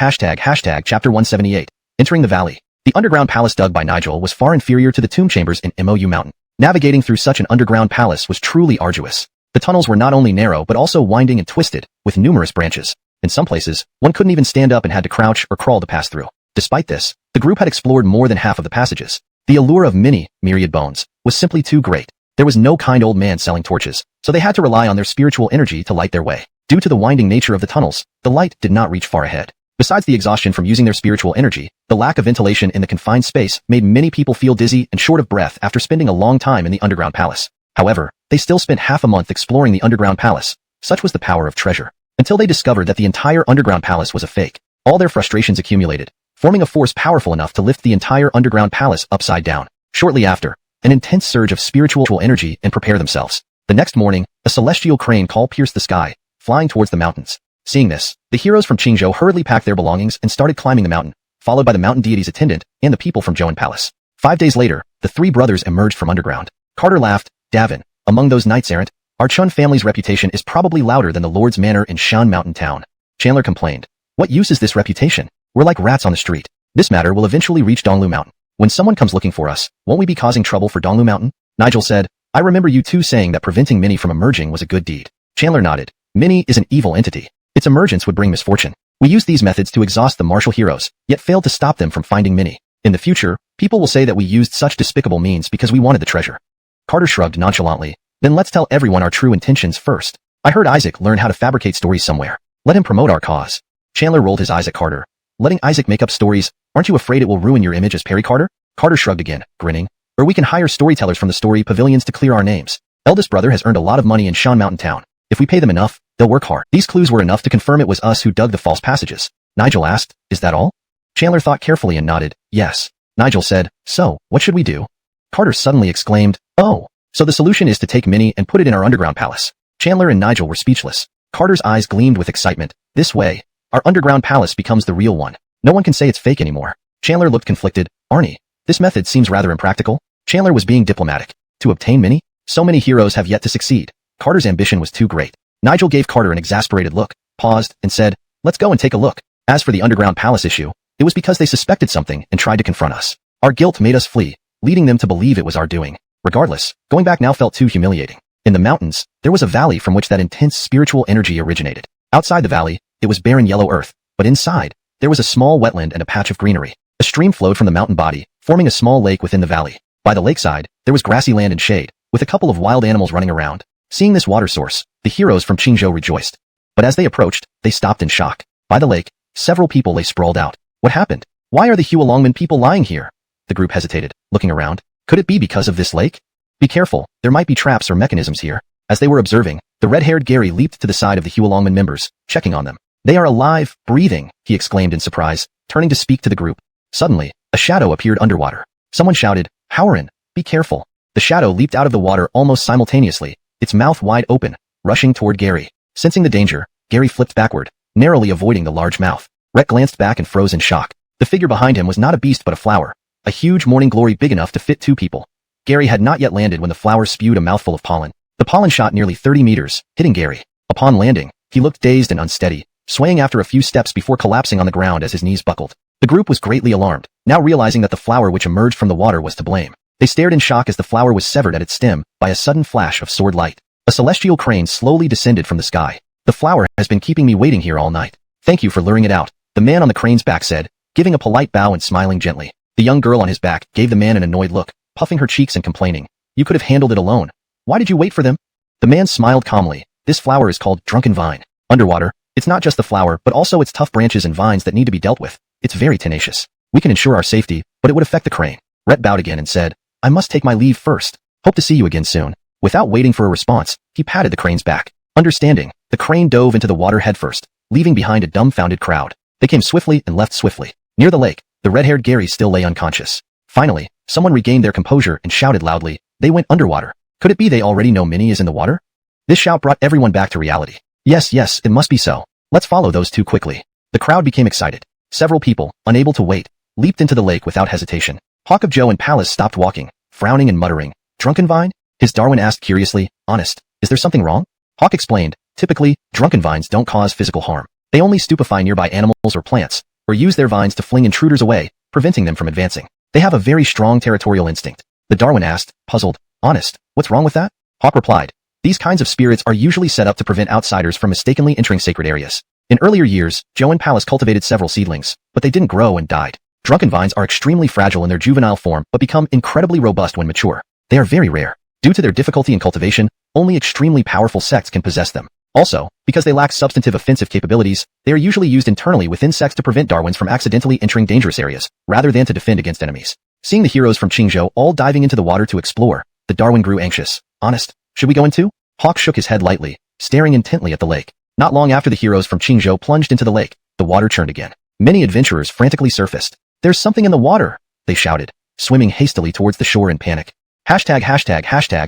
S1: chapter 178. Entering the valley. The underground palace dug by Nigel was far inferior to the tomb chambers in Mou Mountain. Navigating through such an underground palace was truly arduous. The tunnels were not only narrow but also winding and twisted, with numerous branches. In some places, one couldn't even stand up and had to crouch or crawl to pass through. Despite this, the group had explored more than half of the passages. The allure of many, myriad bones was simply too great. There was no kind old man selling torches, so they had to rely on their spiritual energy to light their way. Due to the winding nature of the tunnels, the light did not reach far ahead. Besides the exhaustion from using their spiritual energy, the lack of ventilation in the confined space made many people feel dizzy and short of breath after spending a long time in the underground palace. However, they still spent half a month exploring the underground palace. Such was the power of treasure. Until they discovered that the entire underground palace was a fake. All their frustrations accumulated, forming a force powerful enough to lift the entire underground palace upside down. Shortly after, an intense surge of spiritual energy and prepare themselves. The next morning, a celestial crane call pierced the sky, flying towards the mountains. Seeing this, the heroes from Qingzhou hurriedly packed their belongings and started climbing the mountain, followed by the mountain deity's attendant and the people from Joan Palace. 5 days later, the three brothers emerged from underground. Carter laughed. Davin, among those knights-errant, our Chun family's reputation is probably louder than the Lord's Manor in Shan Mountain Town. Chandler complained. What use is this reputation? We're like rats on the street. This matter will eventually reach Donghua Mountain. When someone comes looking for us, won't we be causing trouble for Donghua Mountain? Nigel said, I remember you two saying that preventing Minnie from emerging was a good deed. Chandler nodded. Minnie is an evil entity. Its emergence would bring misfortune. We used these methods to exhaust the martial heroes, yet failed to stop them from finding Minnie. In the future, people will say that we used such despicable means because we wanted the treasure. Carter shrugged nonchalantly. Then let's tell everyone our true intentions first. I heard Isaac learn how to fabricate stories somewhere. Let him promote our cause. Chandler rolled his eyes at Carter. Letting Isaac make up stories, aren't you afraid it will ruin your image as Perry Carter? Carter shrugged again, grinning. Or we can hire storytellers from the story pavilions to clear our names. Eldest brother has earned a lot of money in Shan Mountain Town. If we pay them enough, they'll work hard. These clues were enough to confirm it was us who dug the false passages. Nigel asked, is that all? Chandler thought carefully and nodded, yes. Nigel said, so, what should we do? Carter suddenly exclaimed, oh, so the solution is to take Minnie and put it in our underground palace. Chandler and Nigel were speechless. Carter's eyes gleamed with excitement. This way, our underground palace becomes the real one. No one can say it's fake anymore. Chandler looked conflicted. Arnie, this method seems rather impractical. Chandler was being diplomatic. To obtain Minnie? So many heroes have yet to succeed. Carter's ambition was too great. Nigel gave Carter an exasperated look, paused, and said, let's go and take a look. As for the underground palace issue, it was because they suspected something and tried to confront us. Our guilt made us flee, leading them to believe it was our doing. Regardless, going back now felt too humiliating. In the mountains, there was a valley from which that intense spiritual energy originated. Outside the valley, it was barren yellow earth, but inside, there was a small wetland and a patch of greenery. A stream flowed from the mountain body, forming a small lake within the valley. By the lakeside, there was grassy land and shade, with a couple of wild animals running around. Seeing this water source, the heroes from Qingzhou rejoiced. But as they approached, they stopped in shock. By the lake, several people lay sprawled out. What happened? Why are the Hualongmen people lying here? The group hesitated, looking around. Could it be because of this lake? Be careful, there might be traps or mechanisms here. As they were observing, the red-haired Gary leaped to the side of the Hualongmen members, checking on them. They are alive, breathing, he exclaimed in surprise, turning to speak to the group. Suddenly, a shadow appeared underwater. Someone shouted, Howren, be careful. The shadow leaped out of the water almost simultaneously, its mouth wide open, rushing toward Gary. Sensing the danger, Gary flipped backward, narrowly avoiding the large mouth. Rhett glanced back and froze in shock. The figure behind him was not a beast but a flower, a huge morning glory big enough to fit 2 people. Gary had not yet landed when the flower spewed a mouthful of pollen. The The pollen shot nearly 30 meters, hitting Gary. Upon landing, he looked dazed and unsteady, swaying after a few steps before collapsing on the ground as his knees buckled. The group was greatly alarmed, now realizing that the flower which emerged from the water was to blame. They stared in shock as the flower was severed at its stem by a sudden flash of sword light. A celestial crane slowly descended from the sky. The flower has been keeping me waiting here all night. Thank you for luring it out, the man on the crane's back said, giving a polite bow and smiling gently. The young girl on his back gave the man an annoyed look, puffing her cheeks and complaining. You could have handled it alone. Why did you wait for them? The man smiled calmly. This flower is called drunken vine. Underwater, it's not just the flower but also its tough branches and vines that need to be dealt with. It's very tenacious. We can ensure our safety, but it would affect the crane. Rhett bowed again and said, I must take my leave first. Hope to see you again soon. Without waiting for a response, he patted the crane's back. Understanding, the crane dove into the water headfirst, leaving behind a dumbfounded crowd. They came swiftly and left swiftly. Near the lake, the red-haired Gary still lay unconscious. Finally, someone regained their composure and shouted loudly, they went underwater. Could it be they already know Minnie is in the water? This shout brought everyone back to reality. Yes, it must be so. Let's follow those two quickly. The crowd became excited. Several people, unable to wait, leaped into the lake without hesitation. Hawk of Joe and Palace stopped walking, frowning and muttering. Drunken vine? His Darwin asked curiously, honest, is there something wrong? Hawk explained, typically, drunken vines don't cause physical harm. They only stupefy nearby animals or plants, or use their vines to fling intruders away, preventing them from advancing. They have a very strong territorial instinct. The Darwin asked, puzzled, honest, what's wrong with that? Hawk replied, these kinds of spirits are usually set up to prevent outsiders from mistakenly entering sacred areas. In earlier years, Joe and Palace cultivated several seedlings, but they didn't grow and died. Drunken vines are extremely fragile in their juvenile form but become incredibly robust when mature. They are very rare. Due to their difficulty in cultivation, only extremely powerful sects can possess them. Also, because they lack substantive offensive capabilities, they are usually used internally within sects to prevent Darwins from accidentally entering dangerous areas, rather than to defend against enemies. Seeing the heroes from Qingzhou all diving into the water to explore, the Darwin grew anxious. Honest, should we go in too? Hawk shook his head lightly, staring intently at the lake. Not long after the heroes from Qingzhou plunged into the lake, the water churned again. Many adventurers frantically surfaced. There's something in the water, they shouted, swimming hastily towards the shore in panic. Hashtag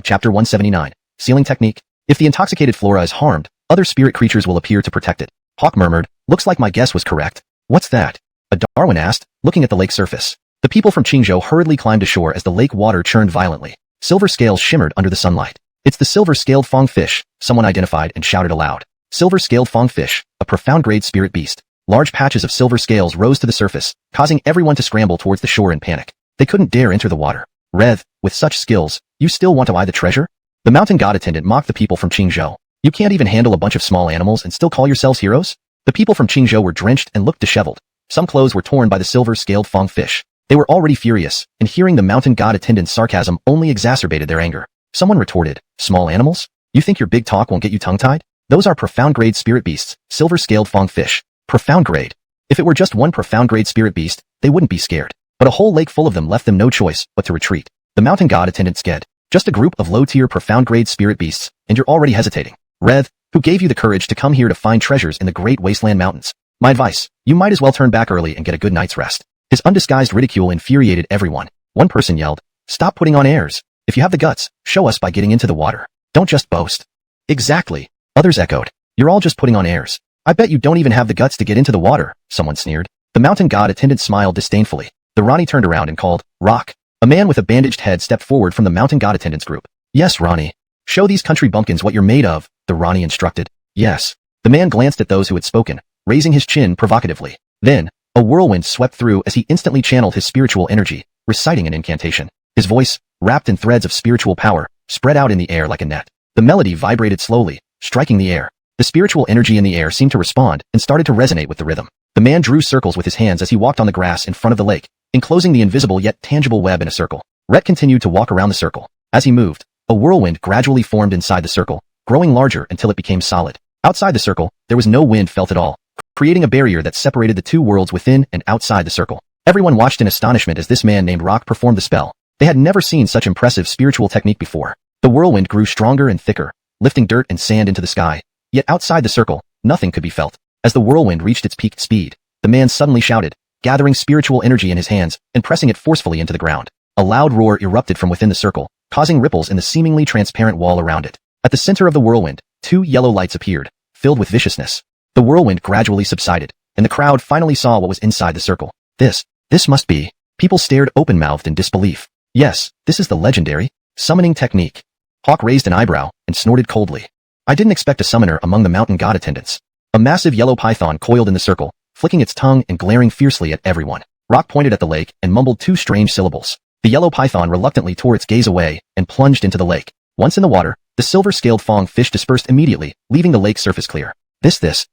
S1: chapter 179, sealing technique. If the intoxicated flora is harmed, other spirit creatures will appear to protect it. Hawk murmured, looks like my guess was correct. What's that? A Darwin asked, looking at the lake surface. The people from Qingzhou hurriedly climbed ashore as the lake water churned violently. Silver scales shimmered under the sunlight. It's the silver-scaled fong fish, someone identified and shouted aloud. Silver-scaled fong fish, a profound-grade spirit beast. Large patches of silver scales rose to the surface, causing everyone to scramble towards the shore in panic. They couldn't dare enter the water. Rev, with such skills, you still want to eye the treasure? The mountain god attendant mocked the people from Qingzhou. You can't even handle a bunch of small animals and still call yourselves heroes? The people from Qingzhou were drenched and looked disheveled. Some clothes were torn by the silver-scaled fong fish. They were already furious, and hearing the mountain god attendant's sarcasm only exacerbated their anger. Someone retorted, small animals? You think your big talk won't get you tongue-tied? Those are profound-grade spirit beasts, silver-scaled fong fish. Profound grade. If it were just one profound-grade spirit beast, they wouldn't be scared. But a whole lake full of them left them no choice but to retreat. The mountain god attendant sked. Just a group of low-tier profound-grade spirit beasts, and you're already hesitating. Rev, who gave you the courage to come here to find treasures in the Great Wasteland Mountains? My advice, you might as well turn back early and get a good night's rest. His undisguised ridicule infuriated everyone. One person yelled, stop putting on airs. If you have the guts, show us by getting into the water. Don't just boast. Exactly. Others echoed. You're all just putting on airs. I bet you don't even have the guts to get into the water, someone sneered. The mountain god attendant smiled disdainfully. The Ronnie turned around and called, Rock. A man with a bandaged head stepped forward from the mountain god attendant's group. Yes, Ronnie. Show these country bumpkins what you're made of, the Ronnie instructed. Yes. The man glanced at those who had spoken, raising his chin provocatively. Then, a whirlwind swept through as he instantly channeled his spiritual energy, reciting an incantation. His voice, wrapped in threads of spiritual power, spread out in the air like a net. The melody vibrated slowly, striking the air. The spiritual energy in the air seemed to respond and started to resonate with the rhythm. The man drew circles with his hands as he walked on the grass in front of the lake, enclosing the invisible yet tangible web in a circle. Rhett continued to walk around the circle. As he moved, a whirlwind gradually formed inside the circle, growing larger until it became solid. Outside the circle, there was no wind felt at all, creating a barrier that separated the two worlds within and outside the circle. Everyone watched in astonishment as this man named Rock performed the spell. They had never seen such impressive spiritual technique before. The whirlwind grew stronger and thicker, lifting dirt and sand into the sky. Yet outside the circle, nothing could be felt. As the whirlwind reached its peak speed, the man suddenly shouted, gathering spiritual energy in his hands and pressing it forcefully into the ground. A loud roar erupted from within the circle, causing ripples in the seemingly transparent wall around it. At the center of the whirlwind, two yellow lights appeared, filled with viciousness. The whirlwind gradually subsided, and the crowd finally saw what was inside the circle. This must be. People stared open-mouthed in disbelief. Yes, this is the legendary summoning technique. Hawk raised an eyebrow and snorted coldly. I didn't expect a summoner among the mountain god attendants. A massive yellow python coiled in the circle, flicking its tongue and glaring fiercely at everyone. Rock pointed at the lake and mumbled two strange syllables. The yellow python reluctantly tore its gaze away and plunged into the lake. Once in the water, the silver-scaled fong fish dispersed immediately, leaving the lake surface clear. This.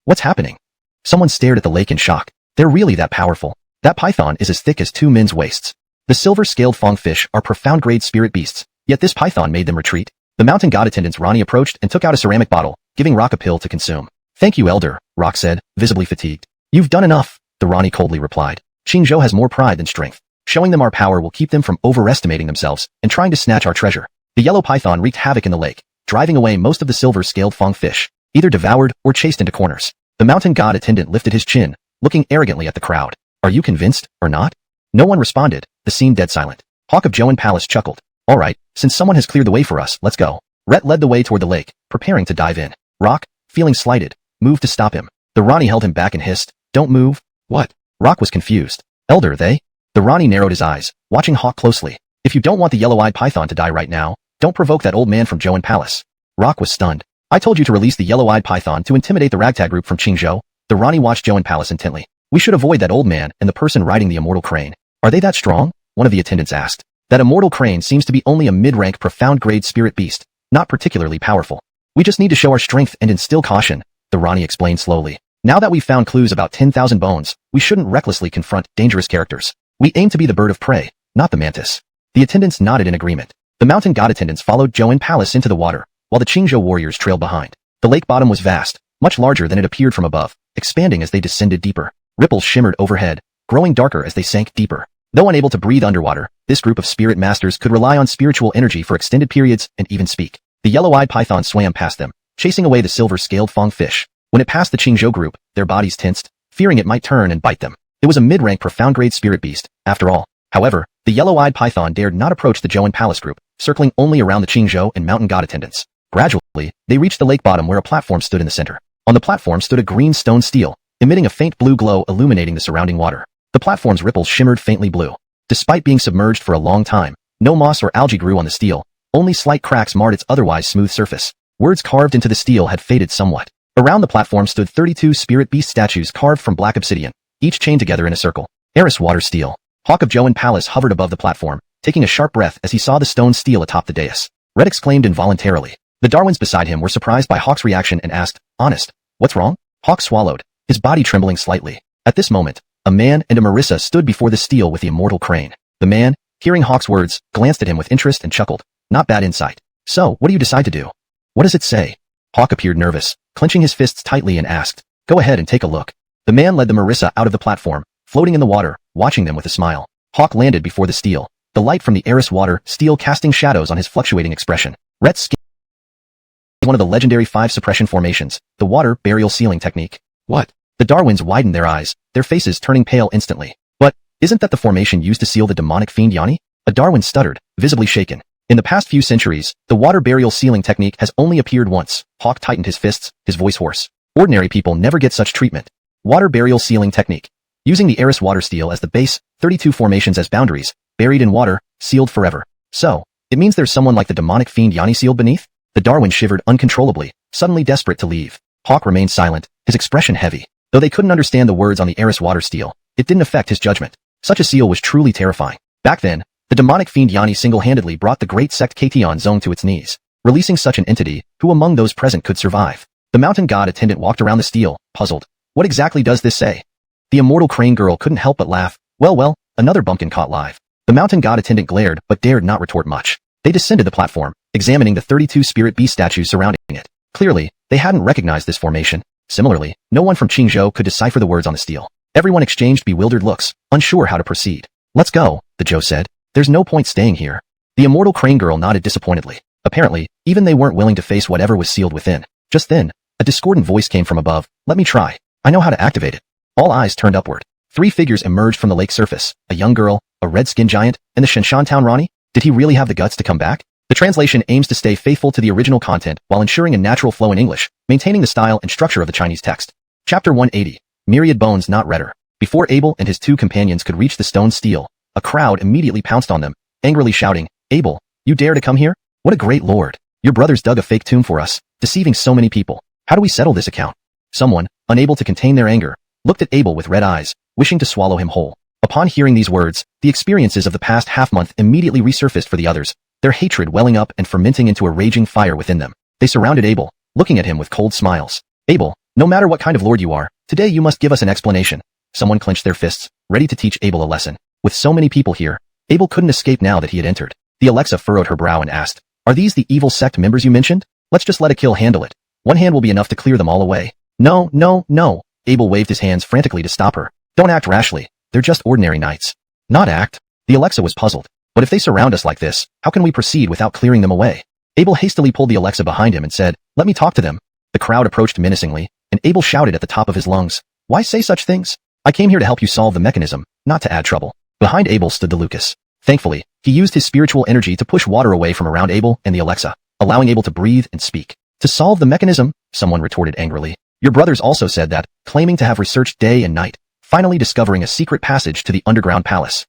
S1: What's happening? Someone stared at the lake in shock. They're really that powerful. That python is as thick as two men's waists. The silver-scaled fong fish are profound-grade spirit beasts, yet this python made them retreat. The mountain god attendants Ronnie approached and took out a ceramic bottle, giving Rock a pill to consume. Thank you, Elder, Rock said, visibly fatigued. You've done enough, the Ronnie coldly replied. Qingzhou has more pride than strength. Showing them our power will keep them from overestimating themselves and trying to snatch our treasure. The yellow python wreaked havoc in the lake, driving away most of the silver-scaled fong fish, either devoured or chased into corners. The mountain god attendant lifted his chin, looking arrogantly at the crowd. Are you convinced, or not? No one responded. The scene dead silent. Hawk of Joan Palace chuckled. All right, since someone has cleared the way for us, let's go. Rhett led the way toward the lake, preparing to dive in. Rock, feeling slighted, moved to stop him. The Ronnie held him back and hissed, don't move. What? Rock was confused. Elder, they? The Ronnie narrowed his eyes, watching Hawk closely. If you don't want the yellow-eyed python to die right now, don't provoke that old man from Joan Palace. Rock was stunned. I told you to release the yellow-eyed python to intimidate the ragtag group from Qingzhou. The Ronnie watched Joan Palace intently. We should avoid that old man and the person riding the immortal crane. Are they that strong? One of the attendants asked. That immortal crane seems to be only a mid-rank profound-grade spirit beast, not particularly powerful. We just need to show our strength and instill caution, the Ronnie explained slowly. Now that we've found clues about 10,000 bones, we shouldn't recklessly confront dangerous characters. We aim to be the bird of prey, not the mantis. The attendants nodded in agreement. The mountain god attendants followed Joan Palace into the water, while the Qingzhou warriors trailed behind. The lake bottom was vast, much larger than it appeared from above, expanding as they descended deeper. Ripples shimmered overhead, growing darker as they sank deeper. Though unable to breathe underwater, this group of spirit masters could rely on spiritual energy for extended periods and even speak. The yellow-eyed python swam past them, chasing away the silver-scaled fong fish. When it passed the Qingzhou group, their bodies tensed, fearing it might turn and bite them. It was a mid-rank profound-grade spirit beast, after all. However, the yellow-eyed python dared not approach the Joan Palace group, circling only around the Qingzhou and mountain god attendants. Gradually, they reached the lake bottom where a platform stood in the center. On the platform stood a green stone stele, emitting a faint blue glow illuminating the surrounding water. The platform's ripples shimmered faintly blue. Despite being submerged for a long time, no moss or algae grew on the stele, only slight cracks marred its otherwise smooth surface. Words carved into the stele had faded somewhat. Around the platform stood 32 spirit beast statues carved from black obsidian, each chained together in a circle. Eris water stele. Hawk of Joan Palace hovered above the platform, taking a sharp breath as he saw the stone stele atop the dais. Red exclaimed involuntarily. The Darwins beside him were surprised by Hawk's reaction and asked, Honest, what's wrong? Hawk swallowed, his body trembling slightly. At this moment, a man and a Marissa stood before the stele with the immortal crane. The man, hearing Hawk's words, glanced at him with interest and chuckled. Not bad insight. So, what do you decide to do? What does it say? Hawk appeared nervous, clenching his fists tightly and asked. Go ahead and take a look. The man led the Marissa out of the platform, floating in the water, watching them with a smile. Hawk landed before the stele, the light from the Eris water stele casting shadows on his fluctuating expression. Rhett's skin one of the legendary 5 suppression formations, the water burial sealing technique. What? The Darwins widened their eyes, their faces turning pale instantly. But, isn't that the formation used to seal the demonic fiend Yanni? A Darwin stuttered, visibly shaken. In the past few centuries, the water burial sealing technique has only appeared once. Hawk tightened his fists, his voice hoarse. Ordinary people never get such treatment. Water burial sealing technique. Using the Eris water stele as the base, 32 formations as boundaries, buried in water, sealed forever. So, it means there's someone like the demonic fiend Yanni sealed beneath? The Darwin shivered uncontrollably, suddenly desperate to leave. Hawk remained silent, his expression heavy. Though they couldn't understand the words on the Eris water stele, it didn't affect his judgment. Such a seal was truly terrifying. Back then, the demonic fiend Yanni single-handedly brought the great sect Kation Zone to its knees. Releasing such an entity, who among those present could survive? The mountain god attendant walked around the stele, puzzled. What exactly does this say? The immortal crane girl couldn't help but laugh. Well, another bumpkin caught live. The mountain god attendant glared but dared not retort much. They descended the platform, examining the 32 spirit beast statues surrounding it. Clearly, they hadn't recognized this formation. Similarly, no one from Qingzhou could decipher the words on the stele. Everyone exchanged bewildered looks, unsure how to proceed. Let's go, the Joe said. There's no point staying here. The immortal crane girl nodded disappointedly. Apparently, even they weren't willing to face whatever was sealed within. Just then, a discordant voice came from above. Let me try. I know how to activate it. All eyes turned upward. 3 figures emerged from the lake surface. A young girl, a red-skinned giant, and the Shenshan Town Ronnie? Did he really have the guts to come back? The translation aims to stay faithful to the original content while ensuring a natural flow in English, maintaining the style and structure of the Chinese text. Chapter 180. Myriad Bones Not Redder. Before Abel and his 2 companions could reach the stone stele, a crowd immediately pounced on them, angrily shouting, Abel, You dare to come here? What a great lord. Your brothers dug a fake tomb for us, deceiving so many people. How do we settle this account? Someone, unable to contain their anger, looked at Abel with red eyes, wishing to swallow him whole. Upon hearing these words, the experiences of the past half-month immediately resurfaced for the others, their hatred welling up and fermenting into a raging fire within them. They surrounded Abel, looking at him with cold smiles. Abel, no matter what kind of lord you are, today you must give us an explanation. Someone clenched their fists, ready to teach Abel a lesson. With so many people here, Abel couldn't escape now that he had entered. The Alexa furrowed her brow and asked, "Are these the evil sect members you mentioned? Let's just let a kill handle it. One hand will be enough to clear them all away." No, no, no. Abel waved his hands frantically to stop her. Don't act rashly. They're just ordinary knights. Not act? The Alexa was puzzled. But if they surround us like this, how can we proceed without clearing them away? Abel hastily pulled the Alexa behind him and said, "Let me talk to them." The crowd approached menacingly, and Abel shouted at the top of his lungs, "Why say such things? I came here to help you solve the mechanism, not to add trouble." Behind Abel stood the Lucas. Thankfully, he used his spiritual energy to push water away from around Abel and the Alexa, allowing Abel to breathe and speak. "To solve the mechanism?" someone retorted angrily. "Your brothers also said that, claiming to have researched day and night, finally discovering a secret passage to the underground palace."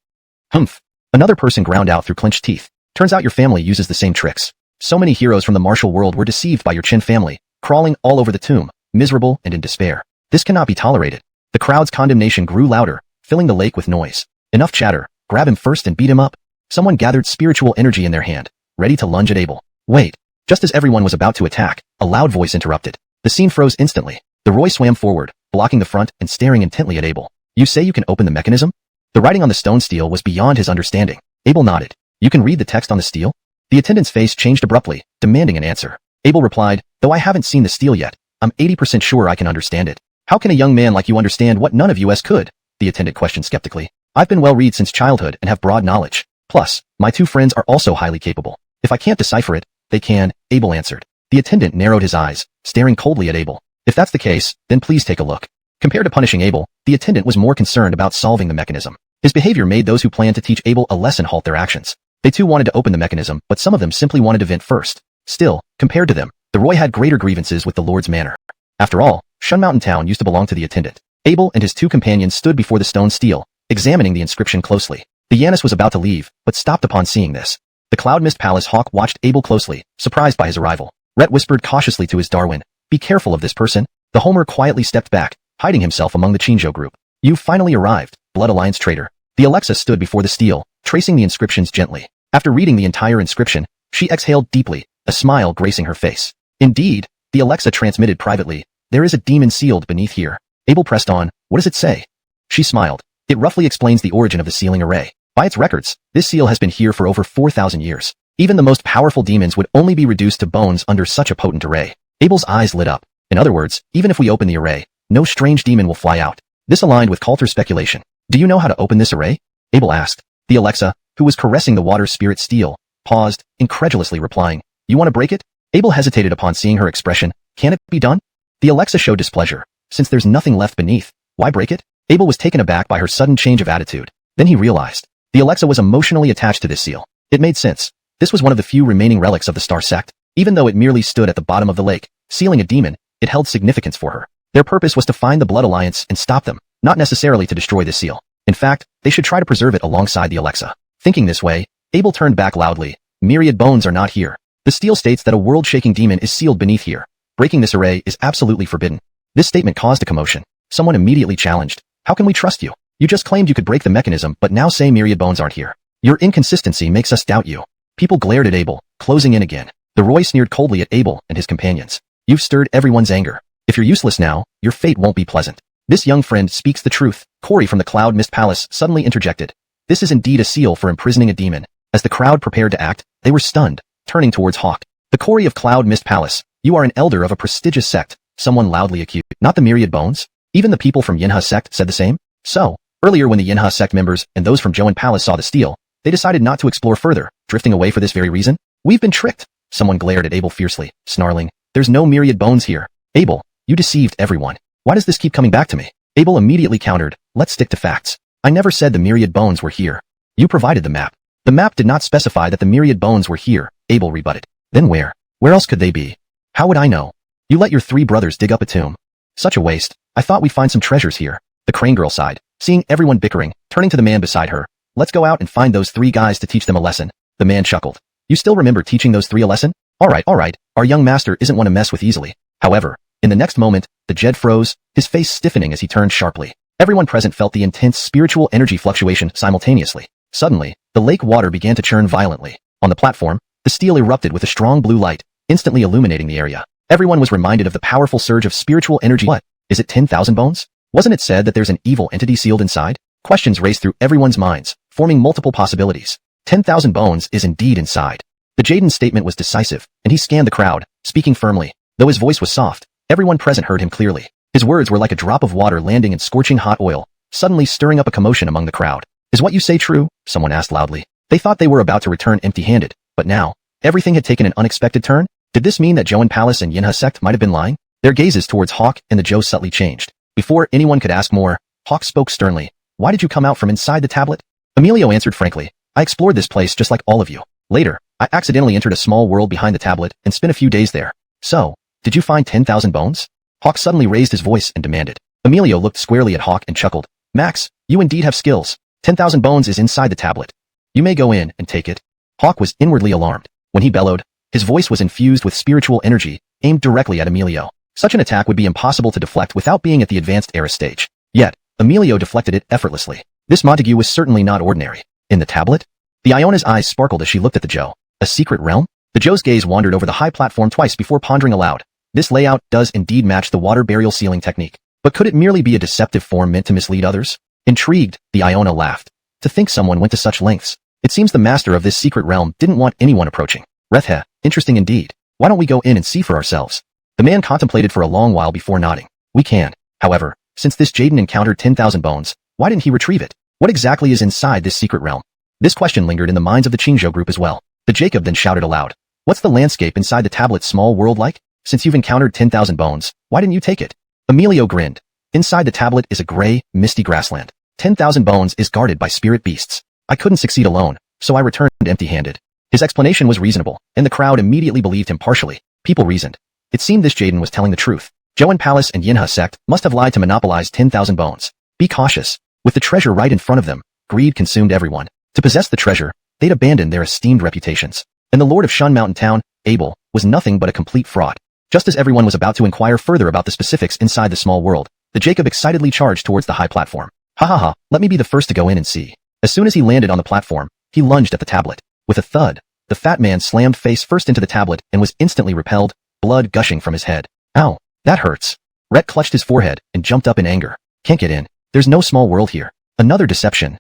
S1: Humph. Another person ground out through clenched teeth. "Turns out your family uses the same tricks. So many heroes from the martial world were deceived by your Chin family, crawling all over the tomb, miserable and in despair. This cannot be tolerated." The crowd's condemnation grew louder, filling the lake with noise. "Enough chatter. Grab him first and beat him up." Someone gathered spiritual energy in their hand, ready to lunge at Abel. Wait. Just as everyone was about to attack, a loud voice interrupted. The scene froze instantly. The Roy swam forward, blocking the front and staring intently at Abel. "You say you can open the mechanism?" The writing on the stone steel was beyond his understanding. Abel nodded. "You can read the text on the steel?" The attendant's face changed abruptly, demanding an answer. Abel replied, "Though I haven't seen the steel yet, I'm 80% sure I can understand it." "How can a young man like you understand what none of us could?" the attendant questioned skeptically. "I've been well-read since childhood and have broad knowledge. Plus, my two friends are also highly capable. If I can't decipher it, they can," Abel answered. The attendant narrowed his eyes, staring coldly at Abel. "If that's the case, then please take a look." Compared to punishing Abel, the attendant was more concerned about solving the mechanism. His behavior made those who planned to teach Abel a lesson halt their actions. They too wanted to open the mechanism, but some of them simply wanted to vent first. Still, compared to them, the Roy had greater grievances with the Lord's manor. After all, Shun Mountain Town used to belong to the attendant. Abel and his two companions stood before the stone steel, examining the inscription closely. The Yanis was about to leave, but stopped upon seeing this. The Cloud Mist Palace Hawk watched Abel closely, surprised by his arrival. Rhett whispered cautiously to his Darwin, "Be careful of this person." The Homer quietly stepped back, hiding himself among the Chinjo group. "You've finally arrived, Blood Alliance traitor." The Alexa stood before the steel, tracing the inscriptions gently. After reading the entire inscription, she exhaled deeply, a smile gracing her face. "Indeed," the Alexa transmitted privately, "there is a demon sealed beneath here." Abel pressed on, "What does it say?" She smiled. "It roughly explains the origin of the sealing array. By its records, this seal has been here for over 4,000 years. Even the most powerful demons would only be reduced to bones under such a potent array." Abel's eyes lit up. In other words, even if we open the array, no strange demon will fly out. This aligned with Coulter's speculation. "Do you know how to open this array?" Abel asked. The Alexa, who was caressing the water spirit steel, paused, incredulously replying, "You want to break it?" Abel hesitated upon seeing her expression. "Can it be done?" The Alexa showed displeasure. "Since there's nothing left beneath, why break it?" Abel was taken aback by her sudden change of attitude. Then he realized. The Alexa was emotionally attached to this seal. It made sense. This was one of the few remaining relics of the Star Sect. Even though it merely stood at the bottom of the lake, sealing a demon, it held significance for her. Their purpose was to find the Blood Alliance and stop them, not necessarily to destroy this seal. In fact, they should try to preserve it alongside the Alexa. Thinking this way, Abel turned back loudly. "Myriad bones are not here. The steel states that a world-shaking demon is sealed beneath here. Breaking this array is absolutely forbidden." This statement caused a commotion. Someone immediately challenged, "How can we trust you? You just claimed you could break the mechanism but now say myriad bones aren't here. Your inconsistency makes us doubt you." People glared at Abel, closing in again. The Roy sneered coldly at Abel and his companions. "You've stirred everyone's anger. If you're useless now, your fate won't be pleasant." "This young friend speaks the truth," Corey from the Cloud Mist Palace suddenly interjected. "This is indeed a seal for imprisoning a demon." As the crowd prepared to act, they were stunned, turning towards Hawk. "The Corey of Cloud Mist Palace, you are an elder of a prestigious sect," someone loudly accused. "Not the myriad bones?" Even the people from Yinha sect said the same. So, earlier when the Yinha sect members and those from Joan Palace saw the steel, they decided not to explore further, drifting away for this very reason. "We've been tricked." Someone glared at Abel fiercely, snarling, "There's no myriad bones here." "Abel, you deceived everyone. Why does this keep coming back to me?" Abel immediately countered, "Let's stick to facts. I never said the myriad bones were here. You provided the map. The map did not specify that the myriad bones were here," Abel rebutted. "Then where? Where else could they be? How would I know? You let your three brothers dig up a tomb. Such a waste. I thought we'd find some treasures here." The crane girl sighed, seeing everyone bickering, turning to the man beside her. "Let's go out and find those three guys to teach them a lesson." The man chuckled. You still remember teaching those three a lesson? Alright, our young master isn't one to mess with easily. However, in the next moment, the Jed froze, his face stiffening as he turned sharply. Everyone present felt the intense spiritual energy fluctuation simultaneously. Suddenly, the lake water began to churn violently. On the platform, the steel erupted with a strong blue light, instantly illuminating the area. Everyone was reminded of the powerful surge of spiritual energy. What? Is it 10,000 bones? Wasn't it said that there's an evil entity sealed inside? Questions raced through everyone's minds, forming multiple possibilities. 10,000 bones is indeed inside. The Jaden's statement was decisive, and he scanned the crowd, speaking firmly. Though his voice was soft, everyone present heard him clearly. His words were like a drop of water landing in scorching hot oil, suddenly stirring up a commotion among the crowd. Is what you say true? Someone asked loudly. They thought they were about to return empty-handed, but now, everything had taken an unexpected turn. Did this mean that Joan Palace and Yinha sect might have been lying? Their gazes towards Hawk and the Joe subtly changed. Before anyone could ask more, Hawk spoke sternly. Why did you come out from inside the tablet? Emilio answered frankly. I explored this place just like all of you. Later, I accidentally entered a small world behind the tablet and spent a few days there. So, did you find 10,000 bones? Hawk suddenly raised his voice and demanded. Emilio looked squarely at Hawk and chuckled. Max, you indeed have skills. 10,000 bones is inside the tablet. You may go in and take it. Hawk was inwardly alarmed. When he bellowed, his voice was infused with spiritual energy, aimed directly at Emilio. Such an attack would be impossible to deflect without being at the advanced era stage. Yet, Emilio deflected it effortlessly. This Montague was certainly not ordinary. In the tablet? The Iona's eyes sparkled as she looked at the Joe. A secret realm? The Joe's gaze wandered over the high platform twice before pondering aloud. This layout does indeed match the water burial ceiling technique. But could it merely be a deceptive form meant to mislead others? Intrigued, the Iona laughed. To think someone went to such lengths. It seems the master of this secret realm didn't want anyone approaching. Rethhe, interesting indeed. Why don't we go in and see for ourselves? The man contemplated for a long while before nodding. We can. However, since this Jaden encountered 10,000 bones, why didn't he retrieve it? What exactly is inside this secret realm? This question lingered in the minds of the Qingzhou group as well. The Jacob then shouted aloud. What's the landscape inside the tablet's small world like? Since you've encountered 10,000 bones, why didn't you take it? Emilio grinned. Inside the tablet is a gray, misty grassland. 10,000 bones is guarded by spirit beasts. I couldn't succeed alone, so I returned empty-handed. His explanation was reasonable, and the crowd immediately believed him partially. People reasoned. It seemed this Jaden was telling the truth. Joan Palace and Yinha sect must have lied to monopolize 10,000 bones. Be cautious. With the treasure right in front of them, greed consumed everyone. To possess the treasure, they'd abandon their esteemed reputations. And the Lord of Shun Mountain Town, Abel, was nothing but a complete fraud. Just as everyone was about to inquire further about the specifics inside the small world, the Jacob excitedly charged towards the high platform. Ha ha ha, let me be the first to go in and see. As soon as he landed on the platform, he lunged at the tablet. With a thud, the fat man slammed face first into the tablet and was instantly repelled, blood gushing from his head. Ow, that hurts. Rhett clutched his forehead and jumped up in anger. Can't get in. There's no small world here. Another deception.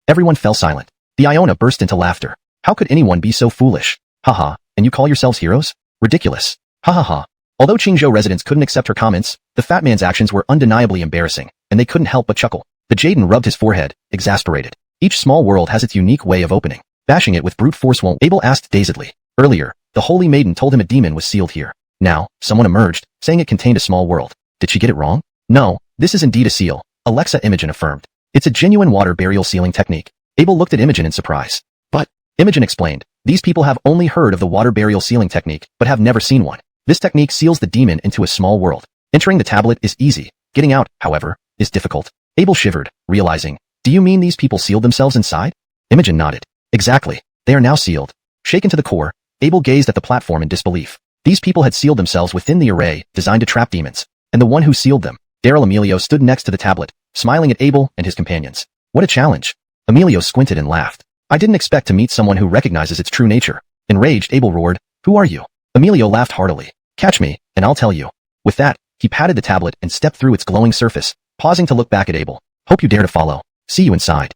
S1: Everyone fell silent. The Iona burst into laughter. How could anyone be so foolish? Haha, and you call yourselves heroes? Ridiculous. Ha ha ha. Although Qingzhou residents couldn't accept her comments, the fat man's actions were undeniably embarrassing, and they couldn't help but chuckle. The Jaden rubbed his forehead, exasperated. Each small world has its unique way of opening. Bashing it with brute force won't. Abel asked dazedly. Earlier, the Holy Maiden told him a demon was sealed here. Now, someone emerged, saying it contained a small world. Did she get it wrong? No, this is indeed a seal, Alexa Imogen affirmed. It's a genuine water burial sealing technique. Abel looked at Imogen in surprise. But, Imogen explained, these people have only heard of the water burial sealing technique, but have never seen one. This technique seals the demon into a small world. Entering the tablet is easy. Getting out, however, is difficult. Abel shivered, realizing, do you mean these people sealed themselves inside? Imogen nodded. Exactly. They are now sealed. Shaken to the core, Abel gazed at the platform in disbelief. These people had sealed themselves within the array designed to trap demons, and the one who sealed them, Daryl Emilio, stood next to the tablet, smiling at Abel and his companions. What a challenge. Emilio squinted and laughed. I didn't expect to meet someone who recognizes its true nature. Enraged, Abel roared, who are you? Emilio laughed heartily. Catch me, and I'll tell you. With that, he patted the tablet and stepped through its glowing surface, pausing to look back at Abel. Hope you dare to follow. See you inside.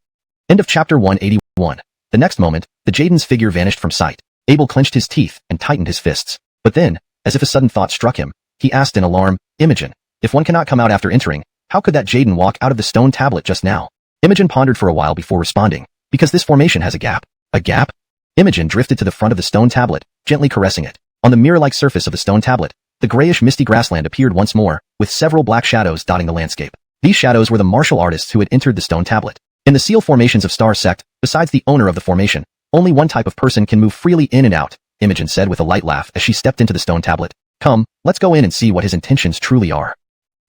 S1: End of chapter 181. The next moment, the Jaden's figure vanished from sight. Abel clenched his teeth and tightened his fists. But then, as if a sudden thought struck him, he asked in alarm, Imogen, if one cannot come out after entering, how could that Jaden walk out of the stone tablet just now? Imogen pondered for a while before responding, because this formation has a gap. A gap? Imogen drifted to the front of the stone tablet, gently caressing it. On the mirror-like surface of the stone tablet, the grayish misty grassland appeared once more, with several black shadows dotting the landscape. These shadows were the martial artists who had entered the stone tablet. In the seal formations of Star Sect, besides the owner of the formation, only one type of person can move freely in and out, Imogen said with a light laugh as she stepped into the stone tablet. Come, let's go in and see what his intentions truly are.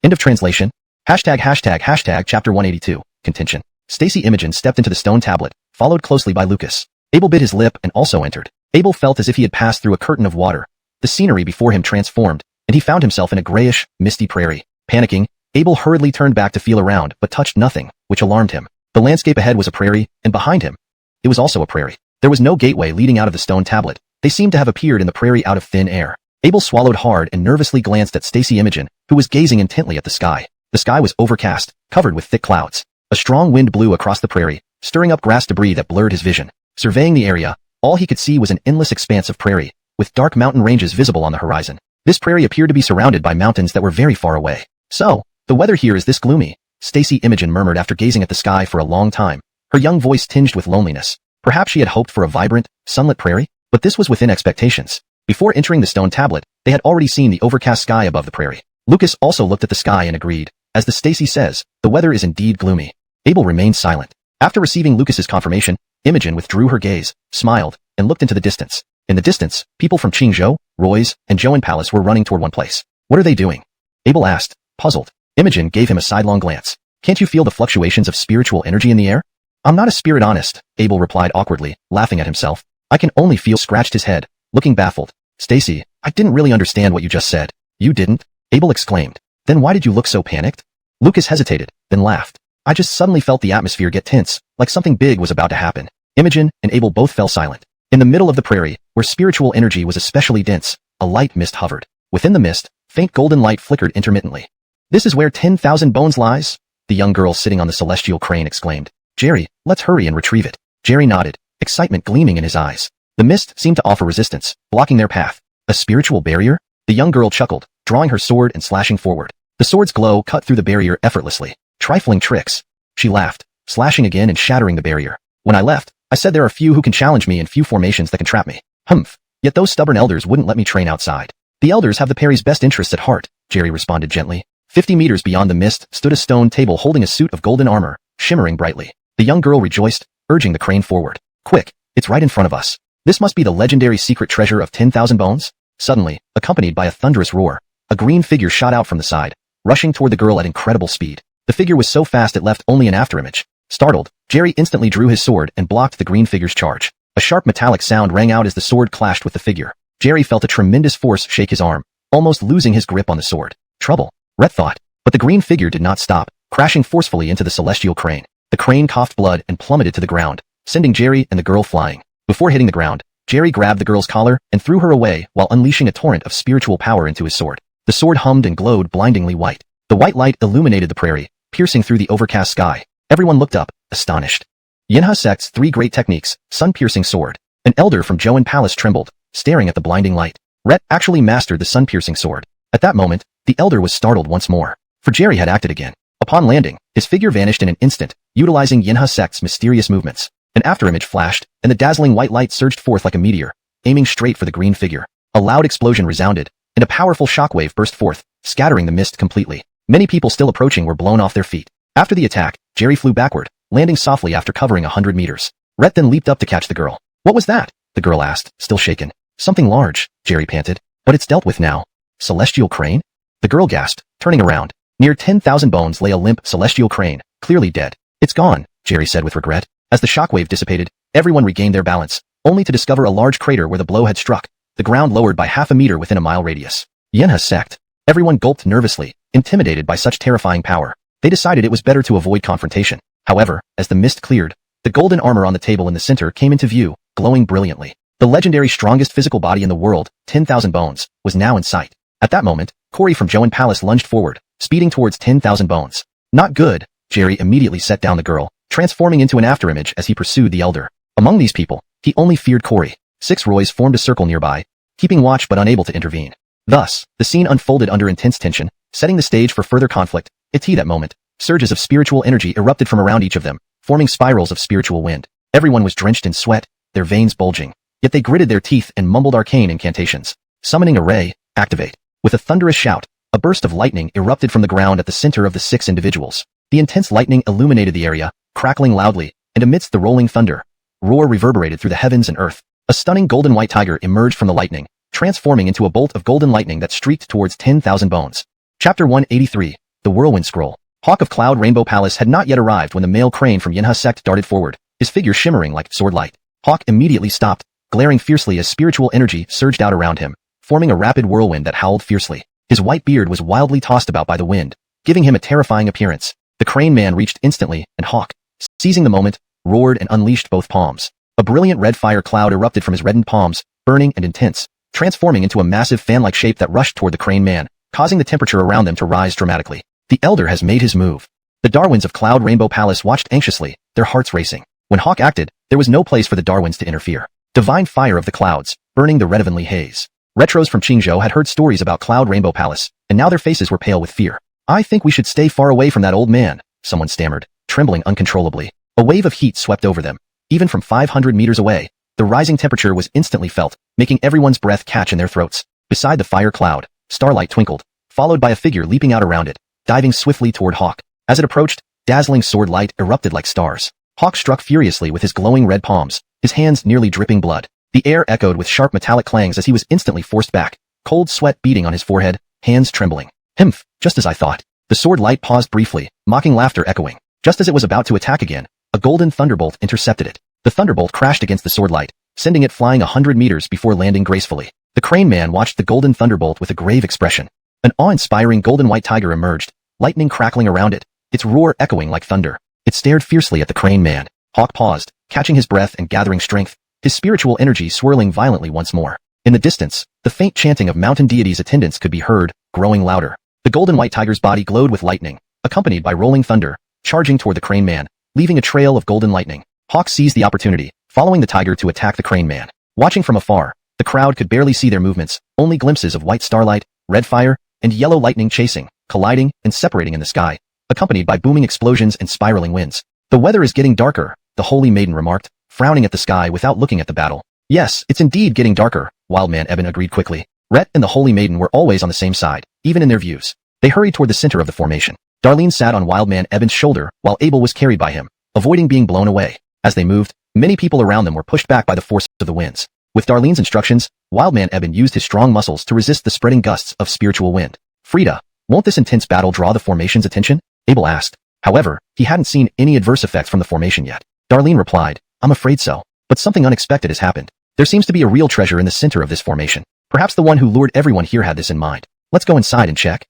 S1: End of translation. Hashtag chapter 182, contention. Stacy Imogen stepped into the stone tablet, followed closely by Lucas. Abel bit his lip and also entered. Abel felt as if he had passed through a curtain of water. The scenery before him transformed, and he found himself in a grayish, misty prairie. Panicking, Abel hurriedly turned back to feel around but touched nothing, which alarmed him. The landscape ahead was a prairie, and behind him, it was also a prairie. There was no gateway leading out of the stone tablet. They seemed to have appeared in the prairie out of thin air. Abel swallowed hard and nervously glanced at Stacy Imogen, who was gazing intently at the sky. The sky was overcast, covered with thick clouds. A strong wind blew across the prairie, stirring up grass debris that blurred his vision. Surveying the area, all he could see was an endless expanse of prairie, with dark mountain ranges visible on the horizon. This prairie appeared to be surrounded by mountains that were very far away. So, the weather here is this gloomy, Stacy Imogen murmured after gazing at the sky for a long time, her young voice tinged with loneliness. Perhaps she had hoped for a vibrant, sunlit prairie, but this was within expectations. Before entering the stone tablet, they had already seen the overcast sky above the prairie. Lucas also looked at the sky and agreed. As the Stacy says, the weather is indeed gloomy. Abel remained silent. After receiving Lucas's confirmation, Imogen withdrew her gaze, smiled, and looked into the distance. In the distance, people from Qingzhou, Roy's, and Zhouan Palace were running toward one place. What are they doing? Abel asked, puzzled. Imogen gave him a sidelong glance. Can't you feel the fluctuations of spiritual energy in the air? I'm not a spirit, honest, Abel replied awkwardly, laughing at himself. I can only feel. Scratched his head, looking baffled. Stacy, I didn't really understand what you just said. You didn't? Abel exclaimed. Then why did you look so panicked? Lucas hesitated, then laughed. I just suddenly felt the atmosphere get tense, like something big was about to happen. Imogen and Abel both fell silent. In the middle of the prairie, where spiritual energy was especially dense, a light mist hovered. Within the mist, faint golden light flickered intermittently. This is where 10,000 bones lies? The young girl sitting on the celestial crane exclaimed. Jerry, let's hurry and retrieve it. Jerry nodded, excitement gleaming in his eyes. The mist seemed to offer resistance, blocking their path. A spiritual barrier? The young girl chuckled, drawing her sword and slashing forward. The sword's glow cut through the barrier effortlessly. Trifling tricks. She laughed, slashing again and shattering the barrier. When I left, I said there are few who can challenge me and few formations that can trap me. Humph. Yet those stubborn elders wouldn't let me train outside. The elders have the parry's best interests at heart, Jerry responded gently. 50 meters beyond the mist stood a stone table holding a suit of golden armor, shimmering brightly. The young girl rejoiced, urging the crane forward. Quick, it's right in front of us. This must be the legendary secret treasure of 10,000 bones? Suddenly, accompanied by a thunderous roar, a green figure shot out from the side, rushing toward the girl at incredible speed. The figure was so fast it left only an afterimage. Startled, Jerry instantly drew his sword and blocked the green figure's charge. A sharp metallic sound rang out as the sword clashed with the figure. Jerry felt a tremendous force shake his arm, almost losing his grip on the sword. Trouble, Rhett thought. But the green figure did not stop, crashing forcefully into the celestial crane. The crane coughed blood and plummeted to the ground, sending Jerry and the girl flying. Before hitting the ground, Jerry grabbed the girl's collar and threw her away while unleashing a torrent of spiritual power into his sword. The sword hummed and glowed blindingly white. The white light illuminated the prairie, piercing through the overcast sky. Everyone looked up, astonished. Yinha sect's 3 great techniques, sun-piercing sword. An elder from Zhouan Palace trembled, staring at the blinding light. Rhett actually mastered the sun-piercing sword. At that moment, the elder was startled once more, for Jerry had acted again. Upon landing, his figure vanished in an instant, utilizing Yinha sect's mysterious movements. An afterimage flashed, and the dazzling white light surged forth like a meteor, aiming straight for the green figure. A loud explosion resounded, and a powerful shockwave burst forth, scattering the mist completely. Many people still approaching were blown off their feet. After the attack, Jerry flew backward, landing softly after covering 100 meters. Rhett then leaped up to catch the girl. What was that? The girl asked, still shaken. Something large, Jerry panted. But it's dealt with now. Celestial crane? The girl gasped, turning around. Near 10,000 bones lay a limp celestial crane, clearly dead. It's gone, Jerry said with regret. As the shockwave dissipated, everyone regained their balance, only to discover a large crater where the blow had struck, the ground lowered by half a meter within a mile radius. Yinha sect. Everyone gulped nervously, intimidated by such terrifying power. They decided it was better to avoid confrontation. However, as the mist cleared, the golden armor on the table in the center came into view, glowing brilliantly. The legendary strongest physical body in the world, 10,000 bones, was now in sight. At that moment, Corey from Zhouan Palace lunged forward, speeding towards 10,000 bones. Not good, Jerry immediately set down the girl, transforming into an afterimage as he pursued the elder. Among these people, he only feared Corey. 6 Roys formed a circle nearby, keeping watch but unable to intervene. Thus, the scene unfolded under intense tension, setting the stage for further conflict. At that moment, surges of spiritual energy erupted from around each of them, forming spirals of spiritual wind. Everyone was drenched in sweat, their veins bulging. Yet they gritted their teeth and mumbled arcane incantations. Summoning array, activate. With a thunderous shout, a burst of lightning erupted from the ground at the center of the 6 individuals. The intense lightning illuminated the area, crackling loudly, and amidst the rolling thunder, roar reverberated through the heavens and earth. A stunning golden white tiger emerged from the lightning, transforming into a bolt of golden lightning that streaked towards 10,000 bones. Chapter 183, The Whirlwind Scroll. Hawk of Cloud Rainbow Palace had not yet arrived when the male crane from Yinha sect darted forward, his figure shimmering like sword light. Hawk immediately stopped, glaring fiercely as spiritual energy surged out around him, forming a rapid whirlwind that howled fiercely. His white beard was wildly tossed about by the wind, giving him a terrifying appearance. The crane man reached instantly, and Hawk, seizing the moment, roared and unleashed both palms. A brilliant red fire cloud erupted from his reddened palms, burning and intense, transforming into a massive fan-like shape that rushed toward the crane man, causing the temperature around them to rise dramatically. The elder has made his move. The Darwins of Cloud Rainbow Palace watched anxiously, their hearts racing. When Hawk acted, there was no place for the Darwins to interfere. Divine fire of the clouds, burning the red heavenly haze. Retros from Qingzhou had heard stories about Cloud Rainbow Palace, and now their faces were pale with fear. I think we should stay far away from that old man, someone stammered, trembling uncontrollably. A wave of heat swept over them. Even from 500 meters away, the rising temperature was instantly felt, making everyone's breath catch in their throats. Beside the fire cloud, starlight twinkled, followed by a figure leaping out around it, diving swiftly toward Hawk. As it approached, dazzling sword light erupted like stars. Hawk struck furiously with his glowing red palms, his hands nearly dripping blood. The air echoed with sharp metallic clangs as he was instantly forced back, cold sweat beading on his forehead, hands trembling. Himph, just as I thought. The sword light paused briefly, mocking laughter echoing. Just as it was about to attack again, a golden thunderbolt intercepted it. The thunderbolt crashed against the sword light, sending it flying 100 meters before landing gracefully. The crane man watched the golden thunderbolt with a grave expression. An awe-inspiring golden white tiger emerged, lightning crackling around it, its roar echoing like thunder. It stared fiercely at the crane man. Hawk paused, catching his breath and gathering strength, his spiritual energy swirling violently once more. In the distance, the faint chanting of mountain deities' attendants could be heard, growing louder. The golden white tiger's body glowed with lightning, accompanied by rolling thunder, charging toward the crane man, leaving a trail of golden lightning. Hawk seized the opportunity, following the tiger to attack the crane man. Watching from afar, the crowd could barely see their movements, only glimpses of white starlight, red fire, and yellow lightning chasing, colliding, and separating in the sky, accompanied by booming explosions and spiraling winds. The weather is getting darker, the holy maiden remarked, frowning at the sky without looking at the battle. Yes, it's indeed getting darker, Wildman Eben agreed quickly. Rhett and the holy maiden were always on the same side, even in their views. They hurried toward the center of the formation. Darlene sat on Wildman Eben's shoulder, while Abel was carried by him, avoiding being blown away. As they moved, many people around them were pushed back by the force of the winds. With Darlene's instructions, Wildman Eben used his strong muscles to resist the spreading gusts of spiritual wind. Frida, won't this intense battle draw the formation's attention? Abel asked. However, he hadn't seen any adverse effects from the formation yet. Darlene replied, I'm afraid so. But something unexpected has happened. There seems to be a real treasure in the center of this formation. Perhaps the one who lured everyone here had this in mind. Let's go inside and check.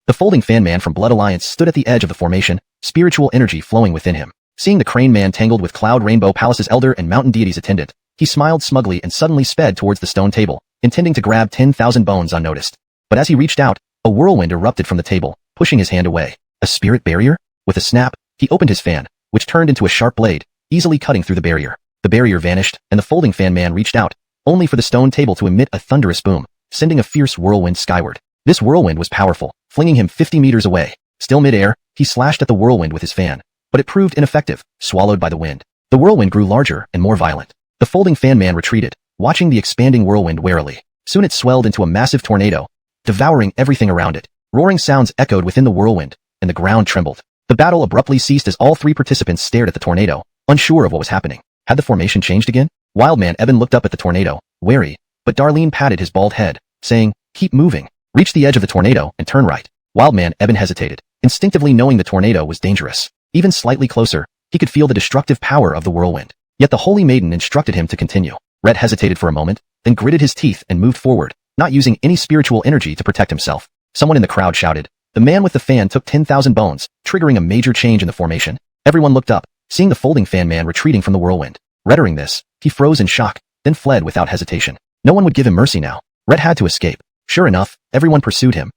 S1: The folding fan man from Blood Alliance stood at the edge of the formation, spiritual energy flowing within him. Seeing the crane man tangled with Cloud Rainbow Palace's elder and mountain deity's attendant, he smiled smugly and suddenly sped towards the stone table, intending to grab 10,000 bones unnoticed. But as he reached out, a whirlwind erupted from the table, pushing his hand away. A spirit barrier? With a snap, he opened his fan, which turned into a sharp blade, easily cutting through the barrier. The barrier vanished, and the folding fan man reached out, only for the stone table to emit a thunderous boom, sending a fierce whirlwind skyward. This whirlwind was powerful, flinging him 50 meters away. Still mid-air, he slashed at the whirlwind with his fan, but it proved ineffective, swallowed by the wind. The whirlwind grew larger and more violent. The folding fan man retreated, watching the expanding whirlwind warily. Soon it swelled into a massive tornado, devouring everything around it. Roaring sounds echoed within the whirlwind, and the ground trembled. The battle abruptly ceased as all three participants stared at the tornado, unsure of what was happening. Had the formation changed again? Wildman Eben looked up at the tornado, wary, but Darlene patted his bald head, saying, keep moving. Reach the edge of the tornado and turn right. Wildman Eben hesitated, instinctively knowing the tornado was dangerous. Even slightly closer, he could feel the destructive power of the whirlwind. Yet the holy maiden instructed him to continue. Rhett hesitated for a moment, then gritted his teeth and moved forward, not using any spiritual energy to protect himself. Someone in the crowd shouted. The man with the fan took 10,000 bones, triggering a major change in the formation. Everyone looked up, seeing the folding fan man retreating from the whirlwind. Rhett this, he froze in shock, then fled without hesitation. No one would give him mercy now. Rhett had to escape. Sure enough, everyone pursued him.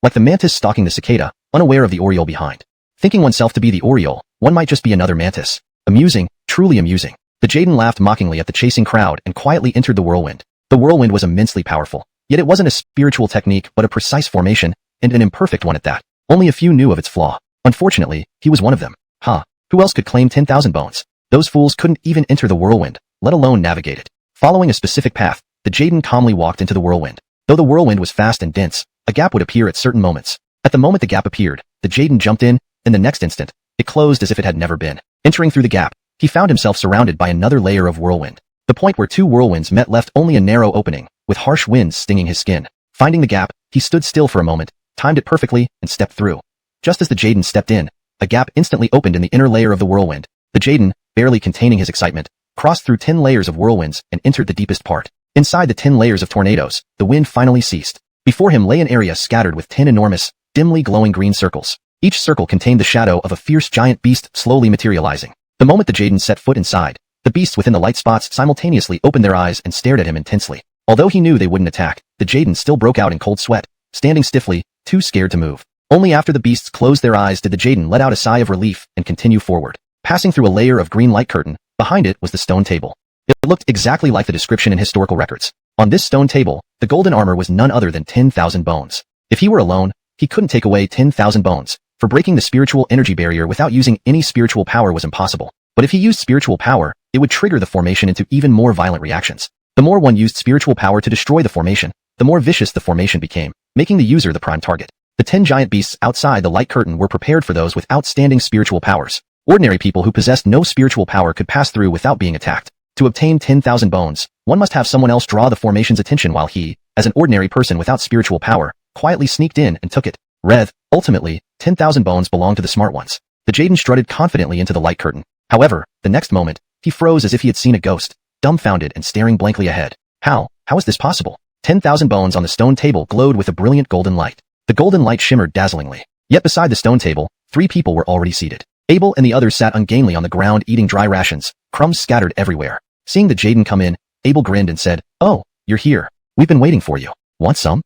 S1: Like the mantis stalking the cicada, unaware of the oriole behind. Thinking oneself to be the oriole, one might just be another mantis. Amusing, truly amusing. The Jaden laughed mockingly at the chasing crowd and quietly entered the whirlwind. The whirlwind was immensely powerful, yet it wasn't a spiritual technique but a precise formation, and an imperfect one at that. Only a few knew of its flaw. Unfortunately, he was one of them. Who else could claim 10,000 bones? Those fools couldn't even enter the whirlwind, let alone navigate it. Following a specific path, the Jaden calmly walked into the whirlwind. Though the whirlwind was fast and dense, a gap would appear at certain moments. At the moment the gap appeared, the Jaden jumped in the next instant, it closed as if it had never been. Entering through the gap, he found himself surrounded by another layer of whirlwind. The point where two whirlwinds met left only a narrow opening, with harsh winds stinging his skin. Finding the gap, he stood still for a moment, timed it perfectly, and stepped through. Just as the Jaden stepped in, a gap instantly opened in the inner layer of the whirlwind. The Jaden, barely containing his excitement, crossed through 10 layers of whirlwinds, and entered the deepest part. Inside the 10 layers of tornadoes, the wind finally ceased. Before him lay an area scattered with 10 enormous, dimly glowing green circles. Each circle contained the shadow of a fierce giant beast slowly materializing. The moment the Jaden set foot inside, the beasts within the light spots simultaneously opened their eyes and stared at him intensely. Although he knew they wouldn't attack, the Jaden still broke out in cold sweat, standing stiffly, too scared to move. Only after the beasts closed their eyes did the Jaden let out a sigh of relief and continue forward. Passing through a layer of green light curtain, behind it was the stone table. It looked exactly like the description in historical records. On this stone table, the golden armor was none other than 10,000 bones. If he were alone, he couldn't take away 10,000 bones, for breaking the spiritual energy barrier without using any spiritual power was impossible. But if he used spiritual power, it would trigger the formation into even more violent reactions. The more one used spiritual power to destroy the formation, the more vicious the formation became, making the user the prime target. The 10 giant beasts outside the light curtain were prepared for those with outstanding spiritual powers. Ordinary people who possessed no spiritual power could pass through without being attacked. To obtain 10,000 bones, one must have someone else draw the formation's attention while he, as an ordinary person without spiritual power, quietly sneaked in and took it. Ultimately, 10,000 bones belonged to the smart ones. The Jaden strutted confidently into the light curtain. However, the next moment, he froze as if he had seen a ghost, dumbfounded and staring blankly ahead. How is this possible? 10,000 bones on the stone table glowed with a brilliant golden light. The golden light shimmered dazzlingly. Yet beside the stone table, 3 people were already seated. Abel and the others sat ungainly on the ground eating dry rations, crumbs scattered everywhere. Seeing the Jaden come in, Abel grinned and said, "Oh, you're here. We've been waiting for you. Want some?"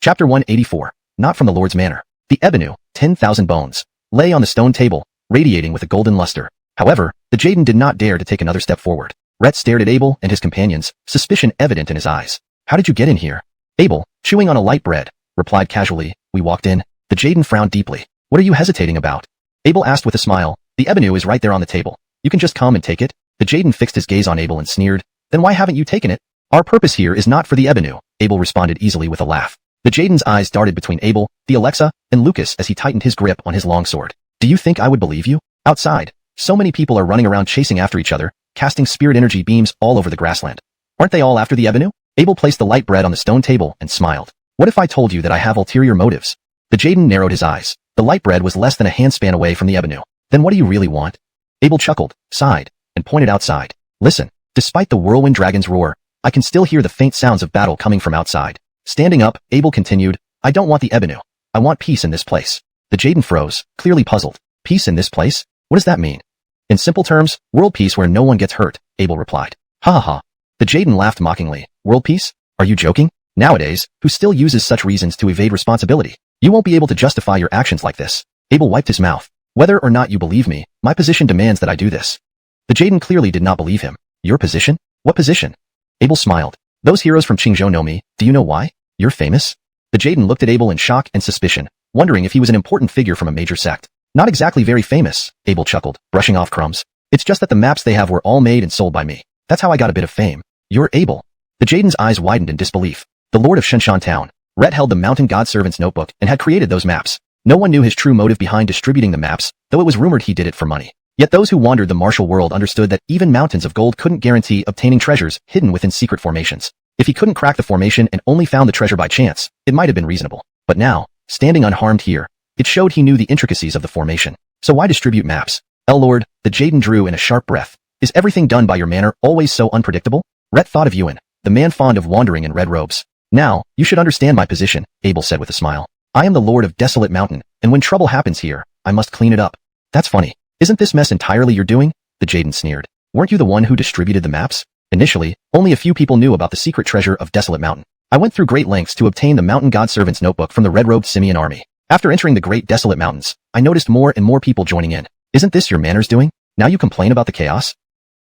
S1: Chapter 184. Not from the Lord's Manor. The ebony, 10,000 bones, lay on the stone table, radiating with a golden luster. However, the Jaden did not dare to take another step forward. Rhett stared at Abel and his companions, suspicion evident in his eyes. "How did you get in here?" Abel, chewing on a light bread, replied casually, "We walked in." The Jaden frowned deeply. "What are you hesitating about?" Abel asked with a smile. "The ebony is right there on the table. You can just come and take it." The Jaden fixed his gaze on Abel and sneered. "Then why haven't you taken it?" "Our purpose here is not for the ebony," Abel responded easily with a laugh. The Jaden's eyes darted between Abel, the Alexa, and Lucas as he tightened his grip on his longsword. "Do you think I would believe you? Outside, so many people are running around chasing after each other, casting spirit energy beams all over the grassland. Aren't they all after the ebony?" Abel placed the light bread on the stone table and smiled. "What if I told you that I have ulterior motives?" The Jaden narrowed his eyes. The light bread was less than a handspan away from the ebony. "Then what do you really want?" Abel chuckled, sighed, and pointed outside. "Listen, despite the whirlwind dragon's roar, I can still hear the faint sounds of battle coming from outside." Standing up, Abel continued, "I don't want the ebony. I want peace in this place." The Jaden froze, clearly puzzled. "Peace in this place? What does that mean?" "In simple terms, world peace where no one gets hurt," Abel replied. "Ha ha ha." The Jaden laughed mockingly. "World peace? Are you joking? Nowadays, who still uses such reasons to evade responsibility? You won't be able to justify your actions like this." Abel wiped his mouth. "Whether or not you believe me, my position demands that I do this." The Jaden clearly did not believe him. "Your position? What position?" Abel smiled. "Those heroes from Qingzhou know me. Do you know why? You're famous?" The Jaden looked at Abel in shock and suspicion, wondering if he was an important figure from a major sect. "Not exactly very famous," Abel chuckled, brushing off crumbs. "It's just that the maps they have were all made and sold by me. That's how I got a bit of fame." "You're Abel?" The Jaden's eyes widened in disbelief. The Lord of Shenshan Town. Rhett held the mountain god servant's notebook and had created those maps. No one knew his true motive behind distributing the maps, though it was rumored he did it for money. Yet those who wandered the martial world understood that even mountains of gold couldn't guarantee obtaining treasures hidden within secret formations. If he couldn't crack the formation and only found the treasure by chance, it might have been reasonable. But now, standing unharmed here, it showed he knew the intricacies of the formation. So why distribute maps? Lord, the Jaden drew in a sharp breath. Is everything done by your manner always so unpredictable? Rhett thought of Ewan, the man fond of wandering in red robes. "Now, you should understand my position," Abel said with a smile. "I am the Lord of Desolate Mountain, and when trouble happens here, I must clean it up." "That's funny. Isn't this mess entirely your doing?" The Jaden sneered. "Weren't you the one who distributed the maps?" "Initially, only a few people knew about the secret treasure of Desolate Mountain. I went through great lengths to obtain the mountain god servant's notebook from the red-robed Simian army. After entering the great desolate mountains, I noticed more and more people joining in. Isn't this your manners doing? Now you complain about the chaos?"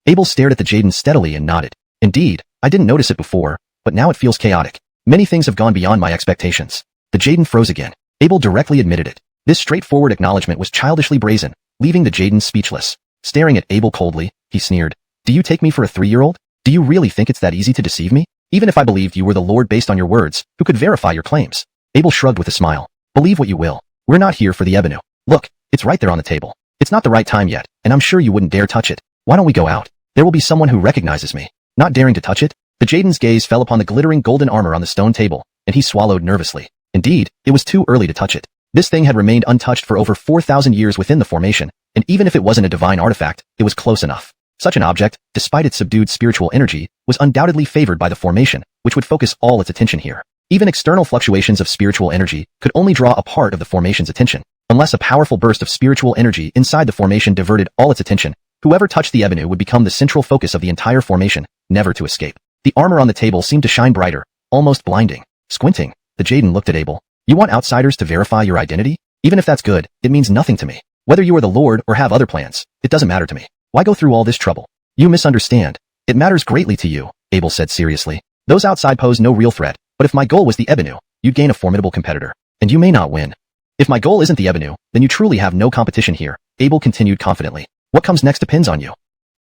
S1: Abel stared at the Jaden steadily and nodded. "Indeed, I didn't notice it before, but now it feels chaotic. Many things have gone beyond my expectations." The Jaden froze again. Abel directly admitted it. This straightforward acknowledgement was childishly brazen, leaving the Jaden speechless. Staring at Abel coldly, he sneered. "Do you take me for a 3-year-old? Do you really think it's that easy to deceive me? Even if I believed you were the Lord based on your words, who could verify your claims?" Abel shrugged with a smile. "Believe what you will. We're not here for the ebony. Look, it's right there on the table. It's not the right time yet, and I'm sure you wouldn't dare touch it. Why don't we go out? There will be someone who recognizes me." Not daring to touch it, the Jaden's gaze fell upon the glittering golden armor on the stone table, and he swallowed nervously. Indeed, it was too early to touch it. This thing had remained untouched for over 4,000 years within the formation, and even if it wasn't a divine artifact, it was close enough. Such an object, despite its subdued spiritual energy, was undoubtedly favored by the formation, which would focus all its attention here. Even external fluctuations of spiritual energy could only draw a part of the formation's attention. Unless a powerful burst of spiritual energy inside the formation diverted all its attention, whoever touched the ebony would become the central focus of the entire formation, never to escape. The armor on the table seemed to shine brighter, almost blinding. Squinting, the Jaden looked at Abel. You want outsiders to verify your identity? Even if that's good, it means nothing to me. Whether you are the Lord or have other plans, it doesn't matter to me. Why go through all this trouble? You misunderstand. It matters greatly to you, Abel said seriously. Those outside pose no real threat, but if my goal was the ebony, you'd gain a formidable competitor. And you may not win. If my goal isn't the ebony, then you truly have no competition here, Abel continued confidently. What comes next depends on you.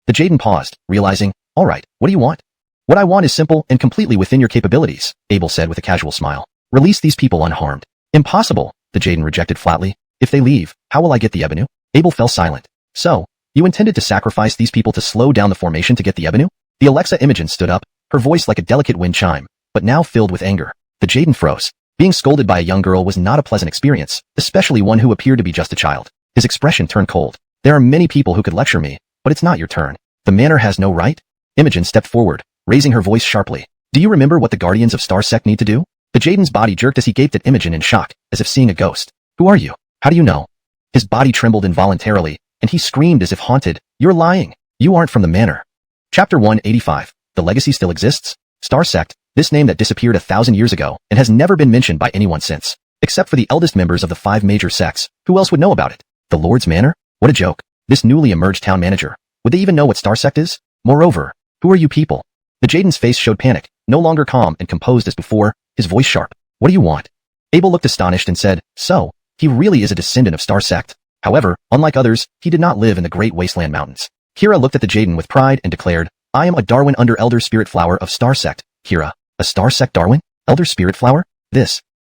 S1: The Jaden paused, realizing, all right, what do you want? What I want is simple and completely within your capabilities, Abel said with a casual smile. Release these people unharmed. Impossible, the Jaden rejected flatly. If they leave, how will I get the ebony? Abel fell silent. So, you intended to sacrifice these people to slow down the formation to get the ebony? The Alexa Imogen stood up, her voice like a delicate wind chime, but now filled with anger. The Jaden froze. Being scolded by a young girl was not a pleasant experience, especially one who appeared to be just a child. His expression turned cold. There are many people who could lecture me, but it's not your turn. The manor has no right? Imogen stepped forward, raising her voice sharply. Do you remember what the guardians of Star Sect need to do? The Jaden's body jerked as he gaped at Imogen in shock, as if seeing a ghost. Who are you? How do you know? His body trembled involuntarily, and he screamed as if haunted. You're lying. You aren't from the manor. Chapter 185. The legacy still exists? Star Sect, this name that disappeared 1,000 years ago and has never been mentioned by anyone since. Except for the eldest members of the 5 major sects, who else would know about it? The Lord's Manor? What a joke. This newly emerged town manager. Would they even know what Star Sect is? Moreover, who are you people? The Jaden's face showed panic, no longer calm and composed as before, his voice sharp. What do you want? Abel looked astonished and said, so, he really is a descendant of Star Sect. However, unlike others, he did not live in the Great Wasteland Mountains. Kira looked at the Jaden with pride and declared, I am a Darwin under Elder Spirit Flower of Star Sect. Kira, a Star Sect Darwin? Elder Spirit Flower?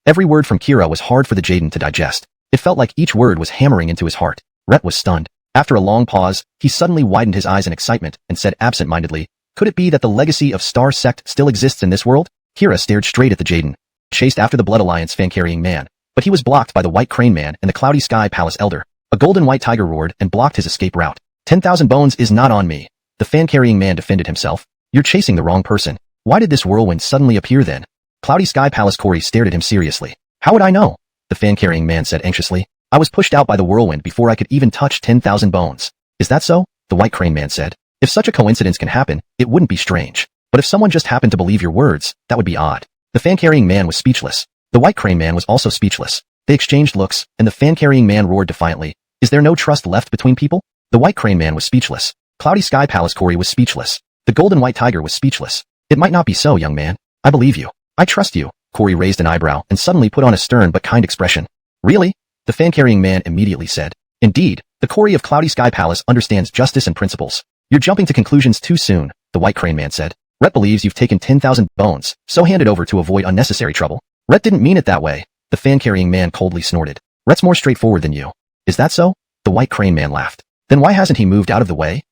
S1: Every word from Kira was hard for the Jaden to digest. It felt like each word was hammering into his heart. Rhett was stunned. After a long pause, he suddenly widened his eyes in excitement and said absent-mindedly, could it be that the legacy of Star Sect still exists in this world? Kira stared straight at the Jaden, chased after the Blood Alliance fan-carrying man, but he was blocked by the White Crane Man and the Cloudy Sky Palace Elder. A golden white tiger roared and blocked his escape route. 10,000 bones is not on me. The fan-carrying man defended himself. You're chasing the wrong person. Why did this whirlwind suddenly appear then? Cloudy Sky Palace Corey stared at him seriously. How would I know? The fan-carrying man said anxiously. I was pushed out by the whirlwind before I could even touch 10,000 bones. Is that so? The White Crane Man said. If such a coincidence can happen, it wouldn't be strange. But if someone just happened to believe your words, that would be odd. The fan-carrying man was speechless. The White Crane Man was also speechless. They exchanged looks, and the fan-carrying man roared defiantly. Is there no trust left between people? The White Crane Man was speechless. Cloudy Sky Palace Corey was speechless. The Golden White Tiger was speechless. It might not be so, young man. I believe you. I trust you. Corey raised an eyebrow and suddenly put on a stern but kind expression. Really? The fan-carrying man immediately said. Indeed, the Corey of Cloudy Sky Palace understands justice and principles. You're jumping to conclusions too soon, the White Crane Man said. Rhett believes you've taken 10,000 bones, so hand it over to avoid unnecessary trouble. Rhett didn't mean it that way. The fan-carrying man coldly snorted. Rhett's more straightforward than you. Is that so? The White Crane Man laughed. Then why hasn't he moved out of the way?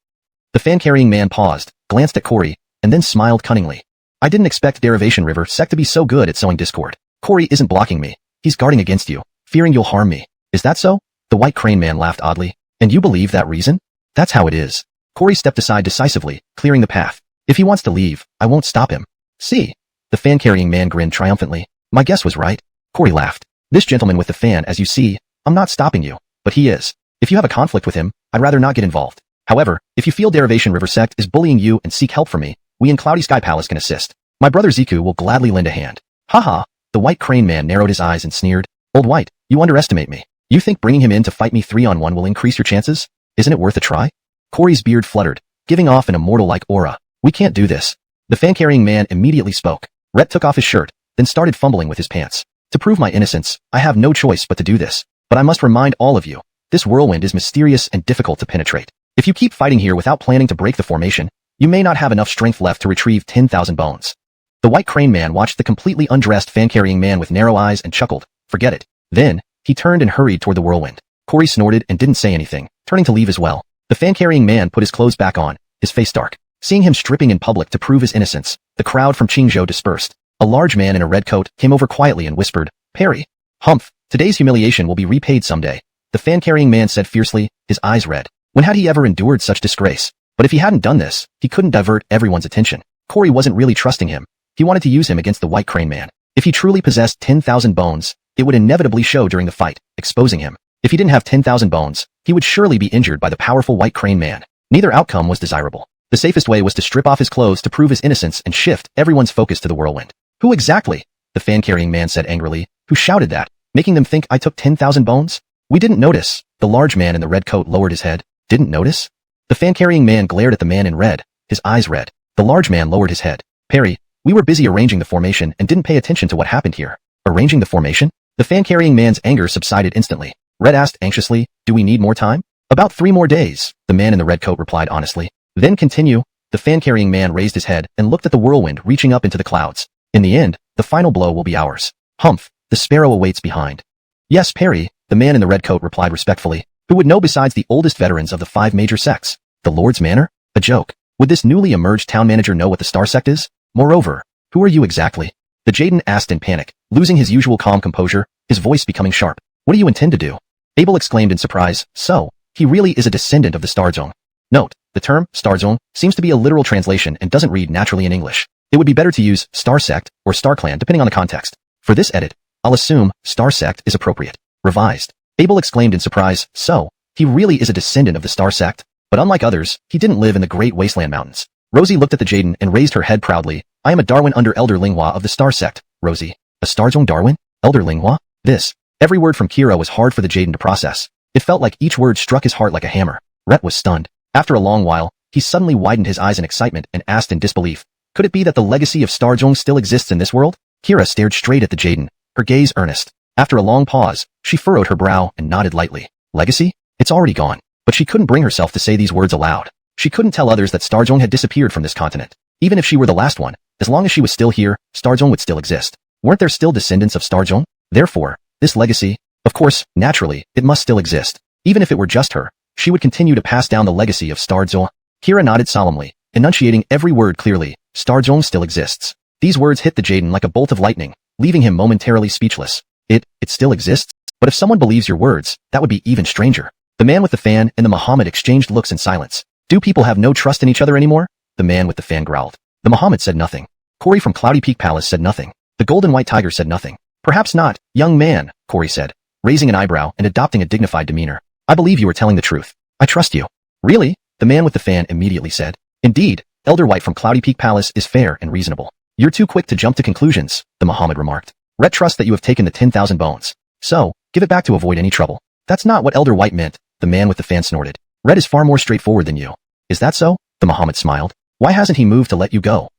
S1: The fan-carrying man paused, glanced at Corey, and then smiled cunningly. I didn't expect Derivation River Sect to be so good at sowing discord. Corey isn't blocking me. He's guarding against you, fearing you'll harm me. Is that so? The White Crane Man laughed oddly. And you believe that reason? That's how it is. Corey stepped aside decisively, clearing the path. If he wants to leave, I won't stop him. See? The fan-carrying man grinned triumphantly. My guess was right. Corey laughed. This gentleman with the fan, as you see, I'm not stopping you, but he is. If you have a conflict with him, I'd rather not get involved. However, if you feel Derivation River Sect is bullying you and seek help from me, we in Cloudy Sky Palace can assist. My brother Ziku will gladly lend a hand. Haha, the White Crane Man narrowed his eyes and sneered. Old White, you underestimate me. You think bringing him in to fight me 3-on-1 will increase your chances? Isn't it worth a try? Corey's beard fluttered, giving off an immortal-like aura. We can't do this. The fan-carrying man immediately spoke. Rhett took off his shirt, then started fumbling with his pants. To prove my innocence, I have no choice but to do this. But I must remind all of you, this whirlwind is mysterious and difficult to penetrate. If you keep fighting here without planning to break the formation, you may not have enough strength left to retrieve 10,000 bones. The White Crane Man watched the completely undressed fan-carrying man with narrow eyes and chuckled. Forget it. Then, he turned and hurried toward the whirlwind. Corey snorted and didn't say anything, turning to leave as well. The fan-carrying man put his clothes back on, his face dark. Seeing him stripping in public to prove his innocence, the crowd from Qingzhou dispersed. A large man in a red coat came over quietly and whispered, Perry. Humph, today's humiliation will be repaid someday. The fan-carrying man said fiercely, his eyes red. When had he ever endured such disgrace? But if he hadn't done this, he couldn't divert everyone's attention. Corey wasn't really trusting him. He wanted to use him against the White Crane Man. If he truly possessed 10,000 bones, it would inevitably show during the fight, exposing him. If he didn't have 10,000 bones, he would surely be injured by the powerful White Crane Man. Neither outcome was desirable. The safest way was to strip off his clothes to prove his innocence and shift everyone's focus to the whirlwind. Who exactly? The fan-carrying man said angrily. Who shouted that, making them think I took 10,000 bones? We didn't notice. The large man in the red coat lowered his head. Didn't notice? The fan-carrying man glared at the man in red, his eyes red. The large man lowered his head. Perry, we were busy arranging the formation and didn't pay attention to what happened here. Arranging the formation? The fan-carrying man's anger subsided instantly. Red asked anxiously, do we need more time? About 3 more days, the man in the red coat replied honestly. Then continue. The fan-carrying man raised his head and looked at the whirlwind reaching up into the clouds. In the end, the final blow will be ours. Humph, the sparrow awaits behind. Yes, Perry, the man in the red coat replied respectfully. Who would know besides the oldest veterans of the 5 major sects? The Lord's Manor? A joke. Would this newly emerged town manager know what the star sect is? Moreover, who are you exactly? The Jaden asked in panic, losing his usual calm composure, his voice becoming sharp. What do you intend to do? Abel exclaimed in surprise. So, he really is a descendant of the Starzong. Note, the term Starzong seems to be a literal translation and doesn't read naturally in English. It would be better to use Star Sect or Star Clan depending on the context. For this edit, I'll assume Star Sect is appropriate. Revised. Abel exclaimed in surprise. So, he really is a descendant of the Star Sect? But unlike others, he didn't live in the Great Wasteland Mountains. Rosie looked at the Jaden and raised her head proudly. I am a Darwin under Elder Linghua of the Star Sect, Rosie. A Starzong Darwin? Elder Linghua? This. Every word from Kira was hard for the Jaden to process. It felt like each word struck his heart like a hammer. Rhett was stunned. After a long while, he suddenly widened his eyes in excitement and asked in disbelief. Could it be that the legacy of Starzong still exists in this world? Kira stared straight at the Jaden, her gaze earnest. After a long pause, she furrowed her brow and nodded lightly. Legacy? It's already gone. But she couldn't bring herself to say these words aloud. She couldn't tell others that Starzong had disappeared from this continent. Even if she were the last one, as long as she was still here, Starzong would still exist. Weren't there still descendants of Starzong? Therefore, this legacy, of course, naturally, it must still exist. Even if it were just her, she would continue to pass down the legacy of Starzong. Kira nodded solemnly, enunciating every word clearly. Starzong still exists. These words hit the Jaden like a bolt of lightning, leaving him momentarily speechless. It still exists? But if someone believes your words, that would be even stranger. The man with the fan and the Muhammad exchanged looks in silence. Do people have no trust in each other anymore? The man with the fan growled. The Muhammad said nothing. Corey from Cloudy Peak Palace said nothing. The Golden White Tiger said nothing. Perhaps not, young man, Corey said, raising an eyebrow and adopting a dignified demeanor. I believe you are telling the truth. I trust you. Really? The man with the fan immediately said. Indeed, Elder White from Cloudy Peak Palace is fair and reasonable. You're too quick to jump to conclusions, the Muhammad remarked. Rhett trusts that you have taken the 10,000 bones. So, give it back to avoid any trouble. That's not what Elder White meant, the man with the fan snorted. Rhett is far more straightforward than you. Is that so? The Muhammad smiled. Why hasn't he moved to let you go?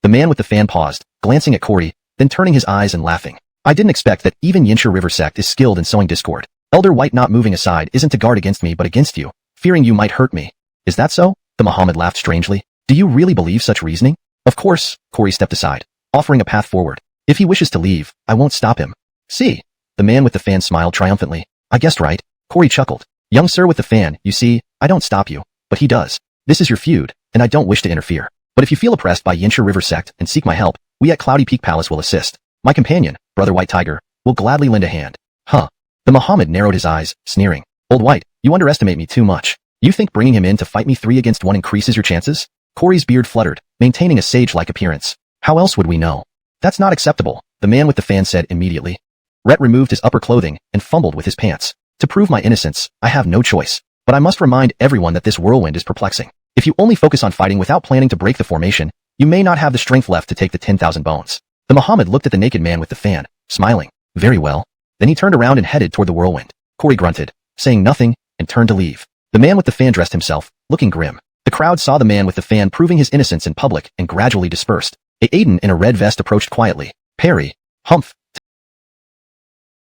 S1: The man with the fan paused, glancing at Corey, then turning his eyes and laughing. I didn't expect that even Yinsha River Sect is skilled in sowing discord. Elder White not moving aside isn't to guard against me but against you, fearing you might hurt me. Is that so? The Muhammad laughed strangely. Do you really believe such reasoning? Of course, Corey stepped aside, offering a path forward. If he wishes to leave, I won't stop him. See? The man with the fan smiled triumphantly. I guessed right. Corey chuckled. Young sir with the fan, you see, I don't stop you, but he does. This is your feud, and I don't wish to interfere. But if you feel oppressed by Yinsha River Sect and seek my help, we at Cloudy Peak Palace will assist. My companion, Brother White Tiger, will gladly lend a hand. Huh. The Muhammad narrowed his eyes, sneering. Old White, you underestimate me too much. You think bringing him in to fight me 3 against 1 increases your chances? Corey's beard fluttered, maintaining a sage-like appearance. How else would we know? That's not acceptable, the man with the fan said immediately. Rhett removed his upper clothing and fumbled with his pants. To prove my innocence, I have no choice. But I must remind everyone that this whirlwind is perplexing. If you only focus on fighting without planning to break the formation, you may not have the strength left to take the 10,000 bones. The Muhammad looked at the naked man with the fan, smiling. Very well. Then he turned around and headed toward the whirlwind. Corey grunted, saying nothing, and turned to leave. The man with the fan dressed himself, looking grim. The crowd saw the man with the fan proving his innocence in public and gradually dispersed. Aiden in a red vest approached quietly. Perry. Humph.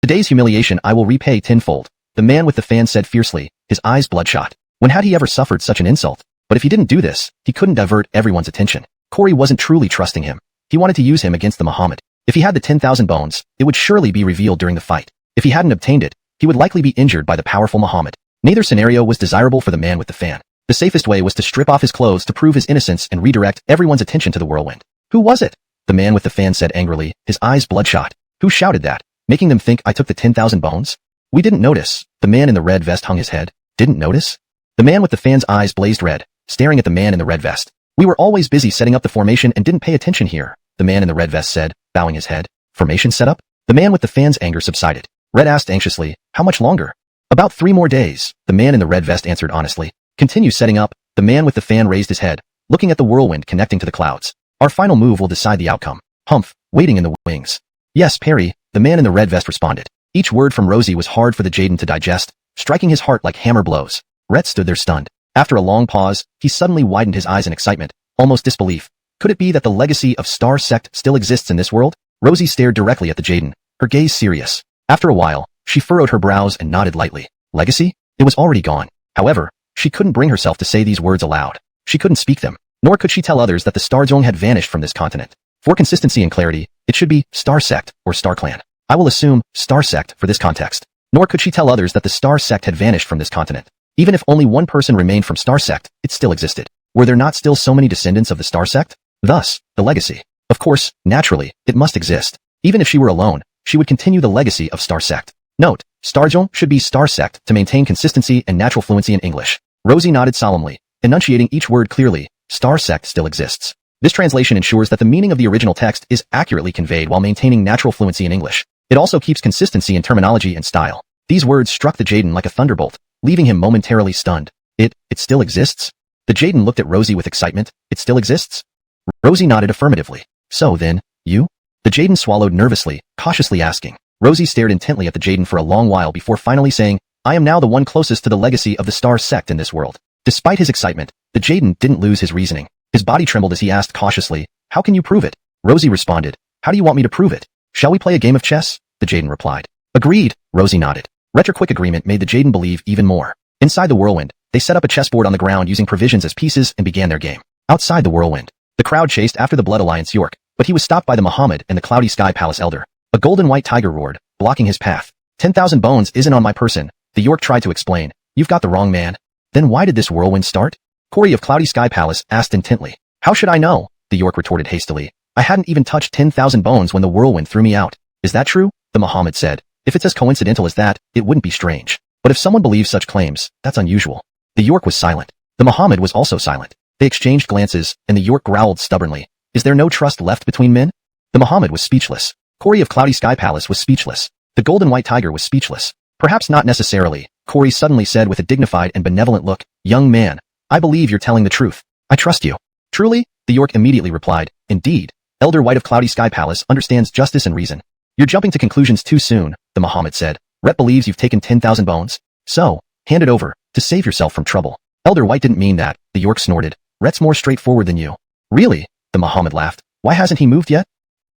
S1: Today's humiliation I will repay tenfold. The man with the fan said fiercely, his eyes bloodshot. When had he ever suffered such an insult? But if he didn't do this, he couldn't divert everyone's attention. Corey wasn't truly trusting him. He wanted to use him against the Muhammad. If he had the 10,000 bones, it would surely be revealed during the fight. If he hadn't obtained it, he would likely be injured by the powerful Muhammad. Neither scenario was desirable for the man with the fan. The safest way was to strip off his clothes to prove his innocence and redirect everyone's attention to the whirlwind. Who was it? The man with the fan said angrily, his eyes bloodshot. Who shouted that, making them think I took the 10,000 bones? We didn't notice. The man in the red vest hung his head. Didn't notice? The man with the fan's eyes blazed red, staring at the man in the red vest. We were always busy setting up the formation and didn't pay attention here, the man in the red vest said, bowing his head. Formation setup? The man with the fan's anger subsided. Red asked anxiously, how much longer? About 3 more days, the man in the red vest answered honestly. Continue setting up. The man with the fan raised his head, looking at the whirlwind connecting to the clouds. Our final move will decide the outcome. Humph, waiting in the wings. Yes, Perry, the man in the red vest responded. Each word from Rosie was hard for the Jaden to digest, striking his heart like hammer blows. Rhett stood there stunned. After a long pause, he suddenly widened his eyes in excitement, almost disbelief. Could it be that the legacy of Star Sect still exists in this world? Rosie stared directly at the Jaden, her gaze serious. After a while, she furrowed her brows and nodded lightly. Legacy? It was already gone. However, she couldn't bring herself to say these words aloud. She couldn't speak them, nor could she tell others that the Starzong had vanished from this continent. For consistency and clarity, it should be Star Sect or Star Clan. I will assume Star Sect for this context. Nor could she tell others that the Star Sect had vanished from this continent. Even if only one person remained from Star Sect, it still existed. Were there not still so many descendants of the Star Sect? Thus, the legacy. Of course, naturally, it must exist. Even if she were alone, she would continue the legacy of Star Sect. Note, Starzong should be Star Sect to maintain consistency and natural fluency in English. Rosie nodded solemnly, enunciating each word clearly. Star Sect still exists. This translation ensures that the meaning of the original text is accurately conveyed while maintaining natural fluency in English. It also keeps consistency in terminology and style. These words struck the Jaden like a thunderbolt, leaving him momentarily stunned. It still exists? The Jaden looked at Rosie with excitement. It still exists? Rosie nodded affirmatively. So then, you? The Jaden swallowed nervously, cautiously asking. Rosie stared intently at the Jaden for a long while before finally saying, I am now the one closest to the legacy of the Star Sect in this world. Despite his excitement, the Jaden didn't lose his reasoning. His body trembled as he asked cautiously, how can you prove it? Rosie responded, how do you want me to prove it? Shall we play a game of chess? The Jaden replied. Agreed, Rosie nodded. Quick agreement made the Jaden believe even more. Inside the whirlwind, they set up a chessboard on the ground using provisions as pieces and began their game. Outside the whirlwind, the crowd chased after the Blood Alliance York, but he was stopped by the Muhammad and the Cloudy Sky Palace Elder. A golden white tiger roared, blocking his path. 10,000 bones isn't on my person, the York tried to explain. You've got the wrong man. Then why did this whirlwind start? Corey of Cloudy Sky Palace asked intently. How should I know? The York retorted hastily. I hadn't even touched 10,000 bones when the whirlwind threw me out. Is that true? The Muhammad said. If it's as coincidental as that, it wouldn't be strange. But if someone believes such claims, that's unusual. The York was silent. The Muhammad was also silent. They exchanged glances, and the York growled stubbornly. Is there no trust left between men? The Muhammad was speechless. Corey of Cloudy Sky Palace was speechless. The golden white tiger was speechless. Perhaps not necessarily, Corey suddenly said with a dignified and benevolent look. Young man, I believe you're telling the truth. I trust you. Truly? The York immediately replied. Indeed. Elder White of Cloudy Sky Palace understands justice and reason. You're jumping to conclusions too soon, the Muhammad said. Rhett believes you've taken 10,000 bones. So, hand it over, to save yourself from trouble. Elder White didn't mean that, the York snorted. Rhett's more straightforward than you. Really? The Muhammad laughed. Why hasn't he moved yet?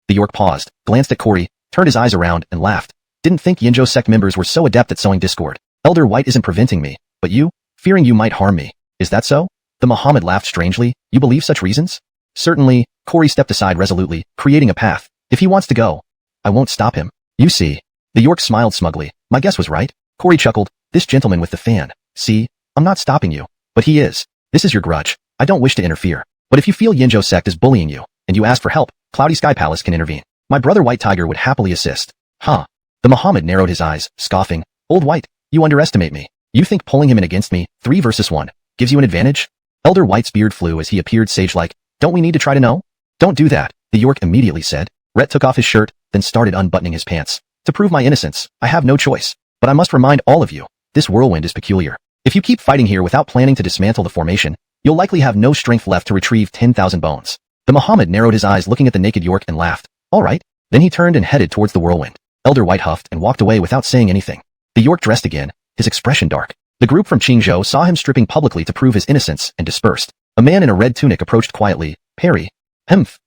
S1: The York paused, glanced at Corey, turned his eyes around, and laughed. Didn't think Yinzhou sect members were so adept at sowing discord. Elder White isn't preventing me, but you? Fearing you might harm me. Is that so? The Muhammad laughed strangely. You believe such reasons? Certainly, Corey stepped aside resolutely, creating a path. If he wants to go, I won't stop him. You see. The York smiled smugly. My guess was right. Corey chuckled. This gentleman with the fan. See, I'm not stopping you. But he is. This is your grudge. I don't wish to interfere. But if you feel Yinzhou sect is bullying you, and you ask for help, Cloudy Sky Palace can intervene. My brother White Tiger would happily assist. Huh. The Muhammad narrowed his eyes, scoffing. Old White, you underestimate me. You think pulling him in against me, 3 versus 1, gives you an advantage? Elder White's beard flew as he appeared sage-like. Don't we need to try to know? Don't do that, the York immediately said. Rhett took off his shirt, then started unbuttoning his pants. To prove my innocence, I have no choice. But I must remind all of you, this whirlwind is peculiar. If you keep fighting here without planning to dismantle the formation, you'll likely have no strength left to retrieve 10,000 bones. The Muhammad narrowed his eyes looking at the naked York and laughed. All right. Then he turned and headed towards the whirlwind. Elder White huffed and walked away without saying anything. The York dressed again, his expression dark. The group from Qingzhou saw him stripping publicly to prove his innocence and dispersed. A man in a red tunic approached quietly. Perry.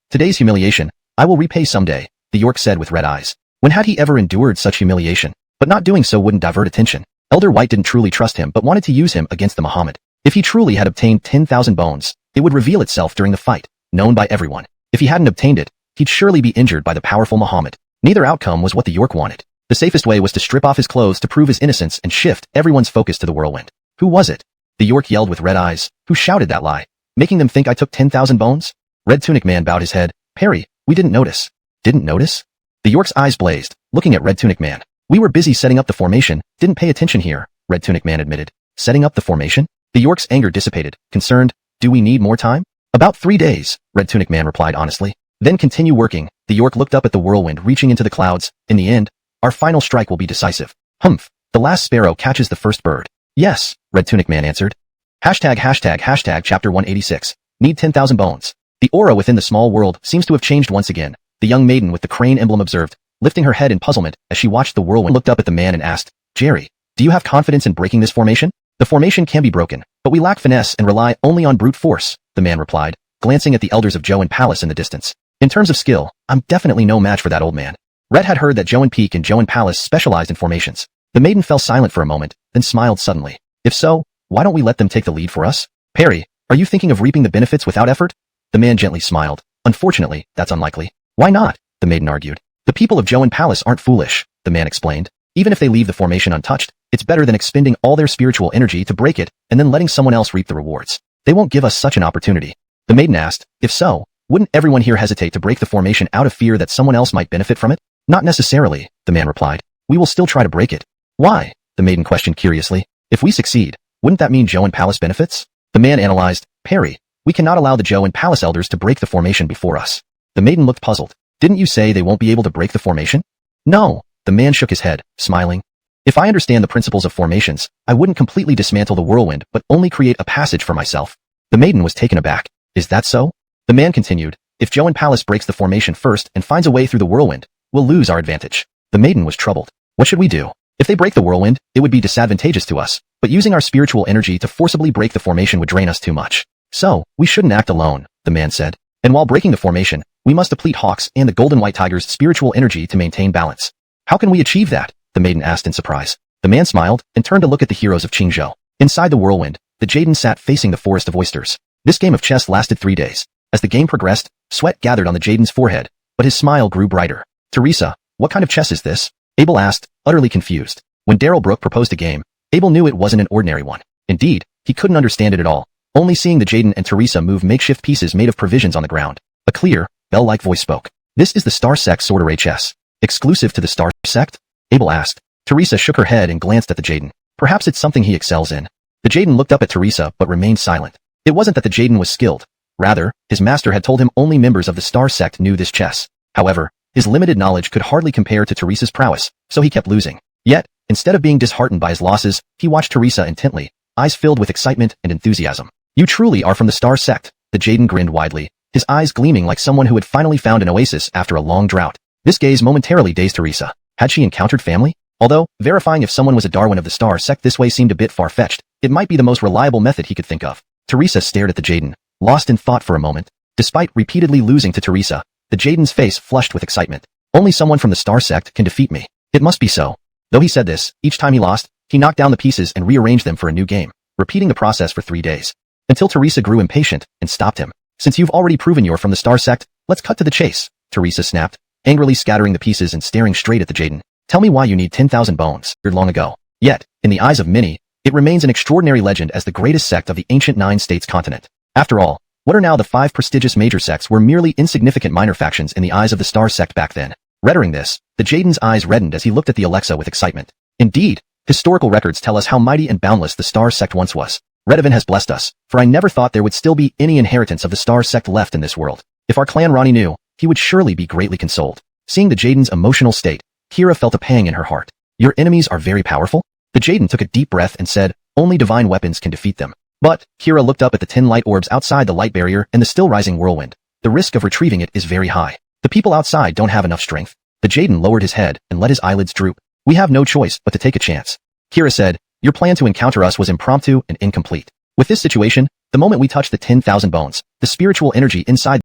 S1: Today's humiliation, I will repay someday, the York said with red eyes. When had he ever endured such humiliation? But not doing so wouldn't divert attention. Elder White didn't truly trust him but wanted to use him against the Muhammad. If he truly had obtained 10,000 bones, it would reveal itself during the fight, known by everyone. If he hadn't obtained it, he'd surely be injured by the powerful Muhammad. Neither outcome was what the York wanted. The safest way was to strip off his clothes to prove his innocence and shift everyone's focus to the whirlwind. Who was it? The York yelled with red eyes. Who shouted that lie? Making them think I took 10,000 bones? Red tunic man bowed his head. Perry, we didn't notice. Didn't notice? The York's eyes blazed, looking at red tunic man. We were busy setting up the formation, didn't pay attention here, red tunic man admitted. Setting up the formation? The York's anger dissipated, concerned. Do we need more time? About 3 days, Red Tunic Man replied honestly. Then continue working. The York looked up at the whirlwind reaching into the clouds. In the end, our final strike will be decisive. Humph. The last sparrow catches the first bird. Yes, Red Tunic Man answered. ##### Chapter 186. Need 10,000 bones. The aura within the small world seems to have changed once again. The young maiden with the crane emblem observed, lifting her head in puzzlement as she watched the whirlwind looked up at the man and asked, Jerry, do you have confidence in breaking this formation? The formation can be broken, but we lack finesse and rely only on brute force, the man replied, glancing at the elders of Joe and Palace in the distance. In terms of skill, I'm definitely no match for that old man. Red had heard that Joe and Peak and Joe and Palace specialized in formations. The maiden fell silent for a moment, then smiled suddenly. If so, why don't we let them take the lead for us? Perry, are you thinking of reaping the benefits without effort? The man gently smiled. Unfortunately, that's unlikely. Why not? The maiden argued. The people of Joe and Palace aren't foolish, the man explained. Even if they leave the formation untouched, it's better than expending all their spiritual energy to break it and then letting someone else reap the rewards. They won't give us such an opportunity. The maiden asked, if so, wouldn't everyone here hesitate to break the formation out of fear that someone else might benefit from it? Not necessarily, the man replied. We will still try to break it. Why? The maiden questioned curiously. If we succeed, wouldn't that mean Joe and Palace benefits? The man analyzed, Perry, we cannot allow the Joe and Palace elders to break the formation before us. The maiden looked puzzled. Didn't you say they won't be able to break the formation? No, the man shook his head, smiling. If I understand the principles of formations, I wouldn't completely dismantle the whirlwind but only create a passage for myself. The maiden was taken aback. Is that so? The man continued, if Joe and Palace breaks the formation first and finds a way through the whirlwind, we'll lose our advantage. The maiden was troubled. What should we do? If they break the whirlwind, it would be disadvantageous to us, but using our spiritual energy to forcibly break the formation would drain us too much. So, we shouldn't act alone, the man said. And while breaking the formation, we must deplete Hawk's and the Golden White Tiger's spiritual energy to maintain balance. How can we achieve that? The maiden asked in surprise. The man smiled and turned to look at the heroes of Qingzhou. Inside the whirlwind, the Jaden sat facing the forest of oysters. This game of chess lasted 3 days. As the game progressed, sweat gathered on the Jaden's forehead, but his smile grew brighter. Teresa, what kind of chess is this? Abel asked, utterly confused. When Daryl Brooke proposed a game, Abel knew it wasn't an ordinary one. Indeed, he couldn't understand it at all, only seeing the Jaden and Teresa move makeshift pieces made of provisions on the ground. A clear, bell-like voice spoke. This is the Star Sect Sword Array chess. Exclusive to the Star Sect? Abel asked. Teresa shook her head and glanced at the Jaden. Perhaps it's something he excels in. The Jaden looked up at Teresa but remained silent. It wasn't that the Jaden was skilled. Rather, his master had told him only members of the Star Sect knew this chess. However, his limited knowledge could hardly compare to Teresa's prowess, so he kept losing. Yet, instead of being disheartened by his losses, he watched Teresa intently, eyes filled with excitement and enthusiasm. You truly are from the Star Sect, the Jaden grinned widely, his eyes gleaming like someone who had finally found an oasis after a long drought. This gaze momentarily dazed Teresa. Had she encountered family? Although, verifying if someone was a Darwin of the Star Sect this way seemed a bit far-fetched, it might be the most reliable method he could think of. Teresa stared at the Jaden, lost in thought for a moment. Despite repeatedly losing to Teresa, the Jaden's face flushed with excitement. Only someone from the Star Sect can defeat me. It must be so. Though he said this, each time he lost, he knocked down the pieces and rearranged them for a new game, repeating the process for 3 days. Until Teresa grew impatient and stopped him. Since you've already proven you're from the Star Sect, let's cut to the chase, Teresa snapped, angrily scattering the pieces and staring straight at the Jaden. Tell me why you need 10,000 bones, long ago. Yet, in the eyes of many, it remains an extraordinary legend as the greatest sect of the ancient 9-states continent. After all, what are now the 5 prestigious major sects were merely insignificant minor factions in the eyes of the Star Sect back then. Rettering this, the Jaden's eyes reddened as he looked at the Alexa with excitement. Indeed, historical records tell us how mighty and boundless the Star Sect once was. Redovan has blessed us, for I never thought there would still be any inheritance of the Star Sect left in this world. If our clan Ronnie knew, he would surely be greatly consoled. Seeing the Jaden's emotional state, Kira felt a pang in her heart. Your enemies are very powerful? The Jaden took a deep breath and said, only divine weapons can defeat them. But, Kira looked up at the 10 light orbs outside the light barrier and the still rising whirlwind. The risk of retrieving it is very high. The people outside don't have enough strength. The Jaden lowered his head and let his eyelids droop. We have no choice but to take a chance. Kira said, your plan to encounter us was impromptu and incomplete. With this situation, the moment we touch the 10,000 bones, the spiritual energy inside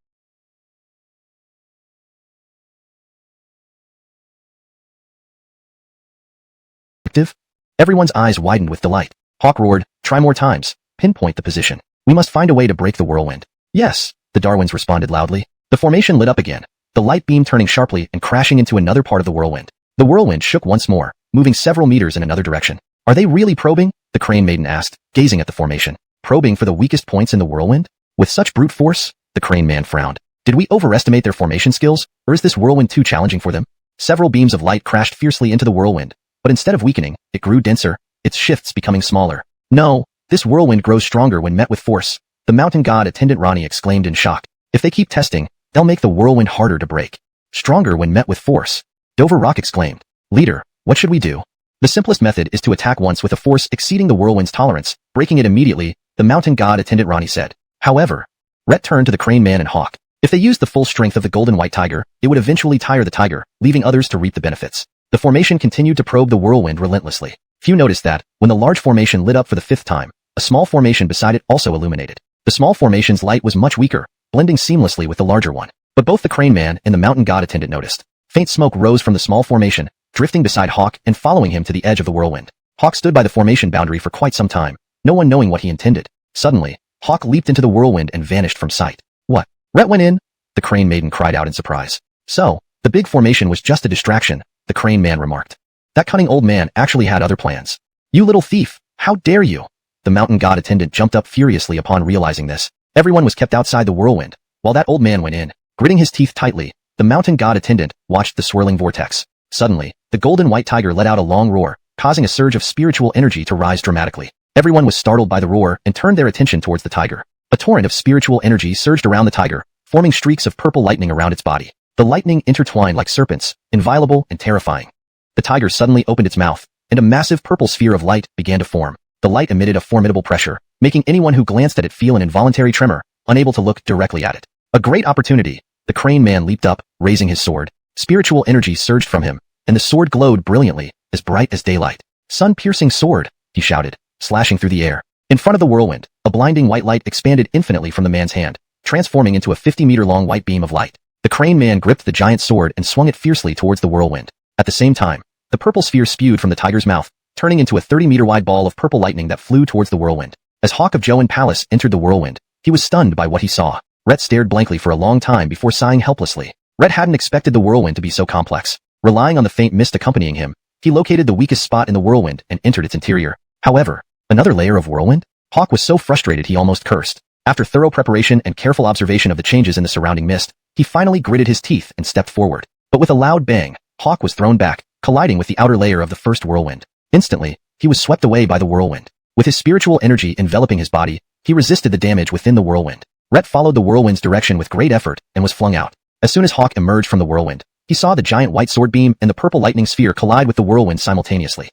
S1: everyone's eyes widened with delight. Hawk roared, try more times. Pinpoint the position. We must find a way to break the whirlwind. Yes, the Darwins responded loudly. The formation lit up again, the light beam turning sharply and crashing into another part of the whirlwind. The whirlwind shook once more, moving several meters in another direction. Are they really probing? The crane maiden asked, gazing at the formation. Probing for the weakest points in the whirlwind? With such brute force? The crane man frowned. Did we overestimate their formation skills, or is this whirlwind too challenging for them? Several beams of light crashed fiercely into the whirlwind, but instead of weakening, it grew denser, its shifts becoming smaller. No, this whirlwind grows stronger when met with force. The mountain god attendant Ronnie exclaimed in shock. If they keep testing, they'll make the whirlwind harder to break. Stronger when met with force. Dover Rock exclaimed. Leader, what should we do? The simplest method is to attack once with a force exceeding the whirlwind's tolerance, breaking it immediately, the mountain god attendant Ronnie said. However, Rhett turned to the Crane Man and Hawk. If they used the full strength of the golden white tiger, it would eventually tire the tiger, leaving others to reap the benefits. The formation continued to probe the whirlwind relentlessly. Few noticed that, when the large formation lit up for the 5th time, a small formation beside it also illuminated. The small formation's light was much weaker, blending seamlessly with the larger one. But both the Crane Man and the mountain god attendant noticed. Faint smoke rose from the small formation, drifting beside Hawk and following him to the edge of the whirlwind. Hawk stood by the formation boundary for quite some time, no one knowing what he intended. Suddenly, Hawk leaped into the whirlwind and vanished from sight. What? Rhett went in? The Crane Maiden cried out in surprise. So, the big formation was just a distraction, the Crane Man remarked. That cunning old man actually had other plans. You little thief, how dare you? The mountain god attendant jumped up furiously upon realizing this. Everyone was kept outside the whirlwind, while that old man went in. Gritting his teeth tightly, the mountain god attendant watched the swirling vortex. Suddenly, the golden white tiger let out a long roar, causing a surge of spiritual energy to rise dramatically. Everyone was startled by the roar and turned their attention towards the tiger. A torrent of spiritual energy surged around the tiger, forming streaks of purple lightning around its body. The lightning intertwined like serpents, inviolable and terrifying. The tiger suddenly opened its mouth, and a massive purple sphere of light began to form. The light emitted a formidable pressure, making anyone who glanced at it feel an involuntary tremor, unable to look directly at it. A great opportunity. The Crane Man leaped up, raising his sword. Spiritual energy surged from him, and the sword glowed brilliantly, as bright as daylight. Sun-piercing sword, he shouted, slashing through the air. In front of the whirlwind, a blinding white light expanded infinitely from the man's hand, transforming into a 50-meter-long white beam of light. The Crane Man gripped the giant sword and swung it fiercely towards the whirlwind. At the same time, the purple sphere spewed from the tiger's mouth, turning into a 30-meter-wide ball of purple lightning that flew towards the whirlwind. As Hawk of Joan Palace entered the whirlwind, he was stunned by what he saw. Rhett stared blankly for a long time before sighing helplessly. Rhett hadn't expected the whirlwind to be so complex. Relying on the faint mist accompanying him, he located the weakest spot in the whirlwind and entered its interior. However, another layer of whirlwind? Hawk was so frustrated he almost cursed. After thorough preparation and careful observation of the changes in the surrounding mist, he finally gritted his teeth and stepped forward. But with a loud bang, Hawk was thrown back, colliding with the outer layer of the first whirlwind. Instantly, he was swept away by the whirlwind. With his spiritual energy enveloping his body, he resisted the damage within the whirlwind. Rhett followed the whirlwind's direction with great effort and was flung out. As soon as Hawk emerged from the whirlwind, he saw the giant white sword beam and the purple lightning sphere collide with the whirlwind simultaneously.